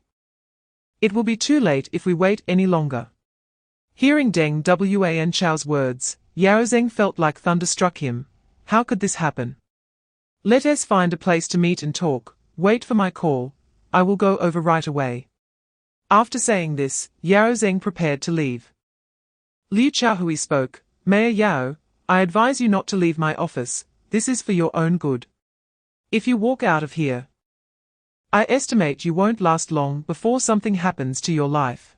It will be too late if we wait any longer. Hearing Deng Wan Chao's words, Yao Zeng felt like thunder struck him. How could this happen? Let us find a place to meet and talk. Wait for my call. I will go over right away. After saying this, Yao Zeng prepared to leave. Liu Qiao spoke, Mayor Yao, I advise you not to leave my office. This is for your own good. If you walk out of here, I estimate you won't last long before something happens to your life.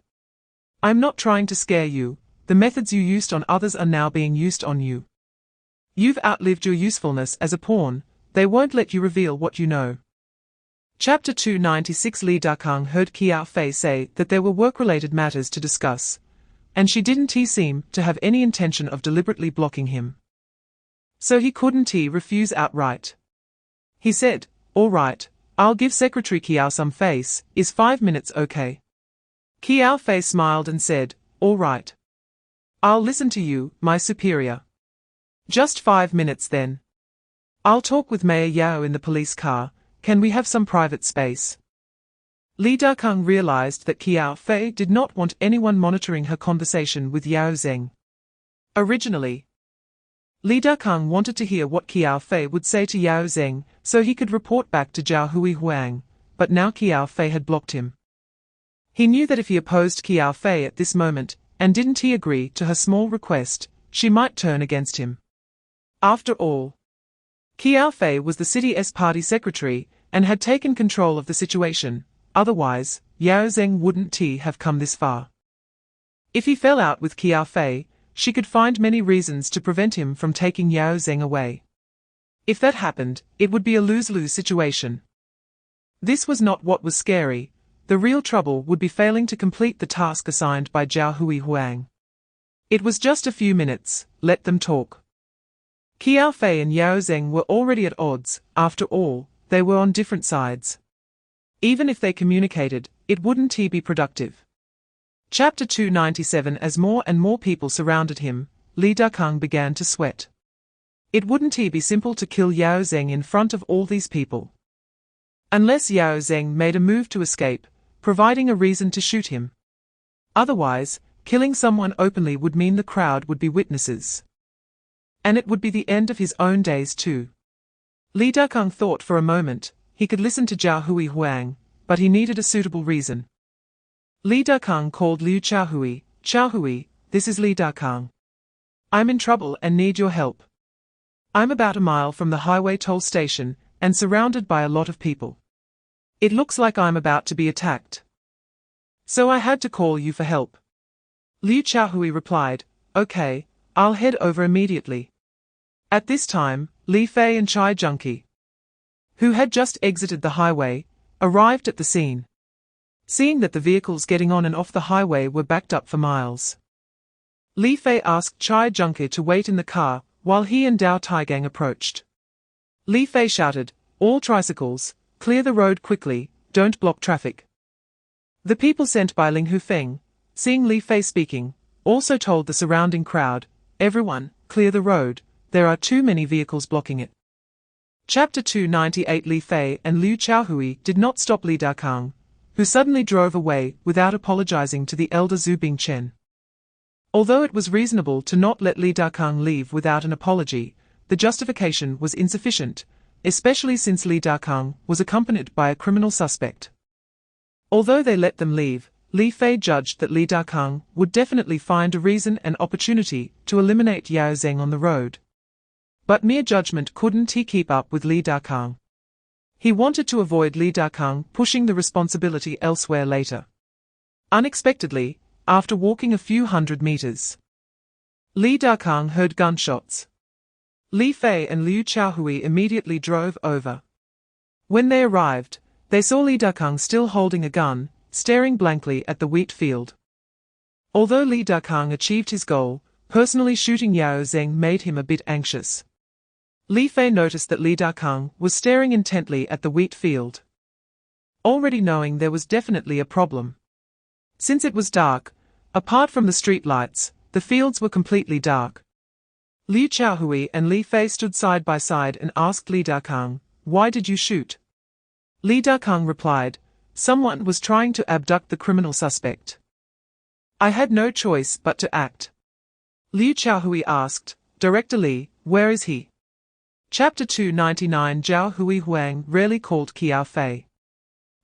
I'm not trying to scare you. The methods you used on others are now being used on you. You've outlived your usefulness as a pawn. They won't let you reveal what you know. Chapter 296. Li Dakang heard Qiao Fei say that there were work-related matters to discuss, and she didn't seem to have any intention of deliberately blocking him. So he couldn't refuse outright. He said, all right, I'll give Secretary Qiao some face. Is 5 minutes okay? Qiao Fei smiled and said, all right. I'll listen to you, my superior. Just 5 minutes then. I'll talk with Mayor Yao in the police car. Can we have some private space? Li Dakang realized that Qiao Fei did not want anyone monitoring her conversation with Yao Zeng. Originally, Li Dakang wanted to hear what Qiao Fei would say to Yao Zeng so he could report back to Zhao Hui Huang, but now Qiao Fei had blocked him. He knew that if he opposed Qiao Fei at this moment, and didn't he agree to her small request, she might turn against him. After all, Qiao Fei was the city's party secretary and had taken control of the situation. Otherwise, Yao Zeng wouldn't have come this far. If he fell out with Qiao Fei, she could find many reasons to prevent him from taking Yao Zeng away. If that happened, it would be a lose-lose situation. This was not what was scary. The real trouble would be failing to complete the task assigned by Zhao Hui Huang. It was just a few minutes. Let them talk. Qiao Fei and Yao Zeng were already at odds. After all, they were on different sides. Even if they communicated, it wouldn't be productive. Chapter 297. As more and more people surrounded him, Li Dakang began to sweat. It wouldn't be simple to kill Yao Zheng in front of all these people. Unless Yao Zheng made a move to escape, providing a reason to shoot him. Otherwise, killing someone openly would mean the crowd would be witnesses. And it would be the end of his own days too. Li Dakang thought for a moment. He could listen to Zhao Hui Huang, but he needed a suitable reason. Li Dakang called Liu Qiao Hui, this is Li Dakang. I'm in trouble and need your help. I'm about a mile from the highway toll station and surrounded by a lot of people. It looks like I'm about to be attacked. So I had to call you for help. Liu Qiao replied, okay, I'll head over immediately. At this time, Li Fei and Chai Junki, who had just exited the highway, arrived at the scene. Seeing that the vehicles getting on and off the highway were backed up for miles, Li Fei asked Chai Junki to wait in the car while he and Dao Taigang approached. Li Fei shouted, all tricycles, clear the road quickly, don't block traffic. The people sent by Ling Hufeng, seeing Li Fei speaking, also told the surrounding crowd, everyone, clear the road, there are too many vehicles blocking it. Chapter 298. Li Fei and Liu Qiao did not stop Li Dakang, who suddenly drove away without apologizing to the elder Zhu Bingchen. Although it was reasonable to not let Li Dakang leave without an apology, the justification was insufficient, especially since Li Dakang was accompanied by a criminal suspect. Although they let them leave, Li Fei judged that Li Dakang would definitely find a reason and opportunity to eliminate Yao Zheng on the road. But mere judgment couldn't keep up with Li Dakang. He wanted to avoid Li Dakang pushing the responsibility elsewhere later. Unexpectedly, after walking a few hundred meters, Li Dakang heard gunshots. Li Fei and Liu Qiao immediately drove over. When they arrived, they saw Li Dakang still holding a gun, staring blankly at the wheat field. Although Li Dakang achieved his goal, personally shooting Yao Zheng made him a bit anxious. Li Fei noticed that Li Dakang was staring intently at the wheat field, already knowing there was definitely a problem. Since it was dark, apart from the street lights, the fields were completely dark. Liu Qiao and Li Fei stood side by side and asked Li Dakang, why did you shoot? Li Dakang replied, someone was trying to abduct the criminal suspect. I had no choice but to act. Liu Qiao asked, Director Li, where is he? Chapter 299. Zhao Hui Huang rarely called Qiao Fei.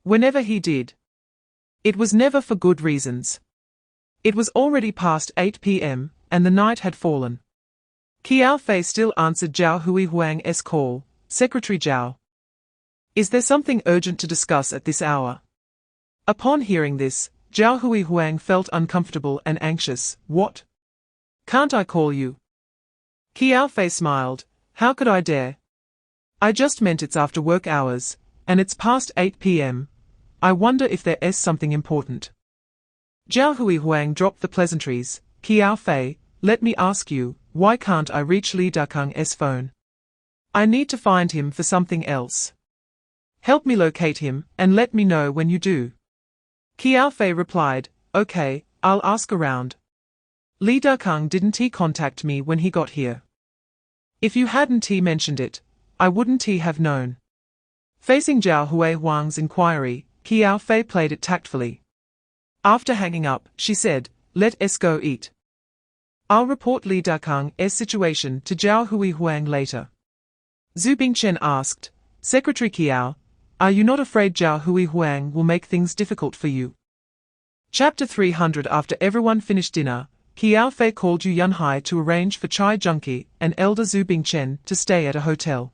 Whenever he did, it was never for good reasons. It was already past 8 p.m., and the night had fallen. Qiao Fei still answered Zhao Hui Huang's call, Secretary Zhao. Is there something urgent to discuss at this hour? Upon hearing this, Zhao Hui Huang felt uncomfortable and anxious. What? Can't I call you? Qiao Fei smiled. How could I dare? I just meant it's after work hours, and it's past 8 p.m. I wonder if there's something important. Zhao Hui Huang dropped the pleasantries. Qiao Fei, let me ask you, why can't I reach Li Dakang's phone? I need to find him for something else. Help me locate him, and let me know when you do. Qiao Fei replied, okay, I'll ask around. Li Dakang didn't contact me when he got here. If you hadn't mentioned it, I wouldn't have known. Facing Zhao Hui Huang's inquiry, Qiao Fei played it tactfully. After hanging up, she said, let's go eat. I'll report Li Dakang's situation to Zhao Hui Huang later. Zhu Bingchen asked, Secretary Qiao, are you not afraid Zhao Hui Huang will make things difficult for you? Chapter 300. After everyone finished dinner, Qiao Fei called Yu Yunhai to arrange for Chai Junki and Elder Zhu Bingchen to stay at a hotel.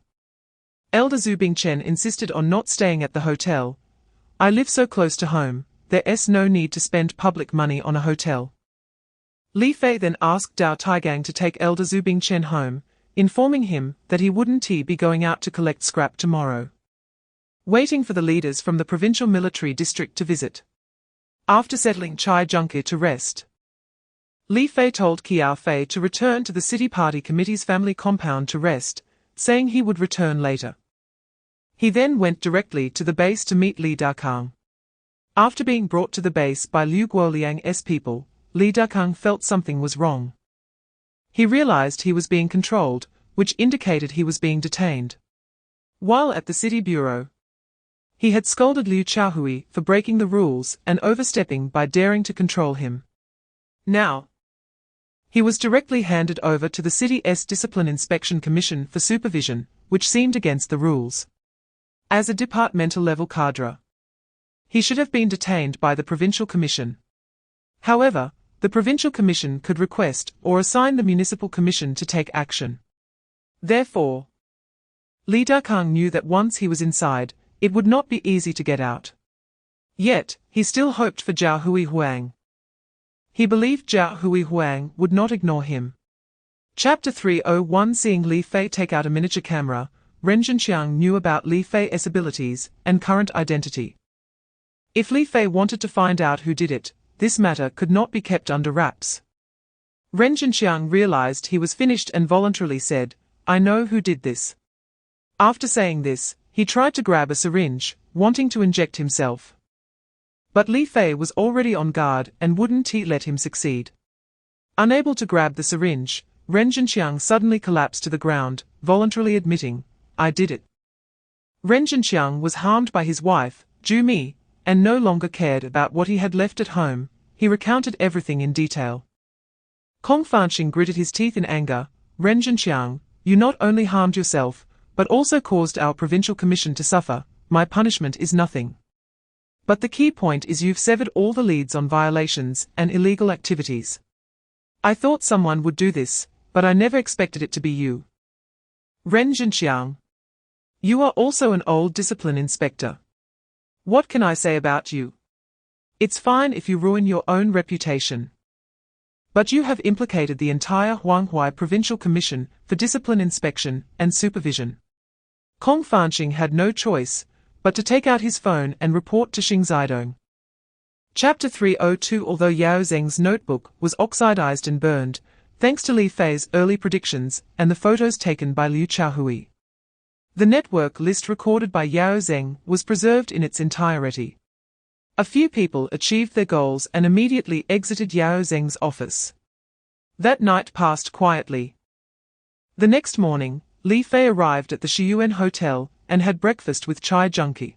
Elder Zhu Bingchen insisted on not staying at the hotel. I live so close to home, there's no need to spend public money on a hotel. Li Fei then asked Dao Taigang to take Elder Zhu Bingchen home, informing him that he wouldn't be going out to collect scrap tomorrow. Waiting for the leaders from the provincial military district to visit. After settling Chai Junki to rest, Li Fei told Qiao Fei to return to the city party committee's family compound to rest, saying he would return later. He then went directly to the base to meet Li Dakang. After being brought to the base by Liu Guoliang's people, Li Dakang felt something was wrong. He realized he was being controlled, which indicated he was being detained. While at the city bureau, he had scolded Liu Qiao for breaking the rules and overstepping by daring to control him. Now, he was directly handed over to the city's Discipline Inspection Commission for supervision, which seemed against the rules. As a departmental-level cadre, he should have been detained by the Provincial Commission. However, the Provincial Commission could request or assign the Municipal Commission to take action. Therefore, Li Dakang knew that once he was inside, it would not be easy to get out. Yet, he still hoped for Zhao Huang. He believed Zhao Huang would not ignore him. Chapter 301 Seeing Li Fei take out a miniature camera, Ren Zhenxiang knew about Li Fei's abilities and current identity. If Li Fei wanted to find out who did it, this matter could not be kept under wraps. Ren Zhenxiang realized he was finished and voluntarily said, "I know who did this." After saying this, he tried to grab a syringe, wanting to inject himself. But Li Fei was already on guard and wouldn't let him succeed. Unable to grab the syringe, Ren Zhenxiang suddenly collapsed to the ground, voluntarily admitting, "I did it." Ren Zhenxiang was harmed by his wife, Zhu Mi, and no longer cared about what he had left at home. He recounted everything in detail. Kong Fanxing gritted his teeth in anger. "Ren Zhenxiang, you not only harmed yourself, but also caused our provincial commission to suffer. My punishment is nothing. But the key point is you've severed all the leads on violations and illegal activities. I thought someone would do this, but I never expected it to be you. Ren Zhenxiang, you are also an old discipline inspector. What can I say about you? It's fine if you ruin your own reputation. But you have implicated the entire Huanghai Provincial Commission for Discipline Inspection and Supervision." Kong Fanxing had no choice but to take out his phone and report to Xingzidong. Chapter 302 Although Yao Zheng's notebook was oxidized and burned, thanks to Li Fei's early predictions and the photos taken by Liu Qiao, the network list recorded by Yao Zheng was preserved in its entirety. A few people achieved their goals and immediately exited Yao Zheng's office. That night passed quietly. The next morning, Li Fei arrived at the Shiyuan Hotel and had breakfast with Chai Junki.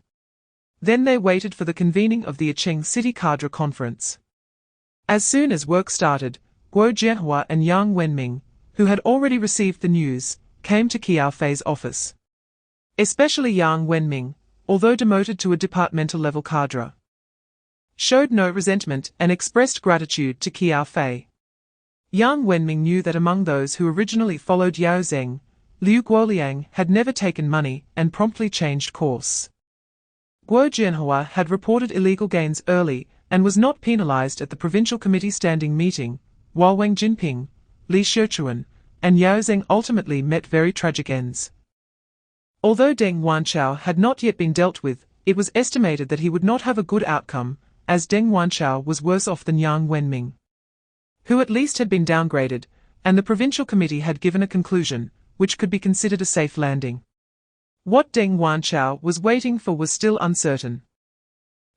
Then they waited for the convening of the Acheng City Cadre Conference. As soon as work started, Guo Jianhua and Yang Wenming, who had already received the news, came to Qiao Fei's office. Especially Yang Wenming, although demoted to a departmental-level cadre, showed no resentment and expressed gratitude to Qiao Fei. Yang Wenming knew that among those who originally followed Yao Zheng, Liu Guoliang had never taken money and promptly changed course. Guo Jianhua had reported illegal gains early and was not penalized at the provincial committee standing meeting, while Wang Jinping, Li Xiuchuan, and Yao Zheng ultimately met very tragic ends. Although Deng Wanchao had not yet been dealt with, it was estimated that he would not have a good outcome, as Deng Wanchao was worse off than Yang Wenming, who at least had been downgraded, and the provincial committee had given a conclusion, which could be considered a safe landing. What Deng Wanchao was waiting for was still uncertain.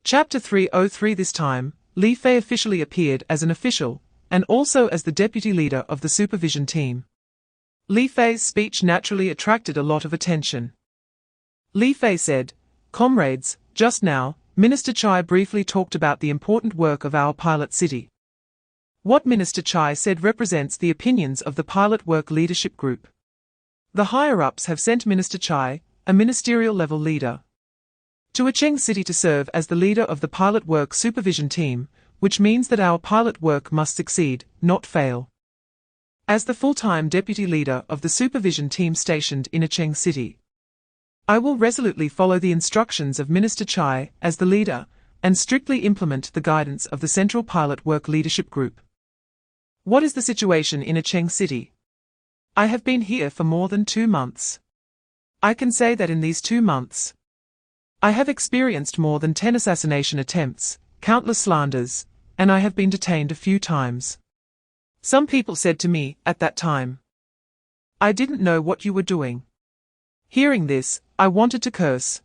Chapter 303 This time, Li Fei officially appeared as an official, and also as the deputy leader of the supervision team. Li Fei's speech naturally attracted a lot of attention. Li Fei said, "Comrades, just now, Minister Chai briefly talked about the important work of our pilot city. What Minister Chai said represents the opinions of the pilot work leadership group. The higher-ups have sent Minister Chai, a ministerial-level leader, to Acheng City to serve as the leader of the pilot work supervision team, which means that our pilot work must succeed, not fail. As the full-time deputy leader of the supervision team stationed in Acheng City, I will resolutely follow the instructions of Minister Chai as the leader and strictly implement the guidance of the Central Pilot Work Leadership Group. What is the situation in Acheng City? I have been here for more than 2 months. I can say that in these 2 months, I have experienced more than 10 assassination attempts, countless slanders, and I have been detained a few times. Some people said to me, at that time, I didn't know what you were doing. Hearing this, I wanted to curse.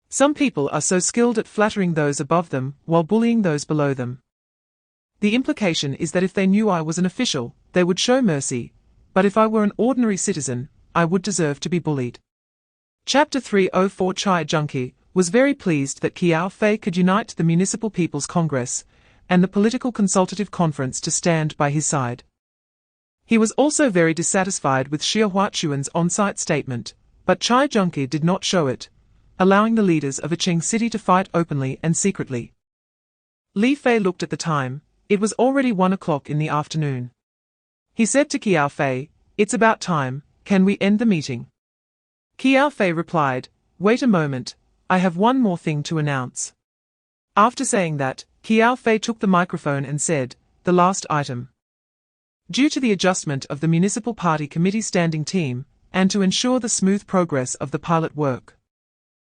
Some people are so skilled at flattering those above them while bullying those below them. The implication is that if they knew I was an official, they would show mercy, but if I were an ordinary citizen, I would deserve to be bullied. Chapter 304 Chai Junki was very pleased that Qiao Fei could unite the Municipal People's Congress and the Political Consultative Conference to stand by his side. He was also very dissatisfied with Xia Huachuan's on-site statement, but Chai Junki did not show it, allowing the leaders of Aqing City to fight openly and secretly. Li Fei looked at the time. It was already 1 o'clock in the afternoon. He said to Qiao Fei, "It's about time, can we end the meeting?" Qiao Fei replied, "Wait a moment, I have one more thing to announce." After saying that, Qiao Fei took the microphone and said, "The last item. Due to the adjustment of the Municipal Party Committee Standing Team, and to ensure the smooth progress of the pilot work,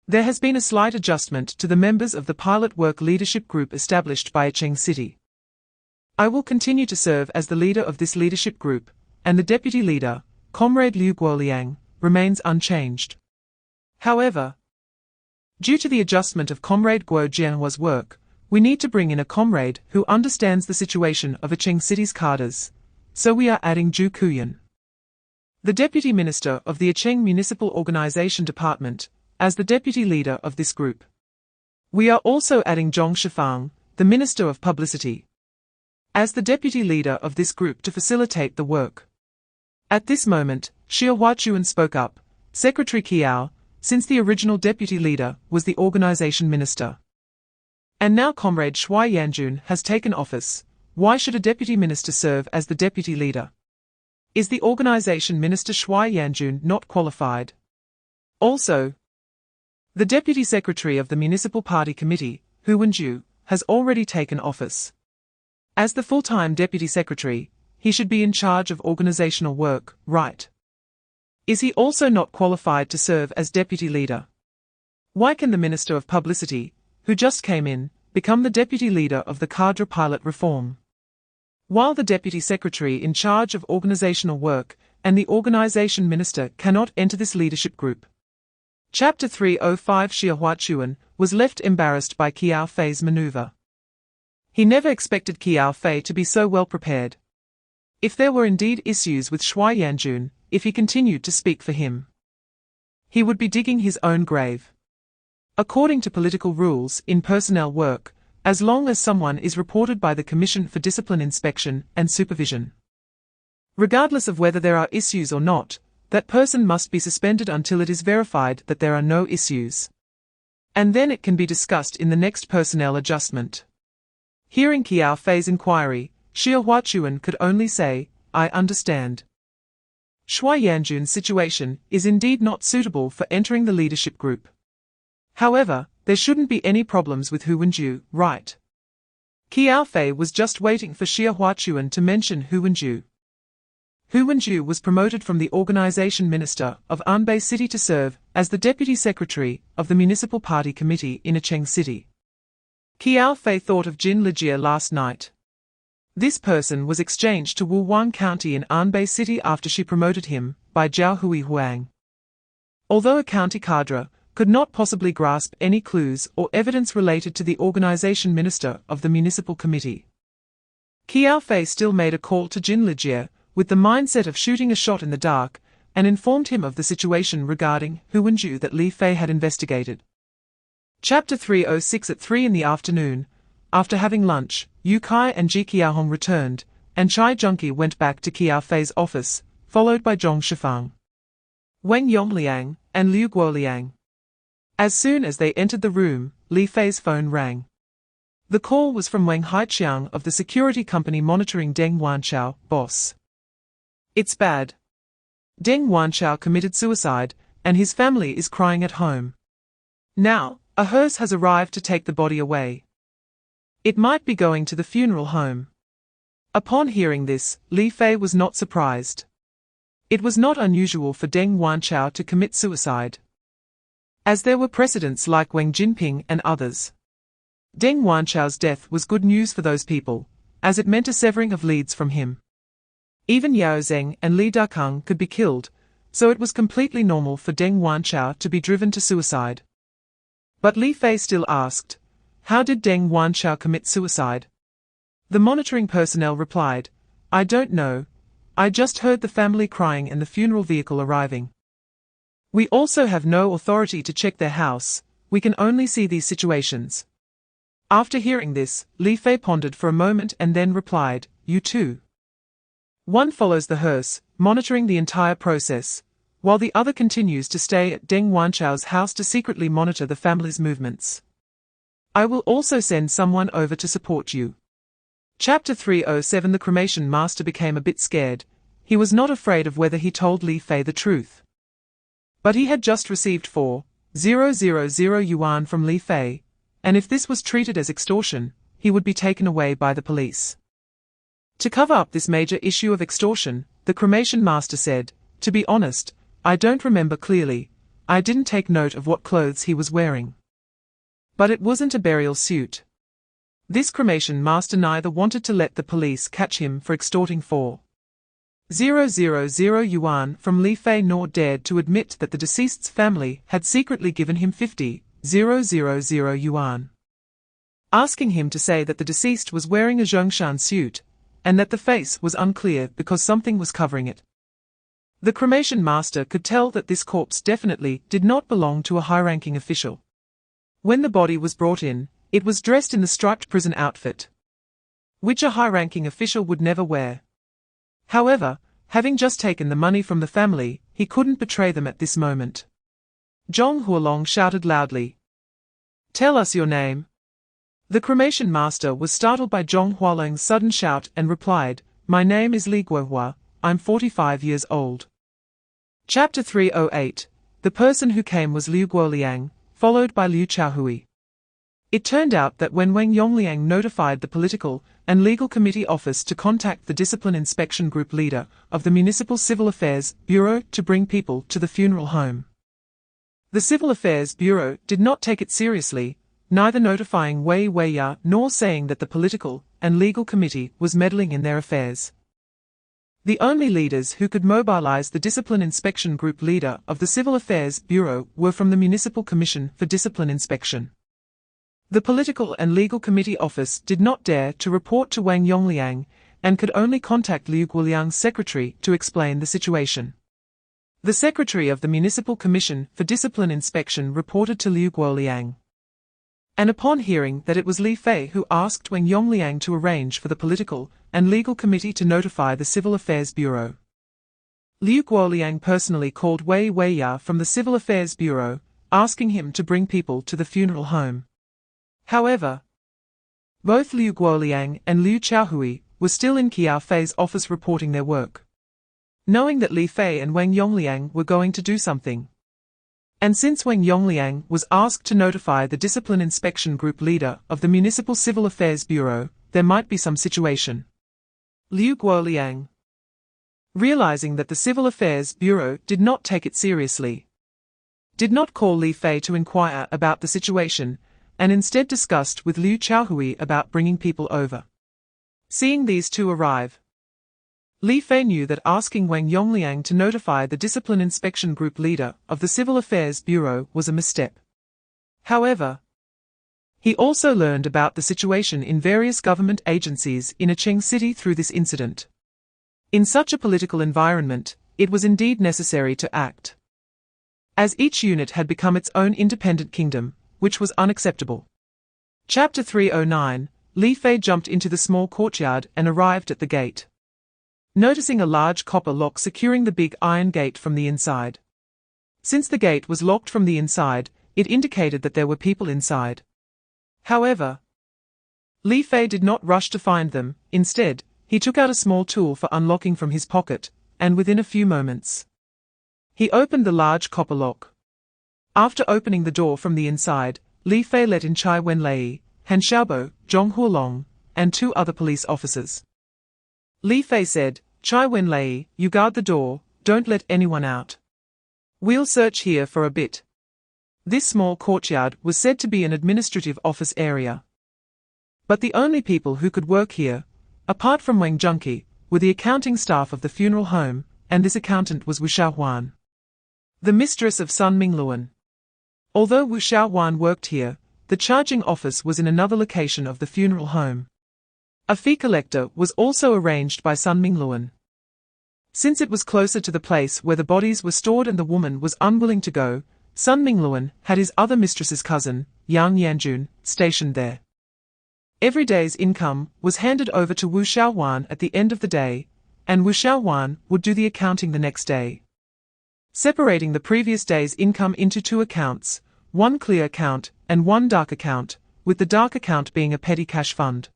there has been a slight adjustment to the members of the pilot work leadership group established by Aqing City. I will continue to serve as the leader of this leadership group, and the deputy leader, Comrade Liu Guoliang, remains unchanged. However, due to the adjustment of Comrade Guo Jianhua's work, we need to bring in a comrade who understands the situation of Aqing City's cadres, so we are adding Zhu Kuyan, the Deputy Minister of the Aqing Municipal Organization Department, as the deputy leader of this group. We are also adding Zhong Shifang, the Minister of Publicity, as the deputy leader of this group to facilitate the work." At this moment, Xia Huachuan spoke up, "Secretary Qiao, since the original deputy leader was the organization minister, and now Comrade Shuai Yanjun has taken office, why should a deputy minister serve as the deputy leader? Is the organization minister Shuai Yanjun not qualified? Also, the deputy secretary of the Municipal Party Committee, Hu Wenju, has already taken office. As the full-time deputy secretary, he should be in charge of organizational work, right? Is he also not qualified to serve as deputy leader? Why can the Minister of Publicity, who just came in, become the deputy leader of the cadre pilot reform, while the deputy secretary in charge of organizational work and the organization minister cannot enter this leadership group?" Chapter 305 Xia Huachuan was left embarrassed by Qiao Fei's maneuver. He never expected Qiao Fei to be so well prepared. If there were indeed issues with Shuai Yanjun, if he continued to speak for him, he would be digging his own grave. According to political rules in personnel work, as long as someone is reported by the Commission for Discipline Inspection and Supervision, regardless of whether there are issues or not, that person must be suspended until it is verified that there are no issues. And then it can be discussed in the next personnel adjustment. Hearing Qiao Fei's inquiry, Xia Huachuan could only say, "I understand. Shuai Yanjun's situation is indeed not suitable for entering the leadership group. However, there shouldn't be any problems with Hu Wenju, right?" Qiao Fei was just waiting for Xia Huachuan to mention Hu Wenju. Hu Wenju was promoted from the organization minister of Anbei City to serve as the deputy secretary of the Municipal Party Committee in Aqing City. Qiao Fei thought of Jin Lijie last night. This person was exchanged to Wuhuan County in Anbei City after she promoted him, by Zhao Hui Huang. Although a county cadre could not possibly grasp any clues or evidence related to the organization minister of the municipal committee, Qiao Fei still made a call to Jin Lijie, with the mindset of shooting a shot in the dark, and informed him of the situation regarding Hu Wenju that Li Fei had investigated. Chapter 306 At 3 in the afternoon, after having lunch, Yu Kai and Ji Qiaohong returned, and Chai Junki went back to Qiao Fei's office, followed by Zhong Shifang, Wang Yongliang, and Liu Guoliang. As soon as they entered the room, Li Fei's phone rang. The call was from Wang Haiqiang of the security company monitoring Deng Wanchao, boss. "It's bad. Deng Wanchao committed suicide, and his family is crying at home. Now, a hearse has arrived to take the body away. It might be going to the funeral home." Upon hearing this, Li Fei was not surprised. It was not unusual for Deng Wanchao to commit suicide, as there were precedents like Wang Jinping and others. Deng Wanchao's death was good news for those people, as it meant a severing of leads from him. Even Yao Zheng and Li Dakang could be killed, so it was completely normal for Deng Wanchao to be driven to suicide. But Li Fei still asked, "How did Deng Wanchao commit suicide?" The monitoring personnel replied, I don't know. I just heard the family crying and the funeral vehicle arriving. We also have no authority to check their house, we can only see these situations. After hearing this, Li Fei pondered for a moment and then replied, You too. One follows the hearse, monitoring the entire process, while the other continues to stay at Deng Wanchao's house to secretly monitor the family's movements. I will also send someone over to support you. Chapter 307. The cremation master became a bit scared. He was not afraid of whether he told Li Fei the truth. But he had just received 4,000 yuan from Li Fei, and if this was treated as extortion, he would be taken away by the police. To cover up this major issue of extortion, the cremation master said, To be honest, I don't remember clearly, I didn't take note of what clothes he was wearing. But it wasn't a burial suit. This cremation master neither wanted to let the police catch him for extorting 4,000 yuan from Li Fei nor dared to admit that the deceased's family had secretly given him 50,000 yuan. Asking him to say that the deceased was wearing a Zhongshan suit, and that the face was unclear because something was covering it. The cremation master could tell that this corpse definitely did not belong to a high-ranking official. When the body was brought in, it was dressed in the striped prison outfit, which a high-ranking official would never wear. However, having just taken the money from the family, he couldn't betray them at this moment. Zhong Huolong shouted loudly, Tell us your name. The cremation master was startled by Zhong Huolong's sudden shout and replied, My name is Li Guohua, I'm 45 years old. Chapter 308. The person who came was Liu Guoliang, followed by Liu Chaohui. It turned out that when Wang Yongliang notified the Political and Legal Committee Office to contact the Discipline Inspection Group leader of the Municipal Civil Affairs Bureau to bring people to the funeral home, the Civil Affairs Bureau did not take it seriously, neither notifying Wei Weiya nor saying that the Political and Legal Committee was meddling in their affairs. The only leaders who could mobilize the Discipline Inspection Group leader of the Civil Affairs Bureau were from the Municipal Commission for Discipline Inspection. The Political and Legal Committee Office did not dare to report to Wang Yongliang, and could only contact Liu Guoliang's secretary to explain the situation. The secretary of the Municipal Commission for Discipline Inspection reported to Liu Guoliang. And upon hearing that it was Li Fei who asked Wang Yongliang to arrange for the Political and Legal Committee to notify the Civil Affairs Bureau, Liu Guoliang personally called Wei Weiya from the Civil Affairs Bureau, asking him to bring people to the funeral home. However, both Liu Guoliang and Liu Chaohui were still in Qiao Fei's office reporting their work, knowing that Li Fei and Wang Yongliang were going to do something. And since Wang Yongliang was asked to notify the Discipline Inspection Group leader of the Municipal Civil Affairs Bureau, there might be some situation. Liu Guoliang, realizing that the Civil Affairs Bureau did not take it seriously, did not call Li Fei to inquire about the situation, and instead discussed with Liu Chaohui about bringing people over. Seeing these two arrive, Li Fei knew that asking Wang Yongliang to notify the Discipline Inspection Group leader of the Civil Affairs Bureau was a misstep. However, he also learned about the situation in various government agencies in Acheng City through this incident. In such a political environment, it was indeed necessary to act, as each unit had become its own independent kingdom, which was unacceptable. Chapter 309. Li Fei jumped into the small courtyard and arrived at the gate, noticing a large copper lock securing the big iron gate from the inside. Since the gate was locked from the inside, it indicated that there were people inside. However, Li Fei did not rush to find them. Instead, he took out a small tool for unlocking from his pocket, and within a few moments, he opened the large copper lock. After opening the door from the inside, Li Fei let in Chai Wenlei, Han Xiaobo, Zhong Huolong, and 2 other police officers. Li Fei said, Chai Wenlei, you guard the door, don't let anyone out. We'll search here for a bit. This small courtyard was said to be an administrative office area. But the only people who could work here, apart from Wang Junqi, were the accounting staff of the funeral home, and this accountant was Wu Xiaohuan, the mistress of Sun Mingluan. Although Wu Xiaohuan worked here, the charging office was in another location of the funeral home. A fee collector was also arranged by Sun Mingluan. Since it was closer to the place where the bodies were stored and the woman was unwilling to go, Sun Mingluan had his other mistress's cousin, Yang Yanjun, stationed there. Every day's income was handed over to Wu Xiaowan at the end of the day, and Wu Xiaowan would do the accounting the next day. Separating the previous day's income into two accounts, one clear account and one dark account, with the dark account being a petty cash fund.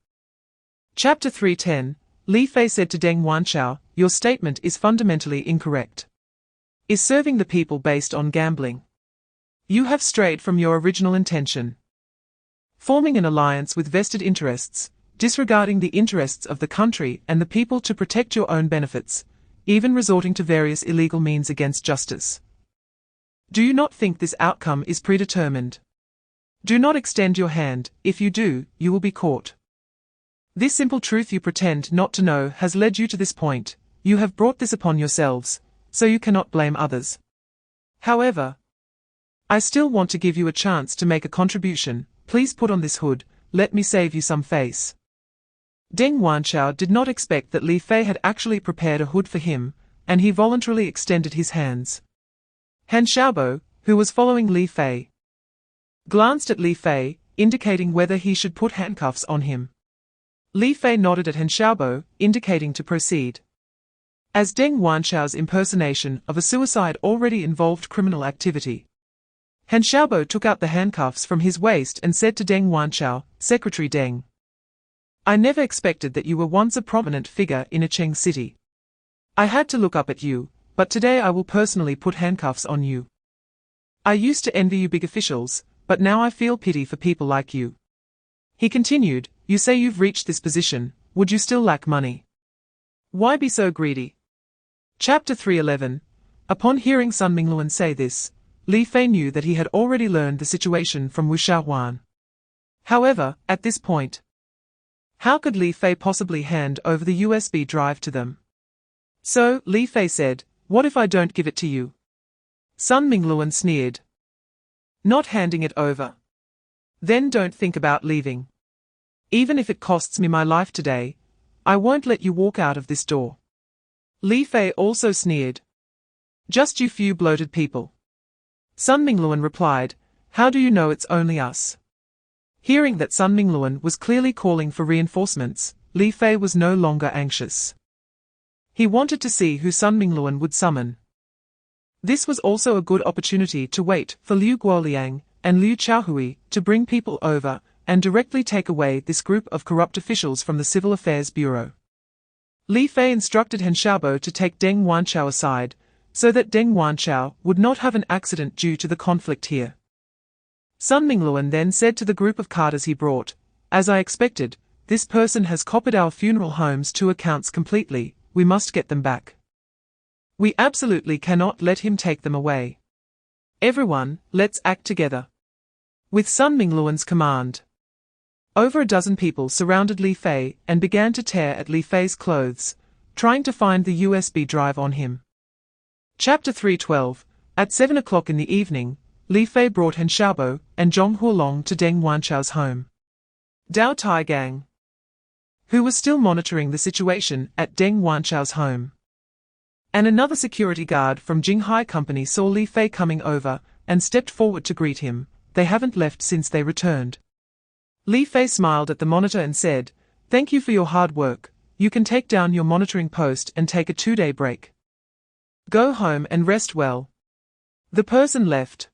Chapter 310, Li Fei said to Deng Wanchao, "Your statement is fundamentally incorrect. Is serving the people based on gambling? You have strayed from your original intention. Forming an alliance with vested interests, disregarding the interests of the country and the people to protect your own benefits, even resorting to various illegal means against justice. Do you not think this outcome is predetermined? Do not extend your hand. If you do, you will be caught. This simple truth you pretend not to know has led you to this point. You have brought this upon yourselves, so you cannot blame others. However, I still want to give you a chance to make a contribution. Please put on this hood, let me save you some face." Deng Wanchao did not expect that Li Fei had actually prepared a hood for him, and he voluntarily extended his hands. Han Xiaobo, who was following Li Fei, glanced at Li Fei, indicating whether he should put handcuffs on him. Li Fei nodded at Han Xiaobo, indicating to proceed. As Deng Wanchao's impersonation of a suicide already involved criminal activity, Han Xiaobo took out the handcuffs from his waist and said to Deng Wanchao, "Secretary Deng, I never expected that you were once a prominent figure in a Cheng city. I had to look up at you, but today I will personally put handcuffs on you. I used to envy you big officials, but now I feel pity for people like you." He continued, "You say you've reached this position, would you still lack money? Why be so greedy?" Chapter 311. Upon hearing Sun Mingluan say this, Li Fei knew that he had already learned the situation from Wu Xiaowan. However, at this point, how could Li Fei possibly hand over the USB drive to them? So, Li Fei said, "What if I don't give it to you?" Sun Mingluan sneered. "Not handing it over? Then don't think about leaving. Even if it costs me my life today, I won't let you walk out of this door." Li Fei also sneered. "Just you few bloated people." Sun Mingluan replied, "How do you know it's only us?" Hearing that Sun Mingluan was clearly calling for reinforcements, Li Fei was no longer anxious. He wanted to see who Sun Mingluan would summon. This was also a good opportunity to wait for Liu Guoliang and Liu Chaohui to bring people over and directly take away this group of corrupt officials from the Civil Affairs Bureau. Li Fei instructed Han Xiaobo to take Deng Wanchao aside, so that Deng Wanchao would not have an accident due to the conflict here. Sun Mingluan then said to the group of carters he brought, "As I expected, this person has copied our funeral home's 2 accounts completely, we must get them back. We absolutely cannot let him take them away. Everyone, let's act together." With Sun Mingluan's command, over a dozen people surrounded Li Fei and began to tear at Li Fei's clothes, trying to find the USB drive on him. Chapter 312. At 7 o'clock in the evening, Li Fei brought Han Xiaobo and Zhong Huolong to Deng Wanchao's home. Dao Taigang, who was still monitoring the situation at Deng Wanchao's home, and another security guard from Jinghai Company saw Li Fei coming over and stepped forward to greet him. They haven't left since they returned. Li Fei smiled at the monitor and said, "Thank you for your hard work. You can take down your monitoring post and take a 2-day break. Go home and rest well." The person left.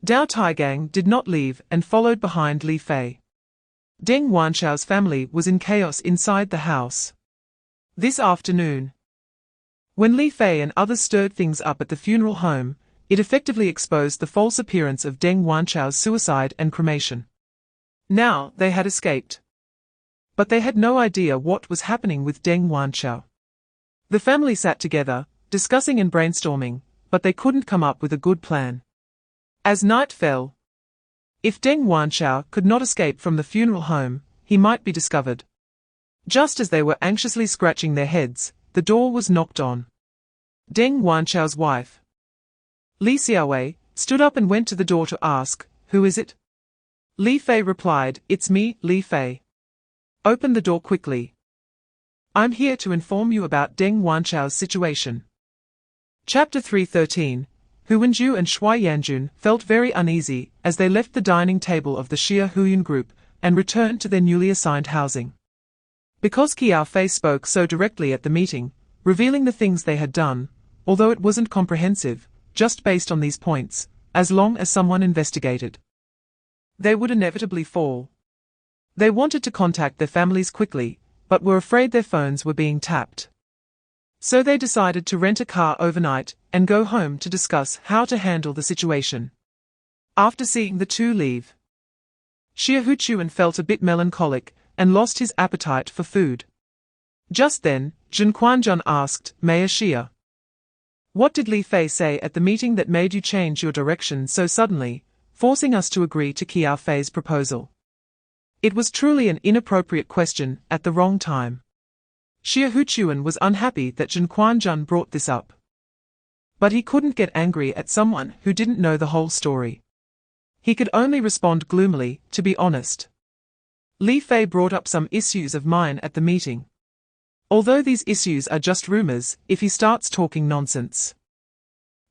Dao Taigang did not leave and followed behind Li Fei. Deng Wanchao's family was in chaos inside the house. This afternoon, when Li Fei and others stirred things up at the funeral home, it effectively exposed the false appearance of Deng Wanchao's suicide and cremation. Now they had escaped. But they had no idea what was happening with Deng Wanchao. The family sat together, discussing and brainstorming, but they couldn't come up with a good plan. As night fell, if Deng Wanchao could not escape from the funeral home, he might be discovered. Just as they were anxiously scratching their heads, the door was knocked on. Deng Wanchao's wife, Li Xiaowei, stood up and went to the door to ask, "Who is it?" Li Fei replied, "It's me, Li Fei." Open the door quickly. I'm here to inform you about Deng Wanchao's situation. Chapter 3:13. Hu Wenju and Shui Yanjun felt very uneasy as they left the dining table of the Xia Huyun group and returned to their newly assigned housing. Because Qiao Fei spoke so directly at the meeting, revealing the things they had done, although it wasn't comprehensive, just based on these points, as long as someone investigated, they would inevitably fall. They wanted to contact their families quickly, but were afraid their phones were being tapped. So they decided to rent a car overnight and go home to discuss how to handle the situation. After seeing the two leave, Xia Huchuan felt a bit melancholic and lost his appetite for food. Just then, Zhen Quanjun asked Mayor Xia, "What did Li Fei say at the meeting that made you change your direction so suddenly, forcing us to agree to Qiao Fei's proposal?" It was truly an inappropriate question at the wrong time. Xia Huchuan was unhappy that Zhen Quanjun brought this up. But he couldn't get angry at someone who didn't know the whole story. He could only respond gloomily, to be honest. Li Fei brought up some issues of mine at the meeting. Although these issues are just rumors, if he starts talking nonsense,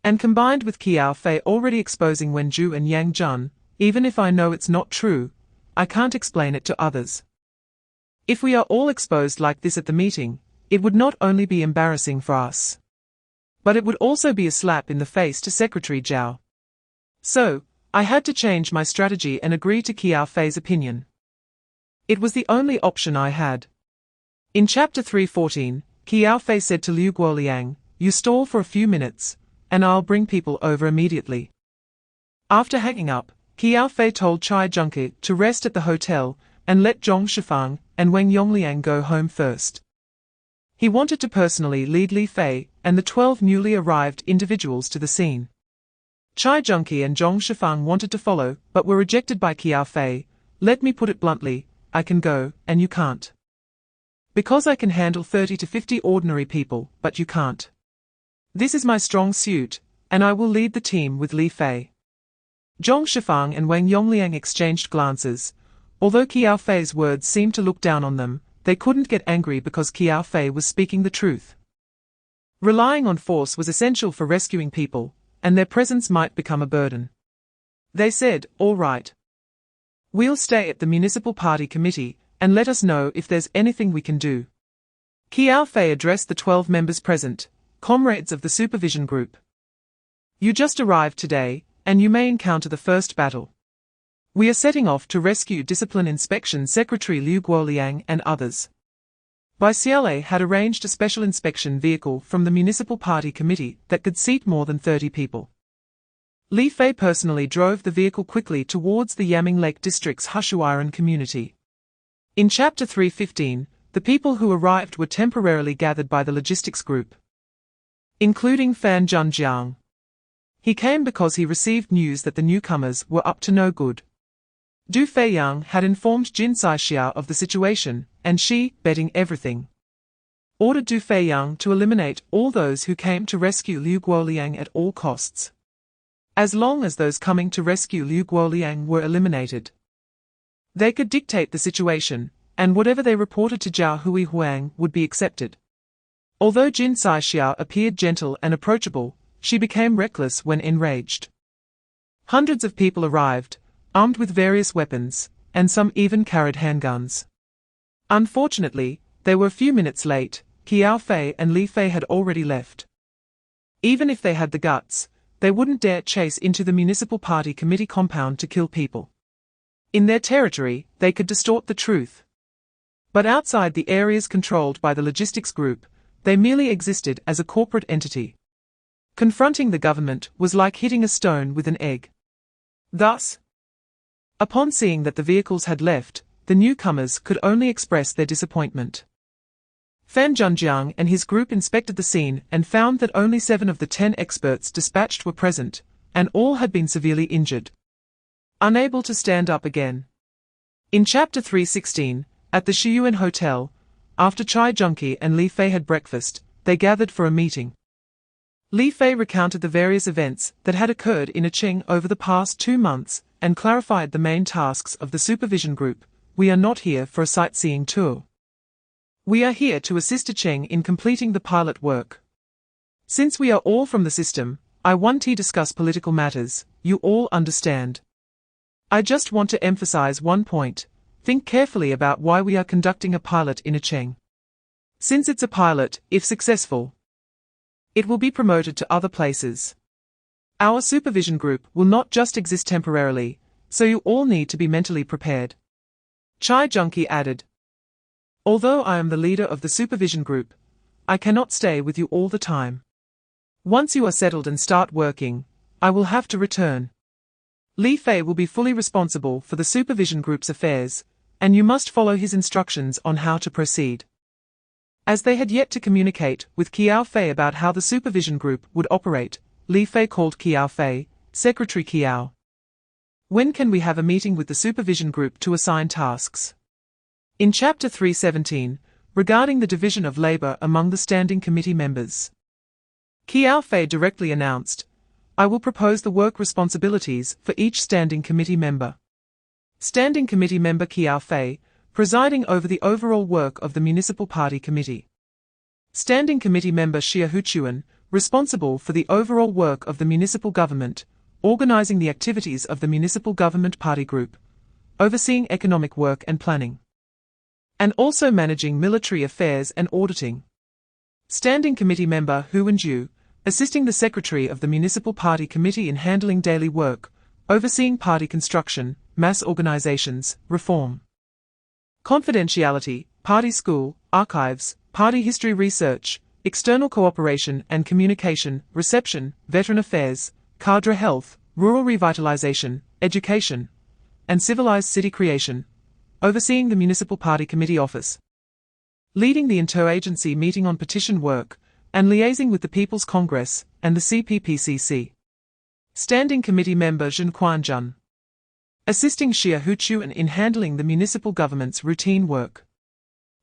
and combined with Qiao Fei already exposing Wenju and Yang Jun, even if I know it's not true, I can't explain it to others. If we are all exposed like this at the meeting, it would not only be embarrassing for us, but it would also be a slap in the face to Secretary Zhao. So, I had to change my strategy and agree to Qiao Fei's opinion. It was the only option I had. In Chapter 3:14, Qiao Fei said to Liu Guoliang, "You stall for a few minutes, and I'll bring people over immediately." After hanging up, Qiao Fei told Chai Junke to rest at the hotel and let Zhong Shifang and Wang Yongliang go home first. He wanted to personally lead Li Fei and the 12 newly arrived individuals to the scene. Chai Junke and Zhong Shifang wanted to follow but were rejected by Qiao Fei. "Let me put it bluntly, I can go, and you can't. Because I can handle 30 to 50 ordinary people, but you can't. This is my strong suit, and I will lead the team with Li Fei." Zhong Shifang and Wang Yongliang exchanged glances. Although Qiao Fei's words seemed to look down on them, they couldn't get angry because Qiao Fei was speaking the truth. Relying on force was essential for rescuing people, and their presence might become a burden. They said, "All right. We'll stay at the municipal party committee, and let us know if there's anything we can do." Qiao Fei addressed the 12 members present, comrades of the supervision group. "You just arrived today, and you may encounter the first battle. We are setting off to rescue Discipline Inspection Secretary Liu Guoliang and others." Bai Xiaolei had arranged a special inspection vehicle from the municipal party committee that could seat more than 30 people. Li Fei personally drove the vehicle quickly towards the Yaming Lake District's Hushuiran community. In Chapter 3:15, the people who arrived were temporarily gathered by the logistics group, including Fan Zhenjiang. He came because he received news that the newcomers were up to no good. Du Feiyang had informed Jin Saixia of the situation, and she, betting everything, ordered Du Feiyang to eliminate all those who came to rescue Liu Guoliang at all costs. As long as those coming to rescue Liu Guoliang were eliminated, they could dictate the situation, and whatever they reported to Zhao Huihuang would be accepted. Although Jin Saixia appeared gentle and approachable, she became reckless when enraged. Hundreds of people arrived, armed with various weapons, and some even carried handguns. Unfortunately, they were a few minutes late. Qiao Fei and Li Fei had already left. Even if they had the guts, they wouldn't dare chase into the municipal party committee compound to kill people. In their territory, they could distort the truth. But outside the areas controlled by the logistics group, they merely existed as a corporate entity. Confronting the government was like hitting a stone with an egg. Thus, upon seeing that the vehicles had left, the newcomers could only express their disappointment. Fan Zhenjiang and his group inspected the scene and found that only 7 of the 10 experts dispatched were present, and all had been severely injured, unable to stand up again. In Chapter 3:16, at the Shiyuan Hotel, after Chai Junke and Li Fei had breakfast, they gathered for a meeting. Li Fei recounted the various events that had occurred in Aching over the past 2 months and clarified the main tasks of the supervision group, we are not here for a sightseeing tour. We are here to assist a Cheng in completing the pilot work. Since we are all from the system, I want to discuss political matters, you all understand. I just want to emphasize one point. Think carefully about why we are conducting a pilot in a Cheng. Since it's a pilot, if successful, it will be promoted to other places. Our supervision group will not just exist temporarily, so you all need to be mentally prepared. Chai Junkie added. Although I am the leader of the supervision group, I cannot stay with you all the time. Once you are settled and start working, I will have to return. Li Fei will be fully responsible for the supervision group's affairs, and you must follow his instructions on how to proceed. As they had yet to communicate with Qiao Fei about how the supervision group would operate, Li Fei called Qiao Fei, Secretary Qiao. When can we have a meeting with the supervision group to assign tasks? In Chapter 317, regarding the division of labor among the Standing Committee members, Qiao Fei directly announced, I will propose the work responsibilities for each Standing Committee member. Standing Committee member Qiao Fei, presiding over the overall work of the Municipal Party Committee. Standing Committee member Xia Huchuan, responsible for the overall work of the municipal government, organizing the activities of the Municipal Government Party Group, overseeing economic work and planning, and also managing military affairs and auditing. Standing Committee member Hu Wenju, assisting the Secretary of the Municipal Party Committee in handling daily work, overseeing party construction, mass organizations, reform, confidentiality, party school, archives, party history research, external cooperation and communication, reception, veteran affairs, cadre health, rural revitalization, education, and civilized city creation, overseeing the Municipal Party Committee office, leading the interagency meeting on petition work, and liaising with the People's Congress and the CPPCC. Standing Committee member Zhen Quanjun, assisting Xia Huchuan in handling the municipal government's routine work.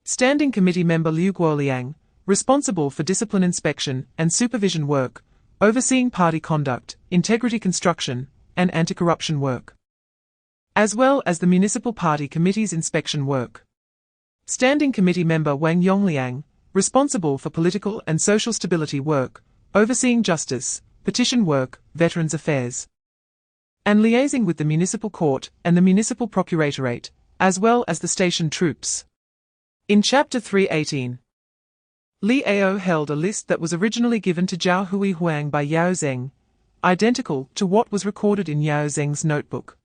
Standing Committee member Liu Guoliang, responsible for discipline inspection and supervision work, overseeing party conduct, integrity construction, and anti-corruption work, as well as the Municipal Party Committee's inspection work. Standing Committee member Wang Yongliang, responsible for political and social stability work, overseeing justice, petition work, veterans affairs, and liaising with the Municipal Court and the Municipal Procuratorate, as well as the station troops. In Chapter 318, Li Ao held a list that was originally given to Zhao Hui Huang by Yao Zeng, identical to what was recorded in Yao Zeng's notebook.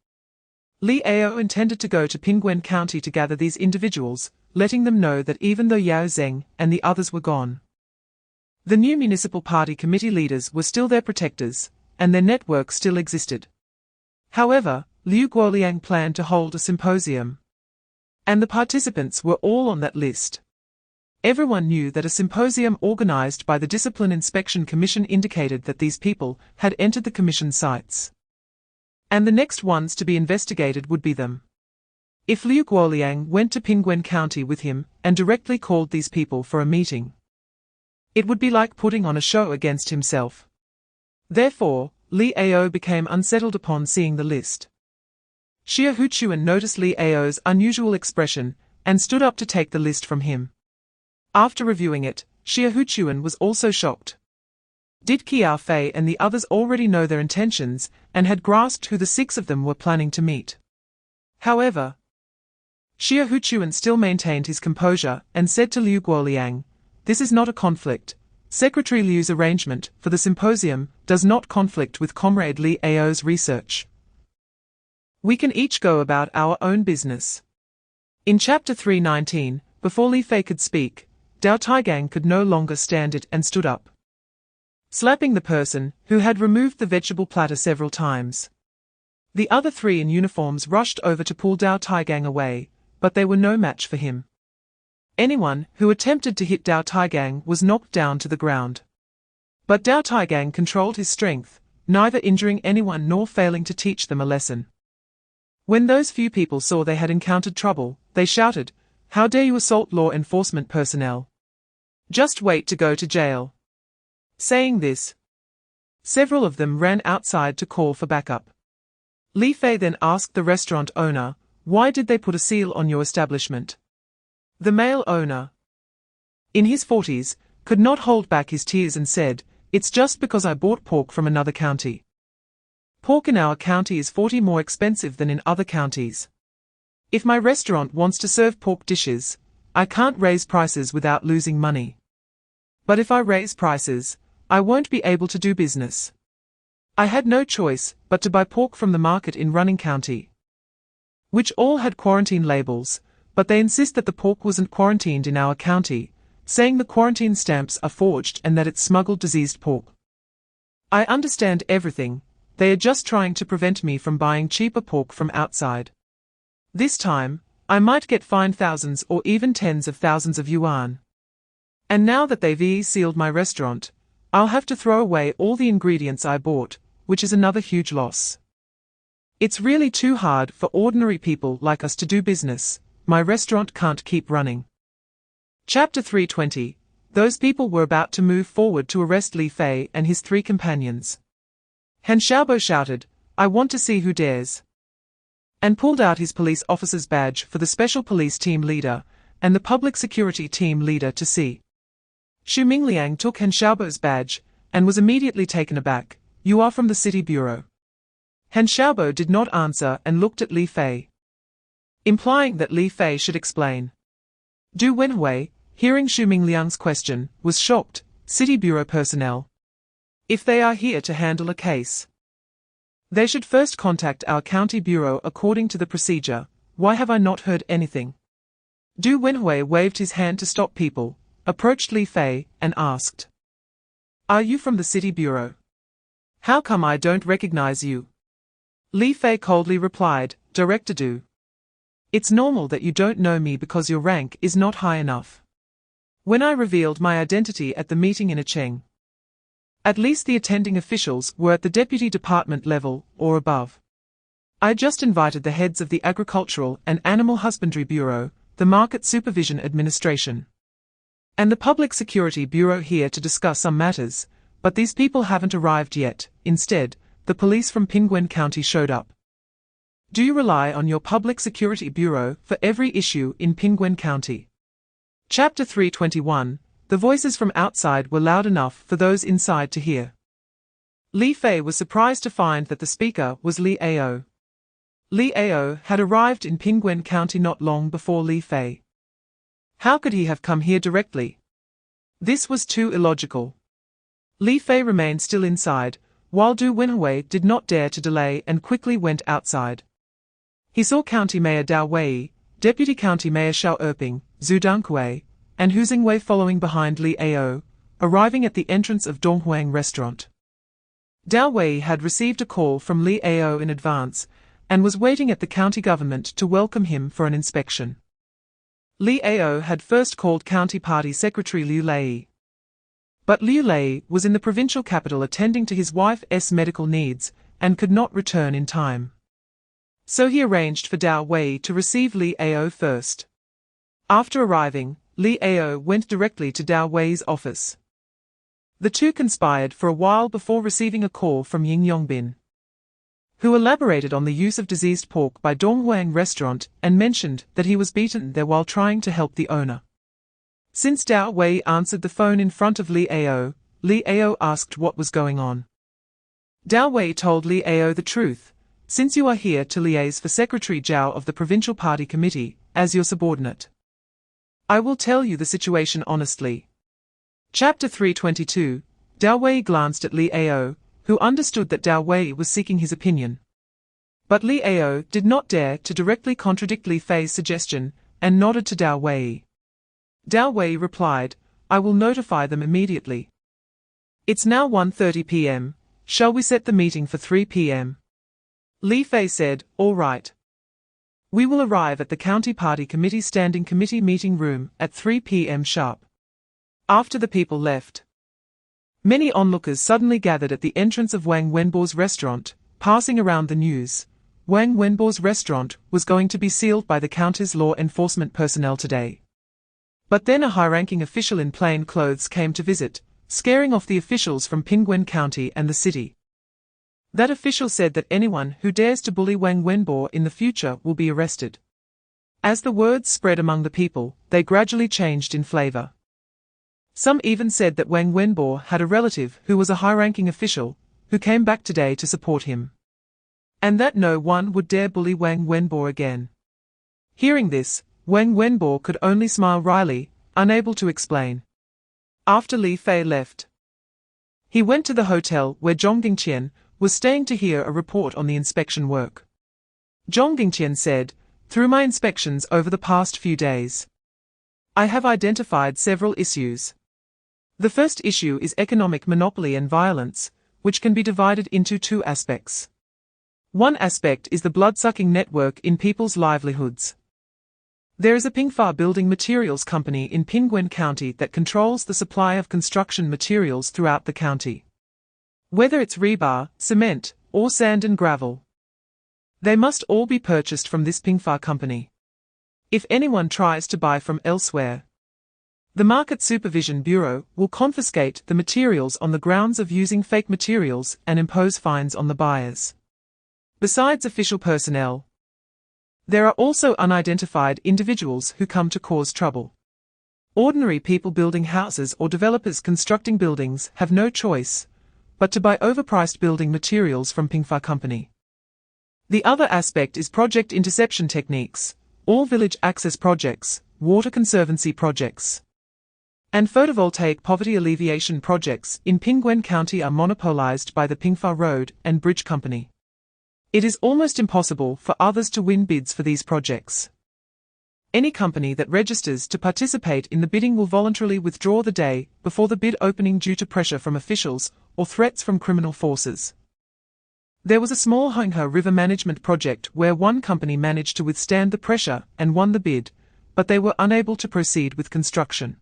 Li Ao intended to go to Pingguan County to gather these individuals, letting them know that even though Yao Zeng and the others were gone, the new Municipal Party Committee leaders were still their protectors, and their network still existed. However, Liu Guoliang planned to hold a symposium, and the participants were all on that list. Everyone knew that a symposium organized by the Discipline Inspection Commission indicated that these people had entered the commission sites, and the next ones to be investigated would be them. If Liu Guoliang went to Pingguan County with him and directly called these people for a meeting, it would be like putting on a show against himself. Therefore, Li Ao became unsettled upon seeing the list. Xia Huchuan noticed Li Ao's unusual expression and stood up to take the list from him. After reviewing it, Xia Huchuan was also shocked. Did Qiao Fei and the others already know their intentions and had grasped who the 6 of them were planning to meet? However, Xia Huchuan still maintained his composure and said to Liu Guoliang, "This is not a conflict. Secretary Liu's arrangement for the symposium does not conflict with Comrade Li Ao's research. We can each go about our own business." In Chapter 319, before Li Fei could speak, Dao Taigang could no longer stand it and stood up, slapping the person who had removed the vegetable platter several times. The other 3 in uniforms rushed over to pull Dao Taigang away, but they were no match for him. Anyone who attempted to hit Dao Taigang was knocked down to the ground. But Dao Taigang controlled his strength, neither injuring anyone nor failing to teach them a lesson. When those few people saw they had encountered trouble, they shouted, "How dare you assault law enforcement personnel? Just wait to go to jail." Saying this, several of them ran outside to call for backup. Li Fei then asked the restaurant owner, Why did they put a seal on your establishment? The male owner, in his 40s, could not hold back his tears and said, "It's just because I bought pork from another county. Pork in our county is 40 more expensive than in other counties. If my restaurant wants to serve pork dishes, I can't raise prices without losing money. But if I raise prices, I won't be able to do business. I had no choice but to buy pork from the market in Running County, which all had quarantine labels, but they insist that the pork wasn't quarantined in our county, saying the quarantine stamps are forged and that it's smuggled diseased pork. I understand everything, they are just trying to prevent me from buying cheaper pork from outside. This time, I might get fined thousands or even tens of thousands of yuan. And now that they've sealed my restaurant, I'll have to throw away all the ingredients I bought, which is another huge loss. It's really too hard for ordinary people like us to do business. My restaurant can't keep running." Chapter 320. Those people were about to move forward to arrest Li Fei and his 3 companions. Han Xiaobo shouted, "I want to see who dares," and pulled out his police officer's badge for the special police team leader and the public security team leader to see. Xu Mingliang took Han Xiaobo's badge and was immediately taken aback. "You are from the city bureau." Han Xiaobo did not answer and looked at Li Fei, implying that Li Fei should explain. Du Wenhui, hearing Xu Mingliang's question, was shocked. "City bureau personnel? If they are here to handle a case, they should first contact our county bureau according to the procedure. Why have I not heard anything?" Du Wenhui waved his hand to stop people, approached Li Fei, and asked, "Are you from the city bureau? How come I don't recognize you?" Li Fei coldly replied, "Director Du, it's normal that you don't know me because your rank is not high enough. When I revealed my identity at the meeting in Acheng, at least the attending officials were at the deputy department level or above. I just invited the heads of the Agricultural and Animal Husbandry Bureau, the Market Supervision Administration, and the Public Security Bureau here to discuss some matters, but these people haven't arrived yet. Instead, the police from Pingwen County showed up. Do you rely on your Public Security Bureau for every issue in Pingwen County?" Chapter 321. The voices from outside were loud enough for those inside to hear. Li Fei was surprised to find that the speaker was Li Ao. Li Ao had arrived in Pingwen County not long before Li Fei. How could he have come here directly? This was too illogical. Li Fei remained still inside, while Du Wenhui did not dare to delay and quickly went outside. He saw County Mayor Dao Wei, Deputy County Mayor Xiao Erping, Zhu Dangkui, and Hu Xingwei following behind Li Ao, arriving at the entrance of Donghuang Restaurant. Dao Wei had received a call from Li Ao in advance, and was waiting at the county government to welcome him for an inspection. Li Ao had first called County Party Secretary Liu Lei, but Liu Lei was in the provincial capital attending to his wife's medical needs, and could not return in time. So he arranged for Dao Wei to receive Li Ao first. After arriving, Li Ao went directly to Dao Wei's office. The two conspired for a while before receiving a call from Ying Yongbin, who elaborated on the use of diseased pork by Donghuang Restaurant and mentioned that he was beaten there while trying to help the owner. Since Dao Wei answered the phone in front of Li Ao asked what was going on. Dao Wei told Li Ao the truth. "Since you are here to liaise for Secretary Zhao of the Provincial Party Committee, as your subordinate, I will tell you the situation honestly." Chapter 322. Dao Wei glanced at Li Ao, who understood that Dao Wei was seeking his opinion. But Li Ao did not dare to directly contradict Li Fei's suggestion, and nodded to Dao Wei. Dao Wei replied, "I will notify them immediately. It's now 1:30 p.m., shall we set the meeting for 3 p.m.? Li Fei said, "All right. We will arrive at the County Party Committee Standing Committee meeting room at 3 p.m. sharp." After the people left, many onlookers suddenly gathered at the entrance of Wang Wenbo's restaurant, passing around the news. Wang Wenbo's restaurant was going to be sealed by the county's law enforcement personnel today. But then a high-ranking official in plain clothes came to visit, scaring off the officials from Pingwen County and the city. That official said that anyone who dares to bully Wang Wenbo in the future will be arrested. As the words spread among the people, they gradually changed in flavor. Some even said that Wang Wenbo had a relative who was a high-ranking official, who came back today to support him. And that no one would dare bully Wang Wenbo again. Hearing this, Wang Wenbo could only smile wryly, unable to explain. After Li Fei left, he went to the hotel where Zhong Gingqian was staying to hear a report on the inspection work. Zhong Gingqian said, "Through my inspections over the past few days, I have identified several issues. The first issue is economic monopoly and violence, which can be divided into two aspects. One aspect is the blood-sucking network in people's livelihoods. There is a Pingfa building materials company in Pingwen County that controls the supply of construction materials throughout the county. Whether it's rebar, cement, or sand and gravel, they must all be purchased from this Pingfa company. If anyone tries to buy from elsewhere, the Market Supervision Bureau will confiscate the materials on the grounds of using fake materials and impose fines on the buyers. Besides official personnel, there are also unidentified individuals who come to cause trouble. Ordinary people building houses or developers constructing buildings have no choice but to buy overpriced building materials from Pingfa Company. The other aspect is project interception techniques. All village access projects, water conservancy projects, and photovoltaic poverty alleviation projects in Pingwen County are monopolized by the Pingfa Road and Bridge Company. It is almost impossible for others to win bids for these projects. Any company that registers to participate in the bidding will voluntarily withdraw the day before the bid opening due to pressure from officials or threats from criminal forces. There was a small Honghe River management project where one company managed to withstand the pressure and won the bid, but they were unable to proceed with construction.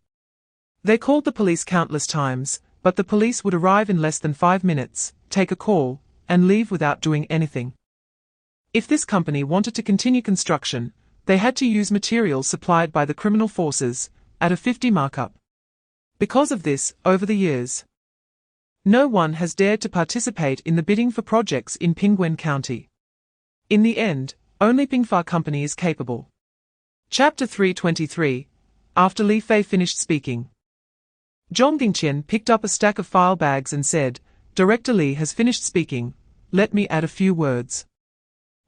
They called the police countless times, but the police would arrive in less than 5 minutes, take a call, and leave without doing anything. If this company wanted to continue construction, they had to use materials supplied by the criminal forces, at a 50 markup. Because of this, over the years, no one has dared to participate in the bidding for projects in Pingwen County. In the end, only Pingfa Company is capable. Chapter 323. After Li Fei finished speaking, Zhong Gingqian picked up a stack of file bags and said, "Director Li has finished speaking, let me add a few words.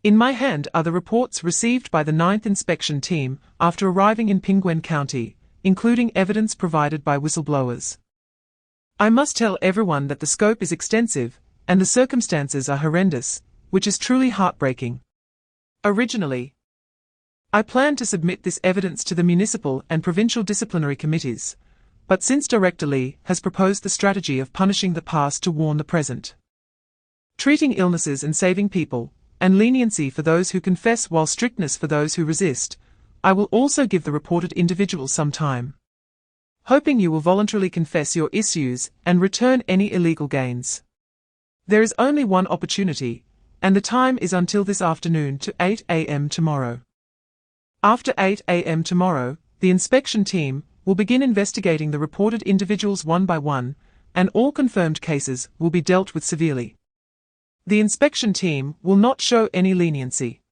In my hand are the reports received by the 9th Inspection Team after arriving in Pingwen County, including evidence provided by whistleblowers. I must tell everyone that the scope is extensive, and the circumstances are horrendous, which is truly heartbreaking. Originally, I planned to submit this evidence to the municipal and provincial disciplinary committees, but since Director Li has proposed the strategy of punishing the past to warn the present, treating illnesses and saving people, and leniency for those who confess while strictness for those who resist, I will also give the reported individuals some time, hoping you will voluntarily confess your issues and return any illegal gains. There is only one opportunity, and the time is until this afternoon to 8 a.m. tomorrow. After 8 a.m. tomorrow, the inspection team will begin investigating the reported individuals one by one, and all confirmed cases will be dealt with severely. The inspection team will not show any leniency.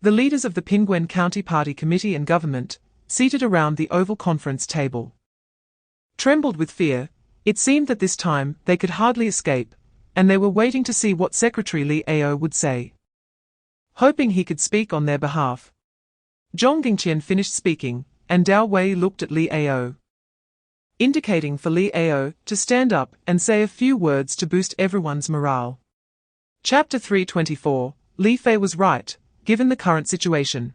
The leaders of the Pingwen County Party Committee and government, seated around the oval conference table, trembled with fear. It seemed that this time they could hardly escape, and they were waiting to see what Secretary Li Ao would say, hoping he could speak on their behalf. Zhong Gingqian finished speaking, and Dao Wei looked at Li Ao, indicating for Li Ao to stand up and say a few words to boost everyone's morale. Chapter 324. Li Fei was right, given the current situation.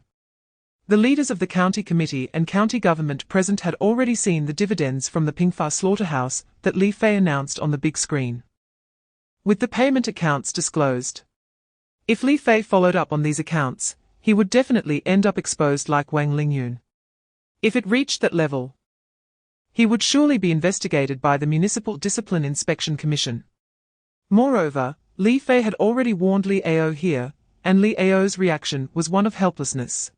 The leaders of the county committee and county government present had already seen the dividends from the Pingfa slaughterhouse that Li Fei announced on the big screen, with the payment accounts disclosed. If Li Fei followed up on these accounts, he would definitely end up exposed like Wang Lingyun. If it reached that level, he would surely be investigated by the Municipal Discipline Inspection Commission. Moreover, Li Fei had already warned Li Ao here, and Li Ao's reaction was one of helplessness.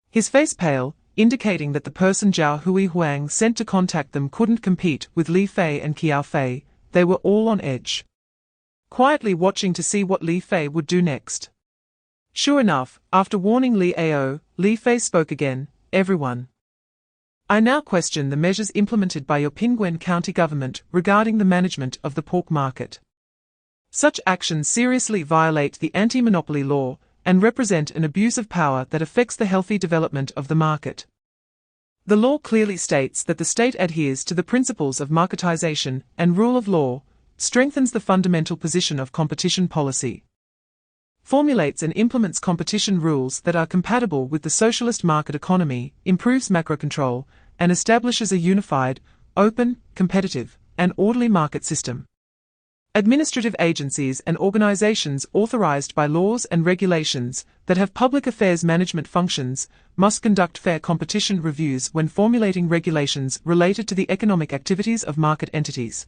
His face pale, indicating that the person Zhao Hui Huang sent to contact them couldn't compete with Li Fei and Qiao Fei. They were all on edge. quietly watching to see what Li Fei would do next. Sure enough, after warning Liao, Li Fei spoke again. Everyone. I now question the measures implemented by your Pingguan County government regarding the management of the pork market. Such actions seriously violate the anti-monopoly law and represent an abuse of power that affects the healthy development of the market. The law clearly states that the state adheres to the principles of marketization and rule of law, strengthens the fundamental position of competition policy, formulates and implements competition rules that are compatible with the socialist market economy, improves macro control, and establishes a unified, open, competitive, and orderly market system. Administrative agencies and organizations authorized by laws and regulations that have public affairs management functions must conduct fair competition reviews when formulating regulations related to the economic activities of market entities.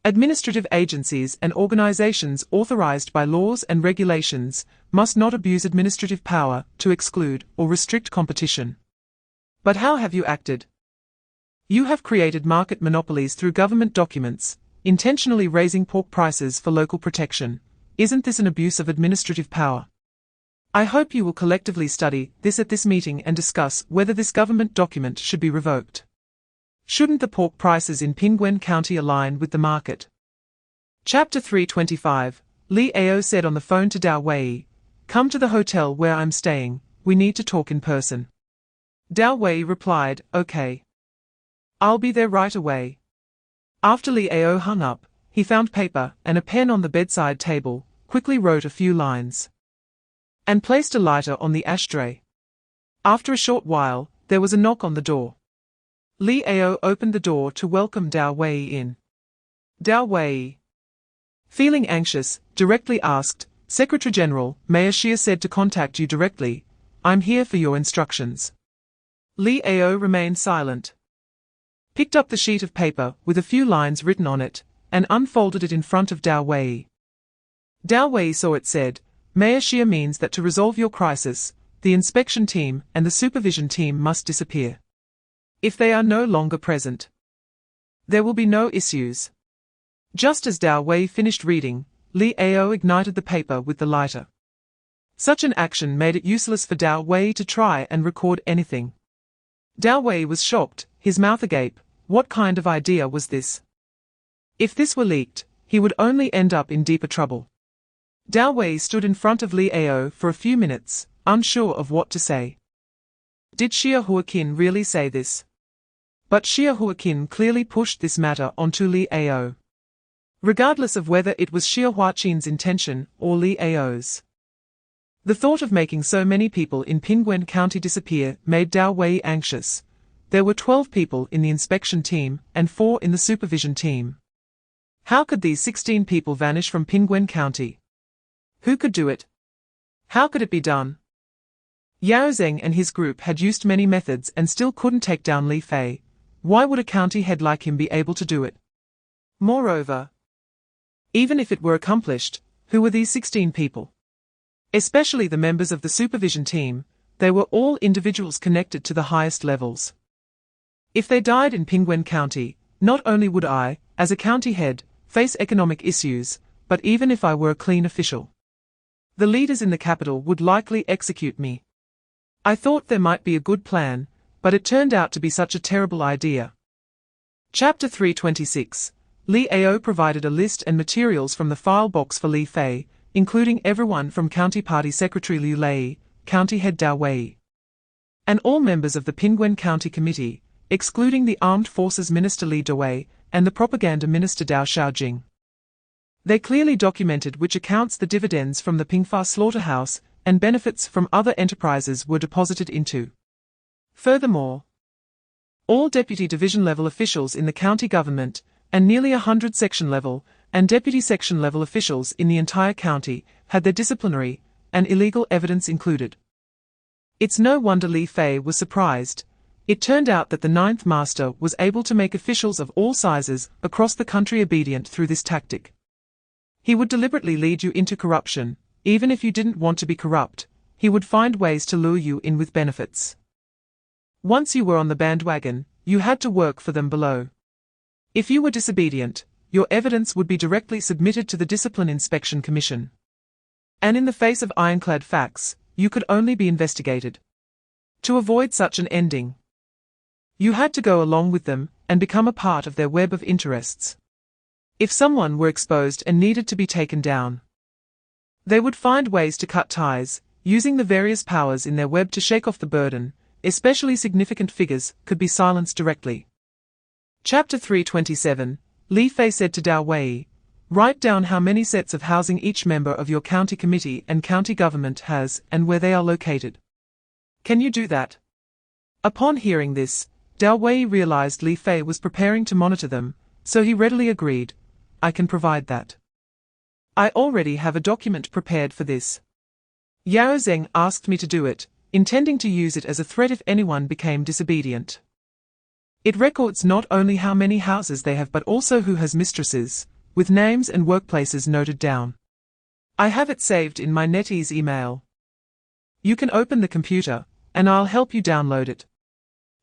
Administrative agencies and organizations authorized by laws and regulations must not abuse administrative power to exclude or restrict competition. But how have you acted? You have created market monopolies through government documents, intentionally raising pork prices for local protection. Isn't this an abuse of administrative power? I hope you will collectively study this at this meeting and discuss whether this government document should be revoked. Shouldn't the pork prices in Pingguan County align with the market? Chapter 325, Liao said on the phone to Dao Wei, "Come to the hotel where I'm staying, we need to talk in person." Dao Wei replied, "Okay. I'll be there right away." After Liao hung up, he found paper and a pen on the bedside table, quickly wrote a few lines, and placed a lighter on the ashtray. After a short while, there was a knock on the door. Liao opened the door to welcome Dao Wei in. Dao Wei, feeling anxious, directly asked, "Secretary General, Mayor Xia said to contact you directly. I'm here for your instructions." Liao remained silent, picked up the sheet of paper with a few lines written on it, and unfolded it in front of Dao Wei. Dao Wei saw it said, "Mayor Xia means that to resolve your crisis, the inspection team and the supervision team must disappear. If they are no longer present, there will be no issues." Just as Dao Wei finished reading, Liao ignited the paper with the lighter. Such an action made it useless for Dao Wei to try and record anything. Dao Wei was shocked, his mouth agape. What kind of idea was this? If this were leaked, he would only end up in deeper trouble. Dao Wei stood in front of Liao for a few minutes, unsure of what to say. Did Xia Huaqin really say this? But Xia Huaqin clearly pushed this matter onto Liao. Regardless of whether it was Xia Huaqin's intention or Liao's. The thought of making so many people in Pingguan County disappear made Dao Wei anxious. There were 12 people in the inspection team and 4 in the supervision team. How could these 16 people vanish from Pingguan County? Who could do it? How could it be done? Yao Zheng and his group had used many methods and still couldn't take down Li Fei. Why would a county head like him be able to do it? Moreover, even if it were accomplished, who were these 16 people? Especially the members of the supervision team, they were all individuals connected to the highest levels. If they died in Pingguan County, not only would I, as a county head, face economic issues, but even if I were a clean official, the leaders in the capital would likely execute me. I thought there might be a good plan, but it turned out to be such a terrible idea. Chapter 326. Liao provided a list and materials from the file box for Li Fei, including everyone from County Party Secretary Liu Lei, County Head Dao Wei, and all members of the Pingguan County Committee, excluding the Armed Forces Minister Li Dawei and the Propaganda Minister Dao Xiaojing. They clearly documented which accounts the dividends from the Pingfa slaughterhouse and benefits from other enterprises were deposited into. Furthermore, all deputy division-level officials in the county government, and nearly 100 section-level and deputy section-level officials in the entire county, had their disciplinary and illegal evidence included. It's no wonder Li Fei was surprised. It turned out that the Ninth Master was able to make officials of all sizes across the country obedient through this tactic. He would deliberately lead you into corruption, even if you didn't want to be corrupt. He would find ways to lure you in with benefits. Once you were on the bandwagon, you had to work for them below. If you were disobedient, your evidence would be directly submitted to the Discipline Inspection Commission. And in the face of ironclad facts, you could only be investigated. To avoid such an ending, you had to go along with them and become a part of their web of interests. If someone were exposed and needed to be taken down, they would find ways to cut ties, using the various powers in their web to shake off the burden. Especially significant figures could be silenced directly. Chapter 327, Li Fei said to Dao Wei, write down how many sets of housing each member of your county committee and county government has and where they are located. Can you do that? Upon hearing this, Dao Wei realized Li Fei was preparing to monitor them, so he readily agreed, I can provide that. I already have a document prepared for this. Yao Zheng asked me to do it, intending to use it as a threat if anyone became disobedient. It records not only how many houses they have but also who has mistresses, with names and workplaces noted down. I have it saved in my NetEase email. You can open the computer, and I'll help you download it.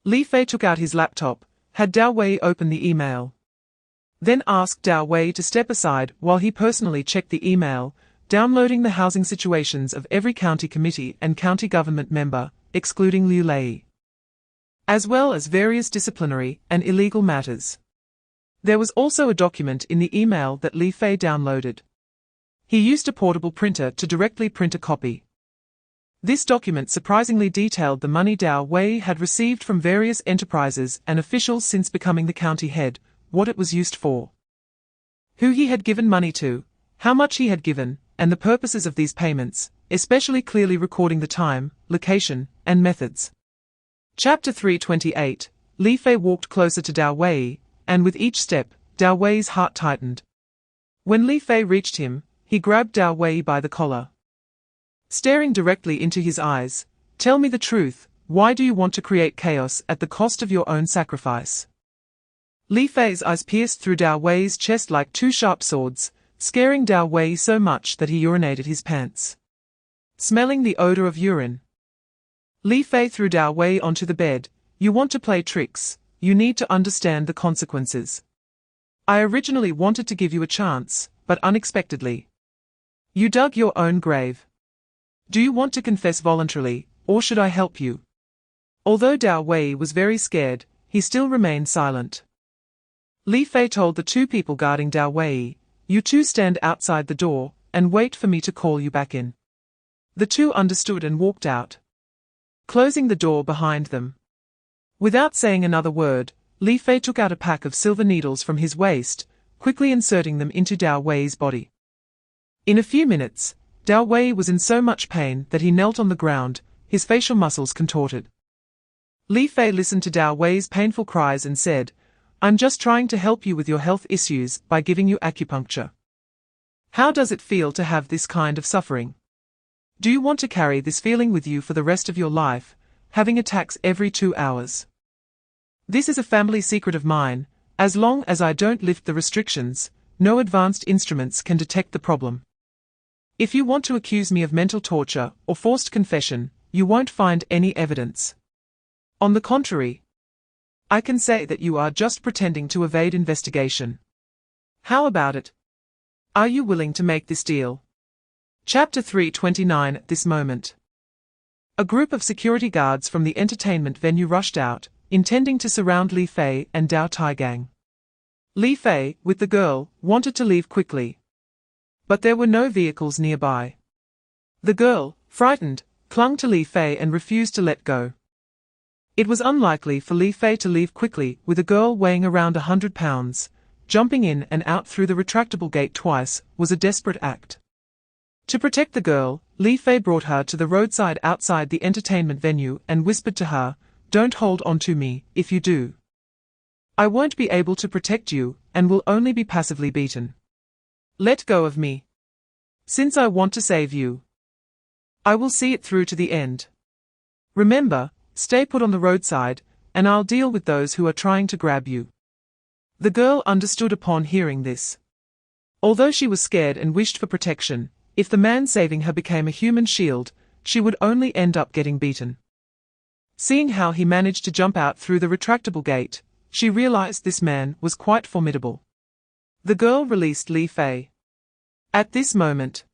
Li Fei took out his laptop, had Dao Wei open the email. Then asked Dao Wei to step aside while he personally checked the email, downloading the housing situations of every county committee and county government member, excluding Liu Lei, as well as various disciplinary and illegal matters. There was also a document in the email that Li Fei downloaded. He used a portable printer to directly print a copy. This document surprisingly detailed the money Dao Wei had received from various enterprises and officials since becoming the county head, what it was used for, who he had given money to, how much he had given, and the purposes of these payments, especially clearly recording the time, location, and methods. Chapter 328, Li Fei walked closer to Dao Wei, and with each step, Dao Wei's heart tightened. When Li Fei reached him, he grabbed Dao Wei by the collar. Staring directly into his eyes, tell me the truth, why do you want to create chaos at the cost of your own sacrifice? Li Fei's eyes pierced through Dao Wei's chest like two sharp swords, scaring Dao Wei so much that he urinated his pants. Smelling the odor of urine, Li Fei threw Dao Wei onto the bed. You want to play tricks, you need to understand the consequences. I originally wanted to give you a chance, but unexpectedly, you dug your own grave. Do you want to confess voluntarily, or should I help you? Although Dao Wei was very scared, he still remained silent. Li Fei told the two people guarding Dao Wei, you two stand outside the door, and wait for me to call you back in. The two understood and walked out, closing the door behind them. Without saying another word, Li Fei took out a pack of silver needles from his waist, quickly inserting them into Dao Wei's body. In a few minutes, Dao Wei was in so much pain that he knelt on the ground, his facial muscles contorted. Li Fei listened to Dao Wei's painful cries and said, I'm just trying to help you with your health issues by giving you acupuncture. How does it feel to have this kind of suffering? Do you want to carry this feeling with you for the rest of your life, having attacks every 2 hours? This is a family secret of mine. As long as I don't lift the restrictions, no advanced instruments can detect the problem. If you want to accuse me of mental torture or forced confession, you won't find any evidence. On the contrary, I can say that you are just pretending to evade investigation. How about it? Are you willing to make this deal? Chapter 329. At this moment, a group of security guards from the entertainment venue rushed out, intending to surround Li Fei and Dao Taigang. Li Fei, with the girl, wanted to leave quickly, but there were no vehicles nearby. The girl, frightened, clung to Li Fei and refused to let go. It was unlikely for Li Fei to leave quickly with a girl weighing around 100 pounds. Jumping in and out through the retractable gate twice was a desperate act. To protect the girl, Li Fei brought her to the roadside outside the entertainment venue and whispered to her, don't hold on to me, if you do, I won't be able to protect you, and will only be passively beaten. Let go of me. Since I want to save you, I will see it through to the end. Remember, stay put on the roadside, and I'll deal with those who are trying to grab you. The girl understood upon hearing this. Although she was scared and wished for protection, if the man saving her became a human shield, she would only end up getting beaten. Seeing how he managed to jump out through the retractable gate, she realized this man was quite formidable. The girl released Li Fei. At this moment,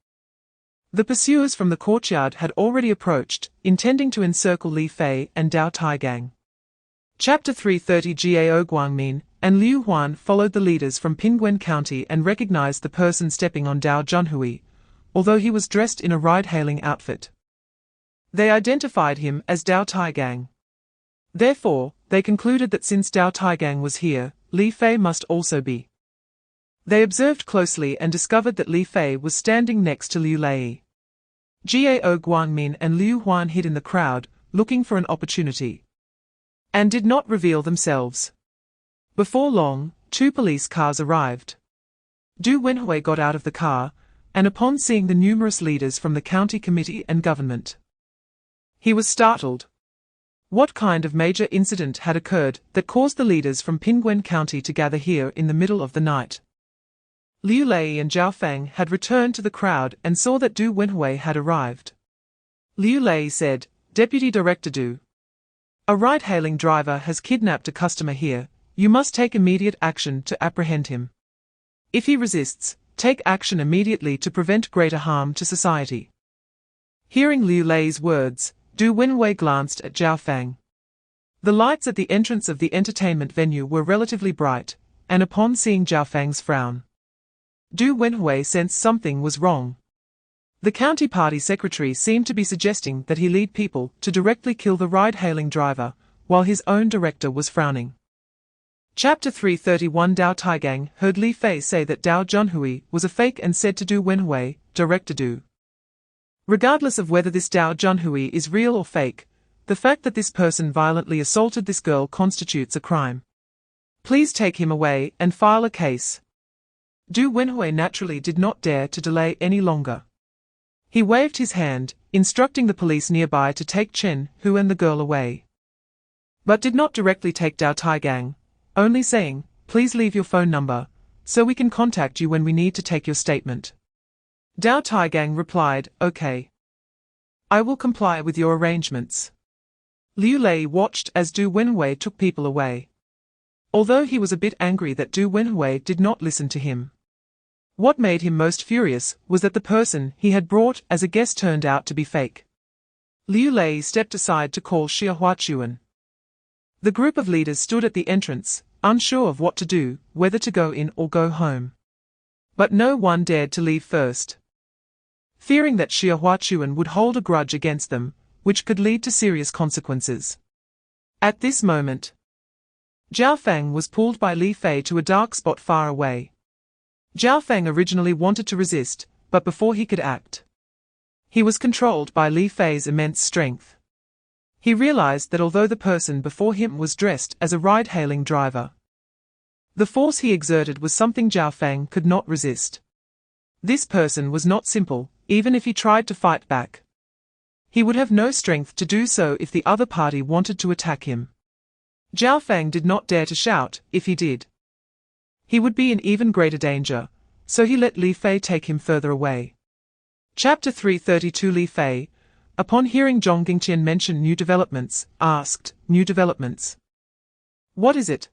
the pursuers from the courtyard had already approached, intending to encircle Li Fei and Dao Taigang. Chapter 330 Qiao Guangmin and Liu Huan followed the leaders from Pingguan County and recognized the person stepping on Dao Junhui, although he was dressed in a ride-hailing outfit. They identified him as Dao Taigang. Therefore, they concluded that since Dao Taigang was here, Li Fei must also be. They observed closely and discovered that Li Fei was standing next to Liu Lei. Qiao Guangmin and Liu Huan hid in the crowd, looking for an opportunity, and did not reveal themselves. Before long, 2 police cars arrived. Du Wenhui got out of the car, and upon seeing the numerous leaders from the county committee and government, he was startled. What kind of major incident had occurred that caused the leaders from Pingguan County to gather here in the middle of the night? Liu Lei and Zhao Feng had returned to the crowd and saw that Du Wenhui had arrived. Liu Lei said, "Deputy Director Du, a ride-hailing driver has kidnapped a customer here. You must take immediate action to apprehend him. If he resists, take action immediately to prevent greater harm to society." Hearing Liu Lei's words, Du Wenhui glanced at Zhao Feng. The lights at the entrance of the entertainment venue were relatively bright, and upon seeing Zhao Feng's frown, Du Wenhui sensed something was wrong. The county party secretary seemed to be suggesting that he lead people to directly kill the ride-hailing driver, while his own director was frowning. Chapter 331 Dao Taigang heard Li Fei say that Dao Junhui was a fake and said to Du Wenhui, "Director Du, regardless of whether this Dao Junhui is real or fake, the fact that this person violently assaulted this girl constitutes a crime. Please take him away and file a case." Du Wenhui naturally did not dare to delay any longer. He waved his hand, instructing the police nearby to take Chen Hu and the girl away, but did not directly take Dao Taigang, only saying, "Please leave your phone number, so we can contact you when we need to take your statement." Dao Taigang replied, "Okay. I will comply with your arrangements." Liu Lei watched as Du Wenhui took people away, although he was a bit angry that Du Wenhui did not listen to him. What made him most furious was that the person he had brought as a guest turned out to be fake. Liu Lei stepped aside to call Xia Huachuan. The group of leaders stood at the entrance, unsure of what to do, whether to go in or go home. But no one dared to leave first, fearing that Xia Huachuan would hold a grudge against them, which could lead to serious consequences. At this moment, Zhao Feng was pulled by Li Fei to a dark spot far away. Zhao Feng originally wanted to resist, but before he could act, he was controlled by Li Fei's immense strength. He realized that although the person before him was dressed as a ride-hailing driver, the force he exerted was something Zhao Feng could not resist. This person was not simple, even if he tried to fight back. He would have no strength to do so if the other party wanted to attack him. Zhao Feng did not dare to shout. If he did, he would be in even greater danger, so he let Li Fei take him further away. Chapter 332 Li Fei, upon hearing Zhong Gingqian mention new developments, asked, "New developments? What is it?"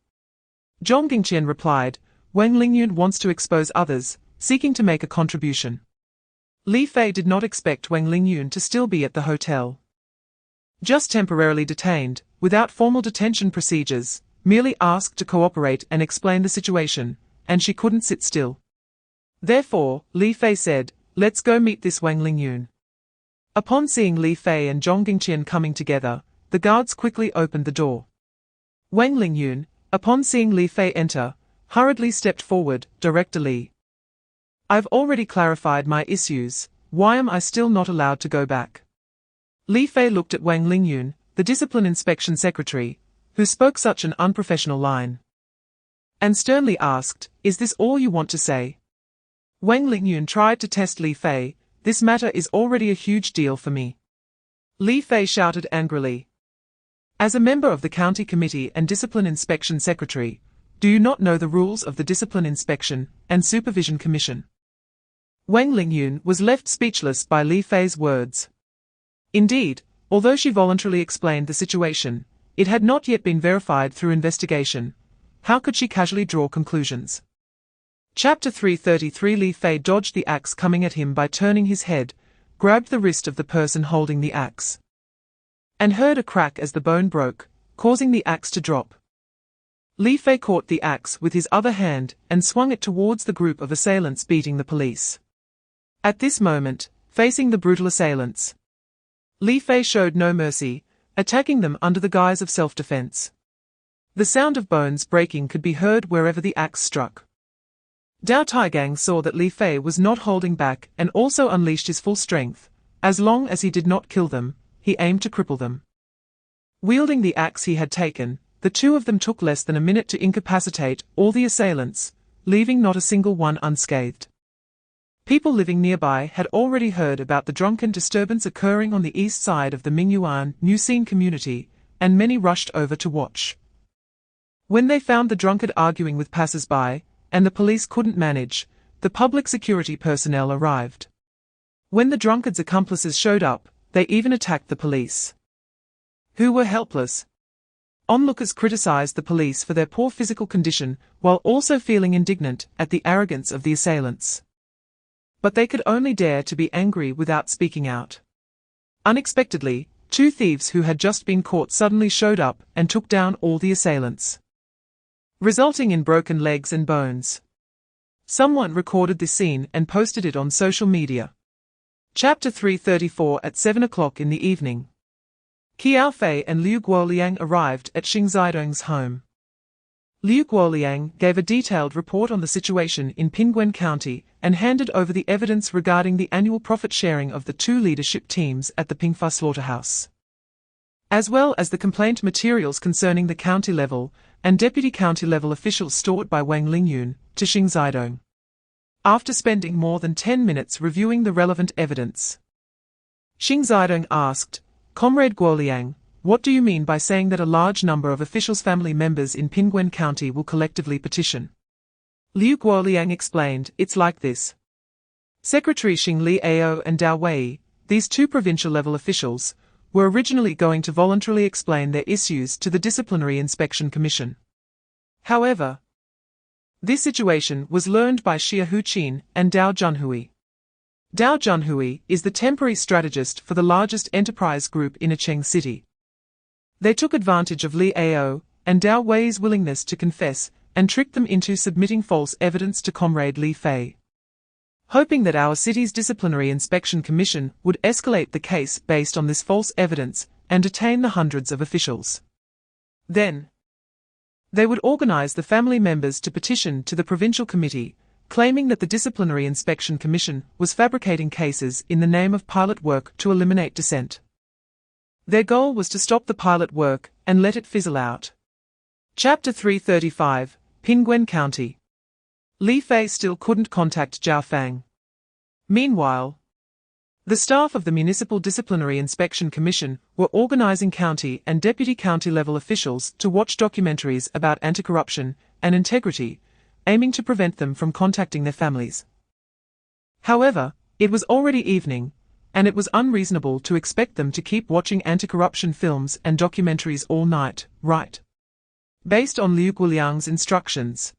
Zhong Gingqian replied, "Wang Lingyun wants to expose others, seeking to make a contribution." Li Fei did not expect Wang Lingyun to still be at the hotel. Just temporarily detained, without formal detention procedures, merely asked to cooperate and explain the situation, and she couldn't sit still. Therefore, Li Fei said, "Let's go meet this Wang Lingyun." Upon seeing Li Fei and Zhong Gingqian coming together, the guards quickly opened the door. Wang Lingyun, upon seeing Li Fei enter, hurriedly stepped forward. "Director Li, I've already clarified my issues, why am I still not allowed to go back?" Li Fei looked at Wang Lingyun, the discipline inspection secretary, who spoke such an unprofessional line, and sternly asked, "Is this all you want to say?" Wang Lingyun tried to test Li Fei, "This matter is already a huge deal for me." Li Fei shouted angrily, "As a member of the county committee and discipline inspection secretary, do you not know the rules of the discipline inspection and supervision commission?" Wang Lingyun was left speechless by Li Fei's words. Indeed, although she voluntarily explained the situation, it had not yet been verified through investigation. How could she casually draw conclusions? Chapter 333 Li Fei dodged the axe coming at him by turning his head, grabbed the wrist of the person holding the axe, and heard a crack as the bone broke, causing the axe to drop. Li Fei caught the axe with his other hand and swung it towards the group of assailants beating the police. At this moment, facing the brutal assailants, Li Fei showed no mercy, attacking them under the guise of self-defense. The sound of bones breaking could be heard wherever the axe struck. Dao Taigang saw that Li Fei was not holding back and also unleashed his full strength. As long as he did not kill them, he aimed to cripple them. Wielding the axe he had taken, the two of them took less than a minute to incapacitate all the assailants, leaving not a single one unscathed. People living nearby had already heard about the drunken disturbance occurring on the east side of the Mingyuan New Scene community, and many rushed over to watch. When they found the drunkard arguing with passers-by, and the police couldn't manage, the public security personnel arrived. When the drunkard's accomplices showed up, they even attacked the police, who were helpless. Onlookers criticized the police for their poor physical condition, while also feeling indignant at the arrogance of the assailants. But they could only dare to be angry without speaking out. Unexpectedly, two thieves who had just been caught suddenly showed up and took down all the assailants, resulting in broken legs and bones. Someone recorded this scene and posted it on social media. Chapter 334 At 7 o'clock in the evening, Qiao Fei and Liu Guoliang arrived at Xing Zidong's home. Liu Guoliang gave a detailed report on the situation in Pingguan County and handed over the evidence regarding the annual profit sharing of the two leadership teams at the Pingfa slaughterhouse, as well as the complaint materials concerning the county-level and deputy county-level officials stored by Wang Lingyun to Xing Zidong. After spending more than 10 minutes reviewing the relevant evidence, Xing Zidong asked, "Comrade Guoliang, what do you mean by saying that a large number of officials' family members in Pingguan County will collectively petition?" Liu Guoliang explained, "It's like this. Secretary Xing Liao and Dao Wei, these two provincial-level officials, were originally going to voluntarily explain their issues to the Disciplinary Inspection Commission. However, this situation was learned by Xia Huqin and Dao Junhui. Dao Junhui is the temporary strategist for the largest enterprise group in Acheng City. They took advantage of Liao and Dao Wei's willingness to confess and tricked them into submitting false evidence to Comrade Li Fei, hoping that our city's Disciplinary Inspection Commission would escalate the case based on this false evidence and detain the hundreds of officials. Then, they would organize the family members to petition to the provincial committee, claiming that the Disciplinary Inspection Commission was fabricating cases in the name of pilot work to eliminate dissent. Their goal was to stop the pilot work and let it fizzle out." Chapter 335, Pingguan County. Li Fei still couldn't contact Zhao Fang. Meanwhile, the staff of the Municipal Disciplinary Inspection Commission were organizing county and deputy county-level officials to watch documentaries about anti-corruption and integrity, aiming to prevent them from contacting their families. However, it was already evening, and it was unreasonable to expect them to keep watching anti-corruption films and documentaries all night, right? Based on Liu Guoliang's instructions,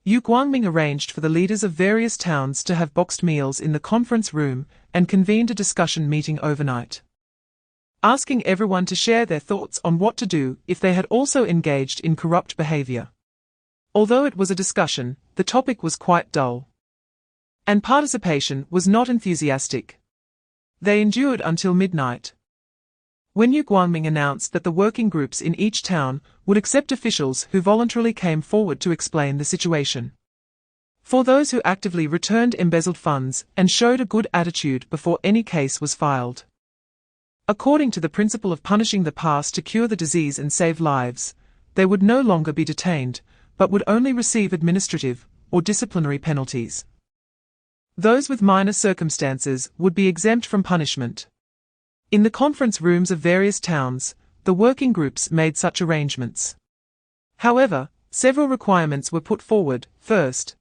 Yu Guangming arranged for the leaders of various towns to have boxed meals in the conference room and convened a discussion meeting overnight, asking everyone to share their thoughts on what to do if they had also engaged in corrupt behavior. Although it was a discussion, the topic was quite dull, and participation was not enthusiastic. They endured until midnight, when Yu Guangming announced that the working groups in each town would accept officials who voluntarily came forward to explain the situation. For those who actively returned embezzled funds and showed a good attitude before any case was filed. According to the principle of punishing the past to cure the disease and save lives, they would no longer be detained, but would only receive administrative or disciplinary penalties. Those with minor circumstances would be exempt from punishment. In the conference rooms of various towns, the working groups made such arrangements. However, several requirements were put forward. First,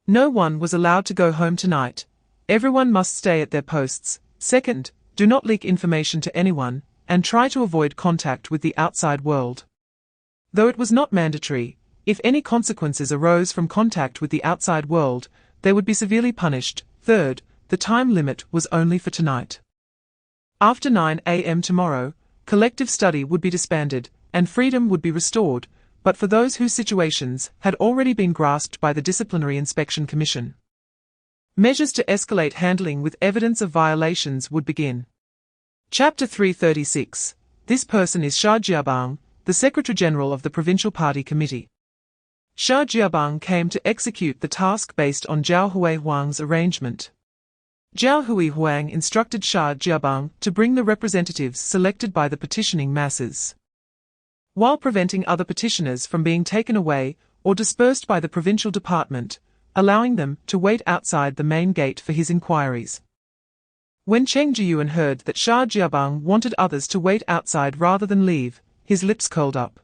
no one was allowed to go home tonight. Everyone must stay at their posts. Second, do not leak information to anyone, and try to avoid contact with the outside world. Though it was not mandatory, If any consequences arose from contact with the outside world, they would be severely punished. Third, the time limit was only for tonight. After 9 a.m. tomorrow, collective study would be disbanded, and freedom would be restored, but for those whose situations had already been grasped by the Disciplinary Inspection Commission. Measures to escalate handling with evidence of violations would begin. Chapter 336. This person is Xia Jiabang, the Secretary-General of the Provincial Party Committee. Xia Jiabang came to execute the task based on Zhao Huihuang's arrangement. Zhao Huihuang instructed Xia Jiabang to bring the representatives selected by the petitioning masses, while preventing other petitioners from being taken away or dispersed by the provincial department, allowing them to wait outside the main gate for his inquiries. When Cheng Jiyuan heard that Xia Jiabang wanted others to wait outside rather than leave, his lips curled up.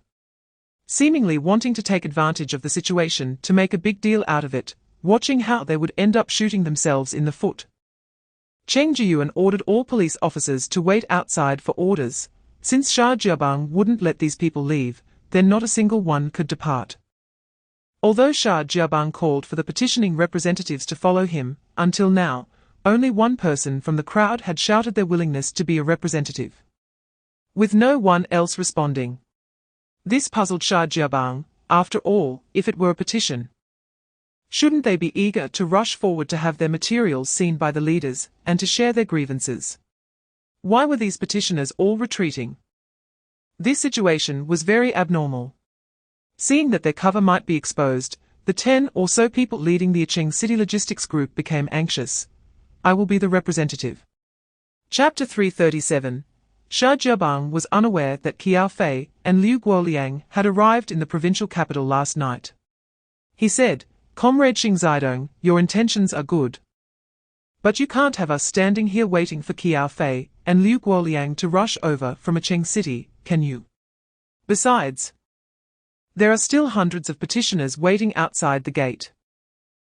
Seemingly wanting to take advantage of the situation to make a big deal out of it, watching how they would end up shooting themselves in the foot. Cheng Jiyuan ordered all police officers to wait outside for orders. Since Xia Jiabang wouldn't let these people leave, then not a single one could depart. Although Xia Jiabang called for the petitioning representatives to follow him, until now, only one person from the crowd had shouted their willingness to be a representative, with no one else responding. This puzzled Xia Jiabang. After all, if it were a petition, shouldn't they be eager to rush forward to have their materials seen by the leaders, and to share their grievances? Why were these petitioners all retreating? This situation was very abnormal. Seeing that their cover might be exposed, the 10 or so people leading the Yicheng City Logistics Group became anxious. I will be the representative. Chapter 337. Xia Jiabang was unaware that Qiao Fei and Liu Guoliang had arrived in the provincial capital last night. He said, "Comrade Xing Zidong, your intentions are good. But you can't have us standing here waiting for Qiao Fei and Liu Guoliang to rush over from Yicheng City, can you? Besides, there are still hundreds of petitioners waiting outside the gate."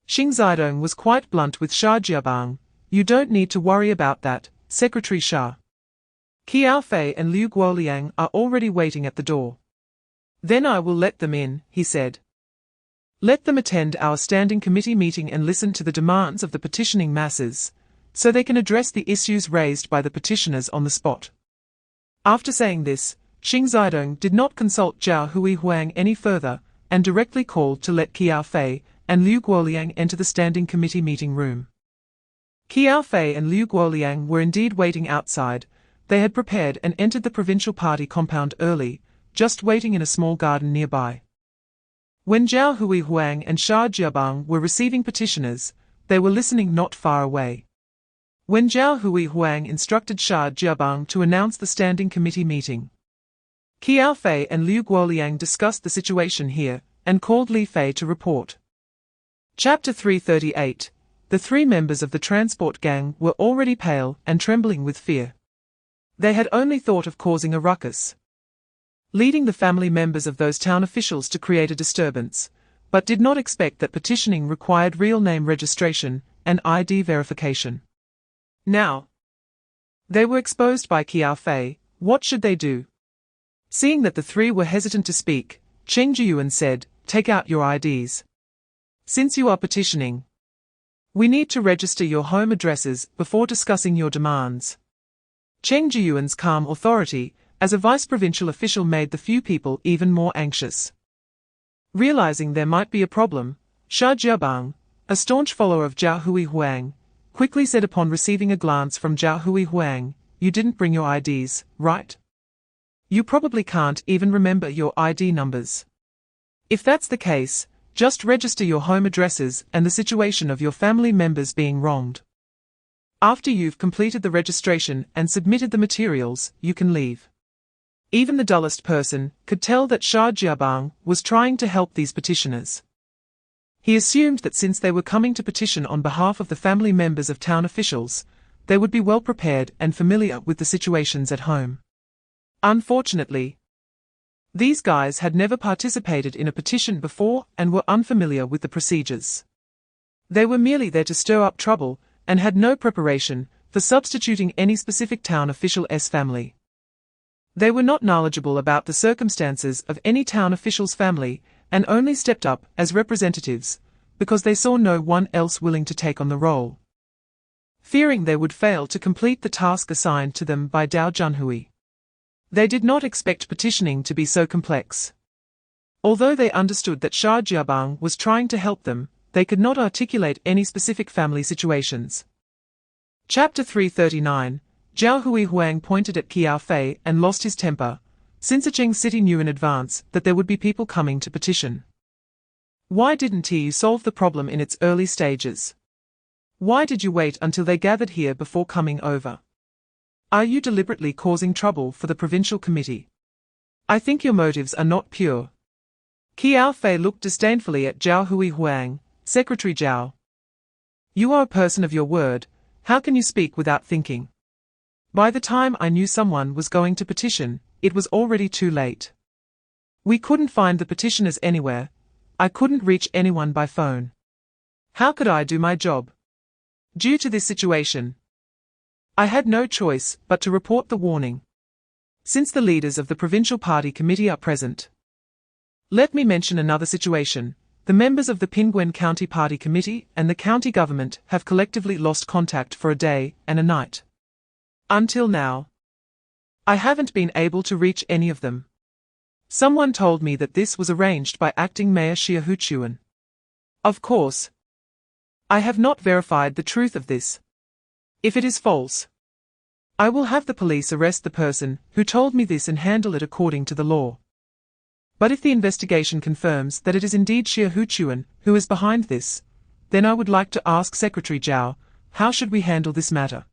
Xing Zidong was quite blunt with Xia Jiabang. "You don't need to worry about that, Secretary Xia. Qiao Fei and Liu Guoliang are already waiting at the door." "Then I will let them in," he said. "Let them attend our standing committee meeting and listen to the demands of the petitioning masses, so they can address the issues raised by the petitioners on the spot." After saying this, Xing Zidong did not consult Zhao Huihuang any further, and directly called to let Qiao Fei and Liu Guoliang enter the standing committee meeting room. Qiao Fei and Liu Guoliang were indeed waiting outside. They had prepared and entered the provincial party compound early, just waiting in a small garden nearby. When Zhao Huihuang and Xia Jiabang were receiving petitioners, they were listening not far away. When Zhao Huihuang instructed Xia Jiabang to announce the standing committee meeting, Qiao Fei and Liu Guoliang discussed the situation here, and called Li Fei to report. Chapter 338. The 3 members of the transport gang were already pale and trembling with fear. They had only thought of causing a ruckus, leading the family members of those town officials to create a disturbance, but did not expect that petitioning required real name registration and ID verification. Now, they were exposed by Qiao Fei. What should they do? Seeing that the 3 were hesitant to speak, Cheng Jiyuan said, "Take out your IDs. Since you are petitioning, we need to register your home addresses before discussing your demands." Cheng Jiyuan's calm authority as a vice-provincial official made the few people even more anxious. Realizing there might be a problem, Xia Jiabang, a staunch follower of Zhao Huihuang, quickly said upon receiving a glance from Zhao Huihuang, "You didn't bring your IDs, right? You probably can't even remember your ID numbers. If that's the case, just register your home addresses and the situation of your family members being wronged. After you've completed the registration and submitted the materials, you can leave." Even the dullest person could tell that Xia Jiabang was trying to help these petitioners. He assumed that since they were coming to petition on behalf of the family members of town officials, they would be well prepared and familiar with the situations at home. Unfortunately, these guys had never participated in a petition before and were unfamiliar with the procedures. They were merely there to stir up trouble and had no preparation for substituting any specific town official's family. They were not knowledgeable about the circumstances of any town official's family, and only stepped up as representatives, because they saw no one else willing to take on the role, fearing they would fail to complete the task assigned to them by Dao Junhui. They did not expect petitioning to be so complex. Although they understood that Sha Jiabang was trying to help them, they could not articulate any specific family situations. Chapter 339, Zhao Hui Huang pointed at Qiao Fei and lost his temper, since Cheng City knew in advance that there would be people coming to petition. Why didn't you solve the problem in its early stages? Why did you wait until they gathered here before coming over? Are you deliberately causing trouble for the provincial committee? I think your motives are not pure. Qiao Fei looked disdainfully at Zhao Hui Huang, Secretary Zhao. You are a person of your word, how can you speak without thinking? By the time I knew someone was going to petition, it was already too late. We couldn't find the petitioners anywhere. I couldn't reach anyone by phone. How could I do my job? Due to this situation, I had no choice but to report the warning. Since the leaders of the Provincial Party Committee are present, let me mention another situation. The members of the Pinguin County Party Committee and the county government have collectively lost contact for a day and a night. Until now, I haven't been able to reach any of them. Someone told me that this was arranged by acting Mayor Xia Huchuan. Of course, I have not verified the truth of this. If it is false, I will have the police arrest the person who told me this and handle it according to the law. But if the investigation confirms that it is indeed Xia Huchuan who is behind this, then I would like to ask Secretary Zhao, how should we handle this matter?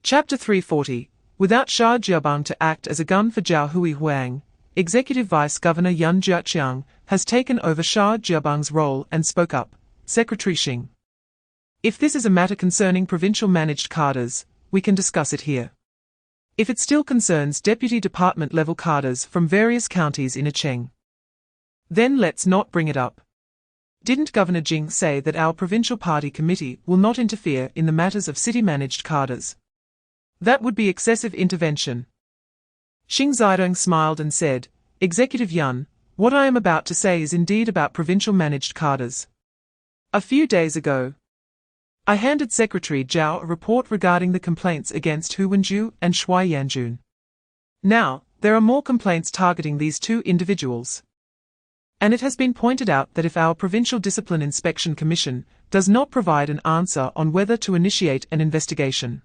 Chapter 340, Without Sha Jiabang to act as a gun for Zhao Hui Huang, Executive Vice Governor Yan Jiaqiang has taken over Sha Jiabang's role and spoke up, Secretary Xing. If this is a matter concerning provincial managed cadres, we can discuss it here. If it still concerns deputy department level cadres from various counties in Acheng, then let's not bring it up. Didn't Governor Jing say that our provincial party committee will not interfere in the matters of city managed cadres? That would be excessive intervention. Xing Zidong smiled and said, Executive Yun, what I am about to say is indeed about provincial managed cadres. A few days ago, I handed Secretary Zhao a report regarding the complaints against Hu Wenju and Shui Yanjun. Now, there are more complaints targeting these two individuals. And it has been pointed out that if our Provincial Discipline Inspection Commission does not provide an answer on whether to initiate an investigation,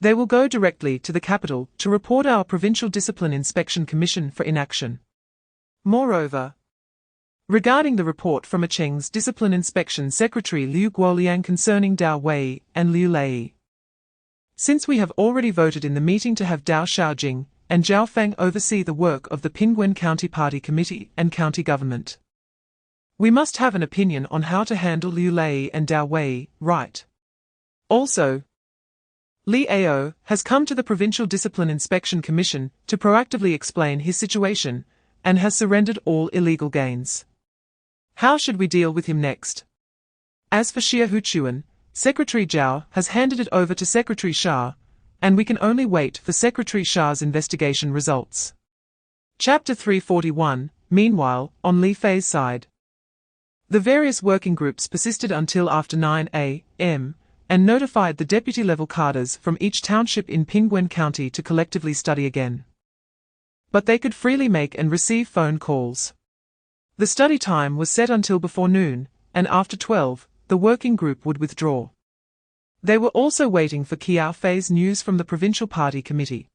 they will go directly to the capital to report our Provincial Discipline Inspection Commission for inaction. Moreover, regarding the report from Acheng's Discipline Inspection Secretary Liu Guoliang concerning Dao Wei and Liu Lei, since we have already voted in the meeting to have Dao Xiaojing and Zhao Feng oversee the work of the Pinguin County Party Committee and county government, we must have an opinion on how to handle Liu Lei and Dao Wei, right? Also, Li Ao has come to the Provincial Discipline Inspection Commission to proactively explain his situation and has surrendered all illegal gains. How should we deal with him next? As for Xia Huchuan, Secretary Zhao has handed it over to Secretary Sha, and we can only wait for Secretary Sha's investigation results. Chapter 341, Meanwhile, on Li Fei's side, the various working groups persisted until after 9 a.m. and notified the deputy-level cadres from each township in Pinguin County to collectively study again. But they could freely make and receive phone calls. The study time was set until before noon, and after 12, the working group would withdraw. They were also waiting for Qiao Fei's news from the Provincial Party Committee.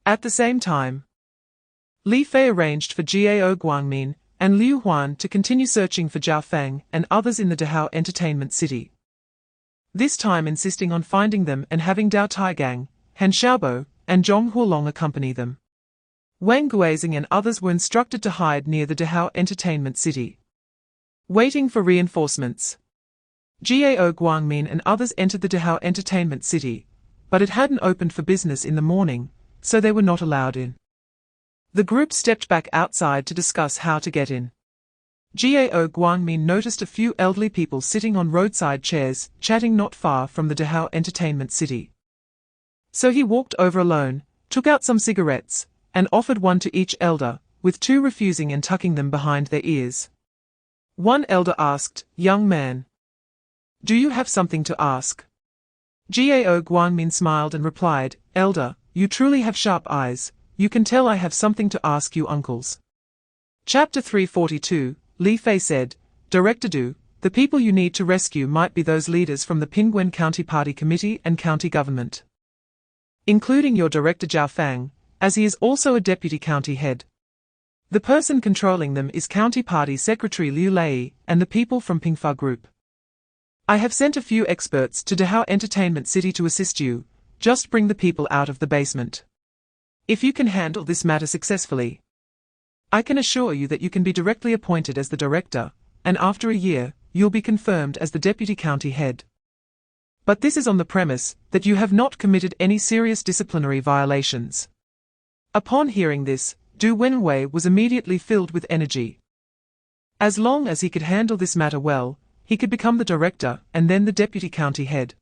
At the same time, Li Fei arranged for Gao Guangmin and Liu Huan to continue searching for Zhao Feng and others in the Dahao Entertainment City, this time insisting on finding them and having Dao Taigang, Han Xiaobo, and Zhong Huolong accompany them. Wang Guizing and others were instructed to hide near the Dahao Entertainment City, waiting for reinforcements. Gao Guangmin and others entered the Dahao Entertainment City, but it hadn't opened for business in the morning, so they were not allowed in. The group stepped back outside to discuss how to get in. Gao Guangmin noticed a few elderly people sitting on roadside chairs, chatting not far from the Dahao Entertainment City. So he walked over alone, took out some cigarettes, and offered one to each elder, with two refusing and tucking them behind their ears. One elder asked, "Young man, do you have something to ask?" Qiao Guangmin smiled and replied, "Elder, you truly have sharp eyes. You can tell I have something to ask you, uncles." Chapter 342, Li Fei said, "Director Du, the people you need to rescue might be those leaders from the Pingguan County Party Committee and county government, including your director Zhao Fang, as he is also a deputy county head. The person controlling them is County Party Secretary Liu Lei and the people from Pingfa Group. I have sent a few experts to Dahao Entertainment City to assist you. Just bring the people out of the basement. If you can handle this matter successfully, I can assure you that you can be directly appointed as the director, and after a year, you'll be confirmed as the deputy county head. But this is on the premise that you have not committed any serious disciplinary violations." Upon hearing this, Du Wenwei was immediately filled with energy. As long as he could handle this matter well, he could become the director and then the deputy county head.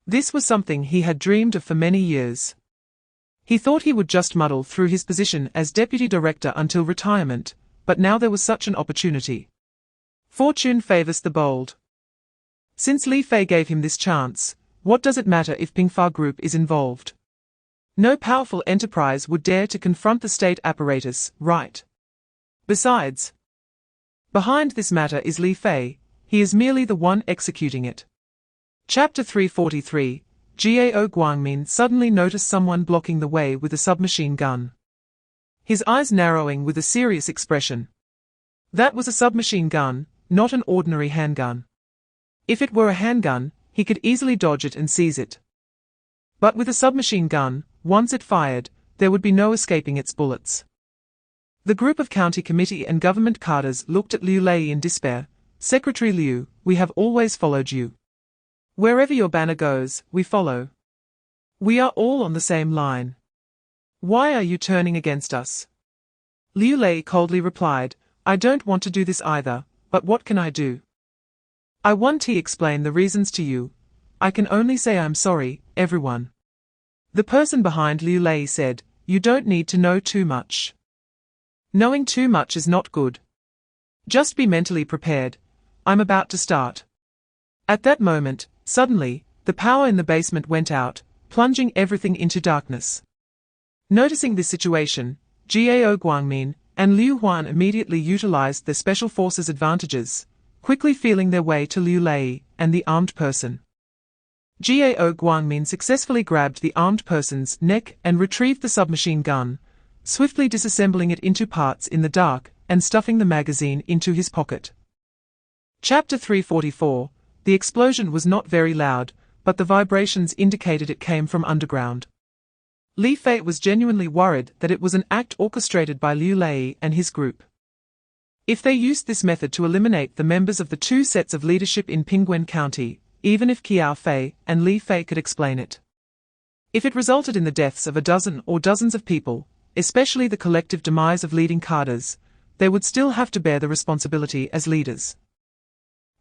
This was something he had dreamed of for many years. He thought he would just muddle through his position as deputy director until retirement, but now there was such an opportunity. Fortune favors the bold. Since Li Fei gave him this chance, what does it matter if Pingfa Group is involved? No powerful enterprise would dare to confront the state apparatus, right? Besides, behind this matter is Li Fei. He is merely the one executing it. Chapter 343, Qiao Guangmin suddenly noticed someone blocking the way with a submachine gun. His eyes narrowing with a serious expression. That was a submachine gun, not an ordinary handgun. If it were a handgun, he could easily dodge it and seize it. But with a submachine gun, once it fired, there would be no escaping its bullets. The group of county committee and government cadres looked at Liu Lei in despair. "Secretary Liu, we have always followed you. Wherever your banner goes, we follow. We are all on the same line. Why are you turning against us?" Liu Lei coldly replied, "I don't want to do this either, but what can I do? I want to explain the reasons to you. I can only say I'm sorry, everyone." The person behind Liu Lei said, "You don't need to know too much. Knowing too much is not good. Just be mentally prepared. I'm about to start." At that moment, suddenly, the power in the basement went out, plunging everything into darkness. Noticing this situation, Qiao Guangmin and Liu Huan immediately utilized their special forces' advantages, quickly feeling their way to Liu Lei and the armed person. Qiao Guangmin successfully grabbed the armed person's neck and retrieved the submachine gun, swiftly disassembling it into parts in the dark and stuffing the magazine into his pocket. Chapter 344, the explosion was not very loud, but the vibrations indicated it came from underground. Li Fei was genuinely worried that it was an act orchestrated by Liu Lei and his group. If they used this method to eliminate the members of the two sets of leadership in Pingguan County, even if Qiao Fei and Li Fei could explain it. If it resulted in the deaths of a dozen or dozens of people, especially the collective demise of leading cadres, they would still have to bear the responsibility as leaders.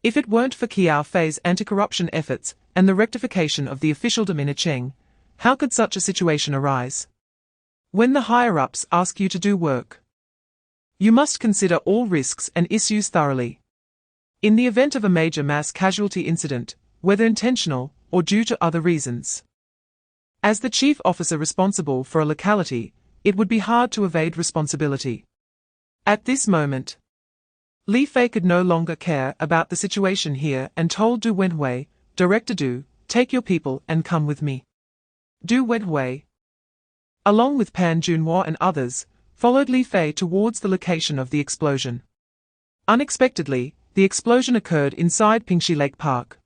If it weren't for Qiao Fei's anti-corruption efforts and the rectification of the officialdom in Cheng, how could such a situation arise? When the higher-ups ask you to do work, you must consider all risks and issues thoroughly. In the event of a major mass casualty incident, whether intentional or due to other reasons, as the chief officer responsible for a locality, it would be hard to evade responsibility. At this moment, Li Fei could no longer care about the situation here and told Du Wenwei, "Director Du, take your people and come with me." Du Wenwei, along with Pan Junhua and others, followed Li Fei towards the location of the explosion. Unexpectedly, the explosion occurred inside Pingxi Lake Park,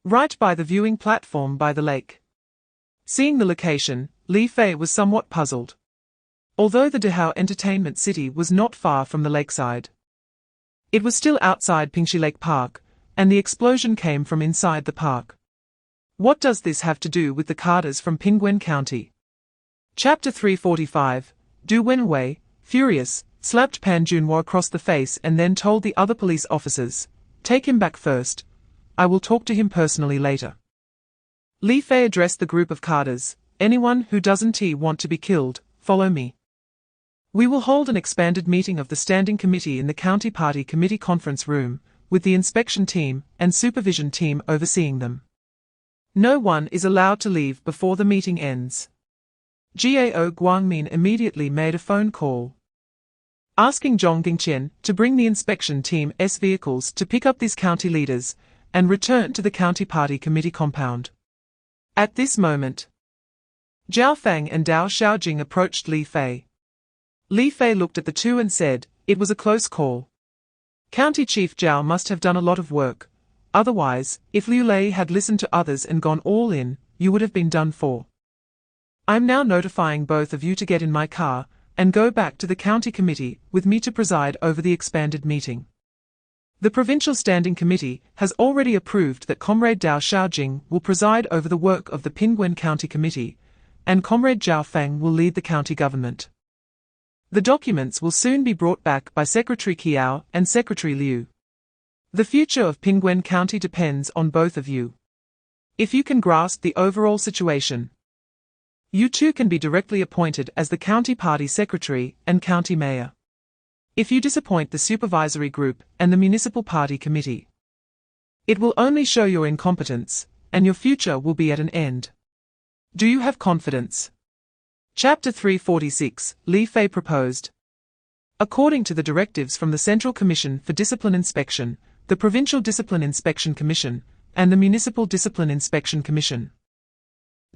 right by the viewing platform by the lake. Seeing the location, Li Fei was somewhat puzzled. Although the Dahao Entertainment City was not far from the lakeside, it was still outside Pingxi Lake Park, and the explosion came from inside the park. What does this have to do with the cadres from Pingguan County? Chapter 345, Du Wenwei, furious, slapped Pan Junhua across the face and then told the other police officers, "Take him back first. I will talk to him personally later." Li Fei addressed the group of cadres, "Anyone who doesn't want to be killed, follow me." We will hold an expanded meeting of the Standing Committee in the County Party Committee Conference Room, with the inspection team and supervision team overseeing them. No one is allowed to leave before the meeting ends. Qiao Guangmin immediately made a phone call, asking Zhong Gingqian to bring the inspection team's vehicles to pick up these county leaders and return to the County Party Committee compound. At this moment, Zhao Fang and Dao Xiaojing approached Li Fei. Li Fei looked at the two and said, "It was a close call. County Chief Zhao must have done a lot of work. Otherwise, if Liu Lei had listened to others and gone all in, you would have been done for. I'm now notifying both of you to get in my car and go back to the county committee with me to preside over the expanded meeting. The Provincial Standing Committee has already approved that Comrade Dao Xiaojing will preside over the work of the Pingguan County Committee, and Comrade Zhao Feng will lead the county government. The documents will soon be brought back by Secretary Qiao and Secretary Liu. The future of Pingguan County depends on both of you. If you can grasp the overall situation, you too can be directly appointed as the county party secretary and county mayor. If you disappoint the supervisory group and the municipal party committee, it will only show your incompetence, and your future will be at an end. Do you have confidence?" Chapter 346, Li Fei proposed. According to the directives from the Central Commission for Discipline Inspection, the Provincial Discipline Inspection Commission, and the Municipal Discipline Inspection Commission,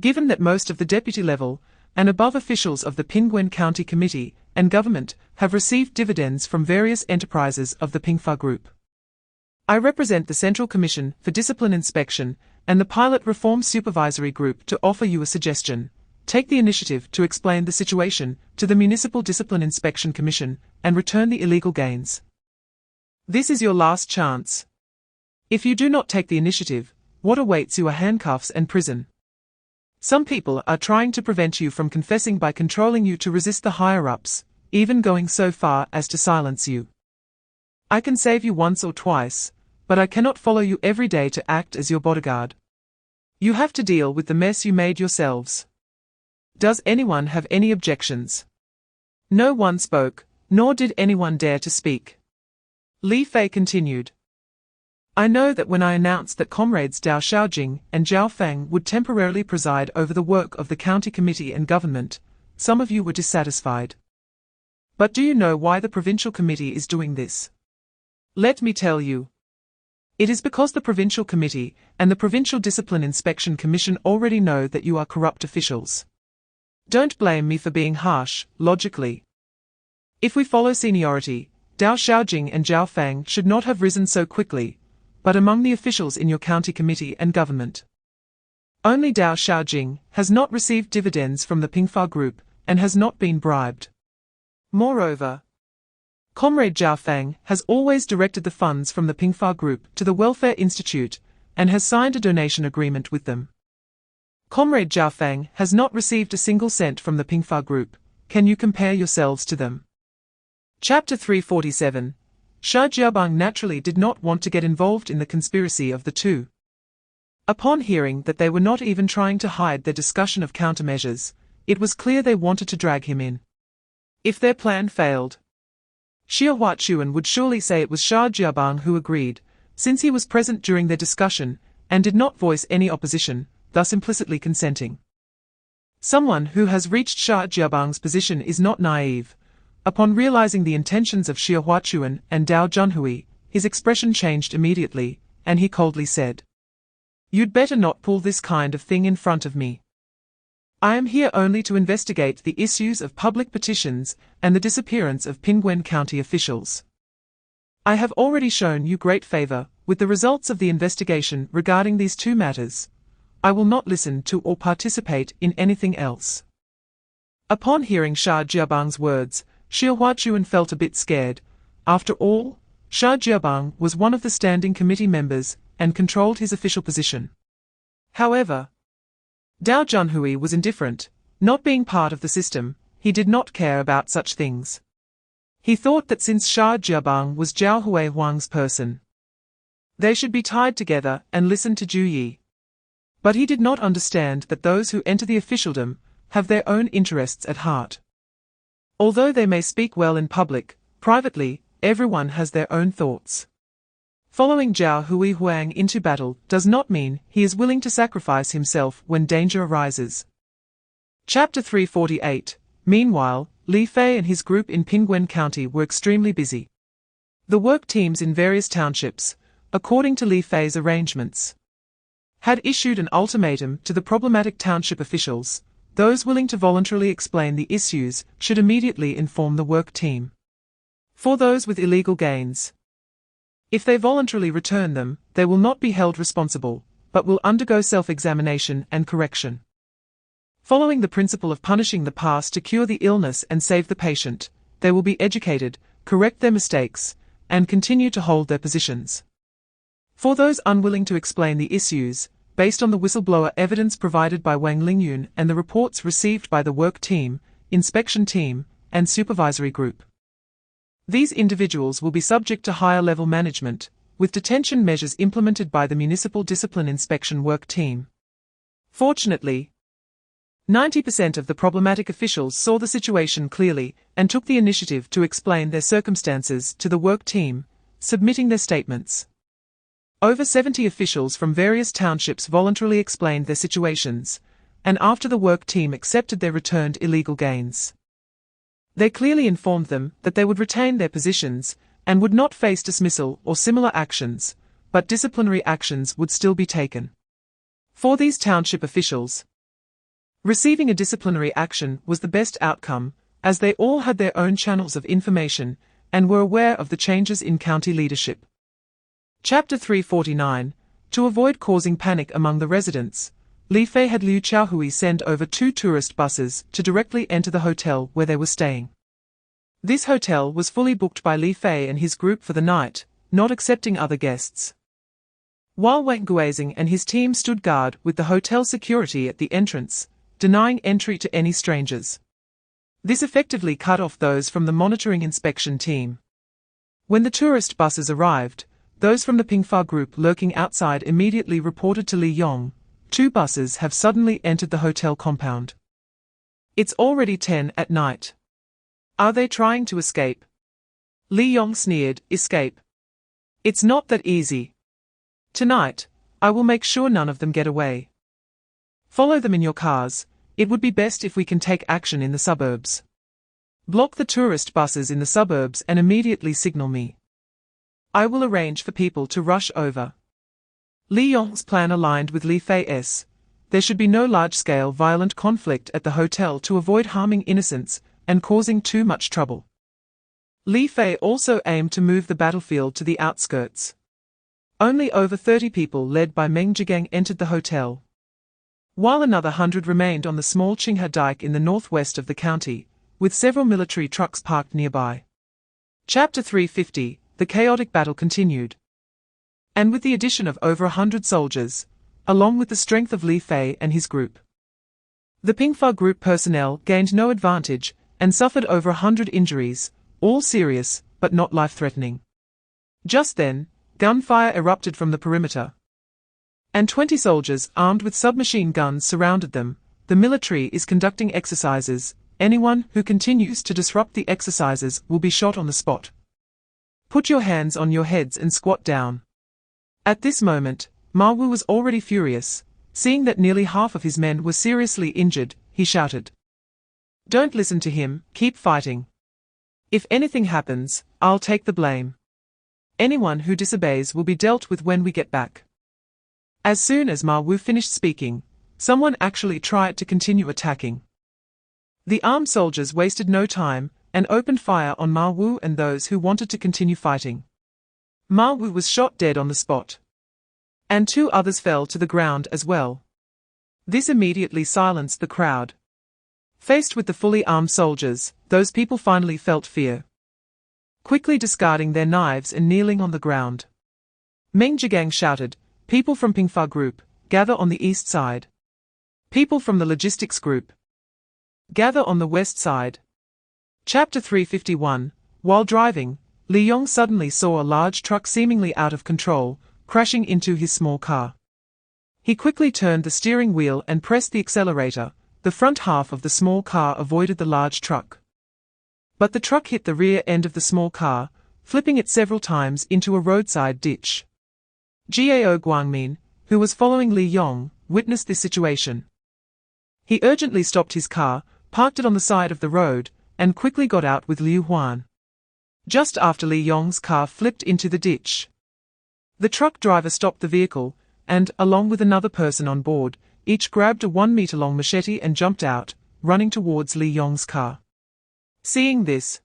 given that most of the deputy level and above officials of the Pingguan County Committee and government have received dividends from various enterprises of the Pingfa Group, I represent the Central Commission for Discipline Inspection and the Pilot Reform Supervisory Group to offer you a suggestion. Take the initiative to explain the situation to the Municipal Discipline Inspection Commission and return the illegal gains. This is your last chance. If you do not take the initiative, what awaits you are handcuffs and prison. Some people are trying to prevent you from confessing by controlling you to resist the higher-ups, even going so far as to silence you. I can save you once or twice, but I cannot follow you every day to act as your bodyguard. You have to deal with the mess you made yourselves. Does anyone have any objections?" No one spoke, nor did anyone dare to speak. Li Fei continued. "I know that when I announced that comrades Dao Xiaojing and Zhao Feng would temporarily preside over the work of the county committee and government, some of you were dissatisfied. But do you know why the provincial committee is doing this? Let me tell you. It is because the provincial committee and the Provincial Discipline Inspection Commission already know that you are corrupt officials. Don't blame me for being harsh, logically. If we follow seniority, Dao Xiaojing and Zhao Feng should not have risen so quickly, but among the officials in your county committee and government, only Dao Xiaojing has not received dividends from the Pingfa Group and has not been bribed. Moreover, Comrade Zhao Feng has always directed the funds from the Pingfa Group to the Welfare Institute and has signed a donation agreement with them. Comrade Zhao Feng has not received a single cent from the Pingfa Group. Can you compare yourselves to them?" Chapter 347. Shi Jiabang naturally did not want to get involved in the conspiracy of the two. Upon hearing that they were not even trying to hide their discussion of countermeasures, it was clear they wanted to drag him in. If their plan failed, Xia Huachuan would surely say it was Shi Jiabang who agreed, since he was present during their discussion and did not voice any opposition, thus implicitly consenting. Someone who has reached Shi Jiabang's position is not naive. Upon realizing the intentions of Xia Huachuan and Dao Junhui, his expression changed immediately, and he coldly said, "You'd better not pull this kind of thing in front of me. I am here only to investigate the issues of public petitions and the disappearance of Pingguan County officials. I have already shown you great favor with the results of the investigation regarding these two matters. I will not listen to or participate in anything else." Upon hearing Shi Jiabang's words, Xia Huachuan felt a bit scared. After all, Shi Jiabang was one of the standing committee members and controlled his official position. However, Dao Junhui was indifferent. Not being part of the system, he did not care about such things. He thought that since Shi Jiabang was Zhao Huang's person, they should be tied together and listen to Zhu Yi. But he did not understand that those who enter the officialdom have their own interests at heart. Although they may speak well in public, privately, everyone has their own thoughts. Following Zhao Huang into battle does not mean he is willing to sacrifice himself when danger arises. Chapter 348. Meanwhile, Li Fei and his group in Pingguan County were extremely busy. The work teams in various townships, according to Li Fei's arrangements, had issued an ultimatum to the problematic township officials. Those willing to voluntarily explain the issues should immediately inform the work team. For those with illegal gains, if they voluntarily return them, they will not be held responsible, but will undergo self-examination and correction. Following the principle of punishing the past to cure the illness and save the patient, they will be educated, correct their mistakes, and continue to hold their positions. For those unwilling to explain the issues, based on the whistleblower evidence provided by Wang Lingyun and the reports received by the work team, inspection team, and supervisory group, these individuals will be subject to higher-level management, with detention measures implemented by the Municipal Discipline Inspection Work Team. Fortunately, 90% of the problematic officials saw the situation clearly and took the initiative to explain their circumstances to the work team, submitting their statements. Over 70 officials from various townships voluntarily explained their situations, and after the work team accepted their returned illegal gains, they clearly informed them that they would retain their positions and would not face dismissal or similar actions, but disciplinary actions would still be taken. For these township officials, receiving a disciplinary action was the best outcome, as they all had their own channels of information and were aware of the changes in county leadership. Chapter 349. To avoid causing panic among the residents, Li Fei had Liu Qiaohui send over 2 tourist buses to directly enter the hotel where they were staying. This hotel was fully booked by Li Fei and his group for the night, not accepting other guests. While Wang Guizing and his team stood guard with the hotel security at the entrance, denying entry to any strangers. This effectively cut off those from the monitoring inspection team. When the tourist buses arrived, those from the Pingfa group lurking outside immediately reported to Li Yong, 2 buses have suddenly entered the hotel compound. It's already 10 at night. Are they trying to escape? Li Yong sneered, escape? It's not that easy. Tonight, I will make sure none of them get away. Follow them in your cars. It would be best if we can take action in the suburbs. Block the tourist buses in the suburbs and immediately signal me. I will arrange for people to rush over. Li Yong's plan aligned with Li Fei's. There should be no large-scale violent conflict at the hotel to avoid harming innocents and causing too much trouble. Li Fei also aimed to move the battlefield to the outskirts. Only over 30 people led by Meng Jigang entered the hotel, while another 100 remained on the small Qinghe dike in the northwest of the county, with several military trucks parked nearby. Chapter 350. The chaotic battle continued. And with the addition of over 100 soldiers, along with the strength of Li Fei and his group, the Pingfa group personnel gained no advantage and suffered over 100 injuries, all serious but not life-threatening. Just then, gunfire erupted from the perimeter, and 20 soldiers armed with submachine guns surrounded them. The military is conducting exercises. Anyone who continues to disrupt the exercises will be shot on the spot. Put your hands on your heads and squat down. At this moment, Ma Wu was already furious. Seeing that nearly half of his men were seriously injured, he shouted, "Don't listen to him, keep fighting. If anything happens, I'll take the blame. Anyone who disobeys will be dealt with when we get back." As soon as Ma Wu finished speaking, someone actually tried to continue attacking. The armed soldiers wasted no time and opened fire on Ma Wu and those who wanted to continue fighting. Ma Wu was shot dead on the spot, and 2 others fell to the ground as well. This immediately silenced the crowd. Faced with the fully armed soldiers, those people finally felt fear, quickly discarding their knives and kneeling on the ground. Meng Jigang shouted, "People from Pingfa group, gather on the east side. People from the logistics group, gather on the west side." Chapter 351. While driving, Li Yong suddenly saw a large truck seemingly out of control, crashing into his small car. He quickly turned the steering wheel and pressed the accelerator. The front half of the small car avoided the large truck. But the truck hit the rear end of the small car, flipping it several times into a roadside ditch. Qiao Guangmin, who was following Li Yong, witnessed this situation. He urgently stopped his car, parked it on the side of the road, and quickly got out with Liu Huan. Just after Li Yong's car flipped into the ditch, the truck driver stopped the vehicle, and, along with another person on board, each grabbed a 1-meter-long machete and jumped out, running towards Li Yong's car. Seeing this,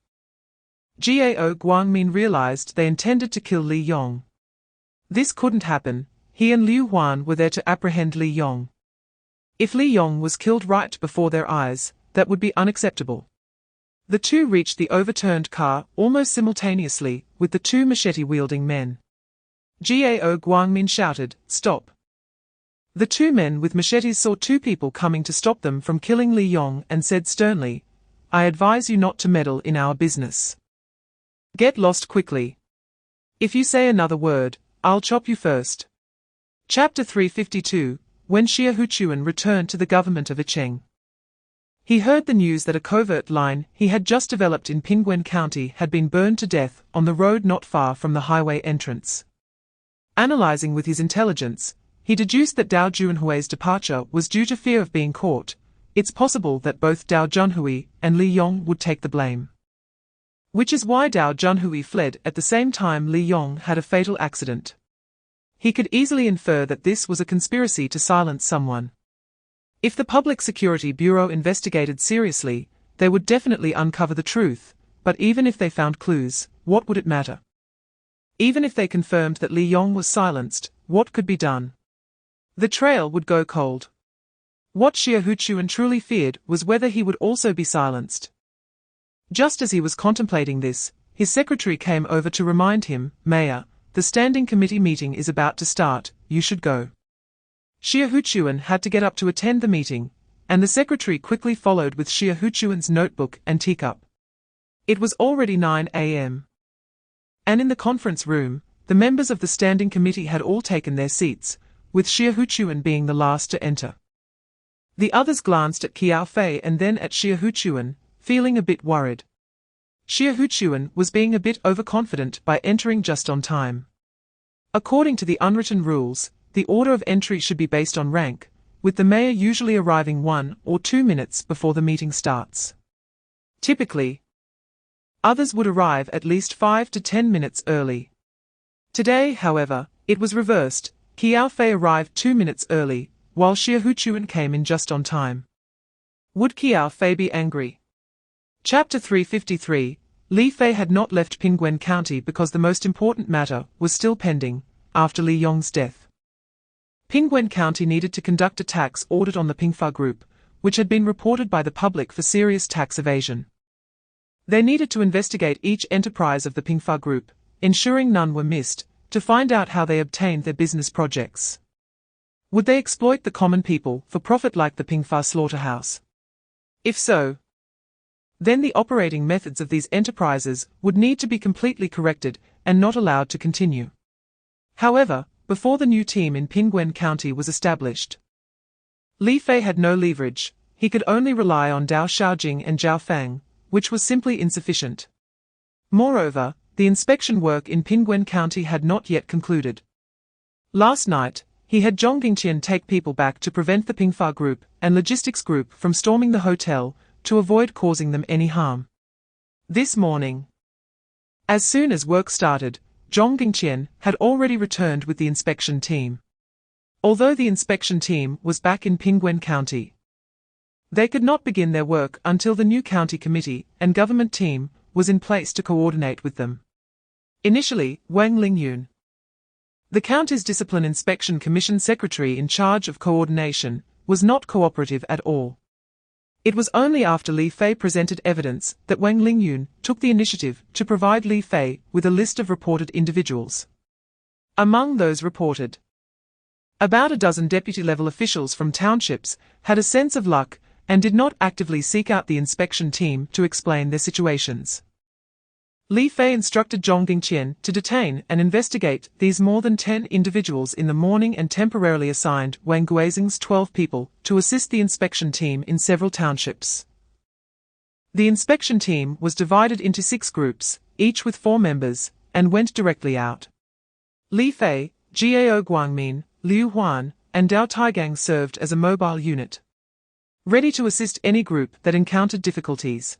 Qiao Guangmin realized they intended to kill Li Yong. This couldn't happen. He and Liu Huan were there to apprehend Li Yong. If Li Yong was killed right before their eyes, that would be unacceptable. The two reached the overturned car almost simultaneously with the two machete-wielding men. Qiao Guangmin shouted, "Stop!" The two men with machetes saw two people coming to stop them from killing Li Yong and said sternly, "I advise you not to meddle in our business. Get lost quickly. If you say another word, I'll chop you first." Chapter 352, When Xia Huchuan returned to the government of Icheng. He heard the news that a covert line he had just developed in Pingguan County had been burned to death on the road not far from the highway entrance. Analyzing with his intelligence, he deduced that Dao Junhui's departure was due to fear of being caught. It's possible that both Dao Junhui and Li Yong would take the blame. Which is why Dao Junhui fled at the same time Li Yong had a fatal accident. He could easily infer that this was a conspiracy to silence someone. If the Public Security Bureau investigated seriously, they would definitely uncover the truth, but even if they found clues, what would it matter? Even if they confirmed that Li Yong was silenced, what could be done? The trail would go cold. What Xia Huchuan truly feared was whether he would also be silenced. Just as he was contemplating this, his secretary came over to remind him, "Mayor, the standing committee meeting is about to start, you should go." Xia Huchuan had to get up to attend the meeting, and the secretary quickly followed with Xia Huchuan's notebook and teacup. It was already 9 a.m. And in the conference room, the members of the standing committee had all taken their seats, with Xia Huchuan being the last to enter. The others glanced at Qiao Fei and then at Xia Huchuan, feeling a bit worried. Xia Huchuan was being a bit overconfident by entering just on time. According to the unwritten rules, the order of entry should be based on rank, with the mayor usually arriving 1 or 2 minutes before the meeting starts. Typically, others would arrive at least 5 to 10 minutes early. Today, however, it was reversed. Qiao Fei arrived 2 minutes early, while Xia Huchuan came in just on time. Would Qiao Fei be angry? Chapter 353, Li Fei had not left Pingguan County because the most important matter was still pending, after Li Yong's death. Pingguan County needed to conduct a tax audit on the Pingfa Group, which had been reported by the public for serious tax evasion. They needed to investigate each enterprise of the Pingfa Group, ensuring none were missed, to find out how they obtained their business projects. Would they exploit the common people for profit like the Pingfa slaughterhouse? If so, then the operating methods of these enterprises would need to be completely corrected and not allowed to continue. However, before the new team in Pingguan County was established, Li Fei had no leverage. He could only rely on Dao Xiaojing and Zhao Fang, which was simply insufficient. Moreover, the inspection work in Pingguan County had not yet concluded. Last night, he had Zhong Gingqian take people back to prevent the Pingfa Group and Logistics Group from storming the hotel, to avoid causing them any harm. This morning, as soon as work started, Zhong Gingqian had already returned with the inspection team. Although the inspection team was back in Pingguan County, they could not begin their work until the new county committee and government team was in place to coordinate with them. Initially, Wang Lingyun, the county's Discipline Inspection Commission secretary in charge of coordination, was not cooperative at all. It was only after Li Fei presented evidence that Wang Lingyun took the initiative to provide Li Fei with a list of reported individuals. Among those reported, about a dozen deputy-level officials from townships had a sense of luck and did not actively seek out the inspection team to explain their situations. Li Fei instructed Zhong Gingqian to detain and investigate these more than 10 individuals in the morning and temporarily assigned Wang Guizheng's 12 people to assist the inspection team in several townships. The inspection team was divided into 6 groups, each with 4 members, and went directly out. Li Fei, Qiao Guangmin, Liu Huan, and Dao Taigang served as a mobile unit, ready to assist any group that encountered difficulties.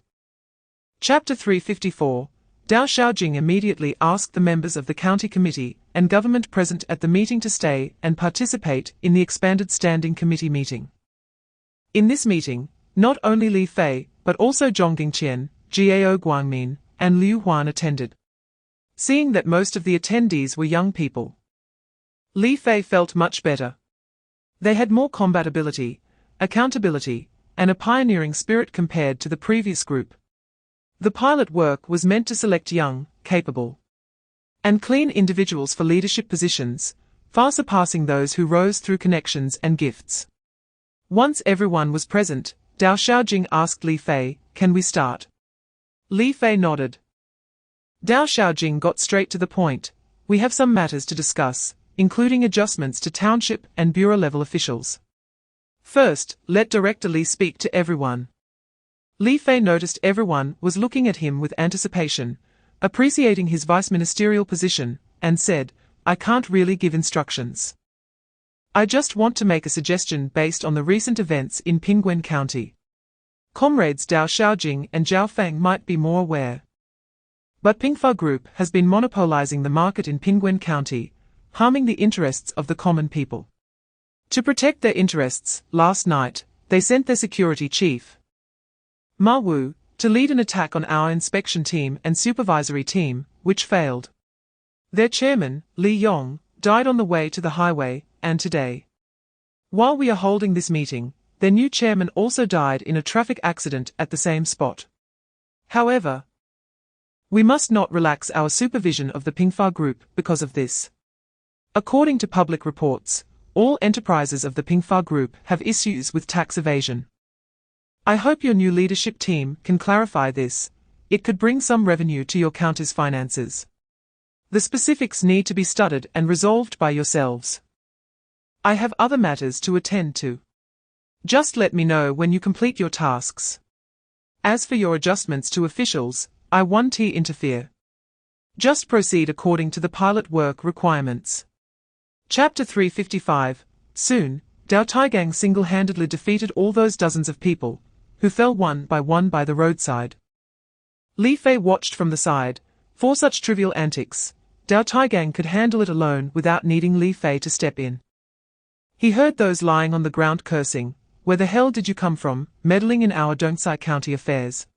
Chapter 354. Dao Xiaojing immediately asked the members of the county committee and government present at the meeting to stay and participate in the expanded standing committee meeting. In this meeting, not only Li Fei, but also Zhongging Qian, Qiao Guangmin, and Liu Huan attended. Seeing that most of the attendees were young people, Li Fei felt much better. They had more combat ability, accountability, and a pioneering spirit compared to the previous group. The pilot work was meant to select young, capable, and clean individuals for leadership positions, far surpassing those who rose through connections and gifts. Once everyone was present, Dao Xiaojing asked Li Fei, "Can we start?" Li Fei nodded. Dao Xiaojing got straight to the point. "We have some matters to discuss, including adjustments to township and bureau-level officials. First, let Director Li speak to everyone." Li Fei noticed everyone was looking at him with anticipation, appreciating his vice-ministerial position, and said, "I can't really give instructions. I just want to make a suggestion based on the recent events in Pingguan County. Comrades Dao Xiaojing and Zhao Feng might be more aware, but Pingfa Group has been monopolizing the market in Pingguan County, harming the interests of the common people. To protect their interests, last night, they sent their security chief, Ma Wu, to lead an attack on our inspection team and supervisory team, which failed. Their chairman, Li Yong, died on the way to the highway, and today, while we are holding this meeting, their new chairman also died in a traffic accident at the same spot. However, we must not relax our supervision of the Pingfa Group because of this. According to public reports, all enterprises of the Pingfa Group have issues with tax evasion. I hope your new leadership team can clarify this. It could bring some revenue to your county's finances. The specifics need to be studied and resolved by yourselves. I have other matters to attend to. Just let me know when you complete your tasks. As for your adjustments to officials, I won't interfere. Just proceed according to the pilot work requirements. Chapter 355. Soon, Dao Taigang single-handedly defeated all those dozens of people who fell one by the roadside. Li Fei watched from the side. For such trivial antics, Dao Taigang could handle it alone without needing Li Fei to step in. He heard those lying on the ground cursing, "Where the hell did you come from, meddling in our Dongsai County affairs?"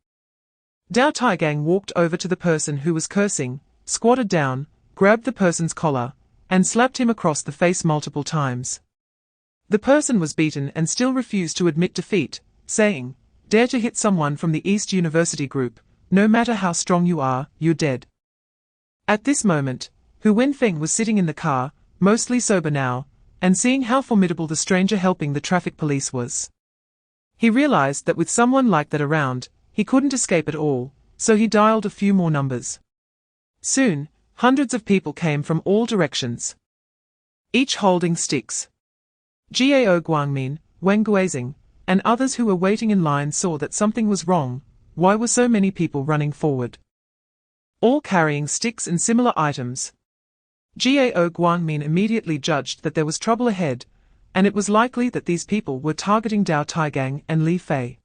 Dao Taigang walked over to the person who was cursing, squatted down, grabbed the person's collar, and slapped him across the face multiple times. The person was beaten and still refused to admit defeat, saying, "Dare to hit someone from the East University group, no matter how strong you are, you're dead." At this moment, Hu Wenfeng was sitting in the car, mostly sober now, and seeing how formidable the stranger helping the traffic police was. He realized that with someone like that around, he couldn't escape at all, so he dialed a few more numbers. Soon, hundreds of people came from all directions, each holding sticks. Qiao Guangmin, Wang Guizing, and others who were waiting in line saw that something was wrong. Why were so many people running forward, all carrying sticks and similar items? Qiao Guangmin immediately judged that there was trouble ahead, and it was likely that these people were targeting Dao Taigang and Li Fei.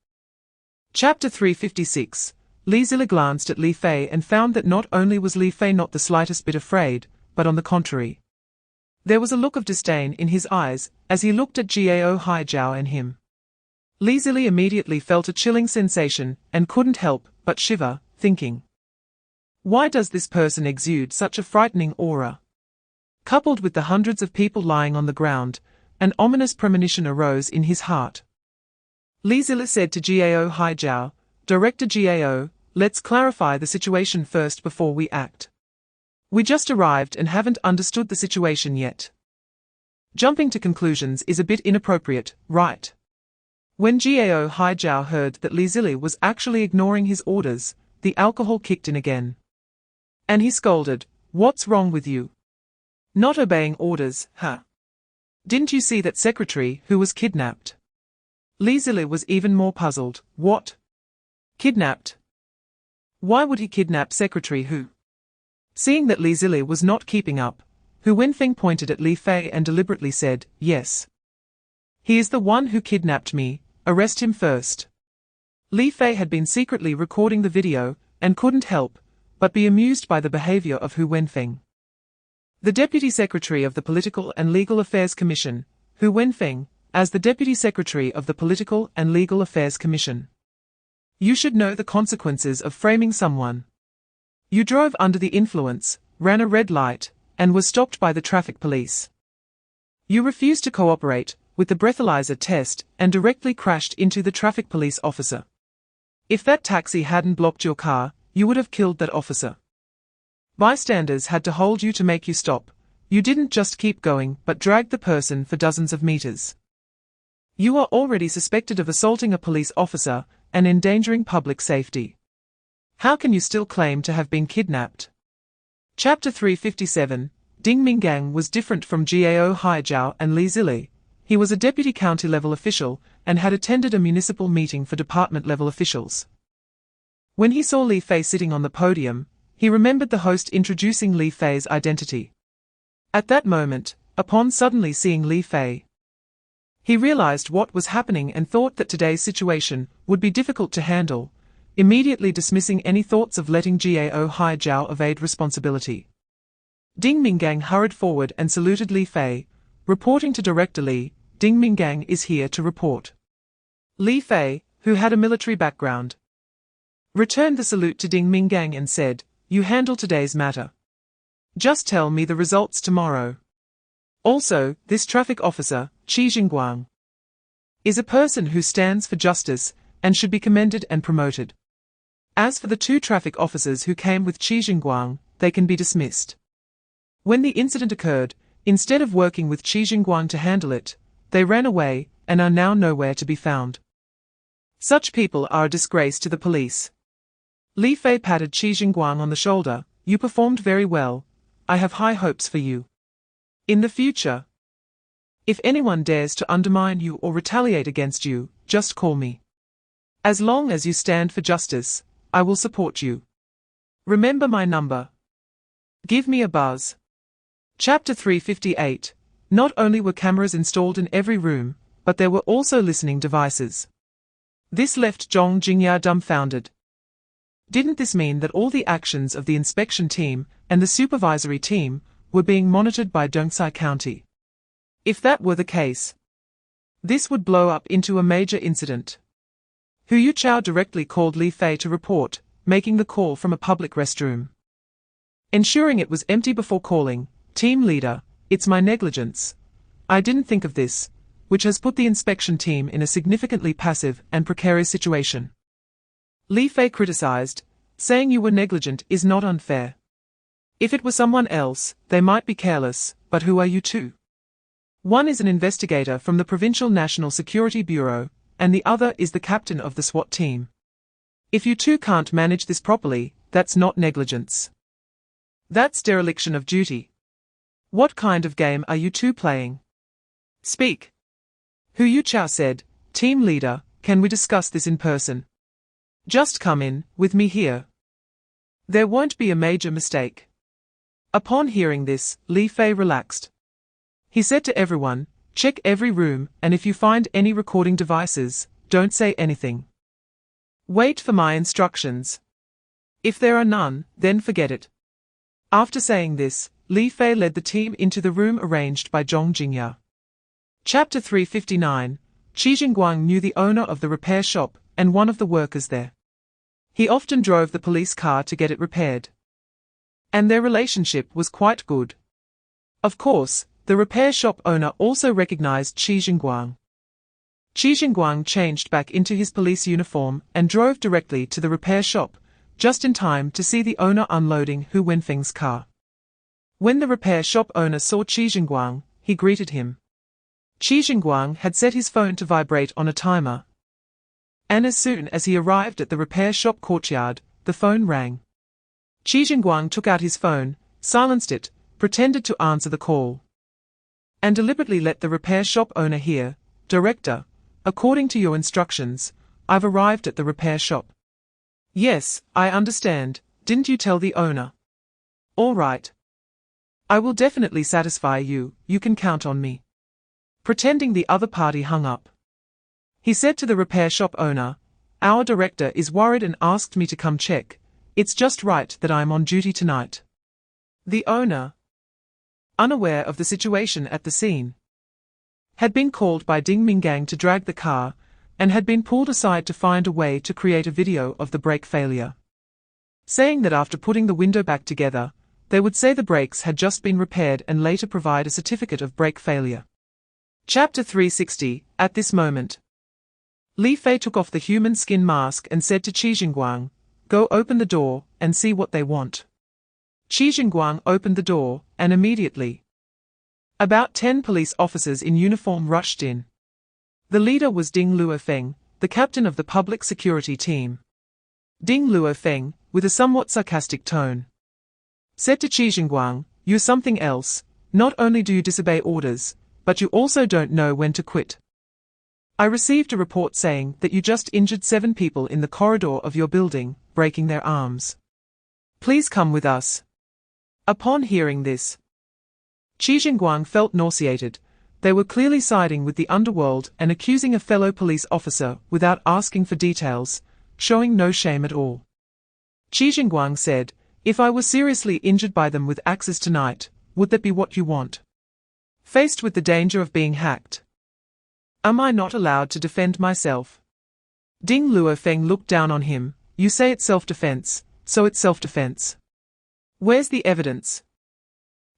Chapter 356. Li Zili glanced at Li Fei and found that not only was Li Fei not the slightest bit afraid, but on the contrary, there was a look of disdain in his eyes as he looked at Qiao Haijiao and him. Li Zili immediately felt a chilling sensation and couldn't help but shiver, thinking, why does this person exude such a frightening aura? Coupled with the hundreds of people lying on the ground, an ominous premonition arose in his heart. Li Zili said to Qiao Haijiao, "Director Qiao, let's clarify the situation first before we act. We just arrived and haven't understood the situation yet. Jumping to conclusions is a bit inappropriate, right?" When Qiao Haijiao heard that Li Zili was actually ignoring his orders, the alcohol kicked in again. And he scolded, "What's wrong with you? Not obeying orders, huh? Didn't you see that secretary who was kidnapped?" Li Zili was even more puzzled. "What? Kidnapped. Why would he kidnap Secretary Hu? Seeing that Li Zili was not keeping up, Hu Wenfeng pointed at Li Fei and deliberately said, "Yes. He is the one who kidnapped me, arrest him first." Li Fei had been secretly recording the video, and couldn't help but be amused by the behavior of Hu Wenfeng. The Deputy Secretary of the Political and Legal Affairs Commission, Hu Wenfeng, as the Deputy Secretary of the Political and Legal Affairs Commission. You should know the consequences of framing someone. You drove under the influence, ran a red light, and was stopped by the traffic police. You refused to cooperate with the breathalyzer test and directly crashed into the traffic police officer. If that taxi hadn't blocked your car, you would have killed that officer. Bystanders had to hold you to make you stop. You didn't just keep going but dragged the person for dozens of meters. You are already suspected of assaulting a police officer and endangering public safety. How can you still claim to have been kidnapped? Chapter 357. Ding Minggang was different from Qiao Haijiao and Li Zili. He was a deputy county-level official and had attended a municipal meeting for department-level officials. When he saw Li Fei sitting on the podium, he remembered the host introducing Li Fei's identity. At that moment, upon suddenly seeing Li Fei, he realized what was happening and thought that today's situation would be difficult to handle, immediately dismissing any thoughts of letting Qiao Haijiao evade responsibility. Ding Minggang hurried forward and saluted Li Fei, reporting to Director Li, "Ding Minggang is here to report." Li Fei, who had a military background, returned the salute to Ding Minggang and said, "You handle today's matter. Just tell me the results tomorrow. Also, this traffic officer, Qi Jingguang, is a person who stands for justice and should be commended and promoted. As for the two traffic officers who came with Qi Jingguang, they can be dismissed." When the incident occurred, instead of working with Qi Jingguang to handle it, they ran away and are now nowhere to be found. Such people are a disgrace to the police. Li Fei patted Qi Jingguang on the shoulder. "You performed very well. I have high hopes for you. In the future, if anyone dares to undermine you or retaliate against you, just call me. As long as you stand for justice, I will support you. Remember my number. Give me a buzz." Chapter 358. Not only were cameras installed in every room, but there were also listening devices. This left Zhong Jingya dumbfounded. Didn't this mean that all the actions of the inspection team and the supervisory team were being monitored by Dongsai County? If that were the case, this would blow up into a major incident. Hu Yuchao directly called Li Fei to report, making the call from a public restroom. Ensuring it was empty before calling, "Team leader, it's my negligence. I didn't think of this," which has put the inspection team in a significantly passive and precarious situation. Li Fei criticized, "Saying you were negligent is not unfair. If it were someone else, they might be careless, but who are you two? One is an investigator from the Provincial National Security Bureau, and the other is the captain of the SWAT team. If you two can't manage this properly, that's not negligence. That's dereliction of duty. What kind of game are you two playing? Speak." Hu Yuchao said, "Team leader, can we discuss this in person? Just come in, with me here. There won't be a major mistake." Upon hearing this, Li Fei relaxed. He said to everyone, "Check every room, and if you find any recording devices, don't say anything. Wait for my instructions. If there are none, then forget it." After saying this, Li Fei led the team into the room arranged by Zhong Jingya. Chapter 359. Qi Jingguang knew the owner of the repair shop and one of the workers there. He often drove the police car to get it repaired, and their relationship was quite good. Of course, the repair shop owner also recognized Qi Jingguang. Qi Jingguang changed back into his police uniform and drove directly to the repair shop, just in time to see the owner unloading Hu Wenfeng's car. When the repair shop owner saw Qi Jingguang, he greeted him. Qi Jingguang had set his phone to vibrate on a timer, and as soon as he arrived at the repair shop courtyard, the phone rang. Qi Jingguang took out his phone, silenced it, pretended to answer the call, and deliberately let the repair shop owner hear, "Director, according to your instructions, I've arrived at the repair shop. Yes, I understand. Didn't you tell the owner? All right. I will definitely satisfy you, you can count on me. Pretending the other party hung up, he said to the repair shop owner, "Our director is worried and asked me to come check. It's just right that I'm on duty tonight." The owner, unaware of the situation at the scene, had been called by Ding Mingang to drag the car, and had been pulled aside to find a way to create a video of the brake failure, saying that after putting the window back together, they would say the brakes had just been repaired and later provide a certificate of brake failure. Chapter 360. At this moment, Li Fei took off the human skin mask and said to Qi Jingguang, "Go open the door and see what they want." Qi Jingguang opened the door, and immediately, about 10 police officers in uniform rushed in. The leader was Ding Luofeng, the captain of the public security team. Ding Luofeng, with a somewhat sarcastic tone, said to Qi Jingguang, "You're something else. Not only do you disobey orders, but you also don't know when to quit. I received a report saying that you just injured 7 people in the corridor of your building, breaking their arms. Please come with us." Upon hearing this, Qi Jingguang felt nauseated. They were clearly siding with the underworld and accusing a fellow police officer without asking for details, showing no shame at all. Qi Jingguang said, "If I were seriously injured by them with axes tonight, would that be what you want? Faced with the danger of being hacked, am I not allowed to defend myself?" Ding Luofeng looked down on him. "You say it's self-defense, so it's self-defense. Where's the evidence?"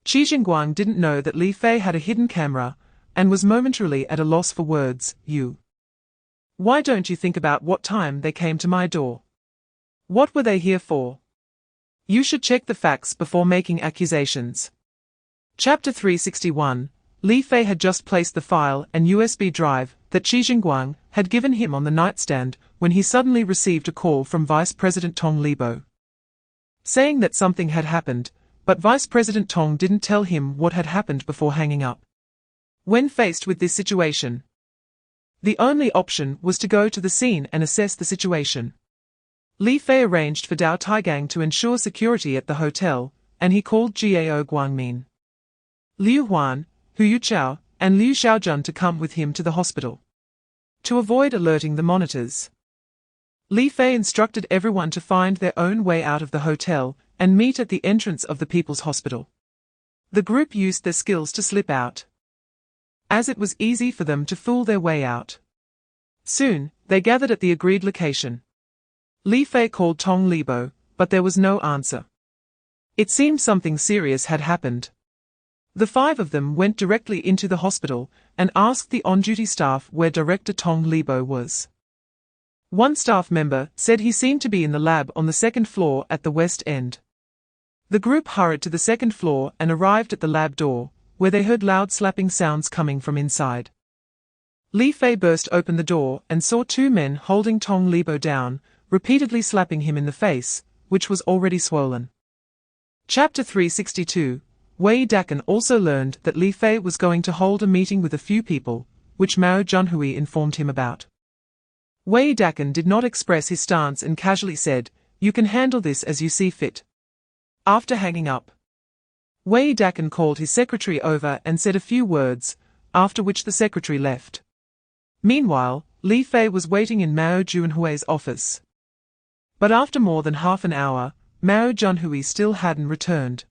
Qi Jingguang didn't know that Li Fei had a hidden camera, and was momentarily at a loss for words. Why don't you think about what time they came to my door? What were they here for? You should check the facts before making accusations. Chapter 361. Li Fei had just placed the file and USB drive that Qi Jingguang had given him on the nightstand when he suddenly received a call from Vice President Tong Libo, saying that something had happened, but Vice President Tong didn't tell him what had happened before hanging up. When faced with this situation, the only option was to go to the scene and assess the situation. Li Fei arranged for Dao Taigang to ensure security at the hotel, and he called Jiao Guangmin, Liu Huan, Hu Qiao, and Liu Xiaojun to come with him to the hospital. To avoid alerting the monitors, Li Fei instructed everyone to find their own way out of the hotel and meet at the entrance of the People's Hospital. The group used their skills to slip out, as it was easy for them to fool their way out. Soon, they gathered at the agreed location. Li Fei called Tong Libo, but there was no answer. It seemed something serious had happened. The 5 of them went directly into the hospital and asked the on-duty staff where Director Tong Libo was. One staff member said he seemed to be in the lab on the 2nd floor at the west end. The group hurried to the 2nd floor and arrived at the lab door, where they heard loud slapping sounds coming from inside. Li Fei burst open the door and saw 2 men holding Tong Libo down, repeatedly slapping him in the face, which was already swollen. Chapter 362. Wei Dakan also learned that Li Fei was going to hold a meeting with a few people, which Mao Junhui informed him about. Wei Dakan did not express his stance and casually said, "You can handle this as you see fit." After hanging up, Wei Dakan called his secretary over and said a few words, after which the secretary left. Meanwhile, Li Fei was waiting in Mao Junhui's office. But after more than half an hour, Mao Junhui still hadn't returned.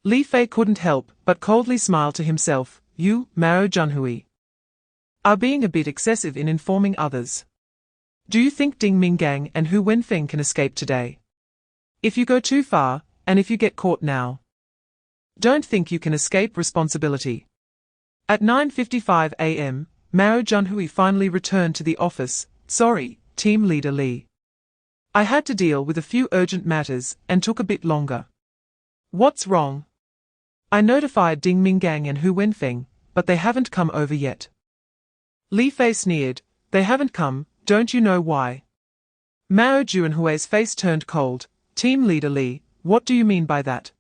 Li Fei couldn't help but coldly smile to himself. "You, Mao Junhui, are being a bit excessive in informing others. Do you think Ding Mingang and Hu Wenfeng can escape today? If you go too far, and if you get caught now, don't think you can escape responsibility." At 9:55 a.m., Mao Junhui finally returned to the office. "Sorry, Team Leader Li. I had to deal with a few urgent matters and took a bit longer." "What's wrong?" "I notified Ding Mingang and Hu Wenfeng, but they haven't come over yet." Li Fei sneered. "They haven't come, don't you know why?" Mao Junhui's face turned cold. "Team Leader Li, what do you mean by that?"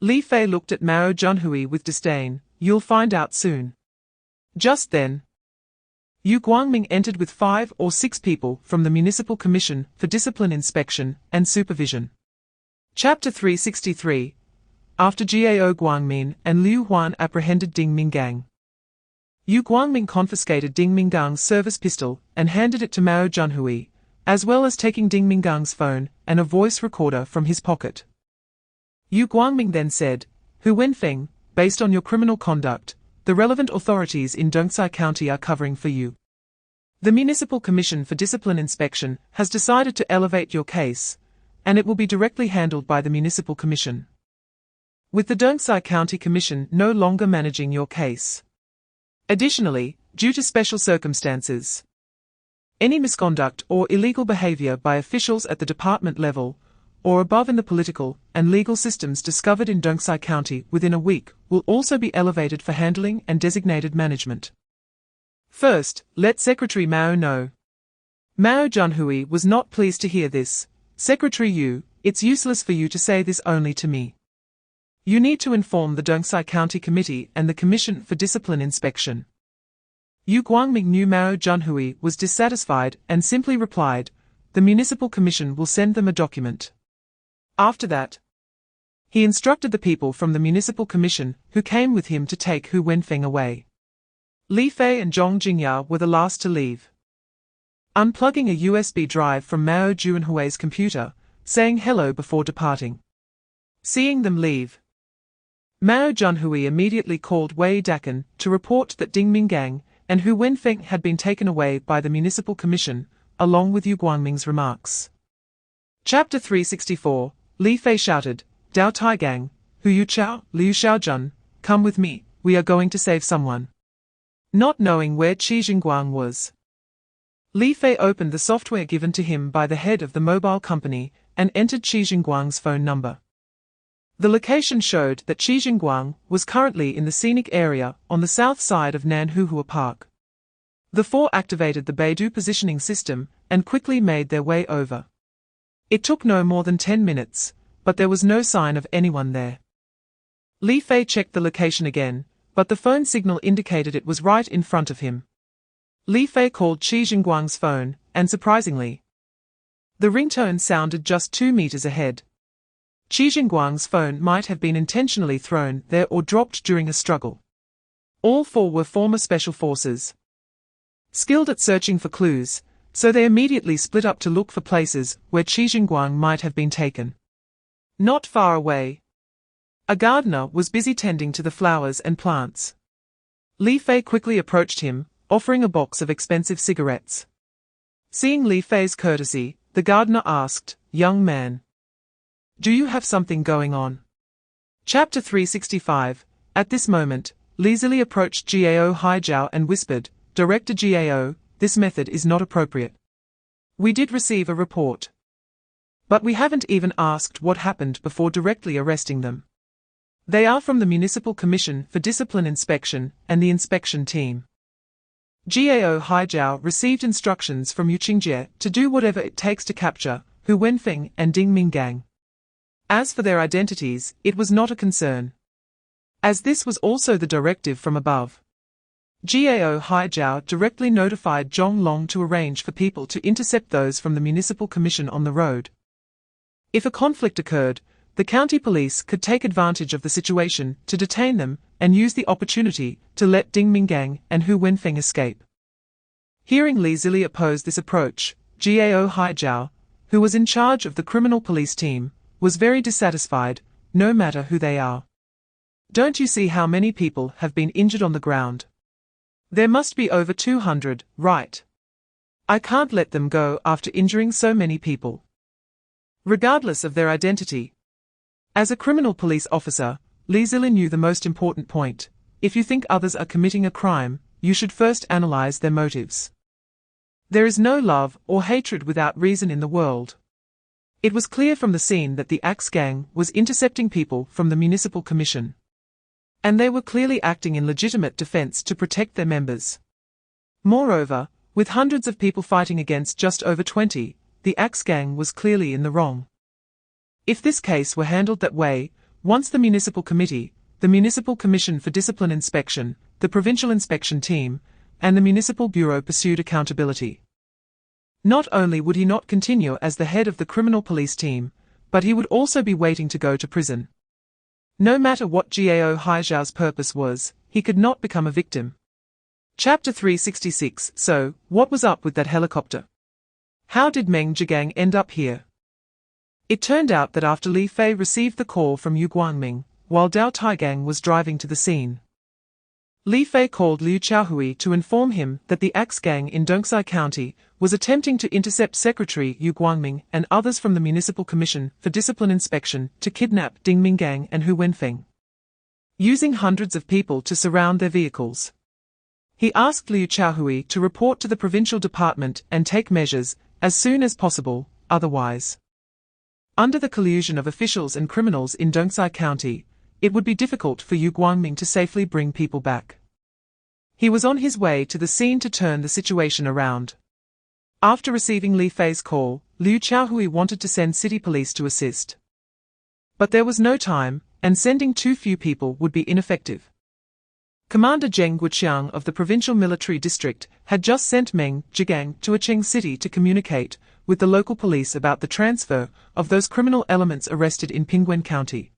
Li Fei looked at Mao Junhui with disdain. "You'll find out soon." Just then, Yu Guangming entered with 5 or 6 people from the Municipal Commission for Discipline Inspection and Supervision. Chapter 363. After Qiao Guangmin and Liu Huan apprehended Ding Minggang. Yu Guangming confiscated Ding Minggang's service pistol and handed it to Mao Junhui, as well as taking Ding Minggang's phone and a voice recorder from his pocket. Yu Guangming then said, Hu Wenfeng, based on your criminal conduct, the relevant authorities in Dongsai County are covering for you. The Municipal Commission for Discipline Inspection has decided to elevate your case, and it will be directly handled by the Municipal Commission, with the Dongsai County Commission no longer managing your case. Additionally, due to special circumstances, any misconduct or illegal behavior by officials at the department level or above in the political and legal systems discovered in Dongsai County within a week will also be elevated for handling and designated management. First, let Secretary Mao know. Mao Junhui was not pleased to hear this. Secretary Yu, it's useless for you to say this only to me. You need to inform the Dongsai County Committee and the Commission for Discipline Inspection. Yu Guangming knew Mao Junhui was dissatisfied and simply replied, the Municipal Commission will send them a document. After that, he instructed the people from the Municipal Commission who came with him to take Hu Wenfeng away. Li Fei and Zhong Jingya were the last to leave. Unplugging a USB drive from Mao Junhui's computer, saying hello before departing. Seeing them leave, Mao Junhui immediately called Wei Dakan to report that Ding Minggang and Hu Wenfeng had been taken away by the Municipal Commission, along with Yu Guangming's remarks. Chapter 364. Li Fei shouted, Dao Taigang, Hu Yu Qiao, Liu Xiaojun, come with me, we are going to save someone. Not knowing where Qi Jingguang was, Li Fei opened the software given to him by the head of the mobile company and entered Qi Jingguang's phone number. The location showed that Qi Jingguang was currently in the scenic area on the south side of Nanhuhua Park. The four activated the Beidou positioning system and quickly made their way over. It took no more than 10 minutes, but there was no sign of anyone there. Li Fei checked the location again, but the phone signal indicated it was right in front of him. Li Fei called Qi Jingguang's phone, and surprisingly, the ringtone sounded just 2 meters ahead. Qi Jingguang's phone might have been intentionally thrown there or dropped during a struggle. All four were former special forces, skilled at searching for clues, so they immediately split up to look for places where Qi Jingguang might have been taken. Not far away, a gardener was busy tending to the flowers and plants. Li Fei quickly approached him, offering a box of expensive cigarettes. Seeing Li Fei's courtesy, the gardener asked, Young man, do you have something going on? Chapter 365. At this moment, Li Zili approached Qiao Haijiao and whispered, Director Qiao, this method is not appropriate. We did receive a report, but we haven't even asked what happened before directly arresting them. They are from the Municipal Commission for Discipline Inspection and the inspection team. Qiao Haijiao received instructions from Yu Qingjie to do whatever it takes to capture Hu Wenfeng and Ding Minggang. As for their identities, it was not a concern, as this was also the directive from above. Qiao Haijiao directly notified Zhong Long to arrange for people to intercept those from the Municipal Commission on the road. If a conflict occurred, the county police could take advantage of the situation to detain them and use the opportunity to let Ding Minggang and Hu Wenfeng escape. Hearing Li Zili oppose this approach, Qiao Haijiao, who was in charge of the criminal police team, was very dissatisfied, no matter who they are. Don't you see how many people have been injured on the ground? There must be over 200, right? I can't let them go after injuring so many people, regardless of their identity. As a criminal police officer, Li Zili knew the most important point. If you think others are committing a crime, you should first analyze their motives. There is no love or hatred without reason in the world. It was clear from the scene that the Axe Gang was intercepting people from the Municipal Commission, and they were clearly acting in legitimate defense to protect their members. Moreover, with hundreds of people fighting against just over 20, the Axe Gang was clearly in the wrong. If this case were handled that way, once the Municipal Committee, the Municipal Commission for Discipline Inspection, the Provincial Inspection Team, and the municipal bureau pursued accountability. Not only would he not continue as the head of the criminal police team, but he would also be waiting to go to prison. No matter what Qiao Haijiao's purpose was, he could not become a victim. Chapter 366. So, what was up with that helicopter? How did Meng Zhigang end up here? It turned out that after Li Fei received the call from Yu Guangming, while Dao Taigang was driving to the scene, Li Fei called Liu Qiaohui to inform him that the Axe Gang in Dongxi County was attempting to intercept Secretary Yu Guangming and others from the Municipal Commission for Discipline Inspection to kidnap Ding Minggang and Hu Wenfeng, using hundreds of people to surround their vehicles. He asked Liu Qiaohui to report to the provincial department and take measures as soon as possible, otherwise, under the collusion of officials and criminals in Dongxi County, it would be difficult for Yu Guangming to safely bring people back. He was on his way to the scene to turn the situation around. After receiving Li Fei's call, Liu Qiaohui wanted to send city police to assist. But there was no time, and sending too few people would be ineffective. Commander Zheng Guoqiang of the Provincial Military District had just sent Meng Zhigang to Acheng City to communicate with the local police about the transfer of those criminal elements arrested in Pingguan County.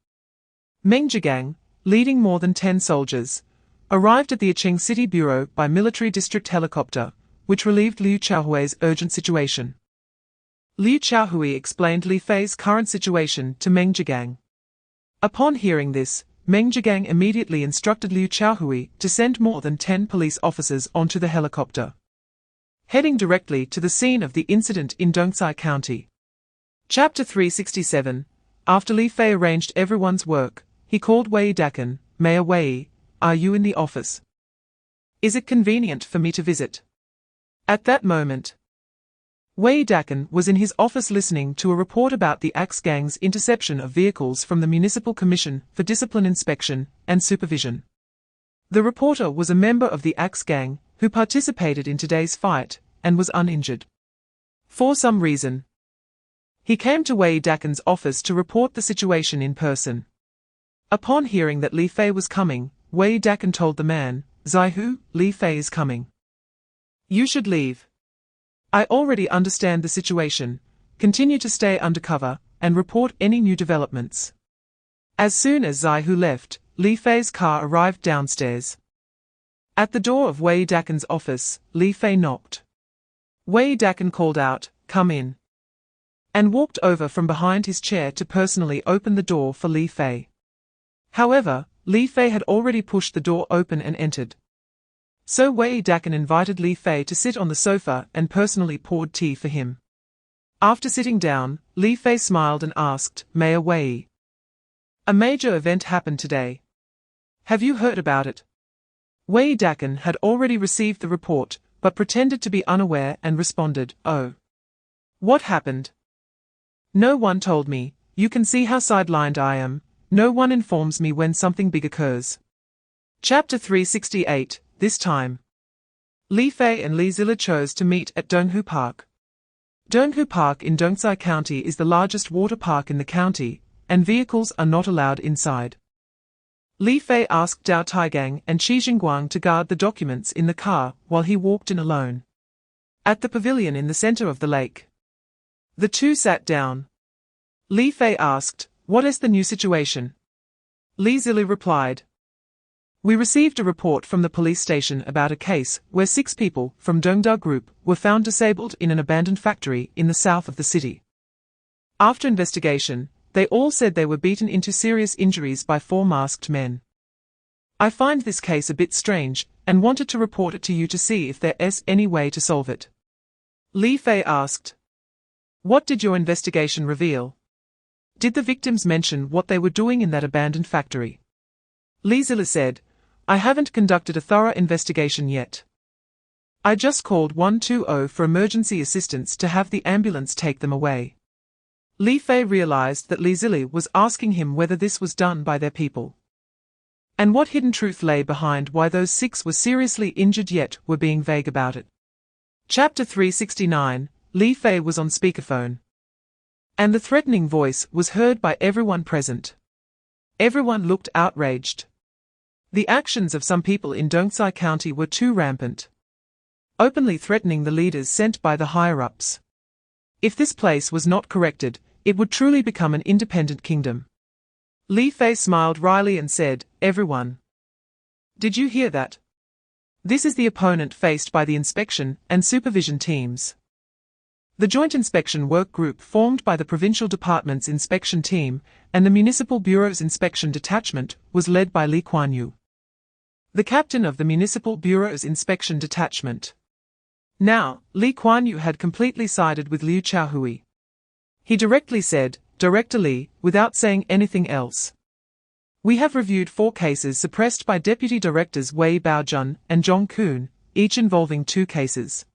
Meng Zhigang, leading more than 10 soldiers, arrived at the Acheng City Bureau by military district helicopter, which relieved Liu Qiaohui's urgent situation. Liu Qiaohui explained Li Fei's current situation to Meng Zhigang. Upon hearing this, Meng Zhigang immediately instructed Liu Qiaohui to send more than 10 police officers onto the helicopter, heading directly to the scene of the incident in Dongxi County. Chapter 367. After Li Fei arranged everyone's work, he called Wei Dakan. Mayor Wei, are you in the office? Is it convenient for me to visit? At that moment, Wei Dakan was in his office listening to a report about the Axe Gang's interception of vehicles from the Municipal Commission for Discipline Inspection and Supervision. The reporter was a member of the Axe Gang who participated in today's fight and was uninjured. For some reason, he came to Wei Dakan's office to report the situation in person. Upon hearing that Li Fei was coming, Wei Dakan told the man, "Zaihu, Li Fei is coming. You should leave. I already understand the situation. Continue to stay undercover and report any new developments." As soon as Zaihu left, Li Fei's car arrived downstairs. At the door of Wei Dakan's office, Li Fei knocked. Wei Dakan called out, "Come in," and walked over from behind his chair to personally open the door for Li Fei. However, Li Fei had already pushed the door open and entered. So Wei Dakan invited Li Fei to sit on the sofa and personally poured tea for him. After sitting down, Li Fei smiled and asked, "Mayor Wei, a major event happened today. Have you heard about it?" Wei Dakan had already received the report, but pretended to be unaware and responded, "Oh. What happened? No one told me. You can see how sidelined I am. No one informs me when something big occurs." Chapter 368. This time, Li Fei and Li Zili chose to meet at Donghu Park. Donghu Park in Dongxi County is the largest water park in the county, and vehicles are not allowed inside. Li Fei asked Dao Taigang and Qi Jingguang to guard the documents in the car while he walked in alone. At the pavilion in the center of the lake, the two sat down. Li Fei asked, "What is the new situation?" Li Zili replied, "We received a report from the police station about a case where 6 people from Dongda Group were found disabled in an abandoned factory in the south of the city. After investigation, they all said they were beaten into serious injuries by 4 masked men. I find this case a bit strange and wanted to report it to you to see if there is any way to solve it." Li Fei asked, "What did your investigation reveal? Did the victims mention what they were doing in that abandoned factory?" Li Zili said, "I haven't conducted a thorough investigation yet. I just called 120 for emergency assistance to have the ambulance take them away." Li Fei realized that Li Zili was asking him whether this was done by their people, and what hidden truth lay behind why those 6 were seriously injured yet were being vague about it. Chapter 369. Li Fei was on speakerphone, and the threatening voice was heard by everyone present. Everyone looked outraged. The actions of some people in Dongxi County were too rampant. openly threatening the leaders sent by the higher-ups. If this place was not corrected, it would truly become an independent kingdom. Li Fei smiled wryly and said, "Everyone. Did you hear that? This is the opponent faced by the inspection and supervision teams." The joint inspection work group formed by the provincial department's inspection team and the municipal bureau's inspection detachment was led by Li Kuan-yu, the captain of the municipal bureau's inspection detachment. Now, Li Kuan-yu had completely sided with Liu Qiaohui. He directly said, "Director Li," without saying anything else. "We have reviewed 4 cases suppressed by Deputy Directors Wei Baojun and Zhong Kun, each involving 2 cases.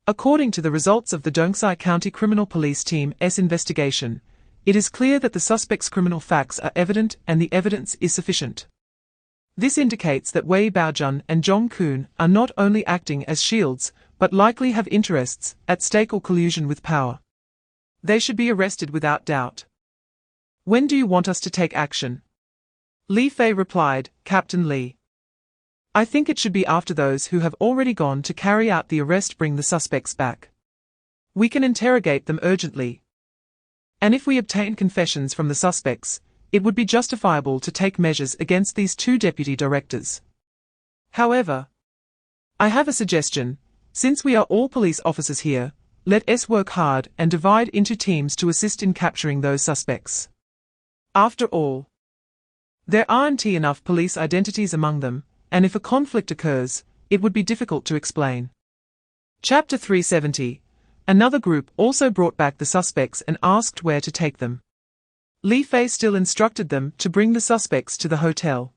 According to the results of the Dongsai County Criminal Police Team's investigation, it is clear that the suspect's criminal facts are evident and the evidence is sufficient. This indicates that Wei Baojun and Zhong Kun are not only acting as shields, but likely have interests at stake or collusion with power. They should be arrested without doubt. When do you want us to take action?" Li Fei replied, "Captain Li. I think it should be after those who have already gone to carry out the arrest bring the suspects back. We can interrogate them urgently. And if we obtain confessions from the suspects, it would be justifiable to take measures against these 2 deputy directors. However, I have a suggestion. Since we are all police officers here, let us work hard and divide into teams to assist in capturing those suspects. After all, there aren't enough police identities among them, and if a conflict occurs, it would be difficult to explain." Chapter 370. Another group also brought back the suspects and asked where to take them. Li Fei still instructed them to bring the suspects to the hotel.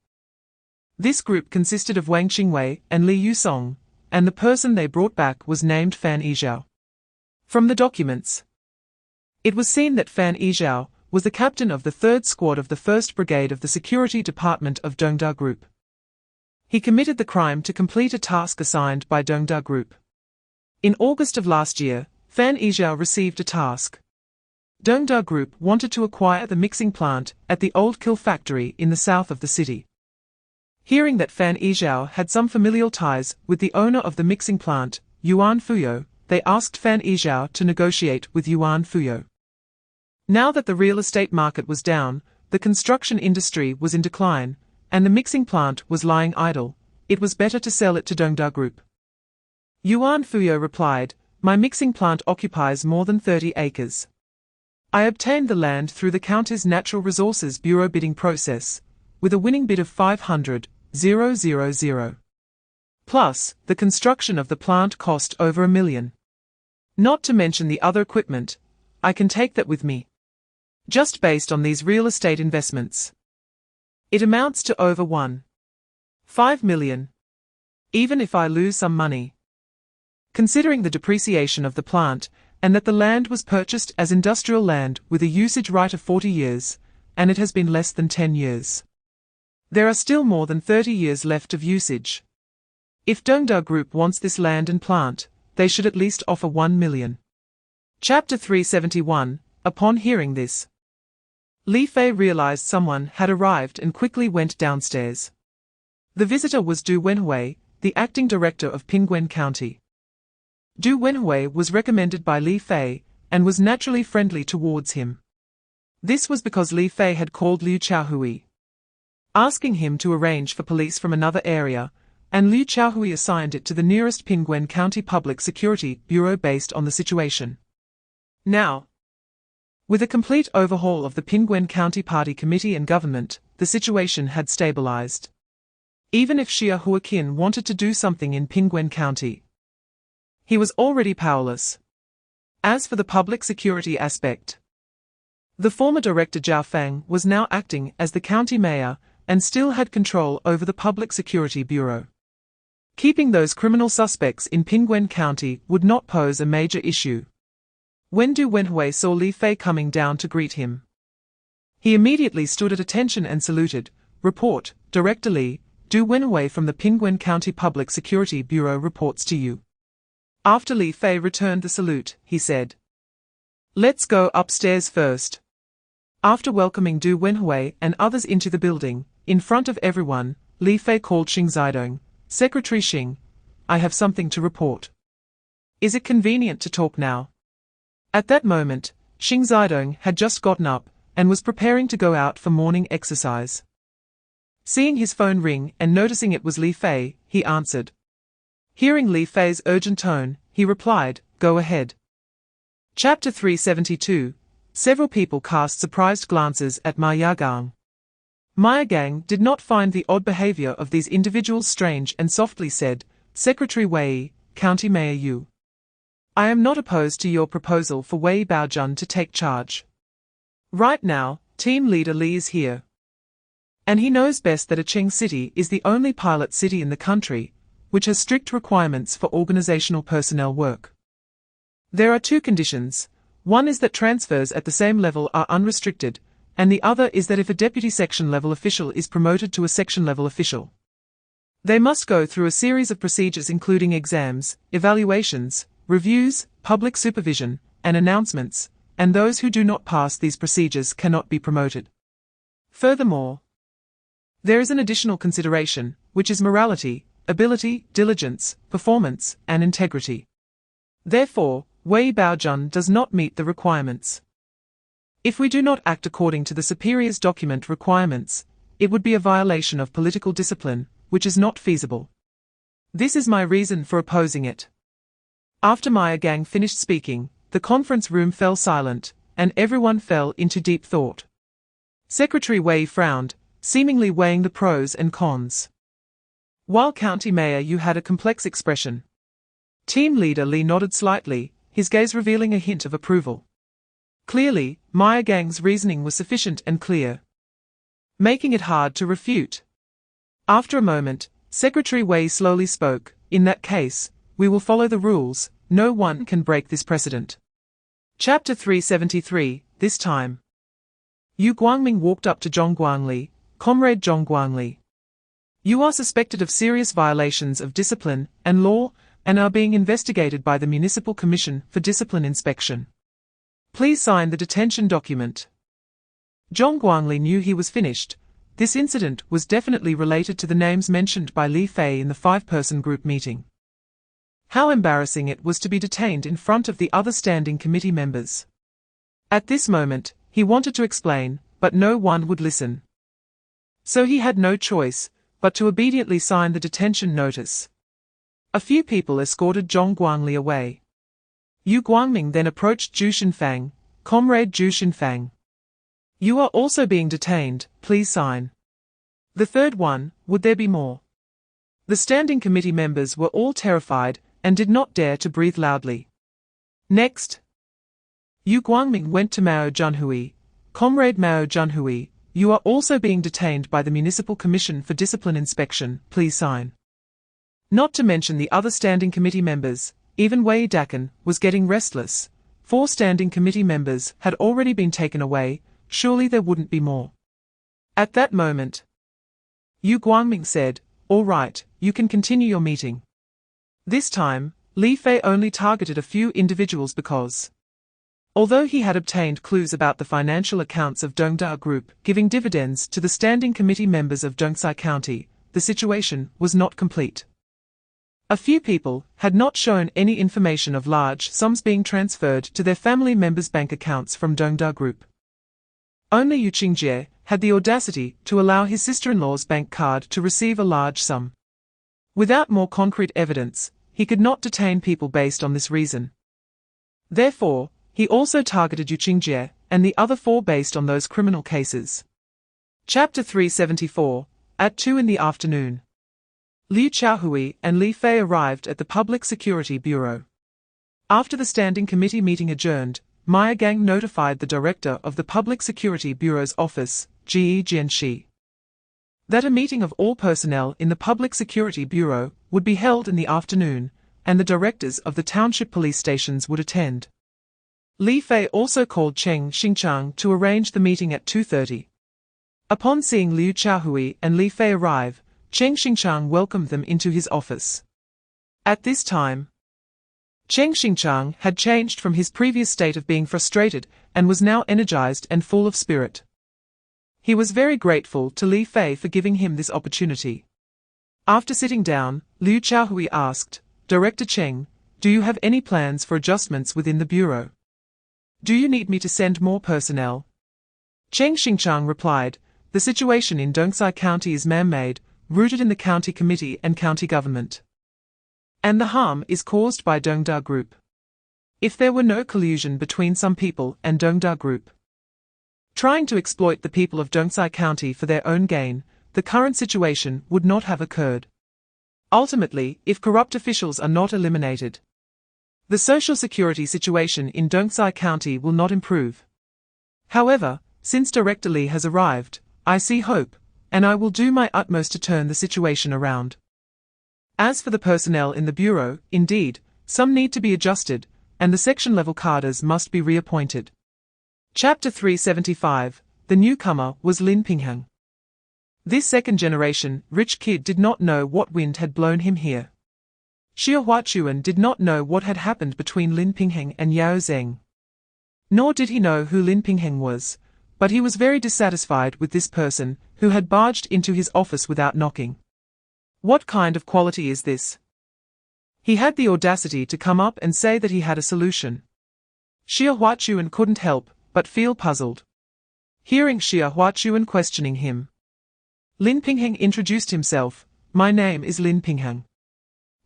This group consisted of Wang Xingwei and Li Yusong, and the person they brought back was named Fan Yizhao. From the documents, it was seen that Fan Yizhao was the captain of the 3rd Squad of the 1st Brigade of the Security Department of Dongda Group. He committed the crime to complete a task assigned by Dongda Group. In August of last year, Fan Yizhao received a task. Dongda Group wanted to acquire the mixing plant at the old Kill factory in the south of the city. Hearing that Fan Yizhao had some familial ties with the owner of the mixing plant, Yuan Fuyo, they asked Fan Yizhao to negotiate with Yuan Fuyo. Now that the real estate market was down, the construction industry was in decline, and the mixing plant was lying idle, it was better to sell it to Dongda Group. Yuan Fuyo replied, "My mixing plant occupies more than 30 acres. I obtained the land through the county's Natural Resources Bureau bidding process, with a winning bid of 500,000. Plus, the construction of the plant cost over $1 million. Not to mention the other equipment, I can take that with me. Just based on these real estate investments, it amounts to over 1.5 million. Even if I lose some money. Considering the depreciation of the plant, and that the land was purchased as industrial land with a usage right of 40 years, and it has been less than 10 years. There are still more than 30 years left of usage. If Dongda Group wants this land and plant, they should at least offer 1 million. Chapter 371. Upon hearing this, Li Fei realized someone had arrived and quickly went downstairs. The visitor was Du Wenhui, the acting director of Pingguan County. Du Wenhui was recommended by Li Fei, and was naturally friendly towards him. This was because Li Fei had called Liu Qiaohui, asking him to arrange for police from another area, and Liu Qiaohui assigned it to the nearest Pingguan County Public Security Bureau based on the situation. Now, with a complete overhaul of the Pingguan County Party Committee and government, the situation had stabilized. Even if Xia Huaqian wanted to do something in Pingguan County, he was already powerless. As for the public security aspect, the former director Zhao Feng was now acting as the county mayor and still had control over the Public Security Bureau. Keeping those criminal suspects in Pingguan County would not pose a major issue. When Du Wenhui saw Li Fei coming down to greet him, he immediately stood at attention and saluted. "Report, Director Li, Du Wenhui from the Pingguan County Public Security Bureau reports to you." After Li Fei returned the salute, he said, "Let's go upstairs first." After welcoming Du Wenhui and others into the building, in front of everyone, Li Fei called Xing Zidong, Secretary Xing, I have something to report. Is it convenient to talk now? At that moment, Xing Zidong had just gotten up and was preparing to go out for morning exercise. Seeing his phone ring and noticing it was Li Fei, he answered. Hearing Li Fei's urgent tone, he replied, "Go ahead." Chapter 372. Several people cast surprised glances at Ma Yagang. Ma Yagang did not find the odd behavior of these individuals strange and softly said, "Secretary Wei, County Mayor Yu. I am not opposed to your proposal for Wei Baojun to take charge. Right now, team leader Li is here. And he knows best that Acheng City is the only pilot city in the country, which has strict requirements for organizational personnel work. There are two conditions. One is that transfers at the same level are unrestricted, and the other is that if a deputy section level official is promoted to a section level official, they must go through a series of procedures including exams, evaluations, reviews, public supervision, and announcements, and those who do not pass these procedures cannot be promoted. Furthermore, there is an additional consideration, which is morality, ability, diligence, performance, and integrity. Therefore, Wei Baojun does not meet the requirements. If we do not act according to the superior's document requirements, it would be a violation of political discipline, which is not feasible. This is my reason for opposing it." After Ma Yagang finished speaking, the conference room fell silent, and everyone fell into deep thought. Secretary Wei frowned, seemingly weighing the pros and cons. While County Mayor Yu had a complex expression. Team leader Li nodded slightly, his gaze revealing a hint of approval. Clearly, Ma Yagang's reasoning was sufficient and clear, making it hard to refute. After a moment, Secretary Wei slowly spoke, "In that case, we will follow the rules, no one can break this precedent." Chapter 373, this time. Yu Guangming walked up to Zhong Guangli. "Comrade Zhong Guangli, you are suspected of serious violations of discipline and law, and are being investigated by the Municipal Commission for Discipline Inspection. Please sign the detention document." Zhong Guangli knew he was finished. This incident was definitely related to the names mentioned by Li Fei in the 5-person group meeting. How embarrassing it was to be detained in front of the other standing committee members. At this moment, he wanted to explain, but no one would listen. So he had no choice but to obediently sign the detention notice. A few people escorted Zhong Guangli away. Yu Guangming then approached Zhu Xinfang. "Comrade Zhu Xinfang, you are also being detained, please sign." The third one, would there be more? The standing committee members were all terrified and did not dare to breathe loudly. Next, Yu Guangming went to Mao Junhui. "Comrade Mao Junhui, you are also being detained by the Municipal Commission for Discipline Inspection, please sign." Not to mention the other standing committee members, even Wei Dakan was getting restless. 4 standing committee members had already been taken away, surely there wouldn't be more. At that moment, Yu Guangming said, "All right, you can continue your meeting." This time, Li Fei only targeted a few individuals because, although he had obtained clues about the financial accounts of Dongda Group giving dividends to the standing committee members of Dongsai County, the situation was not complete. A few people had not shown any information of large sums being transferred to their family members' bank accounts from Dongda Group. Only Yu Qingjie had the audacity to allow his sister-in-law's bank card to receive a large sum. Without more concrete evidence, he could not detain people based on this reason. Therefore, he also targeted Yu Qingjie and the other 4 based on those criminal cases. Chapter 374, at 2 in the afternoon. Liu Qiaohui and Li Fei arrived at the Public Security Bureau. After the Standing Committee meeting adjourned, Ma Yagang notified the director of the Public Security Bureau's office, Ji Jianxi, that a meeting of all personnel in the Public Security Bureau would be held in the afternoon, and the directors of the township police stations would attend. Li Fei also called Cheng Xingchang to arrange the meeting at 2:30. Upon seeing Liu Qiaohui and Li Fei arrive, Cheng Xingchang welcomed them into his office. At this time, Cheng Xingchang had changed from his previous state of being frustrated and was now energized and full of spirit. He was very grateful to Li Fei for giving him this opportunity. After sitting down, Liu Qiao asked, Director Cheng, do you have any plans for adjustments within the bureau? Do you need me to send more personnel? Cheng Xingchang replied, the situation in Dongsai County is man-made, rooted in the county committee and county government. And the harm is caused by Dongda Group. If there were no collusion between some people and Dongda Group trying to exploit the people of Dongsai County for their own gain, the current situation would not have occurred. Ultimately, if corrupt officials are not eliminated, the social security situation in Dongsai County will not improve. However, since Director Li has arrived, I see hope, and I will do my utmost to turn the situation around. As for the personnel in the bureau, indeed, some need to be adjusted, and the section-level cadres must be reappointed. Chapter 375. The newcomer was Lin Pingheng. This second-generation, rich kid did not know what wind had blown him here. Qiao Huachuan did not know what had happened between Lin Pingheng and Yao Zeng. Nor did he know who Lin Pingheng was, but he was very dissatisfied with this person, who had barged into his office without knocking. What kind of quality is this? He had the audacity to come up and say that he had a solution. Qiao Huachuan couldn't help but feel puzzled. Hearing Qiao Huachuan questioning him, Lin Pingheng introduced himself. My name is Lin Pingheng.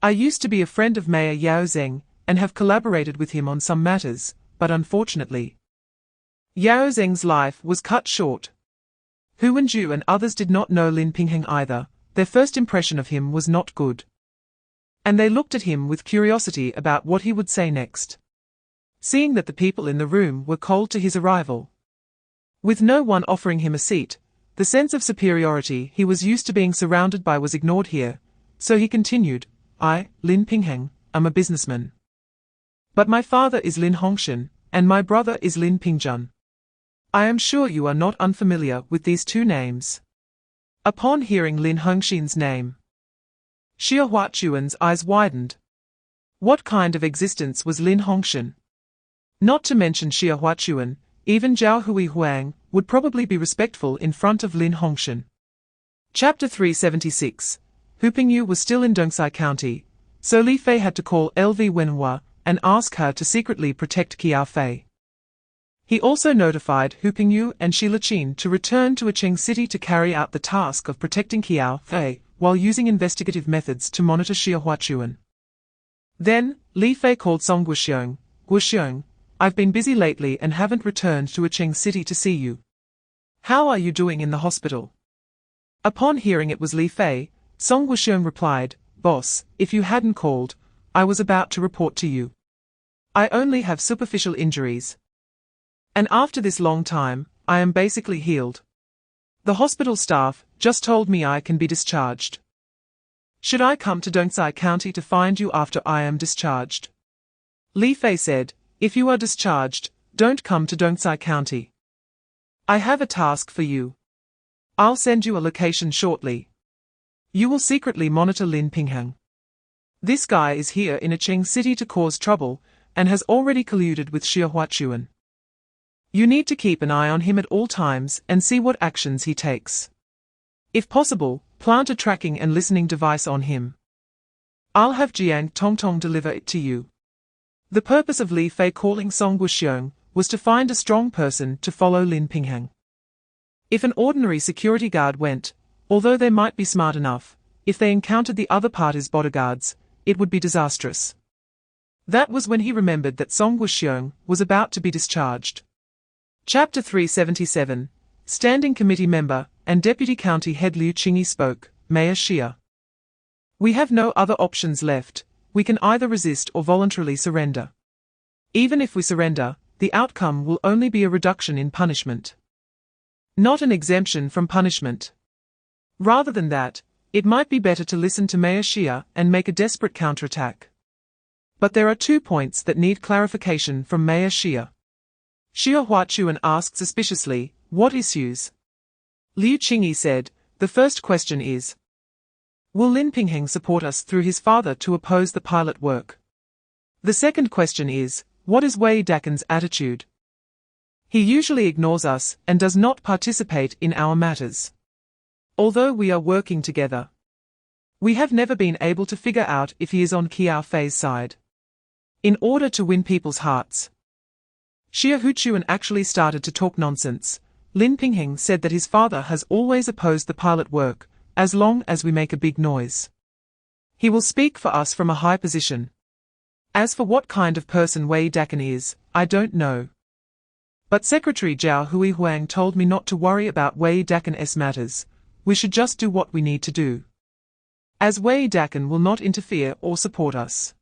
I used to be a friend of Mayor Yao Zeng, and have collaborated with him on some matters, but unfortunately, Yao Zeng's life was cut short. Hu Wenju and others did not know Lin Pingheng either. Their first impression of him was not good, and they looked at him with curiosity about what he would say next. Seeing that the people in the room were cold to his arrival, with no one offering him a seat, the sense of superiority he was used to being surrounded by was ignored here, so he continued, I, Lin Pingheng, am a businessman. But my father is Lin Hongshan, and my brother is Lin Pingjun. I am sure you are not unfamiliar with these two names. Upon hearing Lin Hongshan's name, Qiao Huachuan's eyes widened. What kind of existence was Lin Hongshan? Not to mention Qiao Huachuan, even Zhao Hui Huang would probably be respectful in front of Lin Hongshan. Chapter 376. Hu Pingyu was still in Dongsai County, so Li Fei had to call LV Wenhua and ask her to secretly protect Qiao Fei. He also notified Hu Pingyu and Shi Laqin to return to Acheng City to carry out the task of protecting Qiao Fei, while using investigative methods to monitor Qiao Huachuan. Then, Li Fei called Song Guxiong. Guxiong, I've been busy lately and haven't returned to Acheng City to see you. How are you doing in the hospital? Upon hearing it was Li Fei, Song Guxiong replied, Boss, if you hadn't called, I was about to report to you. I only have superficial injuries. And after this long time, I am basically healed. The hospital staff just told me I can be discharged. Should I come to Dongsai County to find you after I am discharged? Li Fei said, if you are discharged, don't come to Dongsai County. I have a task for you. I'll send you a location shortly. You will secretly monitor Lin Pingheng. This guy is here in Acheng City to cause trouble, and has already colluded with Qiao Huachuan. You need to keep an eye on him at all times and see what actions he takes. If possible, plant a tracking and listening device on him. I'll have Jiang Tongtong deliver it to you. The purpose of Li Fei calling Song Guxiong was to find a strong person to follow Lin Pingheng. If an ordinary security guard went, although they might be smart enough, if they encountered the other party's bodyguards, it would be disastrous. That was when he remembered that Song Guxiong was about to be discharged. Chapter 377. Standing Committee Member and Deputy County Head Liu Qingyi spoke. Mayor Xia. We have no other options left. We can either resist or voluntarily surrender. Even if we surrender, the outcome will only be a reduction in punishment, not an exemption from punishment. Rather than that, it might be better to listen to Mayor Xia and make a desperate counterattack. But there are 2 points that need clarification from Mayor Xia. Qiao Huachuan asked suspiciously, what issues? Liu Qingyi said, the first question is, will Lin Pingheng support us through his father to oppose the pilot work? The second question is, what is Wei Dakan's attitude? He usually ignores us and does not participate in our matters, although we are working together. We have never been able to figure out if he is on Qiao Fei's side. In order to win people's hearts, Xia Huchuan actually started to talk nonsense. Lin Pingheng said that his father has always opposed the pilot work, as long as we make a big noise. He will speak for us from a high position. As for what kind of person Wei Dakan is, I don't know. But Secretary Zhao Hui Huang told me not to worry about Wei Dakan's matters. We should just do what we need to do, as Wei Dakan will not interfere or support us.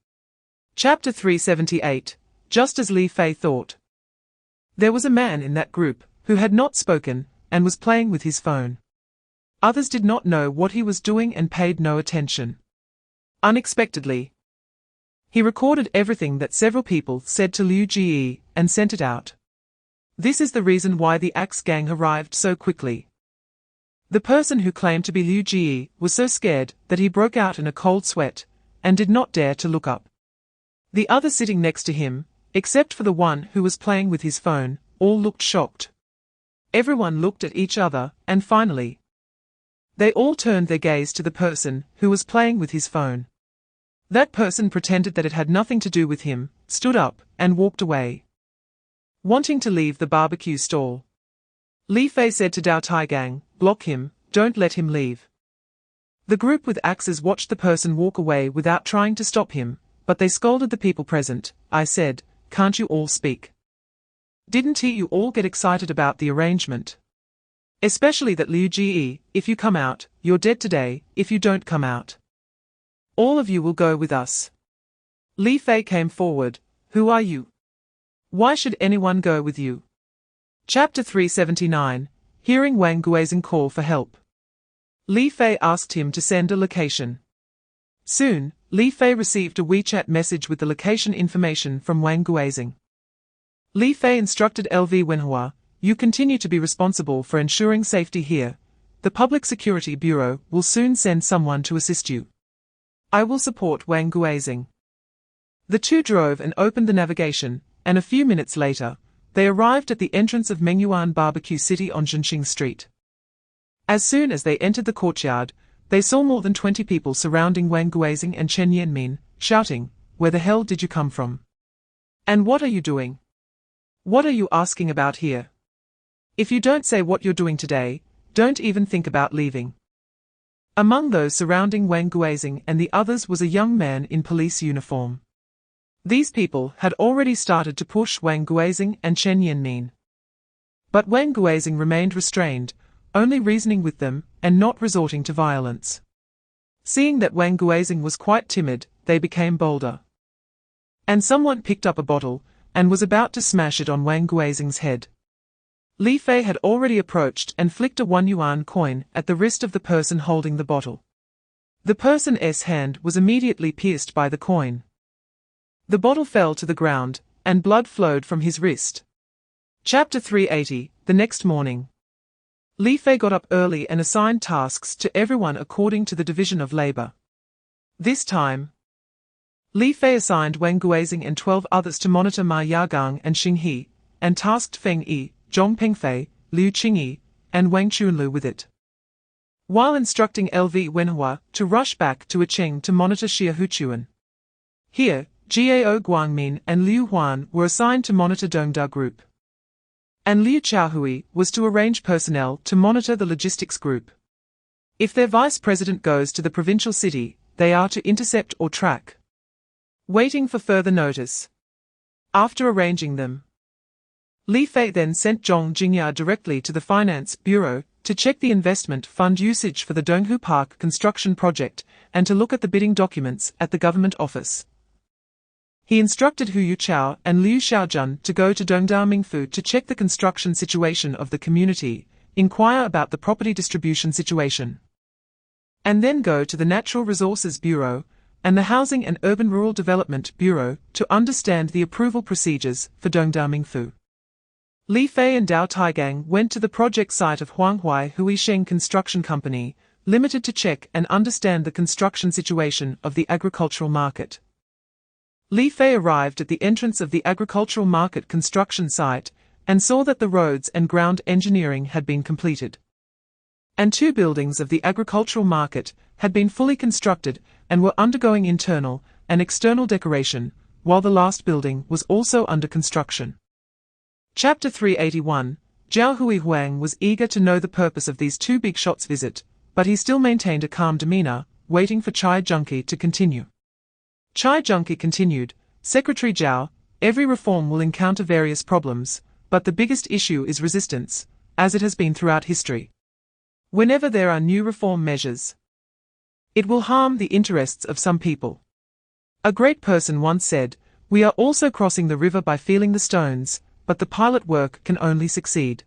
Chapter 378. Just as Li Fei thought. There was a man in that group who had not spoken and was playing with his phone. Others did not know what he was doing and paid no attention. Unexpectedly, he recorded everything that several people said to Liu Jie and sent it out. This is the reason why the Axe gang arrived so quickly. The person who claimed to be Liu Jie was so scared that he broke out in a cold sweat and did not dare to look up. The others sitting next to him, except for the one who was playing with his phone, all looked shocked. Everyone looked at each other, and finally, they all turned their gaze to the person who was playing with his phone. That person pretended that it had nothing to do with him, stood up, and walked away, wanting to leave the barbecue stall. Li Fei said to Dao Taigang, "Block him, don't let him leave." The group with axes watched the person walk away without trying to stop him, but they scolded the people present. I said, "Can't you all speak? Didn't you all get excited about the arrangement? Especially that Liu Jie, if you come out, you're dead today. If you don't come out, all of you will go with us." Li Fei came forward. "Who are you? Why should anyone go with you?" Chapter 379. Hearing Wang Guizhong call for help. Li Fei asked him to send a location. Soon, Li Fei received a WeChat message with the location information from Wang Guizhong. Li Fei instructed LV Wenhua, "You continue to be responsible for ensuring safety here. The Public Security Bureau will soon send someone to assist you. I will support Wang Guizhong." The two drove and opened the navigation, and a few minutes later, they arrived at the entrance of Mengyuan Barbecue City on Zhenxing Street. As soon as they entered the courtyard, they saw more than 20 people surrounding Wang Guizhong and Chen Yanmin, shouting, "Where the hell did you come from? And what are you doing? What are you asking about here? If you don't say what you're doing today, don't even think about leaving." Among those surrounding Wang Guizhong and the others was a young man in police uniform. These people had already started to push Wang Guizhong and Chen Yanmin. But Wang Guizhong remained restrained, only reasoning with them and not resorting to violence. Seeing that Wang Guizhong was quite timid, they became bolder. And someone picked up a bottle and was about to smash it on Wang Guizhong's head. Li Fei had already approached and flicked a 1 yuan coin at the wrist of the person holding the bottle. The person's hand was immediately pierced by the coin. The bottle fell to the ground, and blood flowed from his wrist. Chapter 380. The next morning, Li Fei got up early and assigned tasks to everyone according to the division of labor. This time, Li Fei assigned Wang Guizhong and 12 others to monitor Ma Yagang and Xing He, and tasked Feng Yi, Zhong Pengfei, Liu Qingyi, and Wang Chunlu with it, while instructing LV Wenhua to rush back to Yicheng to monitor Xia Huchuan. Here, Jiao Guangmin and Liu Huan were assigned to monitor Dongda Group, and Liu Chaohui was to arrange personnel to monitor the logistics group. If their vice president goes to the provincial city, they are to intercept or track, waiting for further notice. After arranging them, Li Fei then sent Zhong Jingya directly to the Finance Bureau to check the investment fund usage for the Donghu Park construction project and to look at the bidding documents at the government office. He instructed Hu Yuchao and Liu Xiaojun to go to Dongda Mingfu to check the construction situation of the community, inquire about the property distribution situation, and then go to the Natural Resources Bureau and the Housing and Urban Rural Development Bureau to understand the approval procedures for Dongda Mingfu. Li Fei and Dao Taigang went to the project site of Huanghuai Huisheng Construction Company, Limited to check and understand the construction situation of the agricultural market. Li Fei arrived at the entrance of the agricultural market construction site and saw that the roads and ground engineering had been completed, and 2 buildings of the agricultural market had been fully constructed and were undergoing internal and external decoration, while the last building was also under construction. Chapter 381. Zhao Huihuang was eager to know the purpose of these two big shots' visit, but he still maintained a calm demeanor, waiting for Chai Junqi to continue. Chai Junqi continued, Secretary Zhao, every reform will encounter various problems, but the biggest issue is resistance, as it has been throughout history. Whenever there are new reform measures, it will harm the interests of some people. A great person once said, we are also crossing the river by feeling the stones, but the pilot work can only succeed,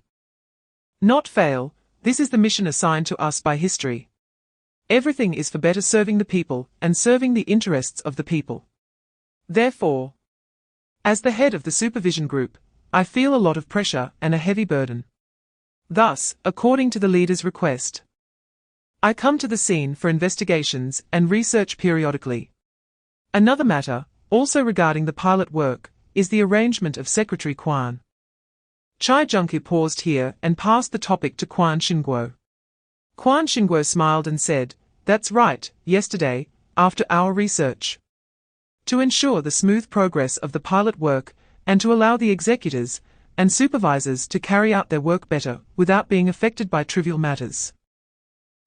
not fail. This is the mission assigned to us by history. Everything is for better serving the people and serving the interests of the people. Therefore, as the head of the supervision group, I feel a lot of pressure and a heavy burden. Thus, according to the leader's request, I come to the scene for investigations and research periodically. Another matter, also regarding the pilot work, is the arrangement of Secretary Quan. Chai Junqi paused here and passed the topic to Quan Xinguo. Quan Xinguo smiled and said, that's right, yesterday, after our research. To ensure the smooth progress of the pilot work, and to allow the executors and supervisors to carry out their work better without being affected by trivial matters,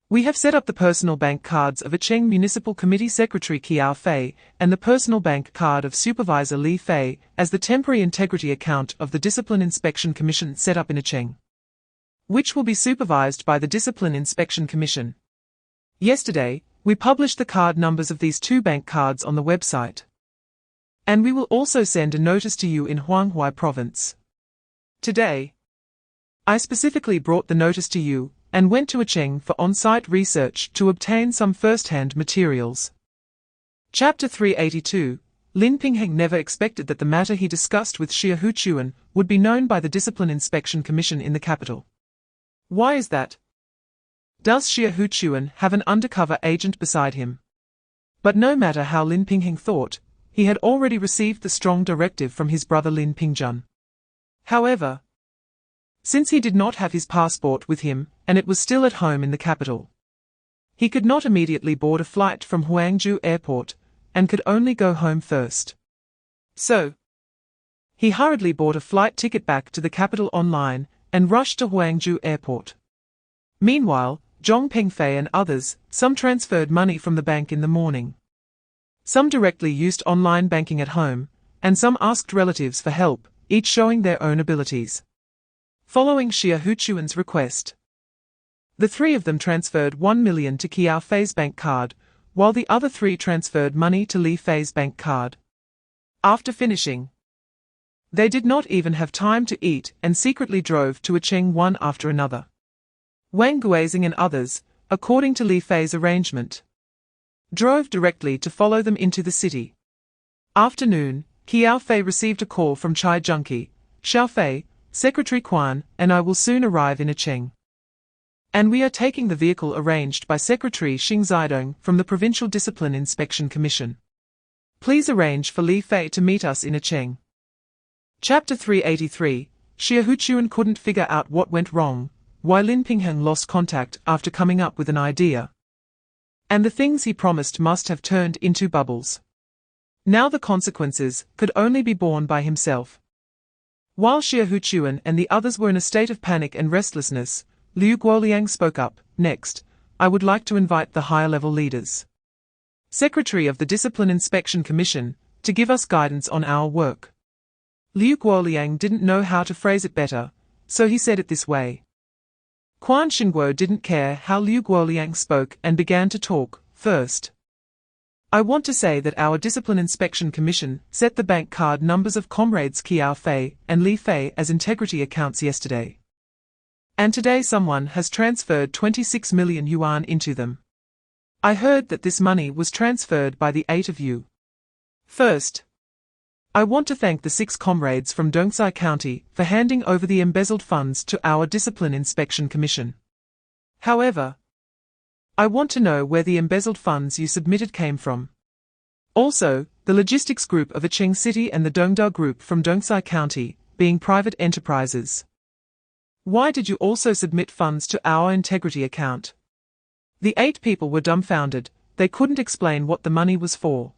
we have set up the personal bank cards of Cheng Municipal Committee Secretary Qiao Fei and the personal bank card of Supervisor Li Fei as the temporary integrity account of the Discipline Inspection Commission set up in Cheng, which will be supervised by the Discipline Inspection Commission. Yesterday, we published the card numbers of these two bank cards on the website. And we will also send a notice to you in Huanghai Province. Today, I specifically brought the notice to you and went to Cheng for on-site research to obtain some first-hand materials. Chapter 382. Lin Pingheng never expected that the matter he discussed with Xia Huchuan would be known by the Discipline Inspection Commission in the capital. Why is that? Does Xia Huchuan have an undercover agent beside him? But no matter how Lin Pingheng thought, he had already received the strong directive from his brother Lin Pingjun. However, since he did not have his passport with him, and it was still at home in the capital, he could not immediately board a flight from Huangzhou Airport, and could only go home first. So, he hurriedly bought a flight ticket back to the capital online, and rushed to Huangzhou Airport. Meanwhile, Zhong Pengfei and others, some transferred money from the bank in the morning. Some directly used online banking at home, and some asked relatives for help, each showing their own abilities. Following Xia Huchuan's request, the three of them transferred 1 million to Qiao Fei's bank card, while the other three transferred money to Li Fei's bank card. After finishing, they did not even have time to eat and secretly drove to Cheng one after another. Wang Guizing and others, according to Li Fei's arrangement, drove directly to follow them into the city. Afternoon, Qiao Fei received a call from Chai Junqi. Xiao Fei, Secretary Quan, and I will soon arrive in Cheng. And we are taking the vehicle arranged by Secretary Xing Zidong from the Provincial Discipline Inspection Commission. Please arrange for Li Fei to meet us in Cheng. Chapter 383. Xia Huchuan couldn't figure out what went wrong, why Lin Pingheng lost contact after coming up with an idea, and the things he promised must have turned into bubbles. Now the consequences could only be borne by himself. While Xia Huchuan and the others were in a state of panic and restlessness, Liu Guoliang spoke up. Next, I would like to invite the higher-level leaders, Secretary of the Discipline Inspection Commission, to give us guidance on our work. Liu Guoliang didn't know how to phrase it better, so he said it this way. Quan Xinguo didn't care how Liu Guoliang spoke and began to talk. First, I want to say that our Discipline Inspection Commission set the bank card numbers of comrades Qiao Fei and Li Fei as integrity accounts yesterday. And today someone has transferred 26 million yuan into them. I heard that this money was transferred by the 8 of you. First, I want to thank the 6 comrades from Dongsai County for handing over the embezzled funds to our Discipline Inspection Commission. However, I want to know where the embezzled funds you submitted came from. Also, the logistics group of Cheng City and the Dongda group from Dongsai County, being private enterprises. Why did you also submit funds to our integrity account? The 8 people were dumbfounded. They couldn't explain what the money was for,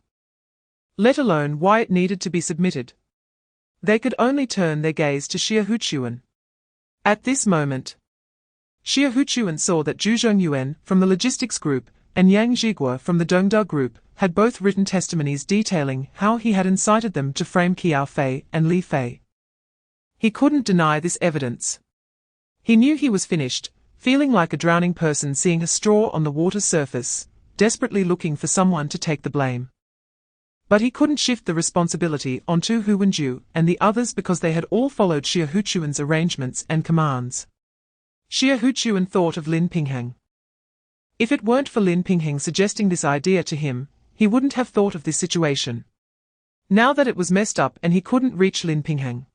let alone why it needed to be submitted. They could only turn their gaze to Xia Huchuan. At this moment, Xia Huchuan saw that Zhu Zhongyuan from the logistics group and Yang Zhiguo from the Dongda group had both written testimonies detailing how he had incited them to frame Qiao Fei and Li Fei. He couldn't deny this evidence. He knew he was finished, feeling like a drowning person seeing a straw on the water's surface, desperately looking for someone to take the blame. But he couldn't shift the responsibility onto Hu Wenju and the others because they had all followed Xia Huchuan's arrangements and commands. Xia Huchuan thought of Lin Pingheng. If it weren't for Lin Pingheng suggesting this idea to him, he wouldn't have thought of this situation. Now that it was messed up and he couldn't reach Lin Pingheng,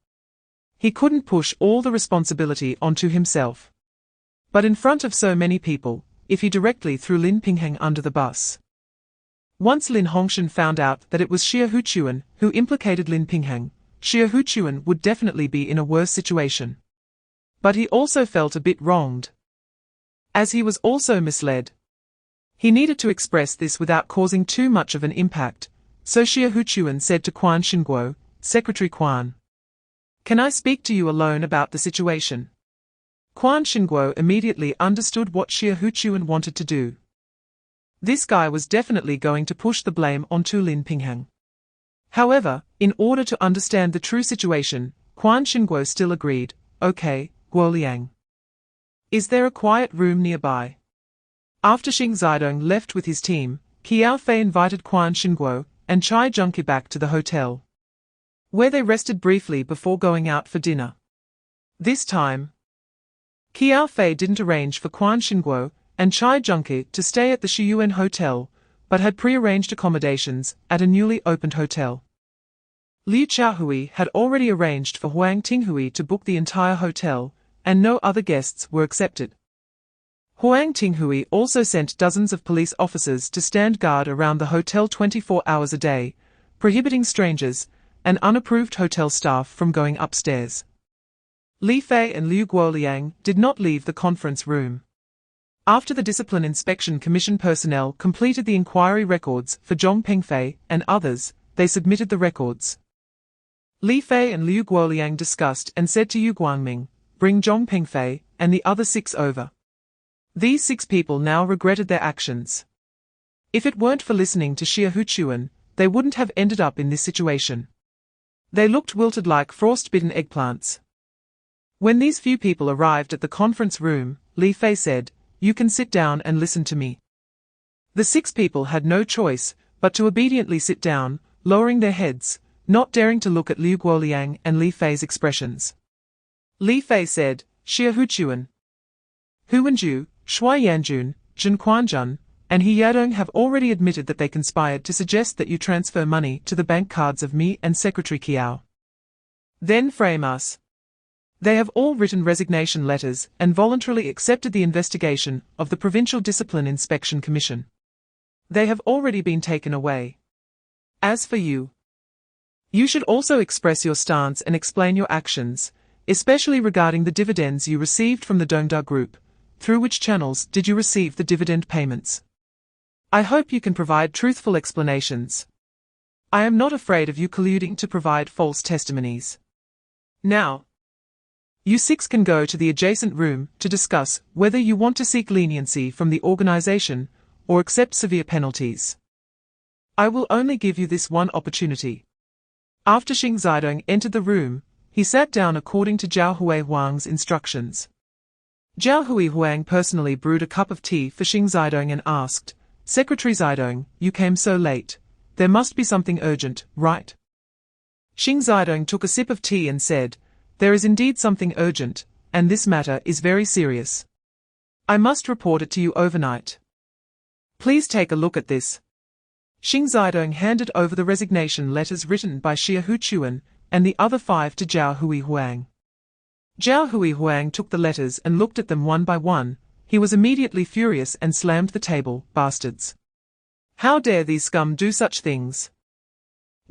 he couldn't push all the responsibility onto himself. But in front of so many people, if he directly threw Lin Pingheng under the bus. Once Lin Hongshan found out that it was Xia Huchuan who implicated Lin Pingheng, Xia Huchuan would definitely be in a worse situation. But he also felt a bit wronged, as he was also misled. He needed to express this without causing too much of an impact, so Xia Huchuan said to Quan Xinguo, "Secretary Quan, can I speak to you alone about the situation?" Quan Xinguo immediately understood what Xia Huchuan wanted to do. This guy was definitely going to push the blame onto Lin Pingheng. However, in order to understand the true situation, Quan Xinguo still agreed, "Okay, Guoliang. Is there a quiet room nearby?" After Xing Zidong left with his team, Qiao Fei invited Quan Xinguo and Chai Junke back to the hotel, where they rested briefly before going out for dinner. This time, Qiao Fei didn't arrange for Quan Xinguo and Chai Junke to stay at the Shiyuan Hotel, but had pre-arranged accommodations at a newly opened hotel. Liu Chaohui had already arranged for Huang Tinghui to book the entire hotel, and no other guests were accepted. Huang Tinghui also sent dozens of police officers to stand guard around the hotel 24 hours a day, prohibiting strangers and unapproved hotel staff from going upstairs. Li Fei and Liu Guoliang did not leave the conference room. After the Discipline Inspection Commission personnel completed the inquiry records for Zhong Pengfei and others, they submitted the records. Li Fei and Liu Guoliang discussed and said to Yu Guangming, "Bring Zhong Pengfei and the other 6 over." These 6 people now regretted their actions. If it weren't for listening to Xia Huchuan, they wouldn't have ended up in this situation. They looked wilted like frost-bitten eggplants. When these few people arrived at the conference room, Li Fei said, "You can sit down and listen to me." The 6 people had no choice but to obediently sit down, lowering their heads, not daring to look at Liu Guoliang and Li Fei's expressions. Li Fei said, "Xia Huchuan, Hu Wenju, Shui Yanjun, Zhen Quanjun, and He Yadong have already admitted that they conspired to suggest that you transfer money to the bank cards of me and Secretary Qiao. Then frame us. They have all written resignation letters and voluntarily accepted the investigation of the Provincial Discipline Inspection Commission. They have already been taken away. As for you, you should also express your stance and explain your actions, especially regarding the dividends you received from the Dongda Group. Through which channels did you receive the dividend payments? I hope you can provide truthful explanations. I am not afraid of you colluding to provide false testimonies. Now, you 6 can go to the adjacent room to discuss whether you want to seek leniency from the organization or accept severe penalties. I will only give you this one opportunity." After Xing Zidong entered the room, he sat down according to Zhao Hui Huang's instructions. Zhao Hui Huang personally brewed a cup of tea for Xing Zidong and asked, "Secretary Zidong, you came so late. There must be something urgent, right?" Xing Zidong took a sip of tea and said, "There is indeed something urgent, and this matter is very serious. I must report it to you overnight. Please take a look at this." Xing Zidong handed over the resignation letters written by Xia Huchuan and the other 5 to Zhao Hui Huang. Zhao Hui Huang took the letters and looked at them one by one. He was immediately furious and slammed the table. "Bastards! How dare these scum do such things?"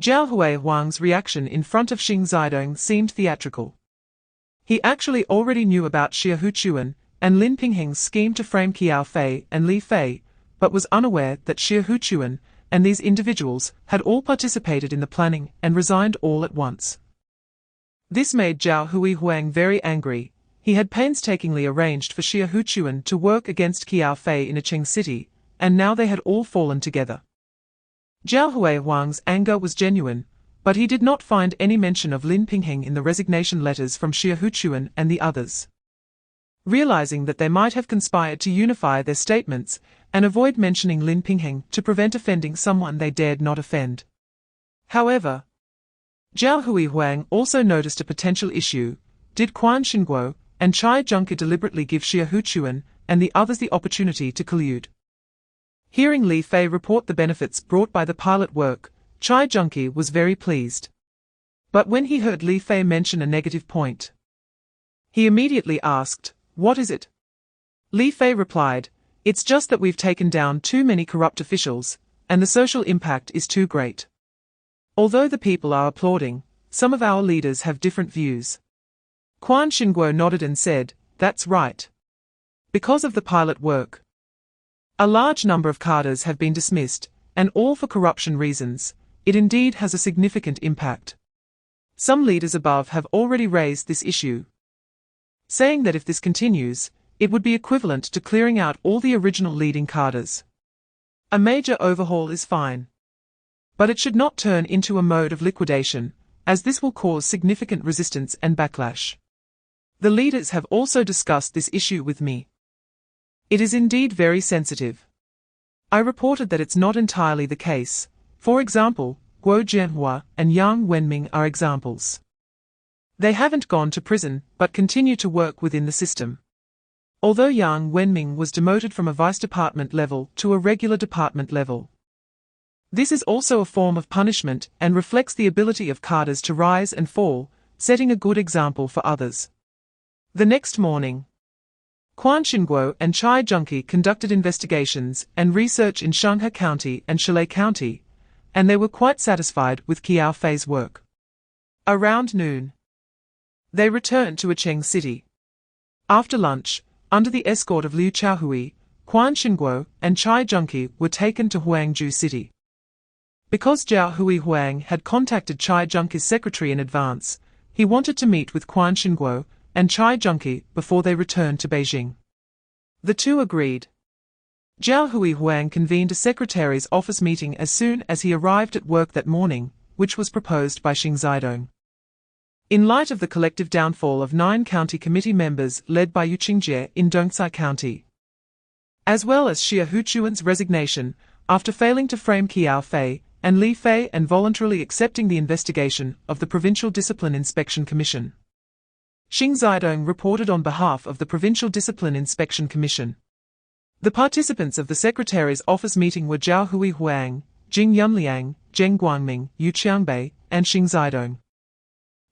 Zhao Hui Huang's reaction in front of Xing Zidong seemed theatrical. He actually already knew about Xia Huchuan and Lin Pingheng's scheme to frame Qiao Fei and Li Fei, but was unaware that Xie Huchuan and these individuals had all participated in the planning and resigned all at once. This made Zhao Huihuang very angry. He had painstakingly arranged for Xie Huchuan to work against Qiao Fei in Cheng City, and now they had all fallen together. Zhao Huihuang's anger was genuine, but he did not find any mention of Lin Pingheng in the resignation letters from Xie Huchuan and the others. Realizing that they might have conspired to unify their statements and avoid mentioning Lin Pingheng to prevent offending someone they dared not offend. However, Zhao Huihuang also noticed a potential issue. Did Quan Xinguo and Cai Junke deliberately give Xie Huchuan and the others the opportunity to collude? Hearing Li Fei report the benefits brought by the pilot work, Cai Junke was very pleased. But when he heard Li Fei mention a negative point, he immediately asked, "What is it?" Li Fei replied, "It's just that we've taken down too many corrupt officials, and the social impact is too great. Although the people are applauding, some of our leaders have different views." Quan Xinguo nodded and said, "That's right. Because of the pilot work, a large number of cadres have been dismissed, and all for corruption reasons. It indeed has a significant impact. Some leaders above have already raised this issue, saying that if this continues, it would be equivalent to clearing out all the original leading cadres. A major overhaul is fine, but it should not turn into a mode of liquidation, as this will cause significant resistance and backlash. The leaders have also discussed this issue with me. It is indeed very sensitive. I reported that it's not entirely the case. For example, Guo Jianhua and Yang Wenming are examples. They haven't gone to prison, but continue to work within the system. Although Yang Wenming was demoted from a vice department level to a regular department level. This is also a form of punishment and reflects the ability of cadres to rise and fall, setting a good example for others. The next morning, Quan Xinguo and Cai Junke conducted investigations and research in Shanghai County and Shilei County, and they were quite satisfied with Qiao Fei's work. Around noon, they returned to Cheng City. After lunch, under the escort of Liu Chaohui, Quan Xinguo and Cai Junke were taken to Huangju City. Because Zhao Huihuang had contacted Cai Junke's secretary in advance, he wanted to meet with Quan Xinguo and Cai Junke before they returned to Beijing. The two agreed. Zhao Huihuang convened a secretary's office meeting as soon as he arrived at work that morning, which was proposed by Xing Zidong. In light of the collective downfall of 9 county committee members led by Yu Qingjie in Dongcai County, as well as Xie Huchuan's resignation after failing to frame Qiao Fei and Li Fei and voluntarily accepting the investigation of the Provincial Discipline Inspection Commission, Xing Zidong reported on behalf of the Provincial Discipline Inspection Commission. The participants of the Secretary's office meeting were Zhao Huihuang, Jing Yunliang, Zheng Guangming, Yu Qiangbei, and Xing Zidong.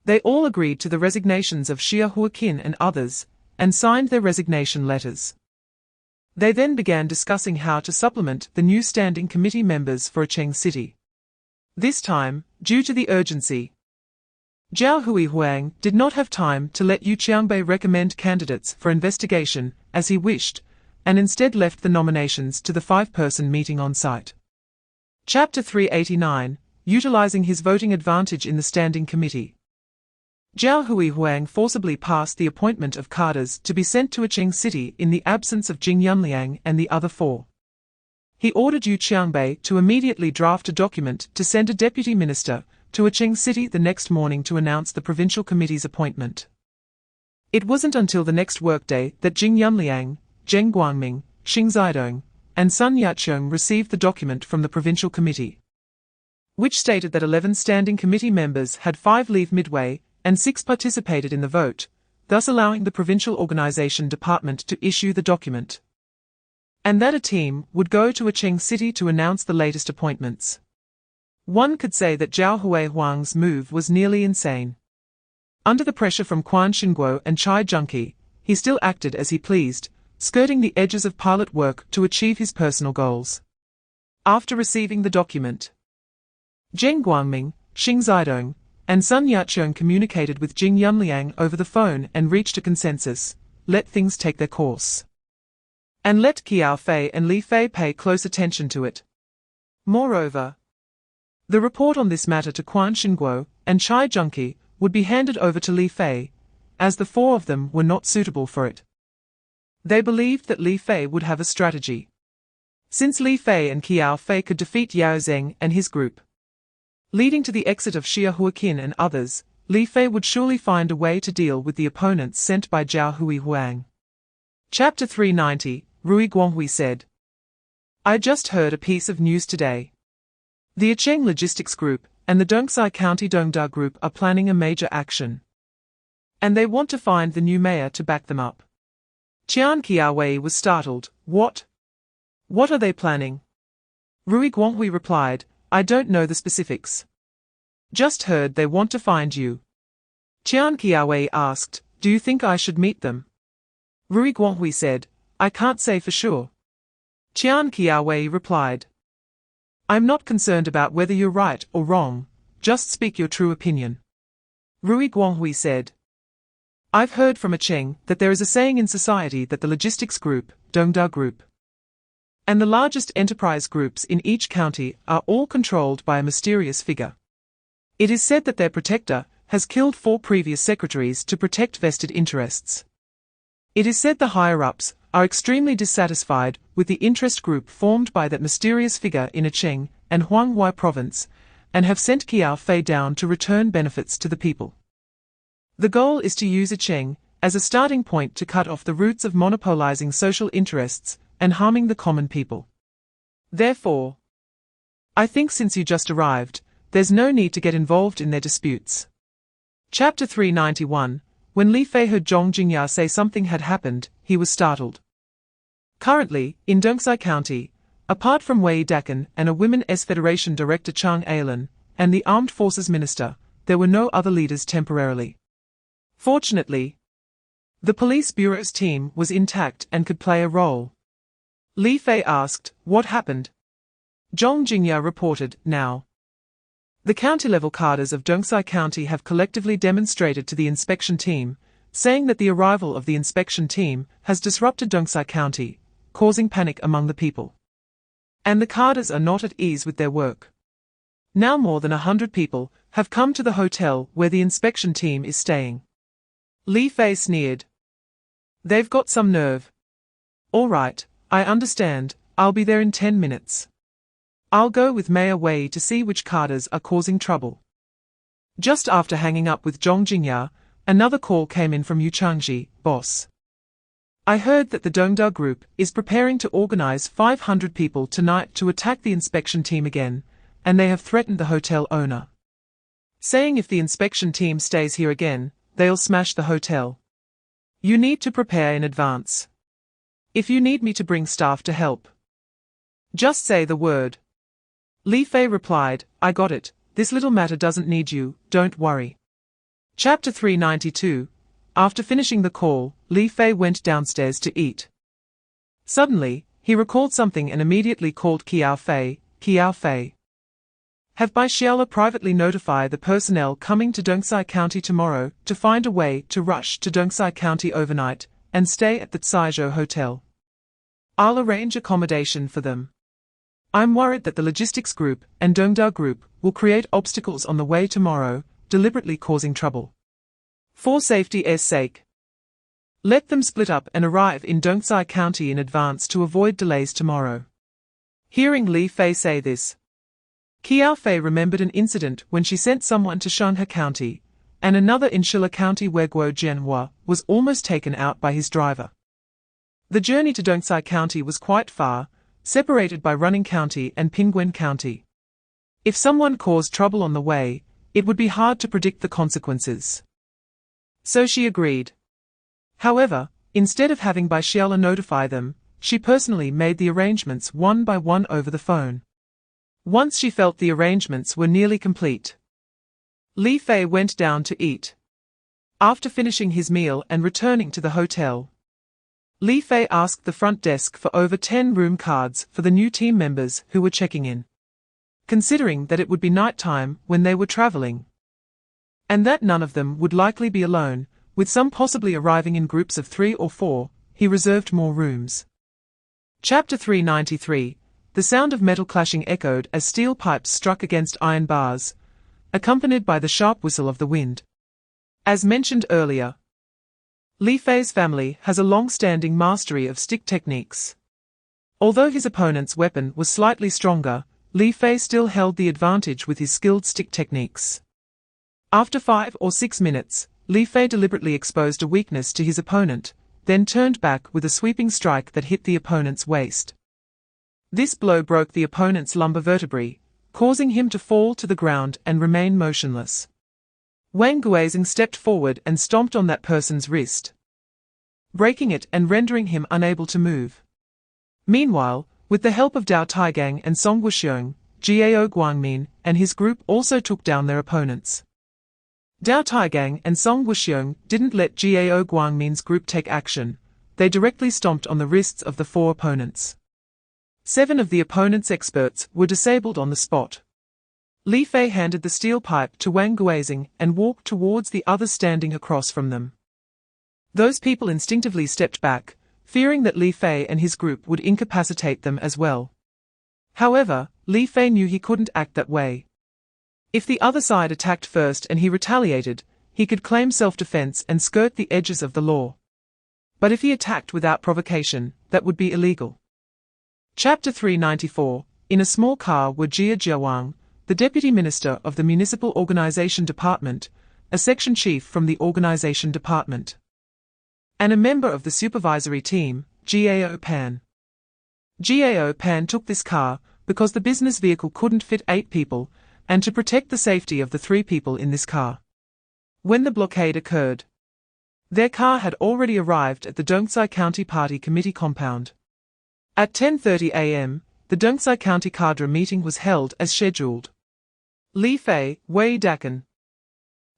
They all agreed to the resignations of Xie Huaqin and others, and signed their resignation letters. They then began discussing how to supplement the new standing committee members for Cheng City. This time, due to the urgency, Zhao Huihuang did not have time to let Yu Qiangbei recommend candidates for investigation as he wished, and instead left the nominations to the 5-person meeting on site. Chapter 389, Utilizing his voting advantage in the standing committee. Zhao Huihuang forcibly passed the appointment of cadres to be sent to Cheng City in the absence of Jing Yunliang and the other 4. He ordered Yu Qiangbei to immediately draft a document to send a deputy minister to Cheng City the next morning to announce the provincial committee's appointment. It wasn't until the next workday that Jing Yunliang, Zheng Guangming, Xing Zidong, and Sun Yaqiong received the document from the provincial committee, which stated that 11 standing committee members had 5 leave midway and 6 participated in the vote, thus allowing the provincial organization department to issue the document, and that a team would go to Cheng City to announce the latest appointments. One could say that Zhao Huihuang's move was nearly insane. Under the pressure from Quan Xinguo and Cai Junke, he still acted as he pleased, skirting the edges of pilot work to achieve his personal goals. After receiving the document, Zheng Guangming, Xing Zidong, and Sun Yaqiong communicated with Jing Yunliang over the phone and reached a consensus. let things take their course. And let Qiao Fei and Li Fei pay close attention to it. Moreover, the report on this matter to Quan Xinguo and Chai Junqi would be handed over to Li Fei, as the four of them were not suitable for it. They believed that Li Fei would have a strategy. Since Li Fei and Qiao Fei could defeat Yao Zheng and his group, leading to the exit of Xia Huaqin and others, Li Fei would surely find a way to deal with the opponents sent by Zhao Hui Huang. Chapter 390, Rui Guanghui said. I just heard a piece of news today. The Acheng Logistics Group and the Dongsai County Dongda Group are planning a major action. And they want to find the new mayor to back them up. Qian Qiawei was startled. What? What are they planning? Rui Guanghui replied, I don't know the specifics. Just heard they want to find you. Qian Qiawei asked, do you think I should meet them? Rui Guanghui said, I can't say for sure. Qian Qiawei replied, I'm not concerned about whether you're right or wrong, just speak your true opinion. Rui Guanghui said, I've heard from Acheng that there is a saying in society that the logistics group, Dongda Group, and the largest enterprise groups in each county are all controlled by a mysterious figure. It is said that their protector has killed 4 previous secretaries to protect vested interests. It is said the higher-ups are extremely dissatisfied with the interest group formed by that mysterious figure in Acheng and Huanghua province, and have sent Qiao Fei down to return benefits to the people. The goal is to use Acheng as a starting point to cut off the roots of monopolizing social interests and harming the common people. Therefore, I think since you just arrived, there's no need to get involved in their disputes. Chapter 391. When Li Fei heard Zhong Jingya say something had happened, he was startled. Currently, in Dongsai County, apart from Wei Dakan and a Women's Federation Director Chang Ailan, and the Armed Forces Minister, there were no other leaders temporarily. Fortunately, the police bureau's team was intact and could play a role. Li Fei asked, what happened? Zhong Jingya reported, now. The county-level cadres of Dongsai County have collectively demonstrated to the inspection team, saying that the arrival of the inspection team has disrupted Dongsai County, causing panic among the people. And the cadres are not at ease with their work. Now more than 100 people have come to the hotel where the inspection team is staying. Li Fei sneered. They've got some nerve. All right, I understand, I'll be there in 10 minutes. I'll go with Mayor Wei to see which cadres are causing trouble. Just after hanging up with Zhong Jingya, another call came in from Yu Changji, boss. I heard that the Dongda Group is preparing to organize 500 people tonight to attack the inspection team again, and they have threatened the hotel owner, saying if the inspection team stays here again, they'll smash the hotel. You need to prepare in advance. If you need me to bring staff to help, just say the word. Li Fei replied, I got it, this little matter doesn't need you, don't worry. Chapter 392. After finishing the call, Li Fei went downstairs to eat. Suddenly, he recalled something and immediately called Qiao Fei. Qiao Fei, have Bai Xiaola privately notify the personnel coming to Dongsai County tomorrow to find a way to rush to Dongsai County overnight and stay at the Caizhou Hotel. I'll arrange accommodation for them. I'm worried that the logistics group and Dongda Group will create obstacles on the way tomorrow, deliberately causing trouble. For safety's sake, let them split up and arrive in Dongsai County in advance to avoid delays tomorrow. Hearing Li Fei say this, Qiao Fei remembered an incident when she sent someone to Shanghai County, and another in Shilla County where Guo Jianhua was almost taken out by his driver. The journey to Dongsai County was quite far, separated by Running County and Pingguan County. If someone caused trouble on the way, it would be hard to predict the consequences. So she agreed. However, instead of having Bai Xiaola notify them, she personally made the arrangements one by one over the phone. Once she felt the arrangements were nearly complete, Li Fei went down to eat. After finishing his meal and returning to the hotel, Li Fei asked the front desk for over 10 room cards for the new team members who were checking in, considering that it would be night time when they were traveling, and that none of them would likely be alone, with some possibly arriving in groups of 3 or 4, he reserved more rooms. Chapter 393. The sound of metal clashing echoed as steel pipes struck against iron bars, accompanied by the sharp whistle of the wind. As mentioned earlier, Li Fei's family has a long-standing mastery of stick techniques. Although his opponent's weapon was slightly stronger, Li Fei still held the advantage with his skilled stick techniques. After 5 or 6 minutes, Li Fei deliberately exposed a weakness to his opponent, then turned back with a sweeping strike that hit the opponent's waist. This blow broke the opponent's lumbar vertebrae, causing him to fall to the ground and remain motionless. Wang Guizhong stepped forward and stomped on that person's wrist, breaking it and rendering him unable to move. Meanwhile, with the help of Dao Taigang and Song Wuxiong, Qiao Guangmin and his group also took down their opponents. Dao Taigang and Song Wuxiong didn't let Qiao Guangmin's group take action, they directly stomped on the wrists of the 4 opponents. 7 of the opponent's experts were disabled on the spot. Li Fei handed the steel pipe to Wang Guizhong and walked towards the others standing across from them. Those people instinctively stepped back, fearing that Li Fei and his group would incapacitate them as well. However, Li Fei knew he couldn't act that way. If the other side attacked first and he retaliated, he could claim self-defense and skirt the edges of the law. But if he attacked without provocation, that would be illegal. Chapter 394. In a small car were Jia Jiawang, the Deputy Minister of the Municipal Organization Department, a section chief from the Organization Department, and a member of the supervisory team, Qiao Pan. Qiao Pan took this car because the business vehicle couldn't fit 8 people, and to protect the safety of the 3 people in this car. When the blockade occurred, their car had already arrived at the Dongcai County Party Committee compound. At 10:30 a.m., the Dongcai County cadre meeting was held as scheduled. Li Fei, Wei Dakan,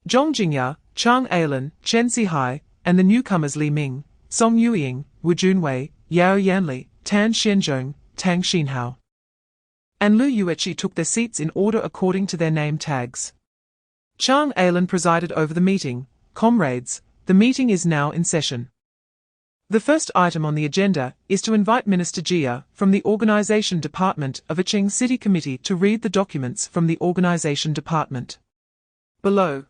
Zhong Jingya, Chang Ailan, Chen Zihai, and the newcomers Li Ming, Song Yueying, Wu Junwei, Yao Yanli, Tan Xianzhong, Tang Xinhao, and Lu Yueqi took their seats in order according to their name tags. Chang Ailan presided over the meeting. Comrades, the meeting is now in session. The first item on the agenda is to invite Minister Jia from the Organization Department of Aching City Committee to read the documents from the Organization Department. Below,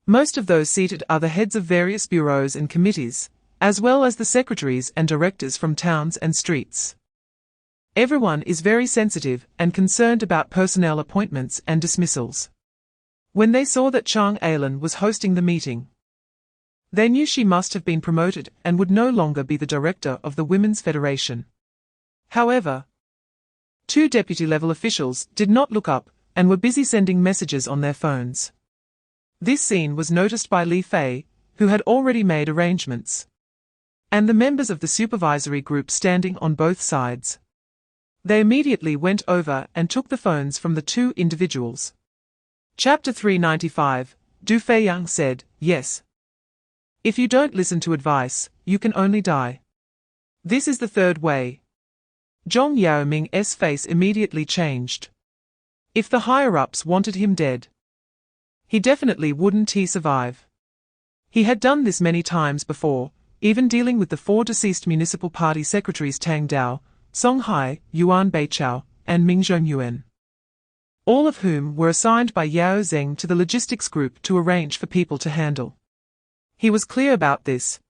most of those seated are the heads of various bureaus and committees, as well as the secretaries and directors from towns and streets. Everyone is very sensitive and concerned about personnel appointments and dismissals. When they saw that Chang Ailan was hosting the meeting, they knew she must have been promoted and would no longer be the director of the Women's Federation. However, 2 deputy-level officials did not look up and were busy sending messages on their phones. This scene was noticed by Li Fei, who had already made arrangements, and the members of the supervisory group standing on both sides. They immediately went over and took the phones from the 2 individuals. Chapter 395. Du Feiyang said, "Yes. If you don't listen to advice, you can only die. This is the 3rd way." Zhong Yaoming's face immediately changed. If the higher-ups wanted him dead, he definitely wouldn't survive. He had done this many times before, even dealing with the 4 deceased municipal party secretaries Tang Dao, Song Hai, Yuan Beichao, and Ming Zhongyuan, all of whom were assigned by Yao Zeng to the logistics group to arrange for people to handle. He was clear about this.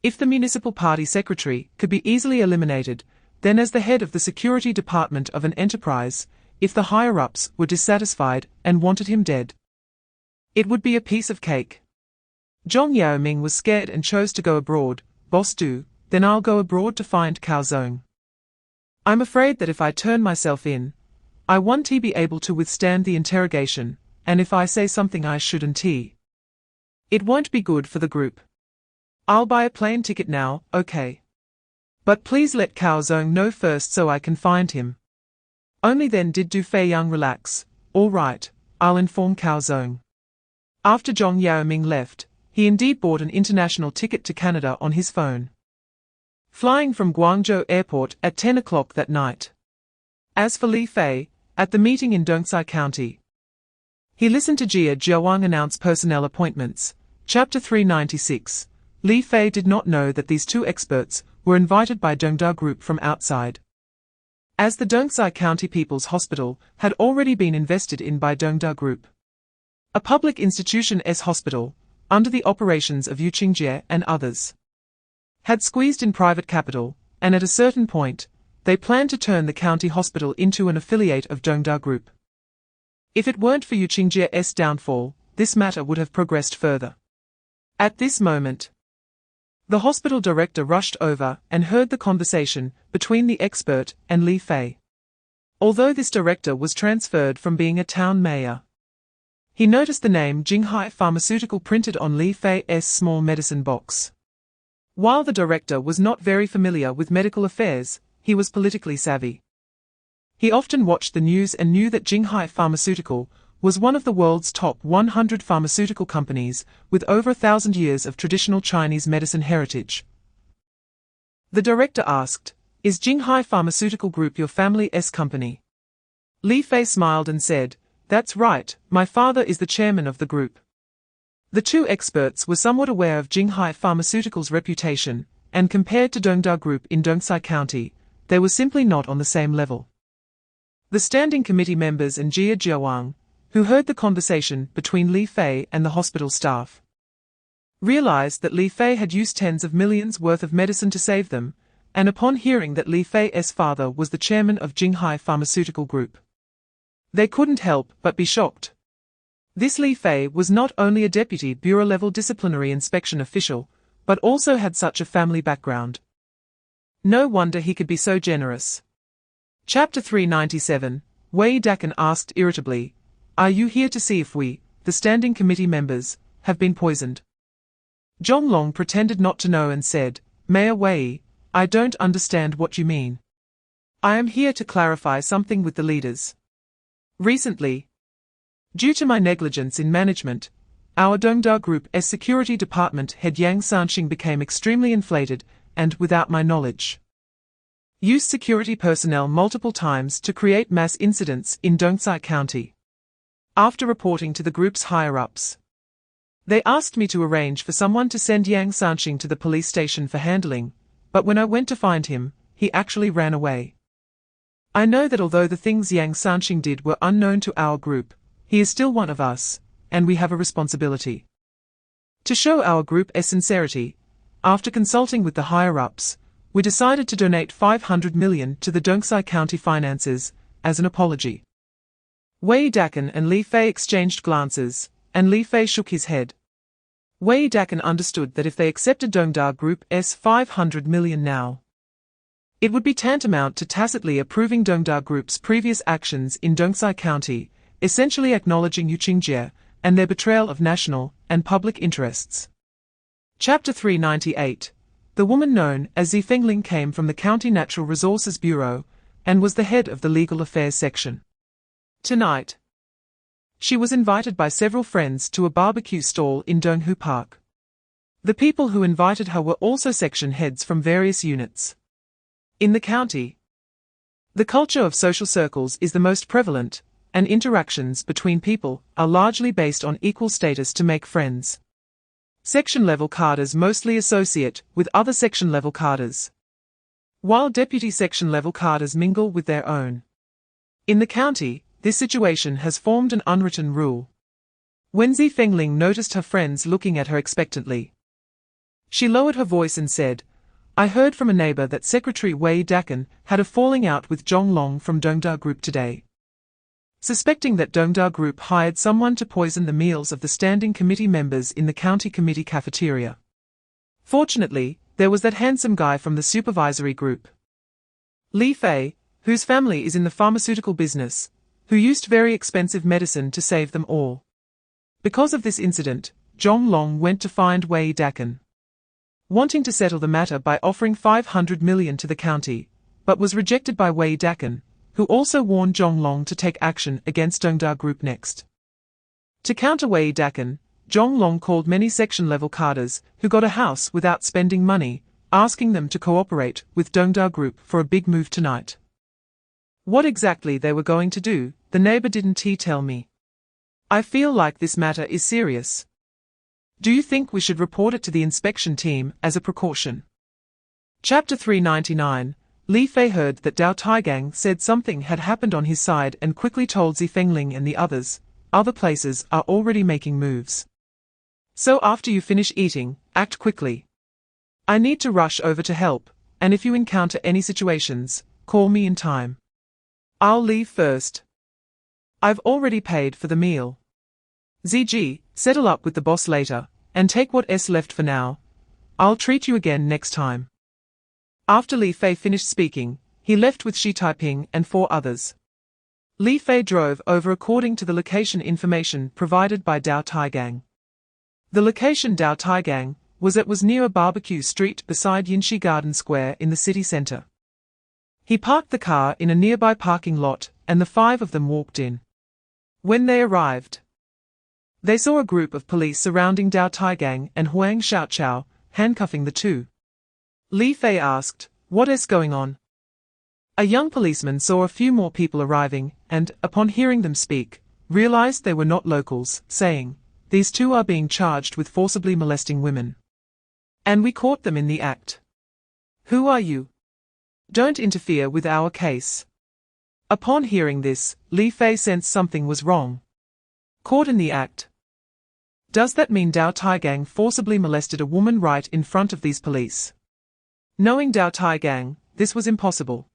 If the municipal party secretary could be easily eliminated, then as the head of the security department of an enterprise, if the higher-ups were dissatisfied and wanted him dead, it would be a piece of cake. Zhong Yaoming was scared and chose to go abroad. "Boss do, then I'll go abroad to find Kaozong. I'm afraid that if I turn myself in, I won't be able to withstand the interrogation, and if I say something I shouldn't, it won't be good for the group. I'll buy a plane ticket now, okay? But please let Kaozong know first so I can find him." Only then did Du Feiyang relax. "All right, I'll inform Kaozong." After Zhong Yaoming left, he indeed bought an international ticket to Canada on his phone, flying from Guangzhou Airport at 10 o'clock that night. As for Li Fei, at the meeting in Dongcai County, he listened to Jia Jiawang announce personnel appointments, Chapter 396. Li Fei did not know that these two experts were invited by Dongda Group from outside. As the Dongsai County People's Hospital had already been invested in by Dongda Group, a public institution's hospital, under the operations of Yu Qingjie and others, had squeezed in private capital, and at a certain point, they planned to turn the county hospital into an affiliate of Dongda Group. If it weren't for Yu Qingjie's downfall, this matter would have progressed further. At this moment, the hospital director rushed over and heard the conversation between the expert and Li Fei. Although this director was transferred from being a town mayor, he noticed the name Jinghai Pharmaceutical printed on Li Fei's small medicine box. While the director was not very familiar with medical affairs, he was politically savvy. He often watched the news and knew that Jinghai Pharmaceutical was one of the world's top 100 pharmaceutical companies, with over 1,000 years of traditional Chinese medicine heritage. The director asked, "Is Jinghai Pharmaceutical Group your family's company?" Li Fei smiled and said, "That's right, my father is the chairman of the group." The two experts were somewhat aware of Jinghai Pharmaceutical's reputation, and compared to Dongda Group in Dongsai County, they were simply not on the same level. The standing committee members and Jia Jiawang, who heard the conversation between Li Fei and the hospital staff, realized that Li Fei had used tens of millions worth of medicine to save them, and upon hearing that Li Fei's father was the chairman of Jinghai Pharmaceutical Group, they couldn't help but be shocked. This Li Fei was not only a deputy bureau-level disciplinary inspection official, but also had such a family background. No wonder he could be so generous. Chapter 397. Wei Dakan asked irritably, "Are you here to see if we, the standing committee members, have been poisoned?" Zhonglong pretended not to know and said, "Mayor Wei, I don't understand what you mean. I am here to clarify something with the leaders. Recently, due to my negligence in management, our Dongda Group's security department head Yang Sanxing became extremely inflated and, without my knowledge, used security personnel multiple times to create mass incidents in Dongsai County. After reporting to the group's higher-ups, they asked me to arrange for someone to send Yang Sanxing to the police station for handling, but when I went to find him, he actually ran away. I know that although the things Yang Sanxing did were unknown to our group, he is still one of us, and we have a responsibility. To show our group's sincerity, after consulting with the higher-ups, we decided to donate 500 million to the Dongsai County finances, as an apology." Wei Dakan and Li Fei exchanged glances, and Li Fei shook his head. Wei Dakan understood that if they accepted Dongda Group's 500 million now, it would be tantamount to tacitly approving Dongda Group's previous actions in Dongsai County, essentially acknowledging Yu Qingjie and their betrayal of national and public interests. Chapter 398. The woman known as Zi Fengling came from the County Natural Resources Bureau, and was the head of the Legal Affairs section. Tonight, she was invited by several friends to a barbecue stall in Donghu Park. The people who invited her were also section heads from various units. In the county, the culture of social circles is the most prevalent, and interactions between people are largely based on equal status to make friends. Section-level cadres mostly associate with other section-level cadres, while deputy section-level cadres mingle with their own. In the county, this situation has formed an unwritten rule. When Zi Fengling noticed her friends looking at her expectantly, she lowered her voice and said, "I heard from a neighbor that Secretary Wei Dakan had a falling out with Zhonglong from Dongda Group today." Suspecting that Dongda Group hired someone to poison the meals of the standing committee members in the county committee cafeteria. Fortunately, there was that handsome guy from the supervisory group, Li Fei, whose family is in the pharmaceutical business, who used very expensive medicine to save them all. Because of this incident, Zhonglong went to find Wei Dakan, wanting to settle the matter by offering 500 million to the county, but was rejected by Wei Dakan, who also warned Zhonglong to take action against Dongda Group next. To counter Wei Dakan, Zhonglong called many section-level cadres who got a house without spending money, asking them to cooperate with Dongda Group for a big move tonight. What exactly they were going to do, the neighbor didn't tell me. I feel like this matter is serious. Do you think we should report it to the inspection team as a precaution? Chapter 399. Li Fei heard that Dao Taigang said something had happened on his side and quickly told Zifengling and the others, other places are already making moves. So after you finish eating, act quickly. I need to rush over to help, and if you encounter any situations, call me in time. I'll leave first. I've already paid for the meal. ZG, settle up with the boss later, and take what's left for now. I'll treat you again next time. After Li Fei finished speaking, he left with Shi Taiping and 4 others. Li Fei drove over according to the location information provided by Dao Taigang. The location Dao Taigang was near a barbecue street beside Yinshi Garden Square in the city center. He parked the car in a nearby parking lot, and the 5 of them walked in. When they arrived, they saw a group of police surrounding Dao Taigang and Huang Xiaoqiao, handcuffing the 2. Li Fei asked, "What's going on?" A young policeman saw a few more people arriving, and, upon hearing them speak, realized they were not locals, saying, "These 2 are being charged with forcibly molesting women. And we caught them in the act. Who are you? Don't interfere with our case." Upon hearing this, Li Fei sensed something was wrong. Caught in the act. Does that mean Dao Taigang forcibly molested a woman right in front of these police? Knowing Dao Taigang, this was impossible.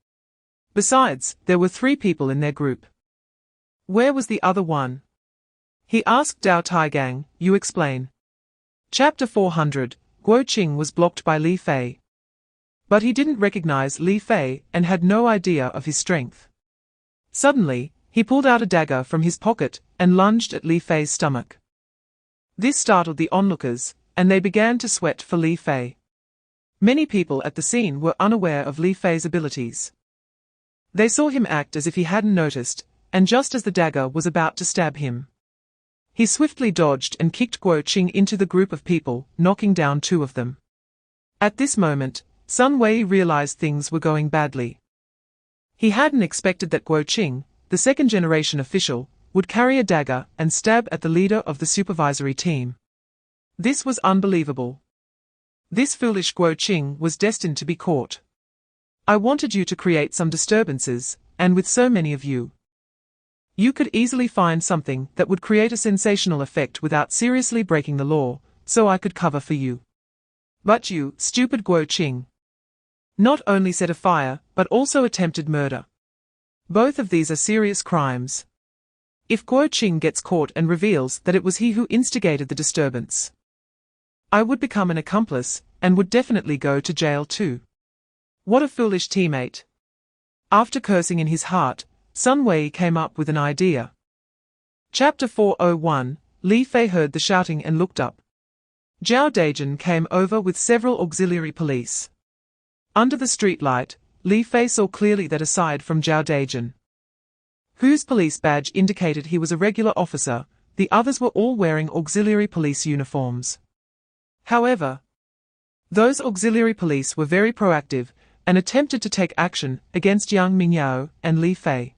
Besides, there were 3 people in their group. Where was the other one? He asked Dao Taigang, "You explain." Chapter 400. Guo Qing was blocked by Li Fei. But he didn't recognize Li Fei and had no idea of his strength. Suddenly, he pulled out a dagger from his pocket and lunged at Li Fei's stomach. This startled the onlookers, and they began to sweat for Li Fei. Many people at the scene were unaware of Li Fei's abilities. They saw him act as if he hadn't noticed, and just as the dagger was about to stab him, he swiftly dodged and kicked Guo Qing into the group of people, knocking down 2 of them. At this moment, Sun Wei realized things were going badly. He hadn't expected that Guo Qing, the second-generation official, would carry a dagger and stab at the leader of the supervisory team. This was unbelievable. This foolish Guo Qing was destined to be caught. I wanted you to create some disturbances, and with so many of you, you could easily find something that would create a sensational effect without seriously breaking the law, so I could cover for you. But you, stupid Guo Qing, not only set a fire, but also attempted murder. Both of these are serious crimes. If Guo Qing gets caught and reveals that it was he who instigated the disturbance, I would become an accomplice, and would definitely go to jail too. What a foolish teammate. After cursing in his heart, Sun Wei came up with an idea. Chapter 401. Li Fei heard the shouting and looked up. Zhao Dejun came over with several auxiliary police. Under the streetlight, Li Fei saw clearly that aside from Zhao Dejun, whose police badge indicated he was a regular officer, the others were all wearing auxiliary police uniforms. However, those auxiliary police were very proactive and attempted to take action against Yang Mingyao and Li Fei.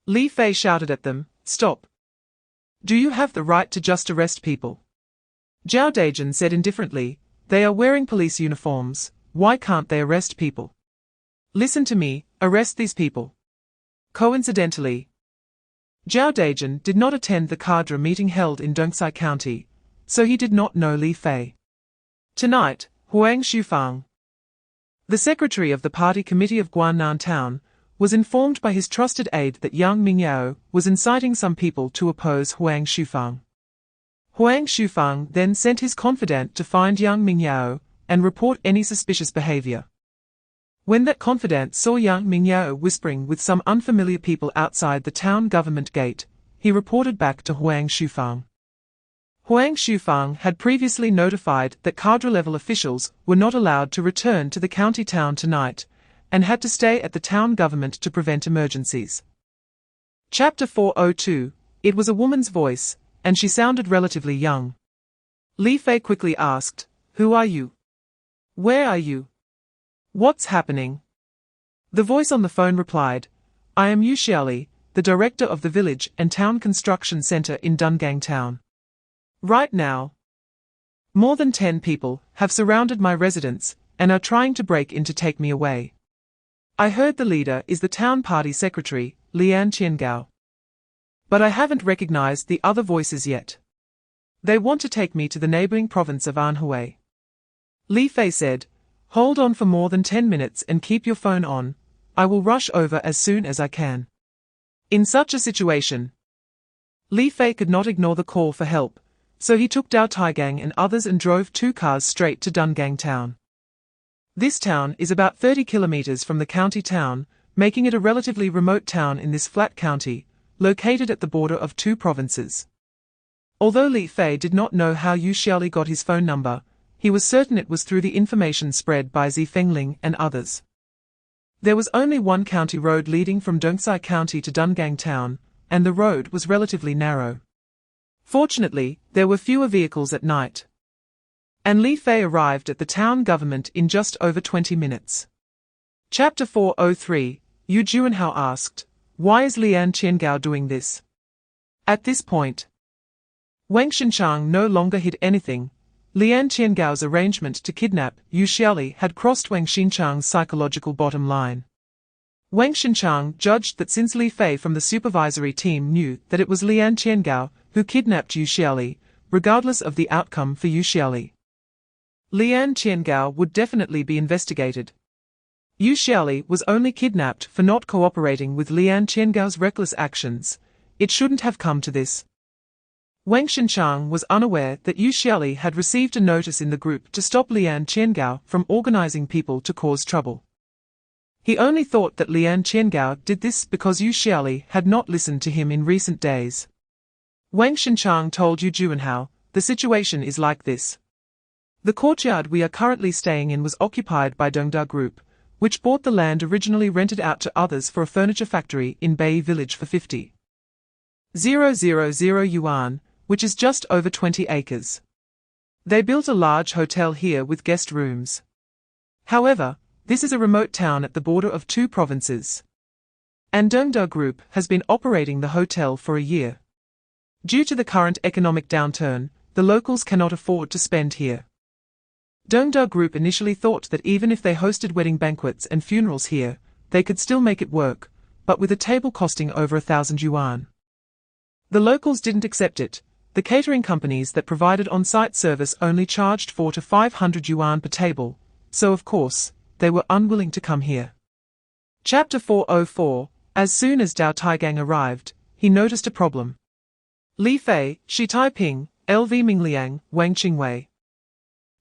Li Fei shouted at them, "Stop! Do you have the right to just arrest people?" Zhao Dejun said indifferently, "They are wearing police uniforms, why can't they arrest people?" "Listen to me, arrest these people." Coincidentally, Zhao Dejun did not attend the cadre meeting held in Dongsai County, so he did not know Li Fei. Tonight, Huang Shufang, the secretary of the party committee of Guanan Town, was informed by his trusted aide that Yang Mingyao was inciting some people to oppose Huang Shufang. Huang Shufang then sent his confidant to find Yang Mingyao and report any suspicious behavior. When that confidant saw Yang Mingyao whispering with some unfamiliar people outside the town government gate, he reported back to Huang Shufang. Huang Shufang had previously notified that cadre-level officials were not allowed to return to the county town tonight, and had to stay at the town government to prevent emergencies. Chapter 402. It was a woman's voice, and she sounded relatively young. Li Fei quickly asked, "Who are you? Where are you? What's happening?" The voice on the phone replied, "I am Yu Xiaoli, the director of the village and town construction center in Dungang Town. Right now, More than 10 people have surrounded my residence and are trying to break in to take me away. I heard the leader is the town party secretary, Lian Qiangao. But I haven't recognized the other voices yet. They want to take me to the neighboring province of Anhui. Li Fei said, "Hold on for more than 10 minutes and keep your phone on. I will rush over as soon as I can." In such a situation, Li Fei could not ignore the call for help, so he took Dao Taigang and others and drove 2 cars straight to Dungang town. This town is about 30 kilometers from the county town, making it a relatively remote town in this flat county, located at the border of 2 provinces. Although Li Fei did not know how Yu Xiaoli got his phone number, he was certain it was through the information spread by Zi Fengling and others. There was only one county road leading from Dongsai County to Dungang town, and the road was relatively narrow. Fortunately, there were fewer vehicles at night. And Li Fei arrived at the town government in just over 20 minutes. Chapter 403, Yu Juanhao asked, "Why is Lian Qiangao doing this?" At this point, Wang Xinchang no longer hid anything. Lian Qiangao's arrangement to kidnap Yu Xiaoli had crossed Wang Xinchang's psychological bottom line. Wang Xinchang judged that since Li Fei from the supervisory team knew that it was Lian Qiangao who kidnapped Yu Xiaoli, regardless of the outcome for Yu Xiaoli, Lian Qiangao would definitely be investigated. Yu Xiaoli was only kidnapped for not cooperating with Lian Qiangao's reckless actions. It shouldn't have come to this. Wang Xinchang was unaware that Yu Xiaoli had received a notice in the group to stop Lian Qiangao from organizing people to cause trouble. He only thought that Lian Qiangao did this because Yu Xiaoli had not listened to him in recent days. Wang Xinchang told Yu Juanhao, "The situation is like this. The courtyard we are currently staying in was occupied by Dongda Group, which bought the land originally rented out to others for a furniture factory in Bei Village for 50,000 yuan, which is just over 20 acres. They built a large hotel here with guest rooms. However, this is a remote town at the border of 2 provinces. And Dongda Group has been operating the hotel for a year. Due to the current economic downturn, the locals cannot afford to spend here. Dongda Group initially thought that even if they hosted wedding banquets and funerals here, they could still make it work, but with a table costing over 1,000 yuan. The locals didn't accept it. The catering companies that provided on-site service only charged 400 to 500 yuan per table, so of course, they were unwilling to come here. Chapter 404, As soon as Dao Taigang arrived, he noticed a problem. Li Fei, Shi Taiping, LV Mingliang, Wang Qingwei,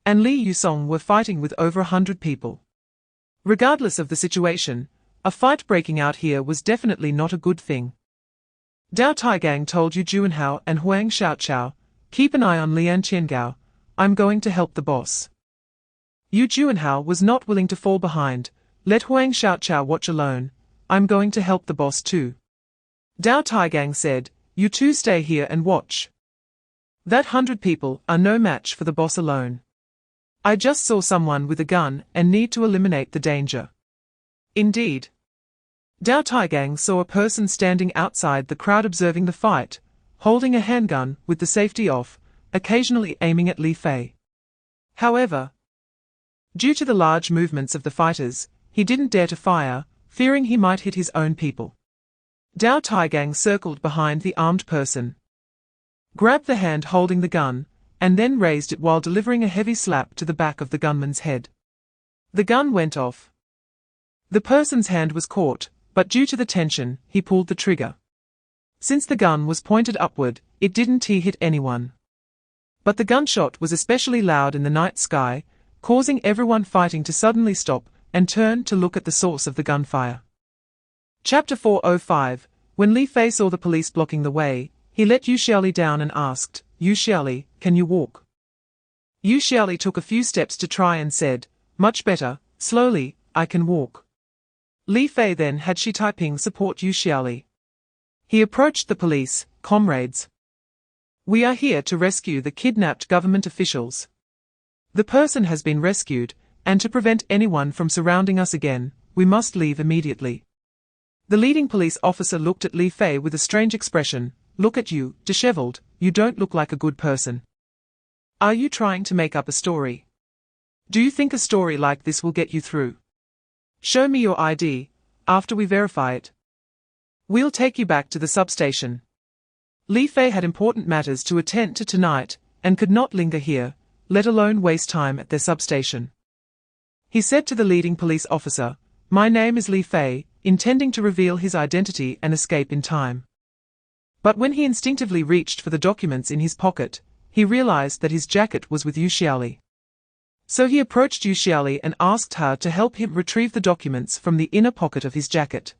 and Li Yusong were fighting with over 100 people. Regardless of the situation, a fight breaking out here was definitely not a good thing. Dao Taigang told Yu Juanhao and Huang Xiaoqiao, "Keep an eye on Lian Qiangao, I'm going to help the boss." Yu Juanhao was not willing to fall behind. "Let Huang Xiaoqiao watch alone, I'm going to help the boss too." Dao Taigang said, "You two stay here and watch. That 100 people are no match for the boss alone. I just saw someone with a gun and need to eliminate the danger." Indeed, Dao Taigang saw a person standing outside the crowd observing the fight, holding a handgun with the safety off, occasionally aiming at Li Fei. However, due to the large movements of the fighters, he didn't dare to fire, fearing he might hit his own people. Dao Taigang circled behind the armed person, grabbed the hand holding the gun, and then raised it while delivering a heavy slap to the back of the gunman's head. The gun went off. The person's hand was caught, but due to the tension, he pulled the trigger. Since the gun was pointed upward, it didn't hit anyone. But the gunshot was especially loud in the night sky, causing everyone fighting to suddenly stop and turn to look at the source of the gunfire. Chapter 405, When Li Fei saw the police blocking the way, he let Yu Xiaoli down and asked, "Yu Xiaoli, can you walk?" Yu Xiaoli took a few steps to try and said, "Much better, slowly, I can walk." Li Fei then had Shi Taiping support Yu Xiaoli. He approached the police, "Comrades, we are here to rescue the kidnapped government officials. The person has been rescued, and to prevent anyone from surrounding us again, we must leave immediately." The leading police officer looked at Li Fei with a strange expression. "Look at you, disheveled, you don't look like a good person." Are you trying to make up a story? Do you think a story like this will get you through? Show me your ID, after we verify it. We'll take you back to the substation. Li Fei had important matters to attend to tonight, and could not linger here, let alone waste time at their substation. He said to the leading police officer, "My name is Li Fei," intending to reveal his identity and escape in time. But when he instinctively reached for the documents in his pocket, he realized that his jacket was with Yu Xiaoli. So he approached Yu Xiaoli and asked her to help him retrieve the documents from the inner pocket of his jacket.